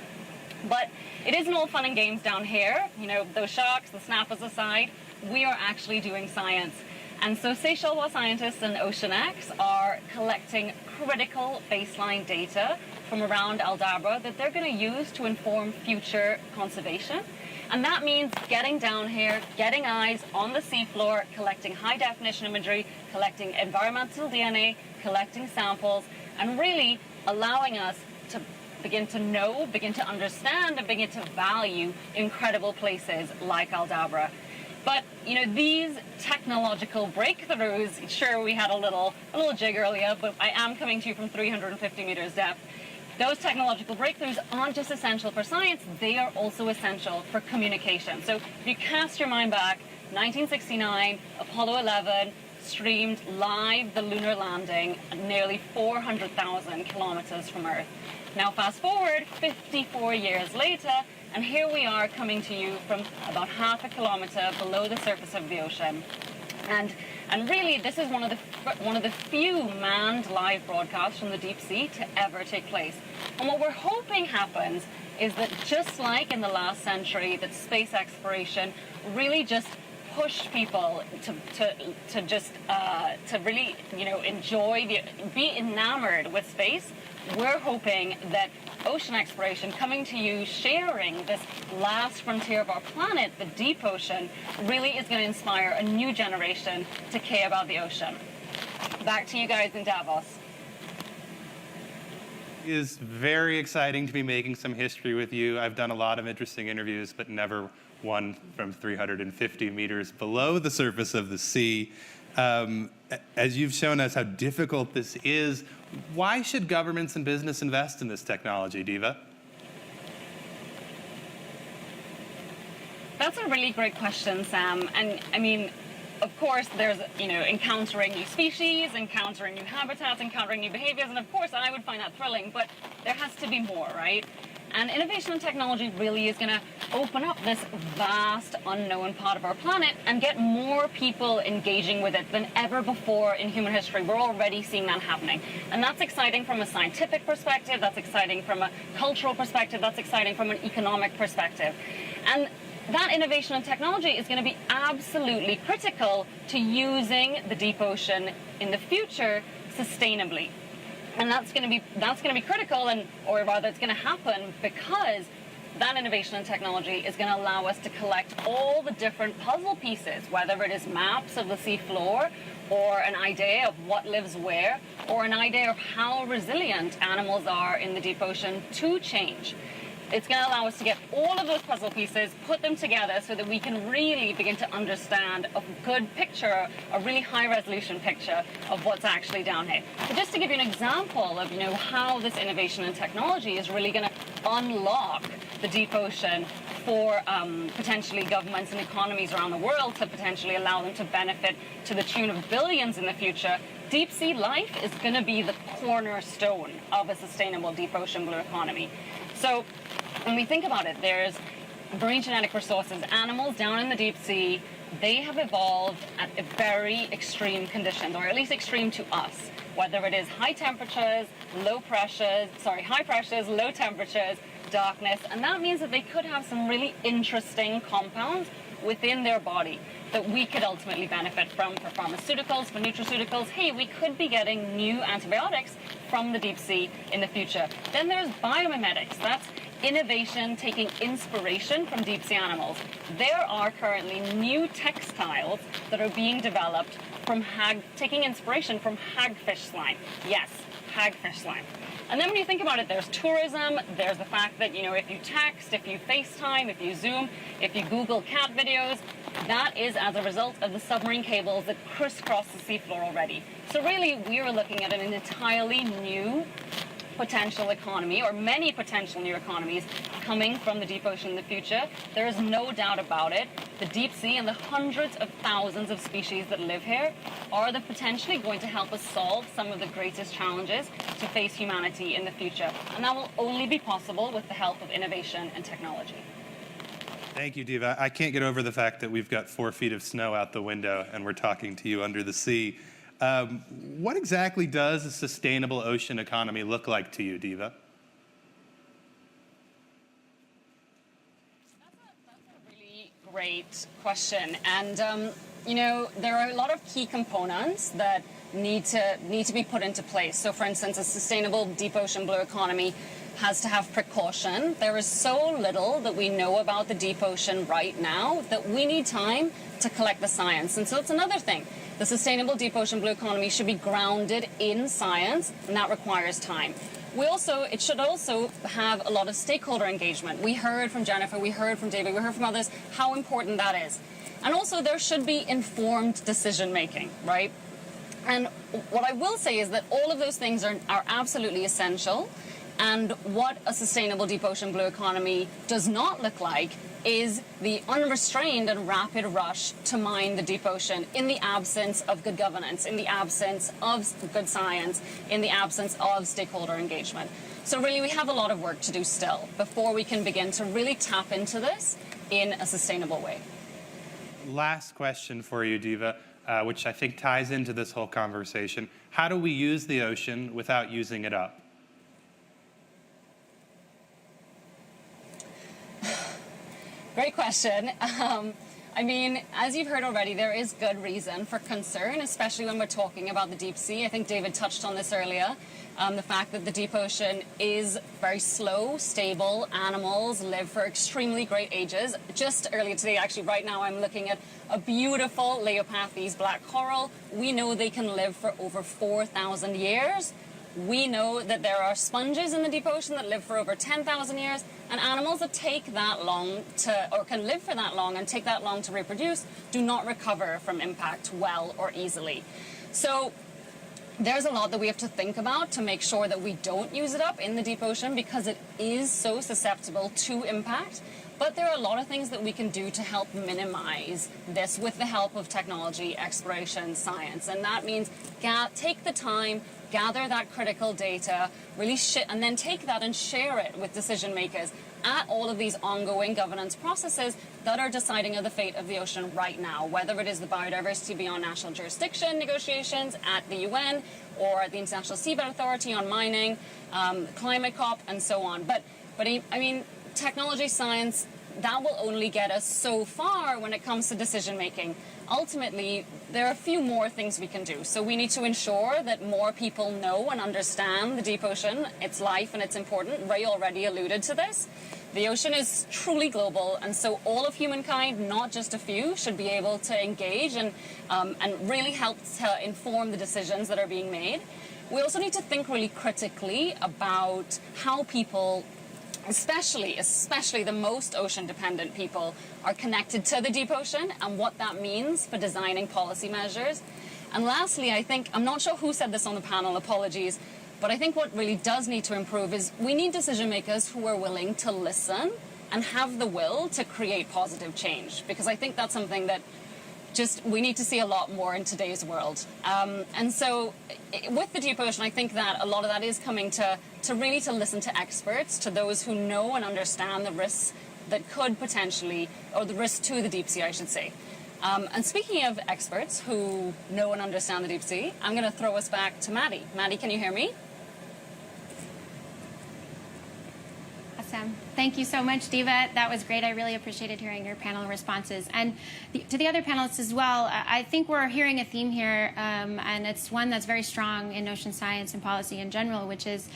But it isn't all fun and games down here. You know, those sharks, the snappers aside, we are actually doing science. And so Seychelles scientists and OceanX are collecting critical baseline data from around Aldabra that they're going to use to inform future conservation. And that means getting down here, getting eyes on the seafloor, collecting high-definition imagery, collecting environmental DNA, collecting samples, and really allowing us to begin to know, begin to understand, and begin to value incredible places like Aldabra. But, you know, these technological breakthroughs, sure, we had a little jig earlier, but I am coming to you from 350 meters depth. Those technological breakthroughs aren't just essential for science, they are also essential for communication. So if you cast your mind back, 1969, Apollo 11 streamed live the lunar landing nearly 400,000 kilometers from Earth. Now fast forward 54 years later, and here we are coming to you from about half a kilometer below the surface of the ocean. And really, this is one of the few manned live broadcasts from the deep sea to ever take place. And what we're hoping happens is that just like in the last century, that space exploration really just pushed people to really, you know, enjoy, be enamored with space. We're hoping that ocean exploration, coming to you, sharing this last frontier of our planet, the deep ocean, really is going to inspire a new generation to care about the ocean. Back to you guys in Davos. It is very exciting to be making some history with you. I've done a lot of interesting interviews, but never one from 350 meters below the surface of the sea. As you've shown us how difficult this is, why should governments and business invest in this technology, Diva? That's a really great question, Sam. And I mean, of course, there's, you know, encountering new species, encountering new habitats, encountering new behaviors, and of course, I would find that thrilling, but there has to be more, right? And innovation and technology really is going to open up this vast unknown part of our planet and get more people engaging with it than ever before in human history. We're already seeing that happening. And that's exciting from a scientific perspective, that's exciting from a cultural perspective, that's exciting from an economic perspective. And that innovation and technology is going to be absolutely critical to using the deep ocean in the future sustainably. And that's going to be critical, or rather it's going to happen because that innovation and technology is going to allow us to collect all the different puzzle pieces, whether it is maps of the sea floor, or an idea of what lives where, or an idea of how resilient animals are in the deep ocean to change. It's going to allow us to get all of those puzzle pieces, put them together so that we can really begin to understand a good picture, a really high-resolution picture of what's actually down here. So just to give you an example of, how this innovation and technology is really going to unlock the deep ocean for potentially governments and economies around the world to potentially allow them to benefit to the tune of billions in the future, deep sea life is going to be the cornerstone of a sustainable deep ocean blue economy. So when we think about it, there's marine genetic resources, animals down in the deep sea, they have evolved at very extreme conditions, or at least extreme to us, whether it is high pressures, low temperatures, darkness, and that means that they could have some really interesting compounds within their body that we could ultimately benefit from for pharmaceuticals, for nutraceuticals. Hey, we could be getting new antibiotics from the deep sea in the future. Then there's biomimetics. That's innovation taking inspiration from deep sea animals. There are currently new textiles that are being developed from taking inspiration from hagfish slime. Yes, hagfish slime. And then when you think about it, there's tourism, there's the fact that, if you text, if you FaceTime, if you Zoom, if you Google cat videos, that is as a result of the submarine cables that crisscross the seafloor already. So really, we are looking at an entirely new potential economy, or many potential new economies coming from the deep ocean in the future. There is no doubt about it. The deep sea and the hundreds of thousands of species that live here are potentially going to help us solve some of the greatest challenges to face humanity in the future. And that will only be possible with the help of innovation and technology. Thank you, Diva. I can't get over the fact that we've got 4 feet of snow out the window and we're talking to you under the sea. What exactly does a sustainable ocean economy look like to you, Diva? That's a really great question. And, there are a lot of key components that need to be put into place. So, for instance, a sustainable deep ocean blue economy has to have precaution. There is so little that we know about the deep ocean right now that we need time to collect the science. And so it's another thing. The sustainable deep ocean blue economy should be grounded in science, and that requires time. It should also have a lot of stakeholder engagement. We heard from Jennifer, we heard from David, we heard from others how important that is. And also there should be informed decision making, right? And what I will say is that all of those things are absolutely essential. And what a sustainable deep ocean blue economy does not look like is the unrestrained and rapid rush to mine the deep ocean in the absence of good governance, in the absence of good science, in the absence of stakeholder engagement. So really we have a lot of work to do still before we can begin to really tap into this in a sustainable way. Last question for you, Diva, which I think ties into this whole conversation. How do we use the ocean without using it up? Great question. As you've heard already, there is good reason for concern, especially when we're talking about the deep sea. I think David touched on this earlier. The fact that the deep ocean is very slow, stable. Animals live for extremely great ages. Just earlier today, actually, right now, I'm looking at a beautiful Leopathes black coral. We know they can live for over 4,000 years. We know that there are sponges in the deep ocean that live for over 10,000 years, and animals that take that long or can live for that long and take that long to reproduce do not recover from impact well or easily. So there's a lot that we have to think about to make sure that we don't use it up in the deep ocean because it is so susceptible to impact. But there are a lot of things that we can do to help minimize this with the help of technology, exploration, science. And that means take the time, gather that critical data, really and then take that and share it with decision makers at all of these ongoing governance processes that are deciding of the fate of the ocean right now, whether it is the Biodiversity Beyond National Jurisdiction negotiations at the UN or at the International Seabed Authority on mining, Climate COP, and so on. But technology, science, that will only get us so far when it comes to decision making. Ultimately, there are a few more things we can do. So we need to ensure that more people know and understand the deep ocean, its life and its importance. Ray already alluded to this. The ocean is truly global, and so all of humankind, not just a few, should be able to engage and really help to inform the decisions that are being made. We also need to think really critically about how people, especially the most ocean-dependent people, are connected to the deep ocean and what that means for designing policy measures. And lastly, I think, I'm not sure who said this on the panel, apologies, but I think what really does need to improve is we need decision makers who are willing to listen and have the will to create positive change, because I think that's something that we need to see a lot more in today's world. And so with the deep ocean, I think that a lot of that is coming to really listen to experts, to those who know and understand the risks that could potentially, or the risks to the deep sea, I should say. And speaking of experts who know and understand the deep sea, I'm going to throw us back to Maddie. Maddie, can you hear me? Awesome. Thank you so much, Diva. That was great. I really appreciated hearing your panel responses. And to the other panelists as well, I think we're hearing a theme here, and it's one that's very strong in ocean science and policy in general, which is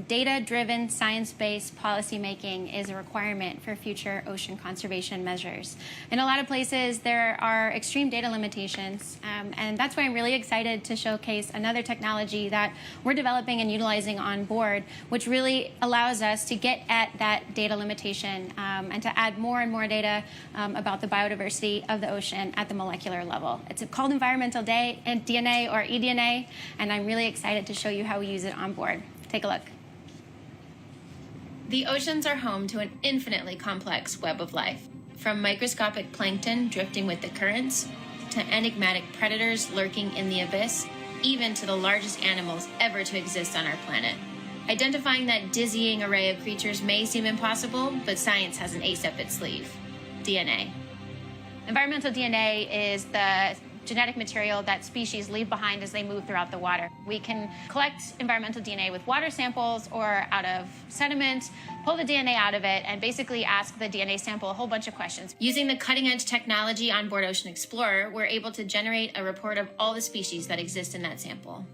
data-driven, science-based policymaking is a requirement for future ocean conservation measures. In a lot of places, there are extreme data limitations, and that's why I'm really excited to showcase another technology that we're developing and utilizing on board, which really allows us to get at that data limitation and to add more and more data about the biodiversity of the ocean at the molecular level. It's called environmental DNA or eDNA, and I'm really excited to show you how we use it on board. Take a look. The oceans are home to an infinitely complex web of life, from microscopic plankton drifting with the currents, to enigmatic predators lurking in the abyss, even to the largest animals ever to exist on our planet. Identifying that dizzying array of creatures may seem impossible, but science has an ace up its sleeve: DNA. Environmental DNA is the genetic material that species leave behind as they move throughout the water. We can collect environmental DNA with water samples or out of sediment, pull the DNA out of it, and basically ask the DNA sample a whole bunch of questions. Using the cutting-edge technology on board Ocean Explorer, we're able to generate a report of all the species that exist in that sample.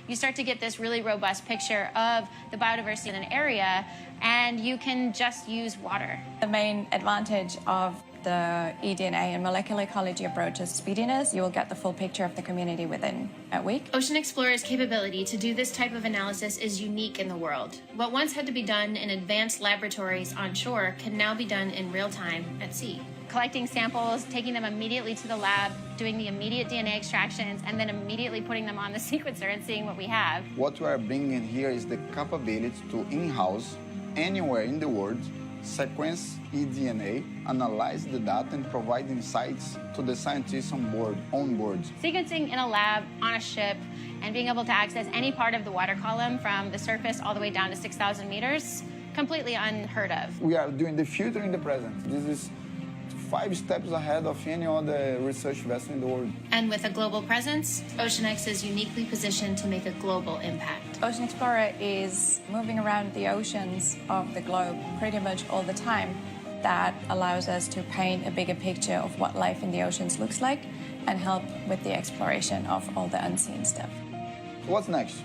You start to get this really robust picture of the biodiversity in an area, and you can just use water. The main advantage of the eDNA and molecular ecology approach is speediness. You will get the full picture of the community within a week. Ocean Explorer's capability to do this type of analysis is unique in the world. What once had to be done in advanced laboratories on shore can now be done in real time at sea. Collecting samples, taking them immediately to the lab, doing the immediate DNA extractions, and then immediately putting them on the sequencer and seeing what we have. What we are bringing here is the capability to in-house, anywhere in the world, sequence eDNA, analyze the data, and provide insights to the scientists on board. Sequencing in a lab, on a ship, and being able to access any part of the water column from the surface all the way down to 6,000 meters, completely unheard of. We are doing the future in the present. This is 5 steps ahead of any other research vessel in the world. And with a global presence, OceanX is uniquely positioned to make a global impact. Ocean Explorer is moving around the oceans of the globe pretty much all the time. That allows us to paint a bigger picture of what life in the oceans looks like and help with the exploration of all the unseen stuff. What's next?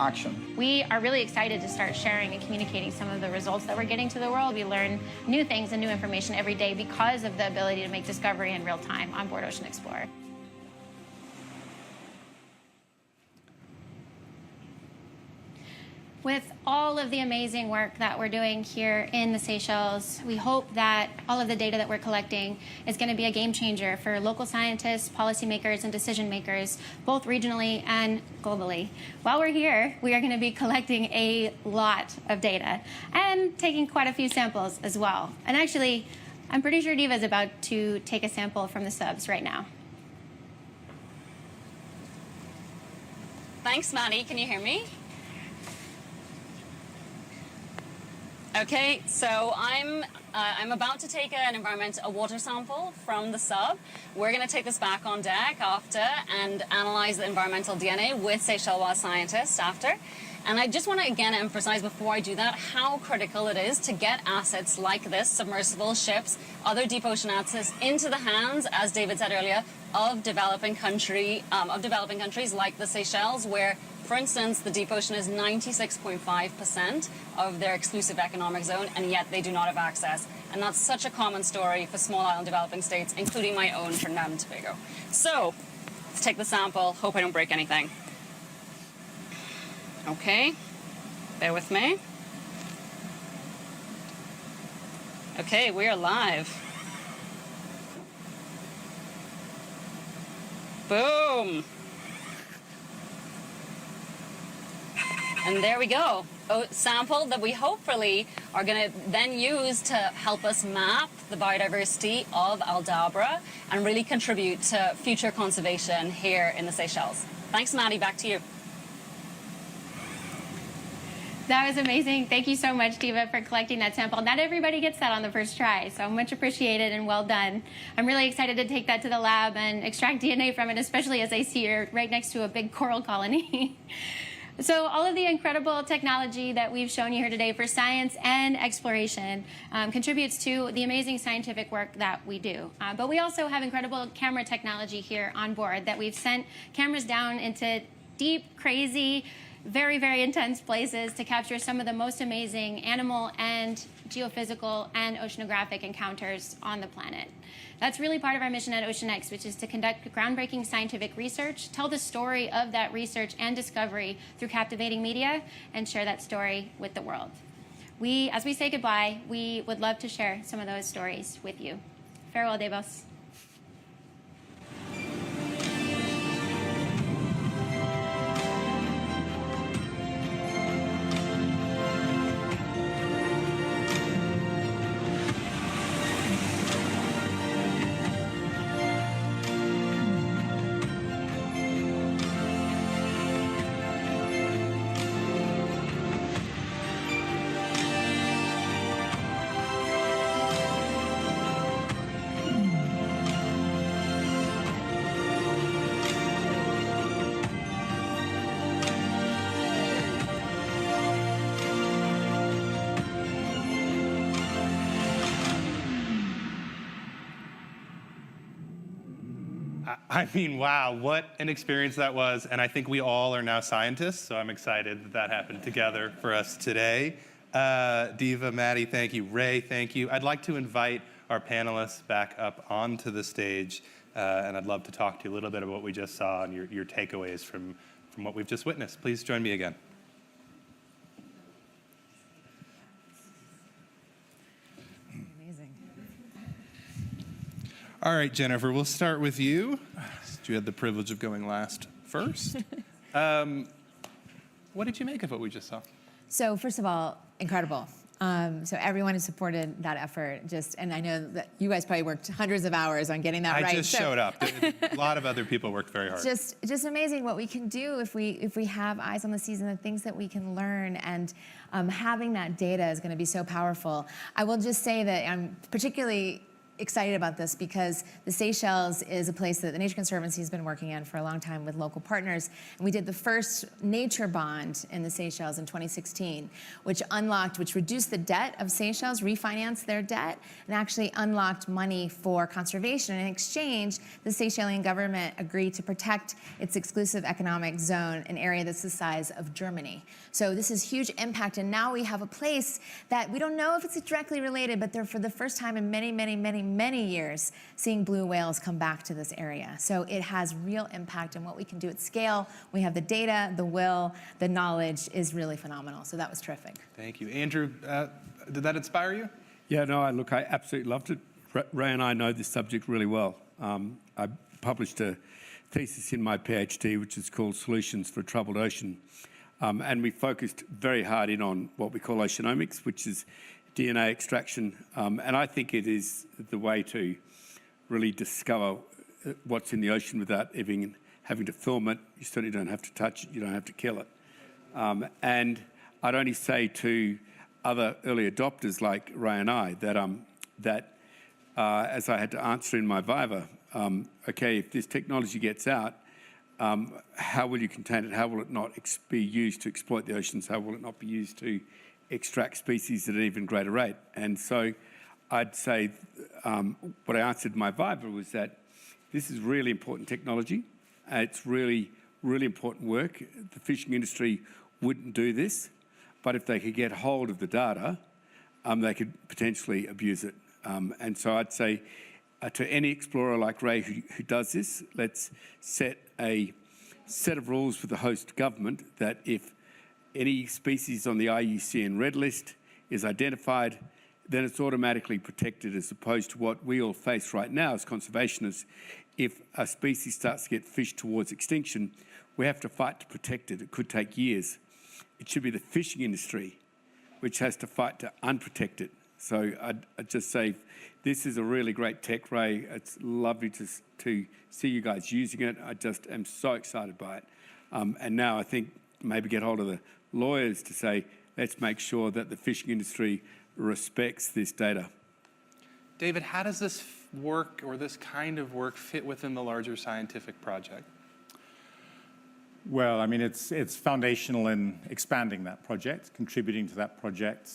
Action. We are really excited to start sharing and communicating some of the results that we're getting to the world. We learn new things and new information every day because of the ability to make discovery in real time on board Ocean Explorer. With all of the amazing work that we're doing here in the Seychelles, we hope that all of the data that we're collecting is going to be a game changer for local scientists, policymakers, and decision makers, both regionally and globally. While we're here, we are going to be collecting a lot of data and taking quite a few samples as well. And actually, I'm pretty sure Diva is about to take a sample from the subs right now. Thanks, Maddie. Can you hear me? Okay, so I'm about to take a water sample from the sub. We're going to take this back on deck after and analyze the environmental DNA with Seychellois scientists after. And I just want to again emphasize before I do that how critical it is to get assets like this, submersible ships, other deep ocean assets, into the hands, as David said earlier, of developing countries like the Seychelles, where, for instance, the deep ocean is 96.5% of their exclusive economic zone, and yet they do not have access. And that's such a common story for small island developing states, including my own Trinidad and Tobago. So let's take the sample. Hope I don't break anything. Okay, bear with me. Okay, we are live. Boom. And there we go. A sample that we hopefully are going to then use to help us map the biodiversity of Aldabra and really contribute to future conservation here in the Seychelles. Thanks, Maddie. Back to you. That was amazing. Thank you so much, Diva, for collecting that sample. Not everybody gets that on the first try, so much appreciated and well done. I'm really excited to take that to the lab and extract DNA from it, especially as I see you're right next to a big coral colony. So all of the incredible technology that we've shown you here today for science and exploration contributes to the amazing scientific work that we do. But we also have incredible camera technology here on board that we've sent cameras down into deep, crazy, very, very intense places to capture some of the most amazing animal and geophysical and oceanographic encounters on the planet. That's really part of our mission at OceanX, which is to conduct groundbreaking scientific research, tell the story of that research and discovery through captivating media, and share that story with the world. As we say goodbye, we would love to share some of those stories with you. Farewell, Davos. I mean, wow, what an experience that was. And I think we all are now scientists, so I'm excited that that happened together for us today. Diva, Maddie, thank you. Ray, thank you. I'd like to invite our panelists back up onto the stage, and I'd love to talk to you a little bit about what we just saw and your takeaways from what we've just witnessed. Please join me again. All right, Jennifer, we'll start with you. You had the privilege of going last first. What did you make of what we just saw? So first of all, incredible. So everyone who supported that effort, and I know that you guys probably worked hundreds of hours on getting that right. I just showed up. A lot of other people worked very hard. Just amazing what we can do if we have eyes on the seas and the things that we can learn, and having that data is going to be so powerful. I will just say that I'm particularly excited about this because the Seychelles is a place that the Nature Conservancy has been working on for a long time with local partners. And we did the first nature bond in the Seychelles in 2016, which reduced the debt of Seychelles, refinanced their debt, and actually unlocked money for conservation. And in exchange, the Seychelles government agreed to protect its exclusive economic zone, an area that's the size of Germany. So this is huge impact, and now we have a place that we don't know if it's directly related, but they're for the first time in many years seeing blue whales come back to this area. So it has real impact, and what we can do at scale. We have the data, the will, the knowledge is really phenomenal. So that was terrific. Thank you. Andrew, did that inspire you? Yeah, no, I absolutely loved it. Ray and I know this subject really well. I published a thesis in my PhD, which is called Solutions for a Troubled Ocean. And we focused very hard in on what we call oceanomics, which is DNA extraction. And I think it is the way to really discover what's in the ocean without even having to film it. You certainly don't have to touch it. You don't have to kill it. And I'd only say to other early adopters like Ray and I that as I had to answer in my viva, okay, if this technology gets out, how will you contain it? How will it not be used to exploit the oceans? How will it not be used to extract species at an even greater rate? And so I'd say what I answered my Viber was that this is really important technology. It's really, really important work. The fishing industry wouldn't do this, but if they could get hold of the data, they could potentially abuse it. And so I'd say to any explorer like Ray who does this, let's set a set of rules for the host government that if any species on the IUCN Red List is identified, then it's automatically protected, as opposed to what we all face right now as conservationists. If a species starts to get fished towards extinction, we have to fight to protect it. It could take years. It should be the fishing industry which has to fight to unprotect it. So I'd just say this is a really great tech, Ray. It's lovely to see you guys using it. I just am so excited by it. And now I think maybe get hold of the lawyers to say, let's make sure that the fishing industry respects this data. David, how does this work, or this kind of work, fit within the larger scientific project? Well, I mean, it's foundational in expanding that project, contributing to that project,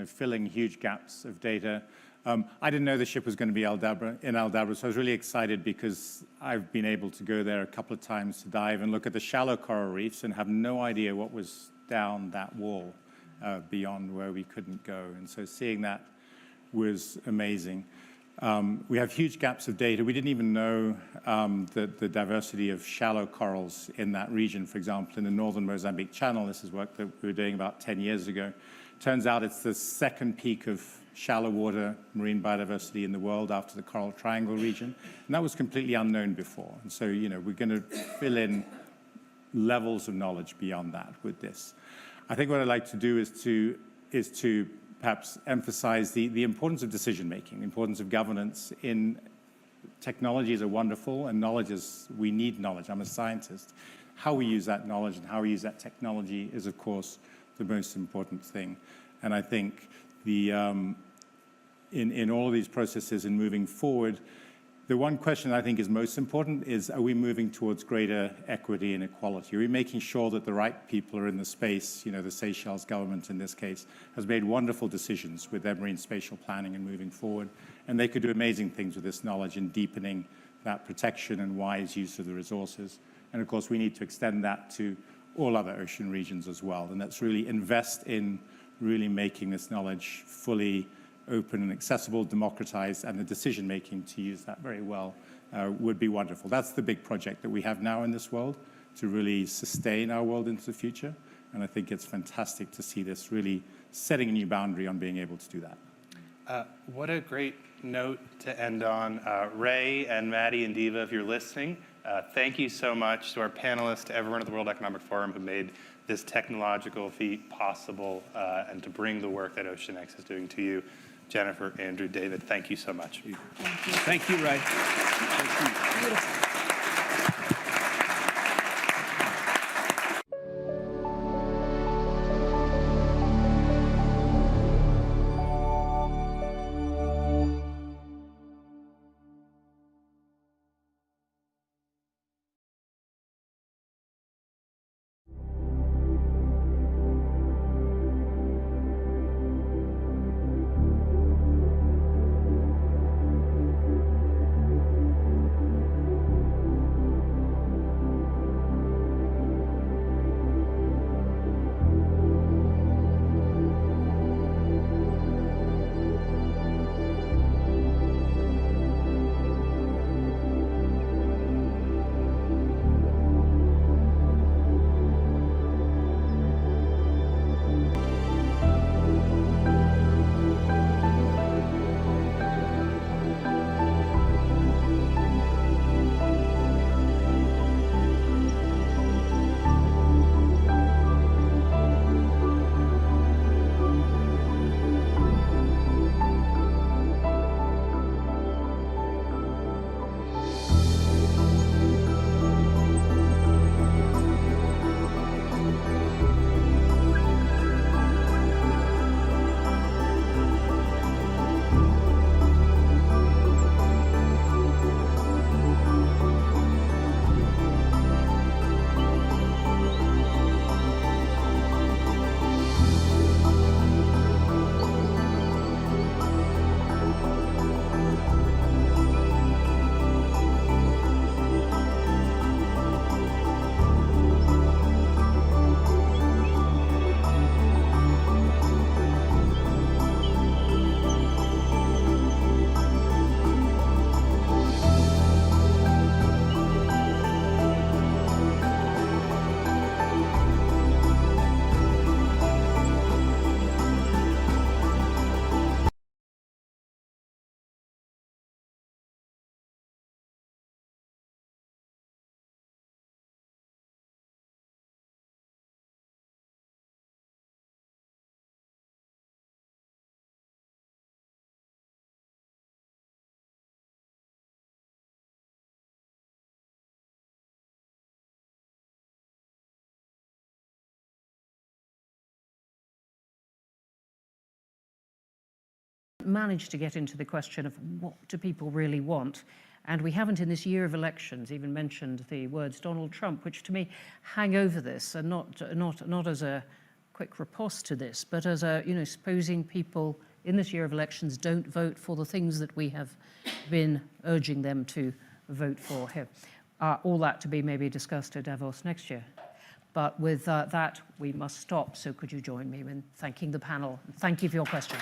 filling huge gaps of data. I didn't know the ship was going to be in Al Dabra, so I was really excited because I've been able to go there a couple of times to dive and look at the shallow coral reefs and have no idea what was down that wall beyond where we couldn't go. And so seeing that was amazing. We have huge gaps of data. We didn't even know the diversity of shallow corals in that region. For example, in the northern Mozambique Channel, this is work that we were doing about 10 years ago. Turns out it's the second peak of shallow water marine biodiversity in the world after the Coral Triangle region. And that was completely unknown before. And so, we're going to fill in levels of knowledge beyond that with this. I think what I'd like to do is to perhaps emphasize the importance of decision-making, the importance of governance. In technologies are wonderful, and we need knowledge. I'm a scientist. How we use that knowledge and how we use that technology is, of course, the most important thing. And I think in all of these processes and moving forward, the one question I think is most important is, are we moving towards greater equity and equality? Are we making sure that the right people are in the space? The Seychelles government, in this case, has made wonderful decisions with their marine spatial planning and moving forward. And they could do amazing things with this knowledge in deepening that protection and wise use of the resources. And of course, we need to extend that to all other ocean regions as well. And that's really invest in really making this knowledge fully open and accessible, democratized, and the decision-making to use that very well would be wonderful. That's the big project that we have now in this world, to really sustain our world into the future. And I think it's fantastic to see this really setting a new boundary on being able to do that. What a great note to end on. Ray and Maddie and Diva, if you're listening, thank you so much to our panelists, to everyone at the World Economic Forum who made this technological feat possible, and to bring the work that OceanX is doing to you. Jennifer, Andrew, David, thank you so much. Thank you, Ray. Thank you. Beautiful. managed to get into the question of what do people really want. And we haven't, in this year of elections, even mentioned the words Donald Trump, which to me hang over this, and not as a quick riposte to this, but as a, supposing people in this year of elections don't vote for the things that we have been urging them to vote for here. All that to be maybe discussed at Davos next year. But with that, we must stop. So could you join me in thanking the panel? Thank you for your questions.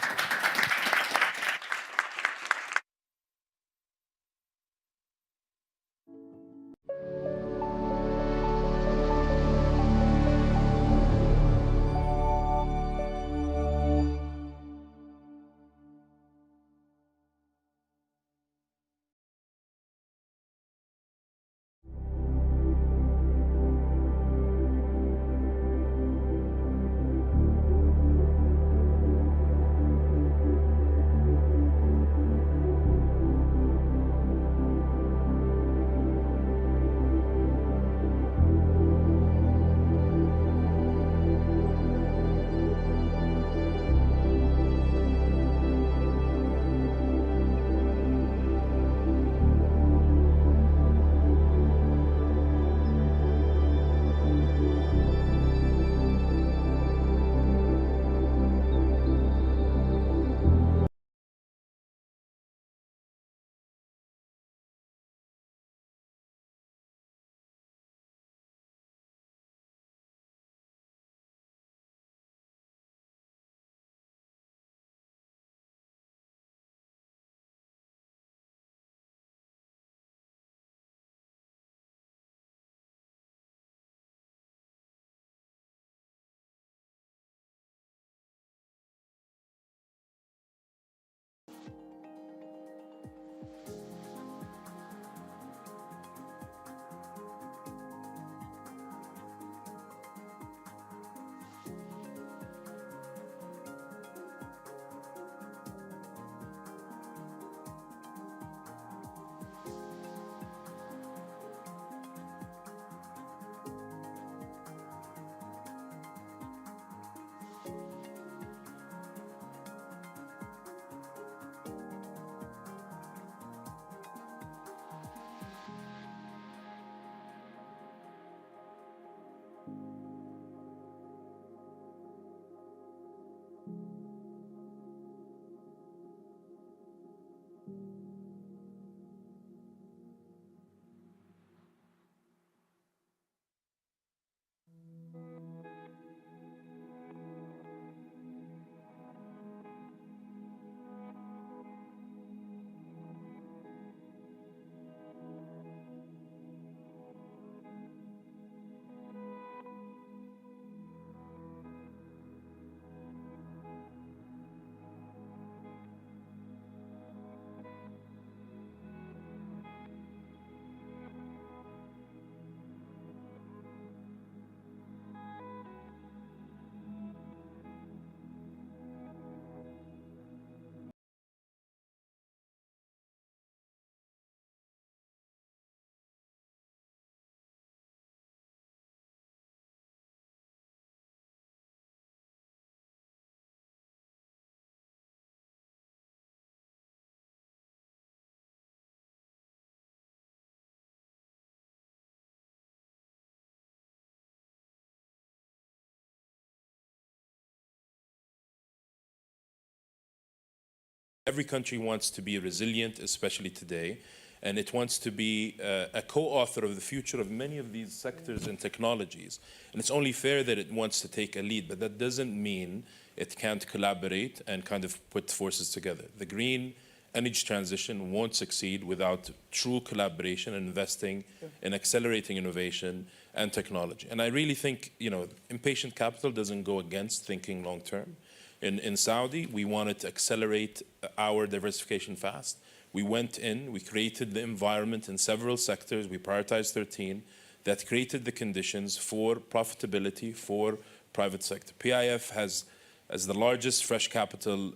Every country wants to be resilient, especially today, and it wants to be a co-author of the future of many of these sectors and technologies. And it's only fair that it wants to take a lead, but that doesn't mean it can't collaborate and kind of put forces together. The green energy transition won't succeed without true collaboration and investing in accelerating innovation and technology. And I really think, impatient capital doesn't go against thinking long-term. In Saudi, we wanted to accelerate our diversification fast. We went in, we created the environment in several sectors, we prioritized 13, that created the conditions for profitability for private sector. PIF has, as the largest fresh capital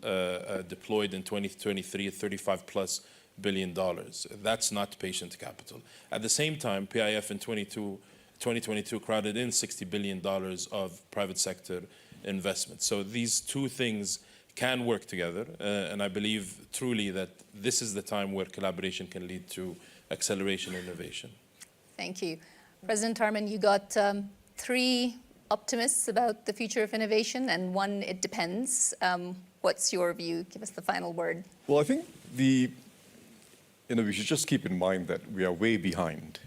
deployed in 2023 at $35+ billion. That's not patient capital. At the same time, PIF in 2022 crowded in $60 billion of private sector investment. So these two things can work together. And I believe truly that this is the time where collaboration can lead to acceleration and innovation. Thank you. President Tarman, you got 3 optimists about the future of innovation and 1 it depends. What's your view? Give us the final word. Well, I think we should just keep in mind that we are way behind.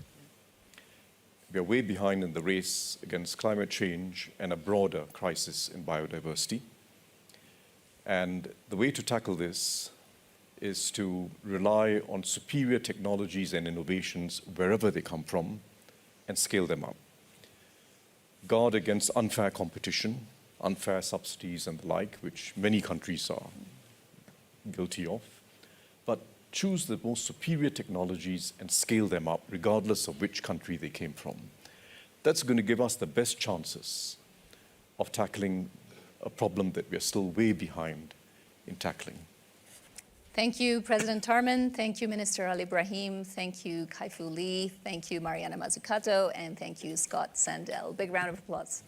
We are way behind in the race against climate change and a broader crisis in biodiversity. And the way to tackle this is to rely on superior technologies and innovations wherever they come from and scale them up. Guard against unfair competition, unfair subsidies and the like, which many countries are guilty of, but choose the most superior technologies and scale them up regardless of which country they came from. That's going to give us the best chances of tackling a problem that we're still way behind in tackling. Thank you, President Tarman. Thank you, Minister Al Ibrahim. Thank you, Kai-Fu Lee. Thank you, Mariana Mazzucato. And thank you, Scott Sandell. Big round of applause.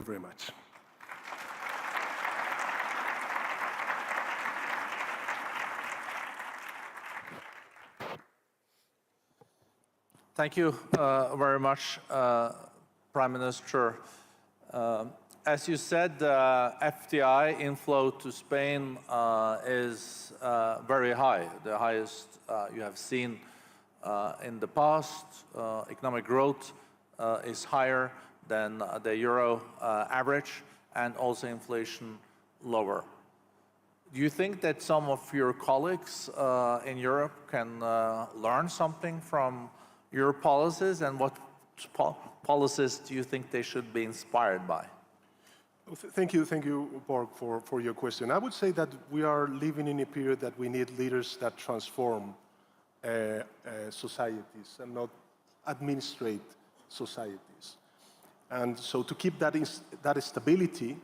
Very much. Thank you very much, Prime Minister. As you said, FDI inflow to Spain is very high, the highest you have seen in the past. Economic growth is higher than the euro average, and also inflation lower. Do you think that some of your colleagues in Europe can learn something from your policies, and what policies do you think they should be inspired by? Thank you, Borg, for your question. I would say that we are living in a period that we need leaders that transform societies and not administrate societies. And so to keep that stability,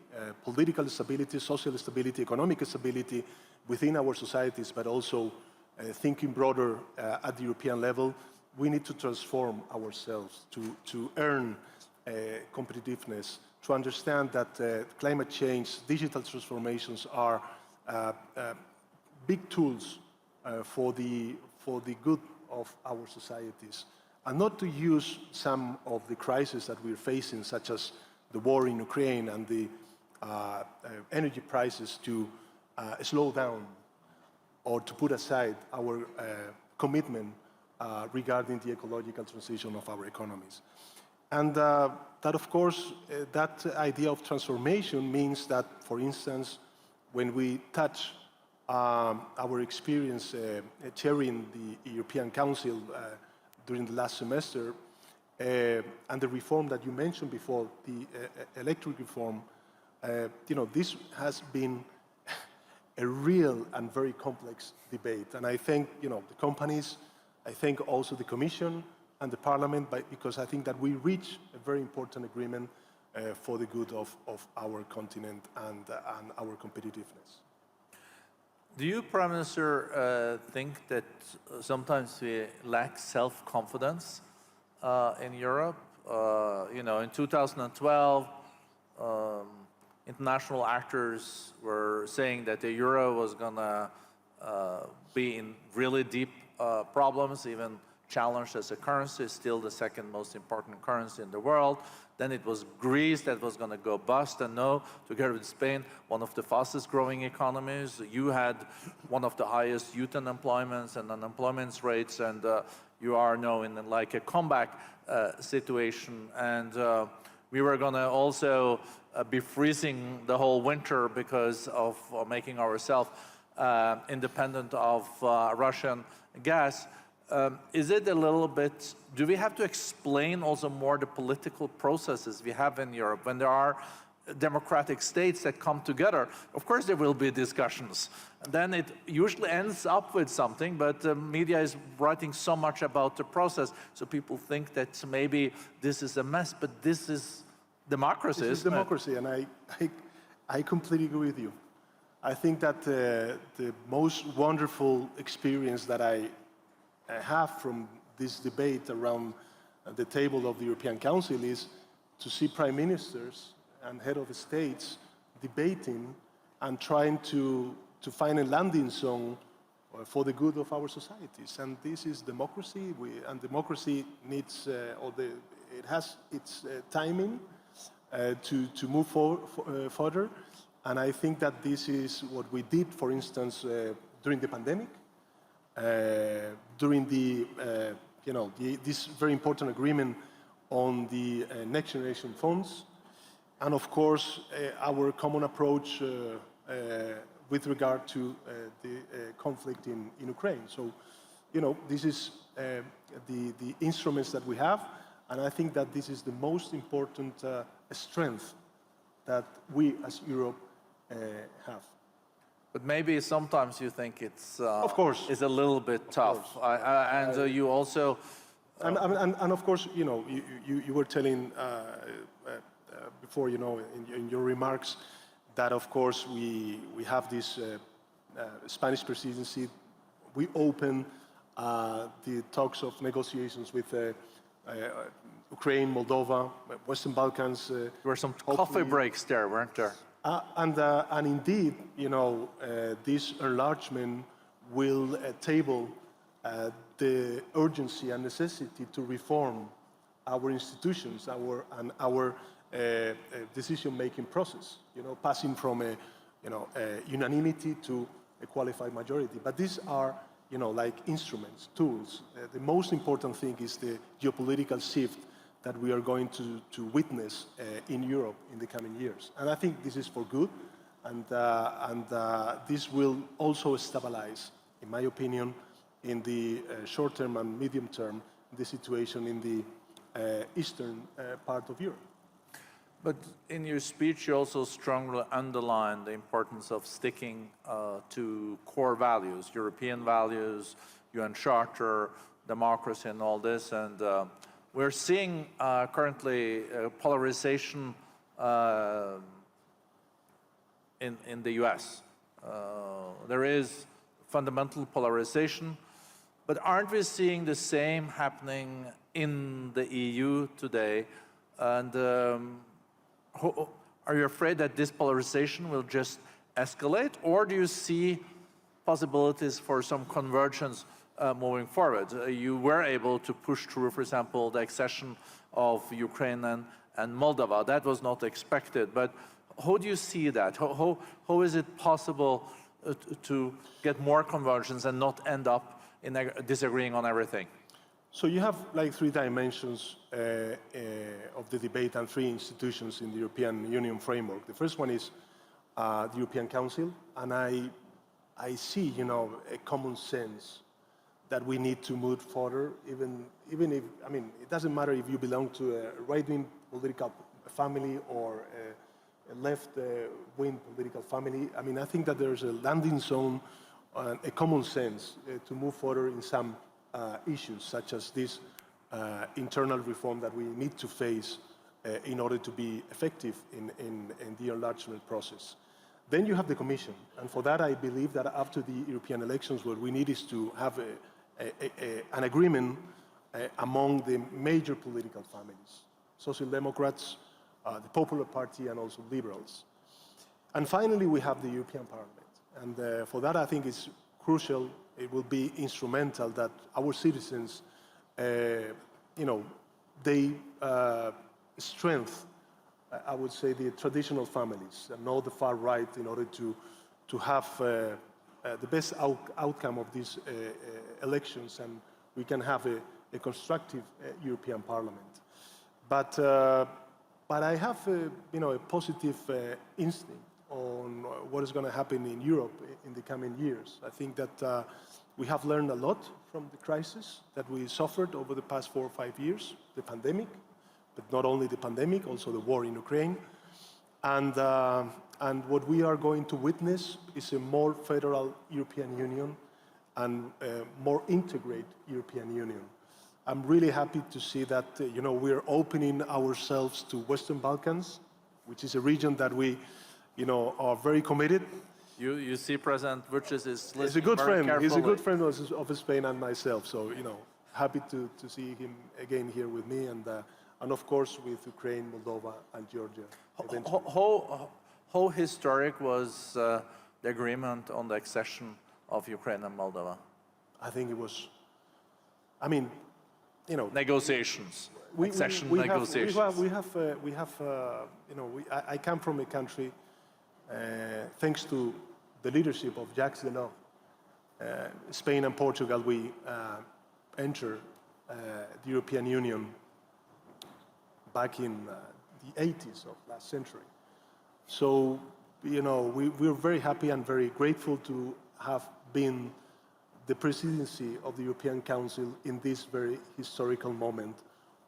political stability, social stability, economic stability within our societies, but also thinking broader at the European level, we need to transform ourselves to earn competitiveness, to understand that climate change, digital transformations are big tools for the good of our societies, and not to use some of the crises that we're facing, such as the war in Ukraine and the energy prices, to slow down or to put aside our commitment regarding the ecological transition of our economies. And that, of course, that idea of transformation means that, for instance, when we touch our experience chairing the European Council during the last semester, and the reform that you mentioned before, the electric reform, this has been a real and very complex debate. And I thank, the companies, I thank also the Commission and the Parliament, because I think that we reached a very important agreement for the good of our continent and our competitiveness. Do you, Prime Minister, think that sometimes we lack self-confidence in Europe? In 2012, international actors were saying that the euro was going to be in really deep problems, even challenged as a currency, still the second most important currency in the world. Then it was Greece that was going to go bust, and now, together with Spain, one of the fastest growing economies. You had one of the highest youth unemployments and unemployment rates, and you are now in like a comeback situation. And we were going to also be freezing the whole winter because of making ourselves independent of Russian gas. Is it a little bit, do we have to explain also more the political processes we have in Europe when there are democratic states that come together? Of course there will be discussions. And then it usually ends up with something, but the media is writing so much about the process, so people think that maybe this is a mess, but this is democracy, This is democracy, and I completely agree with you. I think that the most wonderful experience that I have from this debate around the table of the European Council is to see prime ministers and head of states debating and trying to find a landing zone for the good of our societies. And this is democracy, and democracy needs, it has its timing to move further. And I think that this is what we did, for instance, during the pandemic, during this very important agreement on the next generation funds, and of course our common approach with regard to the conflict in Ukraine. So, this is the instruments that we have, and I think that this is the most important strength that we as Europe have. But maybe sometimes you think it's of course is a little bit tough, and you also and of course you were telling before in your remarks that of course we have this Spanish presidency. We open the talks of negotiations with Ukraine, Moldova, Western Balkans. There were some coffee breaks there, weren't there? And indeed, this enlargement will table the urgency and necessity to reform our institutions, our decision-making process. Passing from a unanimity to a qualified majority. But these are, like instruments, tools. The most important thing is the geopolitical shift that we are going to witness in Europe in the coming years. And I think this is for good, and this will also stabilize, in my opinion, in the short term and medium term, the situation in the eastern part of Europe. But in your speech, you also strongly underlined the importance of sticking to core values, European values, UN Charter, democracy, and all this. And we're seeing currently polarization in the US. There is fundamental polarization, but aren't we seeing the same happening in the EU today? And are you afraid that this polarization will just escalate, or do you see possibilities for some convergence moving forward? You were able to push through, for example, the accession of Ukraine and Moldova. That was not expected, but how do you see that? How is it possible to get more convergence and not end up in disagreeing on everything? So you have like three dimensions of the debate and three institutions in the European Union framework. The first one is the European Council, and I see, a common sense that we need to move further, even if, I mean, it doesn't matter if you belong to a right-wing political family or a left-wing political family. I mean, I think that there's a landing zone, a common sense to move further in some issues, such as this internal reform that we need to face in order to be effective in the enlargement process. Then you have the Commission, and for that I believe that after the European elections, what we need is to have an agreement among the major political families, Social Democrats, the Popular Party, and also Liberals. And finally, we have the European Parliament, and for that I think it's crucial, it will be instrumental that our citizens, they strengthen, I would say, the traditional families and not the far right in order to have the best outcome of these elections, and we can have a constructive European Parliament. But I have a positive instinct on what is going to happen in Europe in the coming years. I think that we have learned a lot from the crisis that we suffered over the past 4 or 5 years, the pandemic, but not only the pandemic, also the war in Ukraine. And what we are going to witness is a more federal European Union and a more integrated European Union. I'm really happy to see that, we're opening ourselves to Western Balkans, which is a region that we, are very committed. You see President Vučić is listening He's a good friend. carefully. He's a good friend of Spain and myself. So, happy to see him again here with me, and of course with Ukraine, Moldova, and Georgia. How historic was the agreement on the accession of Ukraine and Moldova? I think it was, negotiations, accession negotiations. I come from a country, thanks to the leadership of Jacques Delors, Spain and Portugal, we entered the European Union back in the 80s of last century. So, we're very happy and very grateful to have been the presidency of the European Council in this very historical moment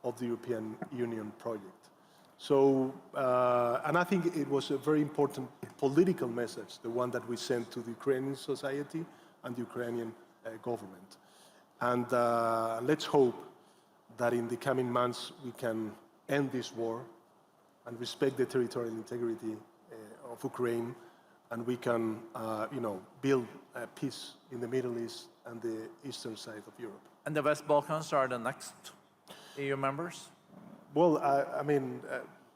of the European Union project. So, and I think it was a very important political message, the one that we sent to the Ukrainian society and the Ukrainian government. And let's hope that in the coming months we can end this war and respect the territorial integrity of Ukraine, and we can, build peace in the Middle East and the eastern side of Europe. And the West Balkans are the next EU members? Well,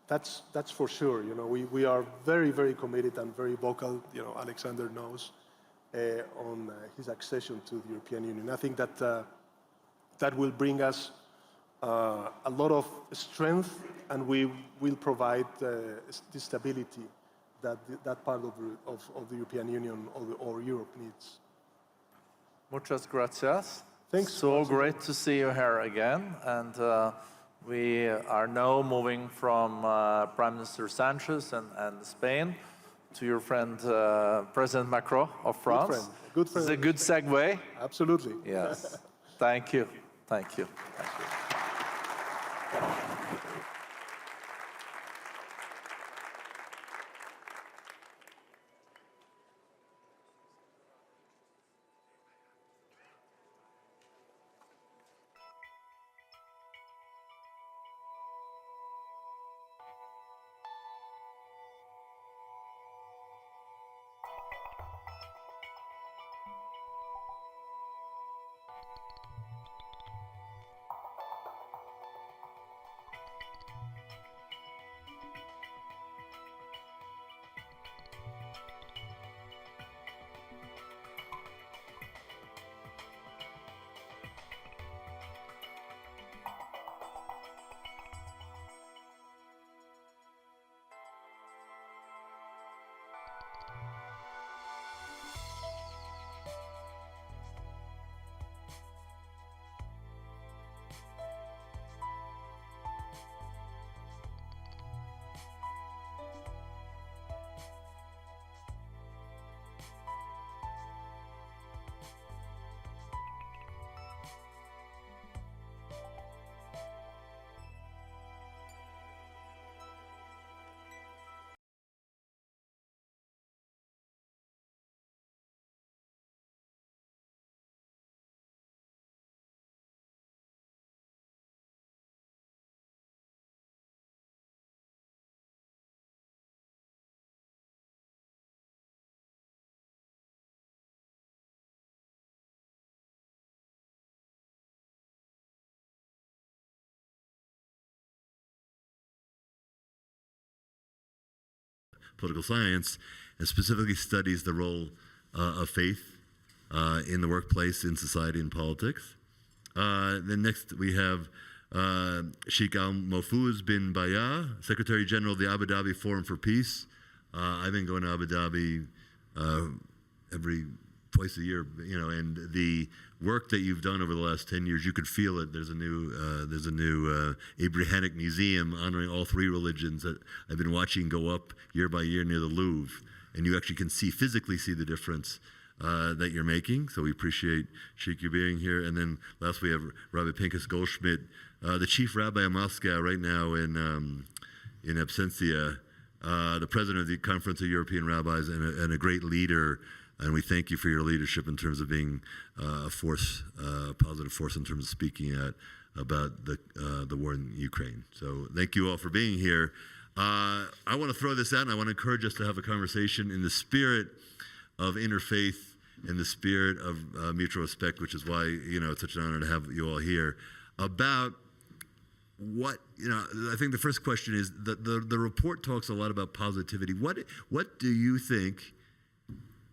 that's for sure. We are very, very committed and very vocal. Alexander knows on his accession to the European Union. I think that that will bring us a lot of strength, and we will provide the stability that part of the European Union or Europe needs. Muchas gracias. Thanks. So great to see you here again. And we are now moving from Prime Minister Sanchez and Spain to your friend President Macron of France. Good friend. It's a good segue. Absolutely. Yes. Thank you. Thank you. Thank you. political science, and specifically studies the role of faith in the workplace, in society, and politics. Then next we have Sheikh Al-Mofuz bin Bayah, Secretary General of the Abu Dhabi Forum for Peace. I've been going to Abu Dhabi twice a year, and the work that you've done over the last 10 years, you could feel it. There's a new Abrahamic museum honoring all three religions that I've been watching go up year by year near the Louvre, and you actually can physically see the difference that you're making. So we appreciate Sheikh you being here. And then last we have Rabbi Pinchas Goldschmidt, the chief rabbi of Moscow right now in absentia, the president of the Conference of European Rabbis, and a great leader. And we thank you for your leadership in terms of being a positive force in terms of speaking out about the war in Ukraine. So thank you all for being here. I want to throw this out, and I want to encourage us to have a conversation in the spirit of interfaith, in the spirit of mutual respect, which is why it's such an honor to have you all here, about what I think the first question is the report talks a lot about positivity. What do you think?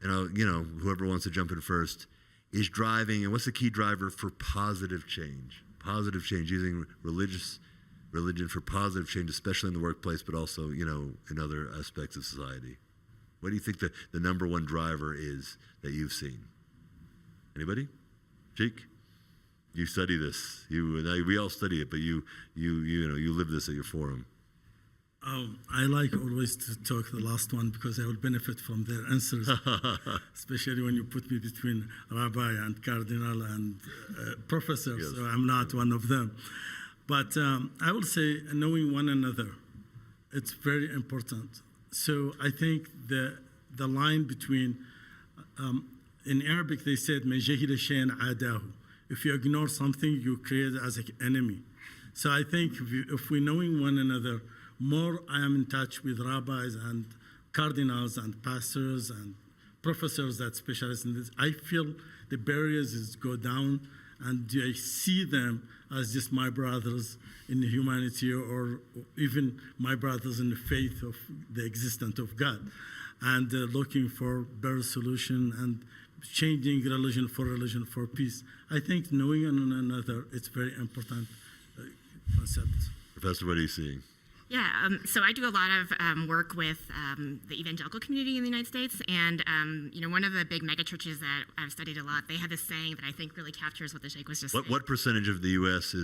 Whoever wants to jump in first is driving, and what's the key driver for positive change? Positive change, using religion for positive change, especially in the workplace, but also, in other aspects of society. What do you think the number one driver is that you've seen? Anybody? Sheikh? You study this. We all study it, but you live this at your forum. I like always to talk the last one because I will benefit from their answers, especially when you put me between rabbi and cardinal and professor, yes. So I'm not one of them. But I will say knowing one another, it's very important. So I think the line between, in Arabic they said, "Ma jahila shay'an adahu." If you ignore something, you create it as an enemy. So I think if we're knowing one another, more I am in touch with rabbis and cardinals and pastors and professors that specialize in this, I feel the barriers go down, and I see them as just my brothers in humanity, or even my brothers in the faith of the existence of God, and looking for better solution and changing religion for peace. I think knowing one another, it's very important concept. Professor, what are you seeing? Yeah, so I do a lot of work with the evangelical community in the United States, and one of the big megachurches that I've studied a lot, they have this saying that I think really captures what the Sheikh was just saying. What percentage of the U.S.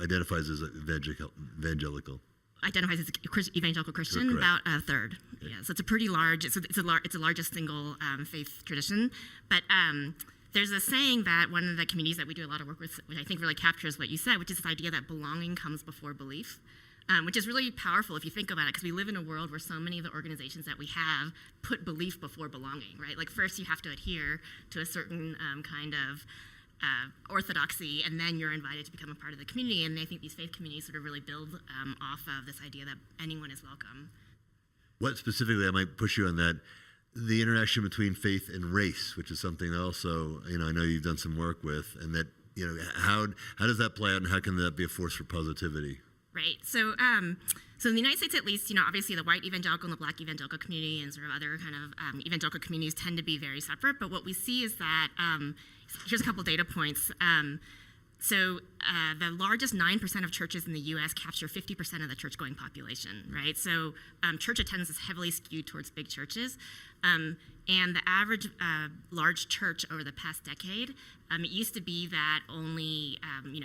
identifies as evangelical? Identifies as evangelical Christian, about a third. Okay. Yeah, so it's a pretty large. It's the largest single faith tradition, but. There's a saying that one of the communities that we do a lot of work with, which I think really captures what you said, which is this idea that belonging comes before belief. Which is really powerful if you think about it, because we live in a world where so many of the organizations that we have put belief before belonging, right? Like first you have to adhere to a certain kind of orthodoxy, and then you're invited to become a part of the community. And I think these faith communities sort of really build off of this idea that anyone is welcome. What specifically, I might push you on that, the interaction between faith and race, which is something also, I know you've done some work with, and that, how does that play out, and how can that be a force for positivity? Right. So in the United States, at least, obviously the white evangelical and the black evangelical community and sort of other kind of evangelical communities tend to be very separate. But what we see is that, here's a couple data points. So the largest 9% of churches in the U.S. capture 50% of the church-going population, right? So church attendance is heavily skewed towards big churches. And the average large church over the past decade, it used to be that only,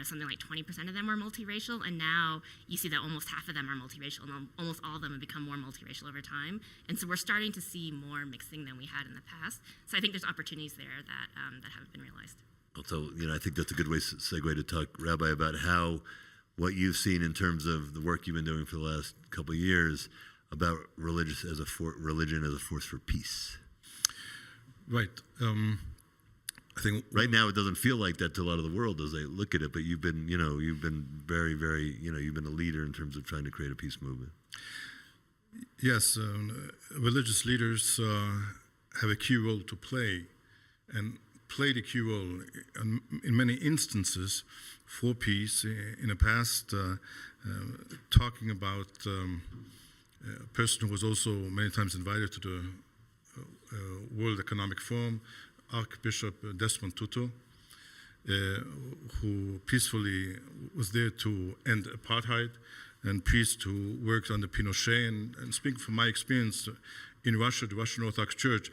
something like 20% of them were multiracial, and now you see that almost half of them are multiracial, and almost all of them have become more multiracial over time. And so we're starting to see more mixing than we had in the past. So I think there's opportunities there that haven't been realized. So, I think that's a good segue to talk, Rabbi, about what you've seen in terms of the work you've been doing for the last couple of years about religion as a force for peace. Right. I think right now it doesn't feel like that to a lot of the world as they look at it, but you've been very, very, you've been a leader in terms of trying to create a peace movement. Yes, religious leaders have a key role to play, and played a key role in many instances for peace in the past, talking about person who was also many times invited to the World Economic Forum, Archbishop Desmond Tutu, who peacefully was there to end apartheid and priest who worked under Pinochet. And speaking from my experience in Russia, the Russian Orthodox Church,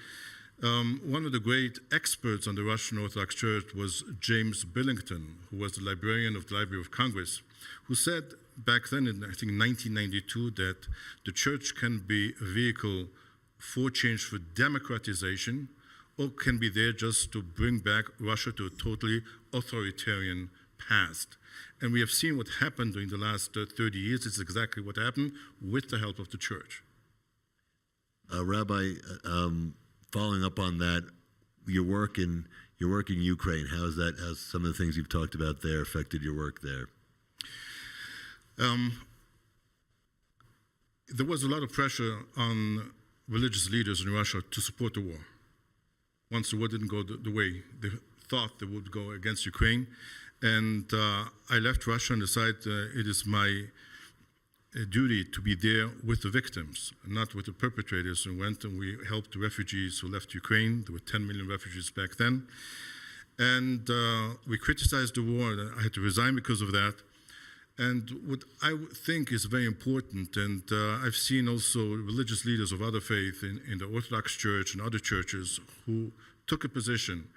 one of the great experts on the Russian Orthodox Church was James Blinken, who was the librarian of the Library of Congress, who said back then, in I think 1992, that the church can be a vehicle for change, for democratization, or can be there just to bring back Russia to a totally authoritarian past. And we have seen what happened during the last 30 years. It's exactly what happened with the help of the church. Rabbi, following up on that, your work in Ukraine, how's some of the things you've talked about there affected your work there? There was a lot of pressure on religious leaders in Russia to support the war. Once the war didn't go the way they thought they would go against Ukraine. And I left Russia and decided it is my duty to be there with the victims, not with the perpetrators. And went and we helped the refugees who left Ukraine. There were 10 million refugees back then. And we criticized the war. I had to resign because of that. And what I think is very important, and I've seen also religious leaders of other faith in the Orthodox Church and other churches who took a position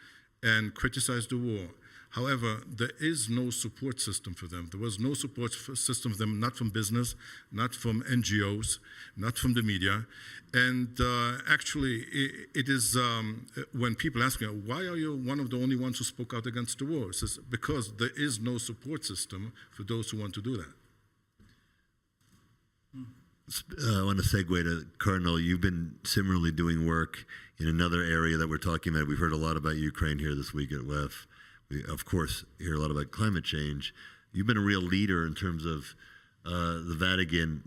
and criticized the war. However, there is no support system for them. There was no support system for them, not from business, not from NGOs, not from the media. And actually, it is when people ask me, why are you one of the only ones who spoke out against the war? It says, because there is no support system for those who want to do that. I want to segue to Cardinal. You've been similarly doing work in another area that we're talking about. We've heard a lot about Ukraine here this week at WEF. We, of course, hear a lot about climate change. You've been a real leader in terms of the Vatican,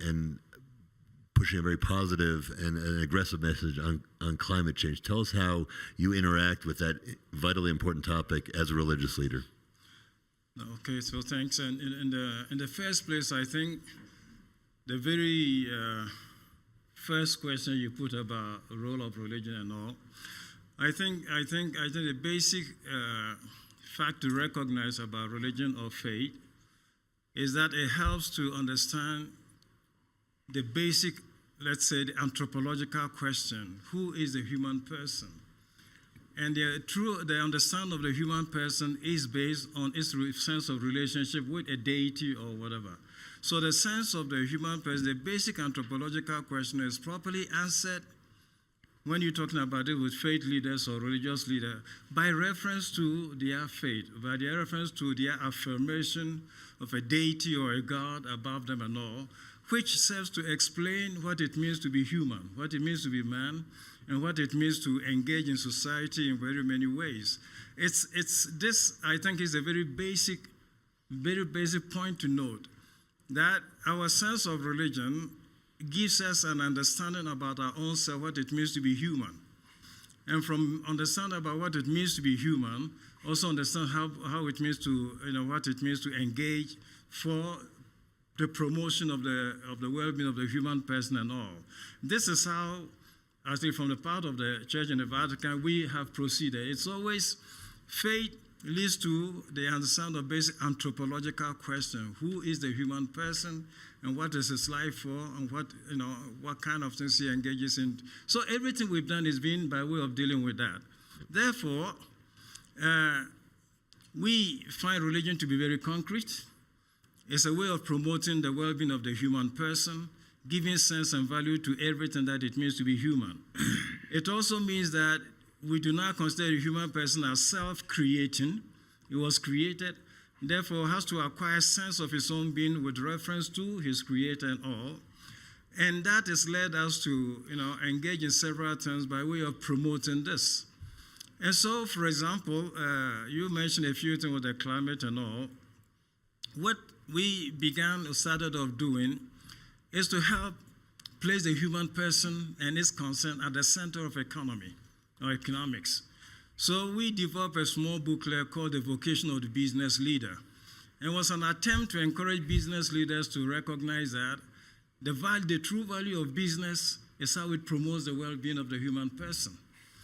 and pushing a very positive and an aggressive message on climate change. Tell us how you interact with that vitally important topic as a religious leader. Okay, so thanks. And in the first place, I think the very first question you put about the role of religion and all, I think the basic fact to recognize about religion or faith is that it helps to understand the basic, let's say, the anthropological question: who is the human person? And the understanding of the human person is based on its sense of relationship with a deity or whatever. So the sense of the human person, the basic anthropological question, is properly answered when you're talking about it with faith leaders or religious leaders, by reference to their faith, by their reference to their affirmation of a deity or a God above them and all, which serves to explain what it means to be human, what it means to be man, and what it means to engage in society in very many ways. This, I think, is a very basic point to note, that our sense of religion gives us an understanding about our own self, what it means to be human. And from understanding about what it means to be human, also understand how it means to, what it means to engage for the promotion of the well-being of the human person and all. This is how, I think, from the part of the Church in the Vatican, we have proceeded. It's always faith leads to the understanding of basic anthropological question: who is the human person, and what is his life for, and what kind of things he engages in. So everything we've done is been by way of dealing with that. Therefore, we find religion to be very concrete. It's a way of promoting the well-being of the human person, giving sense and value to everything that it means to be human. It also means that we do not consider the human person as self-creating. It was created, therefore has to acquire a sense of his own being with reference to his creator and all. And that has led us to engage in several terms by way of promoting this. And so, for example, you mentioned a few things with the climate and all. What we started off doing is to help place the human person and its concern at the center of economy or economics. So we developed a small booklet called The Vocation of the Business Leader. It was an attempt to encourage business leaders to recognize that the true value of business is how it promotes the well-being of the human person.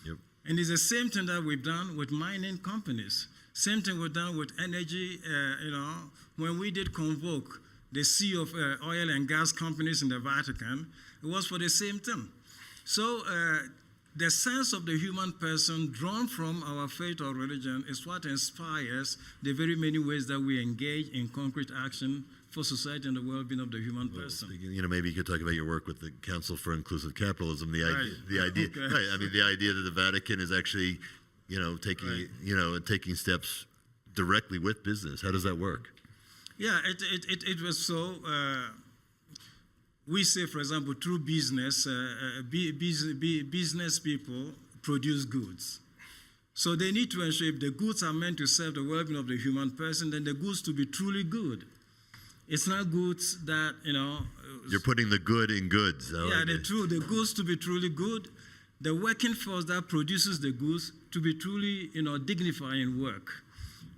Yep. And it's the same thing that we've done with mining companies. Same thing we've done with energy. When we did convoke the sea of oil and gas companies in the Vatican, it was for the same thing. So the sense of the human person drawn from our faith or religion is what inspires the very many ways that we engage in concrete action for society and the well-being of the human person. Maybe you could talk about your work with the Council for Inclusive Capitalism. The idea, Okay. right? I mean, the idea that the Vatican is actually, taking steps directly with business. How does that work? Yeah, it was so. We say, for example, through business, business people produce goods. So they need to ensure if the goods are meant to serve the well-being of the human person, then the goods to be truly good. It's not goods that, You're putting the good in goods. The goods to be truly good, the working force that produces the goods to be truly, dignifying work.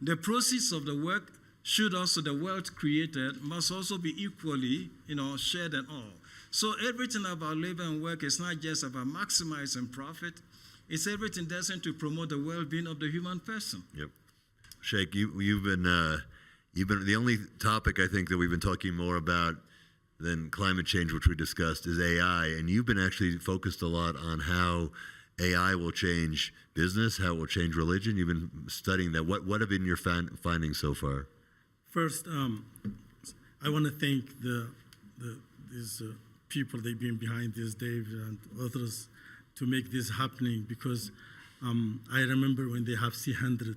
The proceeds of the work should also, the wealth created must also be equally, shared and all. So everything about labor and work is not just about maximizing profit, it's everything destined to promote the well-being of the human person. Yep. Sheikh, you've been the only topic I think that we've been talking more about than climate change, which we discussed, is AI. And you've been actually focused a lot on how AI will change business, how it will change religion. You've been studying that. What have been your findings so far? First, I want to thank these people they've been behind this, Dave and others, to make this happening, because I remember when they have C100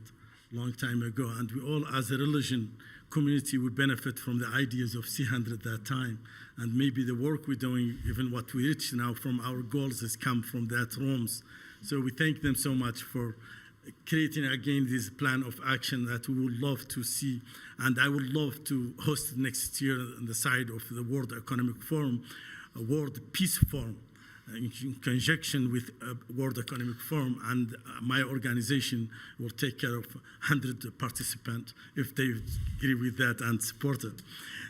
long time ago, and we all, as a religion community, we benefit from the ideas of C100 at that time, and maybe the work we're doing, even what we reach now from our goals, has come from that rooms. So we thank them so much for creating again this plan of action that we would love to see, and I would love to host next year on the side of the World Economic Forum, a World Peace Forum, in conjunction with World Economic Forum, and my organization will take care of 100 participants if they agree with that and support it.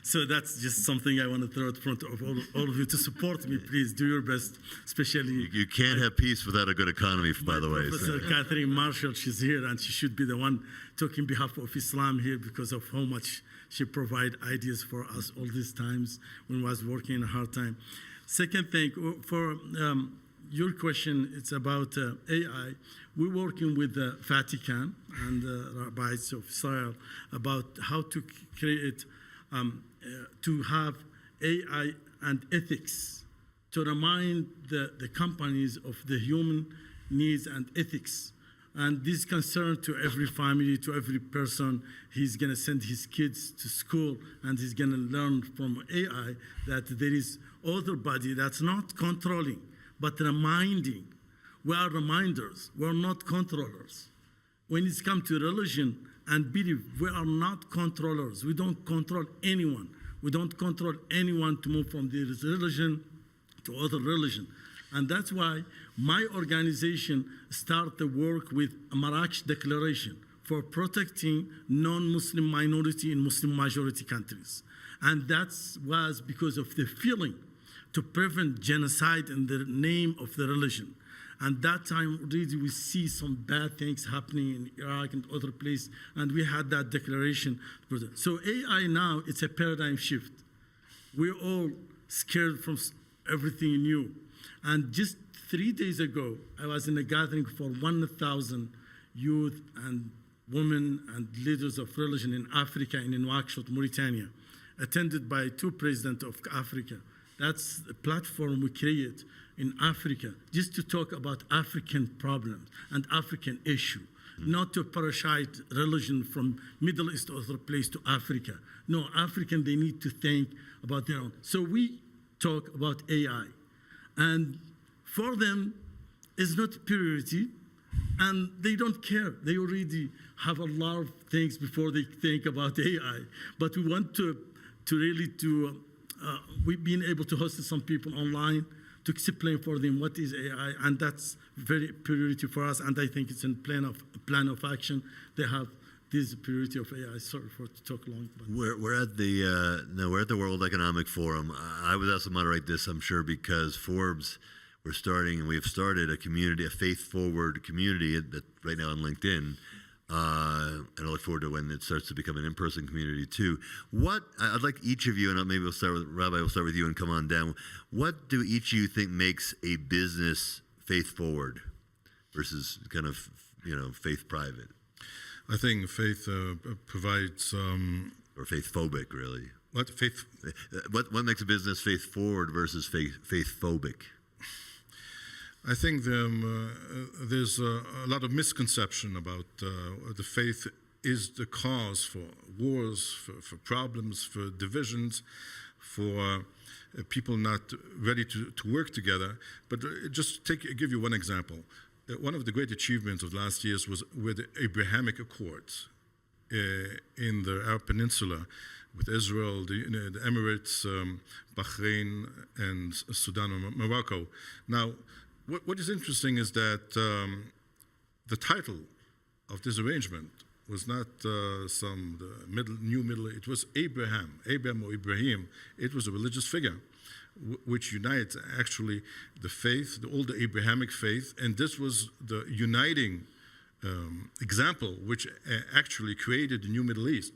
So that's just something I want to throw in front of all of you to support me. Please do your best, especially. You can't have peace without a good economy, by the way. Professor Catherine Marshall, she's here, and she should be the one talking on behalf of Islam here because of how much she provided ideas for us all these times when I was working in a hard time. Second thing, for your question, it's about AI. We're working with the Vatican and rabbis of Israel about how to create, to have AI and ethics, to remind the companies of the human needs and ethics. And this concern to every family, to every person, he's going to send his kids to school, and he's going to learn from AI that there is other body that's not controlling, but reminding. We are reminders. We're not controllers. When it's come to religion and belief, we are not controllers. We don't control anyone. We don't control anyone to move from this religion to other religion. And that's why my organization started the work with a Marrakesh Declaration for protecting non-Muslim minority in Muslim majority countries. And that was because of the feeling to prevent genocide in the name of the religion. And that time, really, we see some bad things happening in Iraq and other places, and we had that declaration. So AI now, it's a paradigm shift. We're all scared from everything new. And just 3 days ago, I was in a gathering for 1,000 youth and women and leaders of religion in Africa and in Nouakchott, Mauritania, attended by 2 presidents of Africa. That's a platform we create in Africa just to talk about African problems and African issues, not to parasite religion from Middle East or other place to Africa. No, African, they need to think about their own. So we talk about AI. And for them, it's not priority, and they don't care. They already have a lot of things before they think about AI. But we want we've been able to host some people online to explain for them what is AI, and that's very priority for us. And I think it's in plan of action. They have this is the priority of AI. Sorry for to talk long. But We're at the World Economic Forum. I was asked to moderate this, I'm sure, because Forbes, we've started a community, a faith-forward community that right now on LinkedIn. And I look forward to when it starts to become an in-person community too. I'd like each of you, and maybe we'll start with Rabbi. We'll start with you and come on down. What do each of you think makes a business faith-forward versus kind of faith-private? I think faith provides or faith-phobic, really. What faith? What makes a business faith-forward versus faith-phobic? I think there's a lot of misconception about the faith is the cause for wars, for problems, for divisions, for people not ready to work together. But just give you one example. One of the great achievements of last year were the Abrahamic Accords in the Arab Peninsula with Israel, the Emirates, Bahrain, and Sudan and Morocco. Now, what is interesting is that the title of this arrangement was not it was Abraham or Ibrahim. It was a religious figure which unites actually the faith, the older Abrahamic faith, and this was the uniting example which actually created the new Middle East.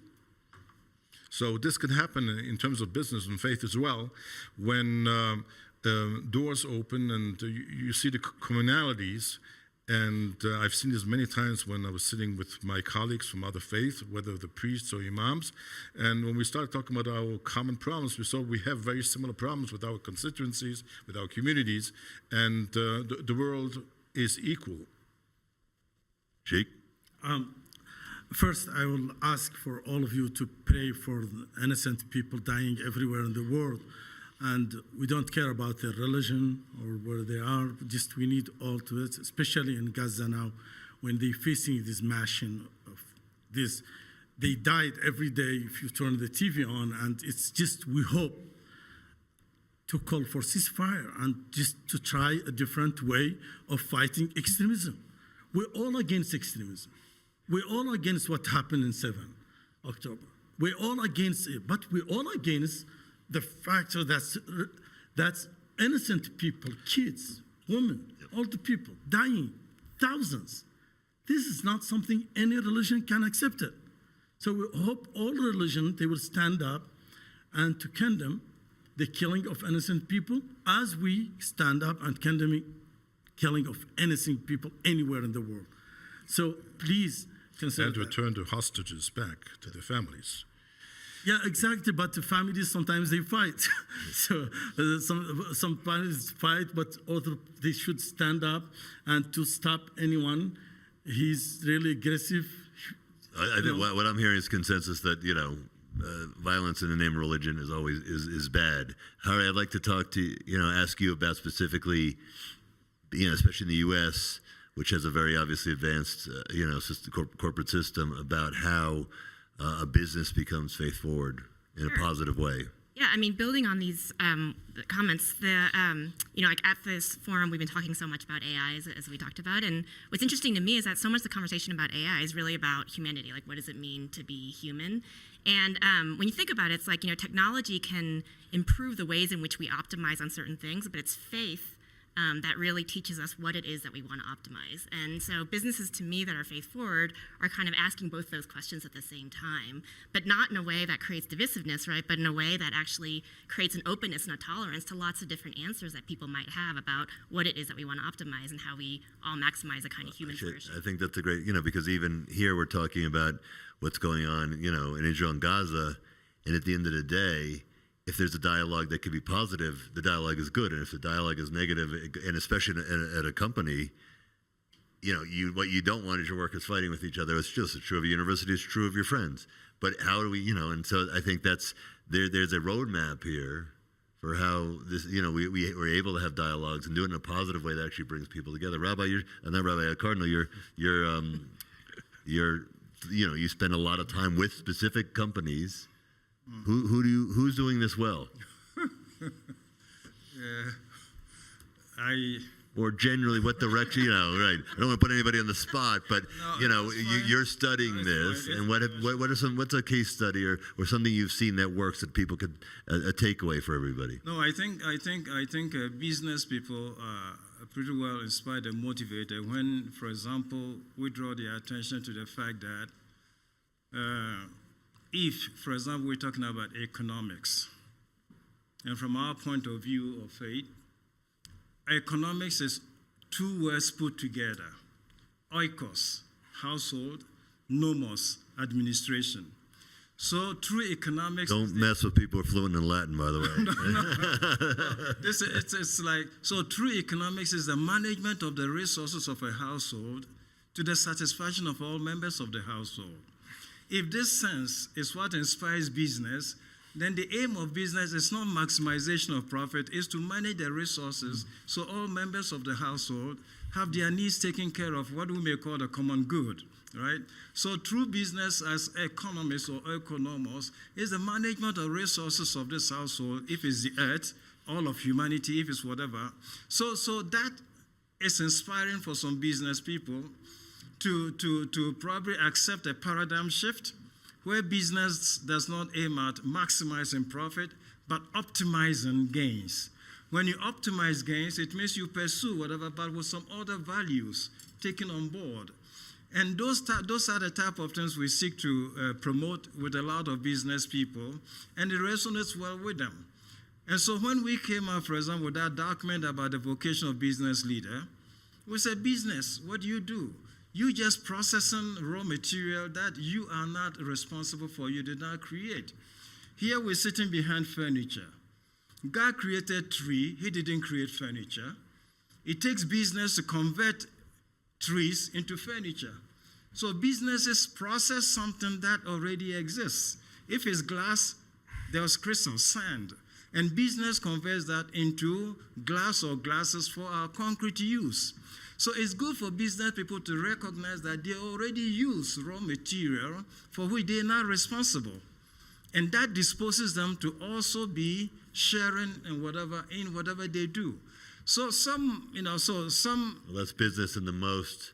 So this can happen in terms of business and faith as well, when doors open and you see the commonalities. And I've seen this many times when I was sitting with my colleagues from other faiths, whether the priests or imams. And when we started talking about our common problems, we saw we have very similar problems with our constituencies, with our communities, and the world is equal. Sheikh? First, I will ask for all of you to pray for the innocent people dying everywhere in the world. And we don't care about their religion or where they are, just we need all to it, especially in Gaza now, when they're facing this mashing of this. They died every day if you turn the TV on, and it's just, we hope to call for ceasefire and just to try a different way of fighting extremism. We're all against extremism. We're all against what happened in 7 October. We're all against it, but we're all against the factor that's innocent people, kids, women, older people, dying, thousands. This is not something any religion can accept it. So we hope all religion, they will stand up and to condemn the killing of innocent people as we stand up and condemning killing of innocent people anywhere in the world. So please consider and return the hostages back to their families. Yeah, exactly. But the families sometimes they fight. So some families fight, but they should stand up and to stop anyone. He's really aggressive. I think what I'm hearing is consensus that violence in the name of religion is always is bad. Harry, I'd like to ask you about specifically, especially in the U.S., which has a very obviously advanced, corporate system, about how a business becomes faith forward in a positive way. Yeah, I mean, building on these comments, like at this forum, we've been talking so much about AI as we talked about, and what's interesting to me is that so much of the conversation about AI is really about humanity, like what does it mean to be human? And when you think about it, it's like, technology can improve the ways in which we optimize on certain things, but it's faith that really teaches us what it is that we want to optimize. And so businesses, to me, that are faith forward are kind of asking both those questions at the same time, but not in a way that creates divisiveness, right? But in a way that actually creates an openness and a tolerance to lots of different answers that people might have about what it is that we want to optimize and how we all maximize a kind of human flourishing. I think that's a great, because even here we're talking about what's going on, in Israel and Gaza, and at the end of the day, if there's a dialogue that could be positive, the dialogue is good. And if the dialogue is negative, and especially at a company, what you don't want is your workers fighting with each other. It's true of a university, it's true of your friends. But how do we, and so I think there's a roadmap here for how this, we're able to have dialogues and do it in a positive way that actually brings people together. Rabbi, Cardinal, you spend a lot of time with specific companies. Who's doing this well? more generally what direction, you know, right? I don't want to put anybody on the spot, but you know, you're studying this, and what's a case study or something you've seen that works that people could a takeaway for everybody? No, I think business people are pretty well inspired and motivated when, for example, we draw their attention to the fact that if, for example, we're talking about economics, and from our point of view of faith, economics is two words put together: oikos, household; nomos, administration. So true economics. Don't mess with people who are fluent in Latin, by the way. It's like, so true economics is the management of the resources of a household to the satisfaction of all members of the household. If this sense is what inspires business, then the aim of business is not maximization of profit, is to manage the resources so all members of the household have their needs taken care of, what we may call the common good, right? So true business as economists or economos is the management of resources of this household, if it's the earth, all of humanity, if it's whatever. So that is inspiring for some business people to probably accept a paradigm shift where business does not aim at maximizing profit, but optimizing gains. When you optimize gains, it means you pursue whatever, but with some other values taken on board. And those are the type of things we seek to promote with a lot of business people, and it resonates well with them. And so when we came out, for example, with that document about the vocation of business leader, we said, business, what do? You just processing raw material that you are not responsible for, you did not create. Here we're sitting behind furniture. God created tree, he didn't create furniture. It takes business to convert trees into furniture. So businesses process something that already exists. If it's glass, there's crystal, sand. And business converts that into glass or glasses for our concrete use. So it's good for business people to recognize that they already use raw material for which they are not responsible. And that disposes them to also be sharing in whatever they do. So some. Well, that's business in the most,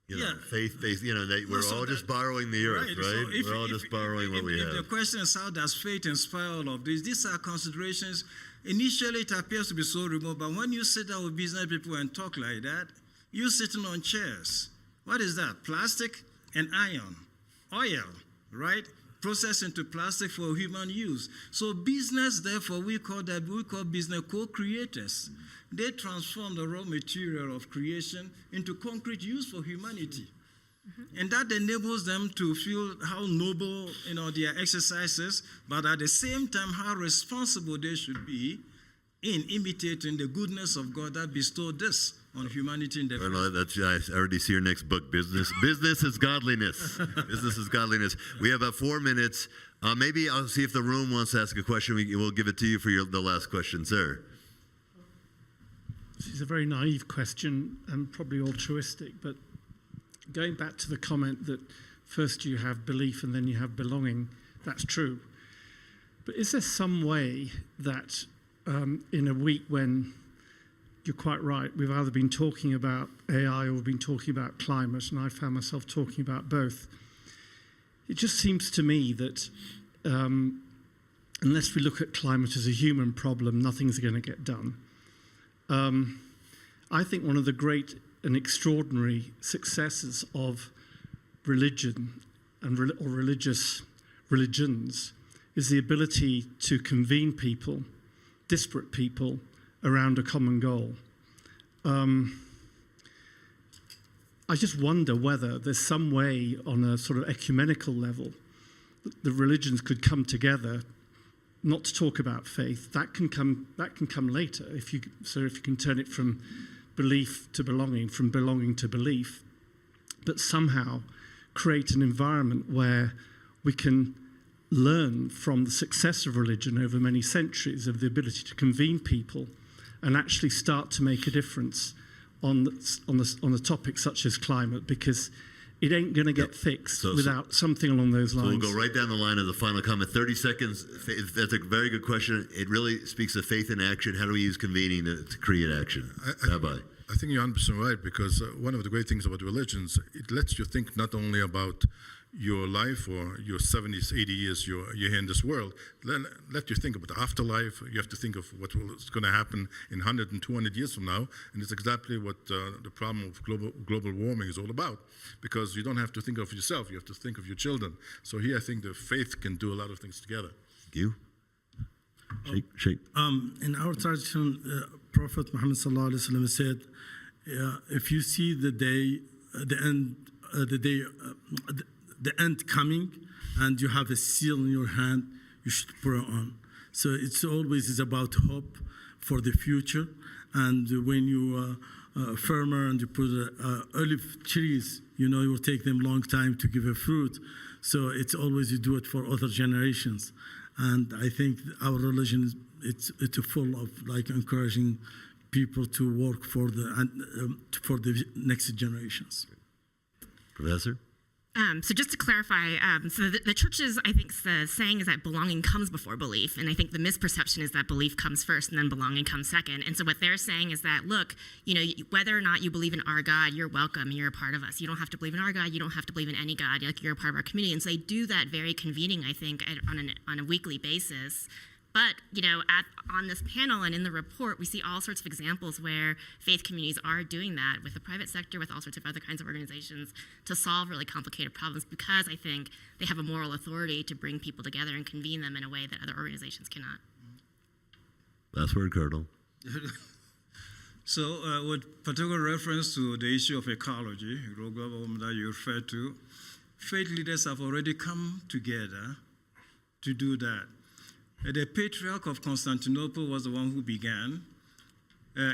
faith-based, that we're all just borrowing the earth, right? So we're all just borrowing what we have. The question is, how does faith inspire all of this? These are considerations. Initially, it appears to be so remote, but when you sit down with business people and talk like that, you're sitting on chairs. What is that? Plastic and iron, oil, right? Processed into plastic for human use. So business, therefore, we call business co-creators. They transform the raw material of creation into concrete use for humanity. Mm-hmm. And that enables them to feel how noble, their exercises, but at the same time, how responsible they should be in imitating the goodness of God that bestowed this on humanity in the first. I already see your next book, Business. Business is godliness. Business is godliness. We have about 4 minutes. Maybe I'll see if the room wants to ask a question. We'll give it to you for the last question, sir. This is a very naive question and probably altruistic, but going back to the comment that first you have belief and then you have belonging, that's true. But is there some way that in a week when you're quite right, we've either been talking about AI or we've been talking about climate, and I found myself talking about both. It just seems to me that unless we look at climate as a human problem, nothing's going to get done. I think one of the great and extraordinary successes of religion or religions is the ability to convene people, disparate people, around a common goal. I just wonder whether there's some way on a sort of ecumenical level that the religions could come together, not to talk about faith. That can come later if you can turn it from belief to belonging, from belonging to belief, but somehow create an environment where we can learn from the success of religion over many centuries of the ability to convene people and actually start to make a difference on the topics such as climate, because it ain't going to get fixed without something along those lines. So we'll go right down the line as a final comment. 30 seconds. That's a very good question. It really speaks of faith in action. How do we use convening to create action? Rabbi. I think you're 100% right, because one of the great things about religions, it lets you think not only about your life or your 70s, 80 years you're here in this world. Let you think about the afterlife. You have to think of what is going to happen in 100 and 200 years from now. And it's exactly what the problem of global warming is all about. Because you don't have to think of yourself. You have to think of your children. So here I think the faith can do a lot of things together. You? Sheikh. In our tradition, Prophet Muhammad sallallahu alaihi wasallam said, if you see the day, the end coming, and you have a seal in your hand, you should put it on. So it's always is about hope for the future. And when you farmer and you put olive trees, you know, it will take them a long time to give a fruit. So it's always you do it for other generations. And I think our religion it's full of like encouraging people to work for the next generations. Professor? So just to clarify, so the church's, I think, the saying is that belonging comes before belief, and I think the misperception is that belief comes first and then belonging comes second. And so what they're saying is that, look, you know, whether or not you believe in our God, you're welcome, you're a part of us. You don't have to believe in our God, you don't have to believe in any God, like you're a part of our community. And so they do that very convening, I think, on a weekly basis. But, you know, on this panel and in the report, we see all sorts of examples where faith communities are doing that with the private sector, with all sorts of other kinds of organizations to solve really complicated problems, because I think they have a moral authority to bring people together and convene them in a way that other organizations cannot. Last word, Colonel. So with particular reference to the issue of ecology, that you referred to, faith leaders have already come together to do that. The Patriarch of Constantinople was the one who began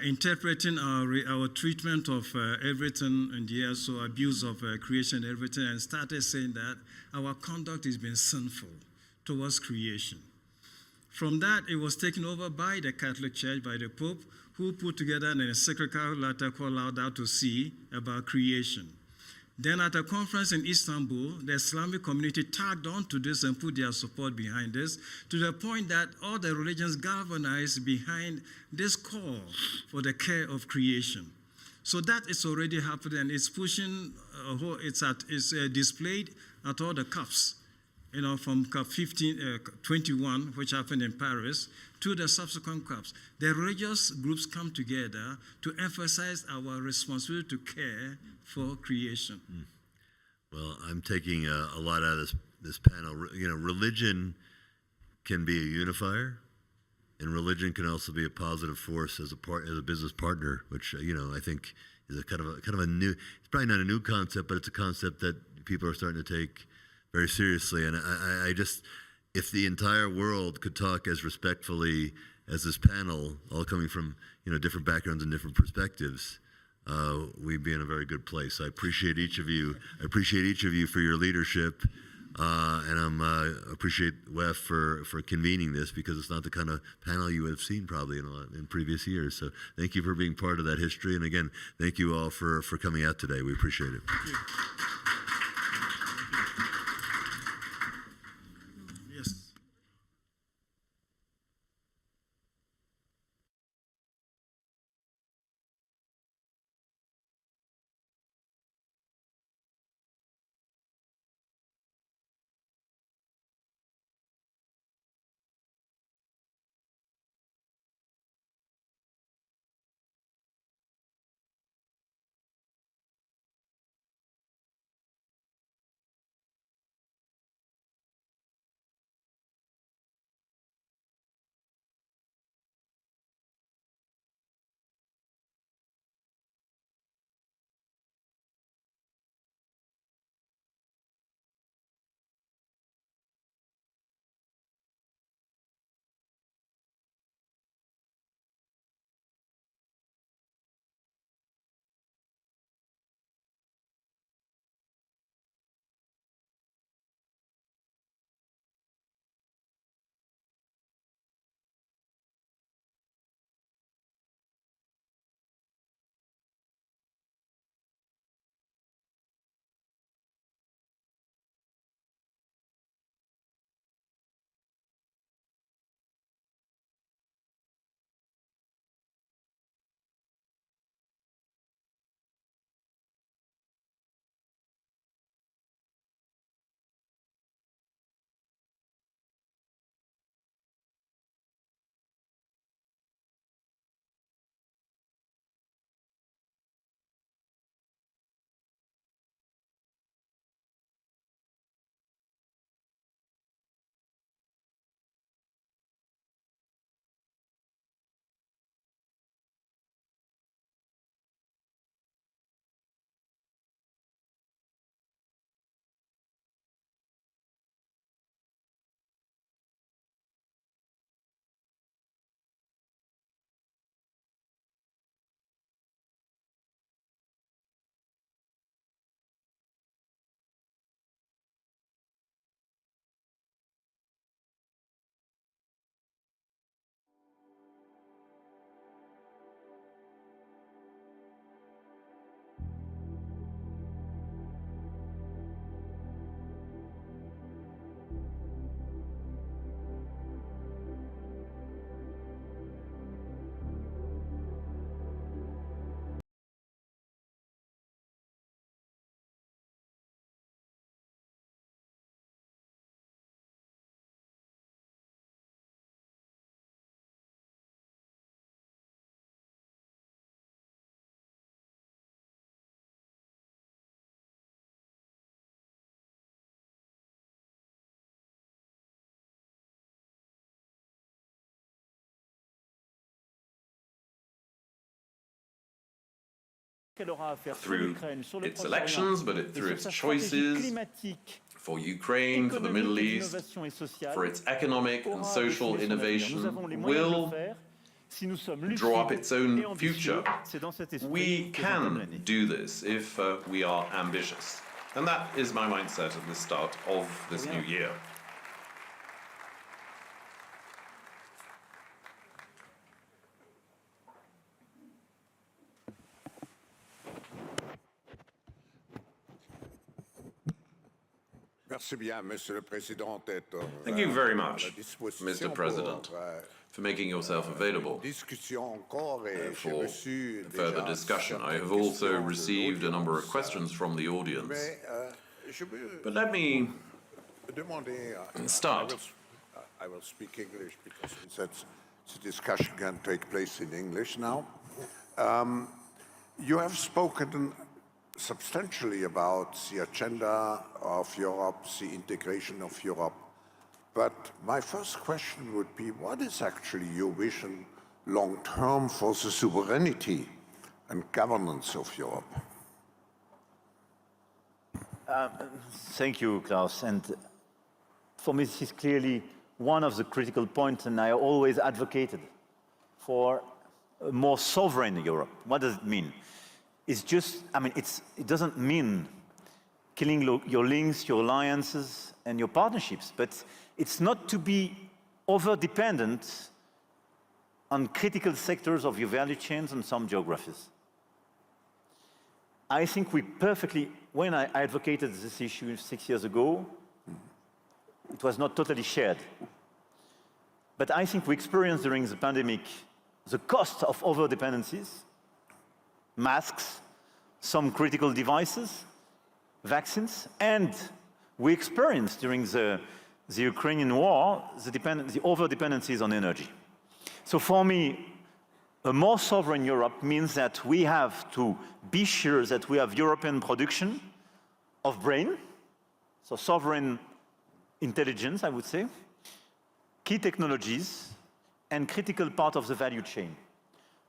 interpreting our treatment of everything in the earth, so abuse of creation and everything, and started saying that our conduct has been sinful towards creation. From that, it was taken over by the Catholic Church, by the Pope, who put together an encyclical letter called Laudato Si about creation. Then at a conference in Istanbul, the Islamic community tagged on to this and put their support behind this, to the point that all the religions galvanized behind this call for the care of creation. So that is already happening, and it's pushing, it's displayed at all the cups, you know, from Cup 21, which happened in Paris, to the subsequent cups. The religious groups come together to emphasize our responsibility to care for creation. Well, I'm taking a lot out of this panel. You know, religion can be a unifier, and religion can also be a positive force as a business partner, which you know I think is a kind of a new. It's probably not a new concept, but it's a concept that people are starting to take very seriously. And I just, if the entire world could talk as respectfully as this panel, all coming from different backgrounds and different perspectives, we'd be in a very good place. I appreciate each of you. I appreciate each of you for your leadership, and appreciate WEF for convening this, because it's not the kind of panel you would have seen probably in previous years. So thank you for being part of that history, and again, thank you all for coming out today. We appreciate it. through its elections, but through its choices for Ukraine, for the Middle East, for its economic and social innovation, will draw up its own future. We can do this if we are ambitious. And that is my mindset at the start of this new year. Thank you very much, Mr. President, for making yourself available for further discussion. I have also received a number of questions from the audience. But let me start. I will speak English because the discussion can take place in English now. You have spoken substantially about the agenda of Europe, the integration of Europe. But my first question would be, what is actually your vision long-term for the sovereignty and governance of Europe? Thank you, Klaus. And for me, this is clearly one of the critical points, and I always advocated for a more sovereign Europe. What does it mean? It's just, it doesn't mean killing your links, your alliances, and your partnerships, but it's not to be over-dependent on critical sectors of your value chains and some geographies. I think we perfectly, when I advocated this issue 6 years ago, it was not totally shared. But I think we experienced during the pandemic the cost of over-dependencies, masks, some critical devices, vaccines, and we experienced during the Ukrainian war the over-dependencies on energy. So for me, a more sovereign Europe means that we have to be sure that we have European production of brain, so sovereign intelligence, I would say, key technologies, and critical part of the value chain,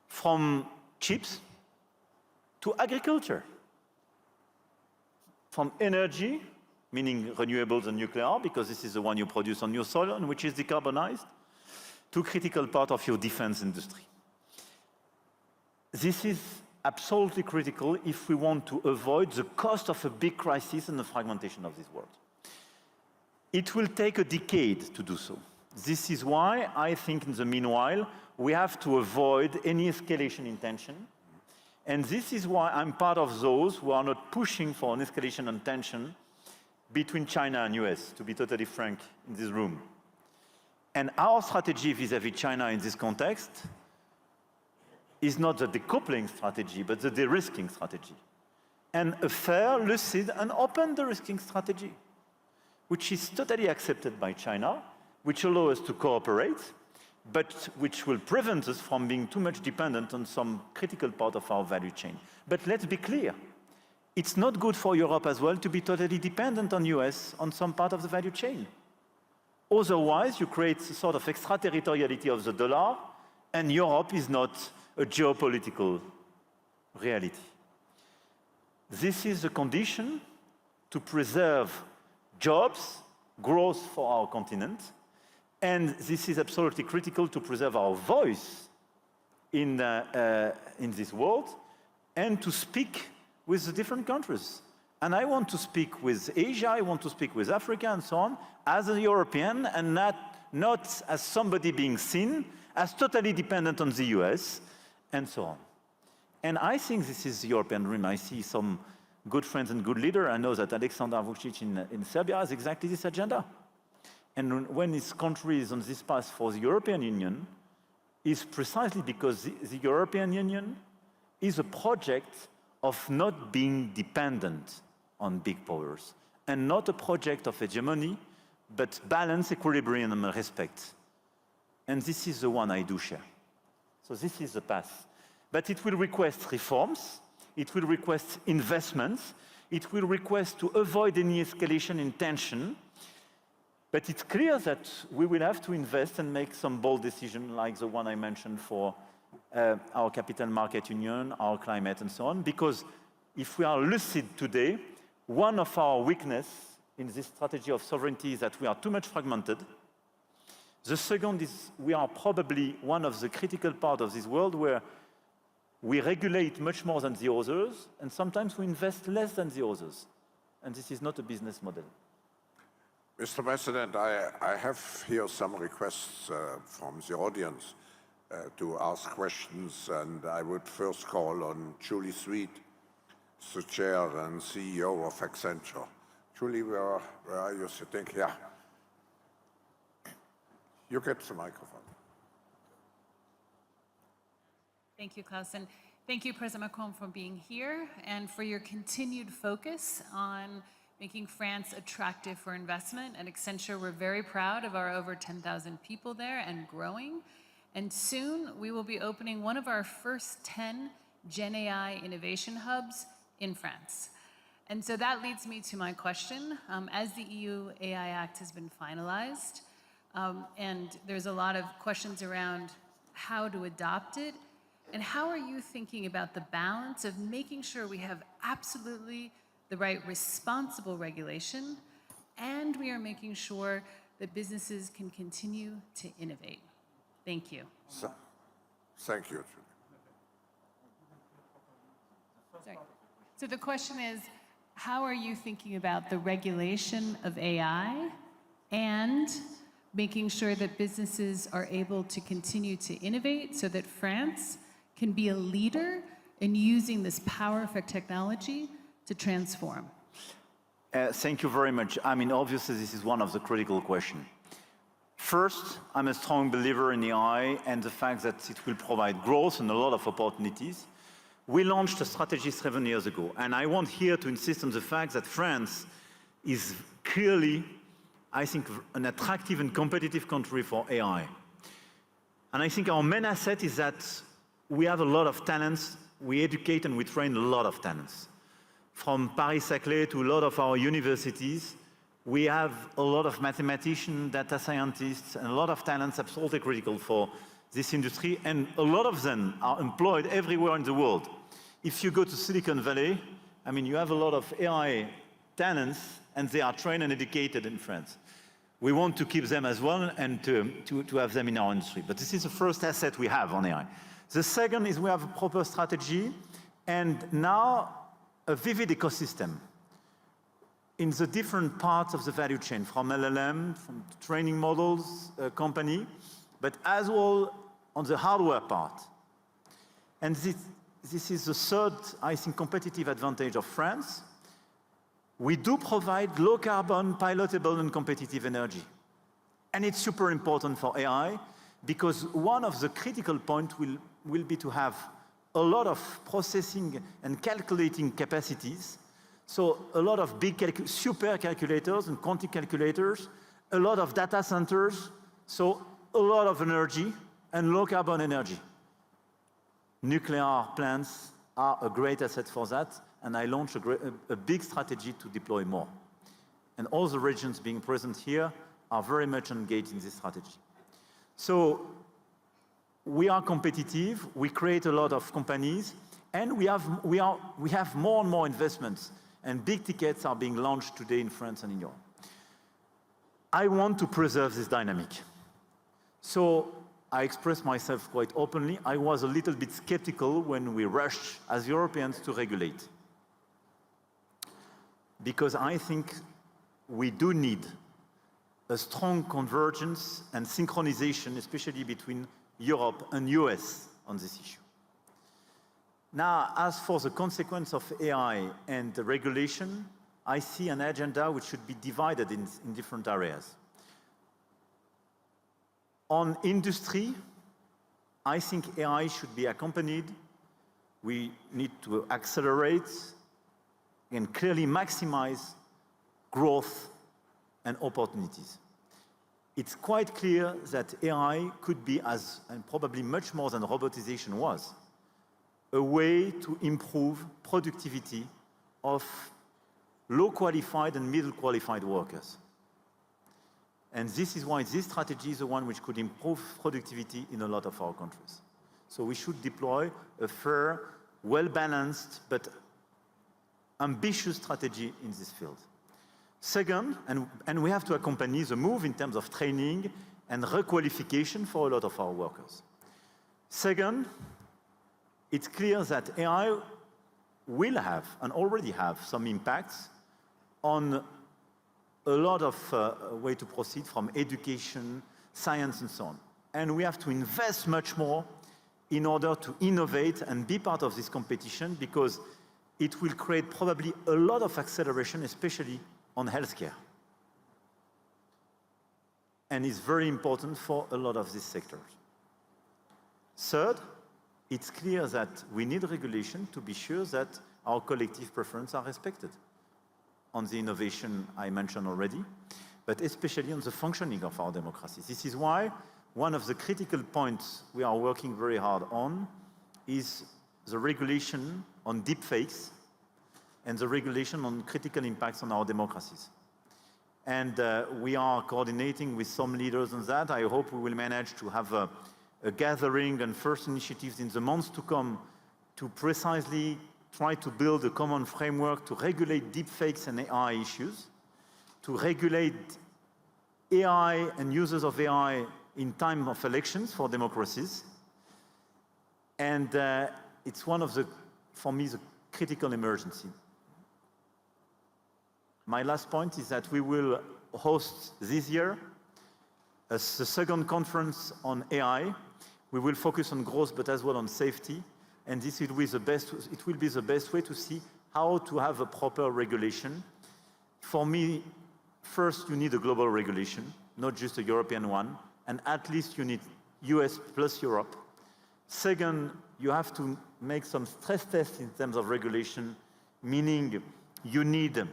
from chips to agriculture, from energy, meaning renewables and nuclear, because this is the one you produce on your soil and which is decarbonized, to critical part of your defense industry. This is absolutely critical if we want to avoid the cost of a big crisis and the fragmentation of this world. It will take a decade to do so. This is why I think in the meanwhile, we have to avoid any escalation in tension. And this is why I'm part of those who are not pushing for an escalation in tension between China and US, to be totally frank in this room. And our strategy vis-à-vis China in this context is not the decoupling strategy, but the de-risking strategy. And a fair, lucid, and open de-risking strategy, which is totally accepted by China, which allows us to cooperate, but which will prevent us from being too much dependent on some critical part of our value chain. But let's be clear, it's not good for Europe as well to be totally dependent on US on some part of the value chain. Otherwise, you create a sort of extraterritoriality of the dollar, and Europe is not a geopolitical reality. This is the condition to preserve jobs, growth for our continent, and this is absolutely critical to preserve our voice in this world and to speak with the different countries. And I want to speak with Asia, I want to speak with Africa and so on, as a European and not as somebody being seen as totally dependent on the US and so on. And I think this is the European dream. I see some good friends and good leaders. I know that Alexander Vučić in Serbia has exactly this agenda. And when his country is on this path for the European Union, is precisely because the European Union is a project of not being dependent on big powers, and not a project of hegemony, but balance, equilibrium, and respect. And this is the one I do share. So this is the path. But it will request reforms, it will request investments, it will request to avoid any escalation in tension. But it's clear that we will have to invest and make some bold decisions like the one I mentioned for our capital market union, our climate, and so on. Because if we are lucid today, one of our weaknesses in this strategy of sovereignty is that we are too much fragmented. The second is we are probably one of the critical parts of this world where we regulate much more than the others, and sometimes we invest less than the others. And this is not a business model. Mr. President, I have here some requests from the audience to ask questions, and I would first call on Julie Sweet, the chair and CEO of Accenture. Julie, where are you sitting? Yeah. You get the microphone. Thank you, Klaus, and thank you, President Macron, for being here and for your continued focus on making France attractive for investment. At Accenture, we're very proud of our over 10,000 people there and growing. And soon, we will be opening one of our first 10 Gen AI innovation hubs in France. And so that leads me to my question. As the EU AI Act has been finalized, and there's a lot of questions around how to adopt it, and how are you thinking about the balance of making sure we have absolutely the right responsible regulation, and we are making sure that businesses can continue to innovate? Thank you. Thank you, Julie. Sorry. So the question is, how are you thinking about the regulation of AI and making sure that businesses are able to continue to innovate so that France can be a leader in using this powerful technology to transform? Thank you very much. I mean, obviously, this is one of the critical questions. First, I'm a strong believer in AI and the fact that it will provide growth and a lot of opportunities. We launched a strategy 7 years ago, and I want here to insist on the fact that France is clearly, I think, an attractive and competitive country for AI. And I think our main asset is that we have a lot of talents. We educate and we train a lot of talents. From Paris-Saclay to a lot of our universities, we have a lot of mathematicians, data scientists, and a lot of talents absolutely critical for this industry, and a lot of them are employed everywhere in the world. If you go to Silicon Valley, I mean, you have a lot of AI talents, and they are trained and educated in France. We want to keep them as well and to have them in our industry. But this is the first asset we have on AI. The second is we have a proper strategy, and now a vivid ecosystem in the different parts of the value chain, from LLM, from training models, company, but as well on the hardware part. And this is the third, I think, competitive advantage of France. We do provide low carbon, pilotable, and competitive energy. And it's super important for AI because one of the critical points will be to have a lot of processing and calculating capacities. So a lot of big super calculators and quantum calculators, a lot of data centers, so a lot of energy and low carbon energy. Nuclear plants are a great asset for that, and I launched a big strategy to deploy more. And all the regions being present here are very much engaged in this strategy. So we are competitive, we create a lot of companies, and we have more and more investments, and big tickets are being launched today in France and in Europe. I want to preserve this dynamic. So I express myself quite openly. I was a little bit skeptical when we rushed as Europeans to regulate. Because I think we do need a strong convergence and synchronization, especially between Europe and US on this issue. Now, as for the consequence of AI and the regulation, I see an agenda which should be divided in different areas. On industry, I think AI should be accompanied. We need to accelerate and clearly maximize growth and opportunities. It's quite clear that AI could be, and probably much more than robotization was, a way to improve productivity of low qualified and middle qualified workers. And this is why this strategy is the one which could improve productivity in a lot of our countries. So we should deploy a fair, well-balanced, but ambitious strategy in this field. Second, and we have to accompany the move in terms of training and requalification for a lot of our workers. Second, it's clear that AI will have, and already have, some impacts on a lot of way to proceed from education, science, and so on. And we have to invest much more in order to innovate and be part of this competition, because it will create probably a lot of acceleration, especially on healthcare. And it's very important for a lot of these sectors. Third, it's clear that we need regulation to be sure that our collective preferences are respected. On the innovation I mentioned already, but especially on the functioning of our democracies. This is why one of the critical points we are working very hard on is the regulation on deepfakes and the regulation on critical impacts on our democracies. And we are coordinating with some leaders on that. I hope we will manage to have a gathering and first initiatives in the months to come to precisely try to build a common framework to regulate deepfakes and AI issues, to regulate AI and users of AI in time of elections for democracies. And it's one of the, for me, the critical emergency. My last point is that we will host this year the second conference on AI. We will focus on growth, but as well on safety. And this will be the best, it will be the best way to see how to have a proper regulation. For me, first you need a global regulation, not just a European one, and at least you need US plus Europe. Second, you have to make some stress tests in terms of regulation, meaning you need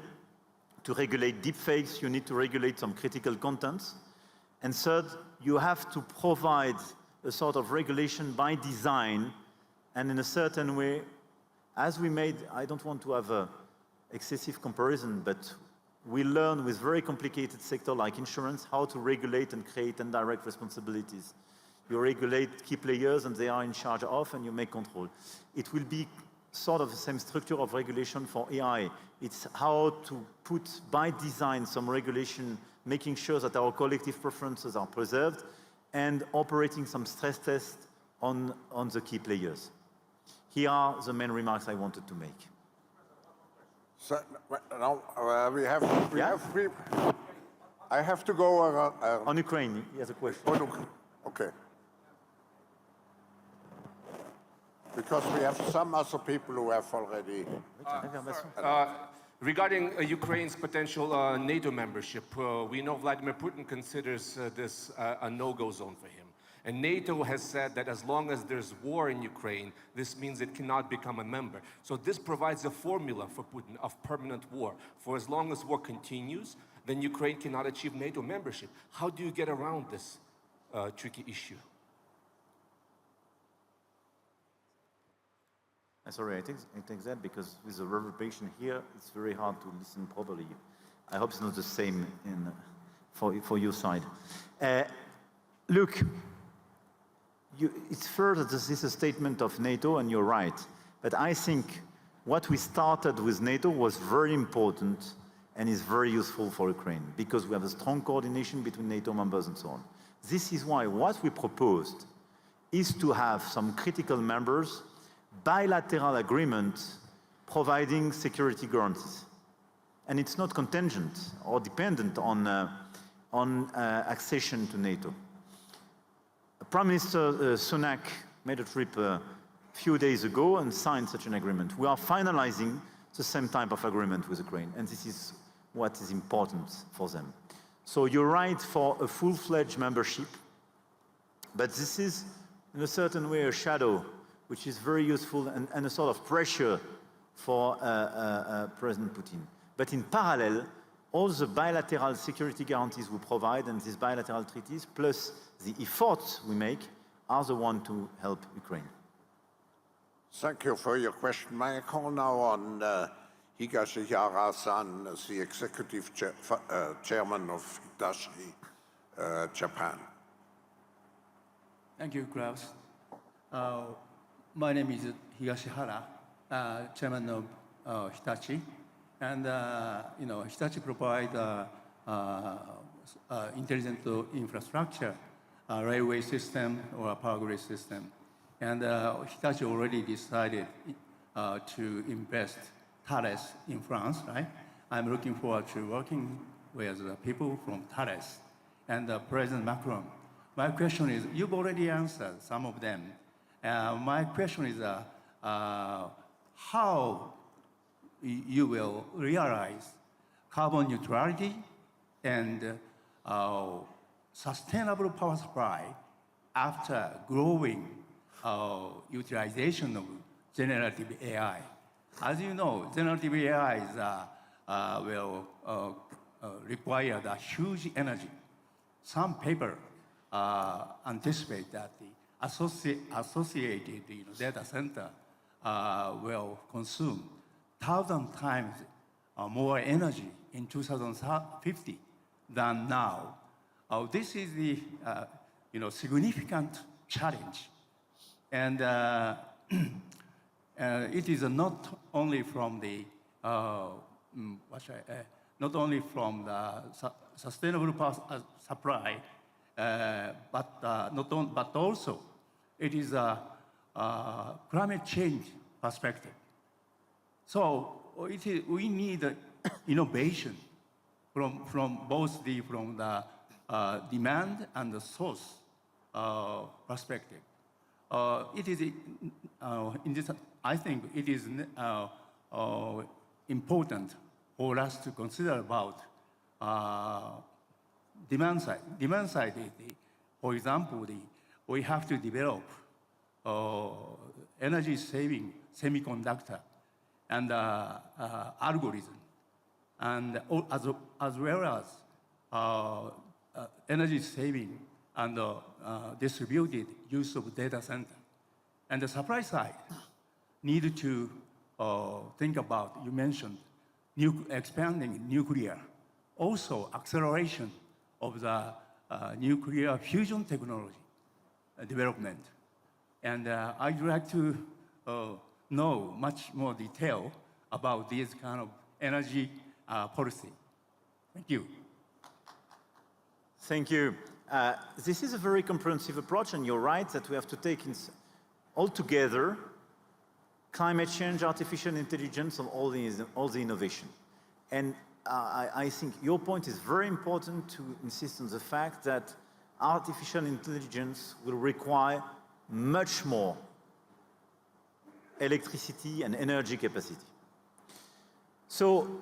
to regulate deepfakes, you need to regulate some critical contents. And third, you have to provide a sort of regulation by design, and in a certain way, as we made, I don't want to have an excessive comparison, but we learn with very complicated sector like insurance how to regulate and create indirect responsibilities. You regulate key players and they are in charge of, and you make control. It will be sort of the same structure of regulation for AI. It's how to put by design some regulation, making sure that our collective preferences are preserved, and operating some stress tests on the key players. Here are the main remarks I wanted to make. So now I have to go around. On Ukraine, he has a question. Okay. Because we have some other people who have already. Regarding Ukraine's potential NATO membership, we know Vladimir Putin considers this a no-go zone for him. And NATO has said that as long as there's war in Ukraine, this means it cannot become a member. So this provides a formula for Putin of permanent war. For as long as war continues, then Ukraine cannot achieve NATO membership. How do you get around this tricky issue? Sorry, I take that because with the reverberation here, it's very hard to listen properly. I hope it's not the same for your side. Look, it's fair that this is a statement of NATO, and you're right. But I think what we started with NATO was very important and is very useful for Ukraine, because we have a strong coordination between NATO members and so on. This is why what we proposed is to have some critical members bilateral agreement providing security guarantees. And it's not contingent or dependent on accession to NATO. Prime Minister Sunak made a trip a few days ago and signed such an agreement. We are finalizing the same type of agreement with Ukraine, and this is what is important for them. So you're right for a full-fledged membership, but this is in a certain way a shadow which is very useful and a sort of pressure for President Putin. But in parallel, all the bilateral security guarantees we provide and these bilateral treaties, plus the efforts we make, are the ones to help Ukraine. Thank you for your question. May I call now on Higashihara-san, the executive chairman of Hitachi, Japan. Thank you, Klaus. My name is Higashihara, chairman of Hitachi. And, Hitachi provides intelligent infrastructure, railway system or a power grid system. And Hitachi already decided to invest Thales in France, right? I'm looking forward to working with the people from Thales and President Macron. My question is, you've already answered some of them. My question is, how you will realize carbon neutrality and sustainable power supply after growing utilization of generative AI. As you know, generative AI will require a huge energy. Some paper anticipate that the associated data center will consume 1,000 times more energy in 2050 than now. This is the significant challenge, and it is not only from the sustainable power supply, but also it is a climate change perspective. So we need innovation from both the demand and the source perspective. It is in this. I think it is important for us to consider about demand side. Demand side is, for example, we have to develop energy saving semiconductor and algorithm, and as well as energy saving and distributed use of data center. And the supply side need to think about, you mentioned, expanding nuclear, also acceleration of the nuclear fusion technology development. And I'd like to know much more detail about this kind of energy policy. Thank you. Thank you. This is a very comprehensive approach, and you're right that we have to take all together climate change, artificial intelligence, and all the innovation. And I think your point is very important to insist on the fact that artificial intelligence will require much more electricity and energy capacity. So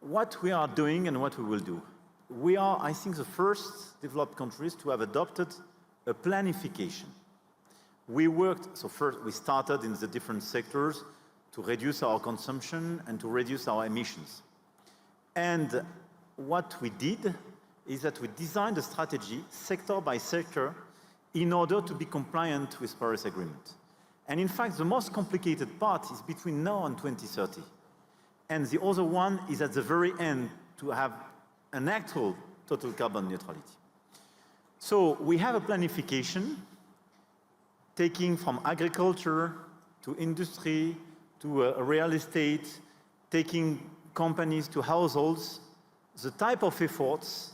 what we are doing and what we will do, we are, I think, the first developed countries to have adopted a planification. So first we started in the different sectors to reduce our consumption and to reduce our emissions. And what we did is that we designed a strategy sector by sector in order to be compliant with Paris Agreement. And in fact, the most complicated part is between now and 2030. And the other one is at the very end to have an actual total carbon neutrality. So we have a planification taking from agriculture to industry to real estate, taking companies to households, the type of efforts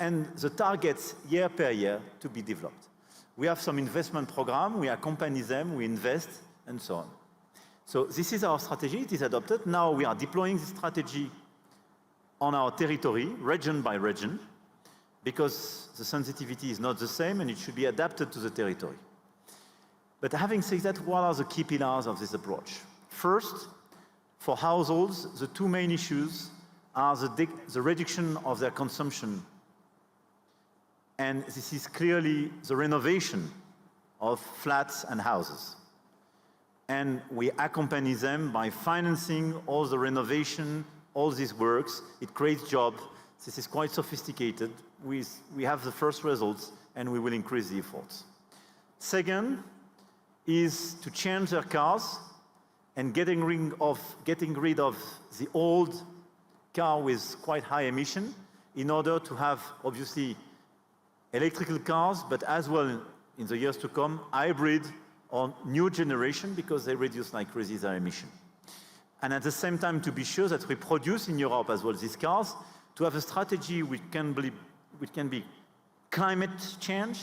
and the targets year per year to be developed. We have some investment program, we accompany them, we invest, and so on. So this is our strategy, it is adopted. Now we are deploying this strategy on our territory, region by region, because the sensitivity is not the same and it should be adapted to the territory. But having said that, what are the key pillars of this approach? First, for households, the two main issues are the reduction of their consumption. And this is clearly the renovation of flats and houses. And we accompany them by financing all the renovation, all these works. It creates jobs. This is quite sophisticated. We have the first results, and we will increase the efforts. Second is to change their cars and getting rid of the old car with quite high emission in order to have, obviously, electrical cars, but as well, in the years to come, hybrid or new generation, because they reduce like crazy their emission. And at the same time, to be sure that we produce in Europe as well these cars, to have a strategy which can be climate change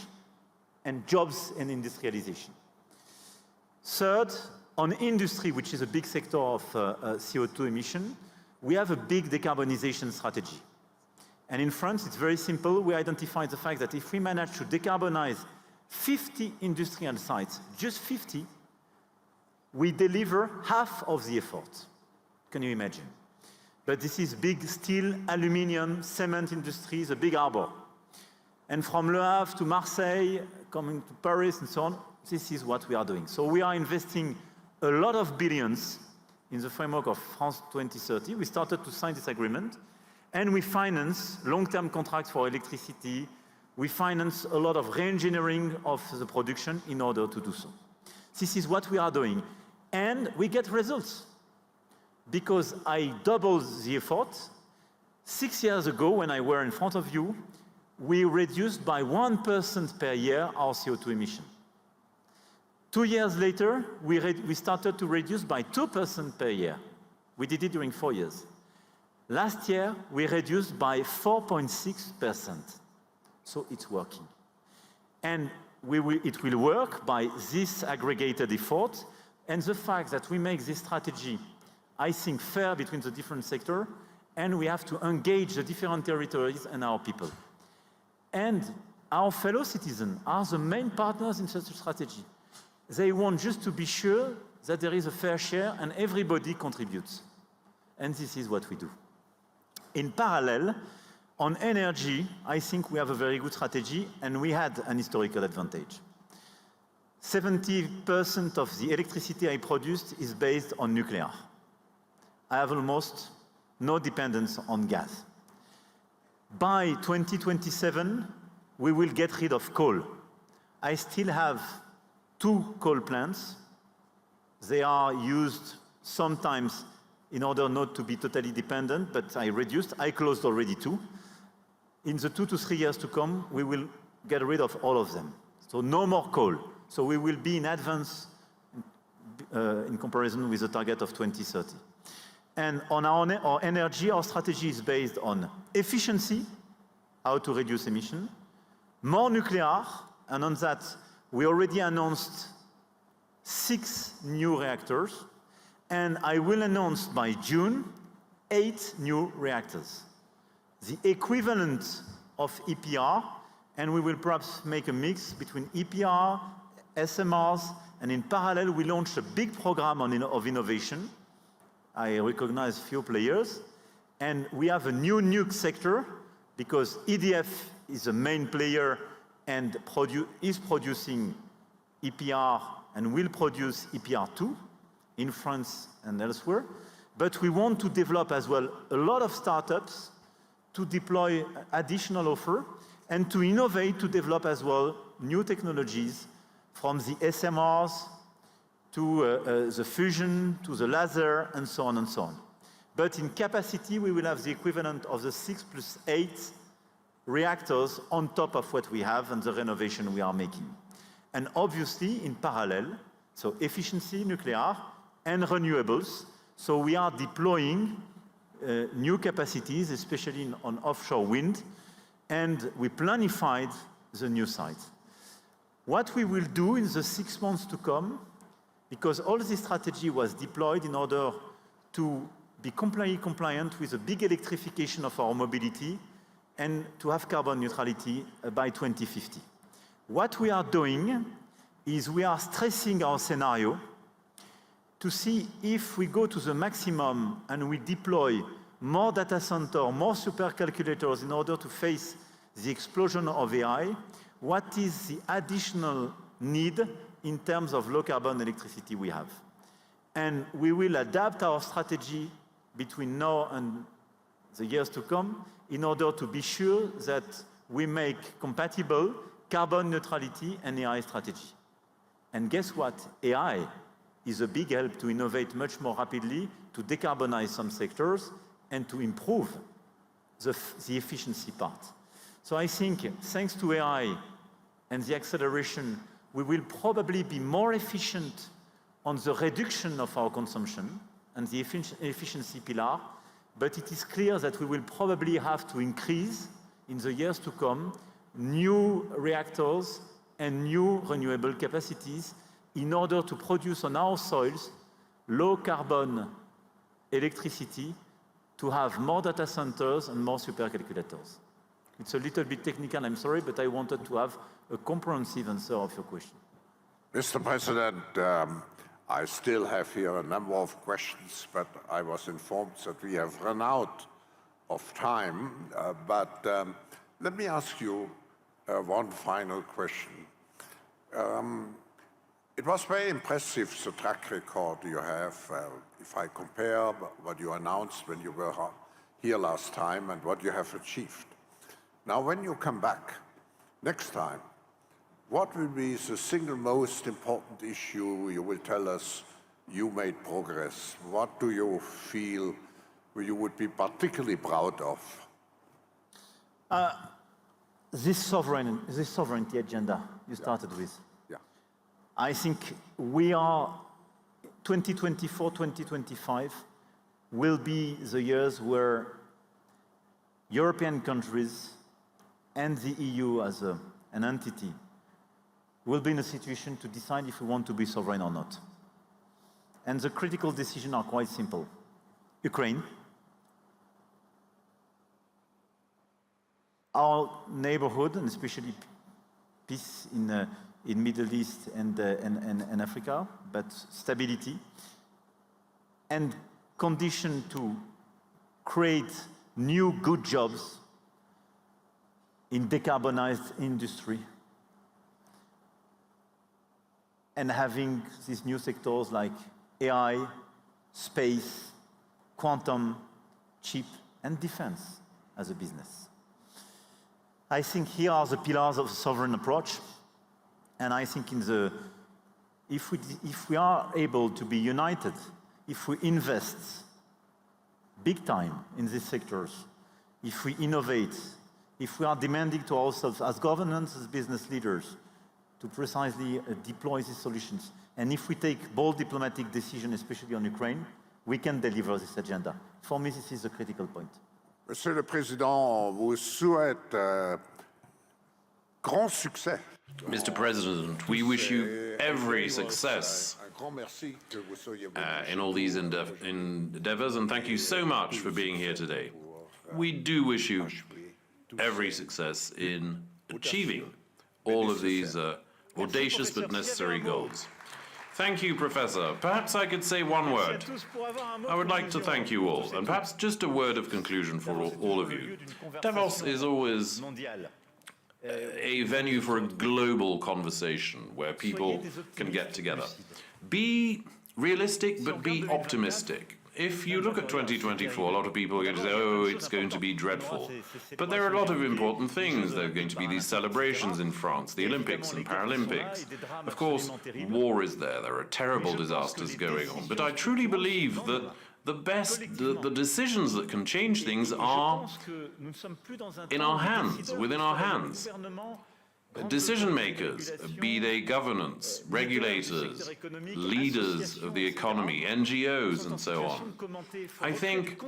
and jobs and industrialization. Third, on industry, which is a big sector of CO2 emission, we have a big decarbonization strategy. And in France, it's very simple. We identified the fact that if we manage to decarbonize 50 industrial sites, just 50, we deliver half of the effort. Can you imagine? But this is big steel, aluminium, cement industries, a big harbor. And from Le Havre to Marseille, coming to Paris and so on, this is what we are doing. So we are investing a lot of billions in the framework of France 2030. We started to sign this agreement, and we finance long-term contracts for electricity. We finance a lot of re-engineering of the production in order to do so. This is what we are doing. And we get results. Because I doubled the effort. 6 years ago, when I were in front of you, we reduced by 1% per year our CO2 emission. 2 years later, we started to reduce by 2% per year. We did it during 4 years. Last year, we reduced by 4.6%. So it's working. And it will work by this aggregated effort and the fact that we make this strategy, I think, fair between the different sectors, and we have to engage the different territories and our people. And our fellow citizens are the main partners in such a strategy. They want just to be sure that there is a fair share and everybody contributes. And this is what we do. In parallel, on energy, I think we have a very good strategy, and we had an historical advantage. 70% of the electricity I produced is based on nuclear. I have almost no dependence on gas. By 2027, we will get rid of coal. I still have 2 coal plants. They are used sometimes in order not to be totally dependent, but I closed already 2. In the 2 to 3 years to come, we will get rid of all of them. So no more coal. So we will be in advance in comparison with the target of 2030. And on our energy, our strategy is based on efficiency, how to reduce emission, more nuclear, and on that, we already announced 6 new reactors, and I will announce by June 8 new reactors. The equivalent of EPR, and we will perhaps make a mix between EPR, SMRs, and in parallel, we launched a big program of innovation. I recognize few players, and we have a new nuke sector because EDF is a main player and is producing EPR and will produce EPR2 in France and elsewhere. But we want to develop as well a lot of startups to deploy additional offer and to innovate, to develop as well new technologies from the SMRs to the fusion, to the laser, and so on and so on. But in capacity, we will have the equivalent of the 6+8 reactors on top of what we have and the renovation we are making. And obviously, in parallel, so efficiency, nuclear, and renewables. So we are deploying new capacities, especially on offshore wind, and we planified the new site. What we will do in the 6 months to come, because all this strategy was deployed in order to be completely compliant with the big electrification of our mobility and to have carbon neutrality by 2050. What we are doing is we are stressing our scenario to see if we go to the maximum and we deploy more data center, more supercalculators in order to face the explosion of AI, what is the additional need in terms of low carbon electricity we have. And we will adapt our strategy between now and the years to come in order to be sure that we make compatible carbon neutrality and AI strategy. And guess what? AI is a big help to innovate much more rapidly, to decarbonize some sectors, and to improve the efficiency part. So I think, thanks to AI, and the acceleration, we will probably be more efficient on the reduction of our consumption and the efficiency pillar, but it is clear that we will probably have to increase in the years to come new reactors and new renewable capacities in order to produce on our soils low carbon electricity to have more data centers and more supercalculators. It's a little bit technical, I'm sorry, but I wanted to have a comprehensive answer of your question. Mr. President, I still have here a number of questions, but I was informed that we have run out of time. Let me ask you one final question. It was very impressive, the track record you have. If I compare what you announced when you were here last time and what you have achieved. Now, when you come back next time, what will be the single most important issue you will tell us you made progress? What do you feel you would be particularly proud of? This sovereignty agenda you started with. Yeah. I think we are 2024, 2025 will be the years where European countries and the EU as an entity will be in a situation to decide if we want to be sovereign or not. And the critical decisions are quite simple. Ukraine, our neighborhood, and especially peace in Middle East and Africa, but stability, and condition to create new good jobs in decarbonized industry, and having these new sectors like AI, space, quantum, chip, and defense as a business. I think here are the pillars of the sovereign approach, and I think if we are able to be united, if we invest big time in these sectors, if we innovate, if we are demanding to ourselves as governance, as business leaders, to precisely deploy these solutions. And if we take bold diplomatic decisions, especially on Ukraine, we can deliver this agenda. For me, this is a critical point. Monsieur le Président, vous souhaite grand succès. Mr. President, we wish you every success in all these endeavors, and thank you so much for being here today. We do wish you every success in achieving all of these audacious but necessary goals. Thank you, Professor. Perhaps I could say one word. I would like to thank you all, and perhaps just a word of conclusion for all of you. Davos is always a venue for a global conversation where people can get together. Be realistic, but be optimistic. If you look at 2024, a lot of people are going to say, oh, it's going to be dreadful. But there are a lot of important things. There are going to be these celebrations in France, the Olympics and Paralympics. Of course, war is there. There are terrible disasters going on. But I truly believe that the decisions that can change things are in our hands, within our hands. Decision makers, be they governments, regulators, leaders of the economy, NGOs, and so on. I think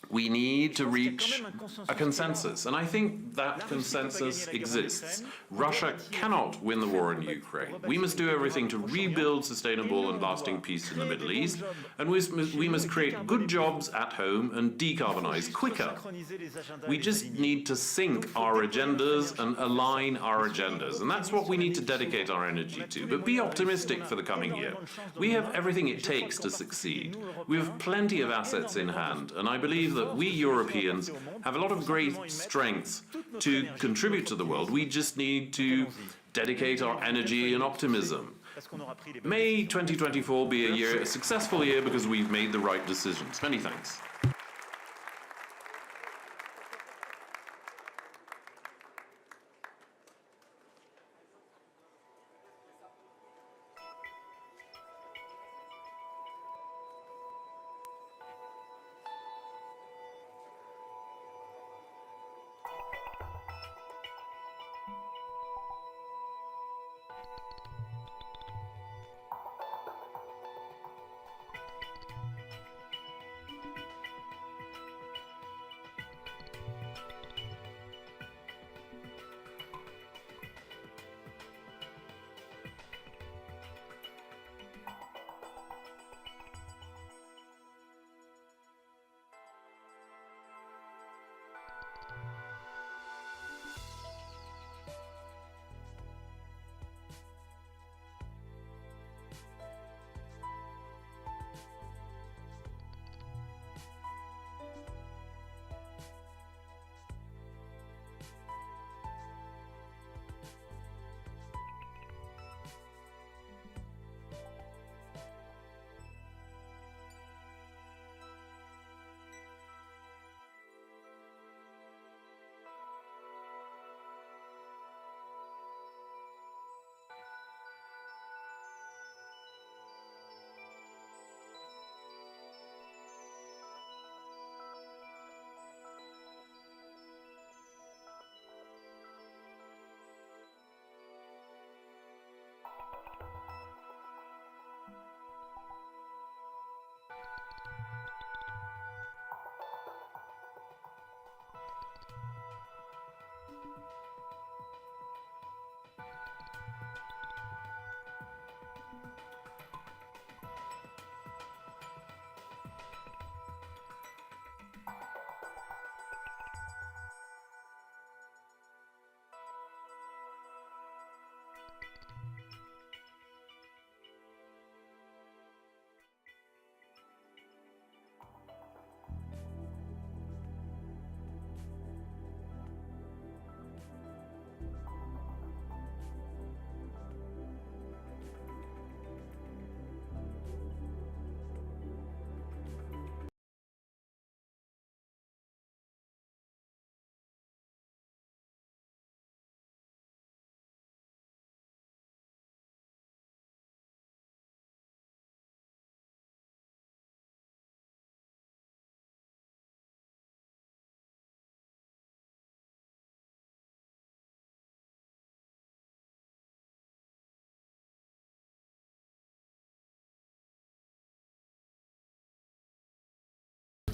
we need to reach a consensus, and I think that consensus exists. Russia cannot win the war in Ukraine. We must do everything to rebuild sustainable and lasting peace in the Middle East, and we must create good jobs at home and decarbonize quicker. We just need to sync our agendas and align our agendas, and that's what we need to dedicate our energy to. But be optimistic for the coming year. We have everything it takes to succeed. We have plenty of assets in hand, and I believe that we Europeans have a lot of great strengths to contribute to the world. We just need to dedicate our energy and optimism. May 2024 be a successful year because we've made the right decisions. Many thanks.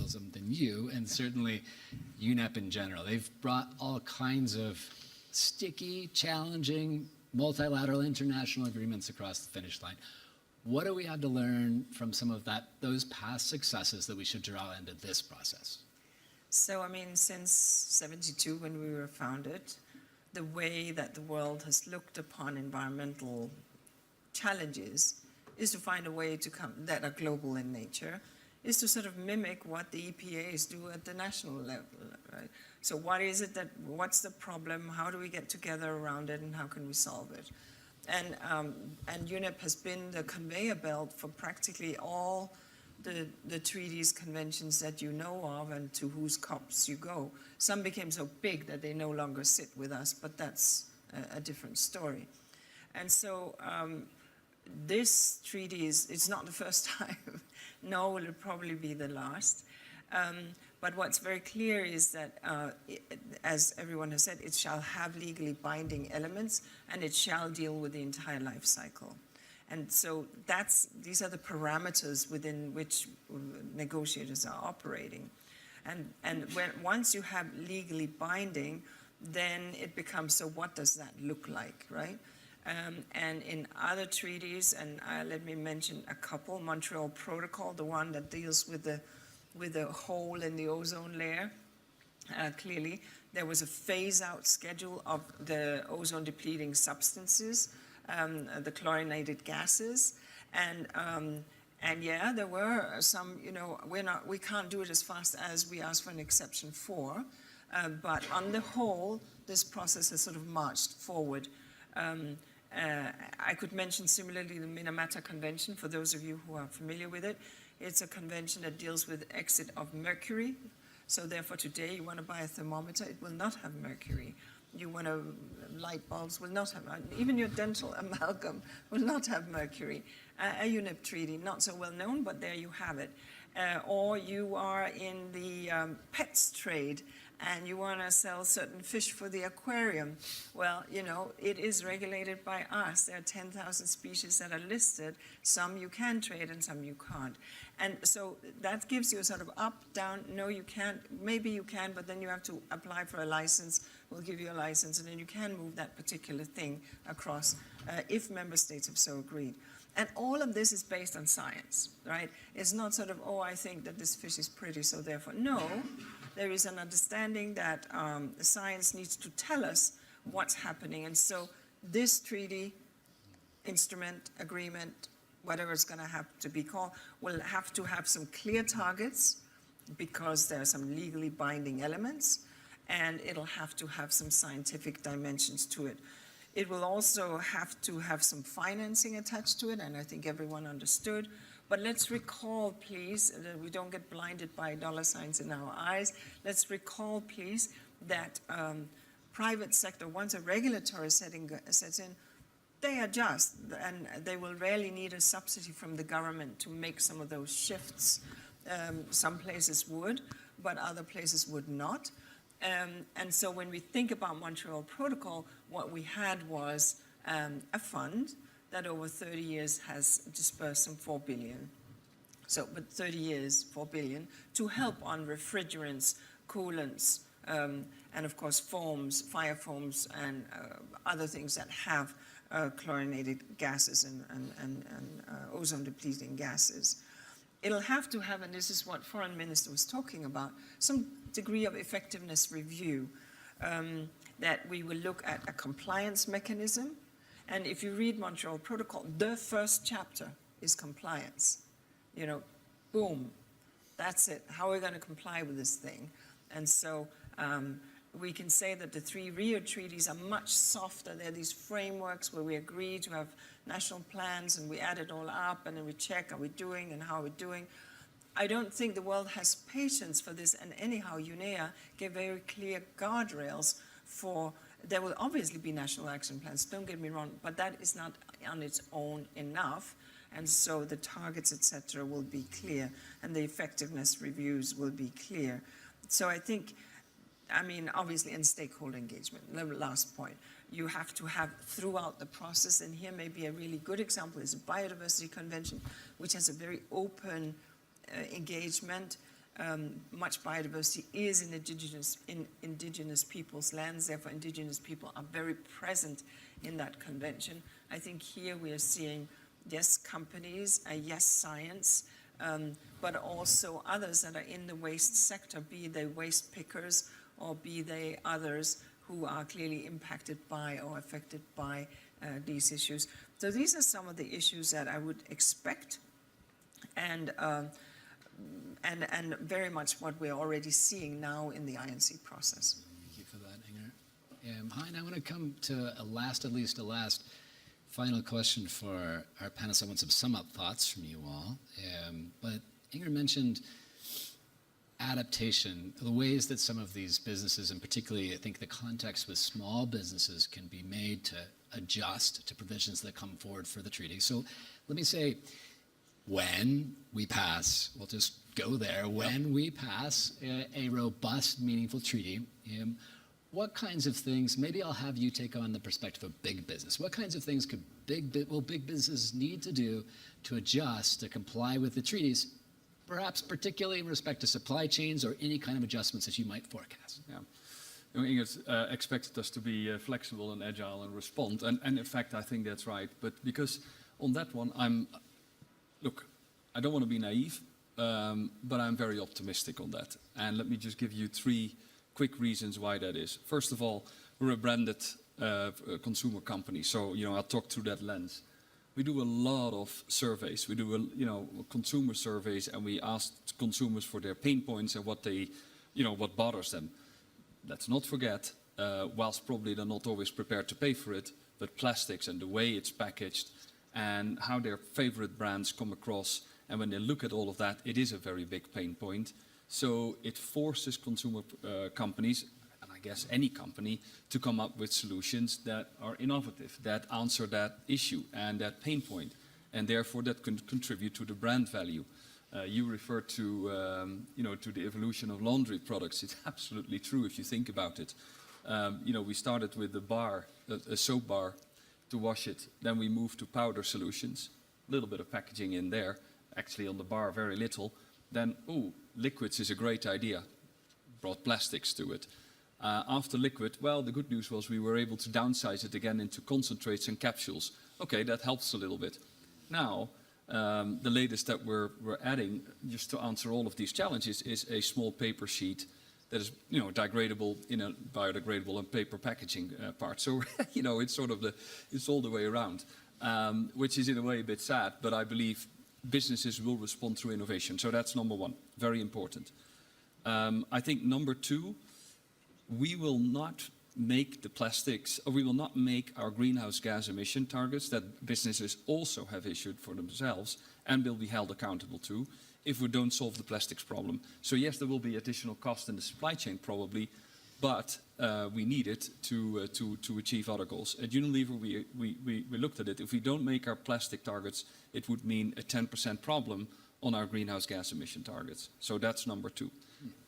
multilateralism than you, and certainly UNEP in general. They've brought all kinds of sticky, challenging, multilateral international agreements across the finish line. What do we have to learn from some of those past successes that we should draw into this process? So, I mean, since 72, when we were founded, the way that the world has looked upon environmental challenges is to find a way to come that are global in nature, is to sort of mimic what the EPAs do at the national level, right? So what's the problem? How do we get together around it, and how can we solve it? And UNEP has been the conveyor belt for practically all the treaties, conventions that you know of, and to whose COPs you go. Some became so big that they no longer sit with us, but that's a different story. And so this treaty it's not the first time, nor will it probably be the last. But what's very clear is that, as everyone has said, it shall have legally binding elements, and it shall deal with the entire life cycle. And so these are the parameters within which negotiators are operating. And once you have legally binding, then it becomes, so what does that look like, right? And in other treaties, and let me mention a couple, Montreal Protocol, the one that deals with the hole in the ozone layer, clearly there was a phase-out schedule of the ozone-depleting substances, the chlorinated gases, and yeah, there were some, we can't do it as fast as we asked for an exception for, but on the whole, this process has sort of marched forward. I could mention similarly the Minamata Convention, for those of you who are familiar with it. It's a convention that deals with exit of mercury. So therefore today you want to buy a thermometer, it will not have mercury. You want light bulbs will not have, even your dental amalgam will not have mercury. A UNEP treaty, not so well known, but there you have it. Or you are in the pets trade, and you want to sell certain fish for the aquarium. Well, it is regulated by us. There are 10,000 species that are listed. Some you can trade and some you can't. And so that gives you a sort of up, down, no, you can't, maybe you can, but then you have to apply for a license. We'll give you a license, and then you can move that particular thing across if member states have so agreed. And all of this is based on science, right? It's not sort of, oh, I think that this fish is pretty, so therefore, no. There is an understanding that the science needs to tell us what's happening. And so this treaty, instrument, agreement, whatever it's going to have to be called, will have to have some clear targets because there are some legally binding elements, and it'll have to have some scientific dimensions to it. It will also have to have some financing attached to it, and I think everyone understood. But let's recall, please, that we don't get blinded by dollar signs in our eyes. Let's recall, please, that private sector, once a regulatory setting sets in, they adjust, and they will rarely need a subsidy from the government to make some of those shifts. Some places would, but other places would not. And so when we think about Montreal Protocol, what we had was a fund that over 30 years has dispersed some 4 billion. So, but 30 years, 4 billion, to help on refrigerants, coolants, and of course foams, fire foams, and other things that have chlorinated gases and ozone-depleting gases. It'll have to have, and this is what Foreign Minister was talking about, some degree of effectiveness review, that we will look at a compliance mechanism. And if you read Montreal Protocol, the first chapter is compliance. Boom, that's it. How are we going to comply with this thing? And so we can say that the 3 Rio treaties are much softer. They're these frameworks where we agree to have national plans, and we add it all up, and then we check, are we doing, and how are we doing? I don't think the world has patience for this, and anyhow, UNEA gave very clear guardrails for. There will obviously be national action plans, don't get me wrong, but that is not on its own enough. And so the targets, etc., will be clear, and the effectiveness reviews will be clear. So I think, obviously, and stakeholder engagement, the last point. You have to have throughout the process, and here maybe a really good example is the Biodiversity Convention, which has a very open engagement. much biodiversity is in indigenous people's lands. Therefore, indigenous people are very present in that convention. I think here we are seeing, yes, companies, yes, science, but also others that are in the waste sector, be they waste pickers or be they others who are clearly impacted by or affected by these issues. So these are some of the issues that I would expect, and very much what we're already seeing now in the INC process. Thank you for that, Inger. Hein, I want to come to a last final question for our panelists. I want some sum-up thoughts from you all. But Inger mentioned adaptation, the ways that some of these businesses, and particularly I think the context with small businesses, can be made to adjust to provisions that come forward for the treaty. So let me say, when we pass, we'll just go there, when we pass a robust, meaningful treaty, what kinds of things, maybe I'll have you take on the perspective of big business. What kinds of things will big businesses need to do to adjust, to comply with the treaties, perhaps particularly in respect to supply chains or any kind of adjustments that you might forecast? Yeah. Inger's expected us to be flexible and agile and respond, and in fact I think that's right. But because on that one, look, I don't want to be naive, but I'm very optimistic on that. And let me just give you 3 quick reasons why that is. First of all, we're a branded consumer company, so I'll talk through that lens. We do a lot of surveys. We do consumer surveys, and we ask consumers for their pain points and what they, what bothers them. Let's not forget, whilst probably they're not always prepared to pay for it, but plastics and the way it's packaged and how their favorite brands come across, and when they look at all of that, it is a very big pain point. So it forces consumer companies, and I guess any company, to come up with solutions that are innovative, that answer that issue and that pain point, and therefore that can contribute to the brand value. You referred to, to the evolution of laundry products. It's absolutely true if you think about it. We started with a soap bar to wash it. Then we moved to powder solutions, a little bit of packaging in there, actually on the bar very little. Then, liquids is a great idea. Brought plastics to it. After liquid, well, the good news was we were able to downsize it again into concentrates and capsules. Okay, that helps a little bit. Now, the latest that we're adding, just to answer all of these challenges, is a small paper sheet that is, degradable in a biodegradable and paper packaging part. So, it's sort of it's all the way around, which is in a way a bit sad, but I believe businesses will respond through innovation. So that's number 1, very important. I think number 2, we will not make the plastics, or we will not make our greenhouse gas emission targets that businesses also have issued for themselves and will be held accountable to if we don't solve the plastics problem. So yes, there will be additional cost in the supply chain probably, but we need it to achieve other goals. At Unilever, we looked at it. If we don't make our plastic targets, it would mean a 10% problem on our greenhouse gas emission targets. So that's number 2.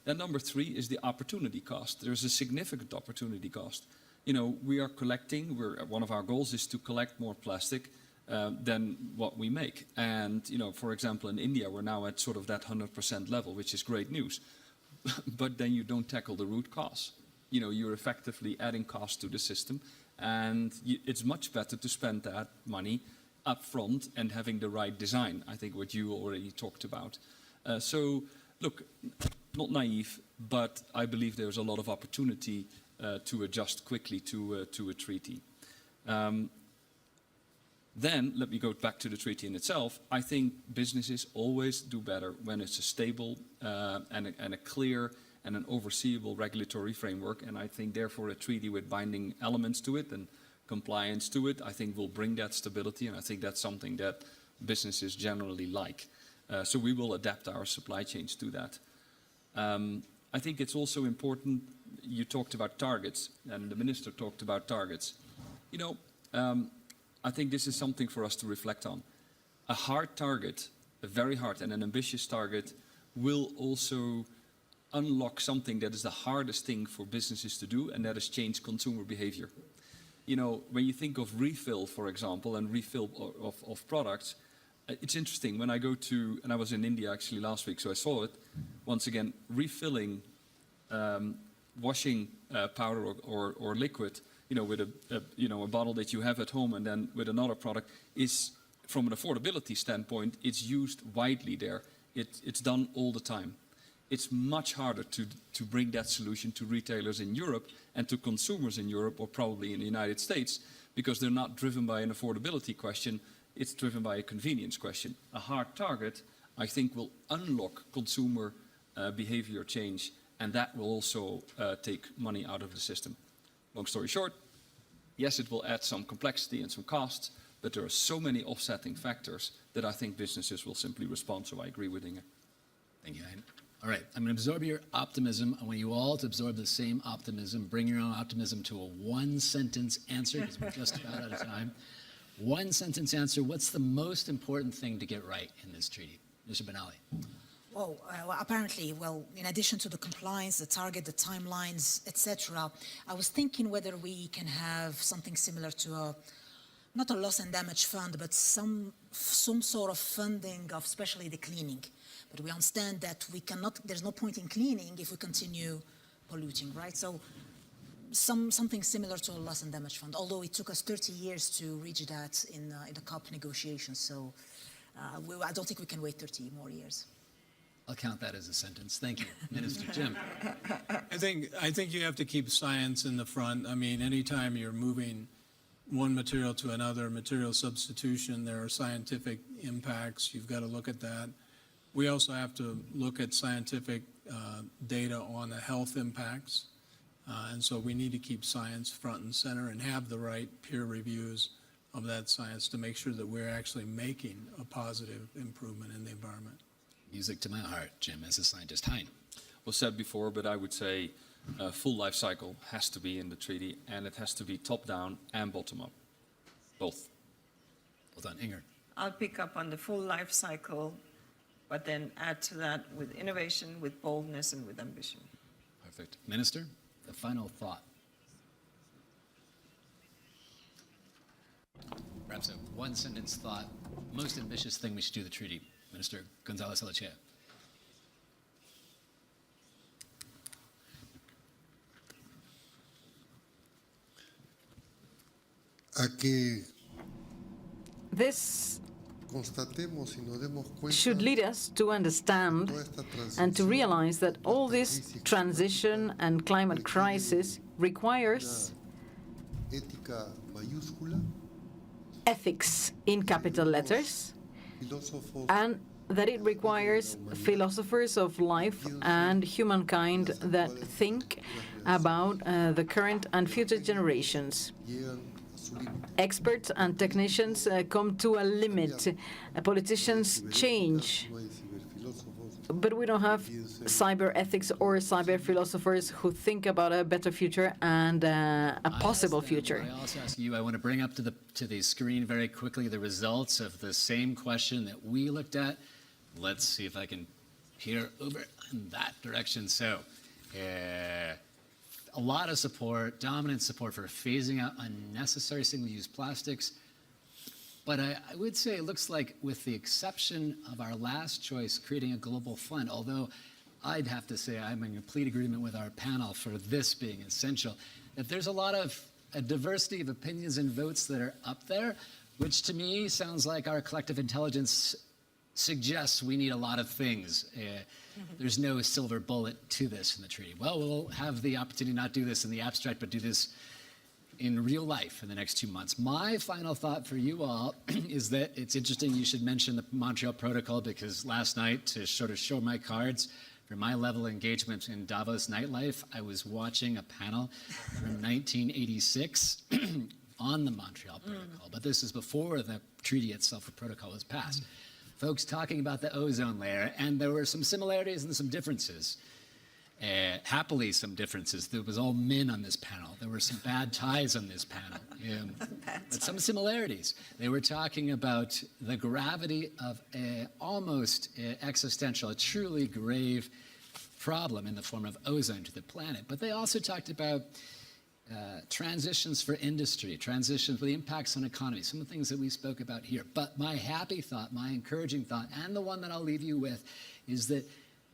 Then number 3 is the opportunity cost. There's a significant opportunity cost. We are collecting, one of our goals is to collect more plastic than what we make. And, for example, in India, we're now at sort of that 100% level, which is great news. But then you don't tackle the root cause. You're effectively adding cost to the system, and it's much better to spend that money up front and having the right design, I think what you already talked about. So, look, not naive, but I believe there's a lot of opportunity to adjust quickly to a treaty. Then, let me go back to the treaty in itself. I think businesses always do better when it's a stable and a clear and an overseeable regulatory framework. And I think, therefore, a treaty with binding elements to it and compliance to it, I think will bring that stability. And I think that's something that businesses generally like. So we will adapt our supply chains to that. I think it's also important, you talked about targets, and the minister talked about targets. I think this is something for us to reflect on. A hard target, a very hard and an ambitious target, will also unlock something that is the hardest thing for businesses to do, and that is change consumer behavior. When you think of refill, for example, and refill of products, it's interesting. When I go to, and I was in India actually last week, so I saw it, once again, refilling washing powder or liquid, with a bottle that you have at home and then with another product is, from an affordability standpoint, it's used widely there. It's done all the time. It's much harder to bring that solution to retailers in Europe and to consumers in Europe, or probably in the United States, because they're not driven by an affordability question, it's driven by a convenience question. A hard target, I think, will unlock consumer behavior change, and that will also take money out of the system. Long story short, yes, it will add some complexity and some costs, but there are so many offsetting factors that I think businesses will simply respond, so I agree with Inge. Thank you, Hein. All right, I'm going to absorb your optimism. I want you all to absorb the same optimism. Bring your own optimism to a one-sentence answer, because we're just about out of time. One-sentence answer, what's the most important thing to get right in this treaty? Mr. Benali. Well, apparently, in addition to the compliance, the target, the timelines, etc., I was thinking whether we can have something similar to not a loss and damage fund, but some sort of funding of especially the cleaning. But we understand that we cannot, there's no point in cleaning if we continue polluting, right? So something similar to a loss and damage fund, although it took us 30 years to reach that in the COP negotiations. So I don't think we can wait 30 more years. I'll count that as a sentence. Thank you, Minister. Jim. I think you have to keep science in the front. I mean, anytime you're moving one material to another, material substitution, there are scientific impacts. You've got to look at that. We also have to look at scientific data on the health impacts. And so we need to keep science front and center and have the right peer reviews of that science to make sure that we're actually making a positive improvement in the environment. Music to my heart, Jim, as a scientist. Hein. Was said before, but I would say full life cycle has to be in the treaty, and it has to be top-down and bottom-up, both. Well done, Inger. I'll pick up on the full life cycle, but then add to that with innovation, with boldness, and with ambition. Perfect. Minister, the final thought. Perhaps a one-sentence thought, most ambitious thing we should do the treaty. Minister González-Elechea. This should lead us to understand and to realize that all this transition and climate crisis requires ethics in capital letters, and that it requires philosophers of life and humankind that think about the current and future generations. Experts and technicians come to a limit. Politicians change. But we don't have cyber ethics or cyber philosophers who think about a better future and a possible future. I also ask you, I want to bring up to the screen very quickly the results of the same question that we looked at. Let's see if I can peer over in that direction. So, a lot of support, dominant support for phasing out unnecessary single-use plastics. But I would say it looks like, with the exception of our last choice, creating a global fund, although I'd have to say I'm in complete agreement with our panel for this being essential, that there's a lot of a diversity of opinions and votes that are up there, which to me sounds like our collective intelligence suggests we need a lot of things. There's no silver bullet to this in the treaty. Well, we'll have the opportunity not do this in the abstract, but do this in real life in the next 2 months. My final thought for you all is that it's interesting you should mention the Montreal Protocol, because last night, to sort of show my cards for my level of engagement in Davos nightlife, I was watching a panel from 1986 on the Montreal Protocol. But this is before the treaty itself, the protocol, was passed. Folks talking about the ozone layer, and there were some similarities and some differences. Happily, some differences. There was all men on this panel. There were some bad ties on this panel, but some similarities. They were talking about the gravity of almost existential, a truly grave problem in the form of ozone to the planet. But they also talked about transitions for industry, transitions for the impacts on economy, some of the things that we spoke about here. But my happy thought, my encouraging thought, and the one that I'll leave you with, is that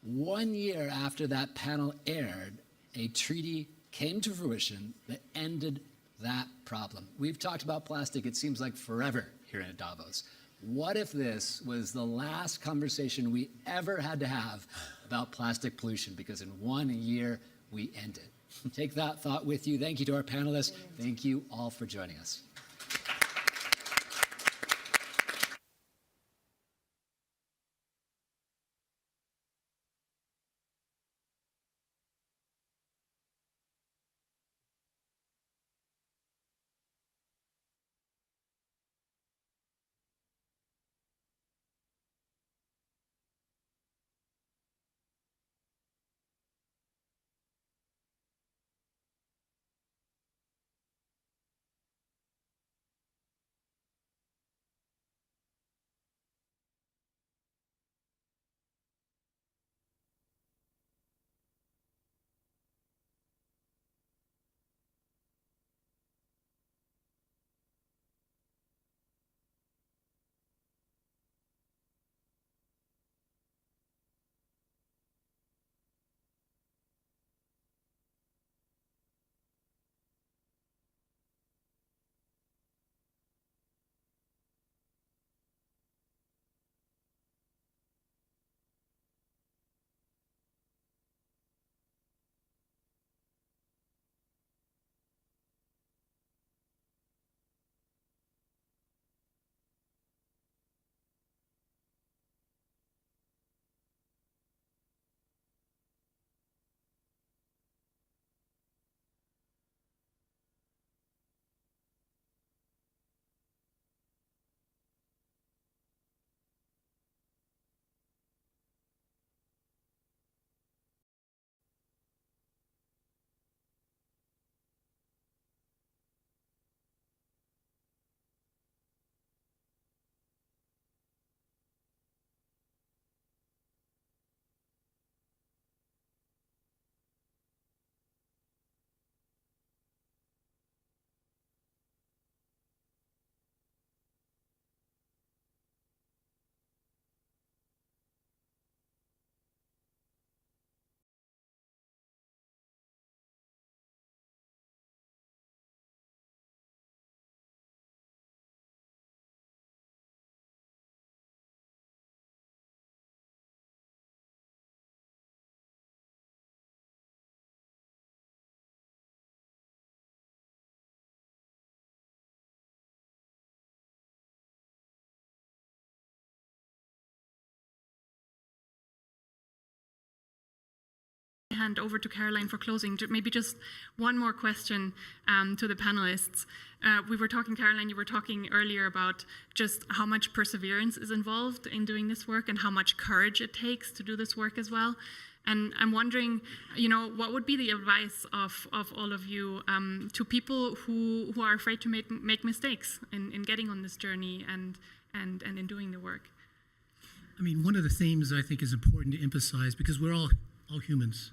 1 year after that panel aired, a treaty came to fruition that ended that problem. We've talked about plastic, it seems like forever here at Davos. What if this was the last conversation we ever had to have about plastic pollution? Because in 1 year, we end it. Take that thought with you. Thank you to our panelists. Thank you all for joining us. Hand over to Caroline for closing. Maybe just one more question to the panelists. We were talking, Caroline, you were talking earlier about just how much perseverance is involved in doing this work and how much courage it takes to do this work as well. And I'm wondering, you know, what would be the advice of all of you to people who are afraid to make mistakes in getting on this journey and in doing the work? I mean, one of the themes I think is important to emphasize, because we're all humans.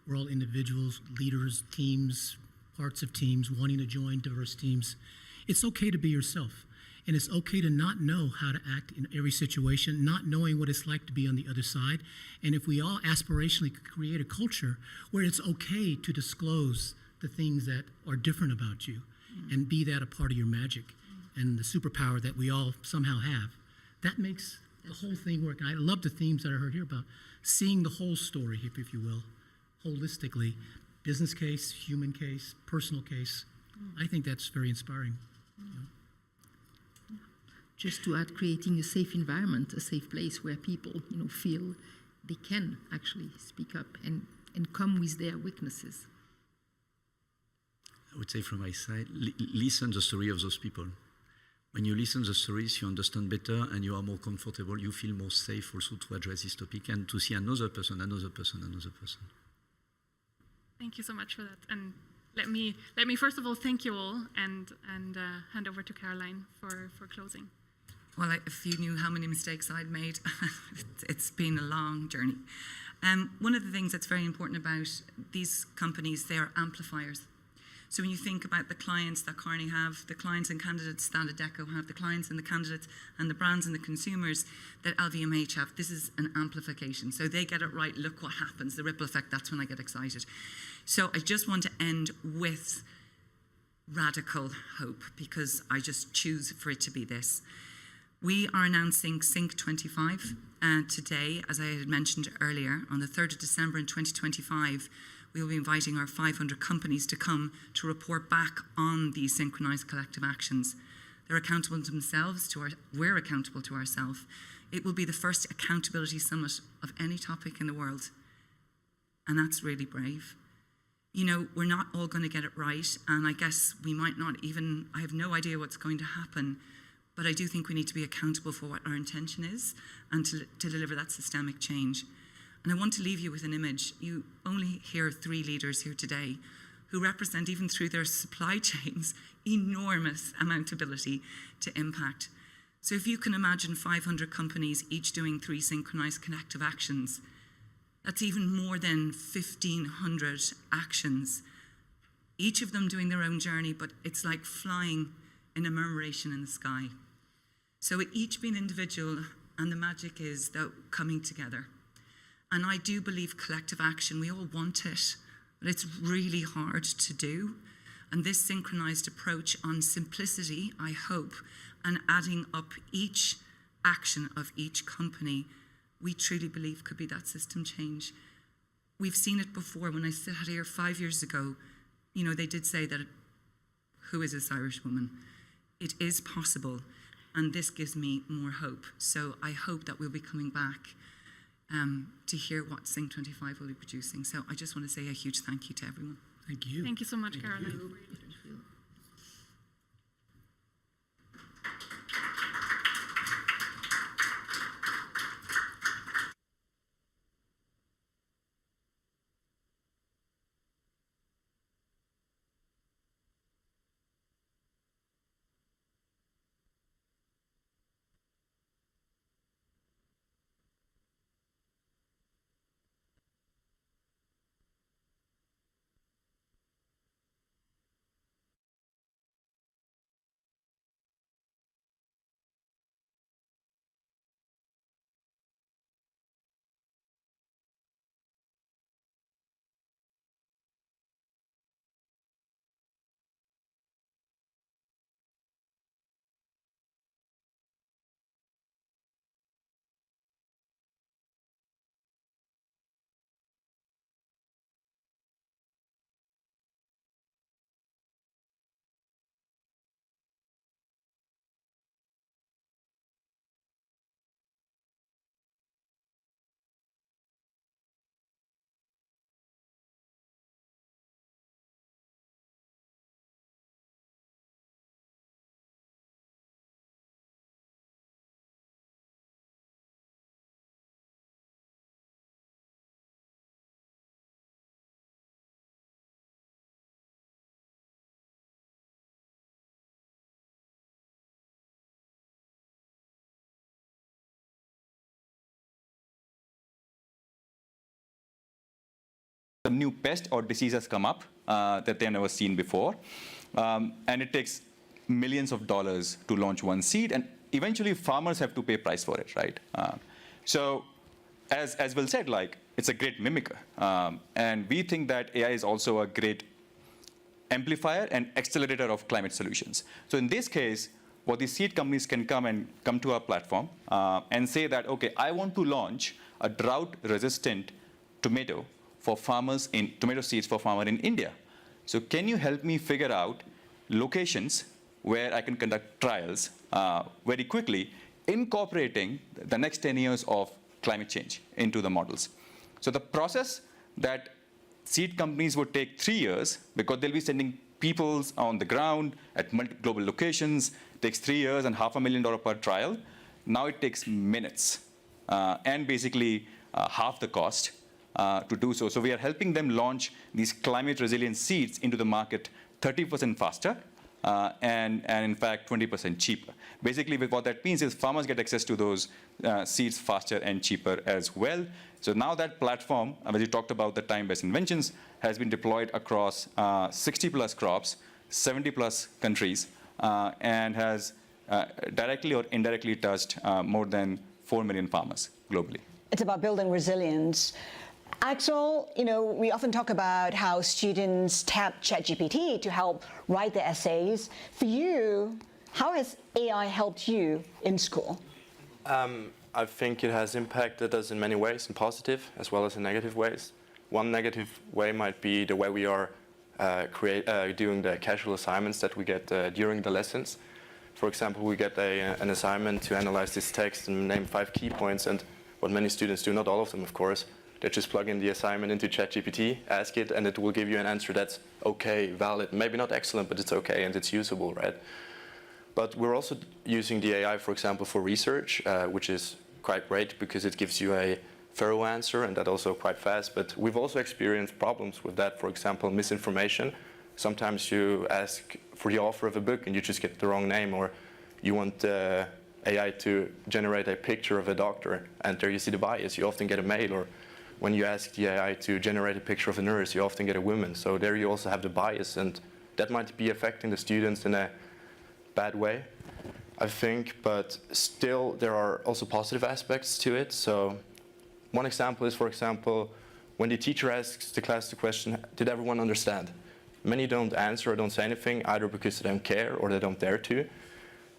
We're all individuals, leaders, teams, parts of teams, wanting to join diverse teams. It's okay to be yourself. And it's okay to not know how to act in every situation, not knowing what it's like to be on the other side. And if we all aspirationally create a culture where it's okay to disclose the things that are different about you and be that a part of your magic and the superpower that we all somehow have, that makes the whole thing work. And I love the themes that I heard here about seeing the whole story, if you will, holistically, business case, human case, personal case. I think that's very inspiring. Just to add, creating a safe environment, a safe place where people, you know, feel they can actually speak up and come with their weaknesses. I would say from my side, listen the story of those people. When you listen to the stories, you understand better and you are more comfortable, you feel more safe also to address this topic and to see another person, another person, another person. Thank you so much for that. And let me first of all thank you all and hand over to Caroline for closing. Well, if you knew how many mistakes I'd made, it's been a long journey. One of the things that's very important about these companies, they are amplifiers. So when you think about the clients that Carney have, the clients and candidates that Adecco have, the clients and the candidates and the brands and the consumers that LVMH have, this is an amplification. So they get it right, look what happens, the ripple effect, that's when I get excited. So I just want to end with radical hope, because I just choose for it to be this. We are announcing Sync25 today, as I had mentioned earlier. On the 3rd of December in 2025, we will be inviting our 500 companies to come to report back on these synchronized collective actions. They're accountable to themselves, we're accountable to ourselves. It will be the first accountability summit of any topic in the world. And that's really brave. You know, we're not all going to get it right, and I guess we might not even, I have no idea what's going to happen, but I do think we need to be accountable for what our intention is and to deliver that systemic change. And I want to leave you with an image. You only hear 3 leaders here today who represent, even through their supply chains, enormous amount of ability to impact. So if you can imagine 500 companies each doing 3 synchronized collective actions, that's even more than 1,500 actions, each of them doing their own journey, but it's like flying in a murmuration in the sky. So it each being individual, and the magic is that coming together. And I do believe collective action, we all want it, but it's really hard to do. And this synchronized approach on simplicity, I hope, and adding up each action of each company, we truly believe could be that system change. We've seen it before. When I sat here 5 years ago, you know, they did say that, who is this Irish woman? It is possible, and this gives me more hope. So I hope that we'll be coming back to hear what Sync25 will be producing. So I just want to say a huge thank you to everyone. Thank you. Thank you so much, Caroline. Some new pest or disease has come up that they've never seen before. And it takes millions of dollars to launch one seed, and eventually farmers have to pay price for it, right? So as Will said, like, it's a great mimicker. And we think that AI is also a great amplifier and accelerator of climate solutions. So in this case, what these seed companies can come to our platform and say that, okay, I want to launch a drought-resistant tomato for farmers in tomato seeds for farmer in India. So can you help me figure out locations where I can conduct trials very quickly, incorporating the next 10 years of climate change into the models? So the process that seed companies would take 3 years, because they'll be sending people on the ground at global locations, takes 3 years and $500,000 per trial. Now it takes minutes and basically half the cost to do so. So we are helping them launch these climate resilient seeds into the market 30% faster and in fact 20% cheaper. Basically, what that means is farmers get access to those seeds faster and cheaper as well. So now that platform, as you talked about the time-based inventions, has been deployed across 60+ crops, 70+ countries, and has directly or indirectly touched more than 4 million farmers globally. It's about building resilience. Axel, we often talk about how students tap ChatGPT to help write their essays. For you, how has AI helped you in school? I think it has impacted us in many ways, in positive as well as in negative ways. One negative way might be the way we are doing the casual assignments that we get during the lessons. For example, we get an assignment to analyze this text and name 5 key points, and what many students do, not all of them of course, they just plug in the assignment into ChatGPT, ask it, and it will give you an answer that's okay, valid, maybe not excellent, but it's okay and it's usable, right? But we're also using the AI, for example, for research, which is quite great because it gives you a thorough answer, and that also quite fast. But we've also experienced problems with that. For example, misinformation. Sometimes you ask for the author of a book and you just get the wrong name, or you want AI to generate a picture of a doctor, and there you see the bias. You often get a male, or when you ask the AI to generate a picture of a nurse, you often get a woman. So there you also have the bias, and that might be affecting the students in a bad way, I think, but still there are also positive aspects to it. So one example is, for example, when the teacher asks the class the question, did everyone understand? Many don't answer or don't say anything, either because they don't care or they don't dare to,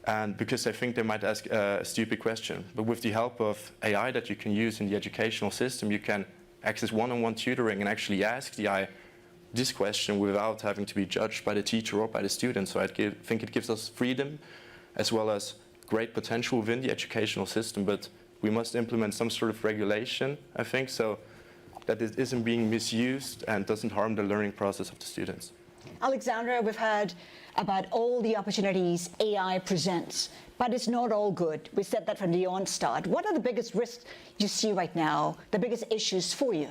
and because they think they might ask a stupid question. But with the help of AI that you can use in the educational system, you can access one-on-one tutoring and actually ask the AI this question without having to be judged by the teacher or by the student. So I think it gives us freedom as well as great potential within the educational system, but we must implement some sort of regulation, I think, so that it isn't being misused and doesn't harm the learning process of the students. Alexandra, we've heard about all the opportunities AI presents, but it's not all good. We said that from the onstart. What are the biggest risks you see right now, the biggest issues for you?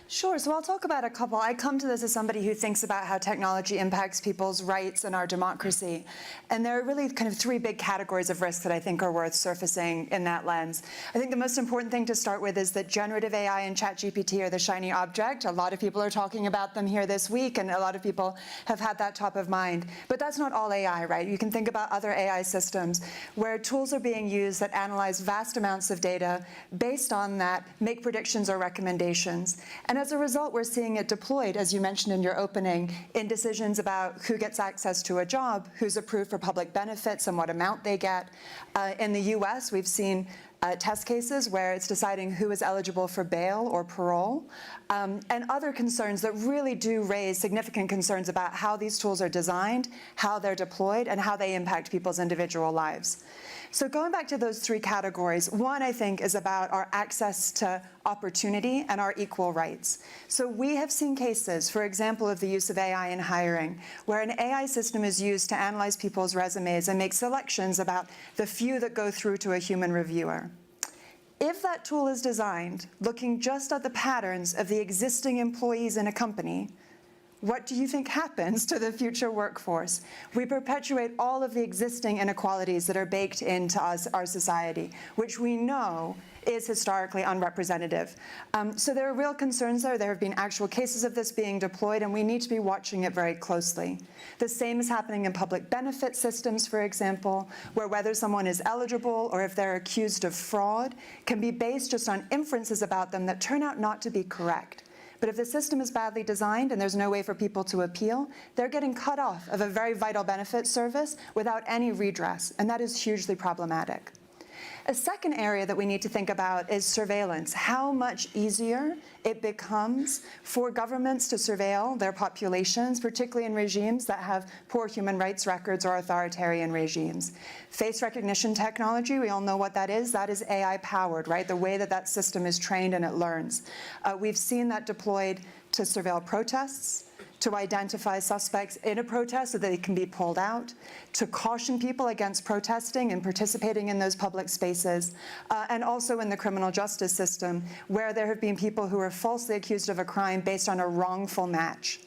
Sure, so I'll talk about a couple. I come to this as somebody who thinks about how technology impacts people's rights and our democracy. And there are really kind of 3 big categories of risks that I think are worth surfacing in that lens. I think the most important thing to start with is that generative AI and ChatGPT are the shiny object. A lot of people are talking about them here this week, and a lot of people have had that top of mind. But that's not all AI, right? You can think about other AI systems where tools are being used that analyze vast amounts of data, based on that, make predictions or recommendations. And as a result, we're seeing it deployed, as you mentioned in your opening, in decisions about who gets access to a job, who's approved for public benefits and what amount they get. In the US, we've seen test cases where it's deciding who is eligible for bail or parole, and other concerns that really do raise significant concerns about how these tools are designed, how they're deployed, and how they impact people's individual lives. So going back to those 3 categories, one, I think, is about our access to opportunity and our equal rights. So we have seen cases, for example, of the use of AI in hiring, where an AI system is used to analyze people's resumes and make selections about the few that go through to a human reviewer. If that tool is designed looking just at the patterns of the existing employees in a company, what do you think happens to the future workforce? We perpetuate all of the existing inequalities that are baked into our society, which we know is historically unrepresentative. So there are real concerns there. There have been actual cases of this being deployed, and we need to be watching it very closely. The same is happening in public benefit systems, for example, where whether someone is eligible or if they're accused of fraud can be based just on inferences about them that turn out not to be correct. But if the system is badly designed and there's no way for people to appeal, they're getting cut off of a very vital benefit service without any redress, and that is hugely problematic. A second area that we need to think about is surveillance. How much easier it becomes for governments to surveil their populations, particularly in regimes that have poor human rights records or authoritarian regimes. Face recognition technology, we all know what that is. That is AI powered, right? The way that that system is trained and it learns. We've seen that deployed to surveil protests, to identify suspects in a protest so that they can be pulled out, to caution people against protesting and participating in those public spaces, and also in the criminal justice system, where there have been people who are falsely accused of a crime based on a wrongful match.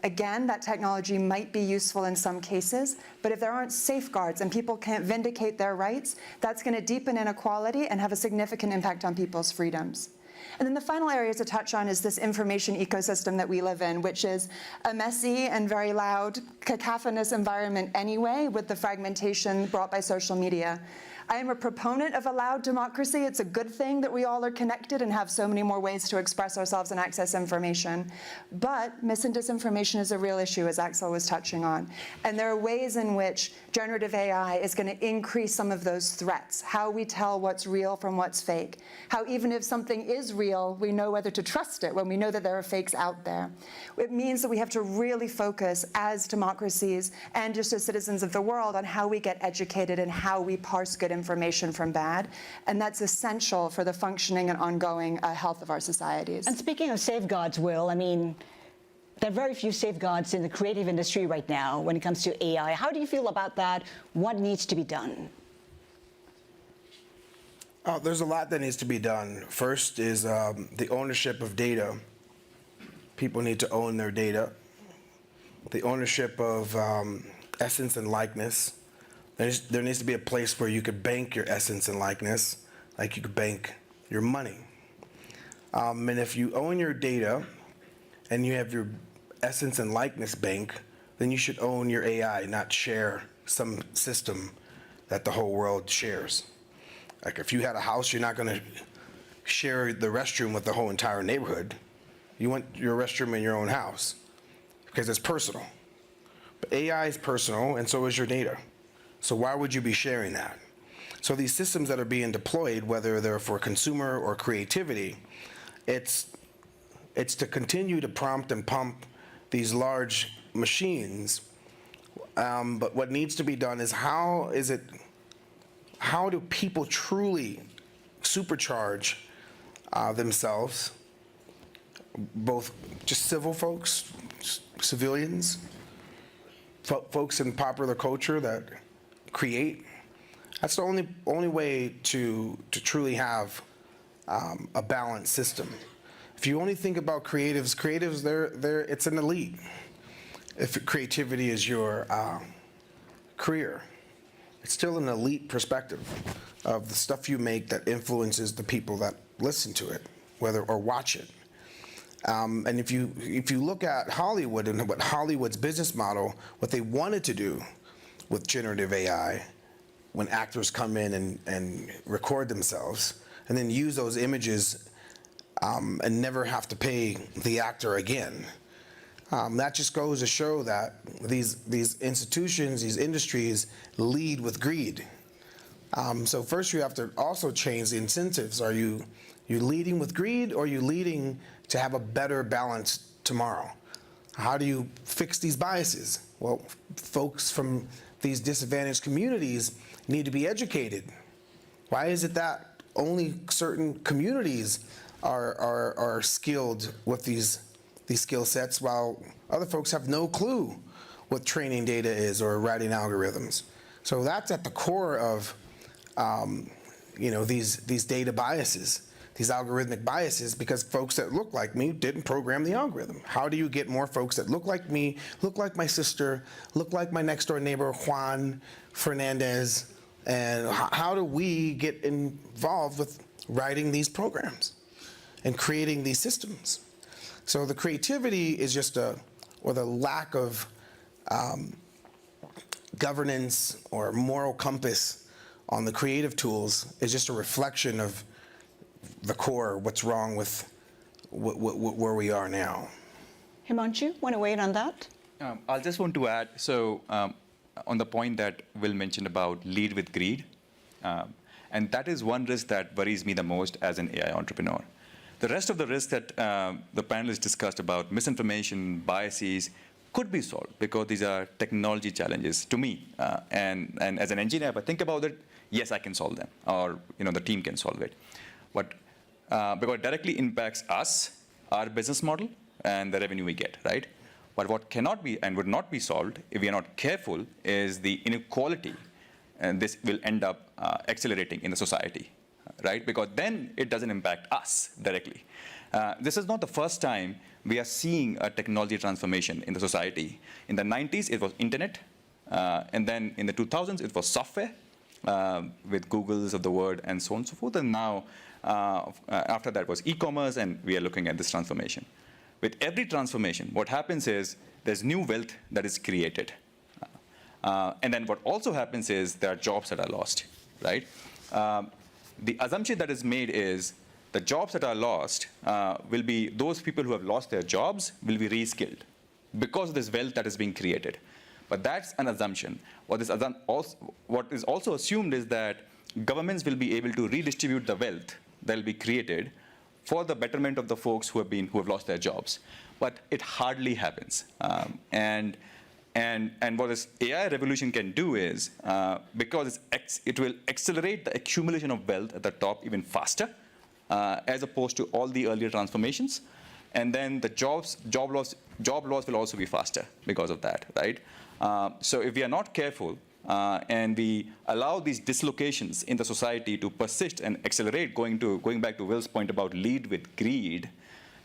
Again, that technology might be useful in some cases, but if there aren't safeguards and people can't vindicate their rights, that's going to deepen inequality and have a significant impact on people's freedoms. And then the final area to touch on is this information ecosystem that we live in, which is a messy and very loud, cacophonous environment anyway, with the fragmentation brought by social media. I am a proponent of a loud democracy. It's a good thing that we all are connected and have so many more ways to express ourselves and access information. But mis and disinformation is a real issue, as Axel was touching on. And there are ways in which generative AI is going to increase some of those threats, how we tell what's real from what's fake, how even if something is real, we know whether to trust it when we know that there are fakes out there. It means that we have to really focus as democracies and just as citizens of the world on how we get educated and how we parse good information from bad, and that's essential for the functioning and ongoing health of our societies. And speaking of safeguards, Will, I mean, there are very few safeguards in the creative industry right now when it comes to AI. How do you feel about that? What needs to be done? There's a lot that needs to be done. First is the ownership of data. People need to own their data. The ownership of essence and likeness. There needs to be a place where you could bank your essence and likeness, like you could bank your money. And if you own your data and you have your essence and likeness bank, then you should own your AI, not share some system that the whole world shares. Like if you had a house, you're not going to share the restroom with the whole entire neighborhood. You want your restroom in your own house because it's personal. But AI is personal, and so is your data. So why would you be sharing that? So these systems that are being deployed, whether they're for consumer or creativity, it's to continue to prompt and pump these large machines. But what needs to be done is how do people truly supercharge themselves, both just civil folks, civilians, folks in popular culture that create. That's the only way to truly have a balanced system. If you only think about creatives, it's an elite. If creativity is your career, it's still an elite perspective of the stuff you make that influences the people that listen to it, or watch it. And if you look at Hollywood and what Hollywood's business model, what they wanted to do with generative AI, when actors come in and record themselves and then use those images and never have to pay the actor again. That just goes to show that these institutions, these industries lead with greed. So first you have to also change the incentives. Are you leading with greed, or are you leading to have a better balance tomorrow? How do you fix these biases? Well, folks from these disadvantaged communities need to be educated. Why is it that only certain communities are skilled with these skill sets, while other folks have no clue what training data is or writing algorithms? So that's at the core of these data biases, these algorithmic biases, because folks that look like me didn't program the algorithm. How do you get more folks that look like me, look like my sister, look like my next door neighbor, Juan Fernandez, and how do we get involved with writing these programs and creating these systems? So the creativity is just the lack of governance or moral compass on the creative tools is just a reflection of the core, what's wrong with where we are now. Himanshu, want to weigh in on that? I just want to add, so on the point that Will mentioned about lead with greed, and that is one risk that worries me the most as an AI entrepreneur. The rest of the risks that the panelists discussed about misinformation, biases, could be solved because these are technology challenges to me. And as an engineer, if I think about it, yes, I can solve them, or the team can solve it. But because it directly impacts us, our business model, and the revenue we get, right? But what cannot be and would not be solved if we are not careful is the inequality, and this will end up accelerating in the society, right? Because then it doesn't impact us directly. This is not the first time we are seeing a technology transformation in the society. In the 90s, it was internet. And then in the 2000s, it was software with Googles of the world and so on and so forth. And now, after that was e-commerce, and we are looking at this transformation. With every transformation, what happens is there's new wealth that is created. And then what also happens is there are jobs that are lost, right? The assumption that is made is the jobs that are lost will be those people who have lost their jobs will be reskilled because of this wealth that is being created. But that's an assumption. What is also assumed is that governments will be able to redistribute the wealth that will be created for the betterment of the folks who have lost their jobs. But it hardly happens. And what this AI revolution can do is, because it will accelerate the accumulation of wealth at the top even faster, as opposed to all the earlier transformations. And then the job loss will also be faster because of that, right? So if we are not careful and we allow these dislocations in the society to persist and accelerate, going back to Will's point about lead with greed,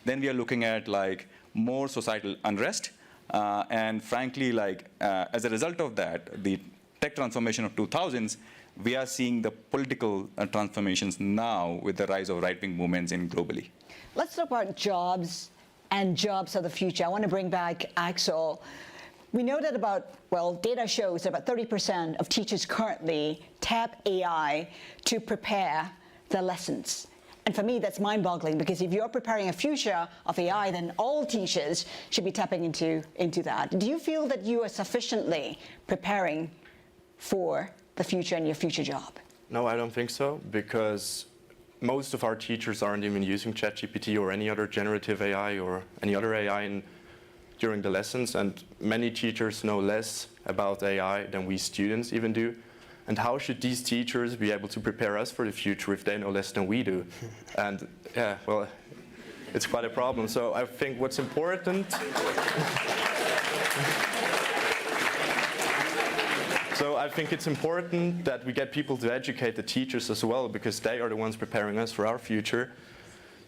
then we are looking at like more societal unrest. And frankly, like as a result of that, the tech transformation of 2000s, we are seeing the political transformations now with the rise of right-wing movements globally. Let's talk about jobs and jobs of the future. I want to bring back Axel. We know that data shows that about 30% of teachers currently tap AI to prepare their lessons. And for me, that's mind-boggling, because if you're preparing a future of AI, then all teachers should be tapping into that. Do you feel that you are sufficiently preparing for the future and your future job? No, I don't think so, because most of our teachers aren't even using ChatGPT or any other generative AI or any other AI during the lessons, and many teachers know less about AI than we students even do. And how should these teachers be able to prepare us for the future if they know less than we do? And yeah, well, it's quite a problem. So I think what's important So I think it's important that we get people to educate the teachers as well, because they are the ones preparing us for our future.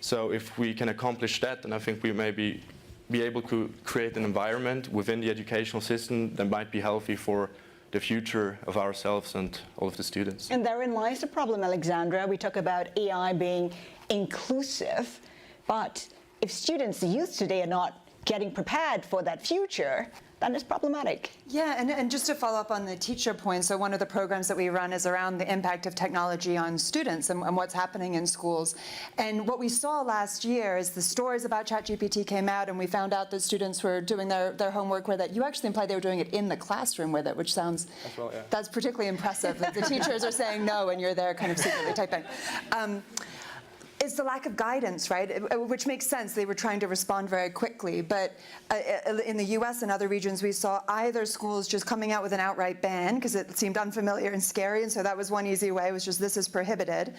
So if we can accomplish that, then I think we may be able to create an environment within the educational system that might be healthy for the future of ourselves and all of the students. And therein lies the problem, Alexandra. We talk about AI being inclusive, but if students, the youth today, are not getting prepared for that future, then it's problematic. Yeah, and just to follow up on the teacher point, so one of the programs that we run is around the impact of technology on students and what's happening in schools. And what we saw last year is the stories about ChatGPT came out, and we found out that students were doing their homework where that you actually implied they were doing it in the classroom with it, which sounds, that's particularly impressive. That the teachers are saying no and you're there kind of secretly typing. It's the lack of guidance, right? Which makes sense. They were trying to respond very quickly. But in the US and other regions, we saw either schools just coming out with an outright ban because it seemed unfamiliar and scary. And so that was one easy way. It was just, this is prohibited.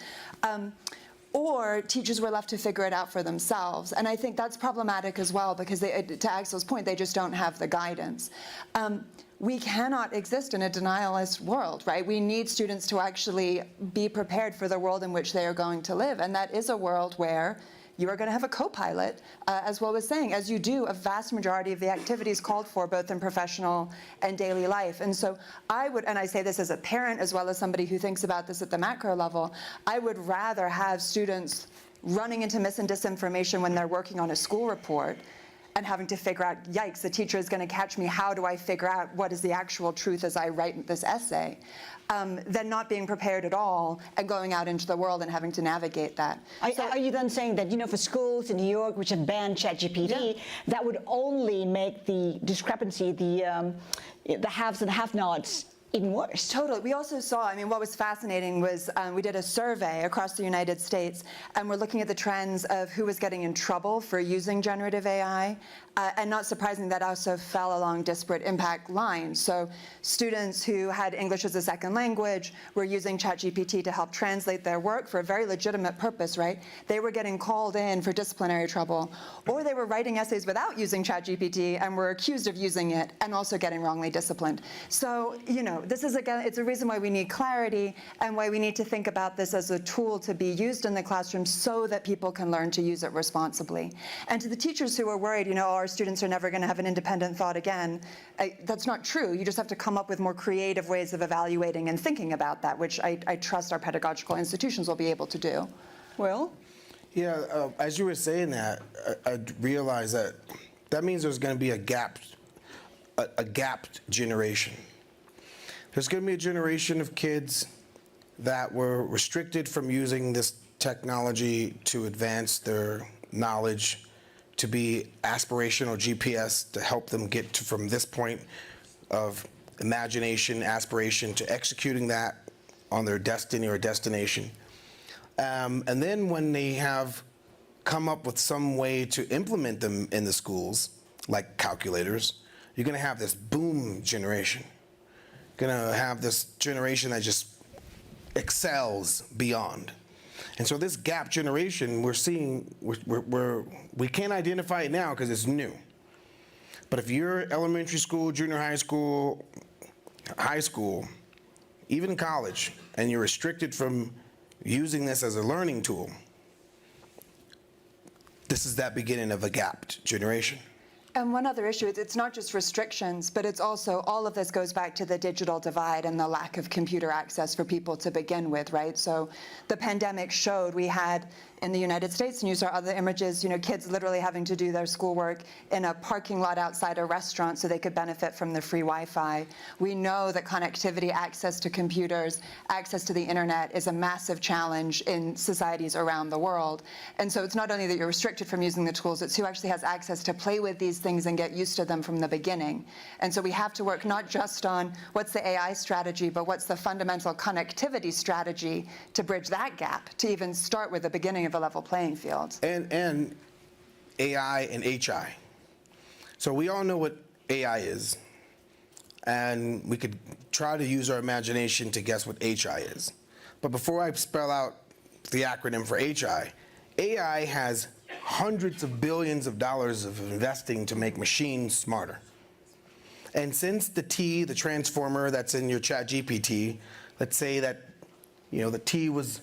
Or teachers were left to figure it out for themselves. And I think that's problematic as well, because to Axel's point, they just don't have the guidance. We cannot exist in a denialist world, right? We need students to actually be prepared for the world in which they are going to live. And that is a world where you are going to have a co-pilot, as Will was saying, as you do a vast majority of the activities called for, both in professional and daily life. And so I would, and I say this as a parent as well as somebody who thinks about this at the macro level, I would rather have students running into mis and disinformation when they're working on a school report and having to figure out, yikes, the teacher is going to catch me. How do I figure out what is the actual truth as I write this essay? Than not being prepared at all and going out into the world and having to navigate that. Are you then saying that, for schools in New York which have banned ChatGPT, that would only make the discrepancy, the haves and have-nots, even worse? Totally. We also saw, what was fascinating was we did a survey across the United States, and we're looking at the trends of who was getting in trouble for using generative AI. And not surprising, that also fell along disparate impact lines. So students who had English as a second language were using ChatGPT to help translate their work for a very legitimate purpose, right? They were getting called in for disciplinary trouble, or they were writing essays without using ChatGPT and were accused of using it and also getting wrongly disciplined. So, this is, again, it's a reason why we need clarity and why we need to think about this as a tool to be used in the classroom so that people can learn to use it responsibly. And to the teachers who are worried, our students are never going to have an independent thought again, that's not true. You just have to come up with more creative ways of evaluating and thinking about that, which I trust our pedagogical institutions will be able to do. Will? Yeah, as you were saying that, I realized that means there's going to be a gapped generation. There's going to be a generation of kids that were restricted from using this technology to advance their knowledge, to be aspirational GPS to help them get from this point of imagination, aspiration, to executing that on their destiny or destination. And then when they have come up with some way to implement them in the schools, like calculators, you're going to have this boom generation. You're going to have this generation that just excels beyond. And so this gap generation, we're seeing, we can't identify it now because it's new. But if you're elementary school, junior high school, even college, and you're restricted from using this as a learning tool, this is that beginning of a gapped generation. And one other issue is it's not just restrictions, but it's also all of this goes back to the digital divide and the lack of computer access for people to begin with, right? So the pandemic showed we had in the United States, and you saw other images, kids literally having to do their schoolwork in a parking lot outside a restaurant so they could benefit from the free Wi-Fi. We know that connectivity, access to computers, access to the internet is a massive challenge in societies around the world. And so it's not only that you're restricted from using the tools, it's who actually has access to play with these things and get used to them from the beginning. And so we have to work not just on what's the AI strategy, but what's the fundamental connectivity strategy to bridge that gap, to even start with the beginning of a level playing field. And AI and HI. So we all know what AI is, and we could try to use our imagination to guess what HI is. But before I spell out the acronym for HI, AI has hundreds of billions of dollars of investing to make machines smarter. And since the T, the transformer that's in your chat GPT, let's say that, the T was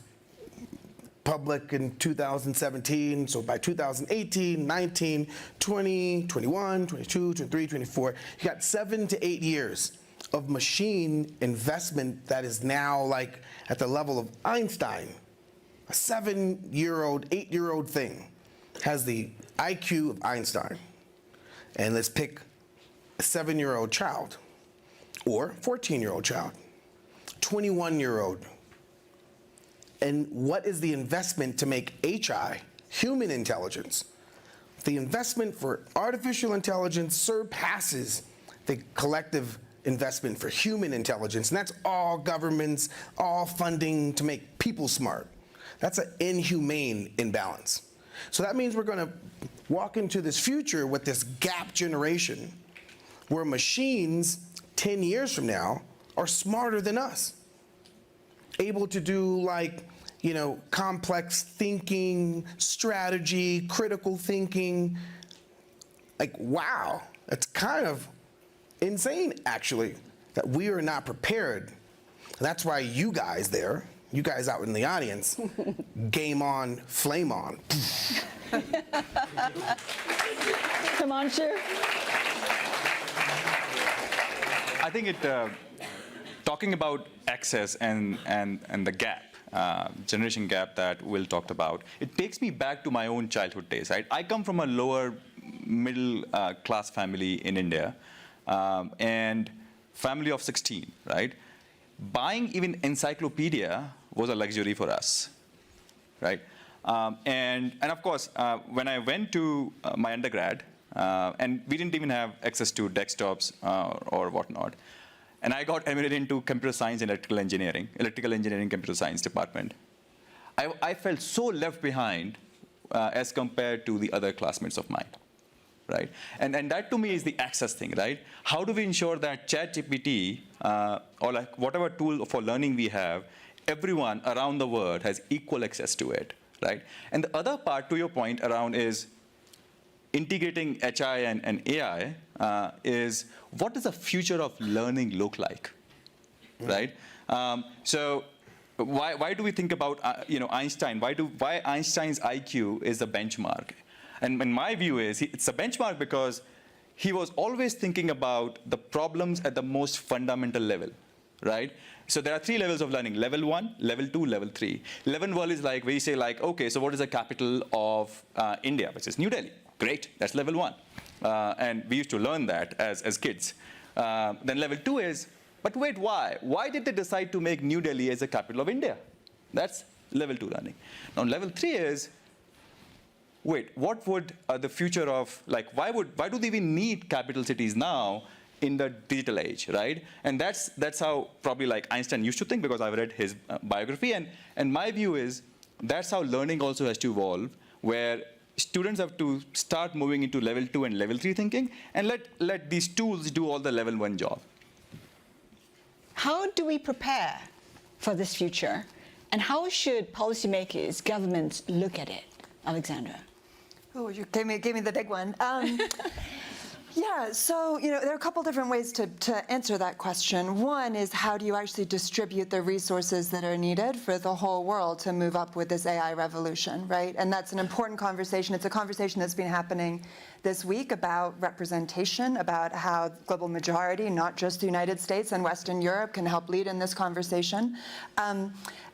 public in 2017, so by 2018, 19, 20, 21, 22, 23, 24, you got 7 to 8 years of machine investment that is now like at the level of Einstein. A 7-year-old, 8-year-old thing has the IQ of Einstein. And let's pick a 7-year-old child, or 14-year-old child, 21-year-old. And what is the investment to make HI, human intelligence? The investment for artificial intelligence surpasses the collective investment for human intelligence, and that's all governments, all funding to make people smart. That's an inhumane imbalance. So that means we're going to walk into this future with this gap generation where machines 10 years from now are smarter than us, able to do complex thinking, strategy, critical thinking. Wow, it's kind of insane, actually, that we are not prepared. And that's why you guys out in the audience, game on, flame on. Himanshu? I think talking about access and the gap, generation gap that Will talked about, it takes me back to my own childhood days. Right? I come from a lower middle class family in India, and family of 16, right? Buying even encyclopedia was a luxury for us, right? And of course, when I went to my undergrad, and we didn't even have access to desktops or whatnot, and I got admitted into computer science and electrical engineering, computer science department. I felt so left behind as compared to the other classmates of mine, right? And that to me is the access thing, right? How do we ensure that ChatGPT or whatever tool for learning we have, everyone around the world has equal access to it, right? And the other part to your point around is integrating HI and AI is what does the future of learning look like, right? So why do we think about Einstein? Why Einstein's IQ is the benchmark? And in my view it's a benchmark because he was always thinking about the problems at the most fundamental level, right? So there are 3 levels of learning: level 1, level 2, level 3. Level 1 is like where you say like, okay, so what is the capital of India? Which is New Delhi. Great, that's level 1. And we used to learn that as kids. Then level 2 is, but wait, why? Why did they decide to make New Delhi as the capital of India? That's level 2 learning. Now level 3 is, wait, what would the future of, like, why do they even need capital cities now in the digital age, right? And that's how probably like Einstein used to think, because I've read his biography. And my view is that's how learning also has to evolve, where students have to start moving into level 2 and level 3 thinking, and let these tools do all the level 1 job. How do we prepare for this future? And how should policymakers, governments look at it? Alexandra. Oh, you gave me the big one. Yeah, so there are a couple different ways to answer that question. One is, how do you actually distribute the resources that are needed for the whole world to move up with this AI revolution, right? And that's an important conversation. It's a conversation that's been happening this week about representation, about how global majority, not just the United States and Western Europe, can help lead in this conversation.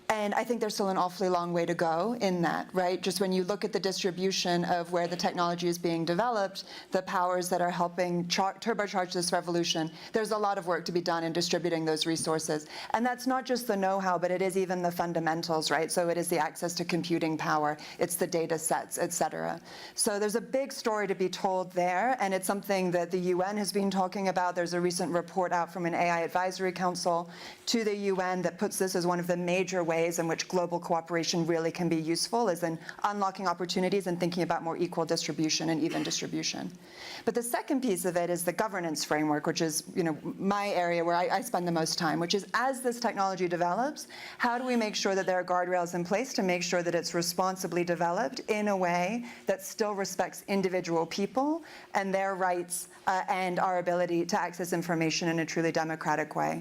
And I think there's still an awfully long way to go in that, right? Just when you look at the distribution of where the technology is being developed, the powers that are helping turbocharge this revolution, there's a lot of work to be done in distributing those resources. And that's not just the know-how, but it is even the fundamentals, right? So it is the access to computing power, it's the data sets, et cetera. So there's a big story to be told there, and it's something that the UN has been talking about. There's a recent report out from an AI advisory council to the UN that puts this as one of the major ways in which global cooperation really can be useful, is in unlocking opportunities and thinking about more equal distribution and even distribution. But the second piece of it is the governance framework, which is my area where I spend the most time, which is, as this technology develops, how do we make sure that there are guardrails in place to make sure that it's responsibly developed in a way that still respects individual people and their rights and our ability to access information in a truly democratic way?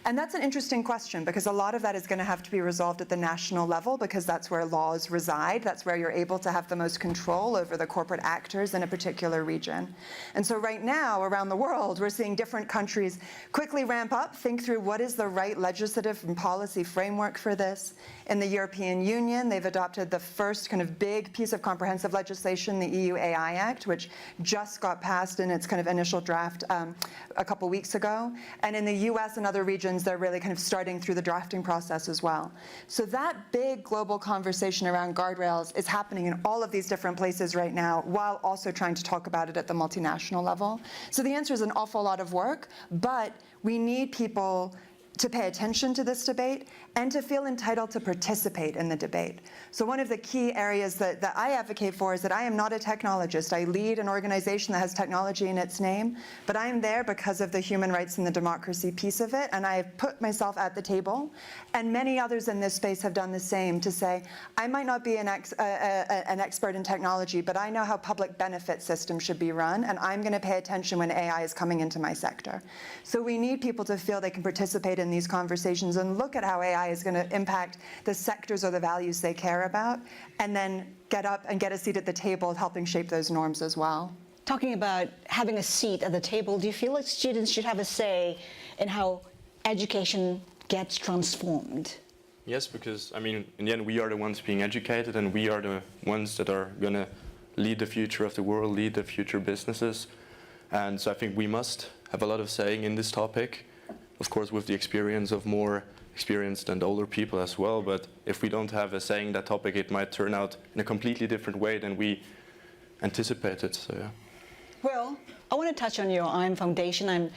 And that's an interesting question, because a lot of that is going to have to be resolved at the national level, because that's where laws reside. That's where you're able to have the most control over the corporate actors in a particular region. And so right now, around the world, we're seeing different countries quickly ramp up, think through what is the right legislative and policy framework for this. In the European Union, they've adopted the first kind of big piece of comprehensive legislation, the EU AI Act, which just got passed in its kind of initial draft a couple weeks ago. And in the US and other regions, they're really kind of starting through the drafting process as well. So that big global conversation around guardrails is happening in all of these different places right now, while also trying to talk about it at the multinational level. So the answer is an awful lot of work, but we need people to pay attention to this debate and to feel entitled to participate in the debate. So one of the key areas that I advocate for is that I am not a technologist. I lead an organization that has technology in its name, but I'm there because of the human rights and the democracy piece of it, and I have put myself at the table, and many others in this space have done the same, to say, I might not be an expert in technology, but I know how public benefit systems should be run, and I'm going to pay attention when AI is coming into my sector. So we need people to feel they can participate in these conversations and look at how AI is going to impact the sectors or the values they care about, and then get up and get a seat at the table helping shape those norms as well. Talking about having a seat at the table, do you feel like students should have a say in how education gets transformed? Yes, because, I mean, in the end, we are the ones being educated, and we are the ones that are going to lead the future of the world, lead the future businesses. And so I think we must have a lot of saying in this topic. Of course, with the experience of more experienced and older people as well, but if we don't have a say in that topic, it might turn out in a completely different way than we anticipated, so yeah. Well, I want to touch on your IM Foundation. I'm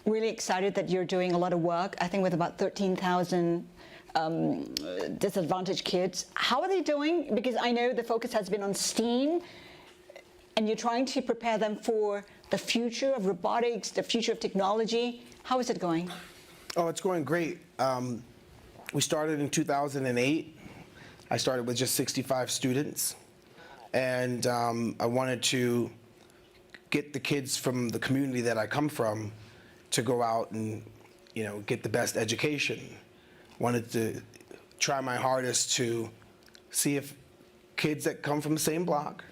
really excited that you're doing a lot of work, I think with about 13,000 disadvantaged kids. How are they doing? Because I know the focus has been on STEAM, and you're trying to prepare them for the future of robotics, the future of technology. How is it going? Oh, it's going great. We started in 2008. I started with just 65 students. And I wanted to get the kids from the community that I come from to go out and get the best education. Wanted to try my hardest to see if kids that come from the same block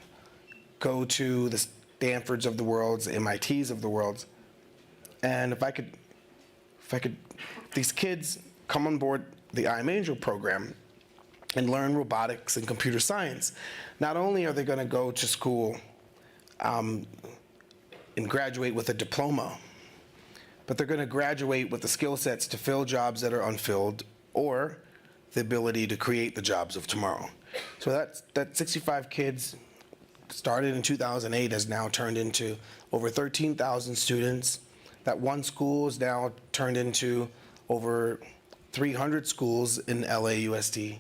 go to the Stanfords of the world, the MITs of the world, and if these kids come on board the I Am Angel program and learn robotics and computer science, not only are they going to go to school and graduate with a diploma, but they're going to graduate with the skill sets to fill jobs that are unfilled or the ability to create the jobs of tomorrow. So that 65 kids started in 2008 has now turned into over 13,000 students. That one school is now turned into over 300 schools in LAUSD.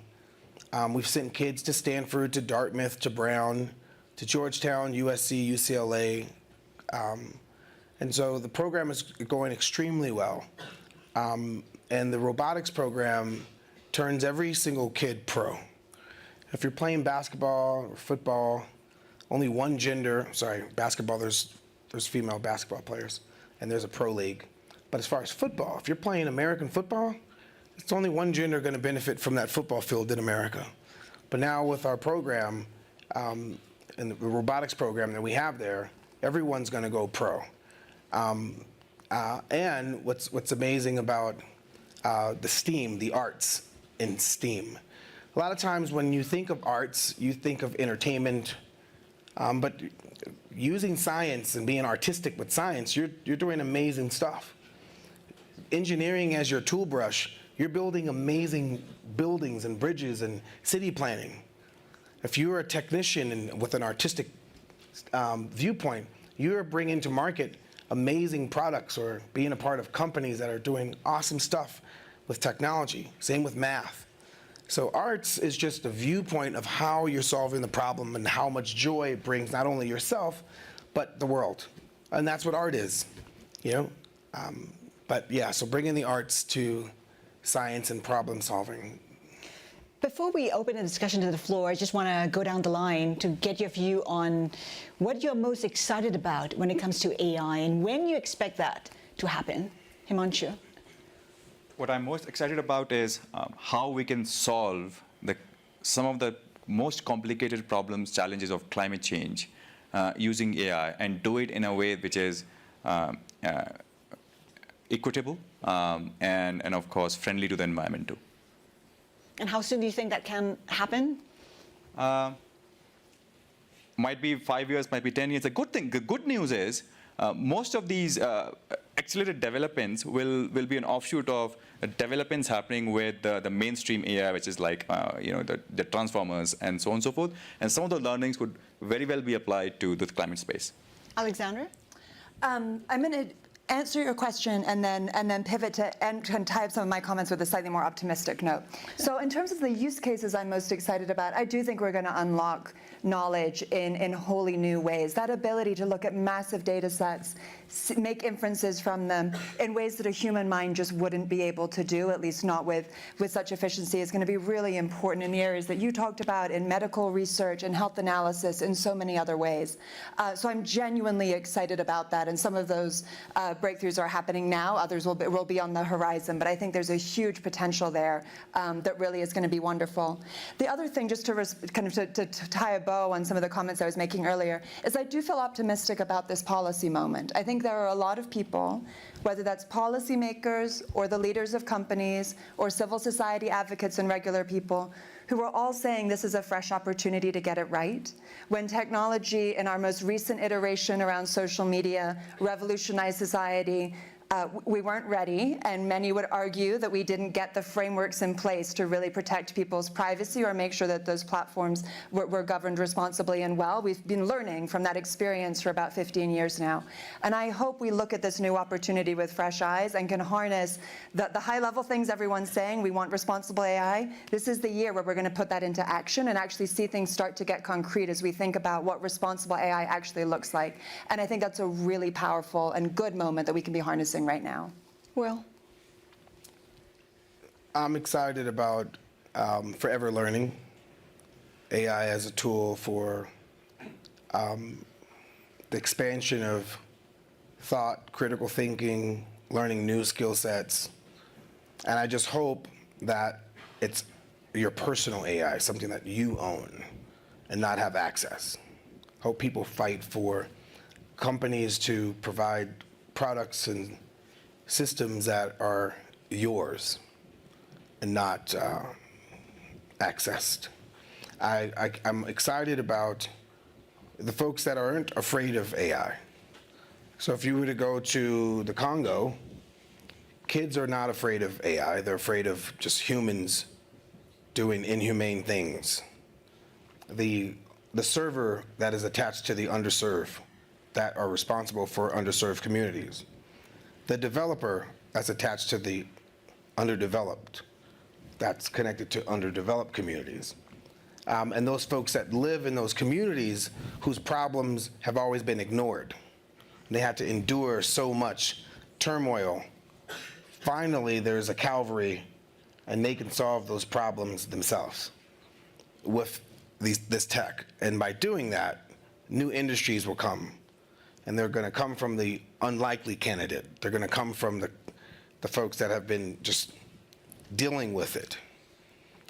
We've sent kids to Stanford, to Dartmouth, to Brown, to Georgetown, USC, UCLA. And so the program is going extremely well. And the robotics program turns every single kid pro. If you're playing basketball or football, only one gender, basketball, there's female basketball players, and there's a pro league. But as far as football, if you're playing American football, it's only one gender going to benefit from that football field in America. But now with our program, and the robotics program that we have there, everyone's going to go pro. And what's amazing about the STEAM, the arts in STEAM, a lot of times when you think of arts, you think of entertainment, but using science and being artistic with science, you're doing amazing stuff. Engineering as your tool brush, you're building amazing buildings and bridges and city planning. If you're a technician and with an artistic viewpoint, you're bringing to market amazing products or being a part of companies that are doing awesome stuff with technology. Same with math. So arts is just a viewpoint of how you're solving the problem and how much joy it brings not only yourself, but the world. And that's what art is, But yeah, so bringing the arts to science and problem solving. Before we open the discussion to the floor, I just want to go down the line to get your view on what you're most excited about when it comes to AI and when you expect that to happen. Himanshu. What I'm most excited about is how we can solve some of the most complicated problems, challenges of climate change using AI and do it in a way which is equitable and of course friendly to the environment too. And how soon do you think that can happen? Might be 5 years, might be 10 years. The good news is most of these accelerated developments will be an offshoot of developments happening with the mainstream AI, which is like the transformers and so on and so forth. And some of the learnings would very well be applied to the climate space. Alexandra? I'm going to answer your question and then pivot to and tie up some of my comments with a slightly more optimistic note. So in terms of the use cases I'm most excited about, I do think we're going to unlock knowledge in wholly new ways. That ability to look at massive data sets, make inferences from them in ways that a human mind just wouldn't be able to do, at least not with such efficiency, is going to be really important in the areas that you talked about in medical research and health analysis and so many other ways. So I'm genuinely excited about that, and some of those breakthroughs are happening now. Others will be on the horizon, but I think there's a huge potential there that really is going to be wonderful. The other thing, just to to tie a bow on some of the comments I was making earlier, is I do feel optimistic about this policy moment. I think there are a lot of people, whether that's policymakers or the leaders of companies or civil society advocates and regular people, who are all saying this is a fresh opportunity to get it right. When technology in our most recent iteration around social media revolutionized society, we weren't ready, and many would argue that we didn't get the frameworks in place to really protect people's privacy or make sure that those platforms were governed responsibly and well. We've been learning from that experience for about 15 years now. And I hope we look at this new opportunity with fresh eyes and can harness the high-level things everyone's saying. We want responsible AI. This is the year where we're going to put that into action and actually see things start to get concrete as we think about what responsible AI actually looks like. And I think that's a really powerful and good moment that we can be harnessing right now. Will? I'm excited about forever learning, AI as a tool for the expansion of thought, critical thinking, learning new skill sets. And I just hope that it's your personal AI, something that you own and not have access. Hope people fight for companies to provide products and systems that are yours and not accessed. I'm excited about the folks that aren't afraid of AI. So if you were to go to the Congo, kids are not afraid of AI. They're afraid of just humans doing inhumane things. The server that is attached to the underserved that are responsible for underserved communities. The developer that's attached to the underdeveloped that's connected to underdeveloped communities. And those folks that live in those communities whose problems have always been ignored. They had to endure so much turmoil. Finally, there's a Calvary, and they can solve those problems themselves with this tech. And by doing that, new industries will come. And they're going to come from the unlikely candidate. They're going to come from the folks that have been just dealing with it.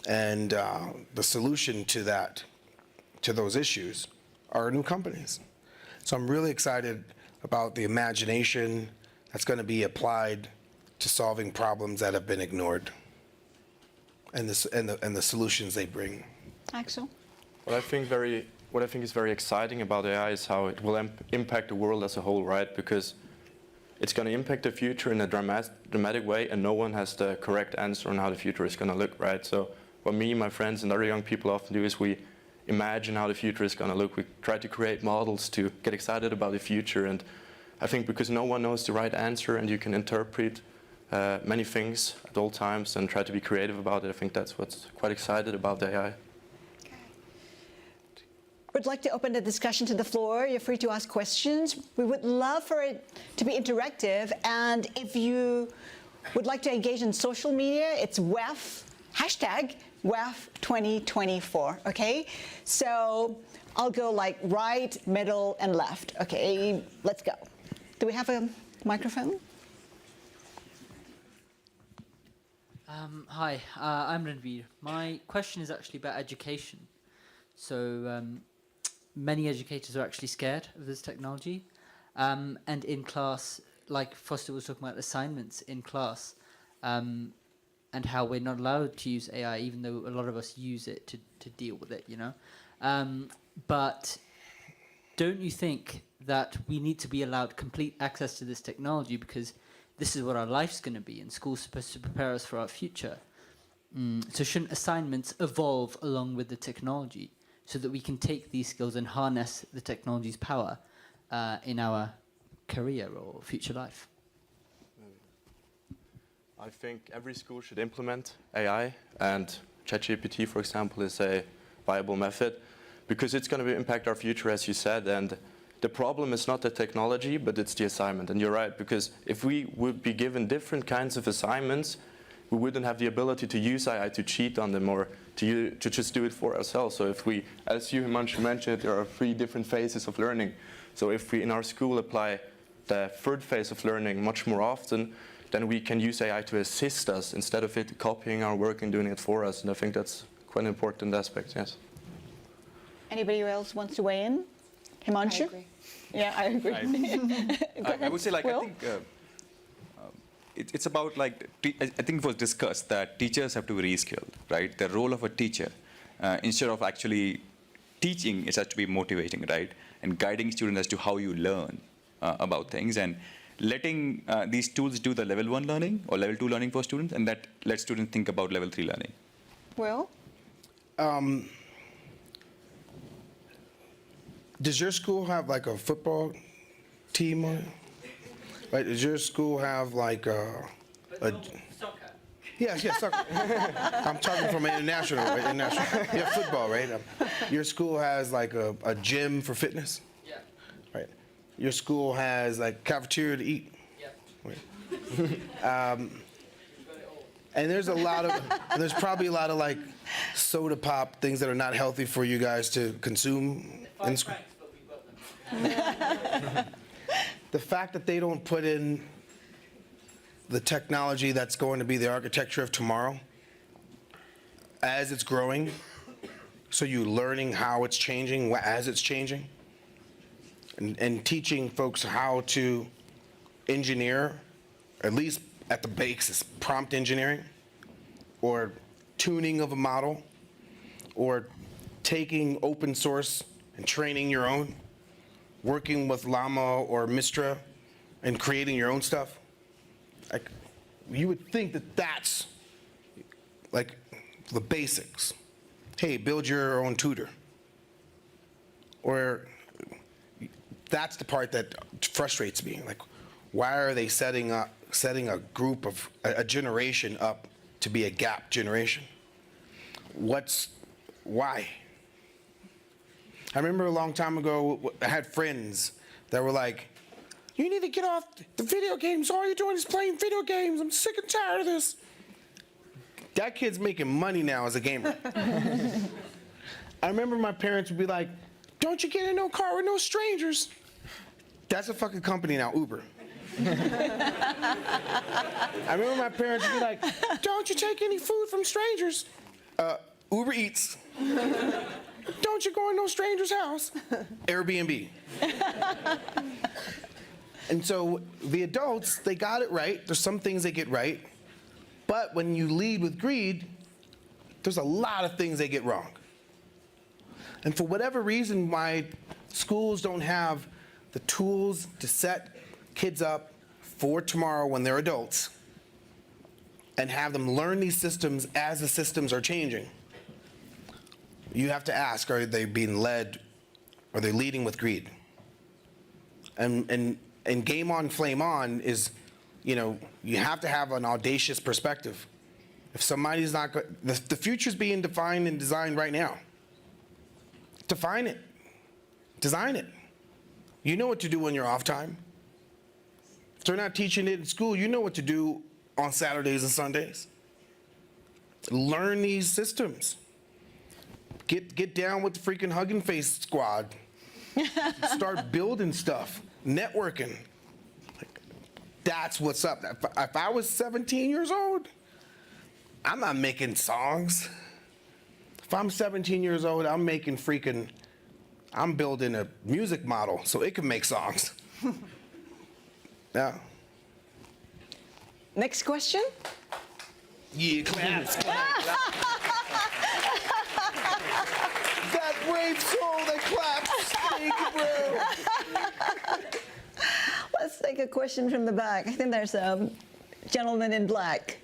And the solution to that, to those issues, are new companies. So I'm really excited about the imagination that's going to be applied to solving problems that have been ignored, and the solutions they bring. Axel? What I think is very exciting about AI is how it will impact the world as a whole, right? Because it's going to impact the future in a dramatic way, and no one has the correct answer on how the future is going to look, right? So what me, my friends, and other young people often do is we imagine how the future is going to look. We try to create models to get excited about the future, and I think because no one knows the right answer and you can interpret many things at all times and try to be creative about it, I think that's what's quite excited about the AI. Would like to open the discussion to the floor. You're free to ask questions. We would love for it to be interactive, and if you would like to engage in social media, it's WEF, hashtag WEF 2024, okay? So I'll go like right, middle, and left. Okay, let's go. Do we have a microphone? Hi, I'm Ranveer. My question is actually about education. So many educators are actually scared of this technology. And in class, like Foster was talking about assignments in class, and how we're not allowed to use AI, even though a lot of us use it to deal with it, you know. But don't you think that we need to be allowed complete access to this technology, because this is what our life's going to be, and school's supposed to prepare us for our future? So shouldn't assignments evolve along with the technology so that we can take these skills and harness the technology's power in our career or future life? I think every school should implement AI, and ChatGPT, for example, is a viable method because it's going to impact our future, as you said. And the problem is not the technology, but it's the assignment. And you're right, because if we would be given different kinds of assignments, we wouldn't have the ability to use AI to cheat on them or to just do it for ourselves. So if we, as you mentioned, there are 3 different phases of learning. So if we in our school apply the 3rd phase of learning much more often, then we can use AI to assist us instead of it copying our work and doing it for us. And I think that's quite an important aspect, yes. Anybody else wants to weigh in? Himanshu? I agree. Yeah, I agree. I would say, like, I think it's about, like, I think it was discussed that teachers have to be reskilled, right? The role of a teacher, instead of actually teaching, it has to be motivating, right? And guiding students as to how you learn about things, and letting these tools do the level 1 learning or level 2 learning for students, and that lets students think about level 3 learning. Will? Does your school have like a football team on it? Like, does your school have like a Soccer. Yes, soccer. I'm talking from international, right? International. Yeah, football, right? Your school has like a gym for fitness? Yeah. Right. Your school has like cafeteria to eat? Yeah. Right. And there's probably a lot of like soda pop, things that are not healthy for you guys to consume in school. The fact that they don't put in the technology that's going to be the architecture of tomorrow as it's growing, so you're learning how it's changing as it's changing, and teaching folks how to engineer, at least at the basis, prompt engineering, or tuning of a model, or taking open source and training your own, working with Llama or Mistra and creating your own stuff. Like, you would think that that's like the basics. Hey, build your own tutor. Or that's the part that frustrates me. Like, why are they setting a group of a generation up to be a gap generation? Why? I remember a long time ago, I had friends that were like, you need to get off the video games. All you're doing is playing video games. I'm sick and tired of this. That kid's making money now as a gamer. I remember my parents would be like, don't you get in no car with no strangers. That's a fucking company now, Uber. I remember my parents would be like, don't you take any food from strangers. Uber Eats. Don't you go in no stranger's house. Airbnb. And so the adults, they got it right. There's some things they get right. But when you lead with greed, there's a lot of things they get wrong. And for whatever reason why schools don't have the tools to set kids up for tomorrow when they're adults and have them learn these systems as the systems are changing, you have to ask, are they being led, are they leading with greed? And game on, flame on is, you have to have an audacious perspective. If somebody's not good, the future's being defined and designed right now. Define it. Design it. You know what to do on your off time. If they're not teaching it in school, you know what to do on Saturdays and Sundays. Learn these systems. Get down with the freaking Hugging Face squad. Start building stuff, networking. That's what's up. If I was 17 years old, I'm not making songs. If I'm 17 years old, I'm building a music model so it can make songs. Yeah. Next question? Yeah, claps. That brave soul that claps. Thank you, bro. Let's take a question from the back. I think there's a gentleman in black.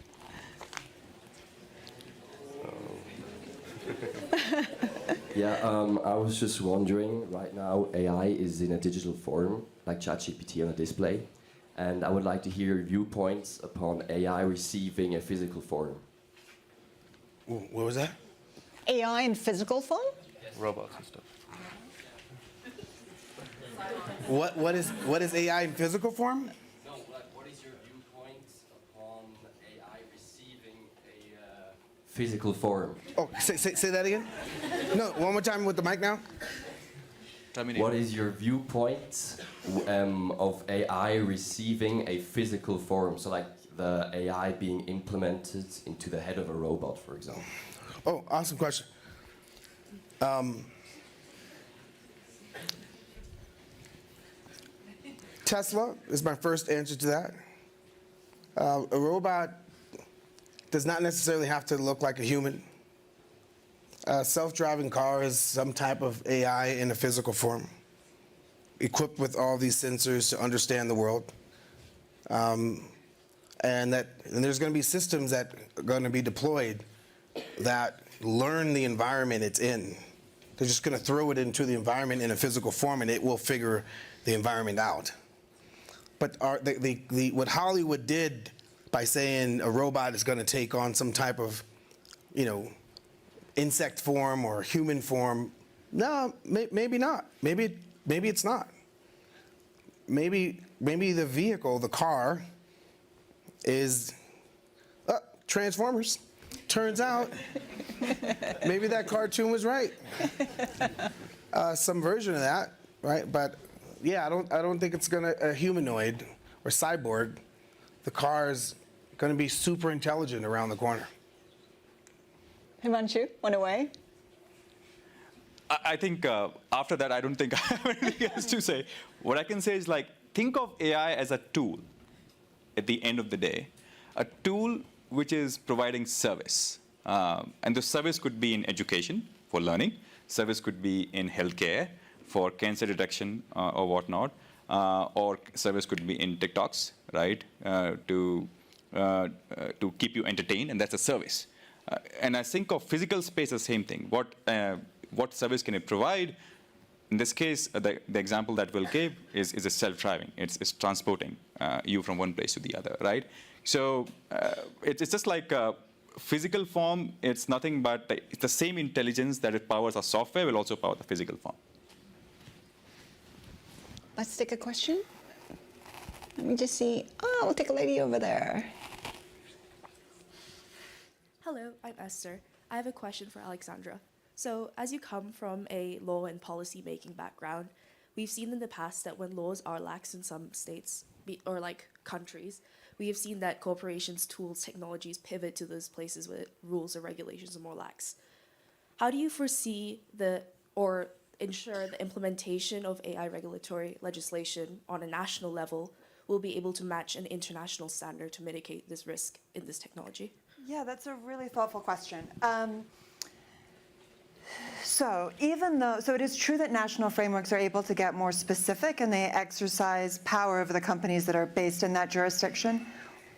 Yeah, I was just wondering, right now AI is in a digital form, like ChatGPT on a display, and I would like to hear your viewpoints upon AI receiving a physical form. What was that? AI in physical form? Robots and stuff. What is AI in physical form? No, what is your viewpoint upon AI receiving a physical form? Oh, say that again? No, one more time with the mic now. What is your viewpoint of AI receiving a physical form? So like the AI being implemented into the head of a robot, for example. Oh, awesome question. Tesla is my first answer to that. A robot does not necessarily have to look like a human. A self-driving car is some type of AI in a physical form, equipped with all these sensors to understand the world. And there's going to be systems that are going to be deployed that learn the environment it's in. They're just going to throw it into the environment in a physical form, and it will figure the environment out. But what Hollywood did by saying a robot is going to take on some type of, insect form or human form, no, maybe not. Maybe it's not. Maybe the vehicle, the car, is Transformers. Turns out, maybe that cartoon was right. Some version of that, right? But yeah, I don't think it's gonna a humanoid or cyborg. the car's going to be super intelligent around the corner. Himanshu, one away. I think after that, I don't think I have anything else to say. What I can say is, like, think of AI as a tool at the end of the day, a tool which is providing service. And the service could be in education for learning. Service could be in healthcare for cancer detection or whatnot. Or service could be in TikToks, right, to keep you entertained, and that's a service. And I think of physical space as the same thing. What service can it provide? In this case, the example that we'll give is a self-driving. It's transporting you from one place to the other, right? So it's just like a physical form. It's nothing but it's the same intelligence that it powers our software will also power the physical form. Let's take a question. Let me just see. Oh, we'll take a lady over there. Hello, I'm Esther. I have a question for Alexandra. So, as you come from a law and policy making background, we've seen in the past that when laws are lax in some states or like countries, we have seen that corporations, tools, technologies pivot to those places where rules or regulations are more lax. How do you foresee or ensure the implementation of AI regulatory legislation on a national level will be able to match an international standard to mitigate this risk in this technology? Yeah, that's a really thoughtful question. So it is true that national frameworks are able to get more specific and they exercise power over the companies that are based in that jurisdiction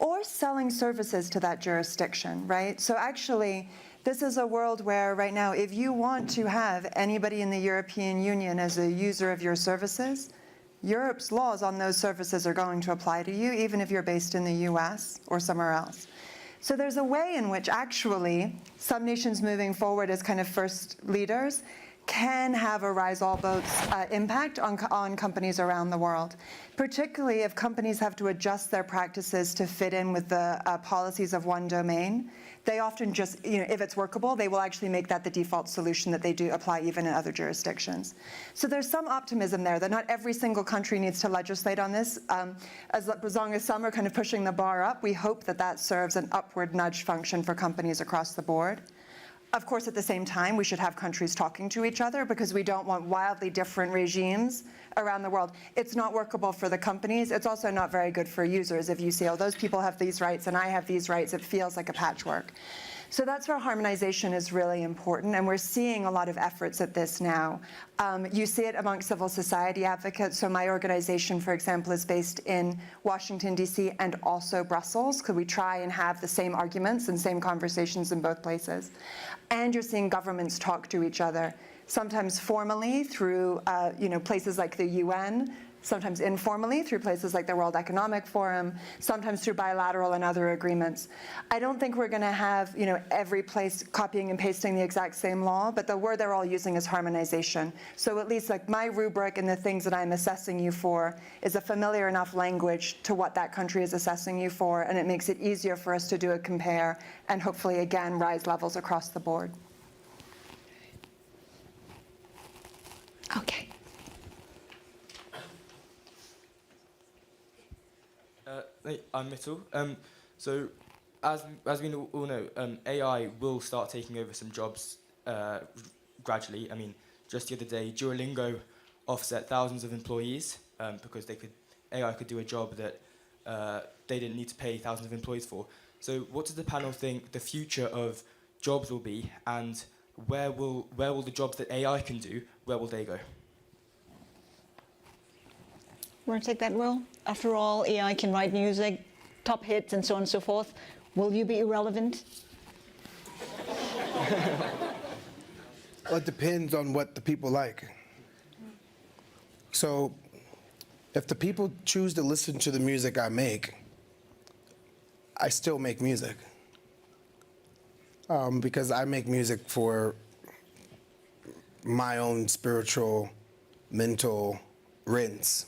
or selling services to that jurisdiction, right? So actually, this is a world where right now, if you want to have anybody in the European Union as a user of your services, Europe's laws on those services are going to apply to you, even if you're based in the US or somewhere else. So there's a way in which actually some nations moving forward as kind of first leaders can have a rise all boats impact on companies around the world, particularly if companies have to adjust their practices to fit in with the policies of one domain. They often just, if it's workable, they will actually make that the default solution that they do apply even in other jurisdictions. So there's some optimism there that not every single country needs to legislate on this. As long as some are kind of pushing the bar up, we hope that that serves an upward nudge function for companies across the board. Of course, at the same time, we should have countries talking to each other because we don't want wildly different regimes around the world. It's not workable for the companies. It's also not very good for users if you say, oh, those people have these rights and I have these rights. It feels like a patchwork. So that's where harmonization is really important, and we're seeing a lot of efforts at this now. You see it among civil society advocates. So my organization, for example, is based in Washington, D.C. and also Brussels, because we try and have the same arguments and same conversations in both places. And you're seeing governments talk to each other, sometimes formally through places like the UN, sometimes informally through places like the World Economic Forum, sometimes through bilateral and other agreements. I don't think we're going to have every place copying and pasting the exact same law, but the word they're all using is harmonization. So at least like my rubric and the things that I'm assessing you for is a familiar enough language to what that country is assessing you for, and it makes it easier for us to do a compare and hopefully again rise levels across the board. Okay. I'm Mittal. So as we all know, AI will start taking over some jobs gradually. I mean, just the other day, Duolingo offset thousands of employees because AI could do a job that they didn't need to pay thousands of employees for. So what does the panel think the future of jobs will be, and where will the jobs that AI can do, where will they go? Want to take that, Will? After all, AI can write music, top hits, and so on and so forth. Will you be irrelevant? Well, it depends on what the people like. So if the people choose to listen to the music I make, I still make music. Because I make music for my own spiritual, mental rinse.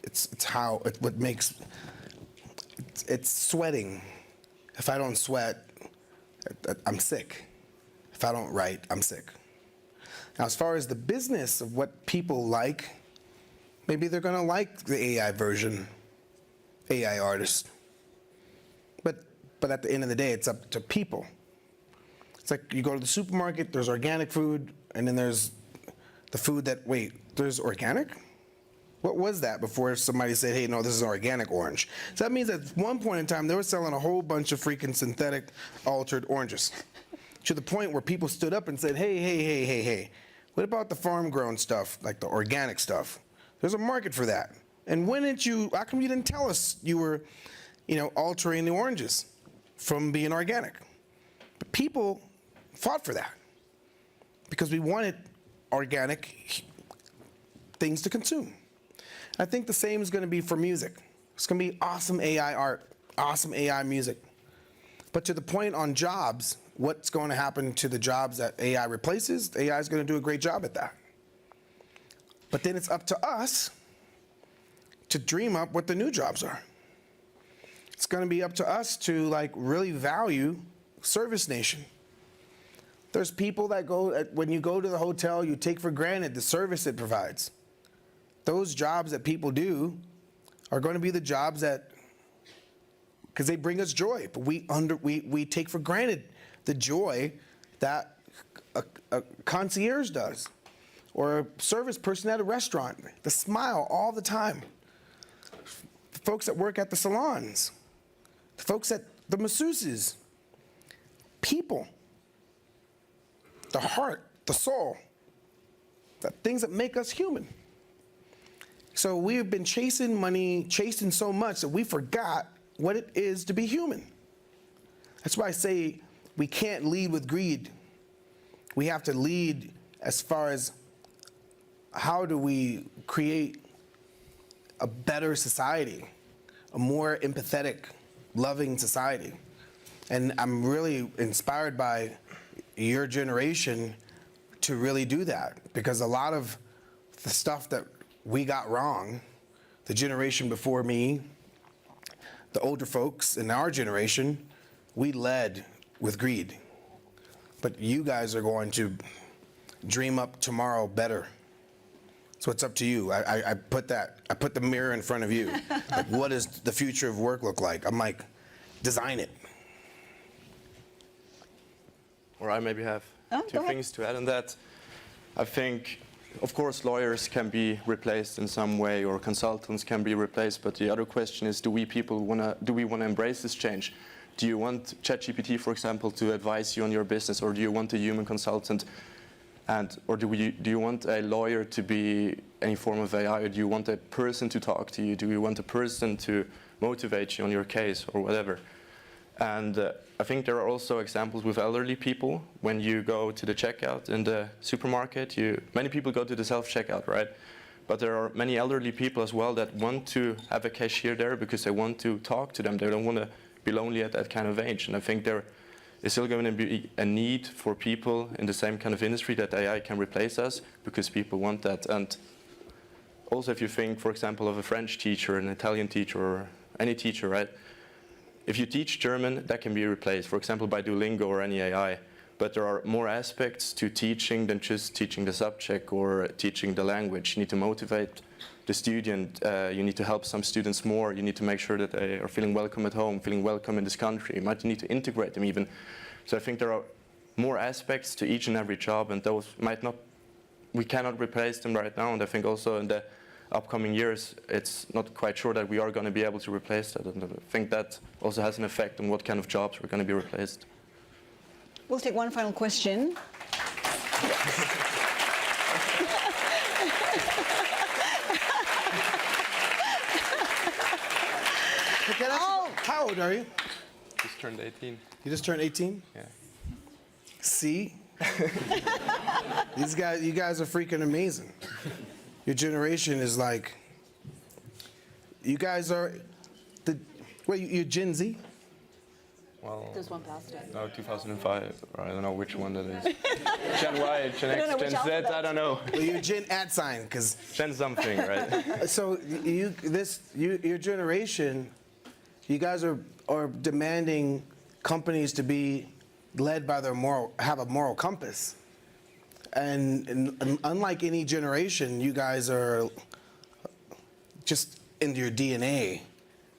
It's sweating. If I don't sweat, I'm sick. If I don't write, I'm sick. Now, as far as the business of what people like, maybe they're gonna like the AI version, AI artist. but at the end of the day, it's up to people. It's like you go to the supermarket, there's organic food, and then there's the food that, wait, there's organic? What was that before somebody said, hey, no, this is an organic orange? So that means at one point in time, they were selling a whole bunch of freaking synthetic altered oranges. To the point where people stood up and said, hey, what about the farm-grown stuff, like the organic stuff? There's a market for that. And how come you didn't tell us you were, altering the oranges from being organic? But people fought for that because we wanted organic things to consume. I think the same is going to be for music. It's going to be awesome AI art, awesome AI music. But to the point on jobs, what's going to happen to the jobs that AI replaces? AI is going to do a great job at that. But then it's up to us to dream up what the new jobs are. It's going to be up to us to really value service nation. There's people that when you go to the hotel, you take for granted the service it provides. Those jobs that people do are going to be the jobs because they bring us joy, but we take for granted the joy that a concierge does, or a service person at a restaurant, the smile all the time. The folks that work at the salons, the folks at the masseuses, people, the heart, the soul, the things that make us human. So we've been chasing money, chasing so much that we forgot what it is to be human. That's why I say we can't lead with greed. We have to lead as far as how do we create a better society, a more empathetic, loving society. And I'm really inspired by your generation to really do that, because a lot of the stuff that we got wrong, the generation before me, the older folks in our generation, we led with greed. But you guys are going to dream up tomorrow better. So it's up to you. I put the mirror in front of you. Like, what does the future of work look like? I'm like, design it. Or I maybe have two things to add on that. I think, of course, lawyers can be replaced in some way, or consultants can be replaced. But the other question is, do we want to embrace this change? Do you want ChatGPT, for example, to advise you on your business, or do you want a human consultant? Or do you want a lawyer to be any form of AI, or do you want a person to talk to you? Do you want a person to motivate you on your case, or whatever? And I think there are also examples with elderly people. When you go to the checkout in the supermarket, many people go to the self-checkout, right? But there are many elderly people as well that want to have a cashier there because they want to talk to them. They don't want to be lonely at that kind of age. And I think there is still going to be a need for people in the same kind of industry that AI can replace us, because people want that. And also, if you think, for example, of a French teacher, an Italian teacher, or any teacher, right? If you teach German, that can be replaced, for example, by Duolingo or any AI. But there are more aspects to teaching than just teaching the subject or teaching the language. You need to motivate the student. You need to help some students more. You need to make sure that they are feeling welcome at home, feeling welcome in this country. You might need to integrate them even. So I think there are more aspects to each and every job, and those we cannot replace them right now. And I think also in the upcoming years, it's not quite sure that we are going to be able to replace that. And I think that also has an effect on what kind of jobs are going to be replaced. We'll take one final question. How old are you? Just turned 18. You just turned 18? Yeah. See? You guys are freaking amazing. Your generation is like, you guys are, you're Gen Z? Well, There's one past it. No, 2005, or I don't know which one that is. Gen Y, Gen X, Gen Z, I don't know. Well, you're Gen @ because Gen something, right? So your generation, you guys are demanding companies to be led by have a moral compass. And unlike any generation, you guys are just in your DNA,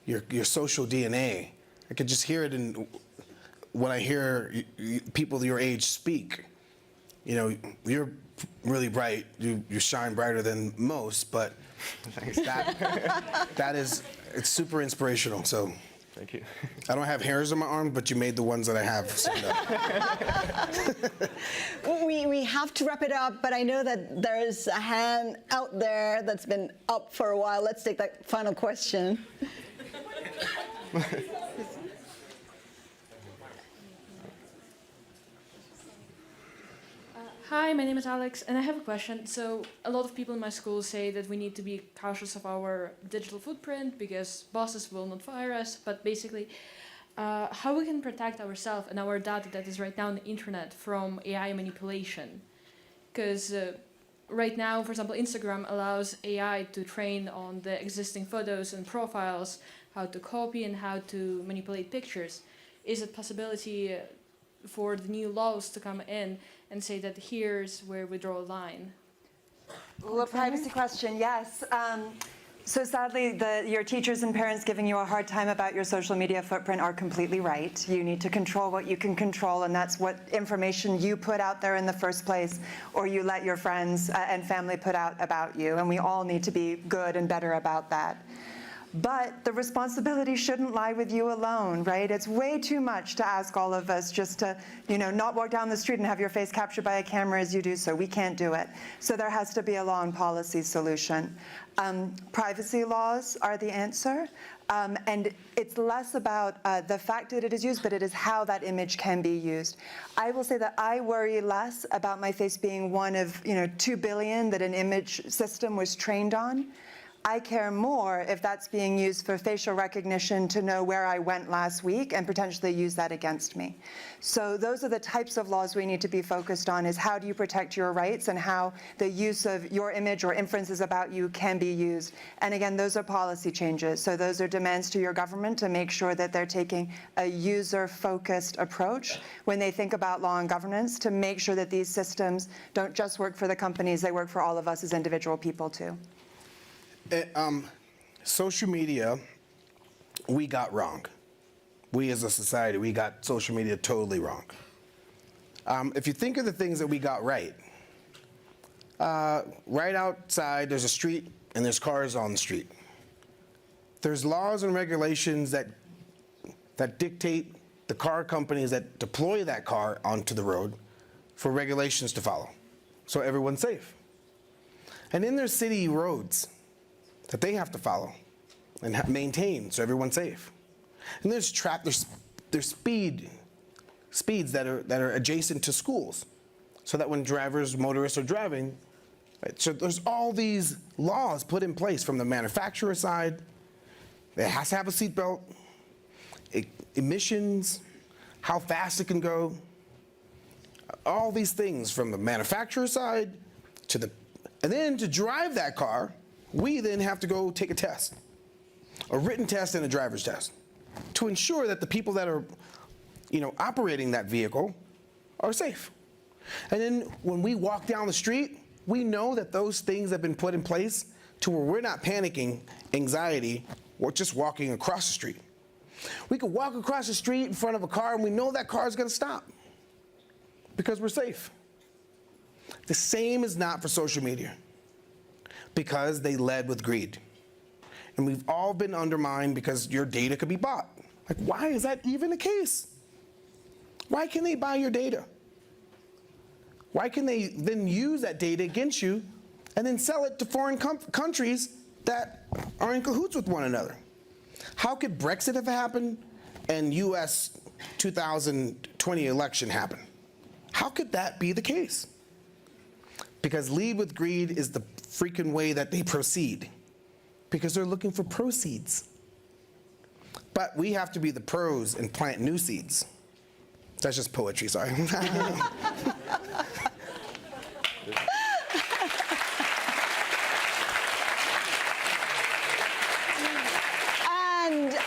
your social DNA. I could just hear it when I hear people your age speak. You know, you're really bright. You shine brighter than most, but it's super inspirational. So thank you. I don't have hairs on my arm, but you made the ones that I have. So we have to wrap it up, but I know that there's a hand out there that's been up for a while. Let's take that final question. Hi, my name is Alex, and I have a question. So a lot of people in my school say that we need to be cautious of our digital footprint because bosses will not fire us, but basically how we can protect ourselves and our data that is right now on the internet from AI manipulation. Because right now, for example, Instagram allows AI to train on the existing photos and profiles, how to copy and how to manipulate pictures. Is it a possibility for the new laws to come in and say that here's where we draw a line? Well, a privacy question, yes. So sadly, your teachers and parents giving you a hard time about your social media footprint are completely right. You need to control what you can control, and that's what information you put out there in the first place, or you let your friends and family put out about you, and we all need to be good and better about that. But the responsibility shouldn't lie with you alone, right? It's way too much to ask all of us just to, not walk down the street and have your face captured by a camera as you do so. We can't do it. So there has to be a law and policy solution. Privacy laws are the answer. And it's less about the fact that it is used, but it is how that image can be used. I will say that I worry less about my face being one of 2 billion that an image system was trained on. I care more if that's being used for facial recognition to know where I went last week and potentially use that against me. So those are the types of laws we need to be focused on, is how do you protect your rights and how the use of your image or inferences about you can be used. And again, those are policy changes. So those are demands to your government to make sure that they're taking a user-focused approach when they think about law and governance, to make sure that these systems don't just work for the companies, they work for all of us as individual people too. Social media, we got wrong. We as a society, we got social media totally wrong. If you think of the things that we got right, right outside there's a street and there's cars on the street. There's laws and regulations that dictate the car companies that deploy that car onto the road for regulations to follow, so everyone's safe. And then there's city roads that they have to follow and maintain so everyone's safe. And there's speeds that are adjacent to schools, so that when motorists are driving, right, so there's all these laws put in place from the manufacturer side. It has to have a seatbelt, emissions, how fast it can go, all these things from the manufacturer side and then to drive that car, we then have to go take a test, a written test and a driver's test, to ensure that the people that are, operating that vehicle are safe. And then when we walk down the street, we know that those things have been put in place to where we're not panicking, anxiety, or just walking across the street. We could walk across the street in front of a car and we know that car is going to stop because we're safe. The same is not for social media, because they led with greed. And we've all been undermined because your data could be bought. Like, why is that even the case? Why can they buy your data? Why can they then use that data against you and then sell it to foreign countries that are in cahoots with one another? How could Brexit have happened and US 2020 election happen? How could that be the case? Because lead with greed is the freaking way that they proceed, because they're looking for proceeds. But we have to be the pros and plant new seeds. That's just poetry, sorry. And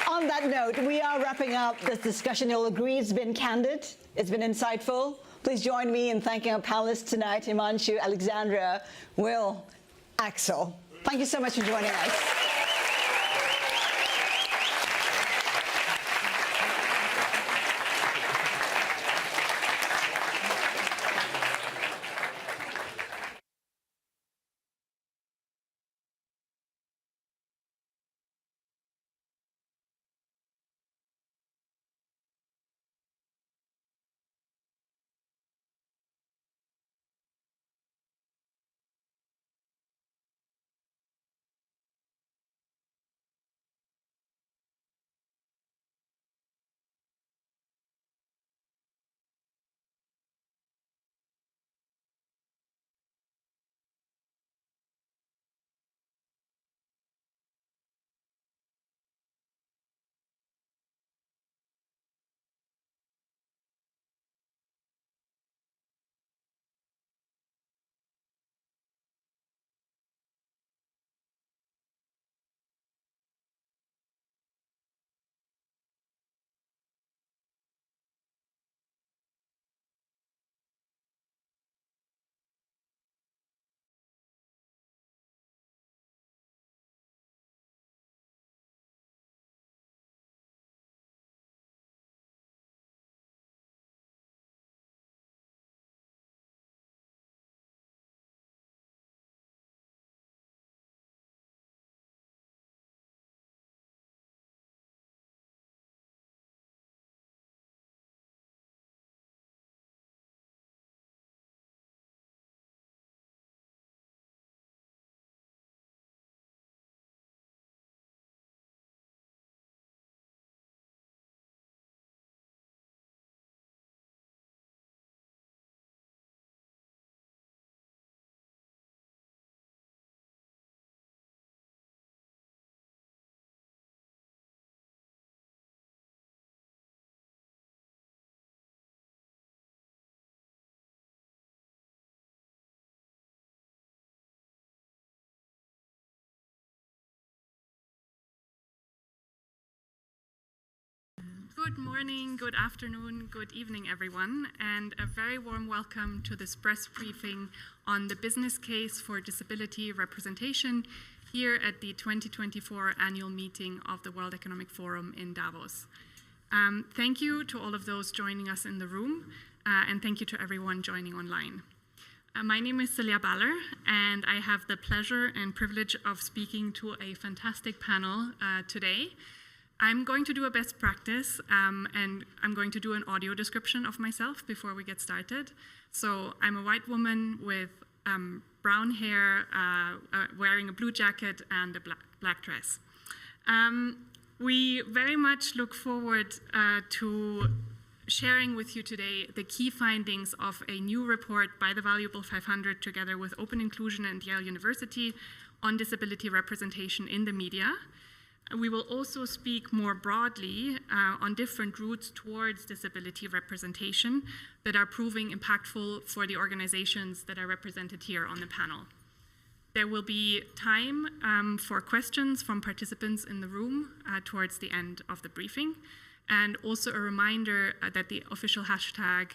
on that note, we are wrapping up this discussion. You'll agree it's been candid, it's been insightful. Please join me in thanking our panelists tonight, Himanshu, Alexandra, Will, Axel. Thank you so much for joining us. Good morning, good afternoon, good evening, everyone, and a very warm welcome to this press briefing on the business case for disability representation here at the 2024 annual meeting of the World Economic Forum in Davos. Thank you to all of those joining us in the room, and thank you to everyone joining online. My name is Celia Baller, and I have the pleasure and privilege of speaking to a fantastic panel today. I'm going to do a best practice, and I'm going to do an audio description of myself before we get started. So I'm a white woman with brown hair, wearing a blue jacket and a black dress. We very much look forward to sharing with you today the key findings of a new report by the Valuable 500 together with Open Inclusion and Yale University on disability representation in the media. We will also speak more broadly on different routes towards disability representation that are proving impactful for the organizations that are represented here on the panel. There will be time for questions from participants in the room towards the end of the briefing, and also a reminder that the official hashtag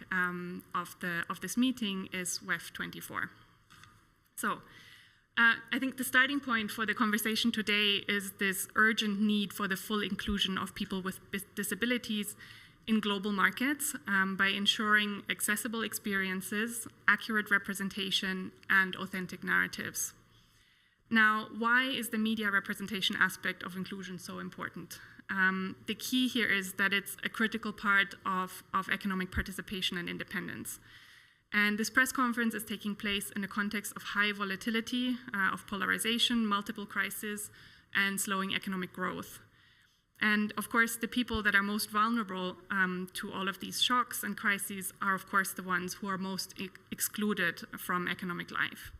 of this meeting is WEF24. So, I think the starting point for the conversation today is this urgent need for the full inclusion of people with disabilities in global markets by ensuring accessible experiences, accurate representation, and authentic narratives. Now, why is the media representation aspect of inclusion so important? The key here is that it's a critical part of economic participation and independence. And this press conference is taking place in a context of high volatility, of polarization, multiple crises, and slowing economic growth. And of course, the people that are most vulnerable to all of these shocks and crises are, of course, the ones who are most excluded from economic life.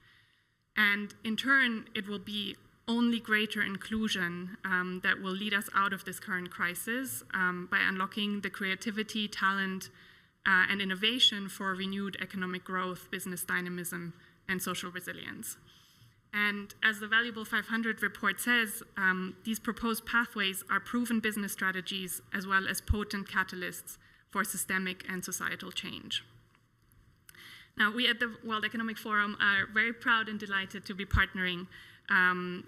And in turn, it will be only greater inclusion that will lead us out of this current crisis by unlocking the creativity, talent, and innovation for renewed economic growth, business dynamism, and social resilience. And as the Valuable 500 report says, these proposed pathways are proven business strategies as well as potent catalysts for systemic and societal change. Now, we at the World Economic Forum are very proud and delighted to be partnering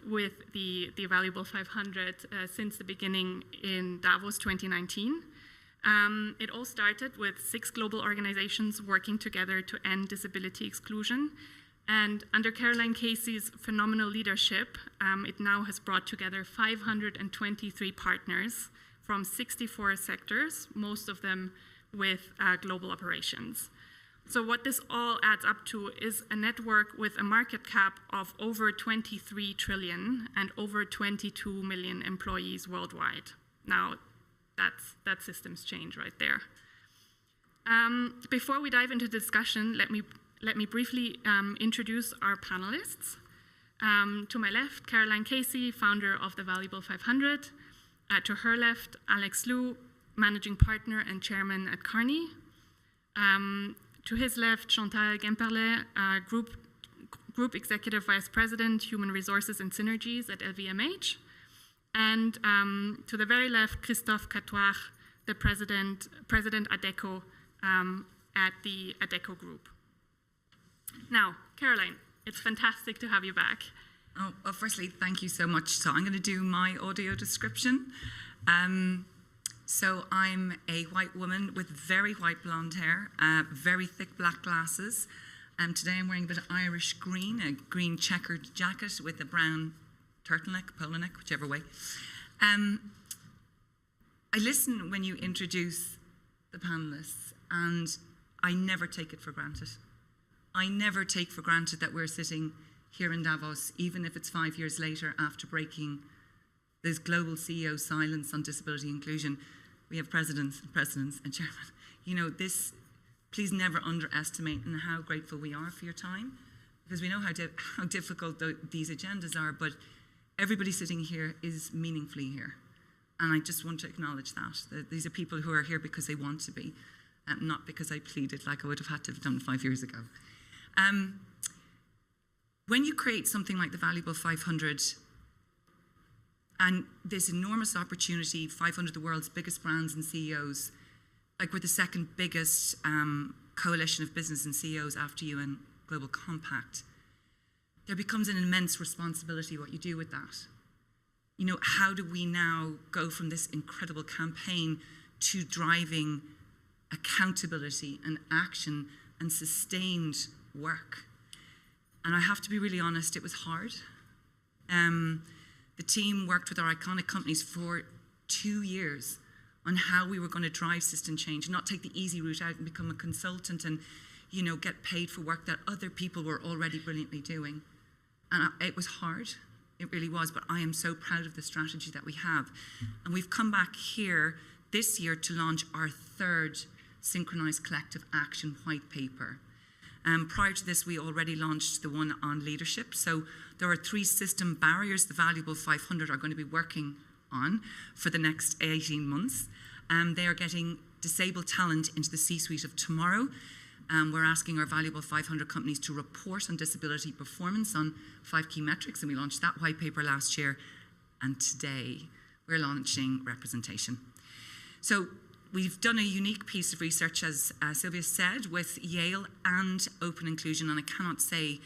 with the Valuable 500 since the beginning in Davos 2019. It all started with 6 global organizations working together to end disability exclusion. And under Caroline Casey's phenomenal leadership, it now has brought together 523 partners from 64 sectors, most of them with global operations. So what this all adds up to is a network with a market cap of over 23 trillion and over 22 million employees worldwide. Now, that's systems change right there. Before we dive into the discussion, let me briefly introduce our panelists. To my left, Caroline Casey, founder of the Valuable 500. To her left, Alex Liu, managing partner and chairman at Carney. To his left, Chantal Gemperle, Group Executive Vice President, Human Resources and Synergies at LVMH. And to the very left, Christophe Catoir, the President ADECO at the ADECO Group. Now, Caroline, it's fantastic to have you back. Oh, well, firstly, thank you so much. So I'm going to do my audio description. So I'm a white woman with very white blonde hair, very thick black glasses. Today I'm wearing a bit of Irish green, a green checkered jacket with a brown turtleneck, polo neck, whichever way. I listen when you introduce the panelists, and I never take it for granted. I never take for granted that we're sitting here in Davos, even if it's 5 years later after breaking this global CEO silence on disability inclusion. We have presidents and chairmen. You know, this, please never underestimate and how grateful we are for your time, because we know how difficult these agendas are, but everybody sitting here is meaningfully here. And I just want to acknowledge that these are people who are here because they want to be, not because I pleaded like I would have had to have done 5 years ago. When you create something like the Valuable 500, And this enormous opportunity, 500 of the world's biggest brands and CEOs, like we're the second biggest coalition of business and CEOs after UN Global Compact. There becomes an immense responsibility what you do with that. You know, how do we now go from this incredible campaign to driving accountability and action and sustained work? And I have to be really honest, it was hard. The team worked with our iconic companies for 2 years on how we were going to drive system change, not take the easy route out and become a consultant and, you know, get paid for work that other people were already brilliantly doing. And it was hard, it really was, but I am so proud of the strategy that we have. And we've come back here this year to launch our third synchronized collective action white paper. Prior to this, we already launched the one on leadership. So there are 3 system barriers the Valuable 500 are going to be working on for the next 18 months. They are getting disabled talent into the C-suite of tomorrow. We're asking our Valuable 500 companies to report on disability performance on 5 key metrics, and we launched that white paper last year. And today, we're launching representation. So we've done a unique piece of research, as Sylvia said, with Yale and Open Inclusion, and I cannot say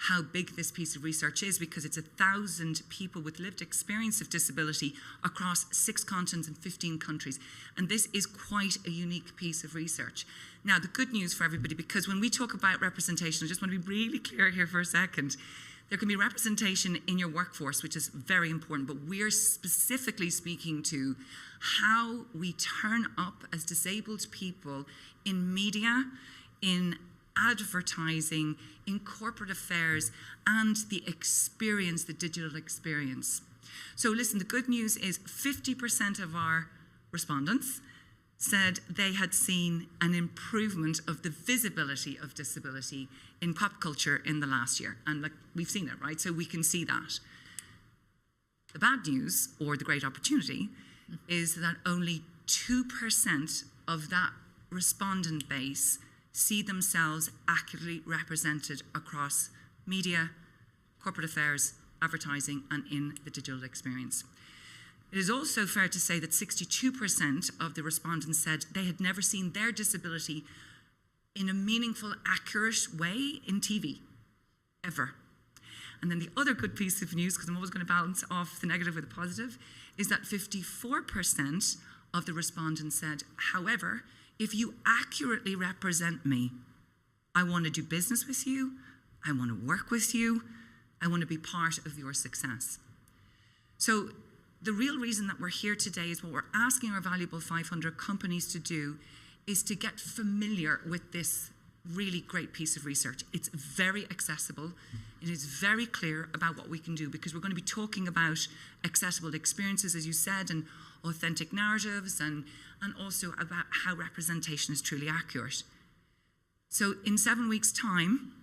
how big this piece of research is because it's 1,000 people with lived experience of disability across 6 continents and 15 countries. And this is quite a unique piece of research. Now, the good news for everybody, because when we talk about representation, I just want to be really clear here for a second. There can be representation in your workforce, which is very important, but we're specifically speaking to how we turn up as disabled people in media, in advertising, in corporate affairs, and the experience, the digital experience. So listen, the good news is 50% of our respondents said they had seen an improvement of the visibility of disability in pop culture in the last year. And like, we've seen it, right? So we can see that. The bad news, or the great opportunity, is that only 2% of that respondent base see themselves accurately represented across media, corporate affairs, advertising, and in the digital experience. It is also fair to say that 62% of the respondents said they had never seen their disability in a meaningful, accurate way in TV, ever. And then the other good piece of news, because I'm always going to balance off the negative with the positive, is that 54% of the respondents said, however, if you accurately represent me, I want to do business with you, I want to work with you, I want to be part of your success. So the real reason that we're here today is what we're asking our Valuable 500 companies to do is to get familiar with this really great piece of research. It's very accessible. It is very clear about what we can do because we're going to be talking about accessible experiences, as you said, and authentic narratives, and also about how representation is truly accurate. So in 7 weeks' time,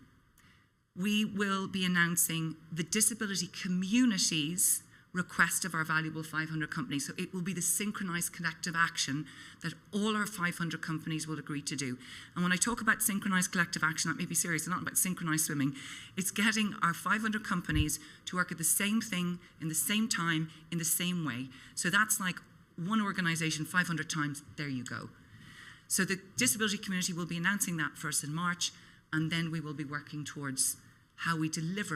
we will be announcing the disability community's request of our Valuable 500 companies. So it will be the synchronized collective action that all our 500 companies will agree to do. And when I talk about synchronized collective action, that may be serious, it's not about synchronized swimming. It's getting our 500 companies to work at the same thing, in the same time, in the same way. So that's like one organization 500 times, there you go. So the disability community will be announcing that first in March, and then we will be working towards how we deliver